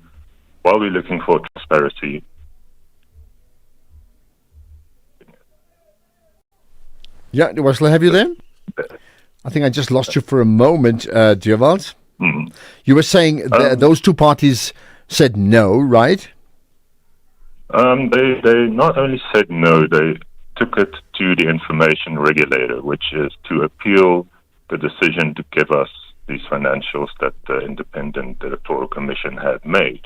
while we're looking for transparency... Yeah, shall I have you there? I think I just lost you for a moment, Diebold. Mm-hmm. You were saying those two parties said no, right? They not only said no, they took it to the information regulator, which is to appeal the decision to give us these financials that the Independent Electoral Commission had made.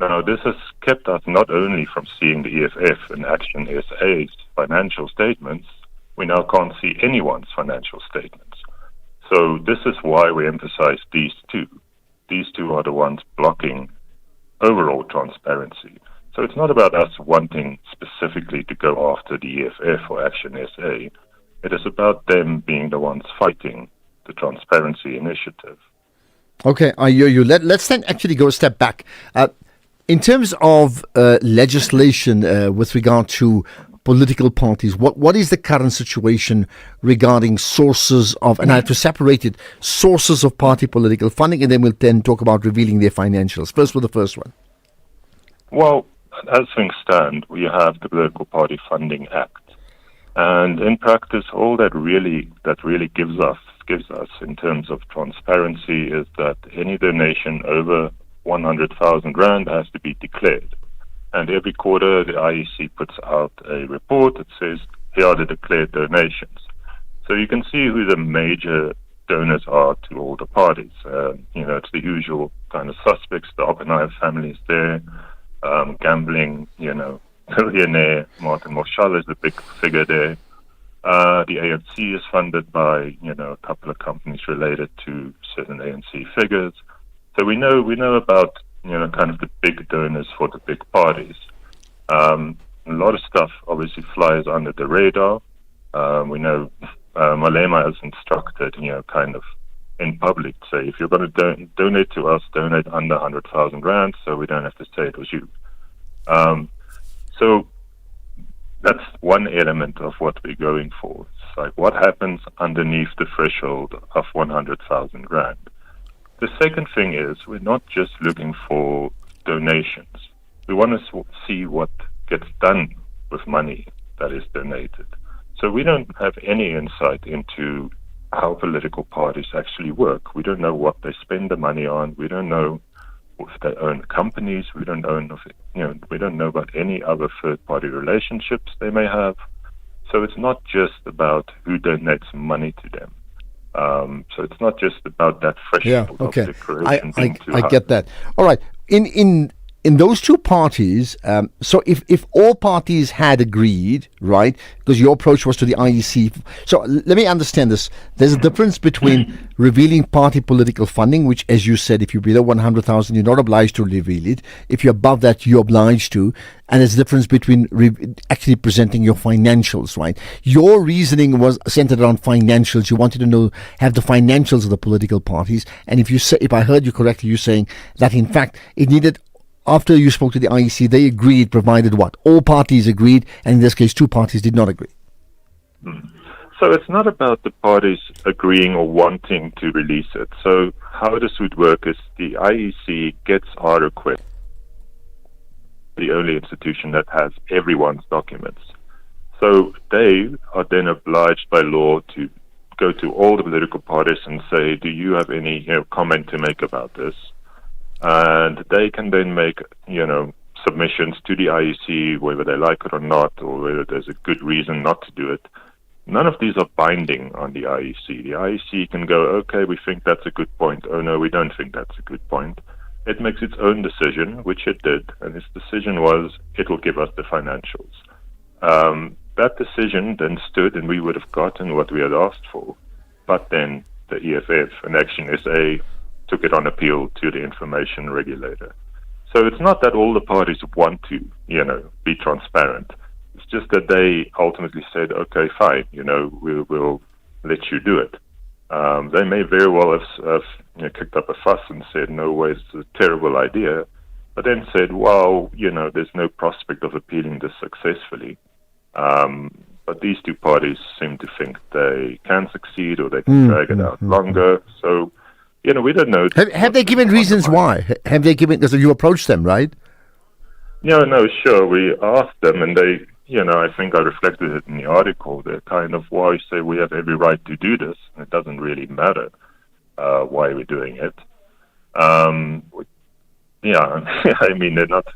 Now, this has kept us not only from seeing the EFF and Action SA's financial statements, we now can't see anyone's financial statements. So this is why we emphasize these two. These two are the ones blocking overall transparency. So it's not about us wanting specifically to go after the EFF or Action SA. It is about them being the ones fighting the transparency initiative. Okay, I hear you. Let's then actually go a step back. In terms of legislation with regard to political parties, what is the current situation regarding sources of, and I have to separate it, sources of party political funding, and then we'll then talk about revealing their financials. First with the first one. Well, as things stand, we have the Political Party Funding Act. And in practice, all that really gives us in terms of transparency is that any donation over 100,000 Rand has to be declared. And every quarter, the IEC puts out a report that says, here are the declared donations. So you can see who the major donors are to all the parties. It's the usual kind of suspects. The Oppenheimer family is there. Gambling, billionaire Martin Marshall is the big figure there. The ANC is funded by, a couple of companies related to certain ANC figures. So we know about kind of the big donors for the big parties. A lot of stuff obviously flies under the radar. We know Malema has instructed, kind of in public, say, if you're going to donate to us, donate under 100,000 Rand, so we don't have to say it was you. So that's one element of what we're going for. It's like what happens underneath the threshold of 100,000 Rand. The second thing is we're not just looking for donations. We want to see what gets done with money that is donated. So we don't have any insight into how political parties actually work. We don't know what they spend the money on. We don't know if they own companies. We don't know about any other third-party relationships they may have. So it's not just about who donates money to them. So it's not just about that threshold of declaration being too high. I get that. All right. In in those two parties, so if all parties had agreed, right, because your approach was to the IEC. So let me understand this. There's a difference between revealing party political funding, which, as you said, if you're below 100,000, you're not obliged to reveal it. If you're above that, you're obliged to. And there's a difference between actually presenting your financials, right? Your reasoning was centered around financials. You wanted to have the financials of the political parties. And if I heard you correctly, you're saying that in fact it needed. After you spoke to the IEC, they agreed, provided what? All parties agreed, and in this case, two parties did not agree. So it's not about the parties agreeing or wanting to release it. So how this would work is the IEC gets our request, the only institution that has everyone's documents. So they are then obliged by law to go to all the political parties and say, do you have any comment to make about this? And they can then make, submissions to the IEC, whether they like it or not, or whether there's a good reason not to do it. None of these are binding on the IEC. The IEC can go, okay, we think that's a good point. Oh, no, we don't think that's a good point. It makes its own decision, which it did, and its decision was it will give us the financials. That decision then stood, and we would have gotten what we had asked for. But then the EFF and Action SA took it on appeal to the information regulator. So it's not that all the parties want to, be transparent. It's just that they ultimately said, okay, fine, we'll let you do it. They may very well have kicked up a fuss and said, no way, it's a terrible idea, but then said, well, there's no prospect of appealing this successfully. But these two parties seem to think they can succeed or they can drag it out longer. So, we don't know. Have they given reasons why? Have they given, because you approached them, right? No, sure. We asked them, and they, I think I reflected it in the article. They're kind of, why say we have every right to do this? And it doesn't really matter why we're doing it. I mean, they're not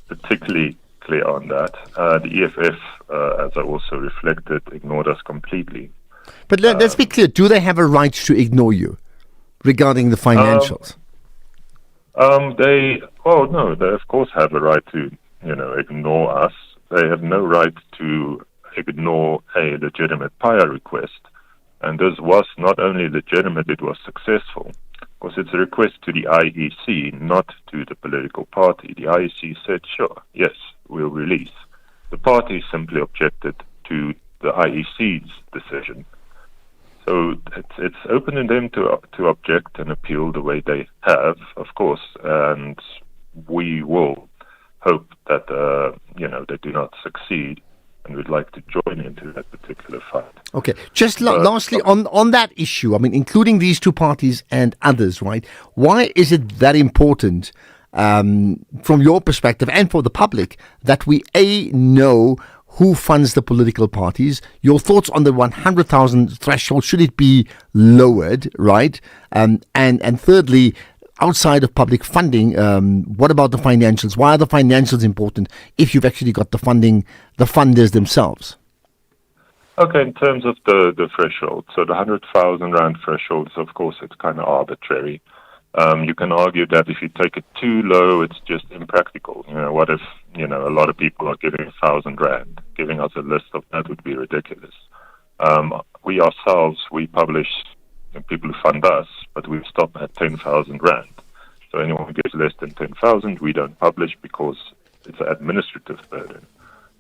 particularly clear on that. The EFF, as I also reflected, ignored us completely. But let's be clear. Do they have a right to ignore you regarding the financials? They of course have a right to, ignore us. They have no right to ignore a legitimate PIA request. And this was not only legitimate, it was successful. Because it's a request to the IEC, not to the political party. The IEC said, sure, yes, we'll release. The party simply objected to the IEC's decision. So it's open to them to object and appeal the way they have, of course, and we will hope that they do not succeed, and we'd like to join into that particular fight. Okay, just lastly on that issue, I mean, including these two parties and others, right? Why is it that important, from your perspective and for the public, that we know who funds the political parties? Your thoughts on the 100,000 threshold, should it be lowered, right? And thirdly, outside of public funding, what about the financials? Why are the financials important if you've actually got the funding, the funders themselves? Okay, in terms of the threshold, so the 100,000 rand threshold, of course, it's kind of arbitrary. You can argue that if you take it too low, it's just impractical. What if, a lot of people are giving 1,000 rand? Giving us a list of that would be ridiculous. We ourselves, we publish people who fund us, but we stop at 10,000 rand. So anyone who gives less than 10,000, we don't publish because it's an administrative burden.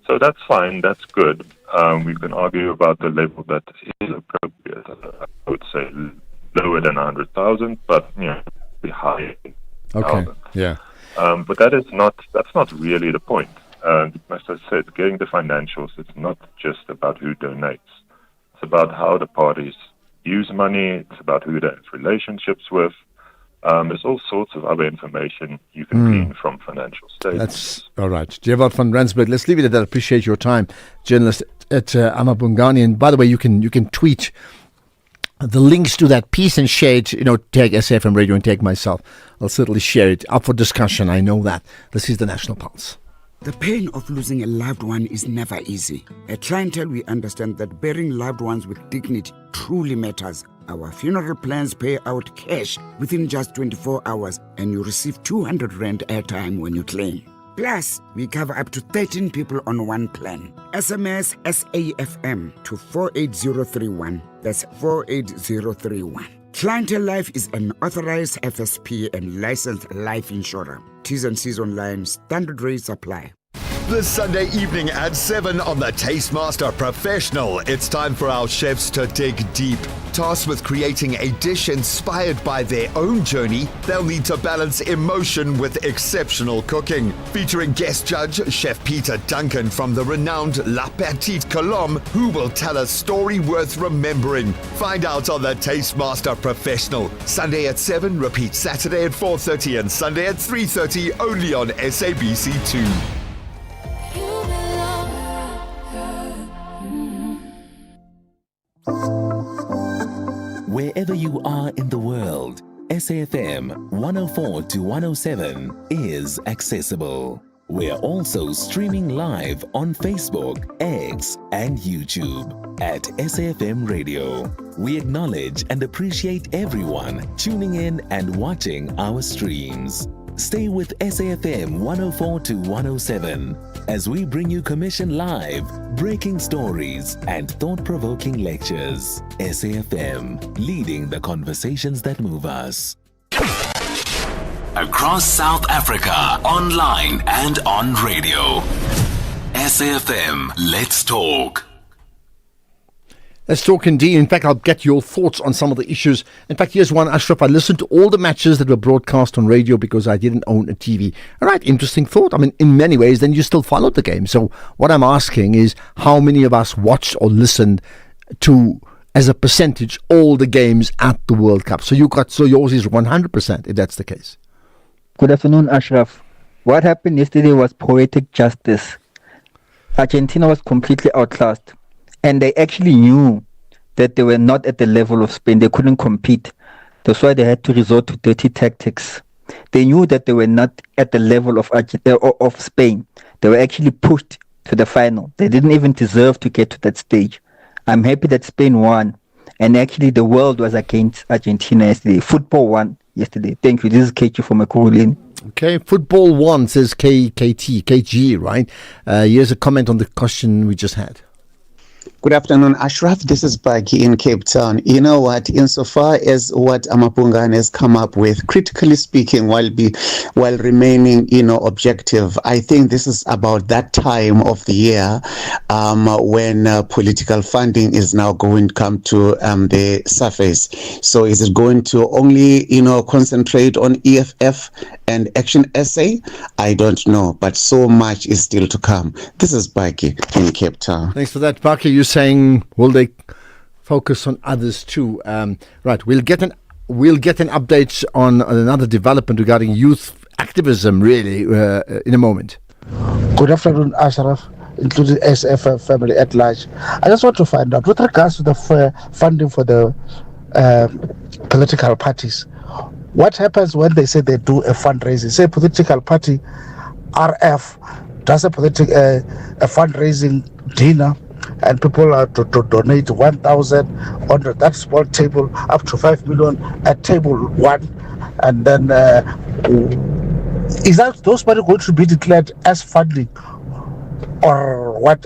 So that's fine, that's good. We can argue about the level that is appropriate. I would say lower than 100,000, but be higher. Okay. Yeah. But that's not really the point. As I said, getting the financials, it's not just about who donates. It's about how the parties use money. It's about who they have relationships with. There's all sorts of other information you can glean from financial statements. That's all right. Jewad van Rensburg, let's leave it at that. Appreciate your time, journalist at Amabungani. And by the way, you can tweet the links to that piece and share it, tag SAfmRadio and tag myself. I'll certainly share it up for discussion. I know that. This is the National Pulse. The pain of losing a loved one is never easy. At Clientele, we understand that burying loved ones with dignity truly matters. Our funeral plans pay out cash within just 24 hours, and you receive 200 Rand airtime when you claim. Plus, we cover up to 13 people on one plan. SMS SAFM to 48031. That's 48031. Clientele Life is an authorized FSP and licensed life insurer. T's and C's online. Standard rates apply. This Sunday evening at 7 on the Tastemaster Professional, it's time for our chefs to dig deep. Tasked with creating a dish inspired by their own journey, they'll need to balance emotion with exceptional cooking. Featuring guest judge Chef Peter Duncan from the renowned La Petite Colombe, who will tell a story worth remembering. Find out on the Tastemaster Professional. Sunday at 7, repeat Saturday at 4:30 and Sunday at 3:30 only on SABC2. Wherever you are in the world, SAFM 104 to 107 is accessible. We're also streaming live on Facebook, X, and YouTube at SAFM Radio. We acknowledge and appreciate everyone tuning in and watching our streams. Stay with SAFM 104 to 107 as we bring you commission live, breaking stories, and thought-provoking lectures. SAFM, leading the conversations that move us. Across South Africa, online and on radio. SAFM, let's talk. Let's talk indeed. In fact, I'll get your thoughts on some of the issues. In fact, here's one, Ashraf. I listened to all the matches that were broadcast on radio because I didn't own a TV. All right, interesting thought. I mean, in many ways, then you still followed the game. So what I'm asking is how many of us watched or listened to, as a percentage, all the games at the World Cup? So yours is 100%, if that's the case. Good afternoon, Ashraf. What happened yesterday was poetic justice. Argentina was completely outclassed. And they actually knew that they were not at the level of Spain. They couldn't compete. That's why they had to resort to dirty tactics. They knew that they were not at the level of Spain. They were actually pushed to the final. They didn't even deserve to get to that stage. I'm happy that Spain won. And actually the world was against Argentina yesterday. Football won yesterday. Thank you. This is KG from Ekurhuleni. Okay, football won, says KG, right? Here's a comment on the question we just had. Good afternoon, Ashraf. This is Bagi in Cape Town. You know what? Insofar as what Amapungane has come up with, critically speaking, while remaining, objective, I think this is about that time of the year when political funding is now going to come to the surface. So, is it going to only, concentrate on EFF and Action SA? I don't know, but so much is still to come. This is Bagi in Cape Town. Thanks for that, Baki. You're saying, will they focus on others too? Right, we'll get an update on another development regarding youth activism, really, in a moment. Good afternoon, Ashraf, including SAF family at large. I just want to find out, with regards to the funding for the political parties, what happens when they say they do a fundraising? Say political party RF does a fundraising dinner, and people are to donate 1,000 under that small table up to 5 million at table 1, and then is that those money going to be declared as funding, or what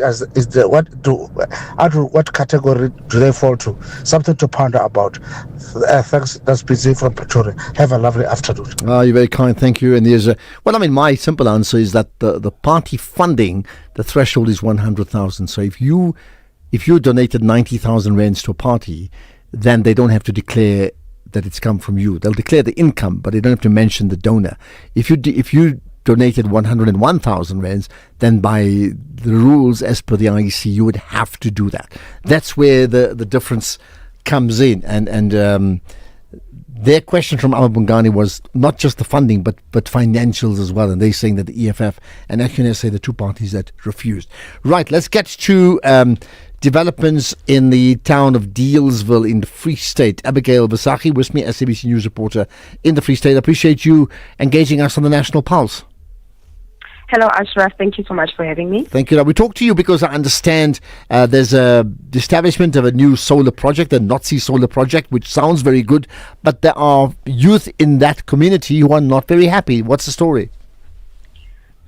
what category do they fall to? Something to ponder about. Thanks. That's busy from Pretoria. Have a lovely afternoon. You're very kind, thank you. And there's my simple answer is that the party funding, the threshold is 100,000. So if you donated 90,000 rands to a party, then they don't have to declare that it's come from you. They'll declare the income, but they don't have to mention the donor. If you donated 101,000 rands, then by the rules as per the IEC, you would have to do that. That's where the difference comes in. And their question from Amabungani was not just the funding, but financials as well. And they're saying that the EFF and Action SA, the two parties that refused. Right, let's get to developments in the town of Dealsville in the Free State. Abigail Vasachi with me, SABC News reporter in the Free State. I appreciate you engaging us on the National Pulse. Hello, Ashraf. Thank you so much for having me. Thank you. Now, we talked to you because I understand there's the establishment of a new solar project, the Nazi solar project, which sounds very good, but there are youth in that community who are not very happy. What's the story?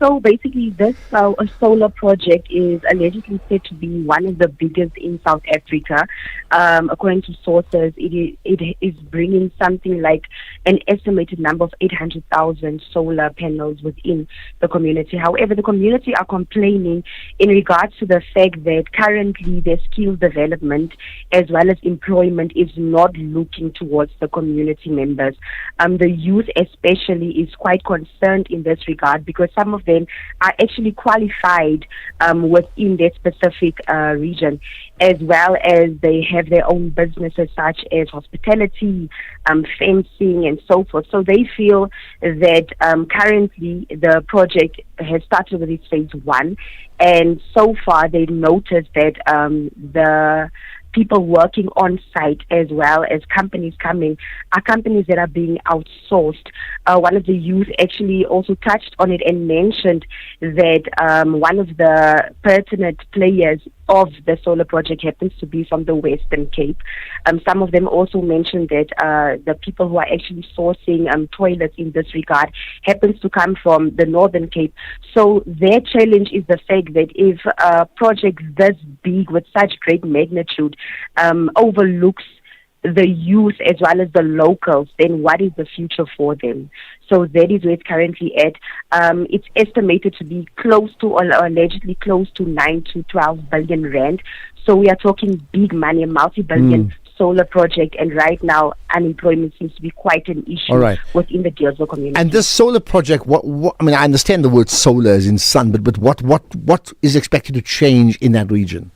So basically, this solar project is allegedly said to be one of the biggest in South Africa. According to sources, it is bringing something like an estimated number of 800,000 solar panels within the community. However, the community are complaining in regards to the fact that currently their skills development as well as employment is not looking towards the community members. The youth especially is quite concerned in this regard because some of them are actually qualified within their specific region, as well as they have their own businesses such as hospitality, fencing, and so forth. So they feel that currently the project has started with its phase 1, and so far they've noticed that the people working on site as well as companies coming are companies that are being outsourced. One of the youth actually also touched on it and mentioned that one of the pertinent players of the solar project happens to be from the Western Cape. Some of them also mentioned that the people who are actually sourcing toilets in this regard happens to come from the Northern Cape. So their challenge is the fact that if a project this big with such great magnitude overlooks the youth as well as the locals, then what is the future for them? So that is where it's currently at. It's estimated to be close to, or allegedly close to 9 to 12 billion rand. So we are talking big money, a multi-billion solar project, and right now unemployment seems to be quite an issue within the Deelsville community. And this solar project, what I mean, I understand the word solar is in sun, but what is expected to change in that region?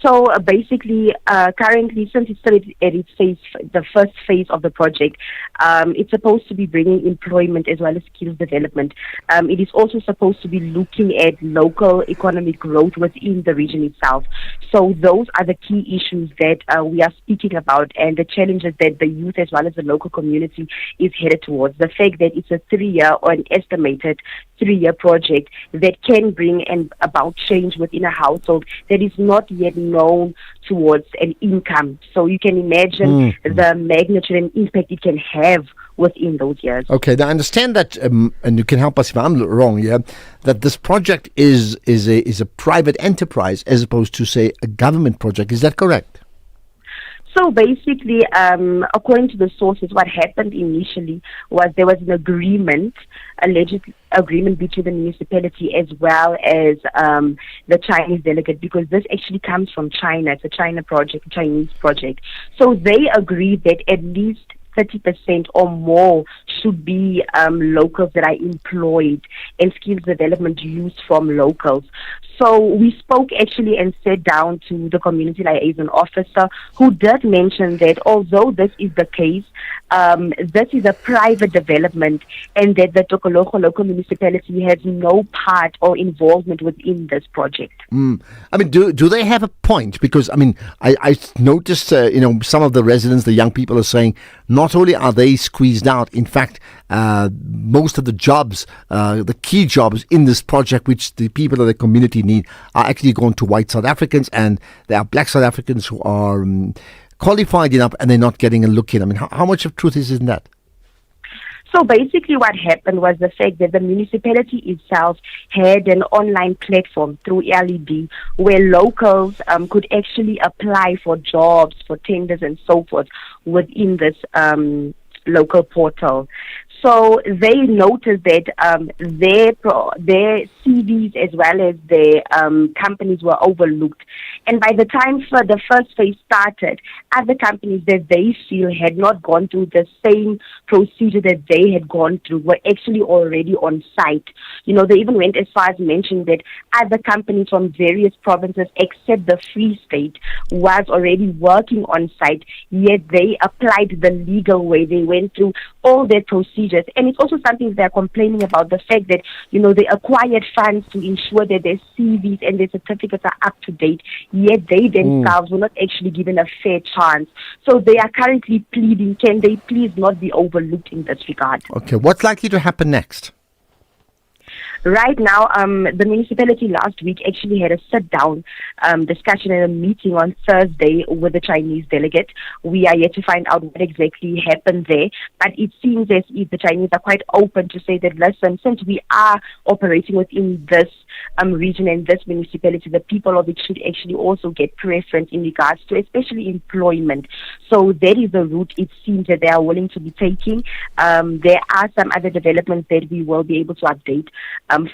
So basically, currently, since it's still at its phase, the first phase of the project, it's supposed to be bringing employment as well as skills development. It is also supposed to be looking at local economic growth within the region itself. So those are the key issues that we are speaking about, and the challenges that the youth as well as the local community is headed towards. The fact that it's a 3-year or an estimated 3-year project that can bring about change within a household that is not yet known towards an income. So you can imagine the magnitude and impact it can have within those years. Okay, now I understand that, and you can help us if I'm wrong, that this project is a private enterprise as opposed to, say, a government project. Is that correct? So basically, according to the sources, what happened initially was there was an alleged agreement between the municipality as well as the Chinese delegate, because this actually comes from China. It's a China project, a Chinese project. So they agreed that at least 30% or more should be locals that are employed and skills development used from locals. So we spoke actually and sat down to the community liaison officer, who did mention that although this is the case, this is a private development and that the Tokologo local municipality has no part or involvement within this project. I mean, do they have a point? Because, I mean, I noticed, some of the residents, the young people are saying not only are they squeezed out, in fact, most of the jobs, the key jobs in this project, which the people of the community need, are actually going to white South Africans, and there are black South Africans who are qualified enough and they're not getting a look in. I mean, how much of truth is in that? So basically what happened was the fact that the municipality itself had an online platform through LED where locals could actually apply for jobs, for tenders and so forth within this local portal. So they noticed that their CVs as well as their companies were overlooked. And by the time the first phase started, other companies that they feel had not gone through the same procedure that they had gone through were actually already on site. You know, they even went as far as mentioning that other companies from various provinces except the Free State was already working on site, yet they applied the legal way. They went through all their procedures. And it's also something they're complaining about, the fact that, they acquired funds to ensure that their CVs and their certificates are up to date, yet they themselves were not actually given a fair chance. So they are currently pleading, can they please not be overlooked in this regard? Okay, what's likely to happen next? Right now, the municipality last week actually had a sit-down discussion and a meeting on Thursday with the Chinese delegate. We are yet to find out what exactly happened there, but it seems as if the Chinese are quite open to say that, listen, since we are operating within this region and this municipality, the people of it should actually also get preference in regards to especially employment. So that is the route it seems that they are willing to be taking. There are some other developments that we will be able to update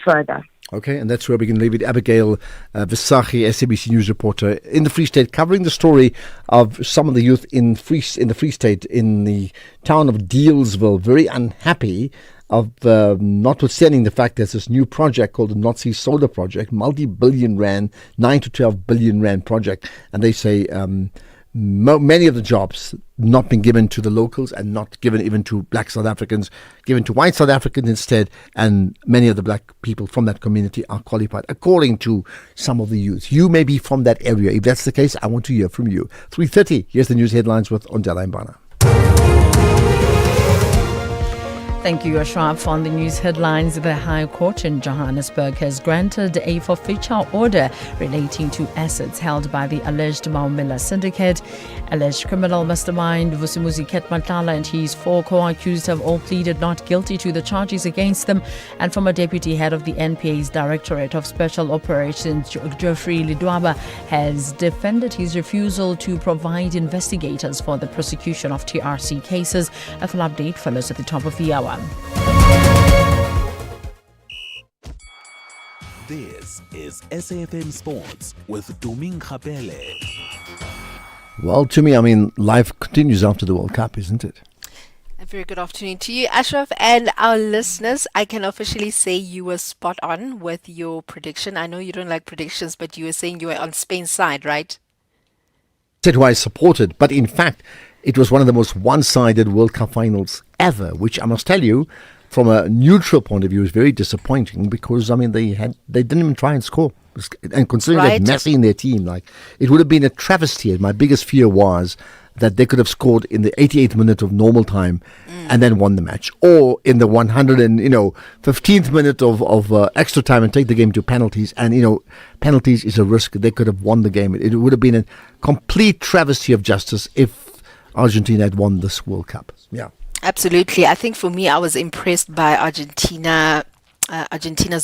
further. Okay, and that's where we can leave it. Abigail Visagie, SABC News reporter in the Free State, covering the story of some of the youth in the Free State, in the town of Dealsville, very unhappy of notwithstanding the fact there's this new project called the North Sea Solar Project, multi-billion rand, 9 to 12 billion rand project, and they say many of the jobs not being given to the locals and not given even to black South Africans, given to white South Africans instead, and many of the black people from that community are qualified, according to some of the youth. You may be from that area. If that's the case, I want to hear from you. 3:30, here's the news headlines with Ondela Mbana. Thank you, Ashraf. On the news headlines, the High Court in Johannesburg has granted a forfeiture order relating to assets held by the alleged Maumela syndicate. Alleged criminal mastermind Vusimuzi Ketmatlala and his 4 co-accused have all pleaded not guilty to the charges against them. And former deputy head of the NPA's Directorate of Special Operations, Geoffrey Lidwaba, has defended his refusal to provide investigators for the prosecution of TRC cases. A full update follows at the top of the hour. This is SAFM Sports with Duming Khapele. Well, to me, I mean, life continues after the World Cup, isn't it? A very good afternoon to you, Ashraf, and our listeners. I can officially say you were spot on with your prediction. I know you don't like predictions, but you were saying you were on Spain's side, right? Said who I supported, but in fact, it was one of the most one-sided World Cup finals ever, which I must tell you, from a neutral point of view, is very disappointing because, I mean, they didn't even try and score. And considering Right. that Messi in their team, like, it would have been a travesty. My biggest fear was that they could have scored in the 88th minute of normal time and then won the match, or in the 15th minute of extra time and take the game to penalties. And penalties is a risk. They could have won the game. It would have been a complete travesty of justice if Argentina had won this World Cup. Yeah. Absolutely. I think for me, I was impressed by Argentina's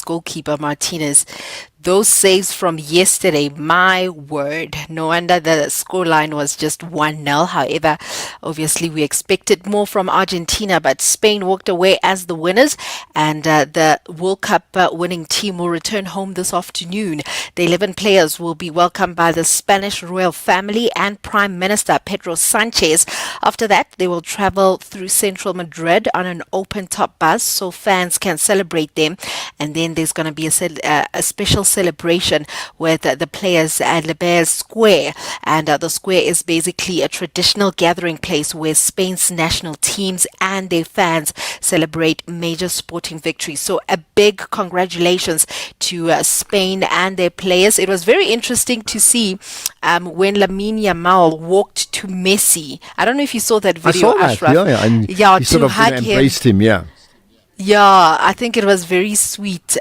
goalkeeper, Martinez. Those saves from yesterday, my word, no wonder the scoreline was just 1-0. However, obviously we expected more from Argentina, but Spain walked away as the winners, and the World Cup winning team will return home this afternoon. The 11 players will be welcomed by the Spanish royal family and Prime Minister Pedro Sanchez. After that, they will travel through central Madrid on an open-top bus so fans can celebrate them, and then there's going to be a special celebration with the players at Lebers Square, and the square is basically a traditional gathering place where Spain's national teams and their fans celebrate major sporting victories. So a big congratulations to Spain and their players. It was very interesting to see when Lamine Yamal walked to Messi. I don't know if you saw that video, I saw that, Ashraf. and Yeah, he sort to of hug him. embraced him, yeah. Yeah, I think it was very sweet.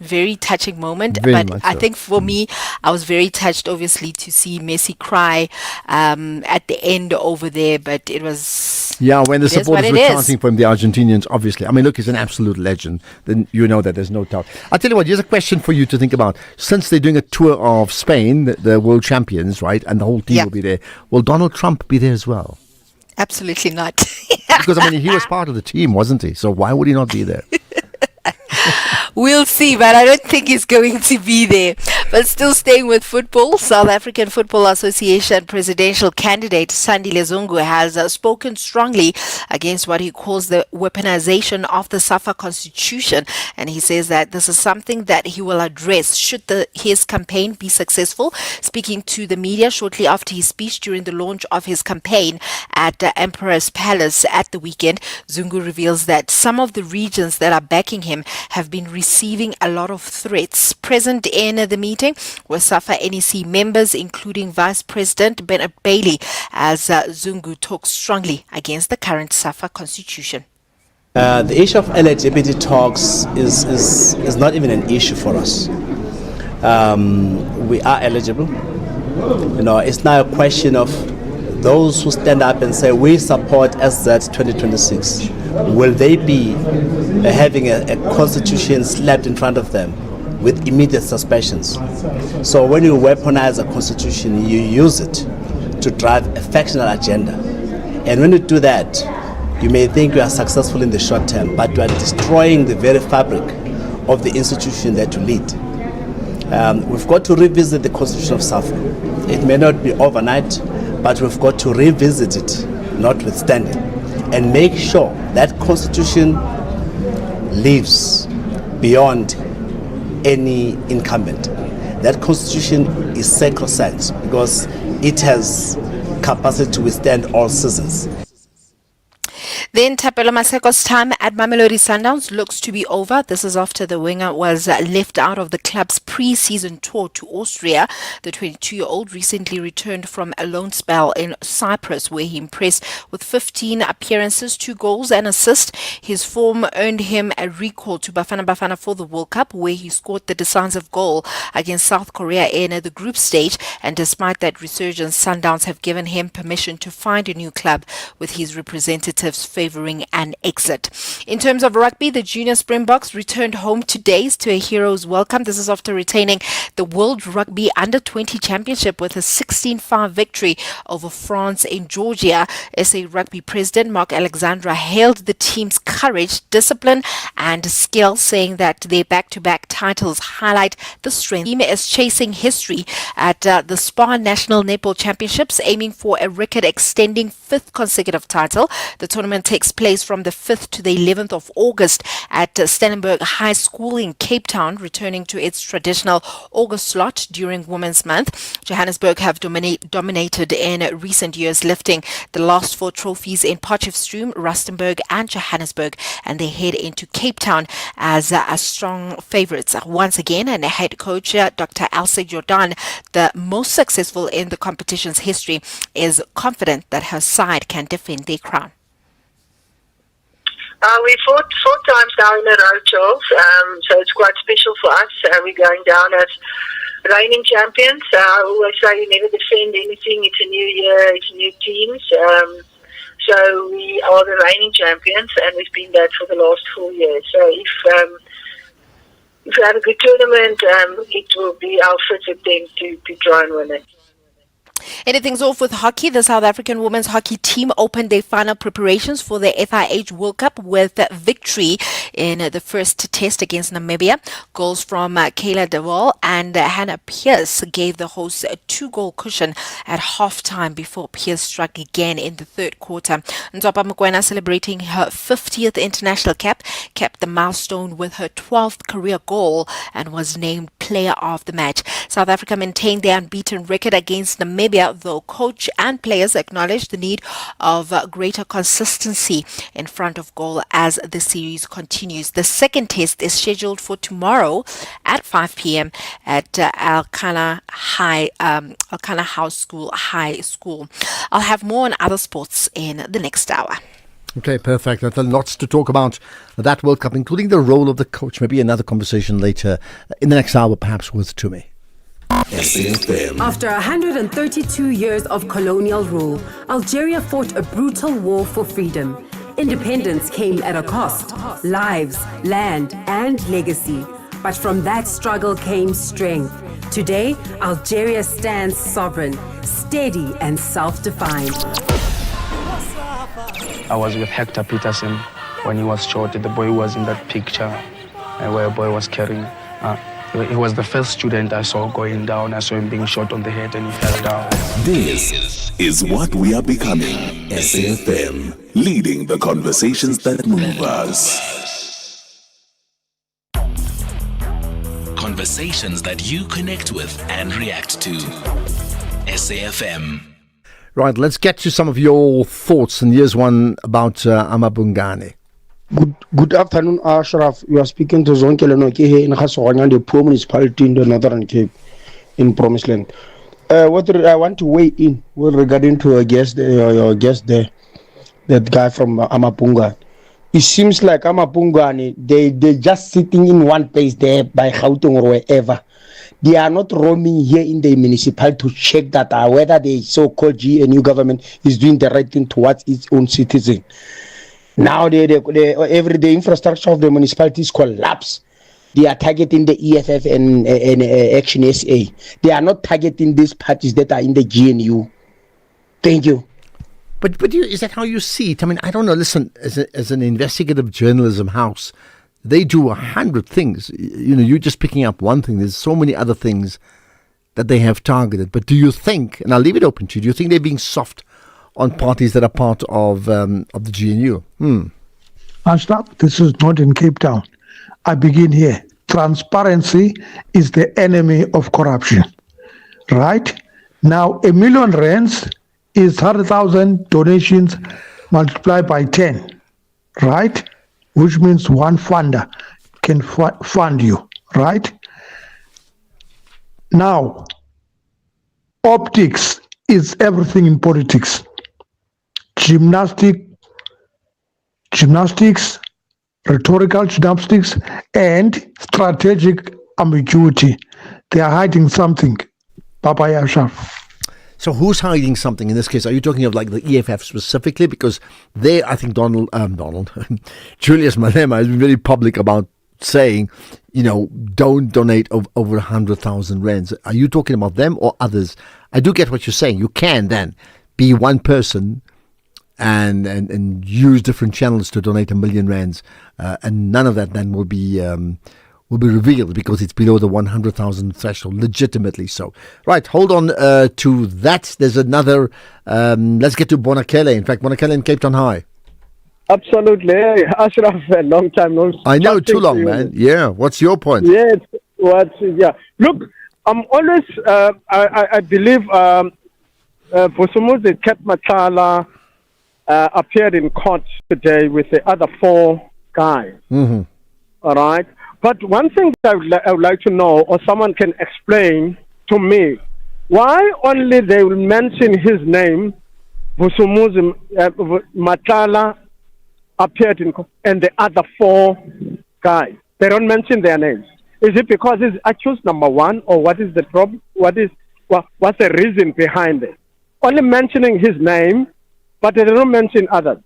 Very touching moment. Very But much I so. think for me, I was very touched, obviously, to see Messi cry at the end over there. But it was... Yeah, when the it is what supporters it were is. chanting for him, the Argentinians, obviously. I mean, look, he's an absolute legend. Then you know that there's no doubt. I'll tell you what, here's a question for you to think about. Since they're doing a tour of Spain, the world champions, right, and the whole team will be there, will Donald Trump be there as well? Absolutely not. Because, I mean, he was part of the team, wasn't he? So why would he not be there? We'll see, but I don't think he's going to be there. But still staying with football, South African Football Association presidential candidate Sandile Zungu has spoken strongly against what he calls the weaponization of the SAFA constitution. And he says that this is something that he will address should his campaign be successful. Speaking to the media shortly after his speech during the launch of his campaign at Emperor's Palace at the weekend, Zungu reveals that some of the regions that are backing him have been receiving a lot of threats. Present in the meeting were SAFA NEC members, including Vice President Bernard Bailey, as Zungu talks strongly against the current SAFA constitution. The issue of eligibility talks is not even an issue for us. We are eligible. It's now a question of those who stand up and say we support SZ 2026. Will they be having a constitution slapped in front of them with immediate suspensions? So when you weaponize a constitution, you use it to drive a factional agenda. And when you do that, you may think you are successful in the short term, but you are destroying the very fabric of the institution that you lead. We've got to revisit the Constitution of SAFMRA. It may not be overnight, but we've got to revisit it, notwithstanding, and make sure that Constitution lives beyond any incumbent. That Constitution is sacrosanct because it has capacity to withstand all seasons. Then Thapelo Maseko's time at Mamelodi Sundowns looks to be over. This is after the winger was left out of the club's pre-season tour to Austria. The 22-year-old recently returned from a loan spell in Cyprus, where he impressed with 15 appearances, 2 goals and assists. His form earned him a recall to Bafana Bafana for the World Cup, where he scored the decisive goal against South Korea in the group stage. And despite that resurgence, Sundowns have given him permission to find a new club, with his representatives favouring an exit. In terms of rugby, the junior Springboks returned home today to a hero's welcome. This is after retaining the World Rugby Under-20 Championship with a 16-5 victory over France in Georgia. SA Rugby President Mark Alexandra hailed the team's courage, discipline and skill, saying that their back-to-back titles highlight the strength. The team is chasing history at the SPAR National Netball Championships, aiming for a record-extending 5th consecutive title. The tournament takes place from the 5th to the 11th of August at Stellenberg High School in Cape Town, returning to its traditional August slot during Women's Month. Johannesburg have dominated in recent years, lifting the last 4 trophies in Potchefstroom, Rustenburg and Johannesburg, and they head into Cape Town as strong favourites once again. And head coach Dr. Elsa Jordan, the most successful in the competition's history, is confident that her side can defend their crown. We fought 4 times now in a row, Charles, so it's quite special for us. We're going down as reigning champions. I always say you never defend anything. It's a new year, it's new teams. So we are the reigning champions, and we've been that for the last 4 years. So if we have a good tournament, it will be our first attempt to try and win it. Anything's off with hockey. The South African women's hockey team opened their final preparations for the FIH World Cup with victory in the first test against Namibia. Goals from Kayla DeWall and Hannah Pierce gave the hosts a 2-goal cushion at half-time before Pierce struck again in the third quarter. Ntopa Mokoena, celebrating her 50th international cap, kept the milestone with her 12th career goal and was named player of the match. South Africa maintained their unbeaten record against Namibia, though coach and players acknowledged the need of greater consistency in front of goal as the series continues. The second test is scheduled for tomorrow at 5 p.m. at Alkana House School High School. I'll have more on other sports in the next hour. Okay, perfect. There's lots to talk about that World Cup, including the role of the coach. Maybe another conversation later in the next hour, perhaps with Tumi. After 132 years of colonial rule, Algeria fought a brutal war for freedom. Independence came at a cost: lives, land, and legacy. But from that struggle came strength. Today, Algeria stands sovereign, steady, and self-defined. I was with Hector Peterson when he was shot. The boy was in that picture where a boy was carrying. He was the first student I saw going down. I saw him being shot on the head and he fell down. This is what we are becoming. SAFM, leading the conversations that move us. Conversations that you connect with and react to. SAFM. Right, let's get to some of your thoughts. And here's one about Amabungane. Good afternoon, Ashraf. You are speaking to Zonkele Noke here in Gasoreng, the poor municipality in the Northern Cape, in Promised Land. What I want to weigh in with regarding to your guest there, that guy from Amapunga. it seems like Amapungani, they're just sitting in one place there by Gauteng or wherever. They are not roaming here in the municipality to check that whether the so-called GNU government is doing the right thing towards its own citizen. Now the everyday infrastructure of the municipalities collapse. They are targeting the EFF and Action SA. They are not targeting these parties that are in the GNU. Thank you. But is that how you see it? I mean, I don't know. Listen, as an investigative journalism house, they do 100 things. You're just picking up one thing. There's so many other things that they have targeted. But do you think, and I'll leave it open to you, do you think they're being soft on parties that are part of the GNU? Stop. This is not in Cape Town. I begin here. Transparency is the enemy of corruption. Right? Now, 1 million rands is 100,000 donations multiplied by 10. Right? Which means one funder can fund you. Right? Now, optics is everything in politics. Gymnastics, rhetorical gymnastics, and strategic ambiguity. They are hiding something. Papa Yasha. So who's hiding something in this case? Are you talking of like the EFF specifically? Because they, I think Julius Malema has been very public about saying, don't donate over 100,000 rands. Are you talking about them or others? I do get what you're saying. You can then be one person and use different channels to donate 1 million rands, and none of that then will be revealed because it's below the 100,000 threshold, legitimately so. Right, hold on to that. There's another. Let's get to Bonakele. In fact, Bonakele in Cape Town High. Absolutely, Ashraf. A long time no. I know, too long, man. Yeah. What's your point? Yes. Look, I'm always. I believe Vusumuzi Ketmatala appeared in court today with the other 4 guys. Mm-hmm. All right. But one thing that I would like to know, or someone can explain to me, why only they will mention his name, Vusumuzi Matala appeared in court, and the other 4 guys, they don't mention their names. Is it because he's accused, number one, or what is the problem? What's the reason behind it? Only mentioning his name, but they don't mention others.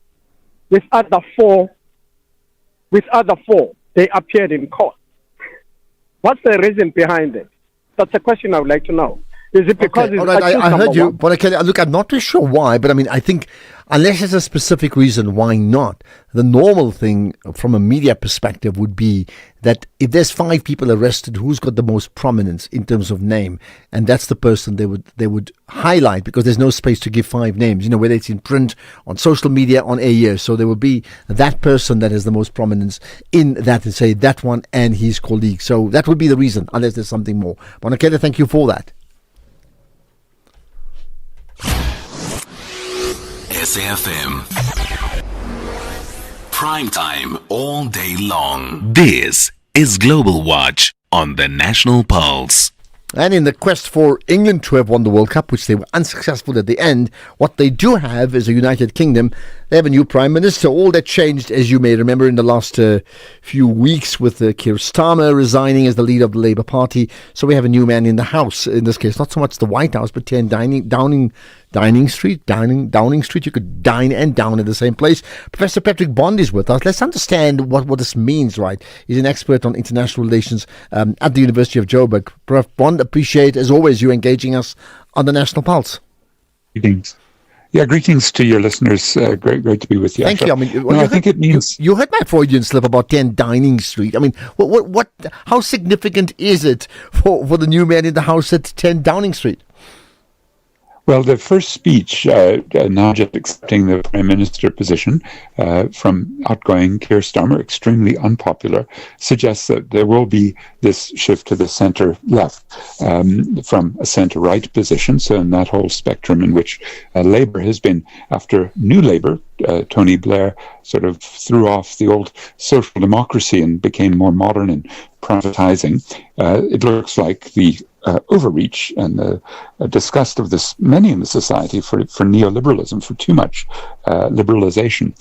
With other four, they appeared in court. What's the reason behind it? That's a question I would like to know. Is it because all right, I heard you, but look, I'm not too sure why, but I mean, I think unless there's a specific reason why not, the normal thing from a media perspective would be that if there's 5 people arrested, who's got the most prominence in terms of name, and that's the person they would highlight, because there's no space to give 5 names, whether it's in print, on social media, on air. So there would be that person that has the most prominence in that, and say that one and his colleague. So that would be the reason, unless there's something more. Bonakele, thank you for that. SAFM. Prime time all day long. This is Global Watch on the National Pulse. And in the quest for England to have won the World Cup, which they were unsuccessful at the end, what they do have is a United Kingdom. They have a new Prime Minister. All that changed, as you may remember, in the last few weeks with Keir Starmer resigning as the leader of the Labour Party. So we have a new man in the House, in this case, not so much the White House, but 10 Downing Street. You could dine and down at the same place. Professor Patrick Bond is with us. Let's understand what this means, right? He's an expert on international relations at the University of Joburg. Prof. Bond, appreciate, as always, you engaging us on the National Pulse. Greetings. Yeah, greetings to your listeners. Great to be with you. Thank you. I mean, I think it means you heard my Freudian slip about 10 Downing Street. I mean, what? How significant is it for the new man in the House at 10 Downing Street? Well, the first speech, now just accepting the Prime Minister position from outgoing Keir Starmer, extremely unpopular, suggests that there will be this shift to the centre-left from a centre-right position. So in that whole spectrum in which Labour has been, after New Labour, Tony Blair sort of threw off the old social democracy and became more modern and privatizing. It looks like the overreach and the disgust of many in the society for neoliberalism, for too much liberalization,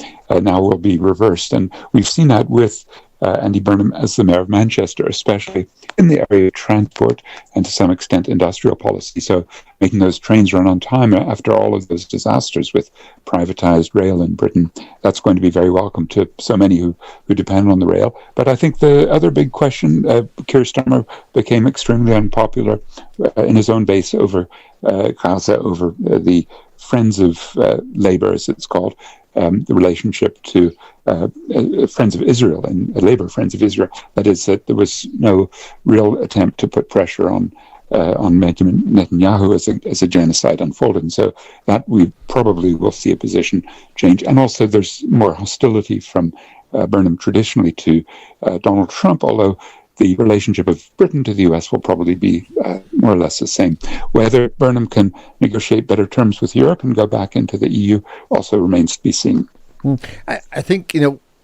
now will be reversed. And we've seen that with Andy Burnham as the Mayor of Manchester, especially in the area of transport and to some extent industrial policy. So making those trains run on time after all of those disasters with privatized rail in Britain, that's going to be very welcome to so many who depend on the rail. But I think the other big question, Keir Starmer became extremely unpopular in his own base over Gaza, over the Friends of Labour, as it's called, the relationship to Friends of Israel and Labour Friends of Israel. That is, that there was no real attempt to put pressure on Benjamin Netanyahu as a genocide unfolded. And so that we probably will see a position change. And also there's more hostility from Burnham traditionally to Donald Trump, although the relationship of Britain to the US will probably be more or less the same. Whether Burnham can negotiate better terms with Europe and go back into the EU also remains to be seen. I think,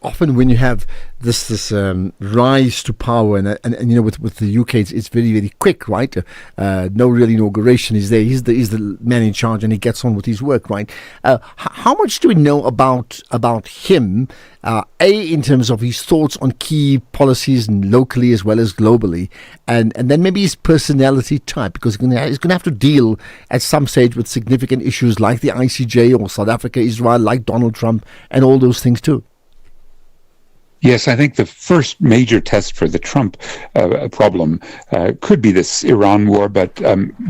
often when you have this rise to power, and with the UK, it's very, very quick, right? No real inauguration is there. He's the man in charge, and he gets on with his work, right? How much do we know about him? In terms of his thoughts on key policies locally as well as globally, and then maybe his personality type, because he's going to have to deal at some stage with significant issues like the ICJ or South Africa, Israel, like Donald Trump, and all those things too. Yes, I think the first major test for the Trump problem could be this Iran war, but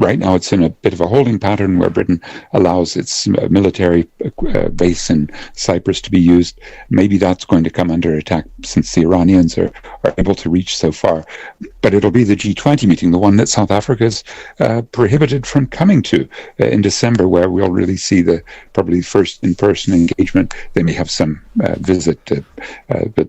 right now it's in a bit of a holding pattern where Britain allows its military base in Cyprus to be used. Maybe that's going to come under attack since the Iranians are able to reach so far. But it'll be the G20 meeting, the one that South Africa's prohibited from coming to in December, where we'll really see probably first in-person engagement. They may have some visit, but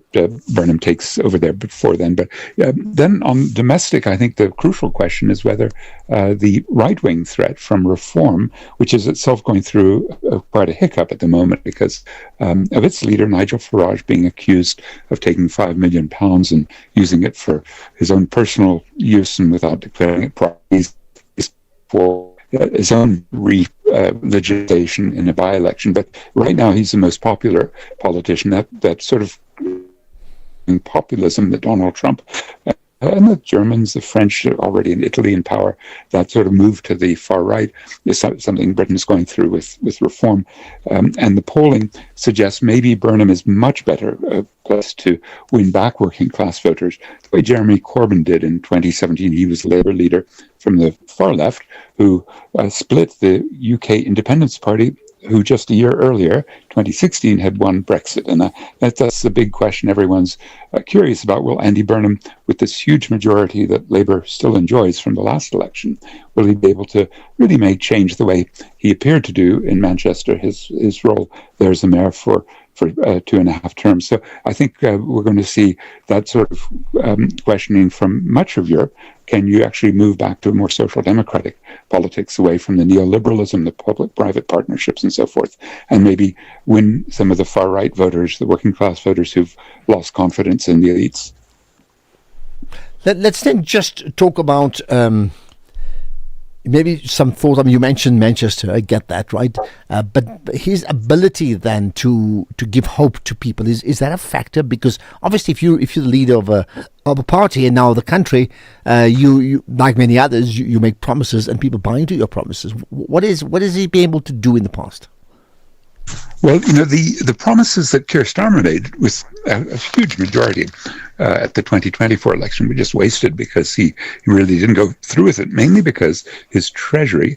Burnham takes over there before then. But then on domestic, I think the crucial question is whether the right-wing threat from reform, which is itself going through quite a hiccup at the moment because of its leader, Nigel Farage, being accused of taking £5 million and using it for his own personal use and without declaring it properly for his own legislation in a by-election. But right now he's the most popular politician. That sort of populism that Donald Trump and the Germans, the French, already in Italy in power, that sort of move to the far right is something Britain is going through with reform. And the polling suggests maybe Burnham is much better placed to win back working class voters, the way Jeremy Corbyn did in 2017. He was Labour leader from the far left who split the UK Independence Party, who just a year earlier, 2016, had won Brexit. And that's the big question everyone's curious about. Will Andy Burnham, with this huge majority that Labour still enjoys from the last election, will he be able to really make change the way he appeared to do in Manchester, his role there as the mayor for 2.5 terms. So I think we're going to see that sort of questioning from much of Europe. Can you actually move back to a more social democratic politics away from the neoliberalism, the public-private partnerships and so forth, and maybe win some of the far-right voters, the working class voters who've lost confidence in the elites? Let's then just talk about maybe some thought. I mean, you mentioned Manchester. I get that, right? But his ability then to give hope to people, is that a factor? Because obviously, if you're the leader of a party and now the country, you like many others, you make promises and people buy into your promises. What is he been able to do in the past? Well, the promises that Keir Starmer made with a huge majority at the 2024 election were just wasted because he really didn't go through with it, mainly because his Treasury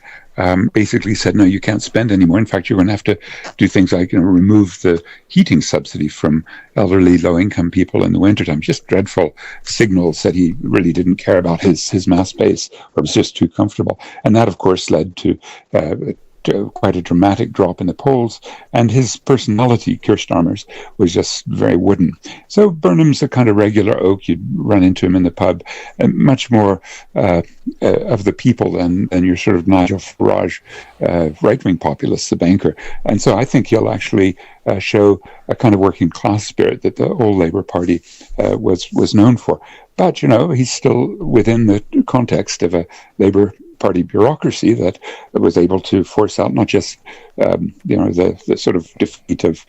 basically said, no, you can't spend anymore. In fact, you're going to have to do things like remove the heating subsidy from elderly, low-income people in the wintertime. Just dreadful signals that he really didn't care about his mass base, or was just too comfortable. And that, of course, led to quite a dramatic drop in the polls, and his personality, Keir Starmer's, was just very wooden. So Burnham's a kind of regular oak. You'd run into him in the pub, and much more of the people than your sort of Nigel Farage right-wing populist, the banker. And so I think he'll actually show a kind of working class spirit that the old Labour Party was known for. But, he's still within the context of a Labour Party bureaucracy that was able to force out not just, the sort of defeat of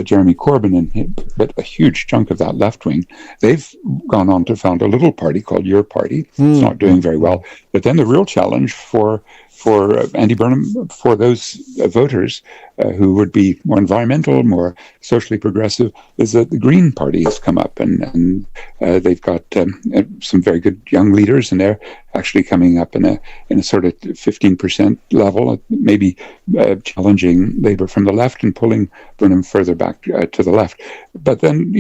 Jeremy Corbyn, but a huge chunk of that left wing. They've gone on to found a little party called Your Party. It's not doing very well. But then the real challenge for Andy Burnham, for those voters who would be more environmental, more socially progressive, is that the Green Party has come up, and they've got some very good young leaders, and they're actually coming up in a sort of 15% level, maybe challenging Labour from the left and pulling Burnham further back to the left. But then,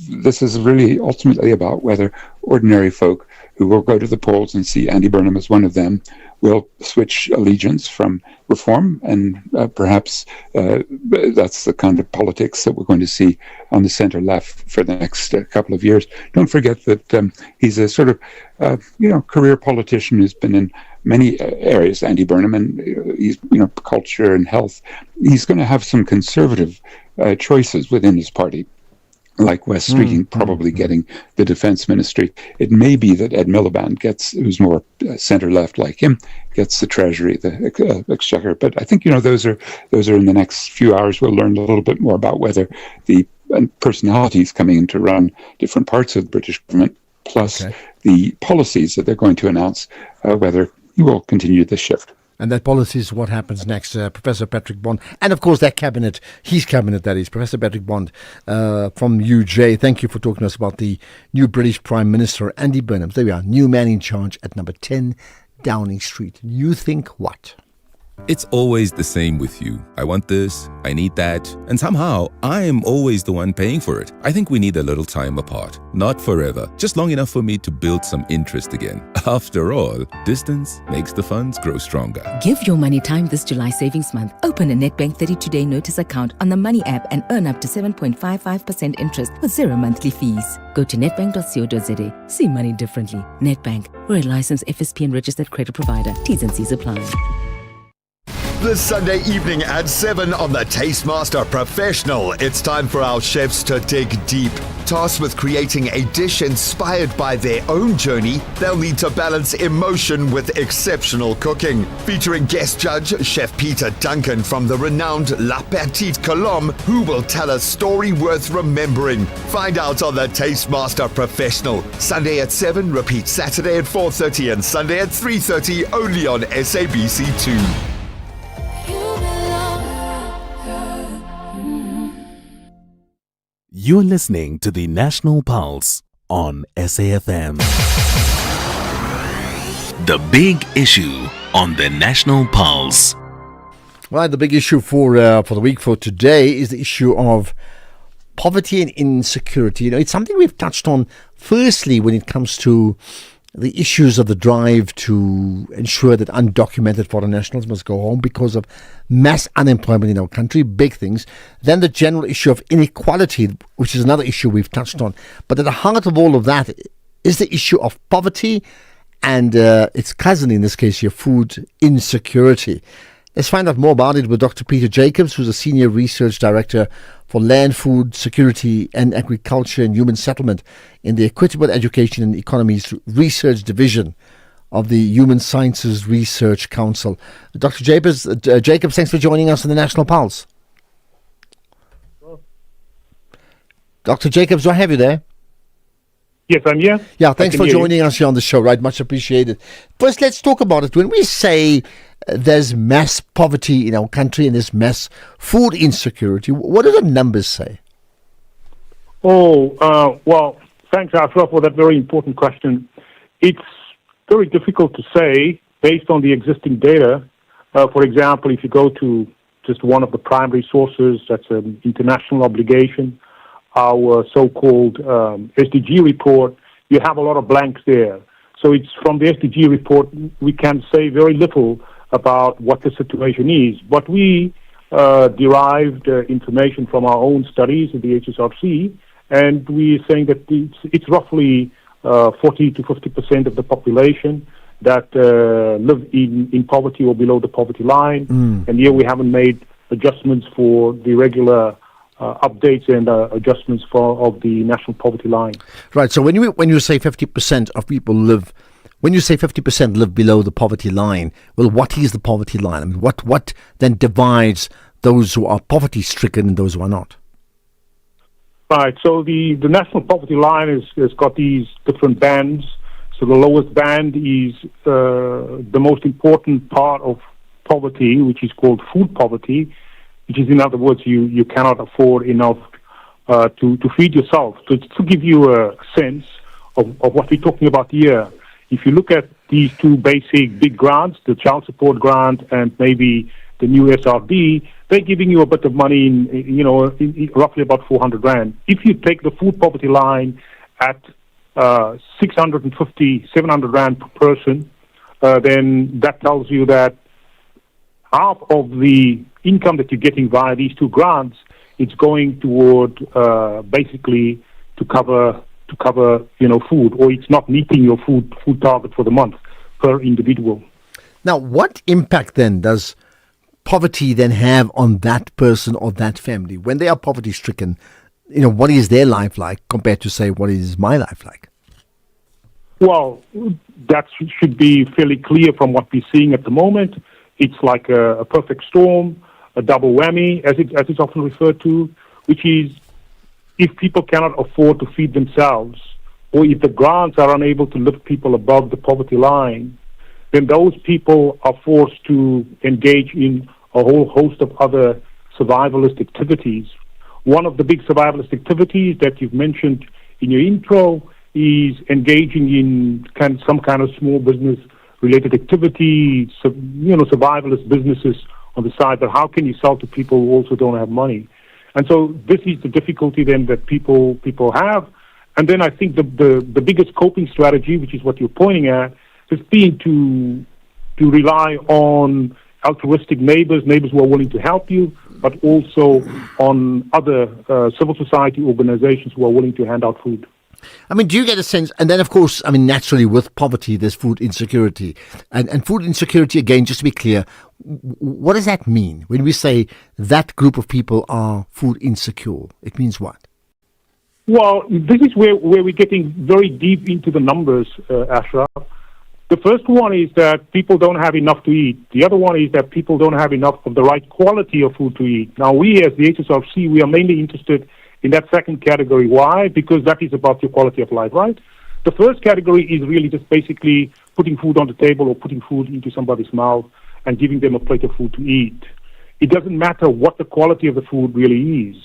this is really ultimately about whether ordinary folk who will go to the polls and see Andy Burnham as one of them will switch allegiance from reform, and perhaps that's the kind of politics that we're going to see on the centre-left for the next couple of years. Don't forget that he's a sort of, career politician who's been in many areas, Andy Burnham, and he's, culture and health. He's going to have some conservative choices within his party, like Wes Streeting probably getting the defense ministry. It may be that Ed Miliband who's more centre-left like him, gets the treasury, the exchequer. But I think, those are in the next few hours. We'll learn a little bit more about whether the personalities coming in to run different parts of the British government, plus the policies that they're going to announce, whether he will continue the shift. And that policy is what happens next. Professor Patrick Bond, and of course that cabinet, his cabinet that is, Professor Patrick Bond from UJ. Thank you for talking to us about the new British Prime Minister, Andy Burnham. There we are, new man in charge at number 10 Downing Street. You think what? It's always the same with you. I want this, I need that, and somehow I am always the one paying for it. I think we need a little time apart. Not forever, just long enough for me to build some interest again. After all, distance makes the funds grow stronger. Give your money time this July savings month. Open a Nedbank 32-day notice account on the Money app and earn up to 7.55% interest with 0 monthly fees. Go to nedbank.co.za. See money differently. Nedbank, we're a licensed FSP and registered credit provider. T's and C's apply. This Sunday evening at 7 on the Tastemaster Professional, it's time for our chefs to dig deep. Tasked with creating a dish inspired by their own journey, they'll need to balance emotion with exceptional cooking. Featuring guest judge Chef Peter Duncan from the renowned La Petite Colombe, who will tell a story worth remembering. Find out on the Tastemaster Professional. Sunday at 7, repeat Saturday at 4:30 and Sunday at 3:30 only on SABC2. You're listening to the National Pulse on SAFM. The big issue on the National Pulse. Right, the big issue for the week for today is the issue of poverty and insecurity. It's something we've touched on firstly when it comes to the issues of the drive to ensure that undocumented foreign nationals must go home because of mass unemployment in our country, big things. Then the general issue of inequality, which is another issue we've touched on. But at the heart of all of that is the issue of poverty and its cousin, in this case, your food insecurity. Let's find out more about it with Dr. Peter Jacobs, who's a Senior Research Director for Land, Food, Security and Agriculture and Human Settlement in the Equitable Education and Economies Research Division of the Human Sciences Research Council. Dr. Jacobs, thanks for joining us on the National Pulse. Dr. Jacobs, do I have you there? Yes, I'm here. Yeah, thanks for joining us here on the show, right? Much appreciated. First, let's talk about it. When we say there's mass poverty in our country and there's mass food insecurity, what do the numbers say? Well, thanks, Ashraf, for that very important question. It's very difficult to say based on the existing data. For example, if you go to just one of the primary sources, that's an international obligation, our so-called SDG report, you have a lot of blanks there. So it's from the SDG report, we can say very little about what the situation is. But we derived information from our own studies at the HSRC, and we're saying that it's roughly 40 to 50% of the population that live in poverty or below the poverty line. And here we haven't made adjustments for the regular updates and adjustments of the national poverty line. Right. So when you say 50% of people live, when you say 50% live below the poverty line, well, what is the poverty line? I mean, what then divides those who are poverty stricken and those who are not? Right. So the national poverty line has got these different bands. So the lowest band is the most important part of poverty, which is called food poverty, which is, in other words, you cannot afford enough to feed yourself. So to give you a sense of what we're talking about here, if you look at these two basic big grants, the child support grant and maybe the new SRD, they're giving you a bit of money in roughly about 400 rand. If you take the food poverty line at 650, 700 rand per person, then that tells you that half of the income that you're getting via these two grants, it's going toward basically to cover food, or it's not meeting your food target for the month per individual. Now, what impact then does poverty then have on that person or that family when they are poverty stricken? What is their life like compared to, say, what is my life like? Well, that should be fairly clear from what we're seeing at the moment. It's like a perfect storm, a double whammy, as it's often referred to, which is if people cannot afford to feed themselves, or if the grants are unable to lift people above the poverty line, then those people are forced to engage in a whole host of other survivalist activities. One of the big survivalist activities that you've mentioned in your intro is engaging in some kind of small business related activity, survivalist businesses on the side. But how can you sell to people who also don't have money? And so this is the difficulty then that people have. And then I think the biggest coping strategy, which is what you're pointing at, has been to rely on altruistic neighbors who are willing to help you, but also on other civil society organizations who are willing to hand out food. I mean, do you get a sense, and then of course, I mean, naturally with poverty, there's food insecurity. And food insecurity, again, just to be clear, what does that mean? When we say that group of people are food insecure, it means what? Well, this is where we're getting very deep into the numbers, Ashraf. The first one is that people don't have enough to eat. The other one is that people don't have enough of the right quality of food to eat. Now, we as the HSRC, we are mainly interested in that second category. Why? Because that is about your quality of life, right? The first category is really just basically putting food on the table or putting food into somebody's mouth and giving them a plate of food to eat. It doesn't matter what the quality of the food really is.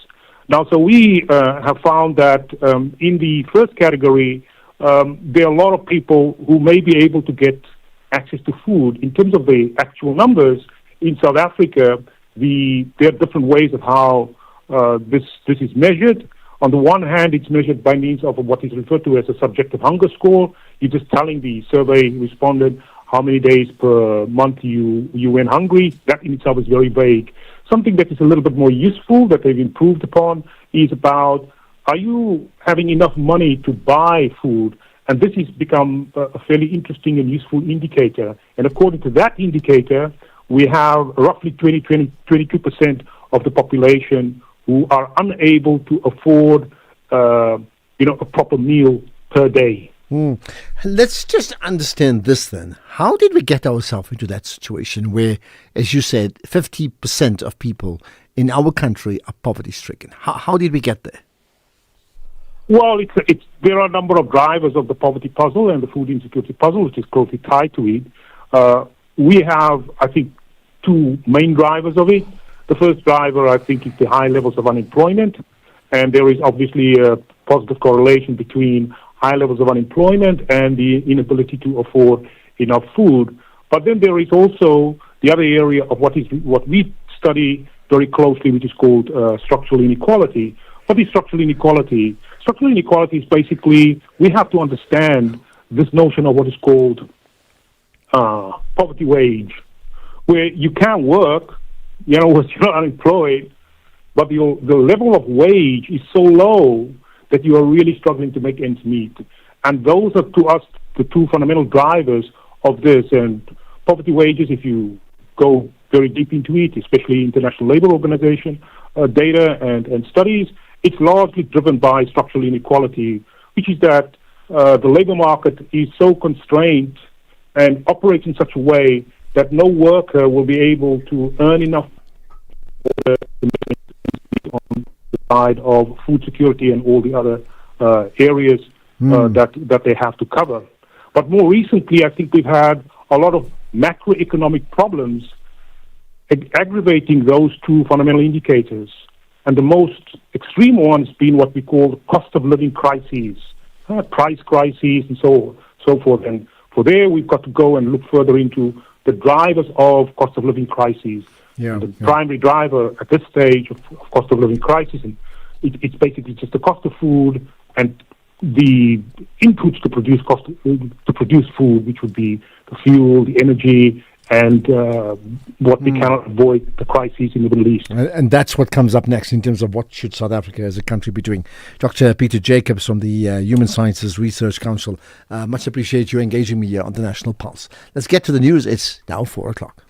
Now, so we have found that in the first category, there are a lot of people who may be able to get access to food. In terms of the actual numbers, in South Africa, there are different ways of how this is measured. On the one hand, it's measured by means of what is referred to as a subjective hunger score. You're just telling the survey respondent how many days per month you went hungry. That in itself is very vague. Something that is a little bit more useful that they've improved upon is about, are you having enough money to buy food? And this has become a fairly interesting and useful indicator. And according to that indicator, we have roughly 22% of the population who are unable to afford a proper meal per day. Let's just understand this then. How did we get ourselves into that situation where, as you said, 50% of people in our country are poverty stricken? How did we get there? Well, there are a number of drivers of the poverty puzzle and the food insecurity puzzle, which is closely tied to it. We have, I think, two main drivers of it. The first driver, I think, is the high levels of unemployment. And there is obviously a positive correlation between high levels of unemployment and the inability to afford enough food. But then there is also the other area of what we study very closely, which is called structural inequality. What is structural inequality? Structural inequality is basically, we have to understand this notion of what is called poverty wage. where you can't work, when you're unemployed, but the level of wage is so low that you are really struggling to make ends meet. And those are, to us, the two fundamental drivers of this. And poverty wages, if you go very deep into it, especially International Labour Organization data and studies, it's largely driven by structural inequality, which is that the labour market is so constrained and operates in such a way that no worker will be able to earn enough to on the side of food security and all the other areas that they have to cover. But more recently, I think we've had a lot of macroeconomic problems aggravating those two fundamental indicators. And the most extreme one has been what we call cost of living crises, price crises, and so forth. And for there, we've got to go and look further into the drivers of cost of living crises. The primary driver at this stage of cost of living crisis, and it's basically just the cost of food and the inputs to produce food, which would be the fuel, the energy, and what we cannot avoid, the crises in the Middle East. And that's what comes up next in terms of what should South Africa as a country be doing. Dr. Peter Jacobs from the Human Sciences Research Council. Much appreciate you engaging me here on the National Pulse. Let's get to the news. It's now 4 o'clock.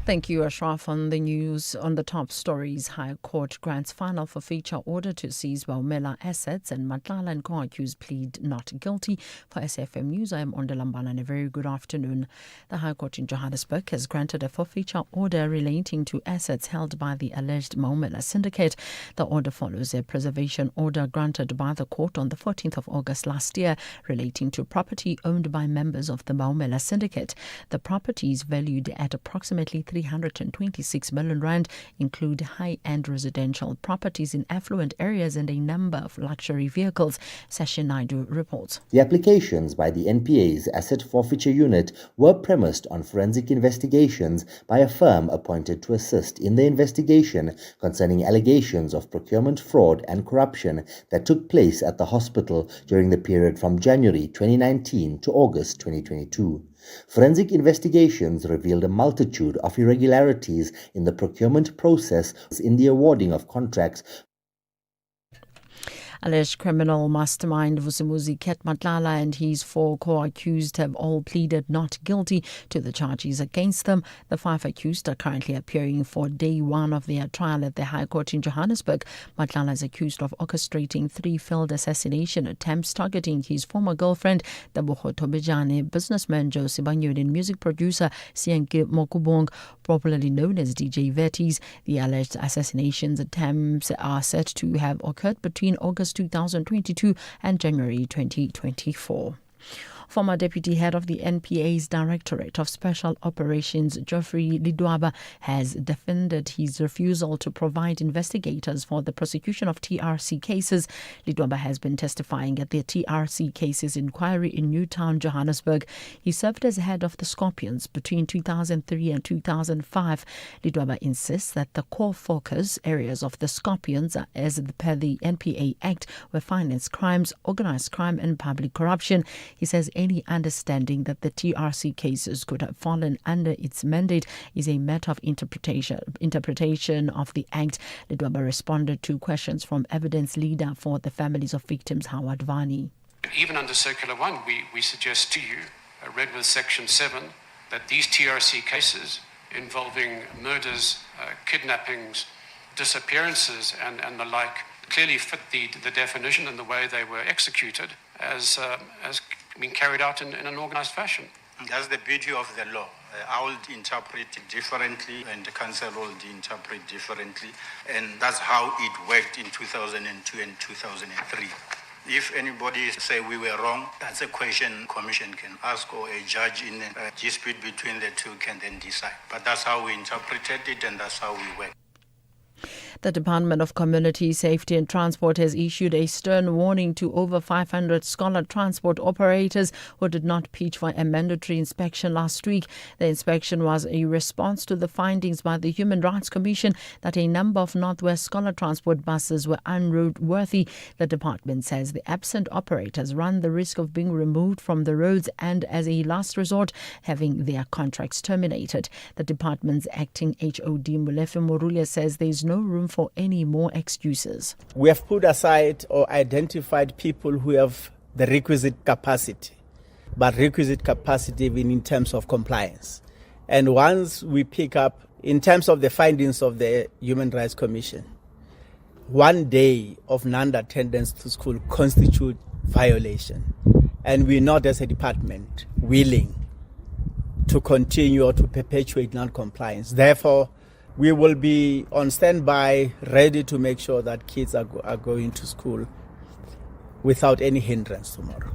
Thank you, Ashraf. On the news, on the top stories, High Court grants final forfeiture order to seize Baumela assets, and Matlala and co-accused plead not guilty. For SAfm News, I am Ondalambana, and a very good afternoon. The High Court in Johannesburg has granted a forfeiture order relating to assets held by the alleged Baumela syndicate. The order follows a preservation order granted by the court on the 14th of August last year relating to property owned by members of the Baumela syndicate. The property is valued at approximately 326 million rand, include high-end residential properties in affluent areas and a number of luxury vehicles. Sashin Naidu reports. The applications by the NPA's Asset Forfeiture Unit were premised on forensic investigations by a firm appointed to assist in the investigation concerning allegations of procurement fraud and corruption that took place at the hospital during the period from January 2019 to August 2022. Forensic investigations revealed a multitude of irregularities in the procurement process in the awarding of contracts. Alleged criminal mastermind Vusumuzi Matlala and his 4 co-accused have all pleaded not guilty to the charges against them. The 5 accused are currently appearing for day 1 of their trial at the High Court in Johannesburg. Matlala is accused of orchestrating 3 failed assassination attempts targeting his former girlfriend, Tabuho Tobejane, businessman Joe Sibanyoni, and music producer Sienke Mokubong, popularly known as DJ Vetties. The alleged assassinations attempts are said to have occurred between August 2022 and January 2024. Former Deputy Head of the NPA's Directorate of Special Operations, Geoffrey Lidwaba, has defended his refusal to provide investigators for the prosecution of TRC cases. Lidwaba has been testifying at the TRC cases inquiry in Newtown, Johannesburg. He served as head of the Scorpions between 2003 and 2005. Lidwaba insists that the core focus areas of the Scorpions, as per the NPA Act, were finance crimes, organized crime and public corruption. He says any understanding that the TRC cases could have fallen under its mandate is a matter of interpretation of the Act. Lidwaba responded to questions from evidence leader for the families of victims, Howard Vani. Even under Circular 1, we suggest to you, read with Section 7, that these TRC cases involving murders, kidnappings, disappearances and the like clearly fit the definition and the way they were executed as being carried out in an organized fashion. That's the beauty of the law. I would interpret it differently and the council would interpret differently, and that's how it worked in 2002 and 2003. If anybody say we were wrong, that's a question commission can ask, or a judge in a dispute between the two can then decide. But that's how we interpreted it and that's how we work. The Department of Community Safety and Transport has issued a stern warning to over 500 scholar transport operators who did not pitch for a mandatory inspection last week. The inspection was a response to the findings by the Human Rights Commission that a number of Northwest Scholar Transport buses were unroadworthy. The department says the absent operators run the risk of being removed from the roads and, as a last resort, having their contracts terminated. The department's acting HOD Molefe Morulia says there is no room for any more excuses. We have put aside or identified people who have the requisite capacity, but requisite capacity even in terms of compliance. And once we pick up, in terms of the findings of the Human Rights Commission, 1 day of non-attendance to school constitute violation. And we're not, as a department, willing to continue or to perpetuate non-compliance. Therefore, we will be on standby, ready to make sure that kids are going to school without any hindrance tomorrow.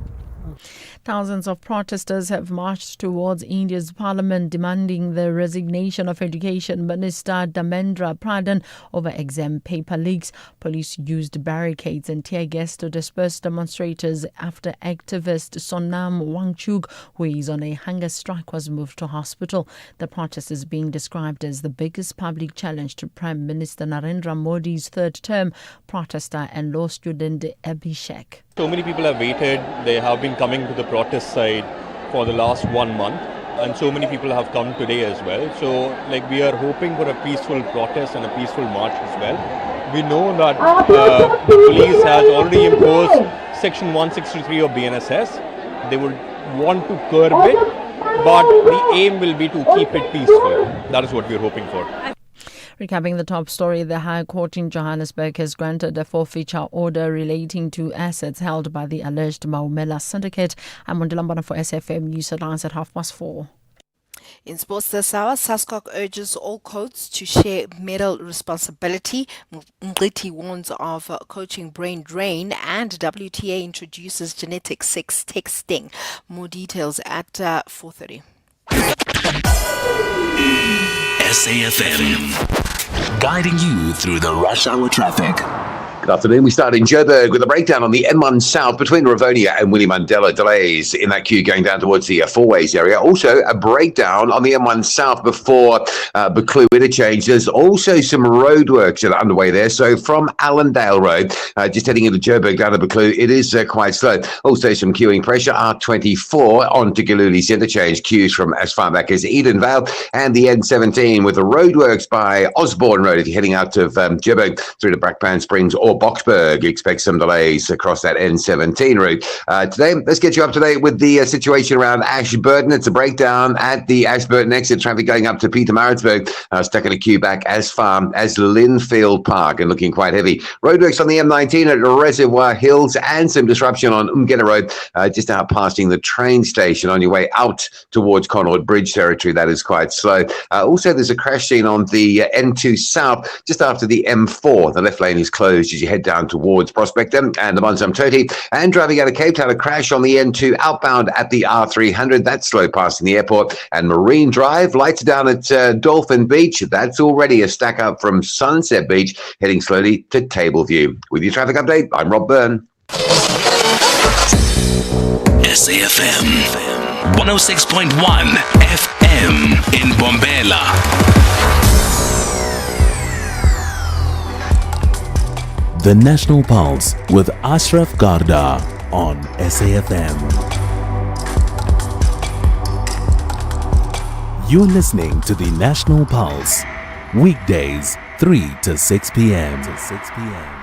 Thousands of protesters have marched towards India's parliament demanding the resignation of Education Minister Dharmendra Pradhan over exam paper leaks. Police used barricades and tear gas to disperse demonstrators after activist Sonam Wangchuk, who is on a hunger strike, was moved to hospital. The protest is being described as the biggest public challenge to Prime Minister Narendra Modi's third term. Protester and law student Abhishek. So many people have waited. They have been coming to the protest side for the last 1 month, and so many people have come today as well. So we are hoping for a peaceful protest and a peaceful march as well. We know that the police has already imposed Section 163 of BNSS. They would want to curb it, but the aim will be to keep it peaceful. That is what we are hoping for. Recapping the top story, the High Court in Johannesburg has granted a forfeiture order relating to assets held by the alleged Maumela syndicate. I'm on Dilambana for SAfm News Headlines at 4:30. In sports this hour, SASCOC urges all coaches to share medal responsibility. Mngqithi warns of coaching brain drain, and WTA introduces genetic sex texting. More details at 4:30. SAfm, guiding you through the rush hour traffic. Good afternoon. We start in Joburg with a breakdown on the N1 South between Rivonia and Willie Mandela. Delays in that queue going down towards the Fourways area. Also, a breakdown on the N1 South before Buccleuch interchange. There's also some roadworks that are underway there. So from Allendale Road, just heading into Joburg down to Buccleuch, it is quite slow. Also, some queuing pressure. R24 on to Galuli's interchange. Queues from as far back as Edenvale and the N17 with the roadworks by Osborne Road. If you're heading out of Joburg through to Brakpan Springs or Boksburg, expect some delays across that N17 route. Today, let's get you up to date with the situation around Ashburton. It's a breakdown at the Ashburton exit. Traffic going up to Pietermaritzburg, stuck in a queue back as far as Linfield Park and looking quite heavy. Roadworks on the M19 at Reservoir Hills and some disruption on Umgena Road, just out passing the train station on your way out towards Connaught Bridge territory. That is quite slow. Also, there's a crash scene on the N2 South just after the M4. The left lane is closed as you head down towards Prospector and the Monsam 30, and driving out of Cape Town, a crash on the N2 outbound at the R300. That's slow passing the airport. And Marine Drive, lights down at Dolphin Beach. That's already a stack up from Sunset Beach, heading slowly to Tableview. With your traffic update, I'm Rob Byrne. SAfm 106.1 FM in Bombela. The National Pulse with Ashraf Garda on SAfm. You're listening to the National Pulse, weekdays 3 to 6 p.m.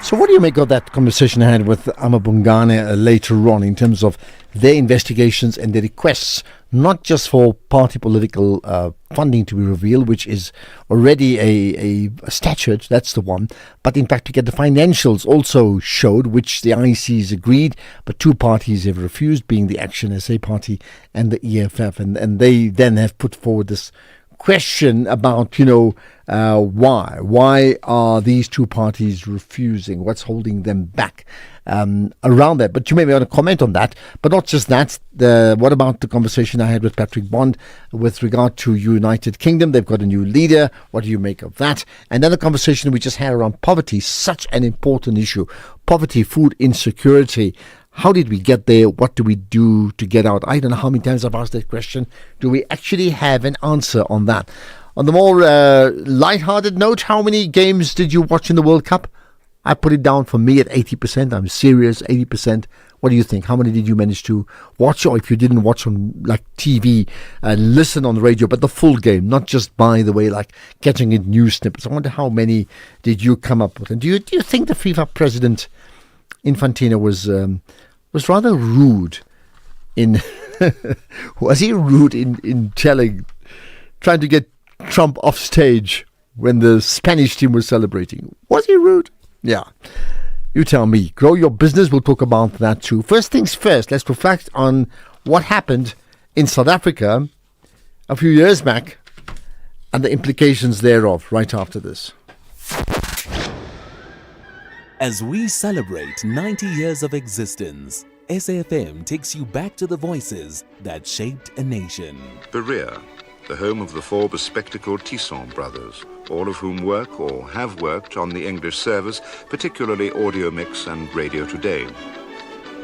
So what do you make of that conversation I had with Amabungane later on in terms of their investigations and their requests, not just for party political funding to be revealed, which is already a statute, that's the one, but in fact to get the financials also showed, which the IEC's agreed, but two parties have refused, being the Action SA party and the EFF, and they then have put forward this question about, why? Why are these two parties refusing? What's holding them back around that? But you may want to comment on that. But not just that. What about the conversation I had with Patrick Bond with regard to United Kingdom? They've got a new leader. What do you make of that? And then the conversation we just had around poverty, such an important issue. Poverty, food insecurity. How did we get there? What do we do to get out? I don't know how many times I've asked that question. Do we actually have an answer on that? On the more light-hearted note, how many games did you watch in the World Cup? I put it down for me at 80%. I'm serious, 80%. What do you think? How many did you manage to watch? Or if you didn't watch on TV, listen on the radio, but the full game, not just, by the way, like catching in news snippets. I wonder how many did you come up with? And do you think the FIFA president, Infantino, was rather rude in was he rude in trying to get Trump off stage when the Spanish team was celebrating? Was he rude? Yeah. You tell me. Grow your business. We'll talk about that too. First things first, let's reflect on what happened in South Africa a few years back and the implications thereof right after this. As we celebrate 90 years of existence, SAFM takes you back to the voices that shaped a nation. Berea, the home of the four bespectacled Tisson brothers, all of whom work or have worked on the English service, particularly Audio Mix and Radio Today.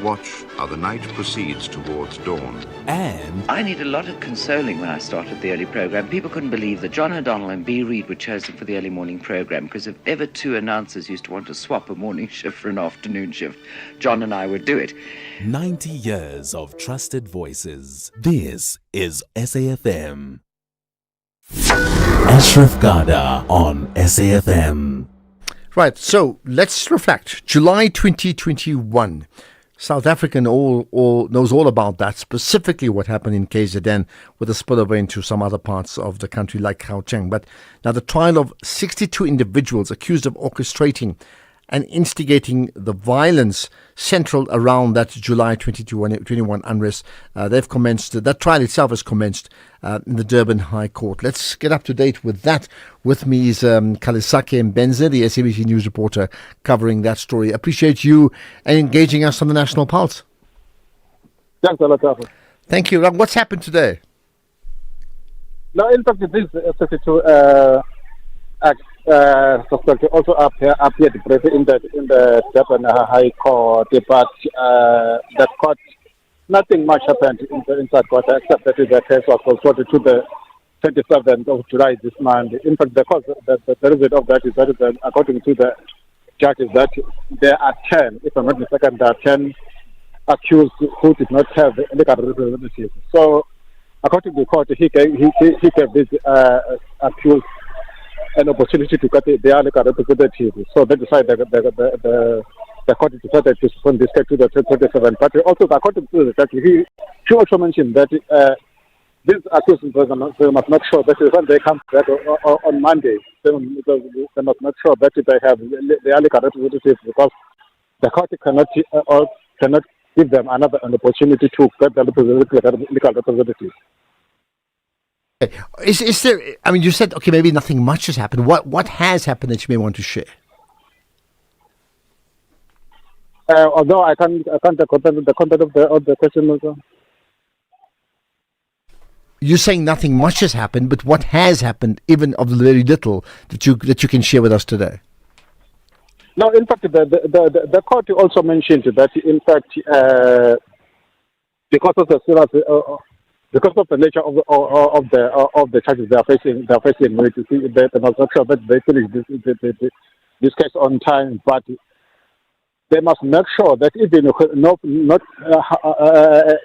Watch how the night proceeds towards dawn. And I need a lot of consoling when I started the early program. People couldn't believe that John O'Donnell and B. Reid were chosen for the early morning program, because if ever two announcers used to want to swap a morning shift for an afternoon shift, John and I would do it. 90 years of trusted voices. This is SAFM. Ashraf Garda on SAFM. Right, so let's reflect. July 2021. South African knows all about that, specifically what happened in KZN with a spillover into some other parts of the country like Gauteng. But now the trial of 62 individuals accused of orchestrating and instigating the violence central around that July 2021 unrest, they've commenced. That trial itself has commenced in the Durban High Court. Let's get up to date with that. With me is Kalisake Mbenze, the SABC News reporter covering that story. Appreciate you engaging us on the National Pulse. Thanks a lot, Arthur. Thank you. What's happened today? Now, in fact, this is 62 suspect also appeared briefly in the Durban High Court, but that court, nothing much happened inside court except that the case was consulted to the 27th of July this month. In fact, the result of that is that according to the judges that there are 10, if I'm not mistaken, there are 10 accused who did not have legal representatives. So, according to the court, he gave this accused an opportunity to get their legal representative. So they decided the court decided to suspend this case to the 27th. But also, according to the judge, she also mentioned that these accused they must make sure that when they come back on Monday, they must make sure that they have their legal representative, because the court cannot give them an opportunity to get the legal representative. Is there? I mean, you said okay, maybe nothing much has happened. What has happened that you may want to share? Although I can't the content of the question also. You're saying nothing much has happened, but what has happened, even of the very little that you can share with us today? No, in fact, the court also mentioned that in fact because of the serious. Because of the nature of the charges they are facing, they must make sure that they finish this case on time. But they must make sure that even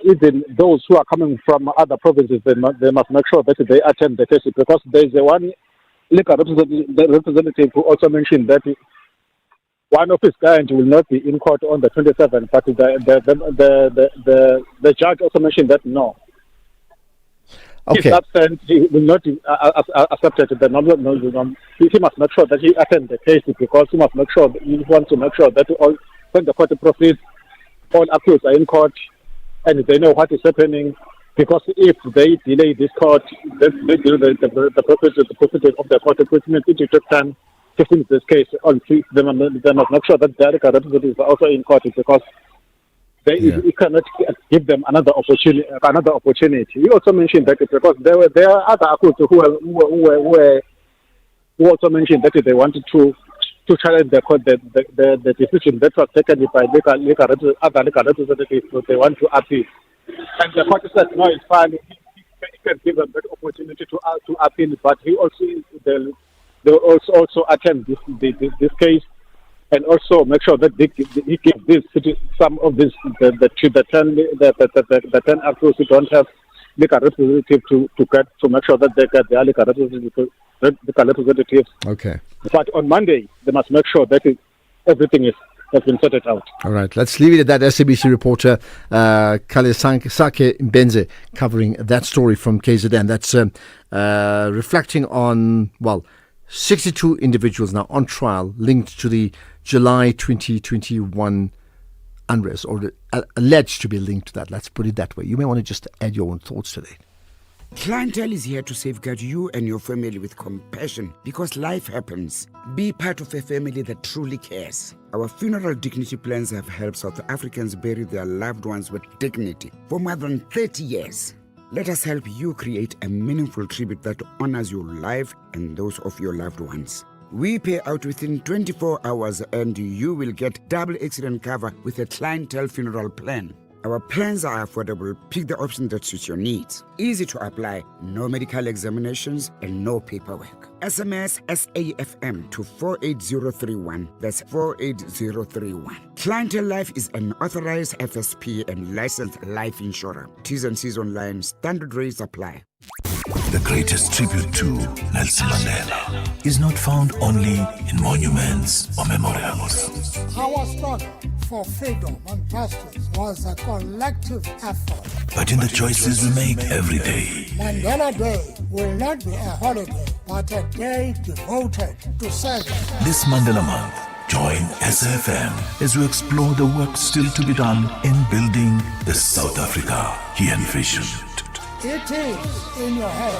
even those who are coming from other provinces, they must make sure that they attend the case, because there is one legal representative who also mentioned that one of his clients will not be in court on the 27th. But the judge also mentioned that no. Okay. If absent, he will not accept it. He must make sure that he attends the case, because he must make sure he wants to make sure that when the court proceeds, all accused are in court and they know what is happening. Because if they delay this court, they do the purpose of the court, which means it took time to finish this case. They must make sure that the other representatives are also in court because you cannot give them another opportunity. You also mentioned that because there are other actors who also mentioned that they wanted to challenge the court the decision that was taken by other legal representatives. So they want to appeal. And the court said, no, it's fine. He can give them that opportunity to appeal, but they'll also attend this case and also make sure that he gives some of this the 10 actors who don't have legal representative to make sure that they get their legal representatives. Okay. But on Monday, they must make sure that everything has been sorted out. All right, let's leave it at that. SABC reporter Kale Sake Mbenze covering that story from KZN. That's reflecting on, 62 individuals now on trial linked to the July 2021 unrest, or alleged to be linked to that. Let's put it that way. You may want to just add your own thoughts to that. Clientele is here to safeguard you and your family with compassion because life happens. Be part of a family that truly cares. Our funeral dignity plans have helped South Africans bury their loved ones with dignity for more than 30 years. Let us help you create a meaningful tribute that honors your life and those of your loved ones. We pay out within 24 hours and you will get double accident cover with a clientele funeral plan. Our plans are affordable. Pick the option that suits your needs. Easy to apply, no medical examinations and no paperwork. SMS SAFM to 48031. That's 48031. Clientele Life is an authorized FSP and licensed life insurer. T's and C's online. Standard rates apply. The greatest tribute to Nelson Mandela is not found only in monuments or memorials. Our struggle for freedom and justice was a collective effort. But in the choices we make every day. Mandela Day will not be a holiday, but a day devoted to service. This Mandela Month, join SAFM as we explore the work still to be done in building the South Africa he envisioned. It is in your head.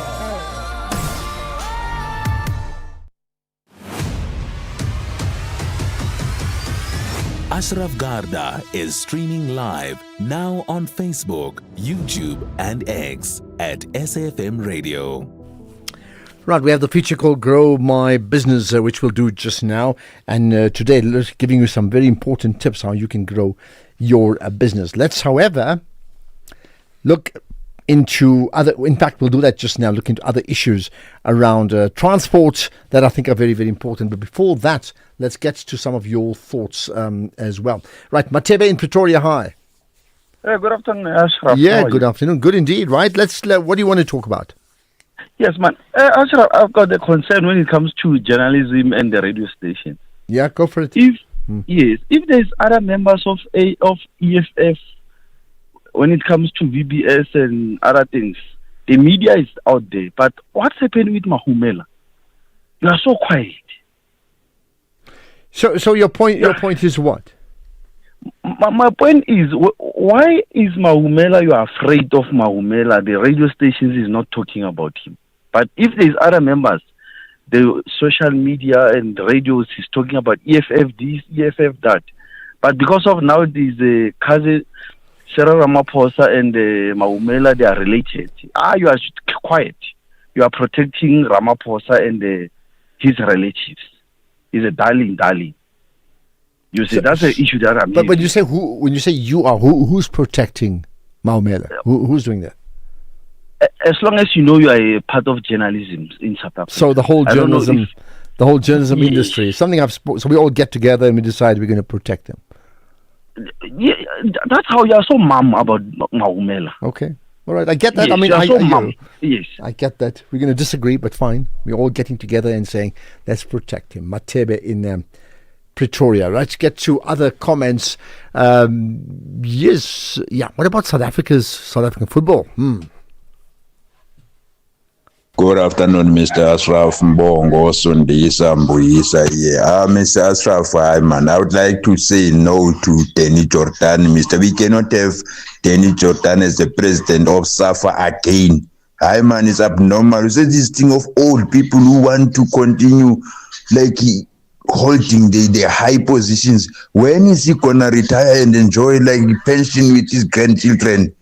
Ashraf Garda is streaming live now on Facebook, YouTube, and X at SAFM Radio. Right, we have the feature called Grow My Business, which we'll do just now. And today, giving you some very important tips how you can grow your business. Let's, however, look into other, in fact, we'll do that just now, look into other issues around transport that I think are very, very important. But before that, let's get to some of your thoughts as well. Right, Matebe in Pretoria, hi. Good afternoon, Ashraf. Yeah, good afternoon. Good indeed, right? What do you want to talk about? Yes, man. Ashraf, I've got a concern when it comes to journalism and the radio station. Yeah, go for it. Yes, if there's other members of EFF, when it comes to VBS and other things, the media is out there. But what's happened with Mahumela? You are so quiet. So your point is what? My point is, why is Mahumela, you are afraid of Mahumela? The radio stations is not talking about him. But if there's other members, the social media and radios is talking about EFF this, EFF that. But because of now these cousin Cyril Ramaphosa and Mahumela, they are related. You are quiet. You are protecting Ramaphosa and his relatives. He's a darling. You see, that's an issue that I'm. But when you say who's protecting Mahumela? Who's doing that? As long as you know you are a part of journalism in South Africa. So the whole journalism industry, something so we all get together and we decide we're going to protect them. Yeah, that's how you are so mum about Mahumela. Okay. All right, I get that. Yes, yes, I get that. We're going to disagree, but fine. We're all getting together and saying, let's protect him. Matebe in Pretoria. Let's get to other comments. Yes, yeah. What about South African football? Good afternoon, Mr. Asraf Mbongo Sundisa Mbuyisa here. Mr. Asraf, man, I would like to say no to Danny Jordan, Mr. We cannot have Danny Jordan as the president of SAFA again. Man, it's abnormal. You say this thing of old people who want to continue like holding the high positions. When is he gonna retire and enjoy like pension with his grandchildren?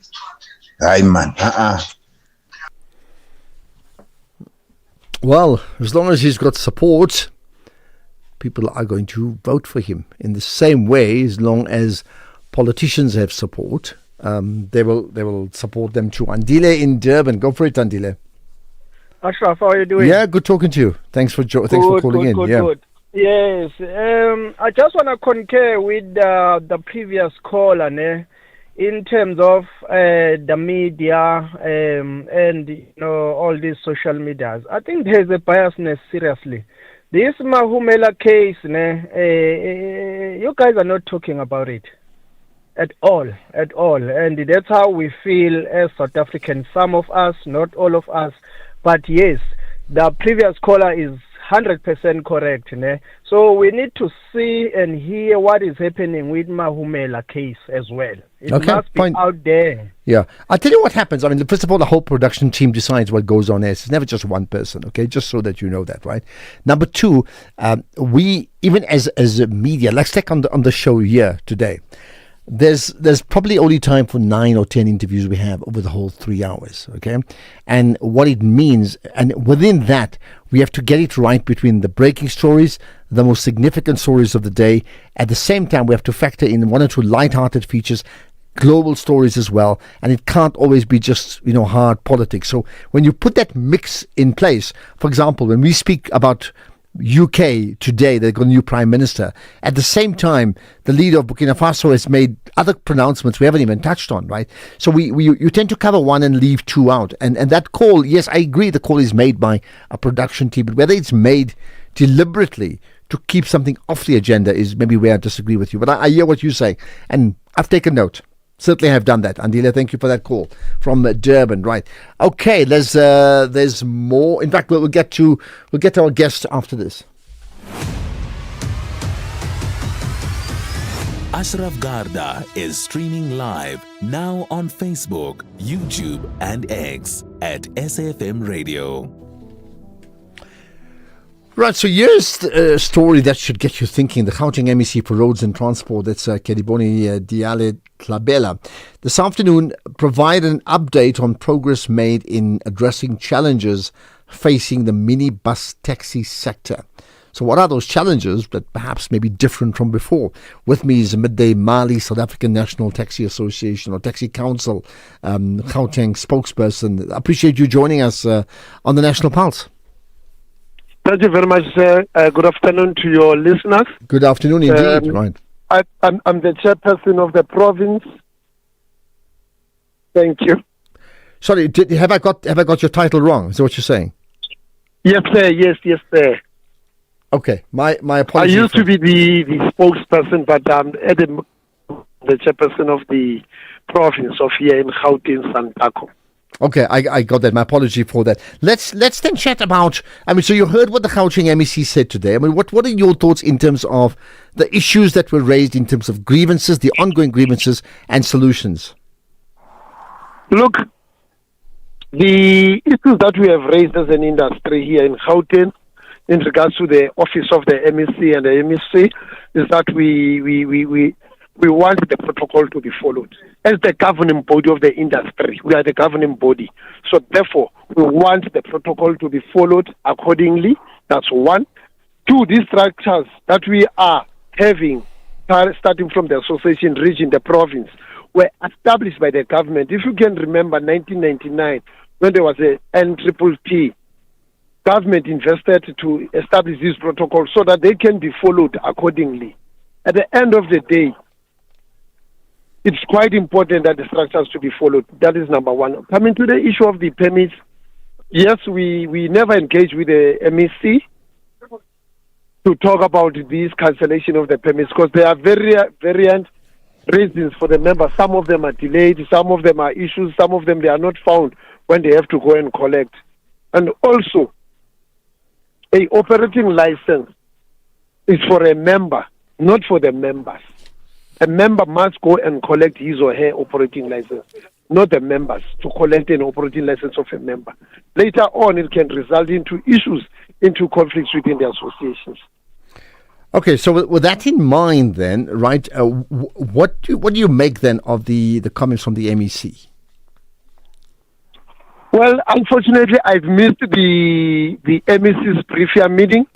Man, Well, as long as he's got support, people are going to vote for him. In the same way, as long as politicians have support, they will support them too. Andile in Durban, go for it, Andile. Ashraf, how are you doing? Yeah, good talking to you. Thanks for calling in. Good. Yes, I just want to concur with the previous caller, in terms of the media and all these social medias. I think there's a biasness, seriously. This Mahumela case, you guys are not talking about it at all, and that's how we feel as South Africans. Some of us, not all of us, but yes, the previous caller is 100% correct. So we need to see and hear what is happening with Mahumela case as well. It must be out there. Yeah. I'll tell you what happens. I mean, first of all, the whole production team decides what goes on there. It's never just one person, okay? Just so that you know that, right? Number two, we, even as a media, let's take on the show here today. There's probably only time for 9 or 10 interviews we have over the whole 3 hours, okay? And what it means, and within that, we have to get it right between the breaking stories, the most significant stories of the day. At the same time, we have to factor in 1 or 2 light-hearted features, global stories as well, and it can't always be just, hard politics. So when you put that mix in place, for example, when we speak about UK today, they've got a new prime minister. At the same time, the leader of Burkina Faso has made other pronouncements we haven't even touched on, right? So you tend to cover one and leave 2 out. And that call, yes, I agree, the call is made by a production team, but whether it's made deliberately to keep something off the agenda is maybe where I disagree with you. But I hear what you say, and I've taken note. Certainly have done that. Andila, thank you for that call from Durban. Right. Okay, there's more. In fact, we'll get to our guest after this. Ashraf Garda is streaming live now on Facebook, YouTube, and X at SAFM Radio. Right, so here's a story that should get you thinking. The Gauteng MEC for Roads and Transport, that's Kediboni Diale Tlabela, this afternoon provided an update on progress made in addressing challenges facing the minibus taxi sector. So what are those challenges that perhaps may be different from before? With me is Midday Mali, South African National Taxi Association or Taxi Council, Gauteng spokesperson. I appreciate you joining us on the National Pulse. Thank you very much, sir. Good afternoon to your listeners. Good afternoon indeed. Right. I'm the chairperson of the province. Thank you. Sorry, have I got your title wrong? Is that what you're saying? Yes, sir. Yes, sir. Okay, my apologies. I used to be the spokesperson, but I'm the chairperson of the province of here in Gauteng, Santako. Okay, I got that. My apology for that. Let's then chat about, so you heard what the Gauteng MEC said today. What are your thoughts in terms of the issues that were raised in terms of grievances, the ongoing grievances and solutions? Look, the issues that we have raised as an industry here in Gauteng in regards to the office of the MEC and the MEC is that we want the protocol to be followed. As the governing body of the industry, we are the governing body. So therefore, we want the protocol to be followed accordingly. That's one. Two, these structures that we are having, starting from the association, region, the province, were established by the government. If you can remember 1999, when there was a NTTT, government invested to establish these protocols so that they can be followed accordingly. At the end of the day, it's quite important that the structures to be followed. That is number one. Coming to the issue of the permits, yes, we never engage with the MEC to talk about this cancellation of the permits because there are variant reasons for the members. Some of them are delayed, some of them are issues, some of them they are not found when they have to go and collect. And also, a operating license is for a member, not for the members. A member must go and collect his or her operating license, not the members to collect an operating license of a member. Later on, it can result into issues, into conflicts within the associations. Okay, so with that in mind, then, right? What do you make then of the comments from the MEC? Well, unfortunately, I've missed the MEC's brief meeting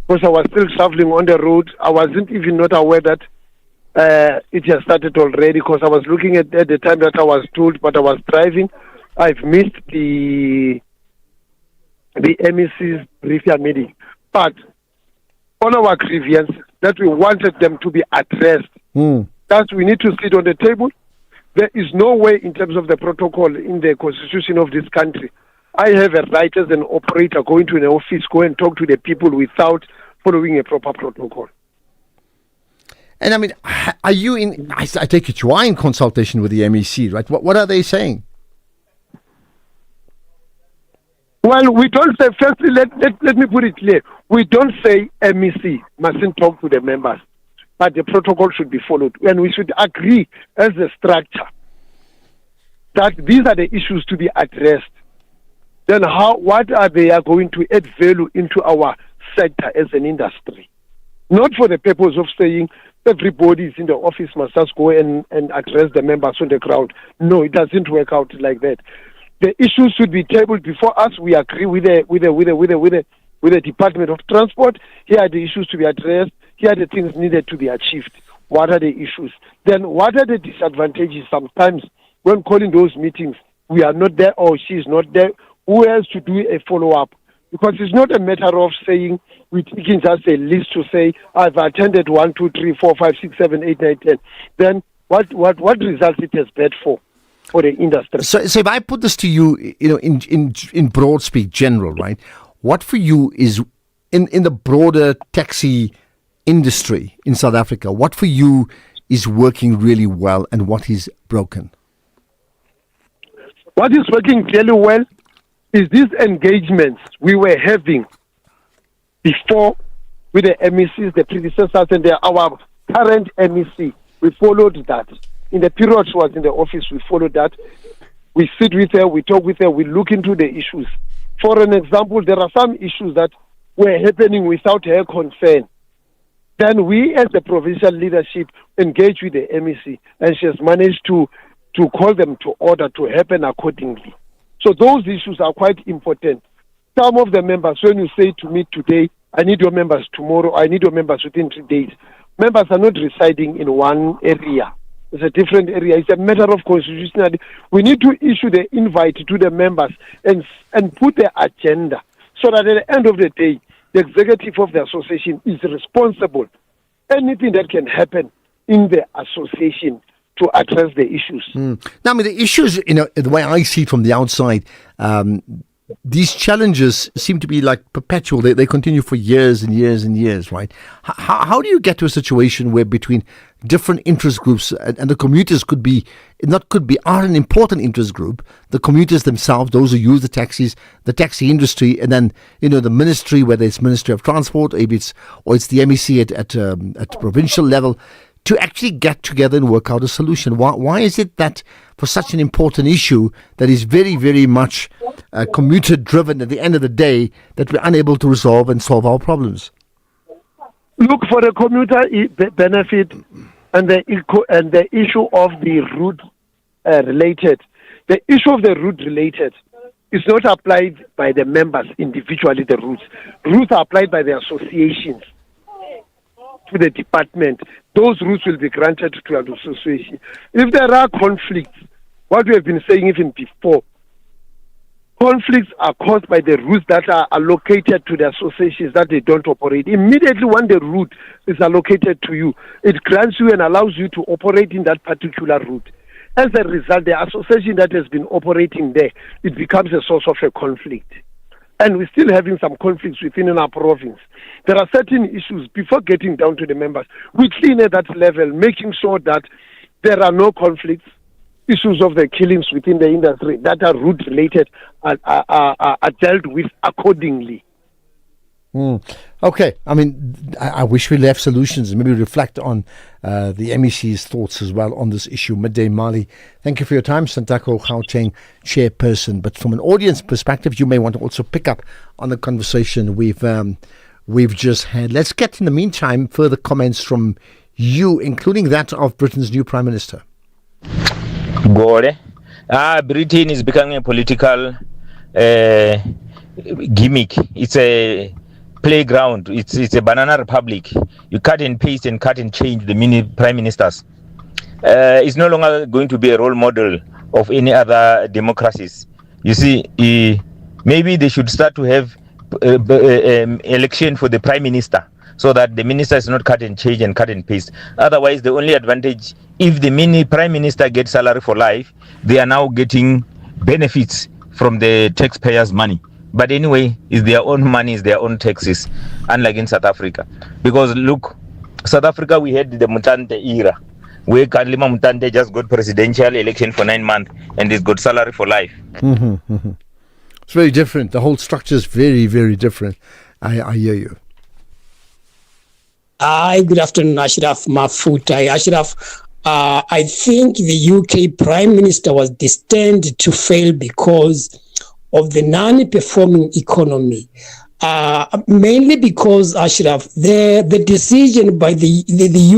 because I was still traveling on the road. I wasn't even not aware that it has started already because I was looking at the time that I was told, but I was driving. I've missed the MEC's brief meeting. But on our grievance that we wanted them to be addressed, that we need to sit on the table. There is no way in terms of the protocol in the constitution of this country. I have a right as an operator going to an office, go and talk to the people without following a proper protocol. And I mean, are you in, I take it you are in consultation with the MEC, right? What are they saying? Well, we don't say, firstly, let me put it clear. We don't say MEC mustn't talk to the members, but the protocol should be followed. And we should agree as a structure that these are the issues to be addressed. Then what are they are going to add value into our sector as an industry? Not for the purpose of saying everybody is in the office must just go and address the members on the ground. No, it doesn't work out like that. The issues should be tabled before us. We agree with the Department of Transport. Here are the issues to be addressed. Here are the things needed to be achieved. What are the issues? Then what are the disadvantages? Sometimes when calling those meetings, we are not there or she is not there. Who has to do a follow-up? Because it's not a matter of saying we're taking just a list to say I've attended 1, 2, 3, 4, 5, 6, 7, 8, 9, 10. Then what results it has bad for the industry? So if I put this to you, in broad speak, general, right? What for you is in the broader taxi industry in South Africa? What for you is working really well, and what is broken? What is working really well is these engagements we were having before with the MECs, the predecessors, and our current MEC. We followed that. In the period she was in the office, we followed that. We sit with her, we talk with her, we look into the issues. For an example, there are some issues that were happening without her consent. Then we, as the provincial leadership, engage with the MEC, and she has managed to call them to order to happen accordingly. So those issues are quite important. Some of the members, when you say to me today, I need your members tomorrow, I need your members within 3 days, members are not residing in one area. It's a different area. It's a matter of constitutionality. We need to issue the invite to the members and put the agenda so that at the end of the day, the executive of the association is responsible. Anything that can happen in the association to address the issues. Now, I mean, the issues, the way I see it from the outside, these challenges seem to be like perpetual. They continue for years and years and years, right? How do you get to a situation where between different interest groups, and the commuters are an important interest group, the commuters themselves, those who use the taxis, the taxi industry, and then, the ministry, whether it's Ministry of Transport, or it's the MEC at provincial level, to actually get together and work out a solution? Why is it that for such an important issue that is very, very much commuter-driven at the end of the day, that we're unable to resolve and solve our problems? Look, for the commuter benefit and the issue of the route related, the issue of the route related is not applied by the members individually, the routes. Routes are applied by the associations to the department. Those routes will be granted to an association. If there are conflicts, what we have been saying even before, conflicts are caused by the routes that are allocated to the associations that they don't operate. Immediately when the route is allocated to you, it grants you and allows you to operate in that particular route. As a result, the association that has been operating there, it becomes a source of a conflict. And we're still having some conflicts within our province. There are certain issues before getting down to the members. We clean at that level, making sure that there are no conflicts. issues of the killings within the industry that are root related are dealt with accordingly. Okay, I mean, I wish we left solutions and maybe reflect on the MEC's thoughts as well on this issue. Midday Mali, thank you for your time. Santako Gauteng, chairperson. But from an audience perspective, you may want to also pick up on the conversation we've just had. Let's get, in the meantime, further comments from you, including that of Britain's new Prime Minister. Britain is becoming a political gimmick. It's a playground. It's a banana republic. You cut and paste and cut and change the mini prime ministers. It's no longer going to be a role model of any other democracies. You see, maybe they should start to have election for the prime minister, so that the minister is not cut and change and cut and paste. Otherwise, the only advantage, if the mini prime minister gets salary for life, they are now getting benefits from the taxpayers' money. But anyway, it's their own money, it's their own taxes, unlike in South Africa. Because look, South Africa, we had the Mutante era, where Kanlima Mutante just got presidential election for 9 months and he's got salary for life. It's very different. The whole structure is very, very different. I hear you. Hi, good afternoon, Ashraf Mafuta. Ashraf, I think the UK Prime Minister was destined to fail because of the non-performing economy. Mainly because, Ashraf, the decision by the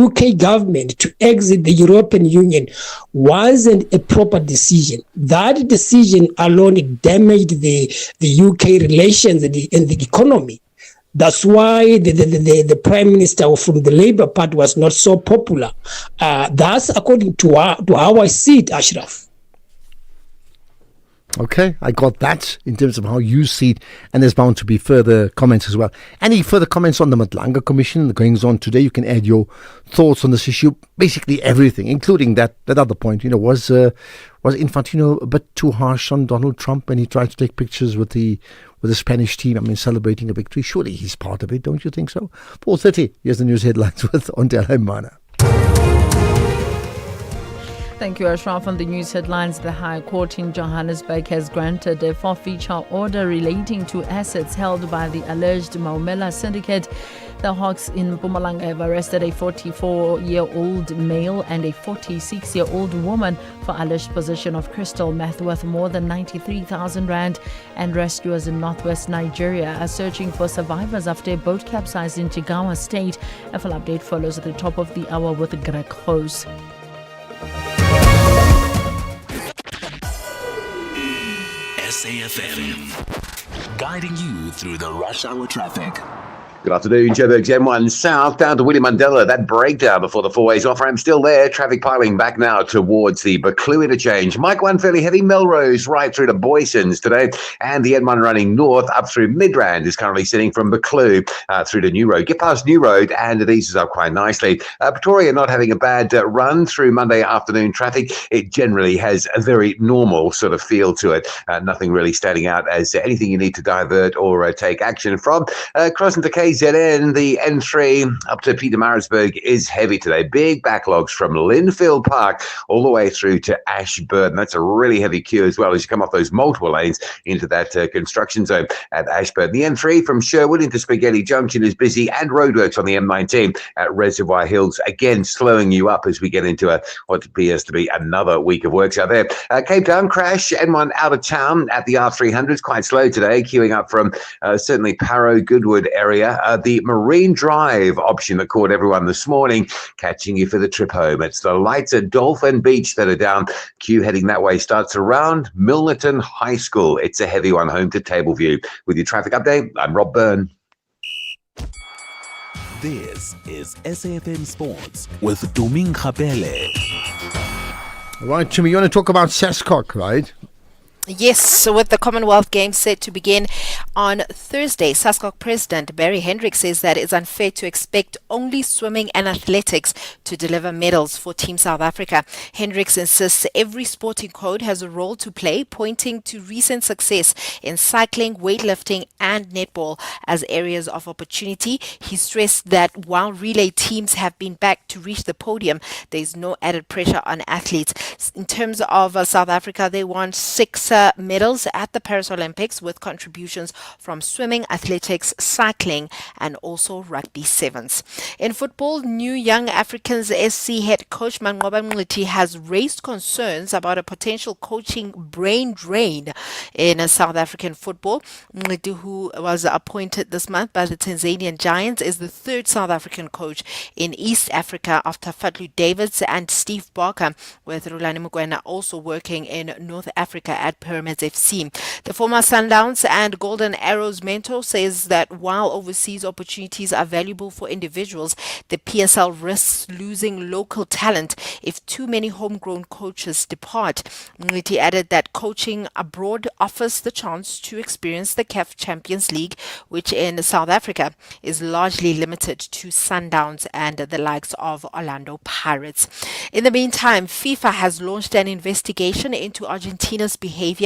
UK government to exit the European Union wasn't a proper decision. That decision alone damaged the UK relations and the economy. That's why the Prime Minister from the Labour Party was not so popular. That's according to how I see it, Ashraf. Okay, I got that in terms of how you see it, and there's bound to be further comments as well. Any further comments on the Matlanga Commission, the goings on today? You can add your thoughts on this issue, basically everything, including that other point. You know, was Infantino a bit too harsh on Donald Trump when he tried to take pictures with the Spanish team? I mean, celebrating a victory. Surely he's part of it, don't you think so? 4:30. Here's the news headlines with Ondela Mana. Thank you, Ashraf. On the news headlines, the High Court in Johannesburg has granted a forfeiture order relating to assets held by the alleged Maumela syndicate. The Hawks in Mpumalanga have arrested a 44-year-old male and a 46-year-old woman for alleged possession of crystal meth worth more than 93,000 rand. And rescuers in northwest Nigeria are searching for survivors after a boat capsized in Jigawa State. A full update follows at the top of the hour with Greg Hose. SAfm, guiding you through the rush hour traffic. Good afternoon, Joburg's M1 South down to Willie Mandela. That breakdown before the four-ways off-ramp still there. Traffic piling back now towards the Buccleuch interchange. Mike 1 fairly heavy. Melrose right through to Boysons today. And the M1 running north up through Midrand is currently sitting from Buccleuch through to New Road. Get past New Road and it eases up quite nicely. Pretoria not having a bad run through Monday afternoon traffic. It generally has a very normal sort of feel to it. Nothing really standing out as anything you need to divert or take action from. Crossing to KZN, the N3 up to Pietermaritzburg is heavy today. Big backlogs from Linfield Park all the way through to Ashburton. That's a really heavy queue as well as you come off those multiple lanes into that construction zone at Ashburton. The N3 from Sherwood into Spaghetti Junction is busy, and roadworks on the M19 at Reservoir Hills, again slowing you up as we get into what appears to be another week of works out there. Cape Town crash, N1 out of town at the R300 is quite slow today, queuing up from certainly Parow, Goodwood area. The Marine Drive option that caught everyone this morning, catching you for the trip home. It's the lights at Dolphin Beach that are down. Queue heading that way starts around Milnerton High School. It's a heavy one home to Tableview. With your traffic update, I'm Rob Byrne. This is SAfm Sports with Tuming Khapele. Right, Jimmy, you want to talk about Sescock, right? Yes, so with the Commonwealth Games set to begin on Thursday, SASCOC President Barry Hendricks says that it's unfair to expect only swimming and athletics to deliver medals for Team South Africa. Hendricks insists every sporting code has a role to play, pointing to recent success in cycling, weightlifting, and netball as areas of opportunity. He stressed that while relay teams have been backed to reach the podium, there is no added pressure on athletes. In terms of South Africa, they won 6 medals at the Paris Olympics with contributions from swimming, athletics, cycling, and also rugby sevens. In football, new Young Africans SC head coach Manqoba Mngqithi has raised concerns about a potential coaching brain drain in South African football. Mngqithi, who was appointed this month by the Tanzanian Giants, is the third South African coach in East Africa after Fatlu Davids and Steve Barker, with Rulani Mokoena also working in North Africa at Pyramids FC. The former Sundowns and Golden Arrows mentor says that while overseas opportunities are valuable for individuals, the PSL risks losing local talent if too many homegrown coaches depart. Mngqithi added that coaching abroad offers the chance to experience the CAF Champions League, which in South Africa is largely limited to Sundowns and the likes of Orlando Pirates. In the meantime, FIFA has launched an investigation into Argentina's behavior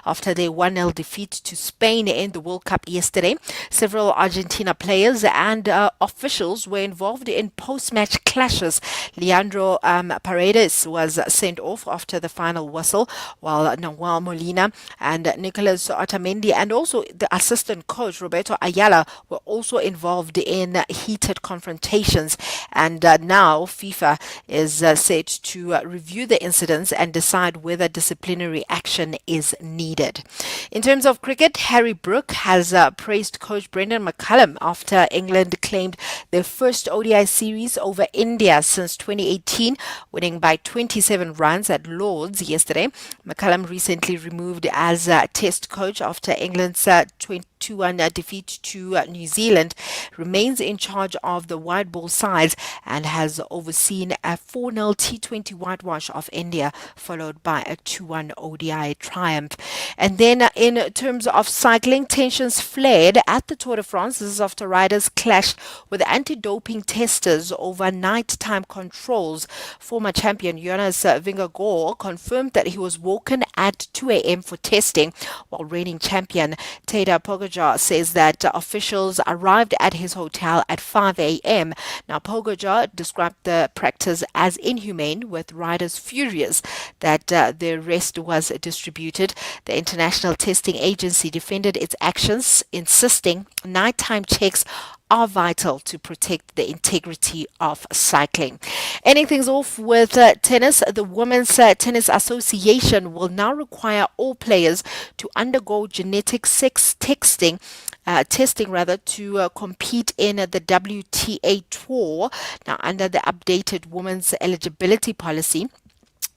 after their 1-0 defeat to Spain in the World Cup yesterday. Several Argentina players and officials were involved in post-match clashes. Leandro Paredes was sent off after the final whistle, while Nahuel Molina and Nicolas Otamendi and also the assistant coach Roberto Ayala were also involved in heated confrontations. And now FIFA is set to review the incidents and decide whether disciplinary action is needed. In terms of cricket, Harry Brook has praised coach Brendan McCullum after England claimed their first ODI series over India since 2018, winning by 27 runs at Lord's yesterday. McCullum recently removed as Test coach after England's 2-1 defeat to New Zealand, remains in charge of the white ball sides and has overseen a 4-0 T20 whitewash of India, followed by a 2-1 ODI triumph. And then in terms of cycling, tensions flared at the Tour de France. This is after riders clashed with anti-doping testers over nighttime controls. Former champion Jonas Vingegaard confirmed that he was woken at 2 a.m. for testing, while reigning champion Tadej Pogacar says that officials arrived at his hotel at 5 a.m. Now, Pogacar described the practice as inhumane, with riders furious that their rest was distributed. The International Testing Agency defended its actions, insisting nighttime checks are vital to protect the integrity of cycling. Ending things off with tennis, the Women's Tennis Association will now require all players to undergo genetic sex testing to compete in the WTA Tour. Now, under the updated women's eligibility policy,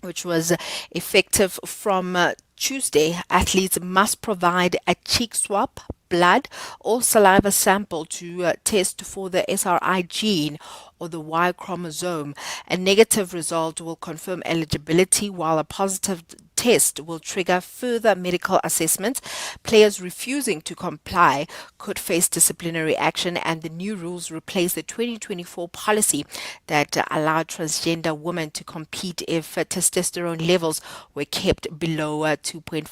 which was effective from Tuesday, athletes must provide a cheek swab, blood, or saliva sample to test for the SRI gene or the Y chromosome. A negative result will confirm eligibility, while a positive test will trigger further medical assessments. Players refusing to comply could face disciplinary action, and the new rules replace the 2024 policy that allowed transgender women to compete if testosterone levels were kept below 2.5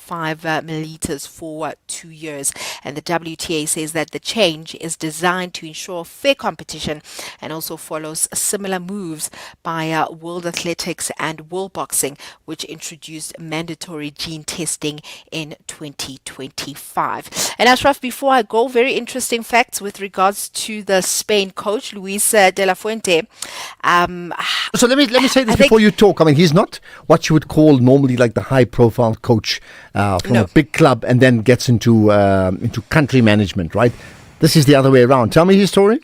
milliliters for 2 years. And the WTA says that the change is designed to ensure fair competition and also follows similar moves by World Athletics and World Boxing, which introduced mandatory gene testing in 2025. And Ashraf, before I go, very interesting facts with regards to the Spain coach, Luis de la Fuente. So let me say this before you talk. I mean, he's not what you would call normally like the high-profile coach from a big club and then gets into country management, right? This is the other way around. Tell me his story.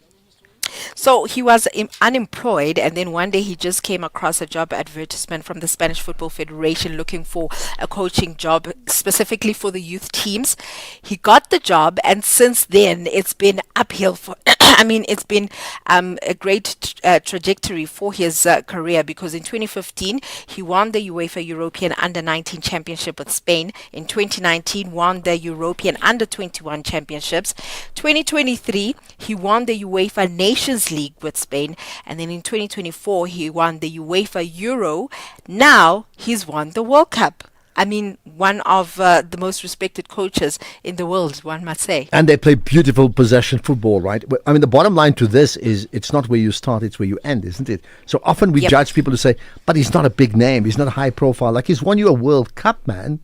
So he was unemployed, and then one day he just came across a job advertisement from the Spanish Football Federation looking for a coaching job specifically for the youth teams. He got the job, and since then it's been uphill for I mean, it's been a great trajectory for his career, because in 2015 he won the UEFA European Under-19 Championship with Spain. In 2019 won the European Under-21 Championships. 2023 he won the UEFA Nations League with Spain, and then in 2024 he won the UEFA Euro. Now he's won the World Cup. I mean, one of the most respected coaches in the world, one must say. And they play beautiful possession football, right? I mean, the bottom line to this is it's not where you start, it's where you end, isn't it? So often we judge people who say, but he's not a big name, he's not a high profile. Like, he's won you a World Cup, man.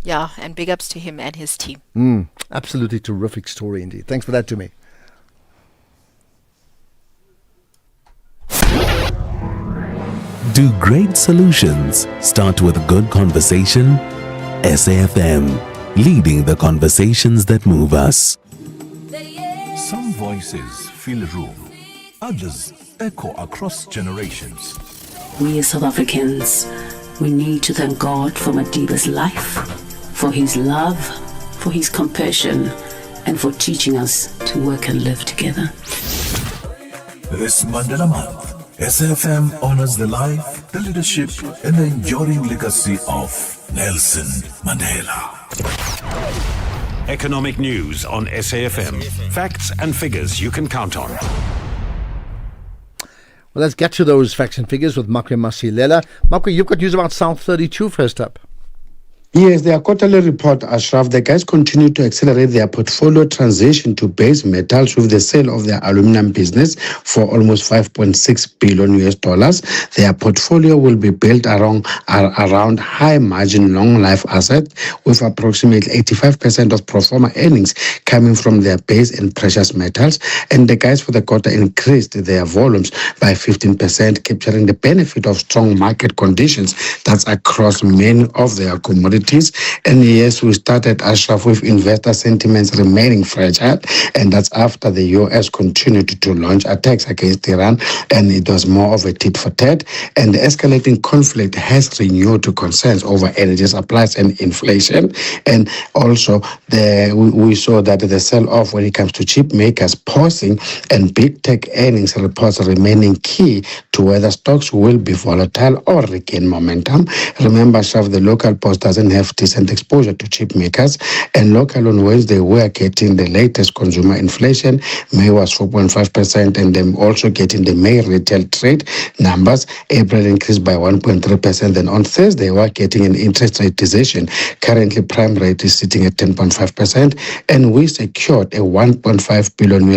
Yeah, and big ups to him and his team. Absolutely terrific story indeed. Thanks for that, to me. Do great solutions start with a good conversation? SAfm, leading the conversations that move us. Some voices fill a room, others echo across generations. We as South Africans, we need to thank God for Madiba's life, for his love, for his compassion, and for teaching us to work and live together. This Mandela Month, SAfm honors the life, the leadership, and the enduring legacy of Nelson Mandela. Economic news on SAfm. Facts and figures you can count on. Well, let's get to those facts and figures with Makwe Masilela. Makwe, you've got news about South 32 first up. Yes, their quarterly report, Ashraf, the guys continue to accelerate their portfolio transition to base metals with the sale of their aluminum business for almost $5.6 billion. Their portfolio will be built around high margin, long life assets with approximately 85% of pro forma earnings coming from their base and precious metals. And the guys for the quarter increased their volumes by 15%, capturing the benefit of strong market conditions that's across many of their commodities. And yes, we started, Ashraf, with investor sentiments remaining fragile, and that's after the US continued to launch attacks against Iran, and it was more of a tit for tat. And the escalating conflict has renewed concerns over energy supplies and inflation. And also, we saw that the sell-off when it comes to chip makers pausing, and big tech earnings reports remaining key to whether stocks will be volatile or regain momentum. Remember, Ashraf, the local post doesn't have decent exposure to chip makers, and local on Wednesday we're getting the latest consumer inflation. May was 4.5%, and then also getting the May retail trade numbers. April increased by 1.3%. Then on Thursday we're getting an interest rate decision. Currently prime rate is sitting at 10.5%, and we secured a $1.5 billion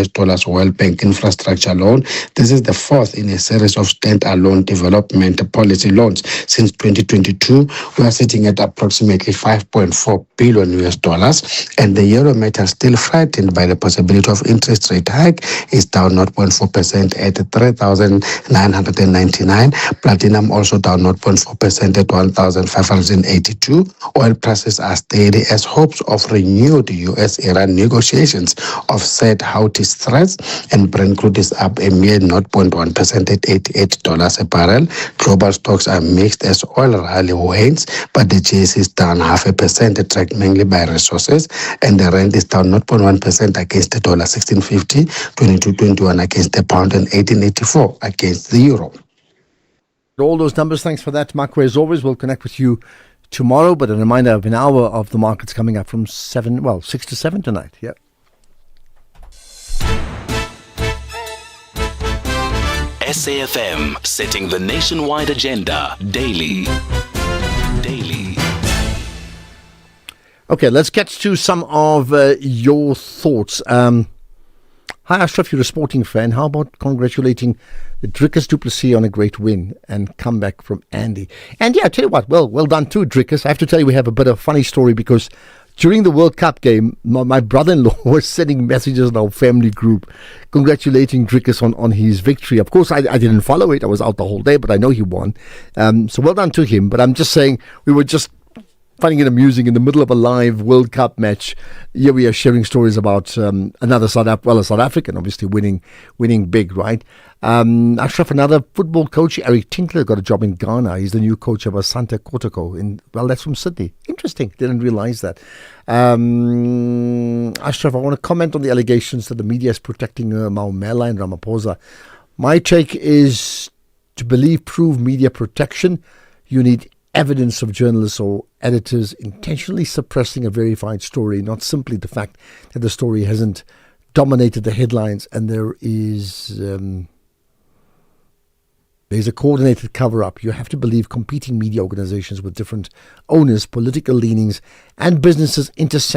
World Bank infrastructure loan. This is the fourth in a series of standalone development policy loans since 2022. We are sitting at approximately $5.4 billion, and the euro metal, still frightened by the possibility of interest rate hike, is down 0.4% at 3,999. Platinum also down 0.4% at 1,582. Oil prices are steady as hopes of renewed US-Iran negotiations offset Houthi threats, and Brent crude is up a mere 0.1% at $88 a barrel. Global stocks are mixed as oil rally wanes, but the JS is down 0.5%, tracked mainly by resources, and the rand is down 0.1% against the dollar, 16.50, 22.21 against the pound, and 18.84 against the euro. All those numbers, thanks for that, Makwe. As always, we'll connect with you tomorrow, but a reminder of an hour of the markets coming up from 6 to 7 tonight. Yep. SAfm, setting the nationwide agenda daily. Okay, let's get to some of your thoughts. Hi, Ashraf, you're a sporting fan. How about congratulating the Drickus du Plessis on a great win and comeback from Andy? And yeah, I tell you what, well done too, Drickus. I have to tell you, we have a bit of a funny story because during the World Cup game, my brother-in-law was sending messages in our family group congratulating Drickus on his victory. Of course, I didn't follow it. I was out the whole day, but I know he won. So well done to him. But I'm just saying, we were just finding it amusing in the middle of a live World Cup match. Here we are sharing stories about another South African, obviously winning big, right? Ashraf, another football coach, Eric Tinkler, got a job in Ghana. He's the new coach of Asante Kotoko. That's from Sydney. Interesting. Didn't realize that. Ashraf, I want to comment on the allegations that the media is protecting Maumela and Ramaphosa. My take is to prove media protection, you need evidence of journalists or editors intentionally suppressing a verified story, not simply the fact that the story hasn't dominated the headlines and there's a coordinated cover-up. You have to believe competing media organizations with different owners, political leanings, and businesses interests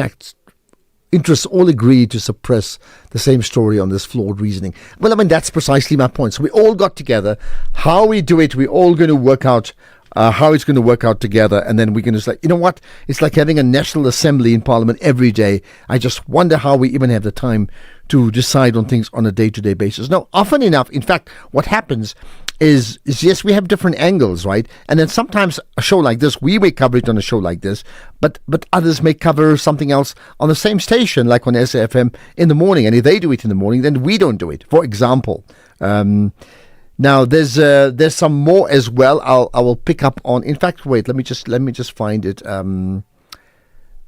all agree to suppress the same story on this flawed reasoning. Well, I mean, that's precisely my point. So we all got together. How we do it, we're all going to work out how it's going to work out together. And then we're going to say, you know what? It's like having a National Assembly in Parliament every day. I just wonder how we even have the time to decide on things on a day-to-day basis. No, often enough, in fact, what happens is yes, we have different angles, right? And then sometimes a show like this, we may cover it on a show like this, but others may cover something else on the same station, like on SAFM in the morning. And if they do it in the morning, then we don't do it. For example, now there's some more as well. I will pick up on. In fact, wait, let me just find it.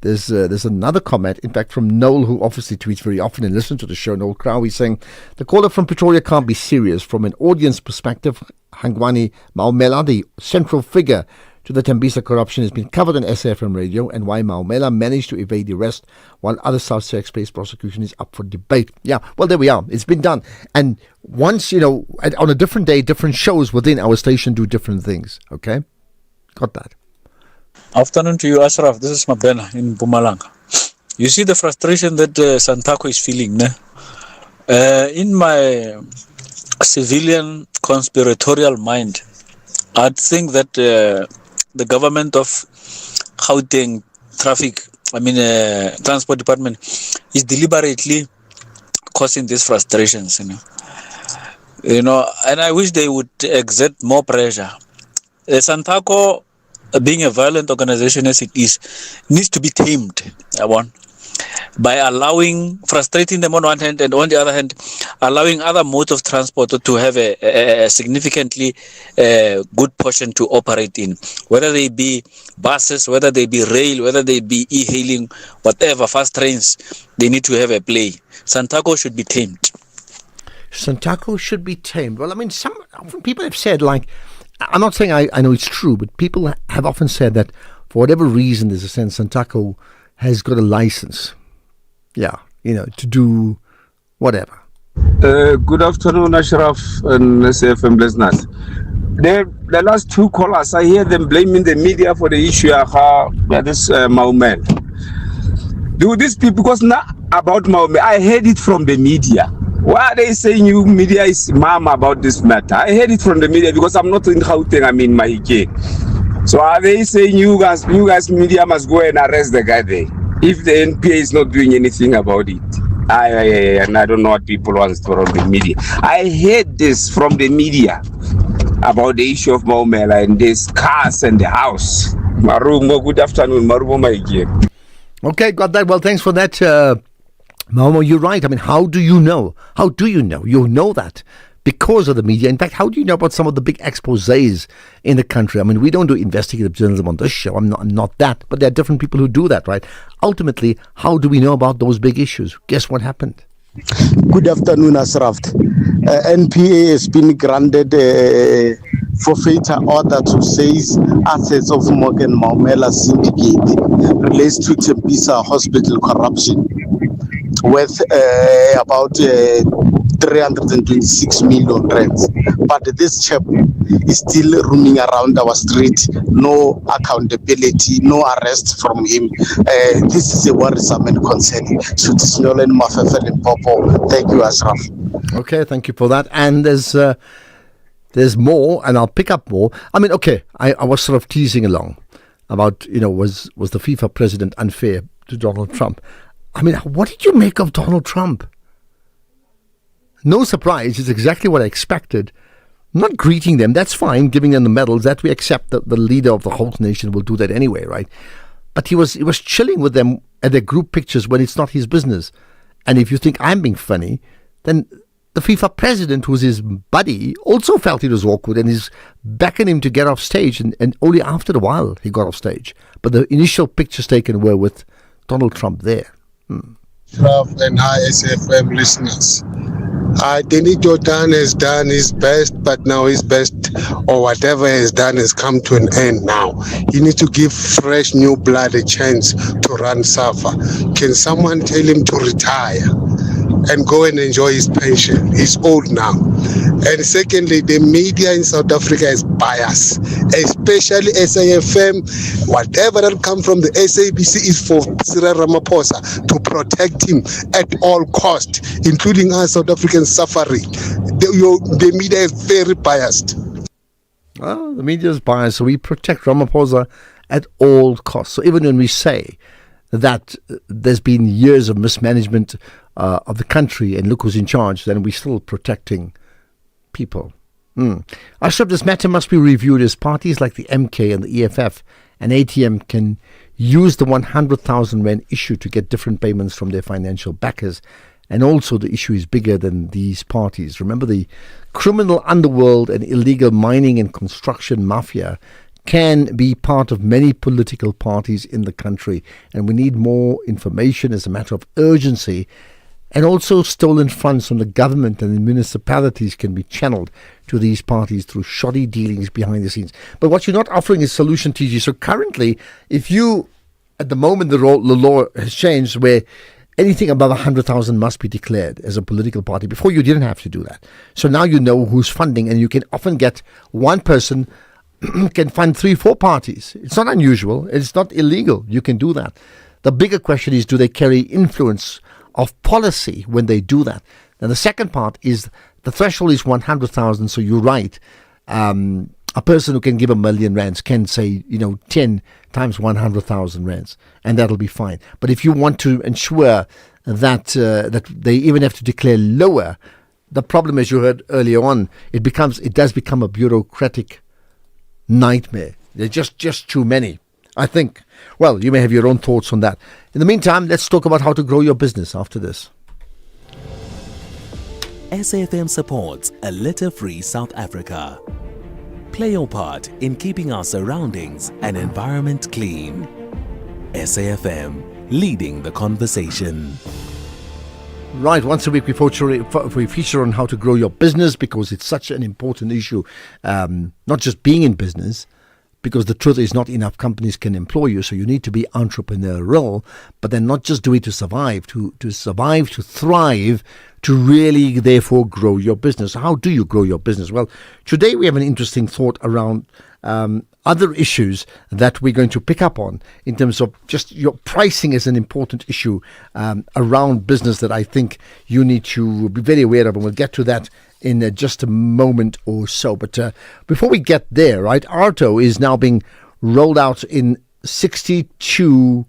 There's another comment, in fact, from Noel, who obviously tweets very often and listens to the show, Noel Crow. He's saying, the caller from Pretoria can't be serious. From an audience perspective, Hangwani Maumela, the central figure to the Tembisa corruption, has been covered on SAfmRadio, and why Maumela managed to evade arrest while other South Sex-based prosecution is up for debate. Yeah, well, there we are. It's been done. And once, on a different day, different shows within our station do different things. Okay? Got that. Afternoon to you, Ashraf. This is Mabena in Mpumalanga. You see the frustration that Santako is feeling, ne? In my civilian conspiratorial mind, I'd think that the government of Gauteng transport department is deliberately causing these frustrations, and I wish they would exert more pressure. Santako, being a violent organization as it is, needs to be tamed, by frustrating them on one hand, and on the other hand, allowing other modes of transport to have a significantly good portion to operate in, whether they be buses, whether they be rail, whether they be e-hailing, whatever, fast trains, they need to have a play. Santako should be tamed. Santako should be tamed. Well, I mean, some people have said, like, I'm not saying I know it's true, but people have often said that for whatever reason, there's a sense Santako has got a license, to do whatever. Good afternoon, Ashraf and SAFM listeners. The last two callers, I hear them blaming the media for the issue of this Maumel. Do these people, because not about Maumel, I heard it from the media. Why are they saying you media is mum about this matter? I heard it from the media because I'm not in Gauteng, I'm in Mahike. So are they saying you guys media must go and arrest the guy there if the NPA is not doing anything about it? And I don't know what people want from the media. I heard this from the media about the issue of Maumela and this cars and the house. Marumo, good afternoon. Marumo Mahike. Okay, got that. Well, thanks for that. Mamo, you're right. I mean, how do you know? How do you know? You know that because of the media. In fact, how do you know about some of the big exposés in the country? I mean, we don't do investigative journalism on this show. I'm not that. But there are different people who do that, right? Ultimately, how do we know about those big issues? Guess what happened? Good afternoon, Ashraf. NPA has been granted a forfeiture order to seize assets of Morgan Maumela syndicate relates to Tembisa hospital corruption worth about 326 million rands. But this chap is still roaming around our street. No accountability, no arrest from him. This is a worrisome and concerning. So this Nolan Mafefel in Popo. Thank you, Ashraf. Okay, thank you for that. And there's more, and I'll pick up more. I mean, okay, I was sort of teasing along about, was the FIFA president unfair to Donald Trump? I mean, what did you make of Donald Trump? No surprise, it's exactly what I expected. Not greeting them, that's fine, giving them the medals, that we accept that the leader of the whole nation will do that anyway, right? But he was chilling with them at their group pictures when it's not his business. And if you think I'm being funny, then the FIFA president, who's his buddy, also felt it was awkward and is beckoning him to get off stage. And only after a while he got off stage. But the initial pictures taken were with Donald Trump there. Ralph and hi SAfm listeners. Denny Jordan has done his best, but now his best or whatever he has done has come to an end now. He needs to give fresh new blood a chance to run SAFA. Can someone tell him to retire and go and enjoy his pension? He's old now. And secondly, the media in South Africa is biased, especially SAfM. Whatever that comes from the SABC is for Cyril Ramaphosa to protect him at all costs, including us South Africans suffering. The media is very biased. Well, the media is biased, so we protect Ramaphosa at all costs. So even when we say that there's been years of mismanagement of the country and look who's in charge, then we're still protecting people. Ashraf, this matter must be reviewed as parties like the MK and the EFF and ATM can use the 100,000 Rand issue to get different payments from their financial backers. And also the issue is bigger than these parties. Remember, the criminal underworld and illegal mining and construction mafia can be part of many political parties in the country. And we need more information as a matter of urgency. And also stolen funds from the government and the municipalities can be channeled to these parties through shoddy dealings behind the scenes. But what you're not offering is solution, TG. So currently, if you, at the moment the law has changed where anything above 100,000 must be declared as a political party. Before you didn't have to do that. So now you know who's funding, and you can often get one person can fund 3-4 parties. It's not unusual. It's not illegal. You can do that. The bigger question is, do they carry influence of policy when they do that? And the second part is the threshold is 100,000. So you're right. A person who can give R1 million can say, 10 times 100,000 rands, and that'll be fine. But if you want to ensure that that they even have to declare lower, the problem, as you heard earlier on, it does become a bureaucratic nightmare. They're just too many, I think. Well, you may have your own thoughts on that. In the meantime, let's talk about how to grow your business after this. SAfm supports a litter-free South Africa. Play your part in keeping our surroundings and environment clean. SAfM, leading the conversation. Right, once a week we feature on how to grow your business because it's such an important issue. Not just being in business, because the truth is not enough companies can employ you, so you need to be entrepreneurial, but then not just do it to survive, to survive, to thrive, to really therefore grow your business. How do you grow your business? Well, today we have an interesting thought around other issues that we're going to pick up on in terms of just your pricing is an important issue around business that I think you need to be very aware of, and we'll get to that in just a moment or so. But before we get there, right, Arto is now being rolled out in 62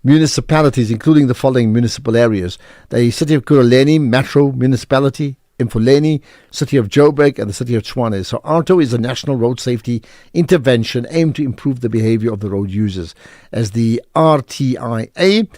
municipalities, including the following municipal areas: the city of Kuruleni Metro Municipality, Imfuleni, city of Joburg, and the city of Tshwane. So Arto is a national road safety intervention aimed to improve the behavior of the road users. As the RTIA,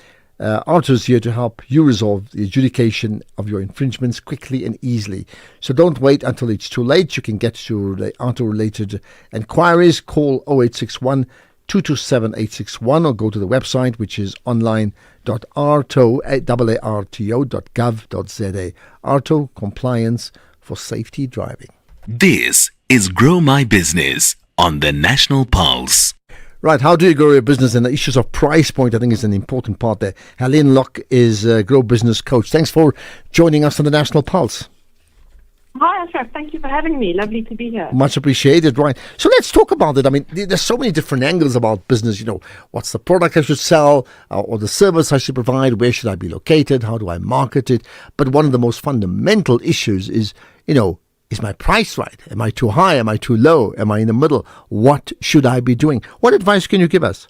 Arto is here to help you resolve the adjudication of your infringements quickly and easily. So don't wait until it's too late. You can get to the Arto-related inquiries. Call 0861 227 861 or go to the website, which is online.arto.gov.za. Arto, compliance for safety driving. This is Grow My Business on the National Pulse. Right, how do you grow your business? And the issues of price point, I think, is an important part there. Helene Locke is a Grow Business Coach. Thanks for joining us on the National Pulse. Hi, Ashraf. Thank you for having me. Lovely to be here. Much appreciated. Right. So let's talk about it. I mean, there's so many different angles about business. What's the product I should sell or the service I should provide? Where should I be located? How do I market it? But one of the most fundamental issues is, is my price right? Am I too high? Am I too low? Am I in the middle? What should I be doing? What advice can you give us?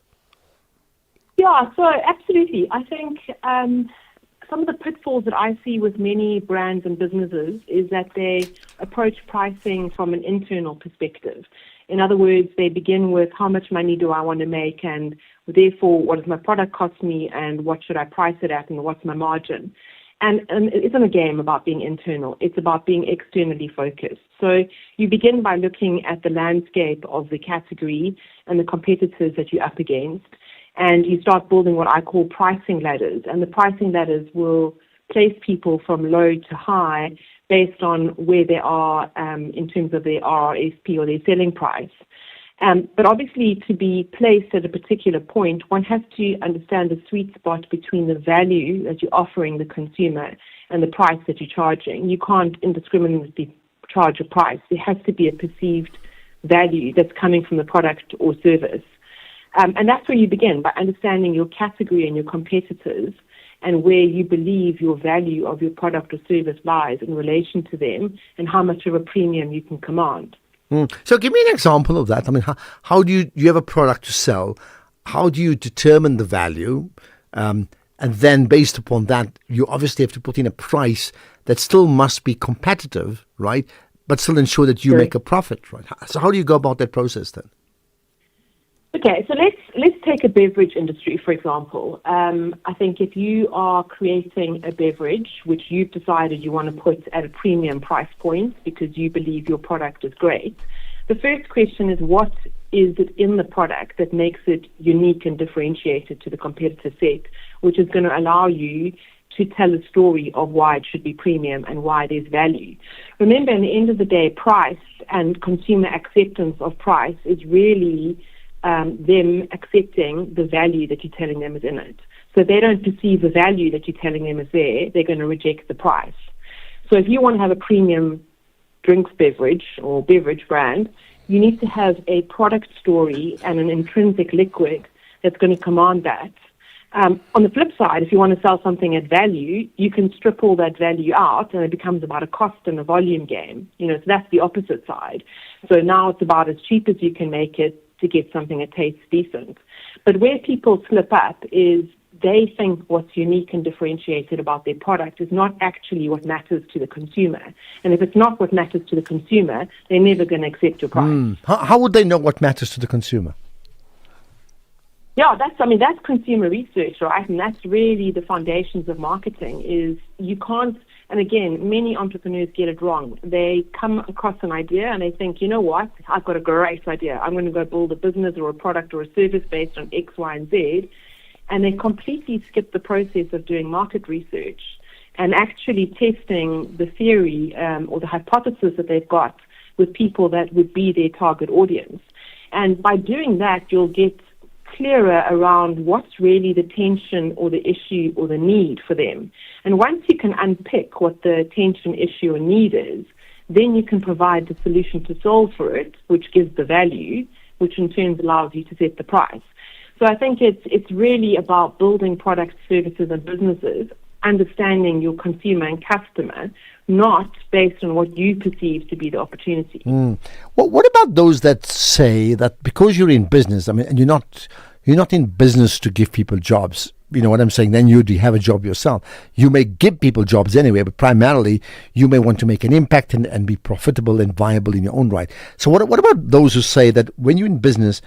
Yeah, so absolutely. I think some of the pitfalls that I see with many brands and businesses is that they approach pricing from an internal perspective In other words, they begin with how much money do I want to make, and therefore what does my product cost me, and what should I price it at, and what's my margin. And it isn't a game about being internal. It's about being externally focused. So you begin by looking at the landscape of the category and the competitors that you're up against, and you start building what I call pricing ladders. And the pricing ladders will place people from low to high based on where they are in terms of their RRSP or their selling price. But obviously, to be placed at a particular point, one has to understand the sweet spot between the value that you're offering the consumer and the price that you're charging. You can't indiscriminately charge a price. There has to be a perceived value that's coming from the product or service. And that's where you begin, by understanding your category and your competitors and where you believe your value of your product or service lies in relation to them and how much of a premium you can command. So give me an example of that. I mean, how do you have a product to sell? How do you determine the value? And then based upon that, you obviously have to put in a price that still must be competitive, right? But still ensure that you make a profit, right? So how do you go about that process then? Okay, so let's take a beverage industry, for example. I think if you are creating a beverage which you've decided you want to put at a premium price point because you believe your product is great, the first question is, what is it in the product that makes it unique and differentiated to the competitor set, which is going to allow you to tell a story of why it should be premium and why there's value. Remember, in the end of the day, price and consumer acceptance of price is really them accepting the value that you're telling them is in it. So if they don't perceive the value that you're telling them is there, they're going to reject the price. So if you want to have a premium drinks beverage or beverage brand, you need to have a product story and an intrinsic liquid that's going to command that. On the flip side, if you want to sell something at value, you can strip all that value out and it becomes about a cost and a volume game. So that's the opposite side. So now it's about as cheap as you can make it to get something that tastes decent. But where people slip up is they think what's unique and differentiated about their product is not actually what matters to the consumer. And if it's not what matters to the consumer, they're never going to accept your price. How would they know what matters to the consumer? Yeah, that's consumer research, right? And that's really the foundations of marketing. Is you can't, and again, many entrepreneurs get it wrong. They come across an idea and they think, you know what, I've got a great idea. I'm going to go build a business or a product or a service based on X, Y, and Z. And they completely skip the process of doing market research and actually testing the theory or the hypothesis that they've got with people that would be their target audience. And by doing that, you'll get clearer around what's really the tension or the issue or the need for them. And once you can unpick what the tension, issue, or need is, then you can provide the solution to solve for it, which gives the value, which in turn allows you to set the price. So I think it's really about building products, services, and businesses, understanding your consumer and customer, not based on what you perceive to be the opportunity. Well, what about those that say that because you're in business, I mean, and you're not in business to give people jobs? You know what I'm saying? Then you have a job yourself. You may give people jobs anyway, but primarily you may want to make an impact and be profitable and viable in your own right. So what about those who say that when you're in business,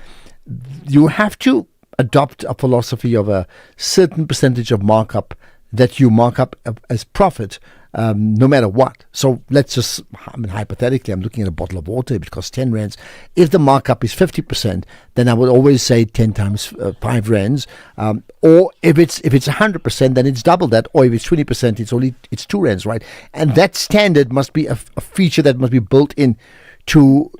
you have to adopt a philosophy of a certain percentage of markup that you mark up as profit, no matter what. So let's just, hypothetically, I'm looking at a bottle of water, it costs 10 rands. If the markup is 50%, then I would always say 10 times 5 rands. Or if it's 100%, then it's double that. Or if it's 20%, it's 2 rands, right? And that standard must be a feature that must be built in to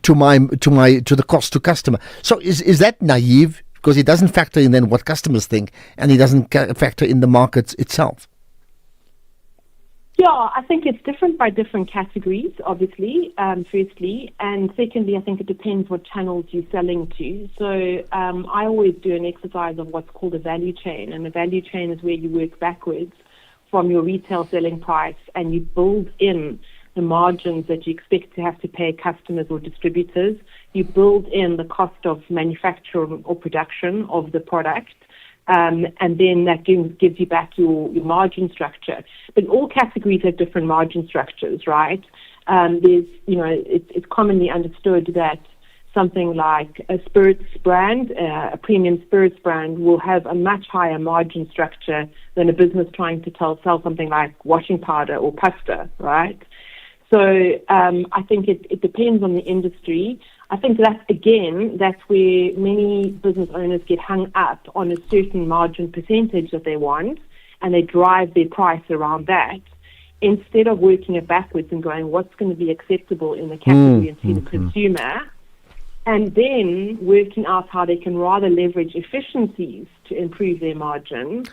the cost to customer. So is that naive? Because it doesn't factor in then what customers think, and it doesn't factor in the markets itself. Yeah, I think it's different by different categories, obviously, firstly. And secondly, I think it depends what channels you're selling to. So I always do an exercise of what's called a value chain. And the value chain is where you work backwards from your retail selling price and you build in the margins that you expect to have to pay customers or distributors. You build in the cost of manufacture or production of the product. And then that gives you back your margin structure. But all categories have different margin structures, right? It's commonly understood that something like a spirits brand, a premium spirits brand, will have a much higher margin structure than a business trying to sell something like washing powder or pasta, right? So I think it depends on the industry. I think that's where many business owners get hung up on a certain margin percentage that they want, and they drive their price around that, instead of working it backwards and going, what's going to be acceptable in the category and to the consumer, and then working out how they can rather leverage efficiencies to improve their margin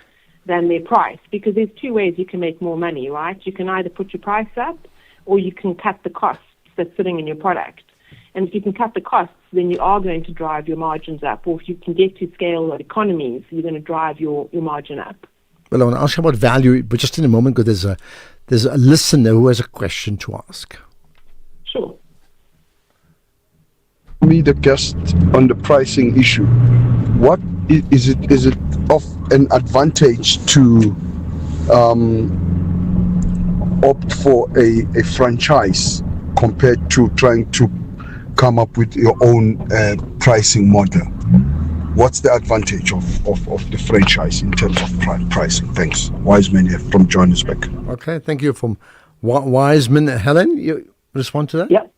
than their price. Because there's two ways you can make more money, right? You can either put your price up, or you can cut the costs that's sitting in your product. And if you can cut the costs, then you are going to drive your margins up. Or if you can get to scale or economies, you're going to drive your margin up. Well, I want to ask you about value, but just in a moment, because there's a listener who has a question to ask. Sure. Me, the guest, on the pricing issue, what is it of an advantage to opt for a franchise compared to trying to come up with your own pricing model? What's the advantage of the franchise in terms of pricing? Thanks. Wiseman here from Johannesburg. Okay, thank you. From Wiseman. Helen, you respond to that? Yep.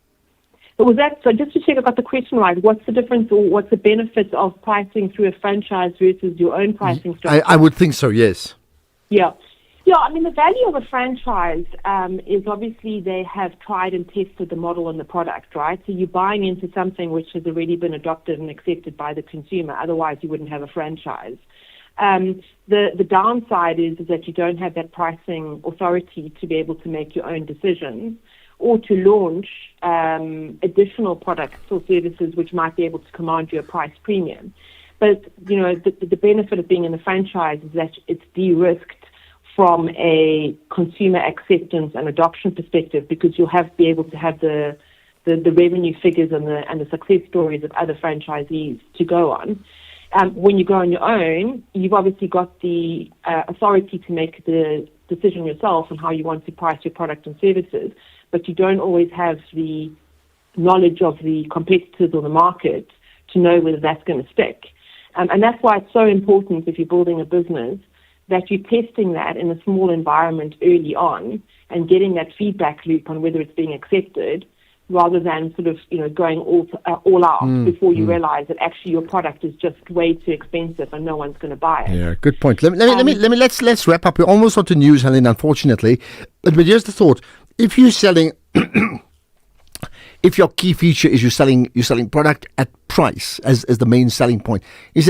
So just to check I got the question right, what's the difference or what's the benefits of pricing through a franchise versus your own pricing structure? I would think so, yes. Yeah. Yeah, I mean, the value of a franchise is obviously they have tried and tested the model and the product, right? So you're buying into something which has already been adopted and accepted by the consumer. Otherwise, you wouldn't have a franchise. The downside is that you don't have that pricing authority to be able to make your own decisions or to launch additional products or services which might be able to command you a price premium. But, you know, the benefit of being in the franchise is that it's de-risked from a consumer acceptance and adoption perspective, because you'll be able to have the revenue figures and the success stories of other franchisees to go on. When you go on your own, you've obviously got the authority to make the decision yourself on how you want to price your product and services, but you don't always have the knowledge of the competitors or the market to know whether that's going to stick. And that's why it's so important, if you're building a business, that you're testing that in a small environment early on and getting that feedback loop on whether it's being accepted, rather than sort of, you know, going all out before you realize that actually your product is just way too expensive and no one's going to buy it. Yeah, good point. Let's wrap up. We're almost on to news, Helen, unfortunately. But here's the thought: if you're selling, if your key feature is you're selling product at price as the main selling point, is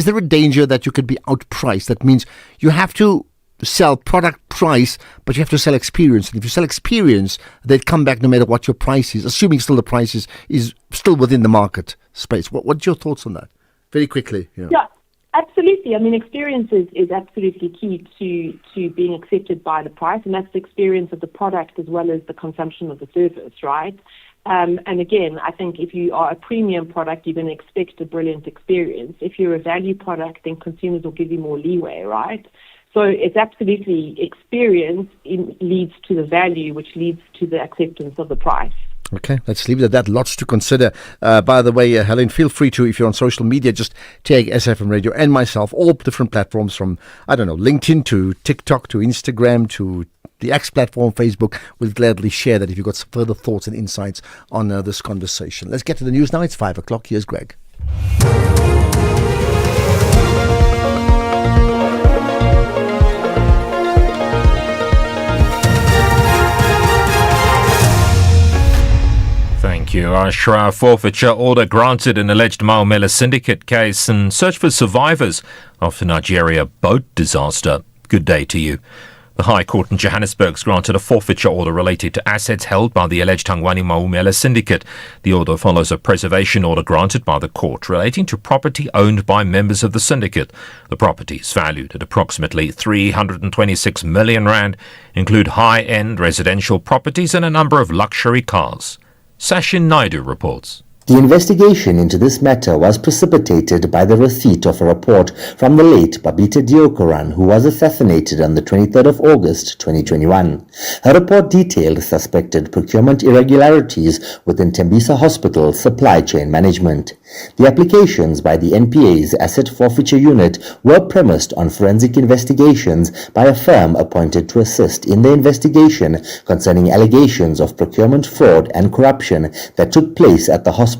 there a danger that you could be outpriced? That means you have to sell product price, but you have to sell experience. And if you sell experience, they'd come back no matter what your price is, assuming still the price is still within the market space. What's your thoughts on that? Very quickly. Yeah, absolutely. I mean, experience is absolutely key to being accepted by the price, and that's the experience of the product as well as the consumption of the service, right? And again, I think if you are a premium product, you're going to expect a brilliant experience. If you're a value product, then consumers will give you more leeway, right? So it's absolutely experience leads to the value, which leads to the acceptance of the price. Okay, let's leave it at that. Lots to consider. By the way, Helen, feel free to, if you're on social media, just tag SAfmRadio and myself, all different platforms from, LinkedIn to TikTok to Instagram to the X platform, Facebook. We'll gladly share that if you've got some further thoughts and insights on this conversation. Let's get to the news now. It's 5 o'clock. Here's Greg. Thank you. Ashraf. Forfeiture order granted in alleged Maumela syndicate case and search for survivors after Nigeria boat disaster. Good day to you. The High Court in Johannesburg has granted a forfeiture order related to assets held by the alleged Hangwani Maumela syndicate. The order follows a preservation order granted by the court relating to property owned by members of the syndicate. The property is valued at approximately 326 million rand, include high-end residential properties and a number of luxury cars. Sachin Naidu reports. The investigation into this matter was precipitated by the receipt of a report from the late Babita Deokaran, who was assassinated on the 23rd of August 2021. Her report detailed suspected procurement irregularities within Tembisa Hospital's supply chain management. The applications by the NPA's Asset Forfeiture Unit were premised on forensic investigations by a firm appointed to assist in the investigation concerning allegations of procurement fraud and corruption that took place at the hospital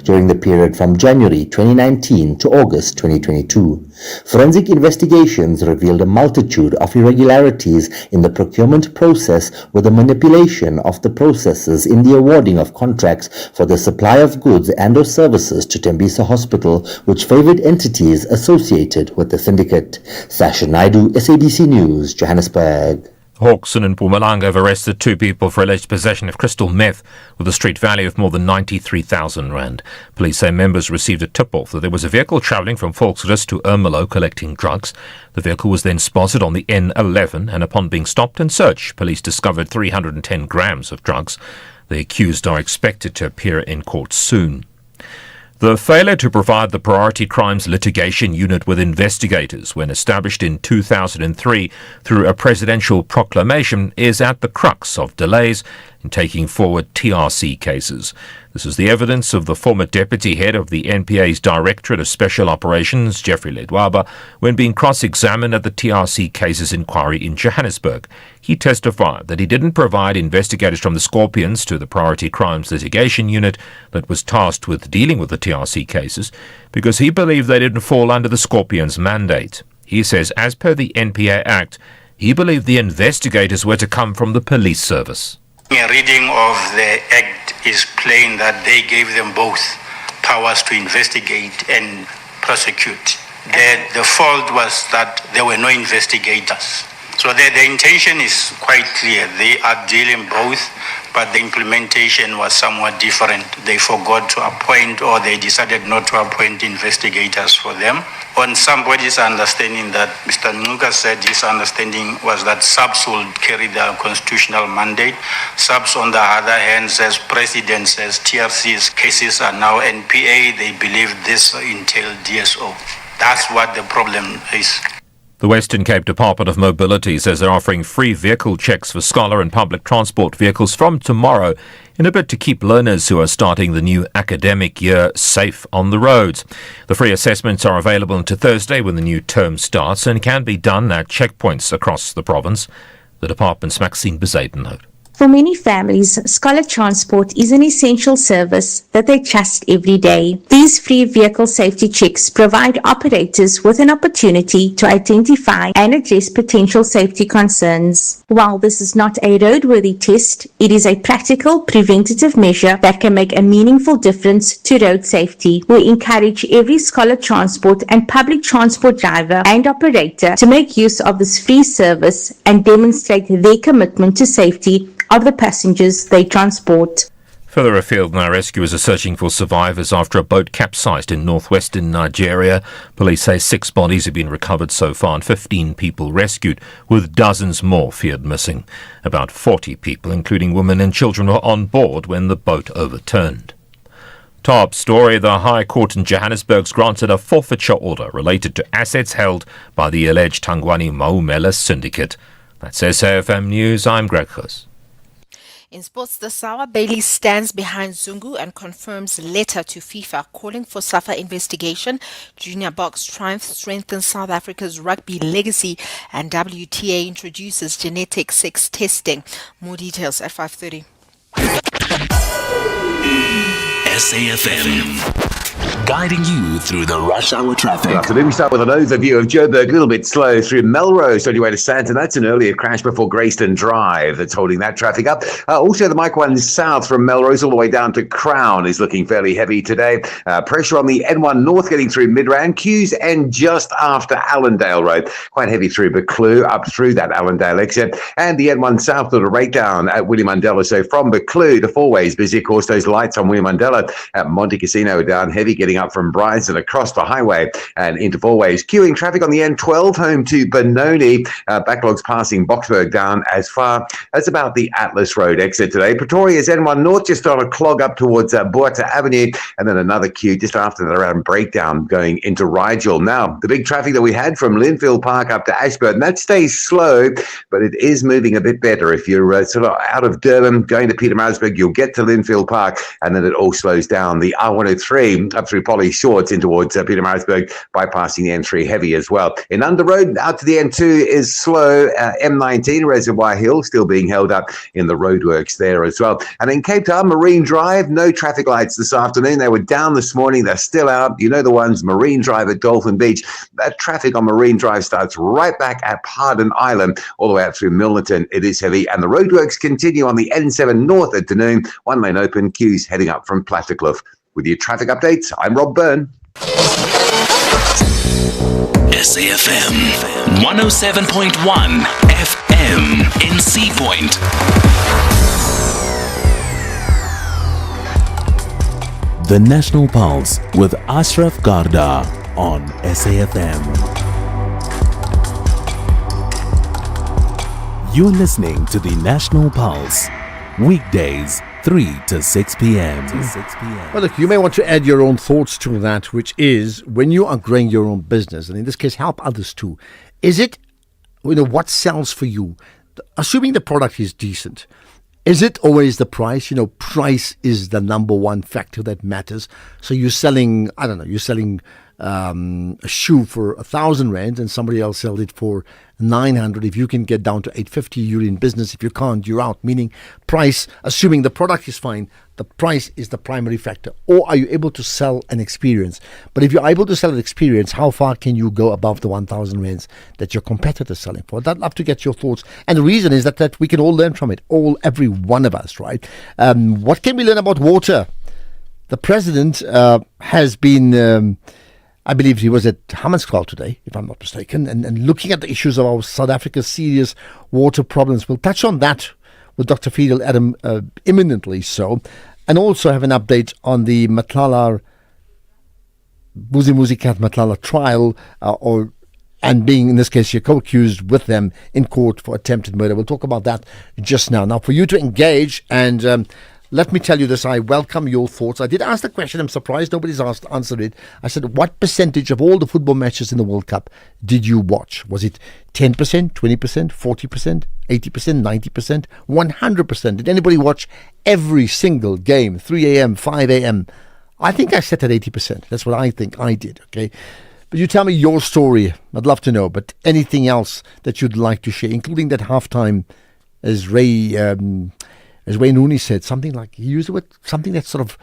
during the period from January 2019 to August 2022. Forensic investigations revealed a multitude of irregularities in the procurement process with the manipulation of the processes in the awarding of contracts for the supply of goods and/or services to Tembisa Hospital, which favored entities associated with the syndicate. Sasha Naidu, SABC News, Johannesburg. Hawks and Mpumalanga have arrested 2 people for alleged possession of crystal meth with a street value of more than 93,000 rand. Police say members received a tip-off that there was a vehicle travelling from Volksrust to Ermelo collecting drugs. The vehicle was then spotted on the N11 and upon being stopped and searched, police discovered 310 grams of drugs. The accused are expected to appear in court soon. The failure to provide the Priority Crimes Litigation Unit with investigators when established in 2003 through a presidential proclamation is at the crux of delays in taking forward TRC cases. This is the evidence of the former deputy head of the NPA's Directorate of Special Operations, Jeffrey Ledwaba, when being cross-examined at the TRC cases inquiry in Johannesburg. He testified that he didn't provide investigators from the Scorpions to the Priority Crimes Litigation Unit that was tasked with dealing with the TRC cases because he believed they didn't fall under the Scorpions' mandate. He says, as per the NPA Act, he believed the investigators were to come from the police service. A reading of the Act is plain that they gave them both powers to investigate and prosecute. The fault was that there were no investigators. So the intention is quite clear. They are dealing both, but the implementation was somewhat different. They forgot to appoint, or they decided not to appoint investigators for them. On somebody's understanding that Mr. Nuka said his understanding was that SAPS will carry the constitutional mandate. SAPS, on the other hand, says President says TRC's cases are now NPA. They believe this entails DSO. That's what the problem is. The Western Cape Department of Mobility says they're offering free vehicle checks for scholar and public transport vehicles from tomorrow in a bid to keep learners who are starting the new academic year safe on the roads. The free assessments are available until Thursday when the new term starts and can be done at checkpoints across the province. The department's Maxine Bezaden note. For many families, scholar transport is an essential service that they trust every day. These free vehicle safety checks provide operators with an opportunity to identify and address potential safety concerns. While this is not a roadworthy test, it is a practical preventative measure that can make a meaningful difference to road safety. We encourage every scholar transport and public transport driver and operator to make use of this free service and demonstrate their commitment to safety of the passengers they transport. Further afield now, rescuers are searching for survivors after a boat capsized in northwestern Nigeria. Police say 6 bodies have been recovered so far and 15 people rescued, with dozens more feared missing. About 40 people, including women and children, were on board when the boat overturned. Top story, the High Court in Johannesburg's granted a forfeiture order related to assets held by the alleged Tangwani Maumela syndicate. That's SAFM News, I'm Greg Huss. In sports, the Sawa Bailey stands behind Zungu and confirms letter to FIFA calling for SAFA investigation. Junior box triumph strengthens South Africa's rugby legacy, and WTA introduces genetic sex testing. More details at 5:30. SAFM. Guiding you through the rush hour traffic. Good afternoon. We start with an overview of Joburg. A little bit slow through Melrose on your way to Sandton. That's an earlier crash before Greyston Drive that's holding that traffic up. Also, the Mike 1 south from Melrose all the way down to Crown is looking fairly heavy today. Pressure on the N1 north getting through Midrand, Quays, and just after Allendale Road. Quite heavy through Buccleuch, up through that Allendale exit. And the N1 south got a breakdown at William Mandela. So from Buccleuch to Fourways, busy. Of course, those lights on William Mandela at Monte Casino are down heavy, getting heading up from Bryson across the highway and into Fourways. Queuing traffic on the N12 home to Benoni. Backlogs passing Boxburg down as far as about the Atlas Road exit today. Pretoria's N1 North just on a clog up towards Buerta Avenue, and then another queue just after that around Breakdown going into Rigel. Now, the big traffic that we had from Linfield Park up to Ashburton, that stays slow, but it is moving a bit better. If you're sort of out of Durban, going to Pietermaritzburg, you'll get to Linfield Park, and then it all slows down. The R103 up through Polly Shorts in towards Pietermaritzburg, bypassing the N3 heavy as well. In Underroad, out to the N2 is slow. M19, Reservoir Hill, still being held up in the roadworks there as well. And in Cape Town, Marine Drive, no traffic lights this afternoon. They were down this morning. They're still out. You know the ones, Marine Drive at Dolphin Beach. That traffic on Marine Drive starts right back at Pardon Island, all the way up through Milnerton. It is heavy. And the roadworks continue on the N7 North at Dunoon. One lane open, queues heading up from Plattekloof. With your traffic updates, I'm Rob Byrne. SAfm 107.1 FM in Sea Point. The National Pulse with Ashraf Garda on SAfm. You're listening to the National Pulse, weekdays 3 to 6 p.m. Well, look, you may want to add your own thoughts to that, which is when you are growing your own business, and in this case, help others too. Is it, what sells for you? Assuming the product is decent, is it always the price? Price is the number one factor that matters. So you're selling, you're selling a shoe for 1,000 rand and somebody else sells it for 900. If you can get down to 850, you're in business. If you can't, you're out. Meaning price, assuming the product is fine, the price is the primary factor. Or are you able to sell an experience? But if you're able to sell an experience, how far can you go above the 1,000 rands that your competitor's selling for? I'd love to get your thoughts. And the reason is that we can all learn from it. Every one of us, right? What can we learn about water? The president has been... I believe he was at Hammanskraal today, if I'm not mistaken, and looking at the issues of our South Africa's serious water problems. We'll touch on that with Dr. Fidel Adam imminently so, and also have an update on the Matlala, Muzikat Matlala trial, and being, in this case, you're co-accused with them in court for attempted murder. We'll talk about that just now. Now, for you to engage and... let me tell you this, I welcome your thoughts. I did ask the question, I'm surprised nobody's answered it. I said, what percentage of all the football matches in the World Cup did you watch? Was it 10%, 20%, 40%, 80%, 90%, 100%? Did anybody watch every single game, 3 a.m., 5 a.m.? I think I set at 80%. That's what I think I did, okay? But you tell me your story. I'd love to know. But anything else that you'd like to share, including that halftime, as Wayne Rooney said, something like, he used the word, something that sort of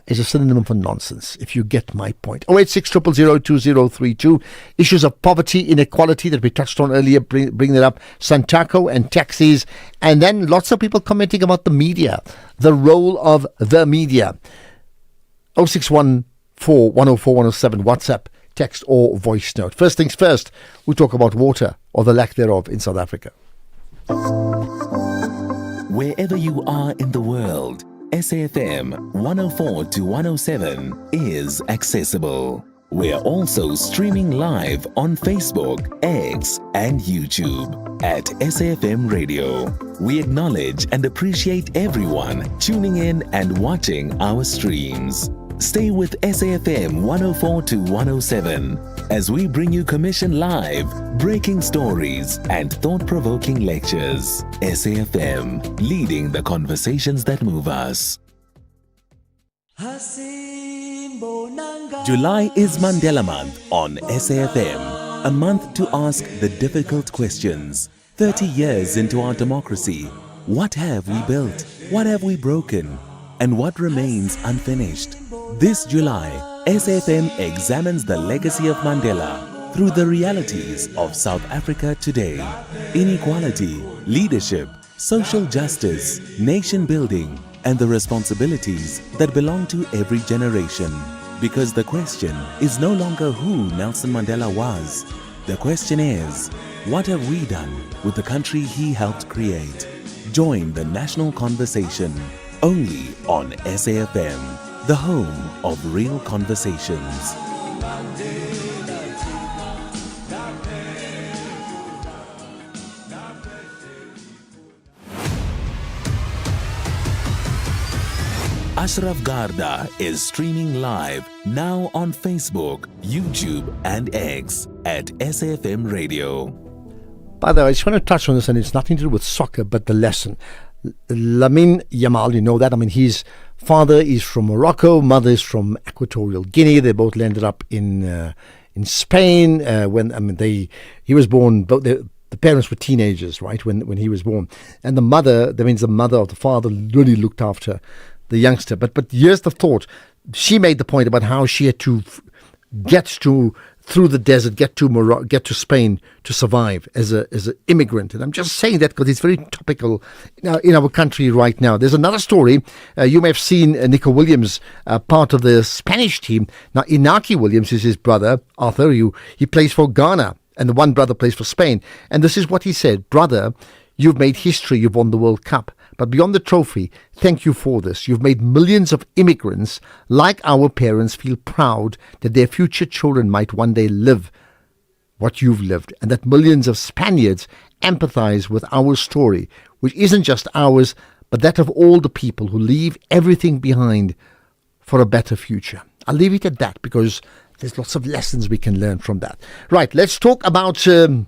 is a synonym for nonsense, if you get my point. 086 000 2032. Issues of poverty, inequality that we touched on earlier, bring that up. Santaco and taxis. And then lots of people commenting about the media, the role of the media. 0614 104 107, WhatsApp, text or voice note. First things first, we talk about water, or the lack thereof, in South Africa. Wherever you are in the world, SAfm 104 to 107 is accessible. We're also streaming live on Facebook, X, and YouTube at SAfm Radio. We acknowledge and appreciate everyone tuning in and watching our streams. Stay with SAfm 104 to 107 as we bring you commission live, breaking stories, and thought-provoking lectures. SAfm, leading the conversations that move us. July is Mandela Month on SAfm, a month to ask the difficult questions. 30 years into our democracy, what have we built? What have we broken? And what remains unfinished? This July, SAfm examines the legacy of Mandela through the realities of South Africa today. Inequality, leadership, social justice, nation building, and the responsibilities that belong to every generation. Because the question is no longer who Nelson Mandela was. The question is, what have we done with the country he helped create? Join the national conversation only on SAfm. the home of real conversations. Ashraf Garda is streaming live now on Facebook, YouTube, and X at SAfm Radio. By the way, I just want to touch on this, and it's nothing to do with soccer, but the lesson. Lamine Yamal, you know that. I mean, his father is from Morocco, mother is from Equatorial Guinea. They both landed up in Spain he was born. Both the parents were teenagers, right, when he was born, and the mother, that means the mother of the father, really looked after the youngster. But here's the thought. She made the point about how she had to get through the desert, get to Morocco, get to Spain to survive as an immigrant. And I'm just saying that because it's very topical in our country right now. There's another story. You may have seen Nico Williams, part of the Spanish team. Now, Inaki Williams is his brother, Arthur. He plays for Ghana, and the one brother plays for Spain. And this is what he said. Brother, you've made history. You've won the World Cup. But beyond the trophy, thank you for this. You've made millions of immigrants like our parents feel proud that their future children might one day live what you've lived, and that millions of Spaniards empathize with our story, which isn't just ours, but that of all the people who leave everything behind for a better future. I'll leave it at that because there's lots of lessons we can learn from that. Right, let's talk about our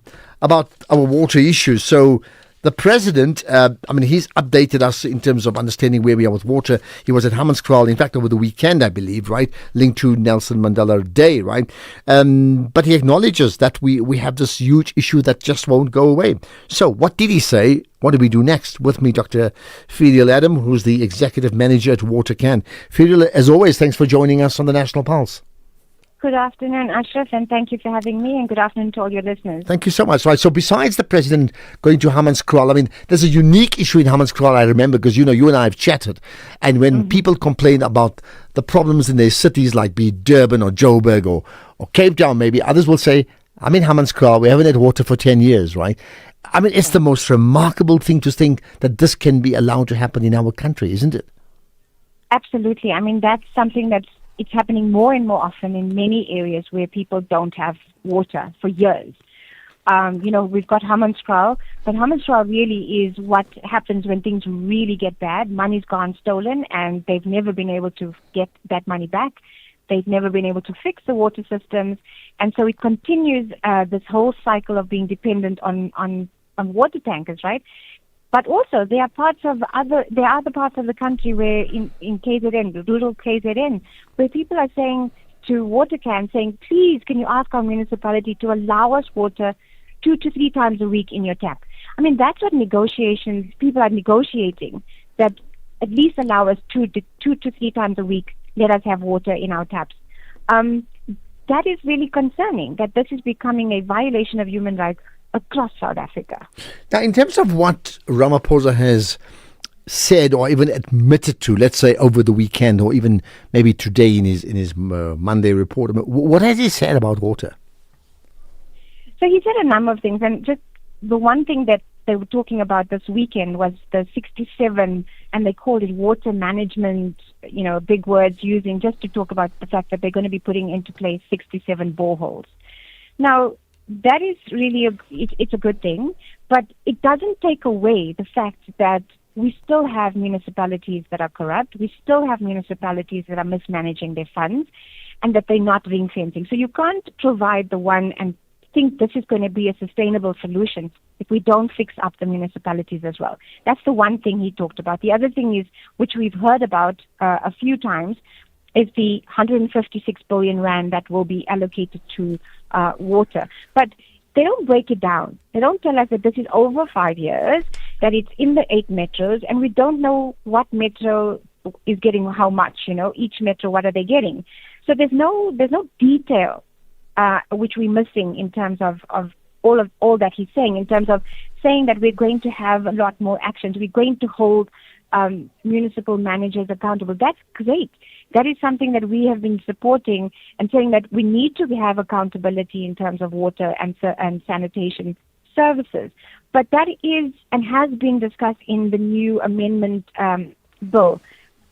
water issues. So the president, he's updated us in terms of understanding where we are with water. He was at Hammanskraal, in fact, over the weekend, I believe, right? Linked to Nelson Mandela Day, right? But he acknowledges that we have this huge issue that just won't go away. So what did he say? What do we do next? With me, Dr. Fidel Adam, who's the executive manager at WaterCan. Fidel, as always, thanks for joining us on the National Pulse. Good afternoon, Ashraf, and thank you for having me, and good afternoon to all your listeners. Thank you so much. Right, so besides the president going to Hammanskraal, there's a unique issue in Hammanskraal, I remember, because, you and I have chatted, and when people complain about the problems in their cities, like be it Durban or Joburg or Cape Town, maybe, others will say, I'm in Hammanskraal, we haven't had water for 10 years, right? It's the most remarkable thing to think that this can be allowed to happen in our country, isn't it? Absolutely. That's something it's happening more and more often in many areas where people don't have water for years. We've got Hammanskraal, but Hammanskraal really is what happens when things really get bad. Money's gone stolen, and they've never been able to get that money back. They've never been able to fix the water systems, and so it continues this whole cycle of being dependent on water tankers, right? But also, there are other parts of the country where in KZN, rural KZN, where people are saying to WaterCan, saying, please, can you ask our municipality to allow us water 2 to 3 times a week in your tap? That's what people are negotiating, that at least allow us 2 to 3 times a week, let us have water in our taps. That is really concerning, that this is becoming a violation of human rights across South Africa. Now, in terms of what Ramaphosa has said or even admitted to, let's say over the weekend or even maybe today in his Monday report, what has he said about water? So he said a number of things, and just the one thing that they were talking about this weekend was the 67, and they called it water management, big words using just to talk about the fact that they're going to be putting into place 67 boreholes. Now, that is really it's a good thing, but it doesn't take away the fact that we still have municipalities that are corrupt. We still have municipalities that are mismanaging their funds, and that they're not ring fencing. So you can't provide the one and think this is going to be a sustainable solution if we don't fix up the municipalities as well. That's the one thing he talked about. The other thing is, which we've heard about a few times, is the 156 billion rand that will be allocated to water. But they don't break it down. They don't tell us that this is over 5 years, that it's in the 8 metros, and we don't know what metro is getting how much, each metro, what are they getting. So there's no detail which we're missing in terms of all that he's saying, in terms of saying that we're going to have a lot more actions. We're going to hold municipal managers accountable. That's great. That is something that we have been supporting and saying that we need to have accountability in terms of water and sanitation services. But that is and has been discussed in the new amendment bill.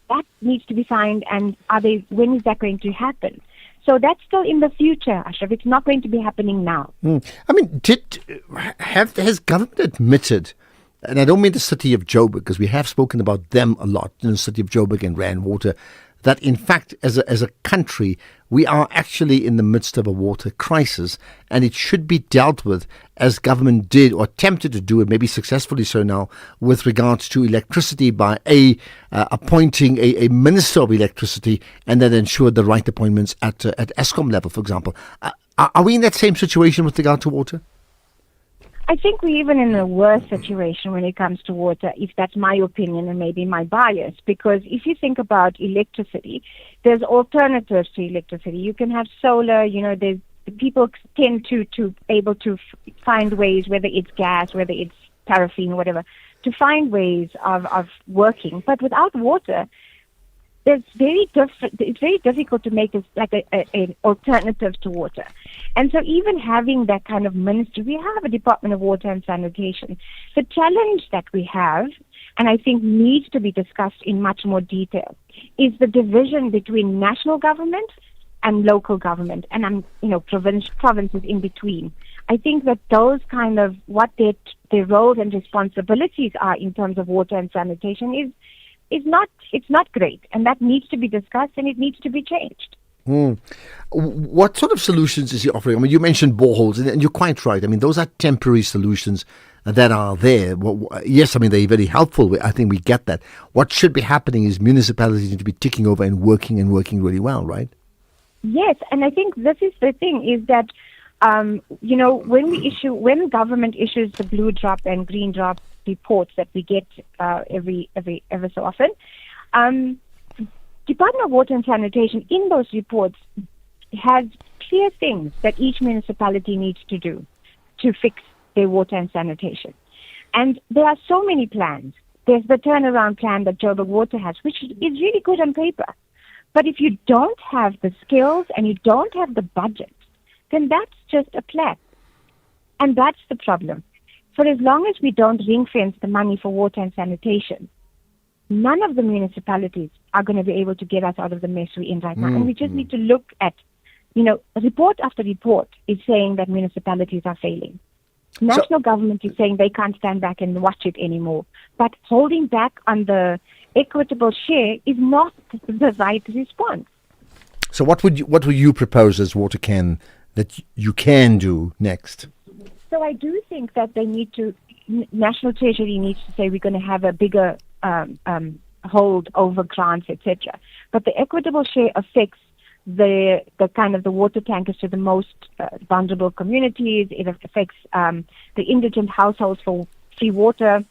that needs to be signed, and when is that going to happen? So that's still in the future, Ashraf. It's not going to be happening now. I mean, has government admitted, and I don't mean the city of Joburg, because we have spoken about them a lot, the city of Joburg and Rand Water, that in fact, as a country, we are actually in the midst of a water crisis, and it should be dealt with as government did or attempted to do it, maybe successfully so now, with regards to electricity by appointing a minister of electricity, and then ensure the right appointments at ESCOM level, for example. Are we in that same situation with regard to water? I think we're even in a worse situation when it comes to water, if that's my opinion and maybe my bias, because if you think about electricity, there's alternatives to electricity. You can have solar, people tend to able to find ways, whether it's gas, whether it's paraffin, whatever, to find ways of working. But without water, it's very difficult to make this like an alternative to water. And so even having that kind of ministry, we have a Department of Water and Sanitation. The challenge that we have, and I think needs to be discussed in much more detail, is the division between national government and local government, and provinces in between. I think that those kind of what their roles and responsibilities are in terms of water and sanitation it's not great, and that needs to be discussed, and it needs to be changed. What sort of solutions is he offering? I mean, you mentioned boreholes, and you're quite right. I mean, those are temporary solutions that are there. Well, yes, I mean, they're very helpful. I think we get that. What should be happening is municipalities need to be ticking over and working really well, right? Yes, and I think this is the thing, is that, when government issues the blue drop and green drop reports that we get ever so often, Department of Water and Sanitation in those reports has clear things that each municipality needs to do to fix their water and sanitation. And there are so many plans. There's the turnaround plan that Joburg Water has, which is really good on paper. But if you don't have the skills and you don't have the budget, then that's just a plan. And that's the problem. For as long as we don't ring-fence the money for water and sanitation, none of the municipalities are going to be able to get us out of the mess we're in right now. And we just need to look at, report after report is saying that municipalities are failing. National government is saying they can't stand back and watch it anymore. But holding back on the equitable share is not the right response. So what would you propose as WaterCan that you can do next? So I do think that they need to, National Treasury needs to say we're going to have a bigger hold over grants, etc. But the equitable share affects the kind of the water tankers to the most vulnerable communities. It affects the indigent households for free water.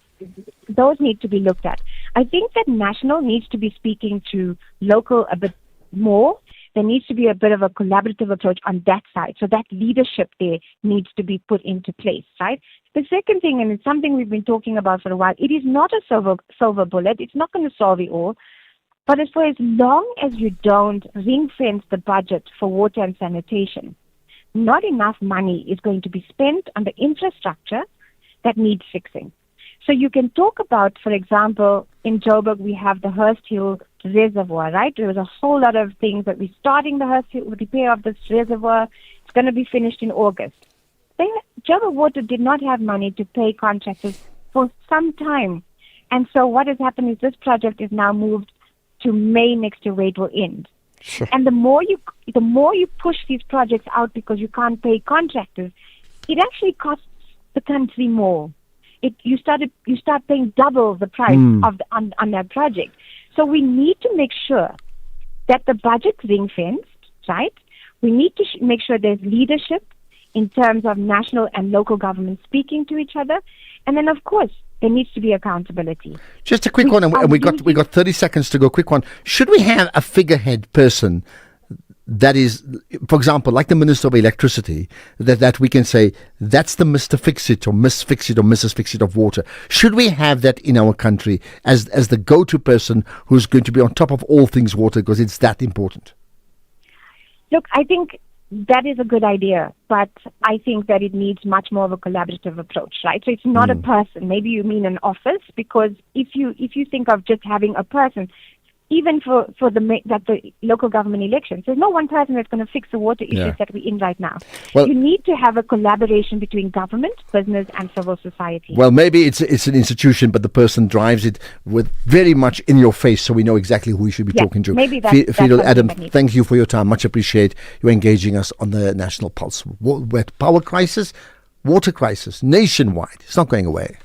Those need to be looked at. I think that national needs to be speaking to local a bit more. There needs to be a bit of a collaborative approach on that side. So that leadership there needs to be put into place, right? The second thing, and it's something we've been talking about for a while, it is not a silver bullet. It's not going to solve it all. But as long as you don't ring-fence the budget for water and sanitation, not enough money is going to be spent on the infrastructure that needs fixing. So you can talk about, for example, in Joburg, we have the Hurst Hill Reservoir, right? There was a whole lot of things that we're starting the Hurst Hill repair of this reservoir. It's going to be finished in August. Joburg Water did not have money to pay contractors for some time. And so what has happened is this project is now moved to May next year where it will end. Sure. And the more you push these projects out because you can't pay contractors, it actually costs the country more. You start paying double the price on that project. So we need to make sure that the budget's ring-fenced, right? We need to make sure there's leadership in terms of national and local government speaking to each other. And then, of course, there needs to be accountability. Just a quick one, and we got 30 seconds to go. Quick one. Should we have a figurehead person that is, for example, like the Minister of Electricity, that we can say, that's the Mr. Fix-It or Miss Fix-It or Mrs. Fix-It of water? Should we have that in our country as the go-to person who's going to be on top of all things water because it's that important? Look, I think that is a good idea, but I think that it needs much more of a collaborative approach, right? So it's not a person. Maybe you mean an office, because if you think of just having a person, even for the local government elections. There's no one person that's going to fix the water issues that we're in right now. Well, you need to have a collaboration between government, business, and civil society. Well, maybe it's an institution, but the person drives it with very much in your face, so we know exactly who we should be talking to. Maybe that's Fidel, Adam, that needs. thank you for your time. Much appreciate you engaging us on the National Pulse. Wet power crisis, water crisis, nationwide. It's not going away.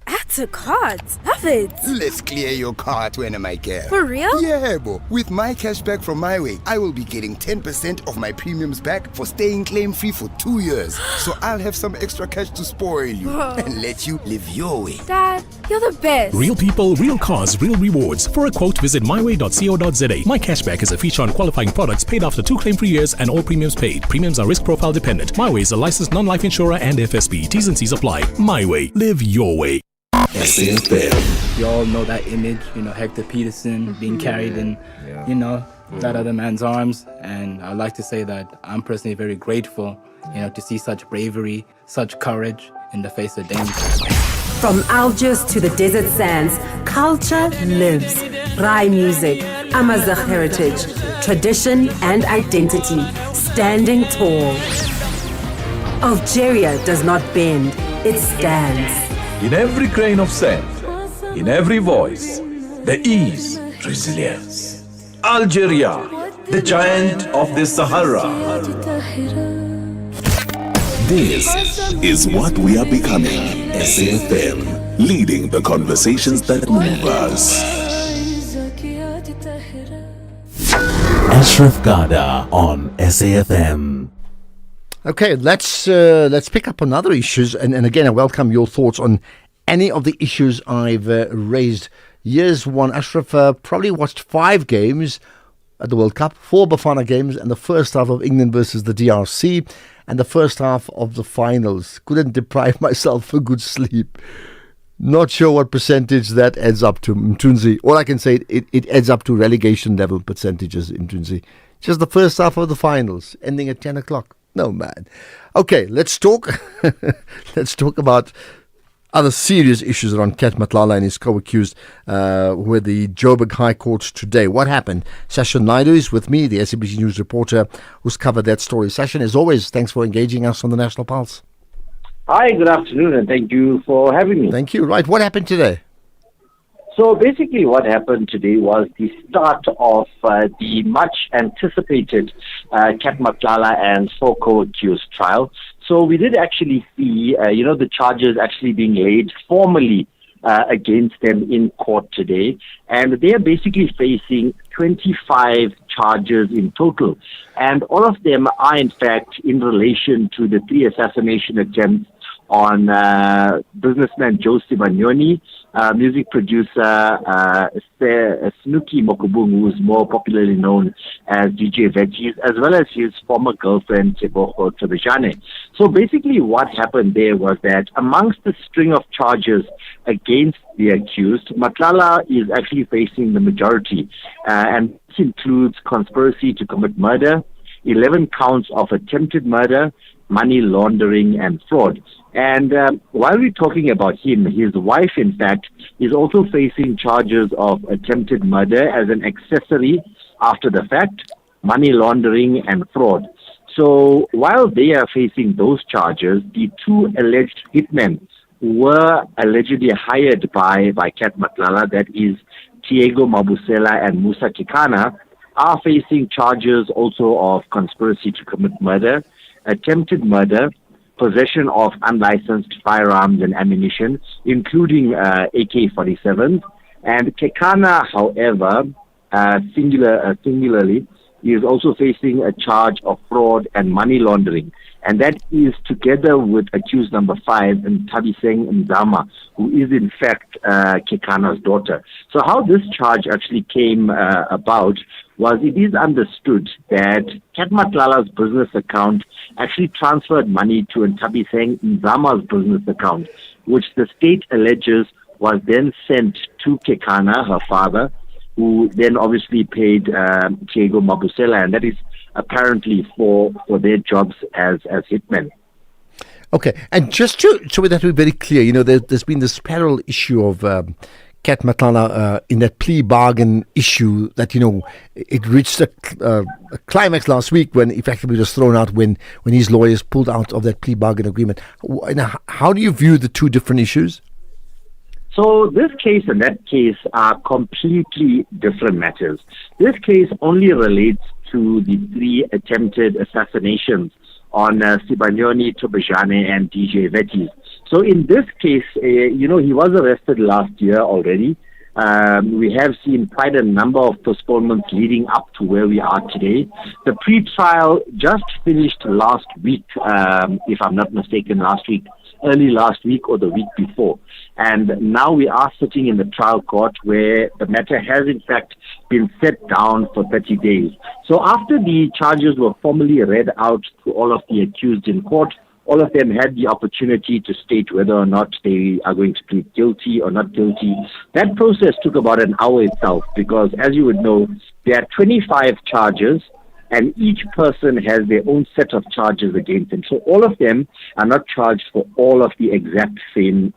Add to cart. Love it. Let's clear your cart when I care. For real? Yeah, bo. With my cashback from MyWay, I will be getting 10% of my premiums back for staying claim-free for 2 years. So I'll have some extra cash to spoil you and let you live your way. Dad, you're the best. Real people, real cars, real rewards. For a quote, visit myway.co.za. My cashback is a feature on qualifying products paid after 2 claim-free years and all premiums paid. Premiums are risk profile dependent. MyWay is a licensed non-life insurer and FSP. T's and C's apply. MyWay. Live your way. SAfm. You all know that image, Hector Peterson being carried in, that other man's arms. And I'd like to say that I'm personally very grateful, to see such bravery, such courage in the face of danger. From Algiers to the desert sands, culture lives. Rai music, Amazigh heritage, tradition and identity, standing tall. Algeria does not bend, it stands. In every grain of sand, in every voice, there is resilience. Algeria, the giant of the Sahara. This is what we are becoming. SAfm, leading the conversations that move us. Ashraf Garda on SAfm. Okay, let's pick up on other issues, and again, I welcome your thoughts on any of the issues I've raised. Years one, Ashraf probably watched 5 games at the World Cup, 4 Bafana games, and the first half of England versus the DRC, and the first half of the finals. Couldn't deprive myself of good sleep. Not sure what percentage that adds up to, Mtunzi. All I can say, it adds up to relegation level percentages, Mtunzi. Just the first half of the finals, ending at 10 o'clock. No, man. Okay, let's talk. Let's talk about other serious issues around Kat Matlala and his co-accused with the Joburg High Court today. What happened? Sasha Naidu is with me, the SABC News reporter who's covered that story. Sasha, as always, thanks for engaging us on the National Pulse. Hi, good afternoon, and thank you for having me. Thank you. Right, what happened today? So basically what happened today was the start of the much anticipated Kat Matlala and 4 co-accused trial. So we did actually see, the charges actually being laid formally against them in court today. And they are basically facing 25 charges in total. And all of them are in fact in relation to the 3 assassination attempts on businessman Josie Banyoni, music producer Snooki Mokubung, who is more popularly known as DJ Veggies, as well as his former girlfriend Tebogo Tobejane. So basically what happened there was that amongst the string of charges against the accused, Matlala is actually facing the majority, and this includes conspiracy to commit murder, 11 counts of attempted murder, money laundering and fraud. And while we're talking about him, his wife, in fact, is also facing charges of attempted murder as an accessory after the fact, money laundering and fraud. So while they are facing those charges, the 2 alleged hitmen were allegedly hired by Kat Matlala, that is Tiago Mabusela and Musa Kekana, are facing charges also of conspiracy to commit murder, attempted murder, possession of unlicensed firearms and ammunition, including AK-47s. And Kekana, however, singularly, is also facing a charge of fraud and money laundering. And that is together with accused number 5, Tabiseng Nzama, who is in fact Kekana's daughter. So how this charge actually came about was it is understood that Kat Matlala's business account actually transferred money to Tabiseng Nzama's business account, which the state alleges was then sent to Kekana, her father, who then obviously paid Tiago Mabusela, and that is apparently for their jobs as hitmen. Okay, and just so that we're very clear, there's been this parallel issue of Kat Matlala in that plea bargain issue that, it reached a climax last week when effectively it was thrown out when his lawyers pulled out of that plea bargain agreement. How do you view the two different issues? So this case and that case are completely different matters. This case only relates to the 3 attempted assassinations on Sibanyoni, Tobejane, and DJ Vetis. So in this case, he was arrested last year already. We have seen quite a number of postponements leading up to where we are today. The pre-trial just finished last week, if I'm not mistaken, early last week or the week before. And now we are sitting in the trial court where the matter has in fact been set down for 30 days. So after the charges were formally read out to all of the accused in court, all of them had the opportunity to state whether or not they are going to plead guilty or not guilty. That process took about an hour itself because, as you would know, there are 25 charges and each person has their own set of charges against them. So all of them are not charged for all of the exact same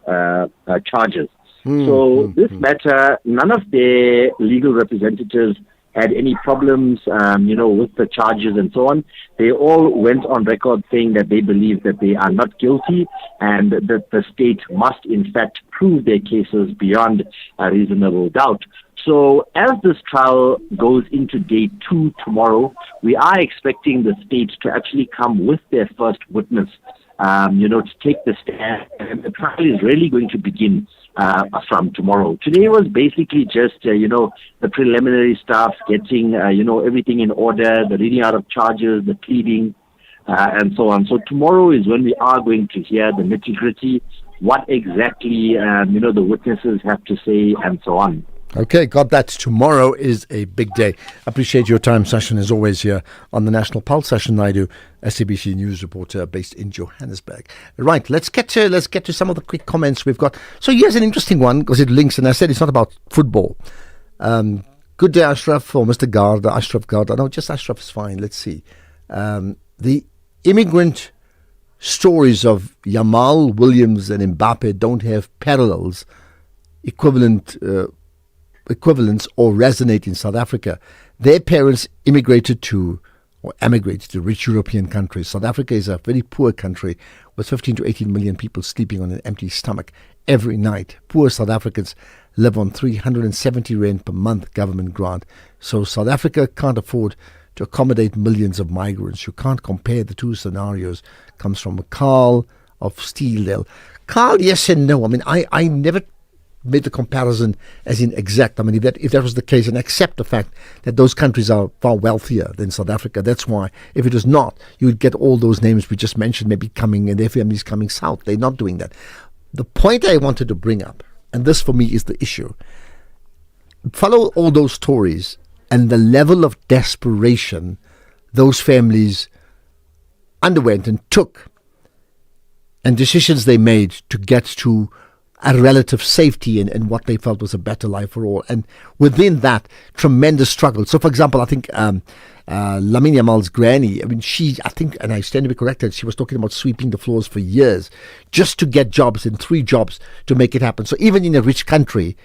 charges. So this matter, none of their legal representatives had any problems, with the charges and so on. They all went on record saying that they believe that they are not guilty and that the state must in fact prove their cases beyond a reasonable doubt. So as this trial goes into day 2 tomorrow, we are expecting the state to actually come with their first witness, to take the stand. And the trial is really going to begin from tomorrow. Today was basically just, the preliminary stuff, getting, everything in order, the reading out of charges, the pleading, and so on. So tomorrow is when we are going to hear the nitty-gritty, what exactly, the witnesses have to say, and so on. Okay, got that. Tomorrow is a big day. Appreciate your time, Sashin, as always, here on the National Pulse. Sashin Naidu, SABC News reporter based in Johannesburg. Right, let's get to some of the quick comments we've got. So here's an interesting one because it links, and I said it's not about football. Good day, Ashraf, or Mr. Garda, Ashraf Garda. No, just Ashraf is fine. Let's see. The immigrant stories of Yamal, Williams, and Mbappe don't have parallels, equivalents or resonate in South Africa. Their parents emigrated to rich European countries. South Africa is a very poor country with 15 to 18 million people sleeping on an empty stomach every night. Poor South Africans live on 370 rand per month government grant. So South Africa can't afford to accommodate millions of migrants. You can't compare the two scenarios. Comes from Carl of Steeldale. Carl, yes and no. I mean, I never made the comparison as in exact. I mean, if that was the case, and accept the fact that those countries are far wealthier than South Africa, that's why. If it was not, you would get all those names we just mentioned maybe coming, and their families coming south. They're not doing that. The point I wanted to bring up, and this for me is the issue, follow all those stories and the level of desperation those families underwent and took, and decisions they made to get to a relative safety and what they felt was a better life for all. And within that, tremendous struggle. So, for example, I think Lamine Yamal's granny, I think, and I stand to be corrected, she was talking about sweeping the floors for years just to get jobs, and 3 jobs to make it happen. So even in a rich country,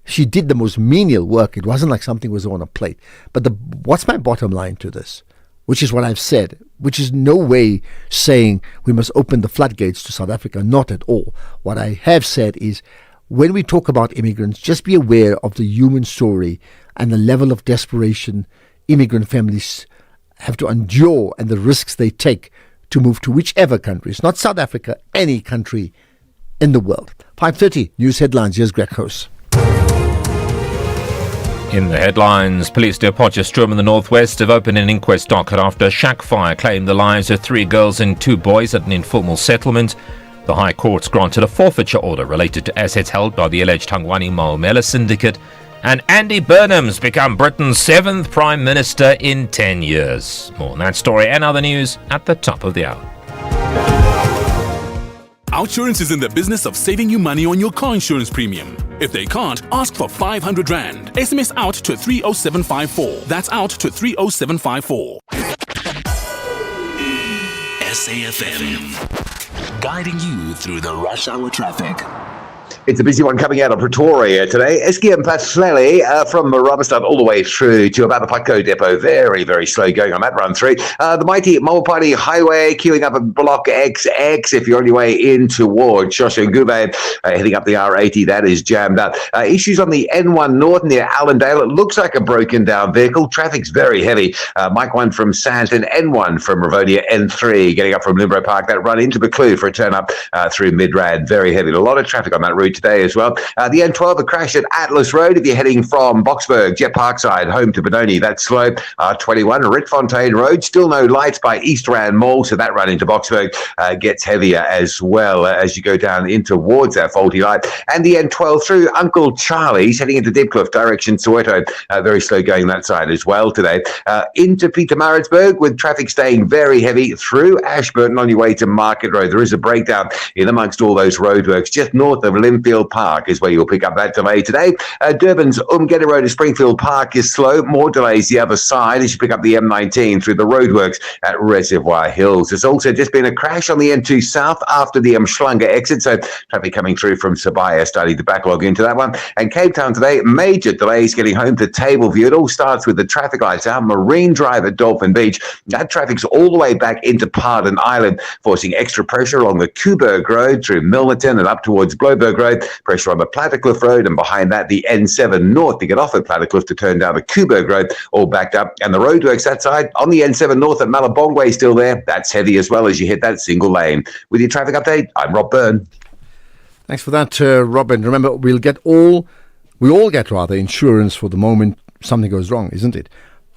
she did the most menial work. It wasn't like something was on a plate. But what's my bottom line to this? Which is what I've said, which is no way saying we must open the floodgates to South Africa, not at all. What I have said is, when we talk about immigrants, just be aware of the human story and the level of desperation immigrant families have to endure and the risks they take to move to whichever country. It's not South Africa, any country in the world. 5:30, news headlines. Here's Greg House. In the headlines, police near Potchefstroom in the northwest have opened an inquest docket after a shack fire claimed the lives of 3 girls and 2 boys at an informal settlement. The High Court's granted a forfeiture order related to assets held by the alleged Hangwani Maumela syndicate. And Andy Burnham's become Britain's 7th Prime Minister in 10 years. More on that story and other news at the top of the hour. Outsurance is in the business of saving you money on your car insurance premium. If they can't, ask for 500 Rand. SMS out to 30754. That's out to 30754. SAFM, guiding you through the rush hour traffic. It's a busy one coming out of Pretoria today. Eski and Patlele from Rubberstad all the way through to about the Patco depot. Very, very slow going on that run through. The mighty Mawapani Highway queuing up at Block XX if you're on your way in towards Shoshangube. Heading up the R80, that is jammed up. Issues on the N1 North near Allendale. It looks like a broken down vehicle. Traffic's very heavy. Mike 1 from Sandton, N1 from Ravonia, N3 getting up from Limbro Park. That run into Buccleuch for a turn up through Midrand. Very heavy. A lot of traffic on that route today as well. The N12, a crash at Atlas Road if you're heading from Boxburg, Jet Parkside, home to Benoni. That's slow. R21, Ritfontein Road, still no lights by East Rand Mall, so that run into Boxburg gets heavier as well as you go down in towards that faulty light. And the N12 through Uncle Charlie's heading into Debcliff, direction Soweto. Very slow going that side as well today. Into Pietermaritzburg with traffic staying very heavy through Ashburton on your way to Market Road. There is a breakdown in amongst all those roadworks just north of Linfield Park is where you'll pick up that delay today. Durban's Umgeda Road to Springfield Park is slow. More delays the other side as you pick up the M19 through the roadworks at Reservoir Hills. There's also just been a crash on the N2 South after the Mshlanga exit, so traffic coming through from Sabaya starting to backlog into that one. And Cape Town today, major delays getting home to Tableview. It all starts with the traffic lights out Marine Drive at Dolphin Beach. That traffic's all the way back into Pardon Island, forcing extra pressure along the Kuberg Road through Milnerton and up towards Bloberg Road. Pressure on the Plattercliff Road, and behind that the N7 North to get off at Plattercliff to turn down the Kuberg Road, all backed up. And the roadworks that side on the N7 North at Malabongwe still there. That's heavy as well as you hit that single lane. With your traffic update, I'm Rob Byrne. Thanks for that, Robin. Remember, we all get insurance for the moment something goes wrong, isn't it?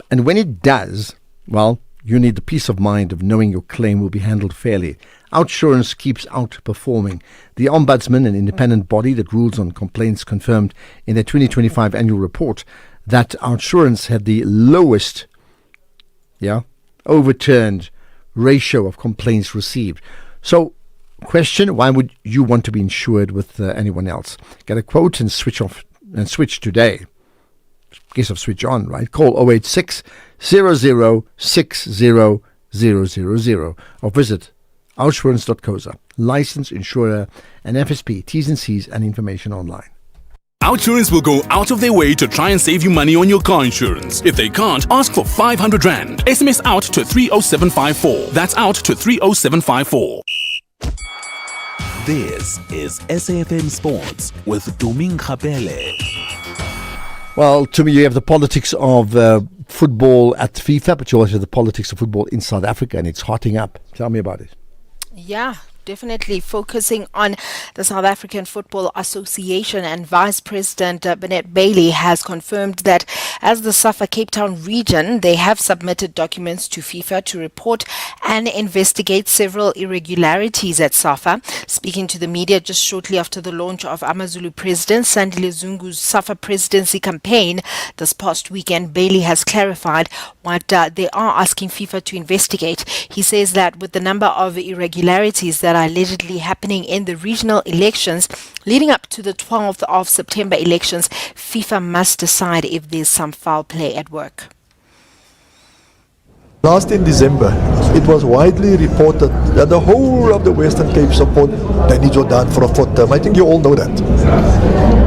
And when it does, well, you need the peace of mind of knowing your claim will be handled fairly. Outsurance keeps outperforming. The Ombudsman, an independent body that rules on complaints, confirmed in their 2025 annual report that Outsurance had the lowest overturned ratio of complaints received. So, question, why would you want to be insured with anyone else? Get a quote and switch today. Case of switch on, right? Call 086 00 60 000 or visit outsurance.coza. Licensed insurer and FSP, T's and C's and information online. Outsurance will go out of their way to try and save you money on your car insurance. If they can't, ask for 500 Rand. SMS out to 30754. That's out to 30754. This is SAFM Sports with Tuming Khapele. Well, to me, you have the politics of football at FIFA, but you also have the politics of football in South Africa, and it's hotting up. Tell me about it. Yeah, definitely focusing on the South African Football Association, and Vice President Bennett Bailey has confirmed that as the SAFA Cape Town region, they have submitted documents to FIFA to report and investigate several irregularities at SAFA. Speaking to the media just shortly after the launch of Amazulu President Sandile Zungu's SAFA presidency campaign this past weekend, Bailey has clarified what they are asking FIFA to investigate. He says that with the number of irregularities that are allegedly happening in the regional elections leading up to the 12th of September elections, FIFA must decide if there's some foul play at work. Last in December, it was widely reported that the whole of the Western Cape support Danny Jordan for a fourth term. I think you all know that.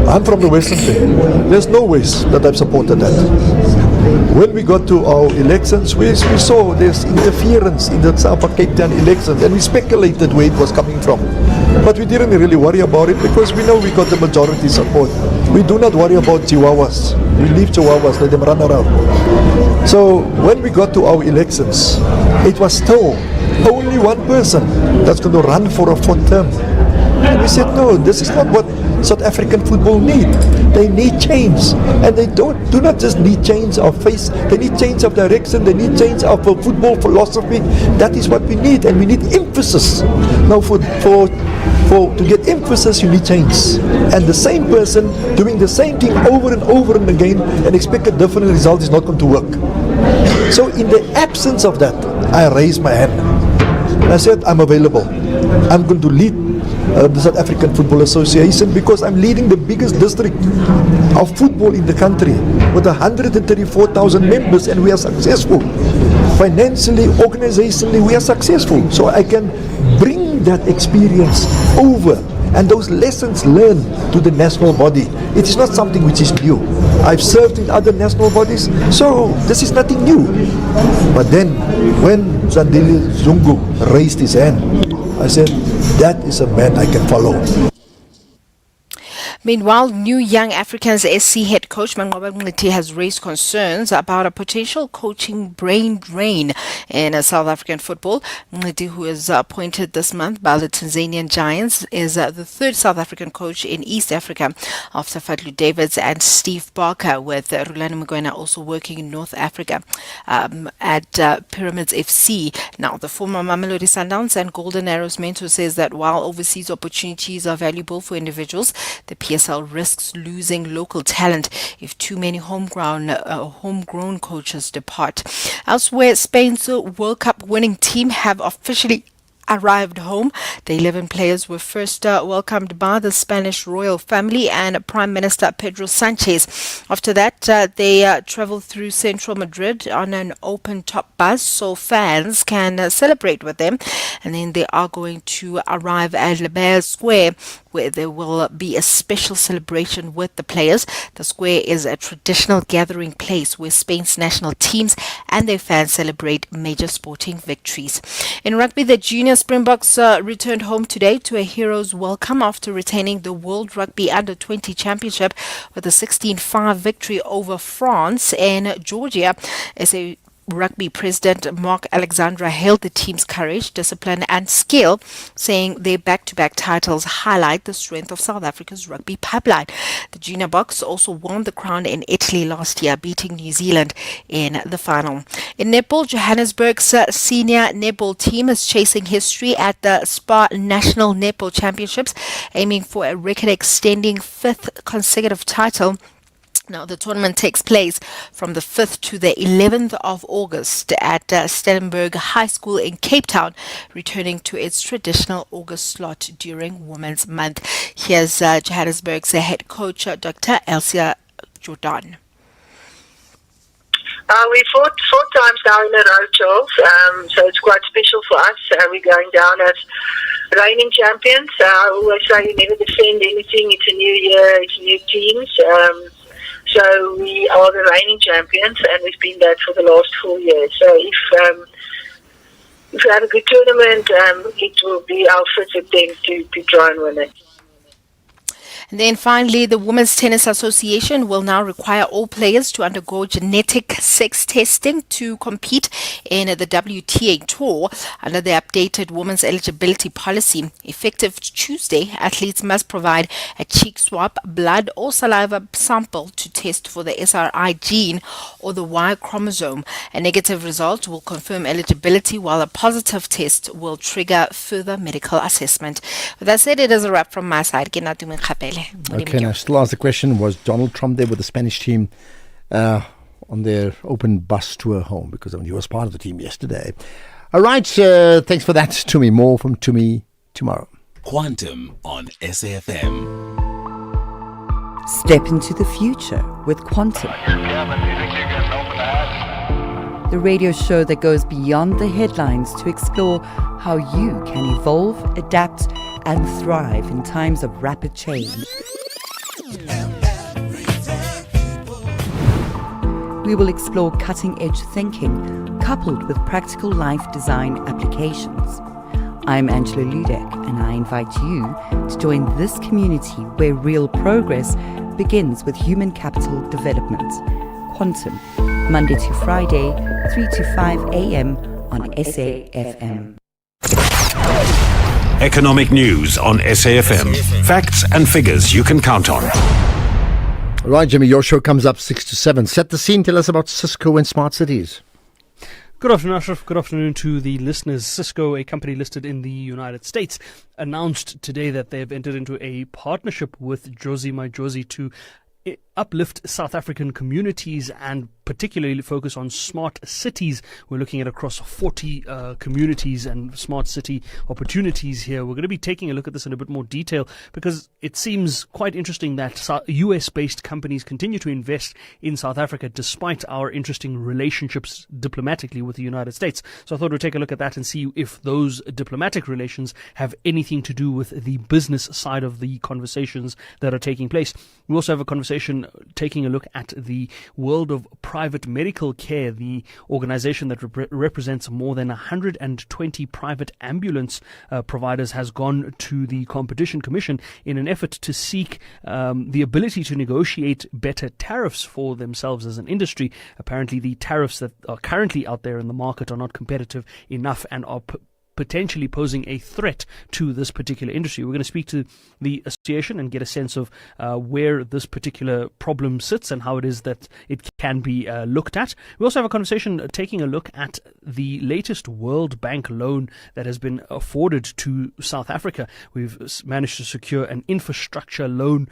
I'm from the Western Cape. There's no ways that I've supported that. When we got to our elections, we saw there's interference in the South Cape Town elections, and we speculated where it was coming from. But we didn't really worry about it because we know we got the majority support. We do not worry about Chihuahuas. We leave Chihuahuas, let them run around. So when we got to our elections, it was still only one person that's going to run for a fourth term. And we said, no, this is not what South African football need. They need change, and they do not just need change of face. They need change of direction. They need change of a football philosophy. That is what we need, and we need emphasis. Now, to get emphasis, you need change. And the same person doing the same thing over and over and again and expect a different result is not going to work. So, in the absence of that, I raised my hand. I said, I'm available. I'm going to lead the South African Football Association because I'm leading the biggest district of football in the country with 134,000 members, and we are successful. Financially, organizationally, we are successful. So I can bring that experience over And those lessons learned to the national body, it is not something which is new. I've served in other national bodies, so this is nothing new. But then, when Zandile Zungu raised his hand, I said, that is a man I can follow. Meanwhile, New Young Africans SC head coach Manqoba Mngqithi has raised concerns about a potential coaching brain drain in South African football. Mngqithi, who is appointed this month by the Tanzanian Giants, is the third South African coach in East Africa after Fadlu Davids and Steve Barker, with Rulani Mokoena also working in North Africa at Pyramids FC. Now, the former Mamelodi Sundowns and Golden Arrows mentor says that while overseas opportunities are valuable for individuals, the PSL risks losing local talent if too many homegrown coaches depart. Elsewhere, Spain's World Cup winning team have officially arrived home. The 11 players were first welcomed by the Spanish royal family and Prime Minister Pedro Sanchez. After that, they traveled through central Madrid on an open-top bus so fans can celebrate with them. And then they are going to arrive at Lebel Square, where there will be a special celebration with the players. The square is a traditional gathering place where Spain's national teams and their fans celebrate major sporting victories. In rugby, the junior Springboks returned home today to a hero's welcome after retaining the World Rugby Under-20 Championship with a 16-5 victory over France and Georgia. SA Rugby President Mark Alexandra hailed the team's courage, discipline and skill, saying their back-to-back titles highlight the strength of South Africa's rugby pipeline. The Junior Boks also won the crown in Italy last year, beating New Zealand in the final. In netball, Johannesburg's senior netball team is chasing history at the SPA National Netball Championships, aiming for a record-extending 5th consecutive title. Now, the tournament takes place from the 5th to the 11th of August at Stellenberg High School in Cape Town, returning to its traditional August slot during Women's Month. Here's Johannesburg's head coach, Dr. Elsia Jordan. We fought 4 times now in a row, Charles, so it's quite special for us. We're going down as reigning champions. I always say you never defend anything. It's a new year, it's new teams. So we are the reigning champions, and we've been that for the last 4 years. So if we have a good tournament, it will be our first attempt to try and win it. And then finally, the Women's Tennis Association will now require all players to undergo genetic sex testing to compete in the WTA Tour under the updated Women's Eligibility Policy. Effective Tuesday, athletes must provide a cheek swab, blood or saliva sample to test for the SRI gene or the Y chromosome. A negative result will confirm eligibility, while a positive test will trigger further medical assessment. With that said, it is a wrap from my side. Okay, and I still ask the question, was Donald Trump there with the Spanish team on their open bus tour home? Because he was part of the team yesterday. All right, thanks for that, Tumi. More from Tumi tomorrow. Quantum on SAFM. Step into the future with Quantum. The radio show that goes beyond the headlines to explore how you can evolve, adapt, and thrive in times of rapid change. We will explore cutting-edge thinking coupled with practical life design applications. I'm Angela Ludek, and I invite you to join this community where real progress begins with human capital development. Quantum, Monday to Friday, 3 to 5 a.m. on SAFM. Economic news on SAFM. Facts and figures you can count on. All right, Jimmy, your show comes up 6 to 7. Set the scene. Tell us about Cisco and smart cities. Good afternoon, Ashraf. Good afternoon to the listeners. Cisco, a company listed in the United States, announced today that they have entered into a partnership with Jozi My Jozi to uplift South African communities and particularly focus on smart cities. We're looking at across 40 communities and smart city opportunities here. We're going to be taking a look at this in a bit more detail because it seems quite interesting that US-based companies continue to invest in South Africa despite our interesting relationships diplomatically with the United States. So I thought we'd take a look at that and see if those diplomatic relations have anything to do with the business side of the conversations that are taking place. We also have a conversation taking a look at the world of private medical care, the organization that represents more than 120 private ambulance providers has gone to the Competition Commission in an effort to seek the ability to negotiate better tariffs for themselves as an industry. Apparently, the tariffs that are currently out there in the market are not competitive enough and are potentially posing a threat to this particular industry. We're going to speak to the association and get a sense of where this particular problem sits and how it is that it can be looked at. We also have a conversation taking a look at the latest World Bank loan that has been afforded to South Africa. We've managed to secure an infrastructure loan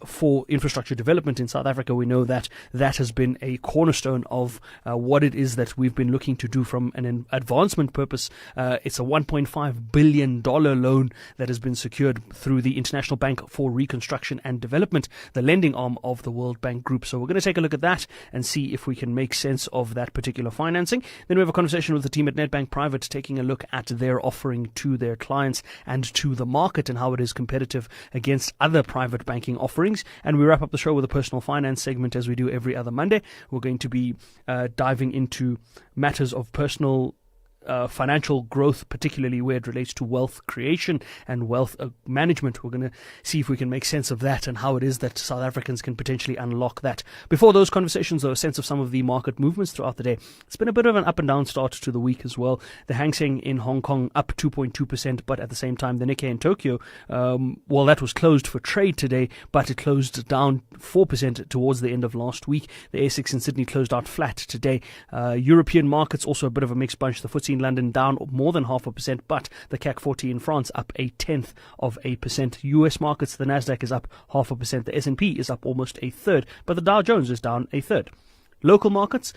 for infrastructure development in South Africa. We know that that has been a cornerstone of what it is that we've been looking to do from an advancement purpose. It's a $1.5 billion loan that has been secured through the International Bank for Reconstruction and Development, the lending arm of the World Bank Group. So we're going to take a look at that and see if we can make sense of that particular financing. Then we have a conversation with the team at Nedbank Private, taking a look at their offering to their clients and to the market and how it is competitive against other private banking offerings. And we wrap up the show with a personal finance segment as we do every other Monday. We're going to be diving into matters of personal financial growth, particularly where it relates to wealth creation and wealth management. We're going to see if we can make sense of that and how it is that South Africans can potentially unlock that. Before those conversations, though, a sense of some of the market movements throughout the day. It's been a bit of an up and down start to the week as well. The Hang Seng in Hong Kong up 2.2%, but at the same time, the Nikkei in Tokyo, well, that was closed for trade today, but it closed down 4% towards the end of last week. The ASX in Sydney closed out flat today. European markets also a bit of a mixed bunch. The FTSE in London down more than 0.5%, but the CAC 40 in France up 0.1%. US markets, the Nasdaq is up 0.5%. The S&P is up almost 1/3, but the Dow Jones is down 1/3. Local markets,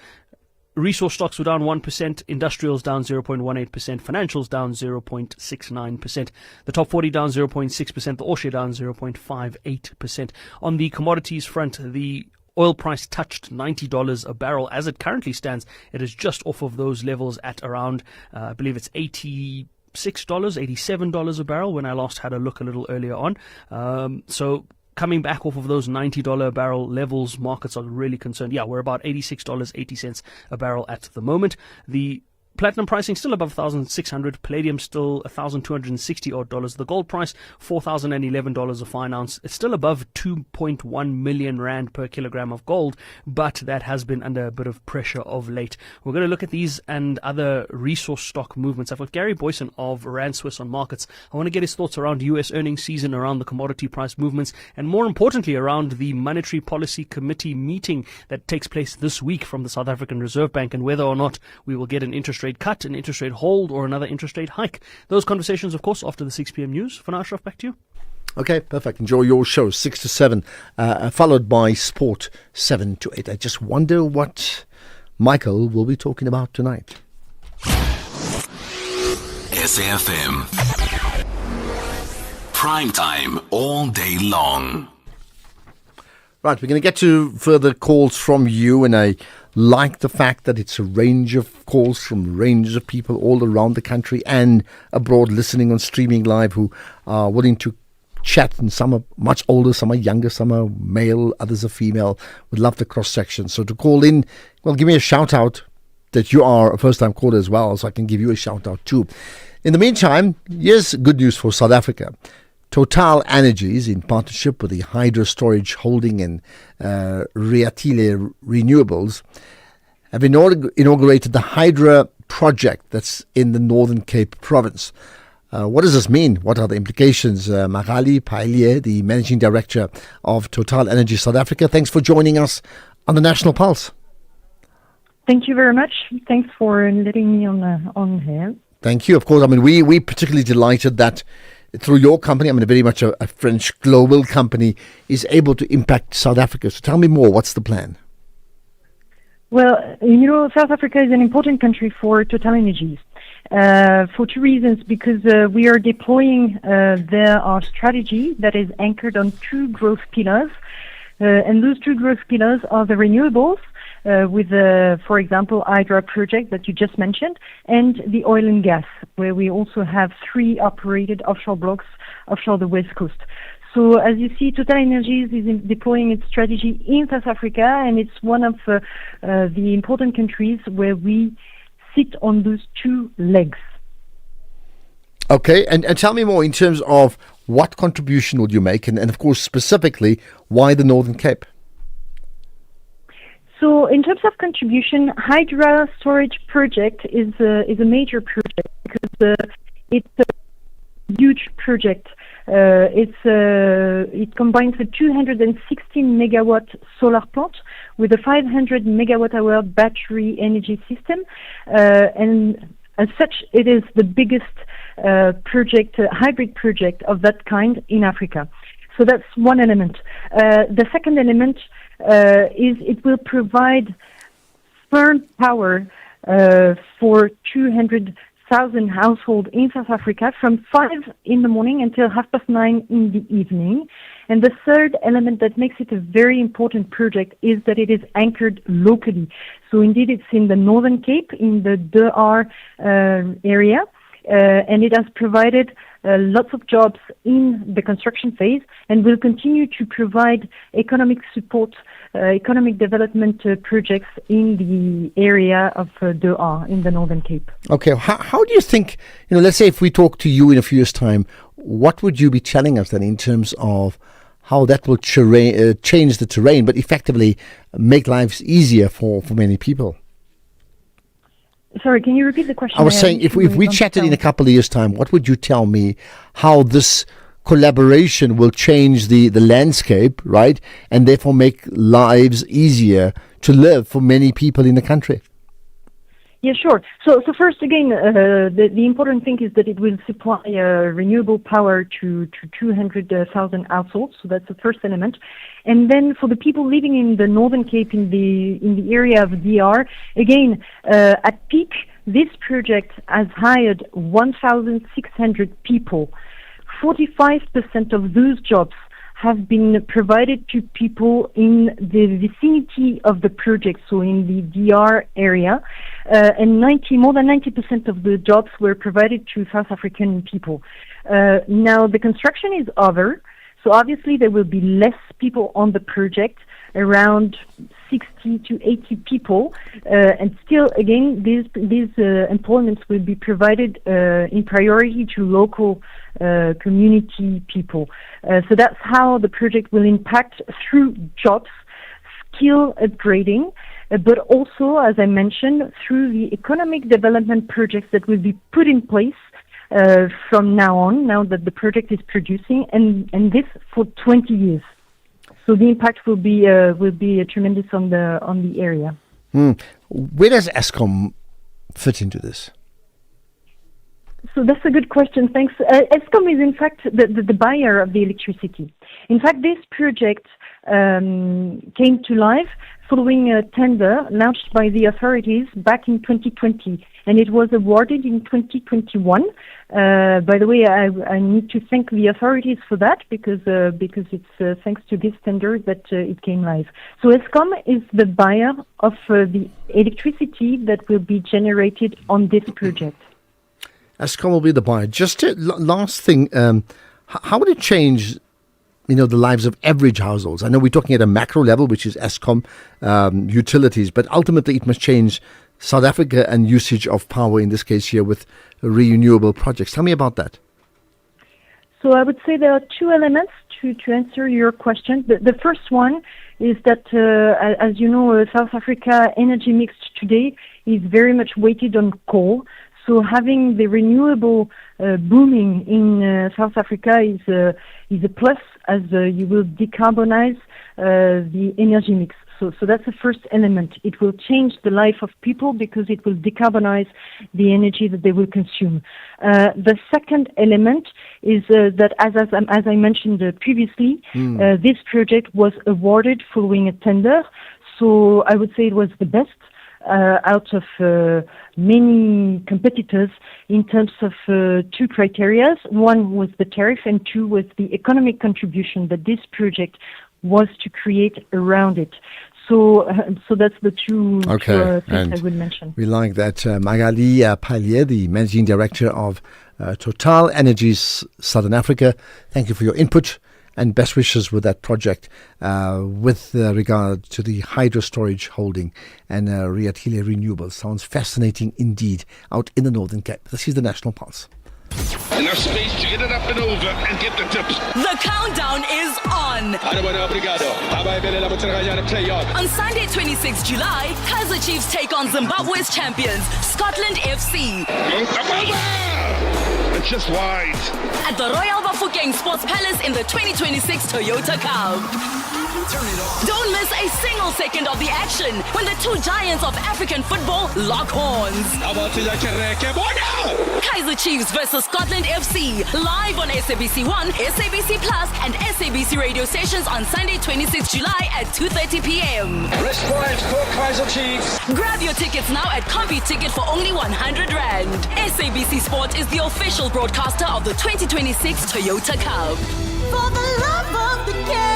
resource stocks were down 1%, industrials down 0.18%, financials down 0.69%. The top 40 down 0.6%, the All-Share down 0.58%. On the commodities front, the oil price touched $90 a barrel. As it currently stands, it is just off of those levels at around, I believe it's $86, $87 a barrel when I last had a look a little earlier on. So coming back off of those $90 a barrel levels, markets are really concerned. Yeah, we're about $86.80 a barrel at the moment. The platinum pricing still above 1,600. Palladium still $1,260 odd. The gold price $4,011 a fine ounce. It's still above 2.1 million rand per kilogram of gold, but that has been under a bit of pressure of late. We're going to look at these and other resource stock movements. I've got Gary Boyson of Rand Swiss on markets. I want to get his thoughts around US earnings season, around the commodity price movements, and more importantly around the Monetary Policy Committee meeting that takes place this week from the South African Reserve Bank, and whether or not we will get an interest rate cut, an interest rate hold, or another interest rate hike. Those conversations, of course, after the 6 p.m. news. For now, Ashraf, back to you. Okay, perfect. Enjoy your show, 6 to 7, followed by Sport, 7 to 8. I just wonder what Michael will be talking about tonight. SAFM. Prime time all day long. Right, we're going to get to further calls from you, and I like the fact that it's a range of calls from ranges of people all around the country and abroad listening on streaming live who are willing to chat, and some are much older, some are younger, some are male, others are female. Would love the cross section. So to call in, well, give me a shout out that you are a first time caller as well, so I can give you a shout out too. In the meantime, here's good news for South Africa. Total Energies, in partnership with the Hydro Storage Holding and Riatile Renewables, have inaugurated the Hydra project that's in the Northern Cape province. What does this mean? What are the implications? Magali Pailie, the Managing Director of Total Energy South Africa, thanks for joining us on the National Pulse. Thank you very much. Thanks for letting me on here. Thank you. Of course, I mean, we particularly delighted that through your company, I mean, very much a French global company, is able to impact South Africa. So tell me more. What's the plan? Well, South Africa is an important country for TotalEnergies for two reasons. Because we are deploying our strategy that is anchored on two growth pillars. And those two growth pillars are the renewables, with, for example, Hydra project that you just mentioned, and the oil and gas, where we also have 3 operated offshore blocks offshore the West Coast. So as you see, TotalEnergies is deploying its strategy in South Africa, and it's one of the important countries where we sit on those two legs. Okay, and tell me more in terms of what contribution would you make, and of course, specifically, why the Northern Cape? So in terms of contribution, Hydra storage project is a major project because it's a huge project. It combines a 216 megawatt solar plant with a 500 megawatt hour battery energy system, and as such, it is the biggest hybrid project of that kind in Africa. So that's one element. The second element is it will provide firm power for 200,000 households in South Africa from 5 in the morning until 9:30 in the evening. And the third element that makes it a very important project is that it is anchored locally. So indeed, it's in the Northern Cape, in the DR area, and it has provided lots of jobs in the construction phase, and will continue to provide economic support, economic development projects in the area of DR in the Northern Cape. Okay, how do you think, let's say if we talk to you in a few years' time, what would you be telling us then in terms of how that will change the terrain, but effectively make lives easier for many people? Sorry, can you repeat the question? I was saying, if we chatted in a couple of years' time, what would you tell me how this collaboration will change the landscape, right, and therefore make lives easier to live for many people in the country? Yeah, sure. So first, again, the important thing is that it will supply renewable power to 200,000 households. So that's the first element. And then for the people living in the Northern Cape, in the area of DR, again, at peak, this project has hired 1,600 people. 45% of those jobs have been provided to people in the vicinity of the project, so in the DR area, and more than 90% of the jobs were provided to South African people. Now the construction is over, so obviously there will be less people on the project, around 60 to 80 people, and still, again, these employments will be provided in priority to local community people. So that's how the project will impact through jobs, skill upgrading, but also, as I mentioned, through the economic development projects that will be put in place from now on, now that the project is producing, and this for 20 years. So the impact will be tremendous on the area. Where does Eskom fit into this? So that's a good question. Thanks. Eskom is in fact the buyer of the electricity. In fact, this project came to life following a tender launched by the authorities back in 2020, and it was awarded in 2021. By the way, I need to thank the authorities for that because it's thanks to this tender that it came live. So Eskom is the buyer of the electricity that will be generated on this project. Eskom will be the buyer. Just last thing, how would it change, the lives of average households? I know we're talking at a macro level, which is Eskom utilities, but ultimately it must change South Africa and usage of power, in this case here with renewable projects. Tell me about that. So I would say there are two elements to answer your question. The first one is that, as you know, South Africa energy mix today is very much weighted on coal. So having the renewable booming in South Africa is a plus, as you will decarbonize the energy mix. So that's the first element. It will change the life of people because it will decarbonize the energy that they will consume. The second element is that, as I mentioned previously, this project was awarded following a tender. So I would say it was the best out of many competitors in terms of two criteria. One was the tariff, and two was the economic contribution that this project was to create around it. So that's the two things I would mention. We like that. Magali Palier, the Managing Director of Total Energies Southern Africa, thank you for your input and best wishes with that project with regard to the hydro storage holding and Riatile Renewables. Sounds fascinating indeed out in the Northern Cape. This is the National Pulse. Enough space to get it up and over and get the tips. The countdown is on. On Sunday, 26 July, Kaizer Chiefs take on Zimbabwe's champions, Scotland FC. It's just wide. At the Royal Bafokeng Sports Palace in the 2026 Toyota Cup. Don't miss a single second of the action when the two giants of African football lock horns. Kaizer Chiefs versus Scotland FC, live on SABC 1, SABC Plus, and SABC radio stations on Sunday, 26 July at 2:30 p.m. Rest point for Kaizer Chiefs. Grab your tickets now at CompuTicket for only 100 Rand. SABC Sport is the official broadcaster of the 2026 Toyota Cup. For the love of the game.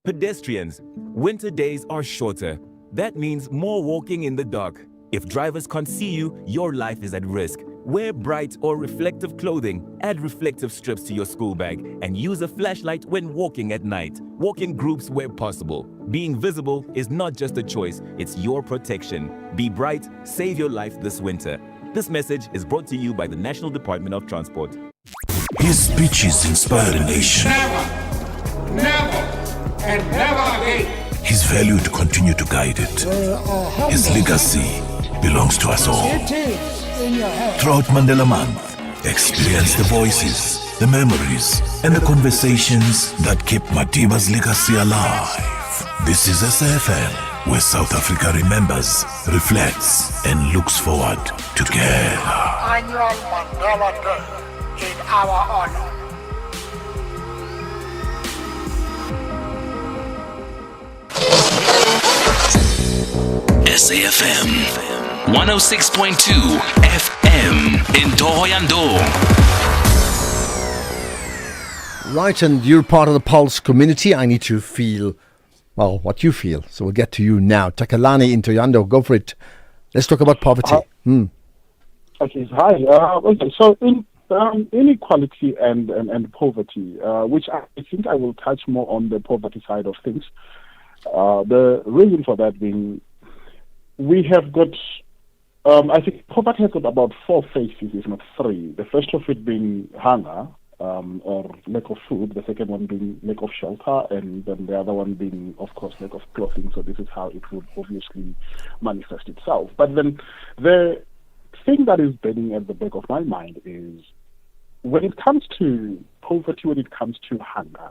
Pedestrians, winter days are shorter. That means more walking in the dark. If drivers can't see you, your life is at risk. Wear bright or reflective clothing, add reflective strips to your school bag, and use a flashlight when walking at night. Walk in groups where possible. Being visible is not just a choice, it's your protection. Be bright, save your life this winter. This message is brought to you by the National Department of Transport. His speeches inspire a nation. Never, and never again. His values continue to guide it. His legacy belongs to us all. Throughout Mandela Month, experience the voices, the memories, and the conversations that keep Madiba's legacy alive. This is SAFM, where South Africa remembers, reflects, and looks forward together. Annual Mandela Day in our honor. SAFM 106.2 FM in Thohoyandou. Right, and you're part of the Pulse community. I need to feel, well, what you feel. So we'll get to you now. Takalani in Thohoyandou, go for it. Let's talk about poverty. Okay, hi. Okay, so in inequality and poverty, which I think I will touch more on the poverty side of things. The reason for that being, we have got, I think poverty has got about 4 phases, if not 3. The first of it being hunger, or lack of food. The second one being lack of shelter, and then the other one being, of course, lack of clothing. So this is how it would obviously manifest itself. But then the thing that is burning at the back of my mind is, when it comes to poverty, when it comes to hunger,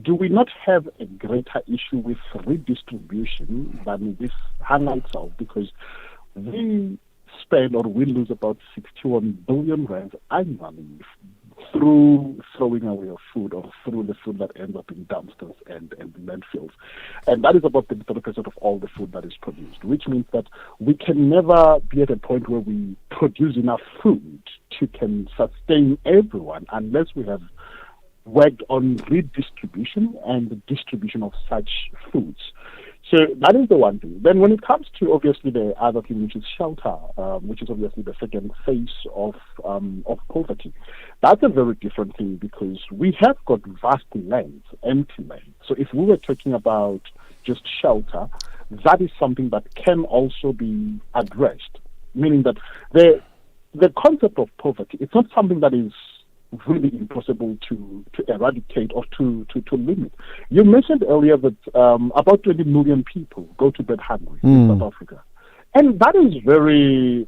do we not have a greater issue with redistribution than this hunger itself? Because we spend, or we lose, about 61 billion rands annually through throwing away of food, or through the food that ends up in dumpsters and landfills. And that is about 30% of all the food that is produced, which means that we can never be at a point where we produce enough food to can sustain everyone unless we have worked on redistribution and the distribution of such foods. So that is the one thing. Then when it comes to, obviously, the other thing, which is shelter, which is obviously the second phase of poverty, that's a very different thing, because we have got vast lands, empty land. So if we were talking about just shelter, that is something that can also be addressed, meaning that the concept of poverty, it's not something that is really impossible to eradicate or to limit. You mentioned earlier that about 20 million people go to bed hungry in South Africa. And that is very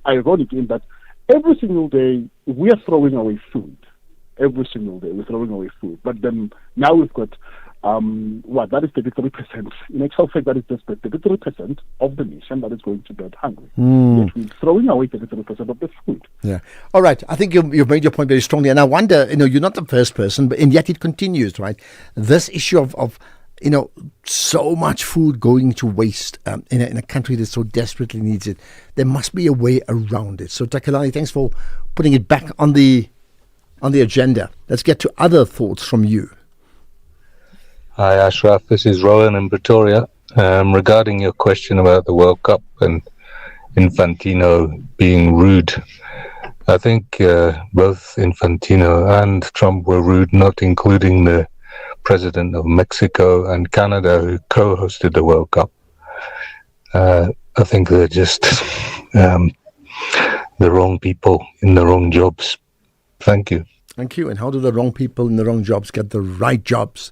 ironic, in that every single day we are throwing away food. every single day. We're throwing away food. But then now we've got, that is 33%. In actual fact, that is just 33% of the nation that is going to bed hungry. Yet we're throwing away 33% of the food. Yeah. All right. I think you've made your point very strongly. And I wonder, you're not the first person, and yet it continues, right? This issue of so much food going to waste in a country that so desperately needs it. There must be a way around it. So, Takalani, thanks for putting it back on the agenda. Let's get to other thoughts from you. Hi, Ashraf. This is Rowan in Pretoria. Regarding your question about the World Cup and Infantino being rude, I think both Infantino and Trump were rude, not including the president of Mexico and Canada who co-hosted the World Cup. I think they're just the wrong people in the wrong jobs. Thank you. Thank you. And how do the wrong people in the wrong jobs get the right jobs?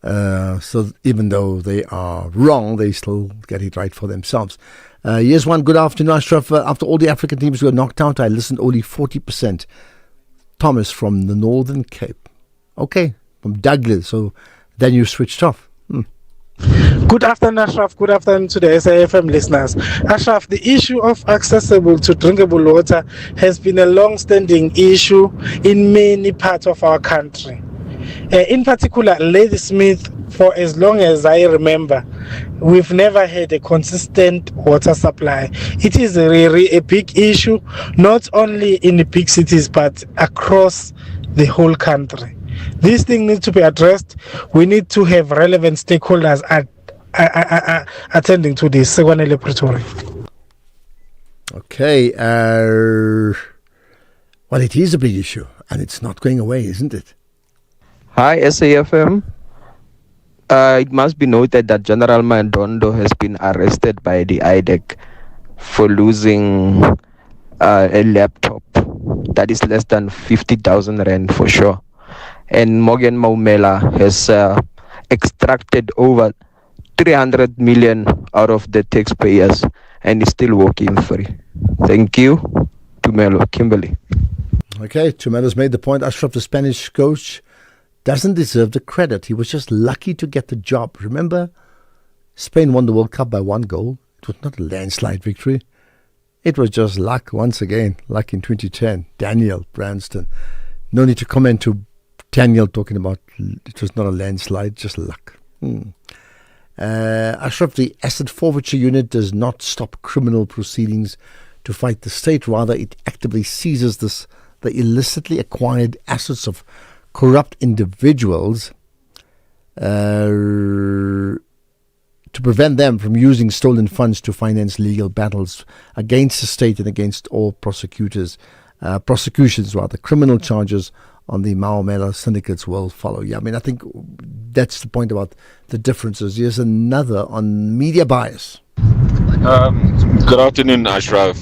So even though they are wrong, they still get it right for themselves. Here's one. Good afternoon, Ashraf. After all the African teams were knocked out, I listened only 40%. Thomas from the Northern Cape. Okay, from Douglas. So then you switched off. Good afternoon, Ashraf. Good afternoon to the SAFM listeners. Ashraf, the issue of accessible to drinkable water has been a long-standing issue in many parts of our country. In particular, Ladysmith, for as long as I remember, we've never had a consistent water supply. It is really a big issue, not only in the big cities, but across the whole country. This thing needs to be addressed. We need to have relevant stakeholders attending to this. Okay. Well, it is a big issue, and it's not going away, isn't it? Hi, SAFM. It must be noted that General Mandondo has been arrested by the IDEC for losing a laptop that is less than 50,000 rand for sure. And Morgan Maumela has extracted over 300 million out of the taxpayers and is still working free. Thank you, Tumelo Kimberly. Okay, Tumelo's made the point. Ashraf, the Spanish coach, doesn't deserve the credit. He was just lucky to get the job. Remember, Spain won the World Cup by 1 goal. It was not a landslide victory. It was just luck once again, like in 2010. Daniel Branston. No need to comment to Daniel talking about it was not a landslide, just luck. Ashraf, the asset forfeiture unit does not stop criminal proceedings to fight the state. Rather, it actively seizes the illicitly acquired assets of corrupt individuals to prevent them from using stolen funds to finance legal battles against the state and against all prosecutions. Criminal charges on the Maumela syndicates will follow. Yeah, I mean, I think that's the point about the differences. Here's another on media bias. Good afternoon, Ashraf,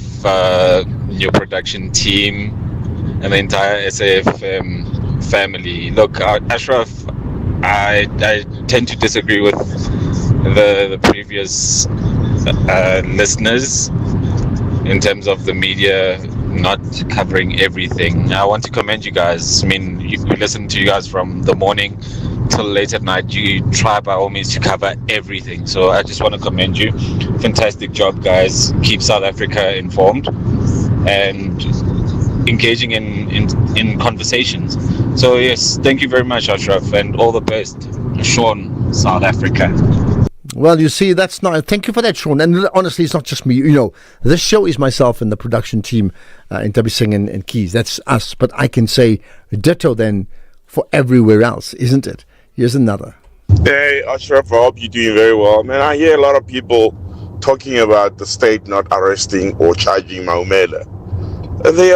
your production team, and the entire SAFM family. Look, Ashraf, I tend to disagree with the previous listeners in terms of the media not covering everything. I want to commend you guys. I mean, we listen to you guys from the morning till late at night. You try by all means to cover everything. So I just want to commend you. Fantastic job, guys. Keep South Africa informed and engaging in conversations. So yes, thank you very much, Ashraf, and all the best. Sean, South Africa. Well, you see, that's not. Thank you for that, Sean. And honestly, it's not just me. This show is myself and the production team in Tabising and Keys. That's us. But I can say ditto then for everywhere else, isn't it? Here's another. Hey, Ashraf, I hope you're doing very well. Man, I hear a lot of people talking about the state not arresting or charging Maumela. They